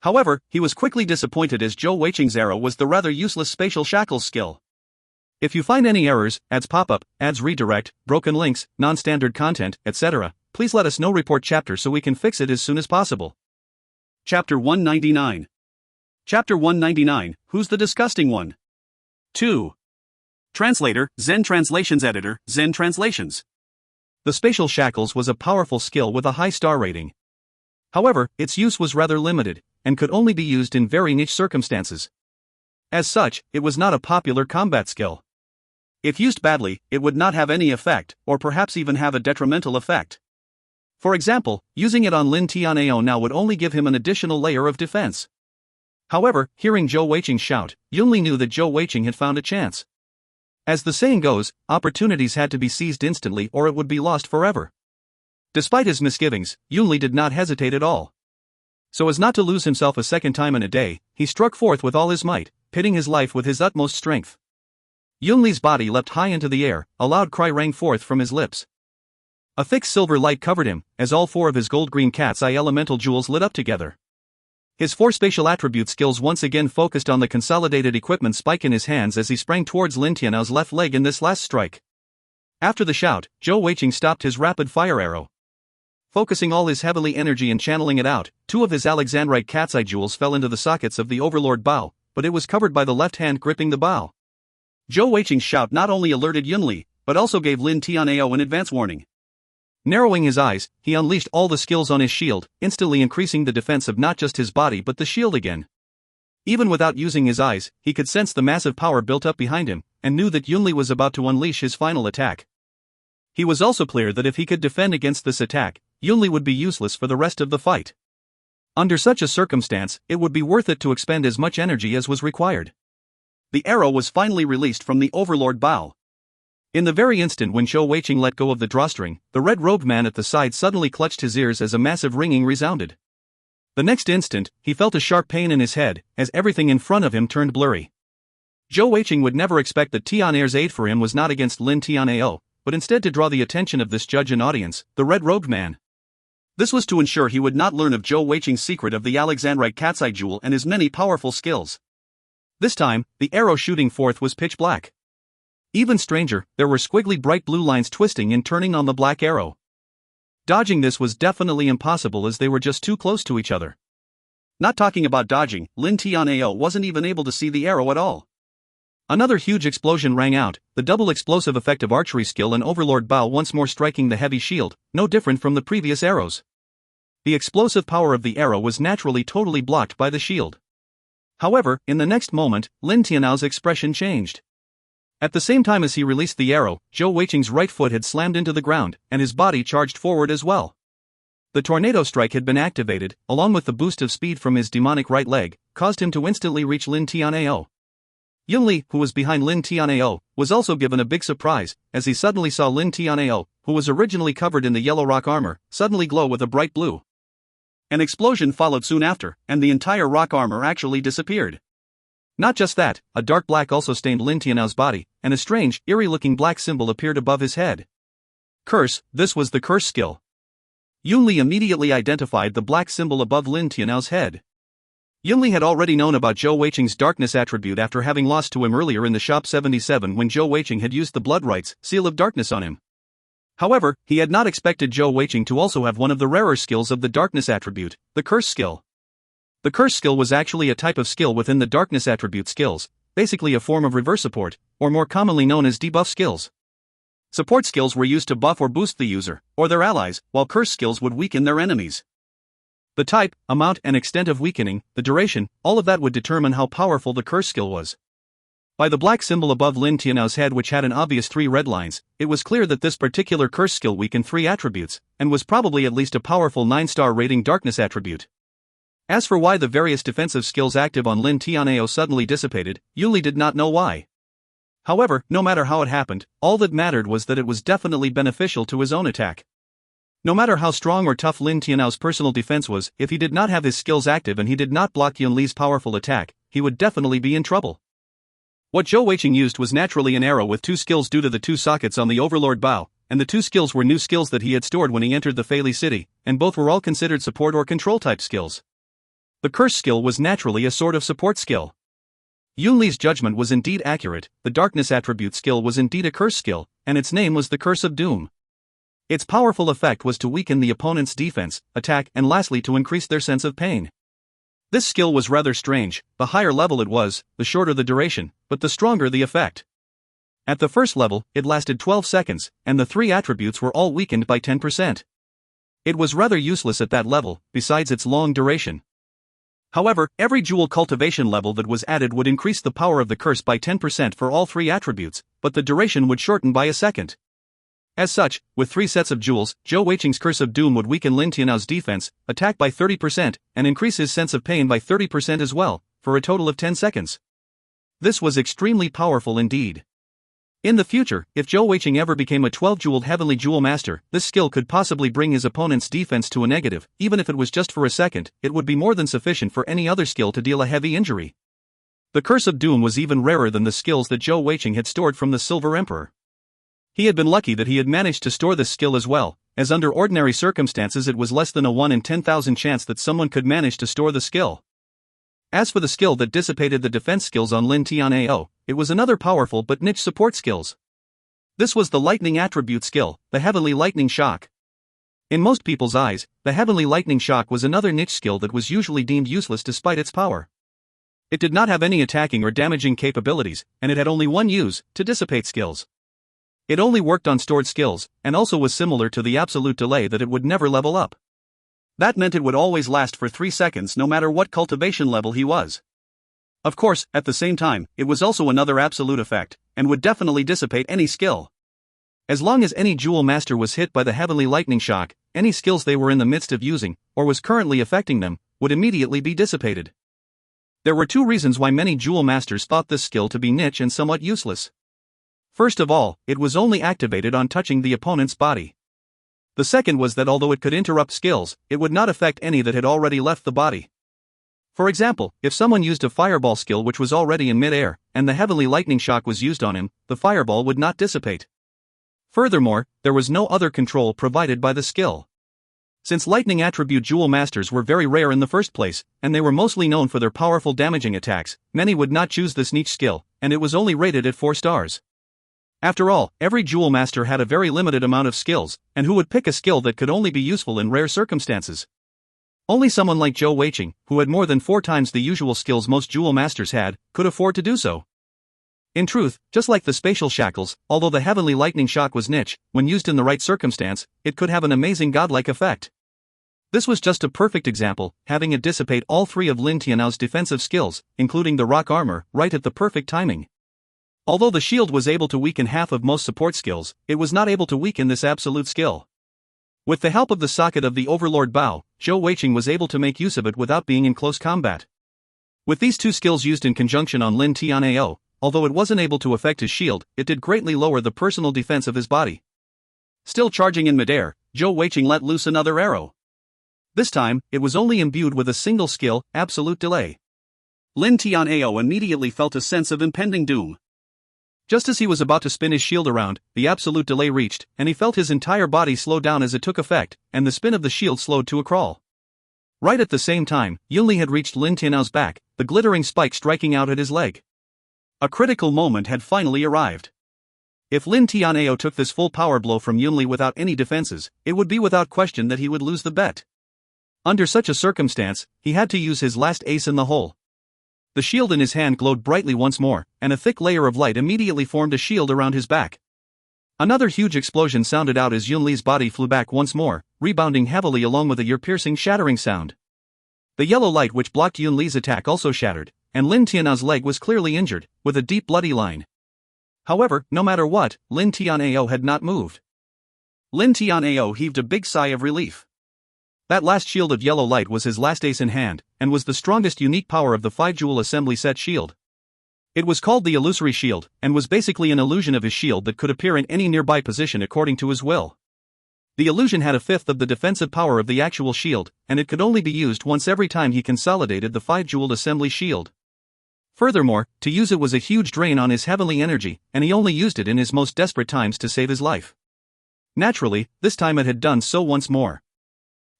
However, he was quickly disappointed as Zhou Weiqing's arrow was the rather useless spatial shackles skill. If you find any errors, ads pop-up, ads redirect, broken links, non-standard content, etc., please let us know. Report chapter so we can fix it as soon as possible. Chapter 199. Chapter 199, Who's the Disgusting One? 2. Translator, Zen Translations Editor, Zen Translations. The spatial shackles was a powerful skill with a high star rating. However, its use was rather limited, and could only be used in very niche circumstances. As such, it was not a popular combat skill. If used badly, it would not have any effect, or perhaps even have a detrimental effect. For example, using it on Lin Tianao now would only give him an additional layer of defense. However, hearing Zhou Weiqing shout, Yunli knew that Zhou Weiqing had found a chance. As the saying goes, opportunities had to be seized instantly or it would be lost forever. Despite his misgivings, Yunli did not hesitate at all. So as not to lose himself a second time in a day, he struck forth with all his might, pitting his life with his utmost strength. Yunli's body leapt high into the air, a loud cry rang forth from his lips. A thick silver light covered him, as all four of his gold-green cat's eye elemental jewels lit up together. His four spatial attribute skills once again focused on the consolidated equipment spike in his hands as he sprang towards Lin Tianao's left leg in this last strike. After the shout, Zhou Weiqing stopped his rapid-fire arrow. Focusing all his heavenly energy and channeling it out, two of his alexandrite cat's eye jewels fell into the sockets of the overlord bow, but it was covered by the left hand gripping the bow. Zhou Weiqing's shout not only alerted Yunli, but also gave Lin Tianao an advance warning. Narrowing his eyes, he unleashed all the skills on his shield, instantly increasing the defense of not just his body but the shield again. Even without using his eyes, he could sense the massive power built up behind him, and knew that Yunli was about to unleash his final attack. He was also clear that if he could defend against this attack, Yunli would be useless for the rest of the fight. Under such a circumstance, it would be worth it to expend as much energy as was required. The arrow was finally released from the overlord bow. In the very instant when Zhou Weiqing let go of the drawstring, the red-robed man at the side suddenly clutched his ears as a massive ringing resounded. The next instant, he felt a sharp pain in his head, as everything in front of him turned blurry. Zhou Weiqing would never expect that Tian'er's aid for him was not against Lin Tianao, but instead to draw the attention of this judge and audience, the red-robed man. This was to ensure he would not learn of Zhou Weiqing's secret of the alexandrite cat's eye jewel and his many powerful skills. This time, the arrow shooting forth was pitch black. Even stranger, there were squiggly bright blue lines twisting and turning on the black arrow. Dodging this was definitely impossible as they were just too close to each other. Not talking about dodging, Lin Tianao wasn't even able to see the arrow at all. Another huge explosion rang out, the double explosive effect of archery skill and overlord bow once more striking the heavy shield, no different from the previous arrows. The explosive power of the arrow was naturally totally blocked by the shield. However, in the next moment, Lin Tianao's expression changed. At the same time as he released the arrow, Zhou Weiqing's right foot had slammed into the ground, and his body charged forward as well. The tornado strike had been activated, along with the boost of speed from his demonic right leg, caused him to instantly reach Lin Tianao. Yunli, who was behind Lin Tianao, was also given a big surprise, as he suddenly saw Lin Tianao, who was originally covered in the yellow rock armor, suddenly glow with a bright blue. An explosion followed soon after, and the entire rock armor actually disappeared. Not just that, a dark black also stained Lin Tianao's body, and a strange, eerie-looking black symbol appeared above his head. Curse, this was the curse skill. Yunli immediately identified the black symbol above Lin Tianao's head. Yunli had already known about Zhou Weiqing's darkness attribute after having lost to him earlier in the Shop 77 when Zhou Weiqing had used the Blood Rites, Seal of Darkness on him. However, he had not expected Zhou Weiqing to also have one of the rarer skills of the darkness attribute, the curse skill. The curse skill was actually a type of skill within the darkness attribute skills, basically a form of reverse support, or more commonly known as debuff skills. Support skills were used to buff or boost the user, or their allies, while curse skills would weaken their enemies. The type, amount and extent of weakening, the duration, all of that would determine how powerful the curse skill was. By the black symbol above Lin Tianao's head which had an obvious 3 red lines, it was clear that this particular curse skill weakened 3 attributes, and was probably at least a powerful 9-star rating darkness attribute. As for why the various defensive skills active on Lin Tianao suddenly dissipated, Yunli did not know why. However, no matter how it happened, all that mattered was that it was definitely beneficial to his own attack. No matter how strong or tough Lin Tianao's personal defense was, if he did not have his skills active and he did not block Yunli's powerful attack, he would definitely be in trouble. What Zhou Weiqing used was naturally an arrow with 2 skills due to the 2 sockets on the overlord bow, and the 2 skills were new skills that he had stored when he entered the Feyli city, and both were all considered support or control type skills. The curse skill was naturally a sort of support skill. Yunli's judgment was indeed accurate, the darkness attribute skill was indeed a curse skill, and its name was the Curse of Doom. Its powerful effect was to weaken the opponent's defense, attack, and lastly to increase their sense of pain. This skill was rather strange, the higher level it was, the shorter the duration, but the stronger the effect. At the first level, it lasted 12 seconds, and the 3 attributes were all weakened by 10%. It was rather useless at that level, besides its long duration. However, every jewel cultivation level that was added would increase the power of the curse by 10% for all 3 attributes, but the duration would shorten by a second. As such, with 3 sets of jewels, Zhou Weiqing's Curse of Doom would weaken Lin Tianao's defense, attack by 30%, and increase his sense of pain by 30% as well, for a total of 10 seconds. This was extremely powerful indeed. In the future, if Zhou Weiqing ever became a 12-jeweled Heavenly Jewel Master, this skill could possibly bring his opponent's defense to a negative. Even if it was just for a second, it would be more than sufficient for any other skill to deal a heavy injury. The Curse of Doom was even rarer than the skills that Zhou Weiqing had stored from the Silver Emperor. He had been lucky that he had managed to store this skill as well, as under ordinary circumstances it was less than a 1 in 10,000 chance that someone could manage to store the skill. As for the skill that dissipated the defense skills on Lin Tianao, it was another powerful but niche support skills. This was the Lightning Attribute skill, the Heavenly Lightning Shock. In most people's eyes, the Heavenly Lightning Shock was another niche skill that was usually deemed useless despite its power. It did not have any attacking or damaging capabilities, and it had only one use, to dissipate skills. It only worked on stored skills, and also was similar to the absolute delay that it would never level up. That meant it would always last for 3 seconds no matter what cultivation level he was. Of course, at the same time, it was also another absolute effect, and would definitely dissipate any skill. As long as any Jewel Master was hit by the Heavenly Lightning Shock, any skills they were in the midst of using, or was currently affecting them, would immediately be dissipated. There were 2 reasons why many Jewel Masters thought this skill to be niche and somewhat useless. First of all, it was only activated on touching the opponent's body. The second was that although it could interrupt skills, it would not affect any that had already left the body. For example, if someone used a fireball skill which was already in mid-air, and the Heavenly Lightning Shock was used on him, the fireball would not dissipate. Furthermore, there was no other control provided by the skill. Since Lightning Attribute Jewel Masters were very rare in the first place, and they were mostly known for their powerful damaging attacks, many would not choose this niche skill, and it was only rated at 4 stars. After all, every Jewel Master had a very limited amount of skills, and who would pick a skill that could only be useful in rare circumstances? Only someone like Zhou Weiqing, who had more than 4 times the usual skills most Jewel Masters had, could afford to do so. In truth, just like the spatial shackles, although the Heavenly Lightning Shock was niche, when used in the right circumstance, it could have an amazing godlike effect. This was just a perfect example, having it dissipate all 3 of Lin Tianao's defensive skills, including the rock armor, right at the perfect timing. Although the shield was able to weaken half of most support skills, it was not able to weaken this absolute skill. With the help of the socket of the Overlord Bao, Zhou Weiqing was able to make use of it without being in close combat. With these 2 skills used in conjunction on Lin Tianao, although it wasn't able to affect his shield, it did greatly lower the personal defense of his body. Still charging in midair, Zhou Weiqing let loose another arrow. This time, it was only imbued with a single skill, Absolute Delay. Lin Tianao immediately felt a sense of impending doom. Just as he was about to spin his shield around, the absolute delay reached, and he felt his entire body slow down as it took effect, and the spin of the shield slowed to a crawl. Right at the same time, Yunli had reached Lin Tianao's back, the glittering spike striking out at his leg. A critical moment had finally arrived. If Lin Tianao took this full power blow from Yunli without any defenses, it would be without question that he would lose the bet. Under such a circumstance, he had to use his last ace in the hole. The shield in his hand glowed brightly once more, and a thick layer of light immediately formed a shield around his back. Another huge explosion sounded out as Yunli's body flew back once more, rebounding heavily along with a ear-piercing shattering sound. The yellow light which blocked Yunli's attack also shattered, and Lin Tianao's leg was clearly injured, with a deep bloody line. However, no matter what, Lin Tianao had not moved. Lin Tianao heaved a big sigh of relief. That last shield of yellow light was his last ace in hand, and was the strongest unique power of the 5-jewel assembly set shield. It was called the Illusory Shield, and was basically an illusion of his shield that could appear in any nearby position according to his will. The illusion had a fifth of the defensive power of the actual shield, and it could only be used once every time he consolidated the 5-jeweled assembly shield. Furthermore, to use it was a huge drain on his heavenly energy, and he only used it in his most desperate times to save his life. Naturally, this time it had done so once more.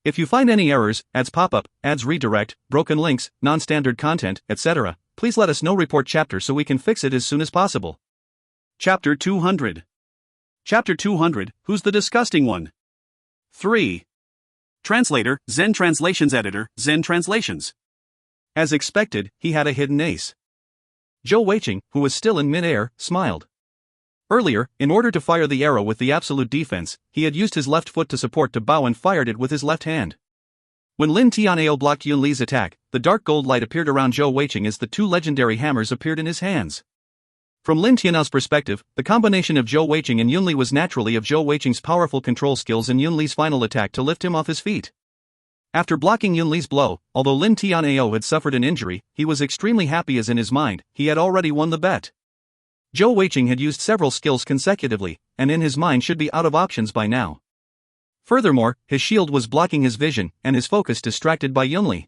If you find any errors, ads pop-up, ads redirect, broken links, non-standard content, etc., please let us know. Report chapter so we can fix it as soon as possible. Chapter 200. Chapter 200, Who's the Disgusting One? 3. Translator, Zen Translations Editor, Zen Translations. As expected, he had a hidden ace. Zhou Weiqing, who was still in mid-air, smiled. Earlier, in order to fire the arrow with the absolute defense, he had used his left foot to support to bow and fired it with his left hand. When Lin Tianao blocked Yunli's attack, the dark gold light appeared around Zhou Weiqing as the 2 legendary hammers appeared in his hands. From Lin Tianao's perspective, the combination of Zhou Weiqing and Yunli was naturally of Zhou Weiqing's powerful control skills and Yunli's final attack to lift him off his feet. After blocking Yunli's blow, although Lin Tianao had suffered an injury, he was extremely happy as in his mind, he had already won the bet. Zhou Weiqing had used several skills consecutively, and in his mind should be out of options by now. Furthermore, his shield was blocking his vision, and his focus distracted by Yunli.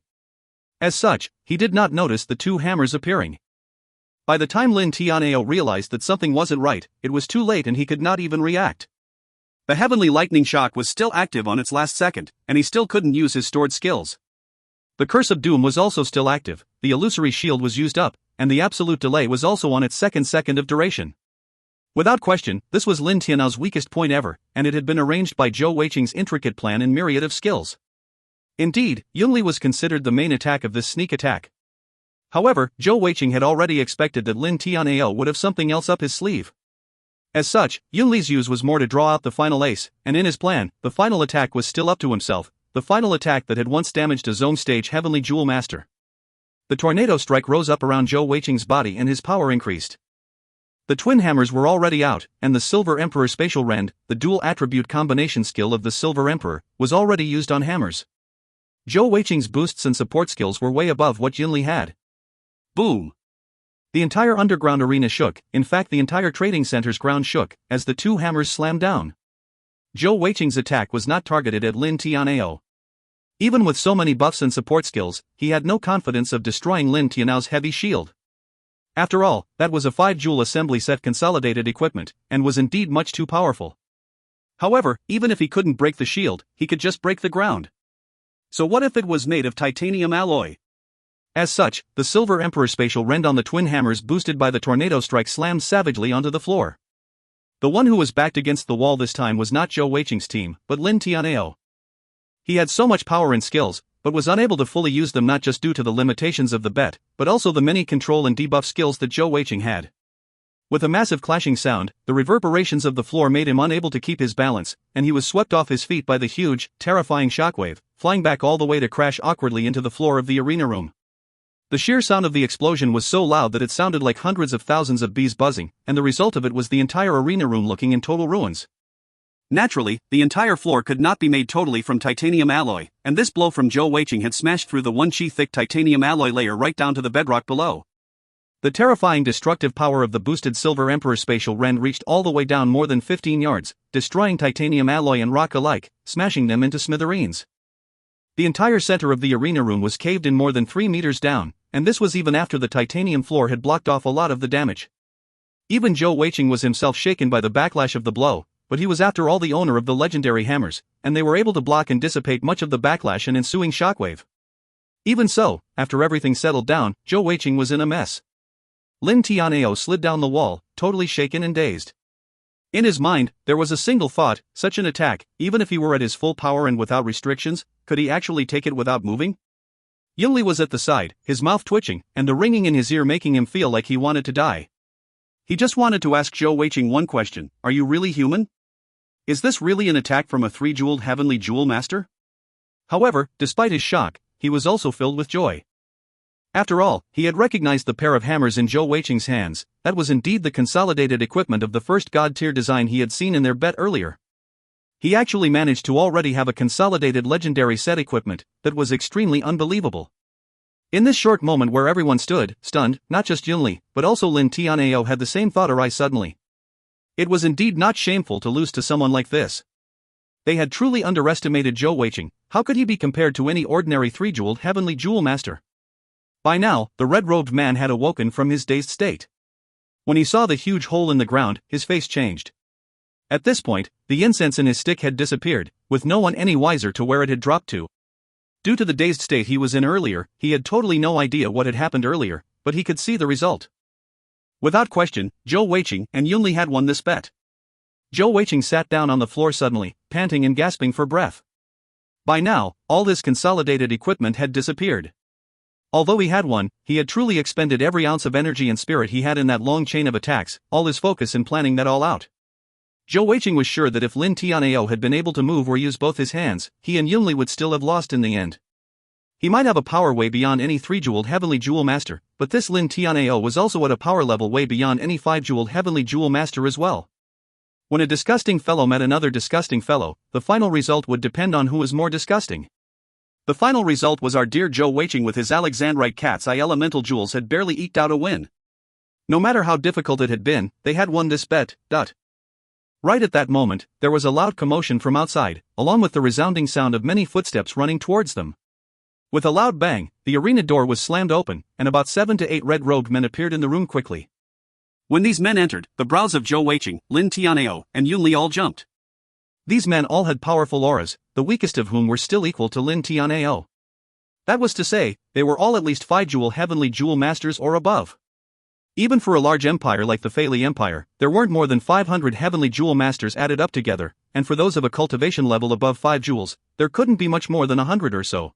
As such, he did not notice the two hammers appearing. By the time Lin Tianao realized that something wasn't right, it was too late and he could not even react. The heavenly lightning shock was still active on its last second, and he still couldn't use his stored skills. The Curse of Doom was also still active, the illusory shield was used up, and the absolute delay was also on its second of duration. Without question, this was Lin Tianao's weakest point ever, and it had been arranged by Zhou Weiqing's intricate plan and myriad of skills. Indeed, Yunli was considered the main attack of this sneak attack. However, Zhou Weiqing had already expected that Lin Tianao would have something else up his sleeve. As such, Yunli's use was more to draw out the final ace, and in his plan, the final attack was still up to himself, the final attack that had once damaged a zone stage Heavenly Jewel Master. The tornado strike rose up around Zhou Weiqing's body and his power increased. The twin hammers were already out, and the Silver Emperor Spatial Rend, the dual attribute combination skill of the Silver Emperor, was already used on hammers. Zhou Weiqing's boosts and support skills were way above what Yunli had. Boom! The entire underground arena shook, in fact the entire trading center's ground shook, as the two hammers slammed down. Zhou Weiqing's attack was not targeted at Lin Tianao. Even with so many buffs and support skills, he had no confidence of destroying Lin Tianao's heavy shield. After all, that was a 5-jewel assembly set consolidated equipment, and was indeed much too powerful. However, even if he couldn't break the shield, he could just break the ground. So what if it was made of titanium alloy? As such, the Silver Emperor Spatial Rend on the twin hammers boosted by the tornado strike slammed savagely onto the floor. The one who was backed against the wall this time was not Zhou Weiqing's team, but Lin Tianao. He had so much power and skills, but was unable to fully use them not just due to the limitations of the bet, but also the many control and debuff skills that Zhou Weiqing had. With a massive clashing sound, the reverberations of the floor made him unable to keep his balance, and he was swept off his feet by the huge, terrifying shockwave, flying back all the way to crash awkwardly into the floor of the arena room. The sheer sound of the explosion was so loud that it sounded like hundreds of thousands of bees buzzing, and the result of it was the entire arena room looking in total ruins. Naturally, the entire floor could not be made totally from titanium alloy, and this blow from Zhou Weiqing had smashed through the 1 chi thick titanium alloy layer right down to the bedrock below. The terrifying destructive power of the boosted Silver Emperor Spatial Rend reached all the way down more than 15 yards, destroying titanium alloy and rock alike, smashing them into smithereens. The entire center of the arena room was caved in more than 3 meters down, and this was even after the titanium floor had blocked off a lot of the damage. Even Zhou Weiqing was himself shaken by the backlash of the blow, but he was after all the owner of the legendary hammers, and they were able to block and dissipate much of the backlash and ensuing shockwave. Even so, after everything settled down, Zhou Weiqing was in a mess. Lin Tianao slid down the wall, totally shaken and dazed. In his mind, there was a single thought: such an attack, even if he were at his full power and without restrictions, could he actually take it without moving? Yunli was at the side, his mouth twitching, and the ringing in his ear making him feel like he wanted to die. He just wanted to ask Zhou Weiqing one question: are you really human? Is this really an attack from a 3-jeweled Heavenly Jewel Master? However, despite his shock, he was also filled with joy. After all, he had recognized the pair of hammers in Zhou Weiqing's hands. That was indeed the consolidated equipment of the first god-tier design he had seen in their bet earlier. He actually managed to already have a consolidated legendary set equipment that was extremely unbelievable. In this short moment where everyone stood, stunned, not just Yunli, but also Lin Tianao had the same thought arise suddenly. It was indeed not shameful to lose to someone like this. They had truly underestimated Zhou Weiqing. How could he be compared to any ordinary 3-jeweled Heavenly Jewel Master? By now, the red-robed man had awoken from his dazed state. When he saw the huge hole in the ground, his face changed. At this point, the incense in his stick had disappeared, with no one any wiser to where it had dropped to. Due to the dazed state he was in earlier, he had totally no idea what had happened earlier, but he could see the result. Without question, Zhou Weiqing and Yunli had won this bet. Zhou Weiqing sat down on the floor suddenly, panting and gasping for breath. By now, all this consolidated equipment had disappeared. Although he had won, he had truly expended every ounce of energy and spirit he had in that long chain of attacks, all his focus in planning that all out. Zhou Weiqing was sure that if Lin Tianao had been able to move or use both his hands, he and Yunli would still have lost in the end. He might have a power way beyond any 3-jeweled Heavenly Jewel Master, but this Lin Tianao was also at a power level way beyond any 5-jeweled Heavenly Jewel Master as well. When a disgusting fellow met another disgusting fellow, the final result would depend on who is more disgusting. The final result was our dear Zhou Weiqing with his Alexandrite Cat's Eye elemental jewels had barely eked out a win. No matter how difficult it had been, they had won this bet. Right at that moment, there was a loud commotion from outside, along with the resounding sound of many footsteps running towards them. With a loud bang, the arena door was slammed open, and about 7 to 8 red-robed men appeared in the room quickly. When these men entered, the brows of Zhou Weiqing, Lin Tianao, and Yunli all jumped. These men all had powerful auras, the weakest of whom were still equal to Lin Tianao. That was to say, they were all at least 5-jewel Heavenly Jewel Masters or above. Even for a large empire like the Feili Empire, there weren't more than 500 Heavenly Jewel Masters added up together, and for those of a cultivation level above 5 jewels, there couldn't be much more than 100 or so.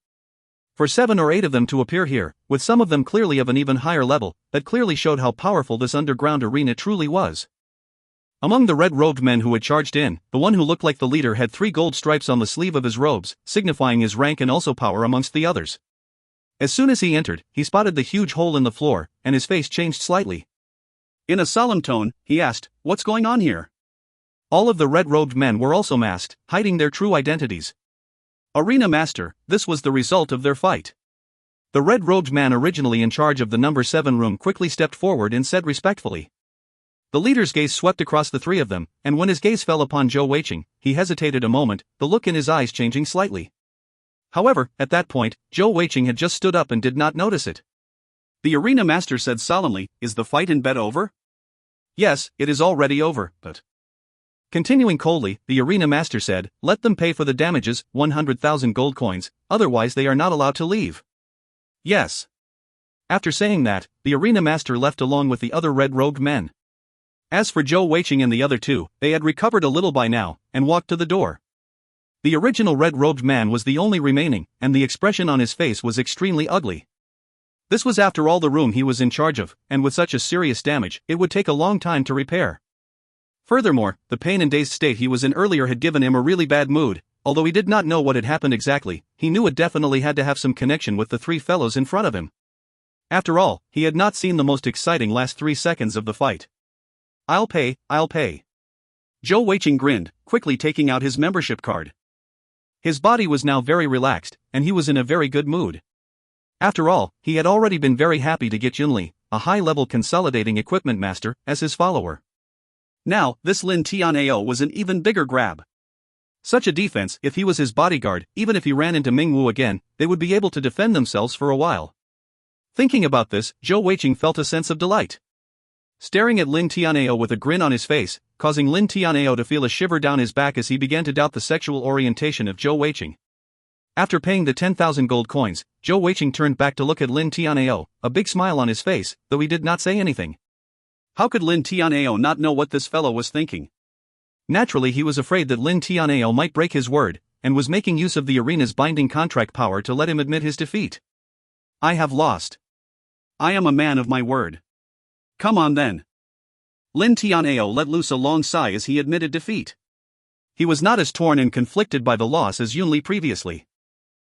For 7 or 8 of them to appear here, with some of them clearly of an even higher level, that clearly showed how powerful this underground arena truly was. Among the red-robed men who had charged in, the one who looked like the leader had 3 gold stripes on the sleeve of his robes, signifying his rank and also power amongst the others. As soon as he entered, he spotted the huge hole in the floor, and his face changed slightly. In a solemn tone, he asked, "What's going on here?" All of the red-robed men were also masked, hiding their true identities. Arena Master, this was the result of their fight. The red-robed man originally in charge of the number 7 room quickly stepped forward and said respectfully. The leader's gaze swept across the 3 of them, and when his gaze fell upon Zhou Weiqing, he hesitated a moment, the look in his eyes changing slightly. However, at that point, Zhou Weiqing had just stood up and did not notice it. The Arena Master said solemnly, "Is the fight in bed over?" "Yes, it is already over, but..." Continuing coldly, the Arena Master said, "Let them pay for the damages, 100,000 gold coins, otherwise they are not allowed to leave." "Yes." After saying that, the Arena Master left along with the other red-robed men. As for Zhou Weiqing and the other 2, they had recovered a little by now, and walked to the door. The original red-robed man was the only remaining, and the expression on his face was extremely ugly. This was after all the room he was in charge of, and with such a serious damage, it would take a long time to repair. Furthermore, the pain and dazed state he was in earlier had given him a really bad mood. Although he did not know what had happened exactly, he knew it definitely had to have some connection with the 3 fellows in front of him. After all, he had not seen the most exciting last 3 seconds of the fight. I'll pay." Zhou Weiqing grinned, quickly taking out his membership card. His body was now very relaxed, and he was in a very good mood. After all, he had already been very happy to get Yunli, a high-level consolidating equipment master, as his follower. Now, this Lin Tianao was an even bigger grab. Such a defense, if he was his bodyguard, even if he ran into Mingwu again, they would be able to defend themselves for a while. Thinking about this, Zhou Weiqing felt a sense of delight. Staring at Lin Tianao with a grin on his face, causing Lin Tianao to feel a shiver down his back as he began to doubt the sexual orientation of Zhou Weiqing. After paying the 10,000 gold coins, Zhou Weiqing turned back to look at Lin Tianao, a big smile on his face, though he did not say anything. How could Lin Tianao not know what this fellow was thinking? Naturally, he was afraid that Lin Tianao might break his word, and was making use of the arena's binding contract power to let him admit his defeat. "I have lost. I am a man of my word. Come on then." Lin Tianao let loose a long sigh as he admitted defeat. He was not as torn and conflicted by the loss as Yunli previously.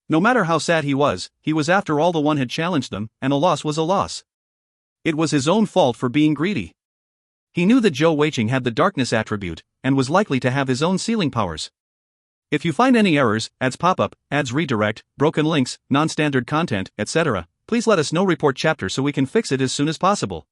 No matter how sad he was after all the one had challenged them, and a loss was a loss. It was his own fault for being greedy. He knew that Zhou Weiqing had the darkness attribute, and was likely to have his own sealing powers. If you find any errors, ads pop-up, ads redirect, broken links, non-standard content, etc., please let us know. Report chapter so we can fix it as soon as possible.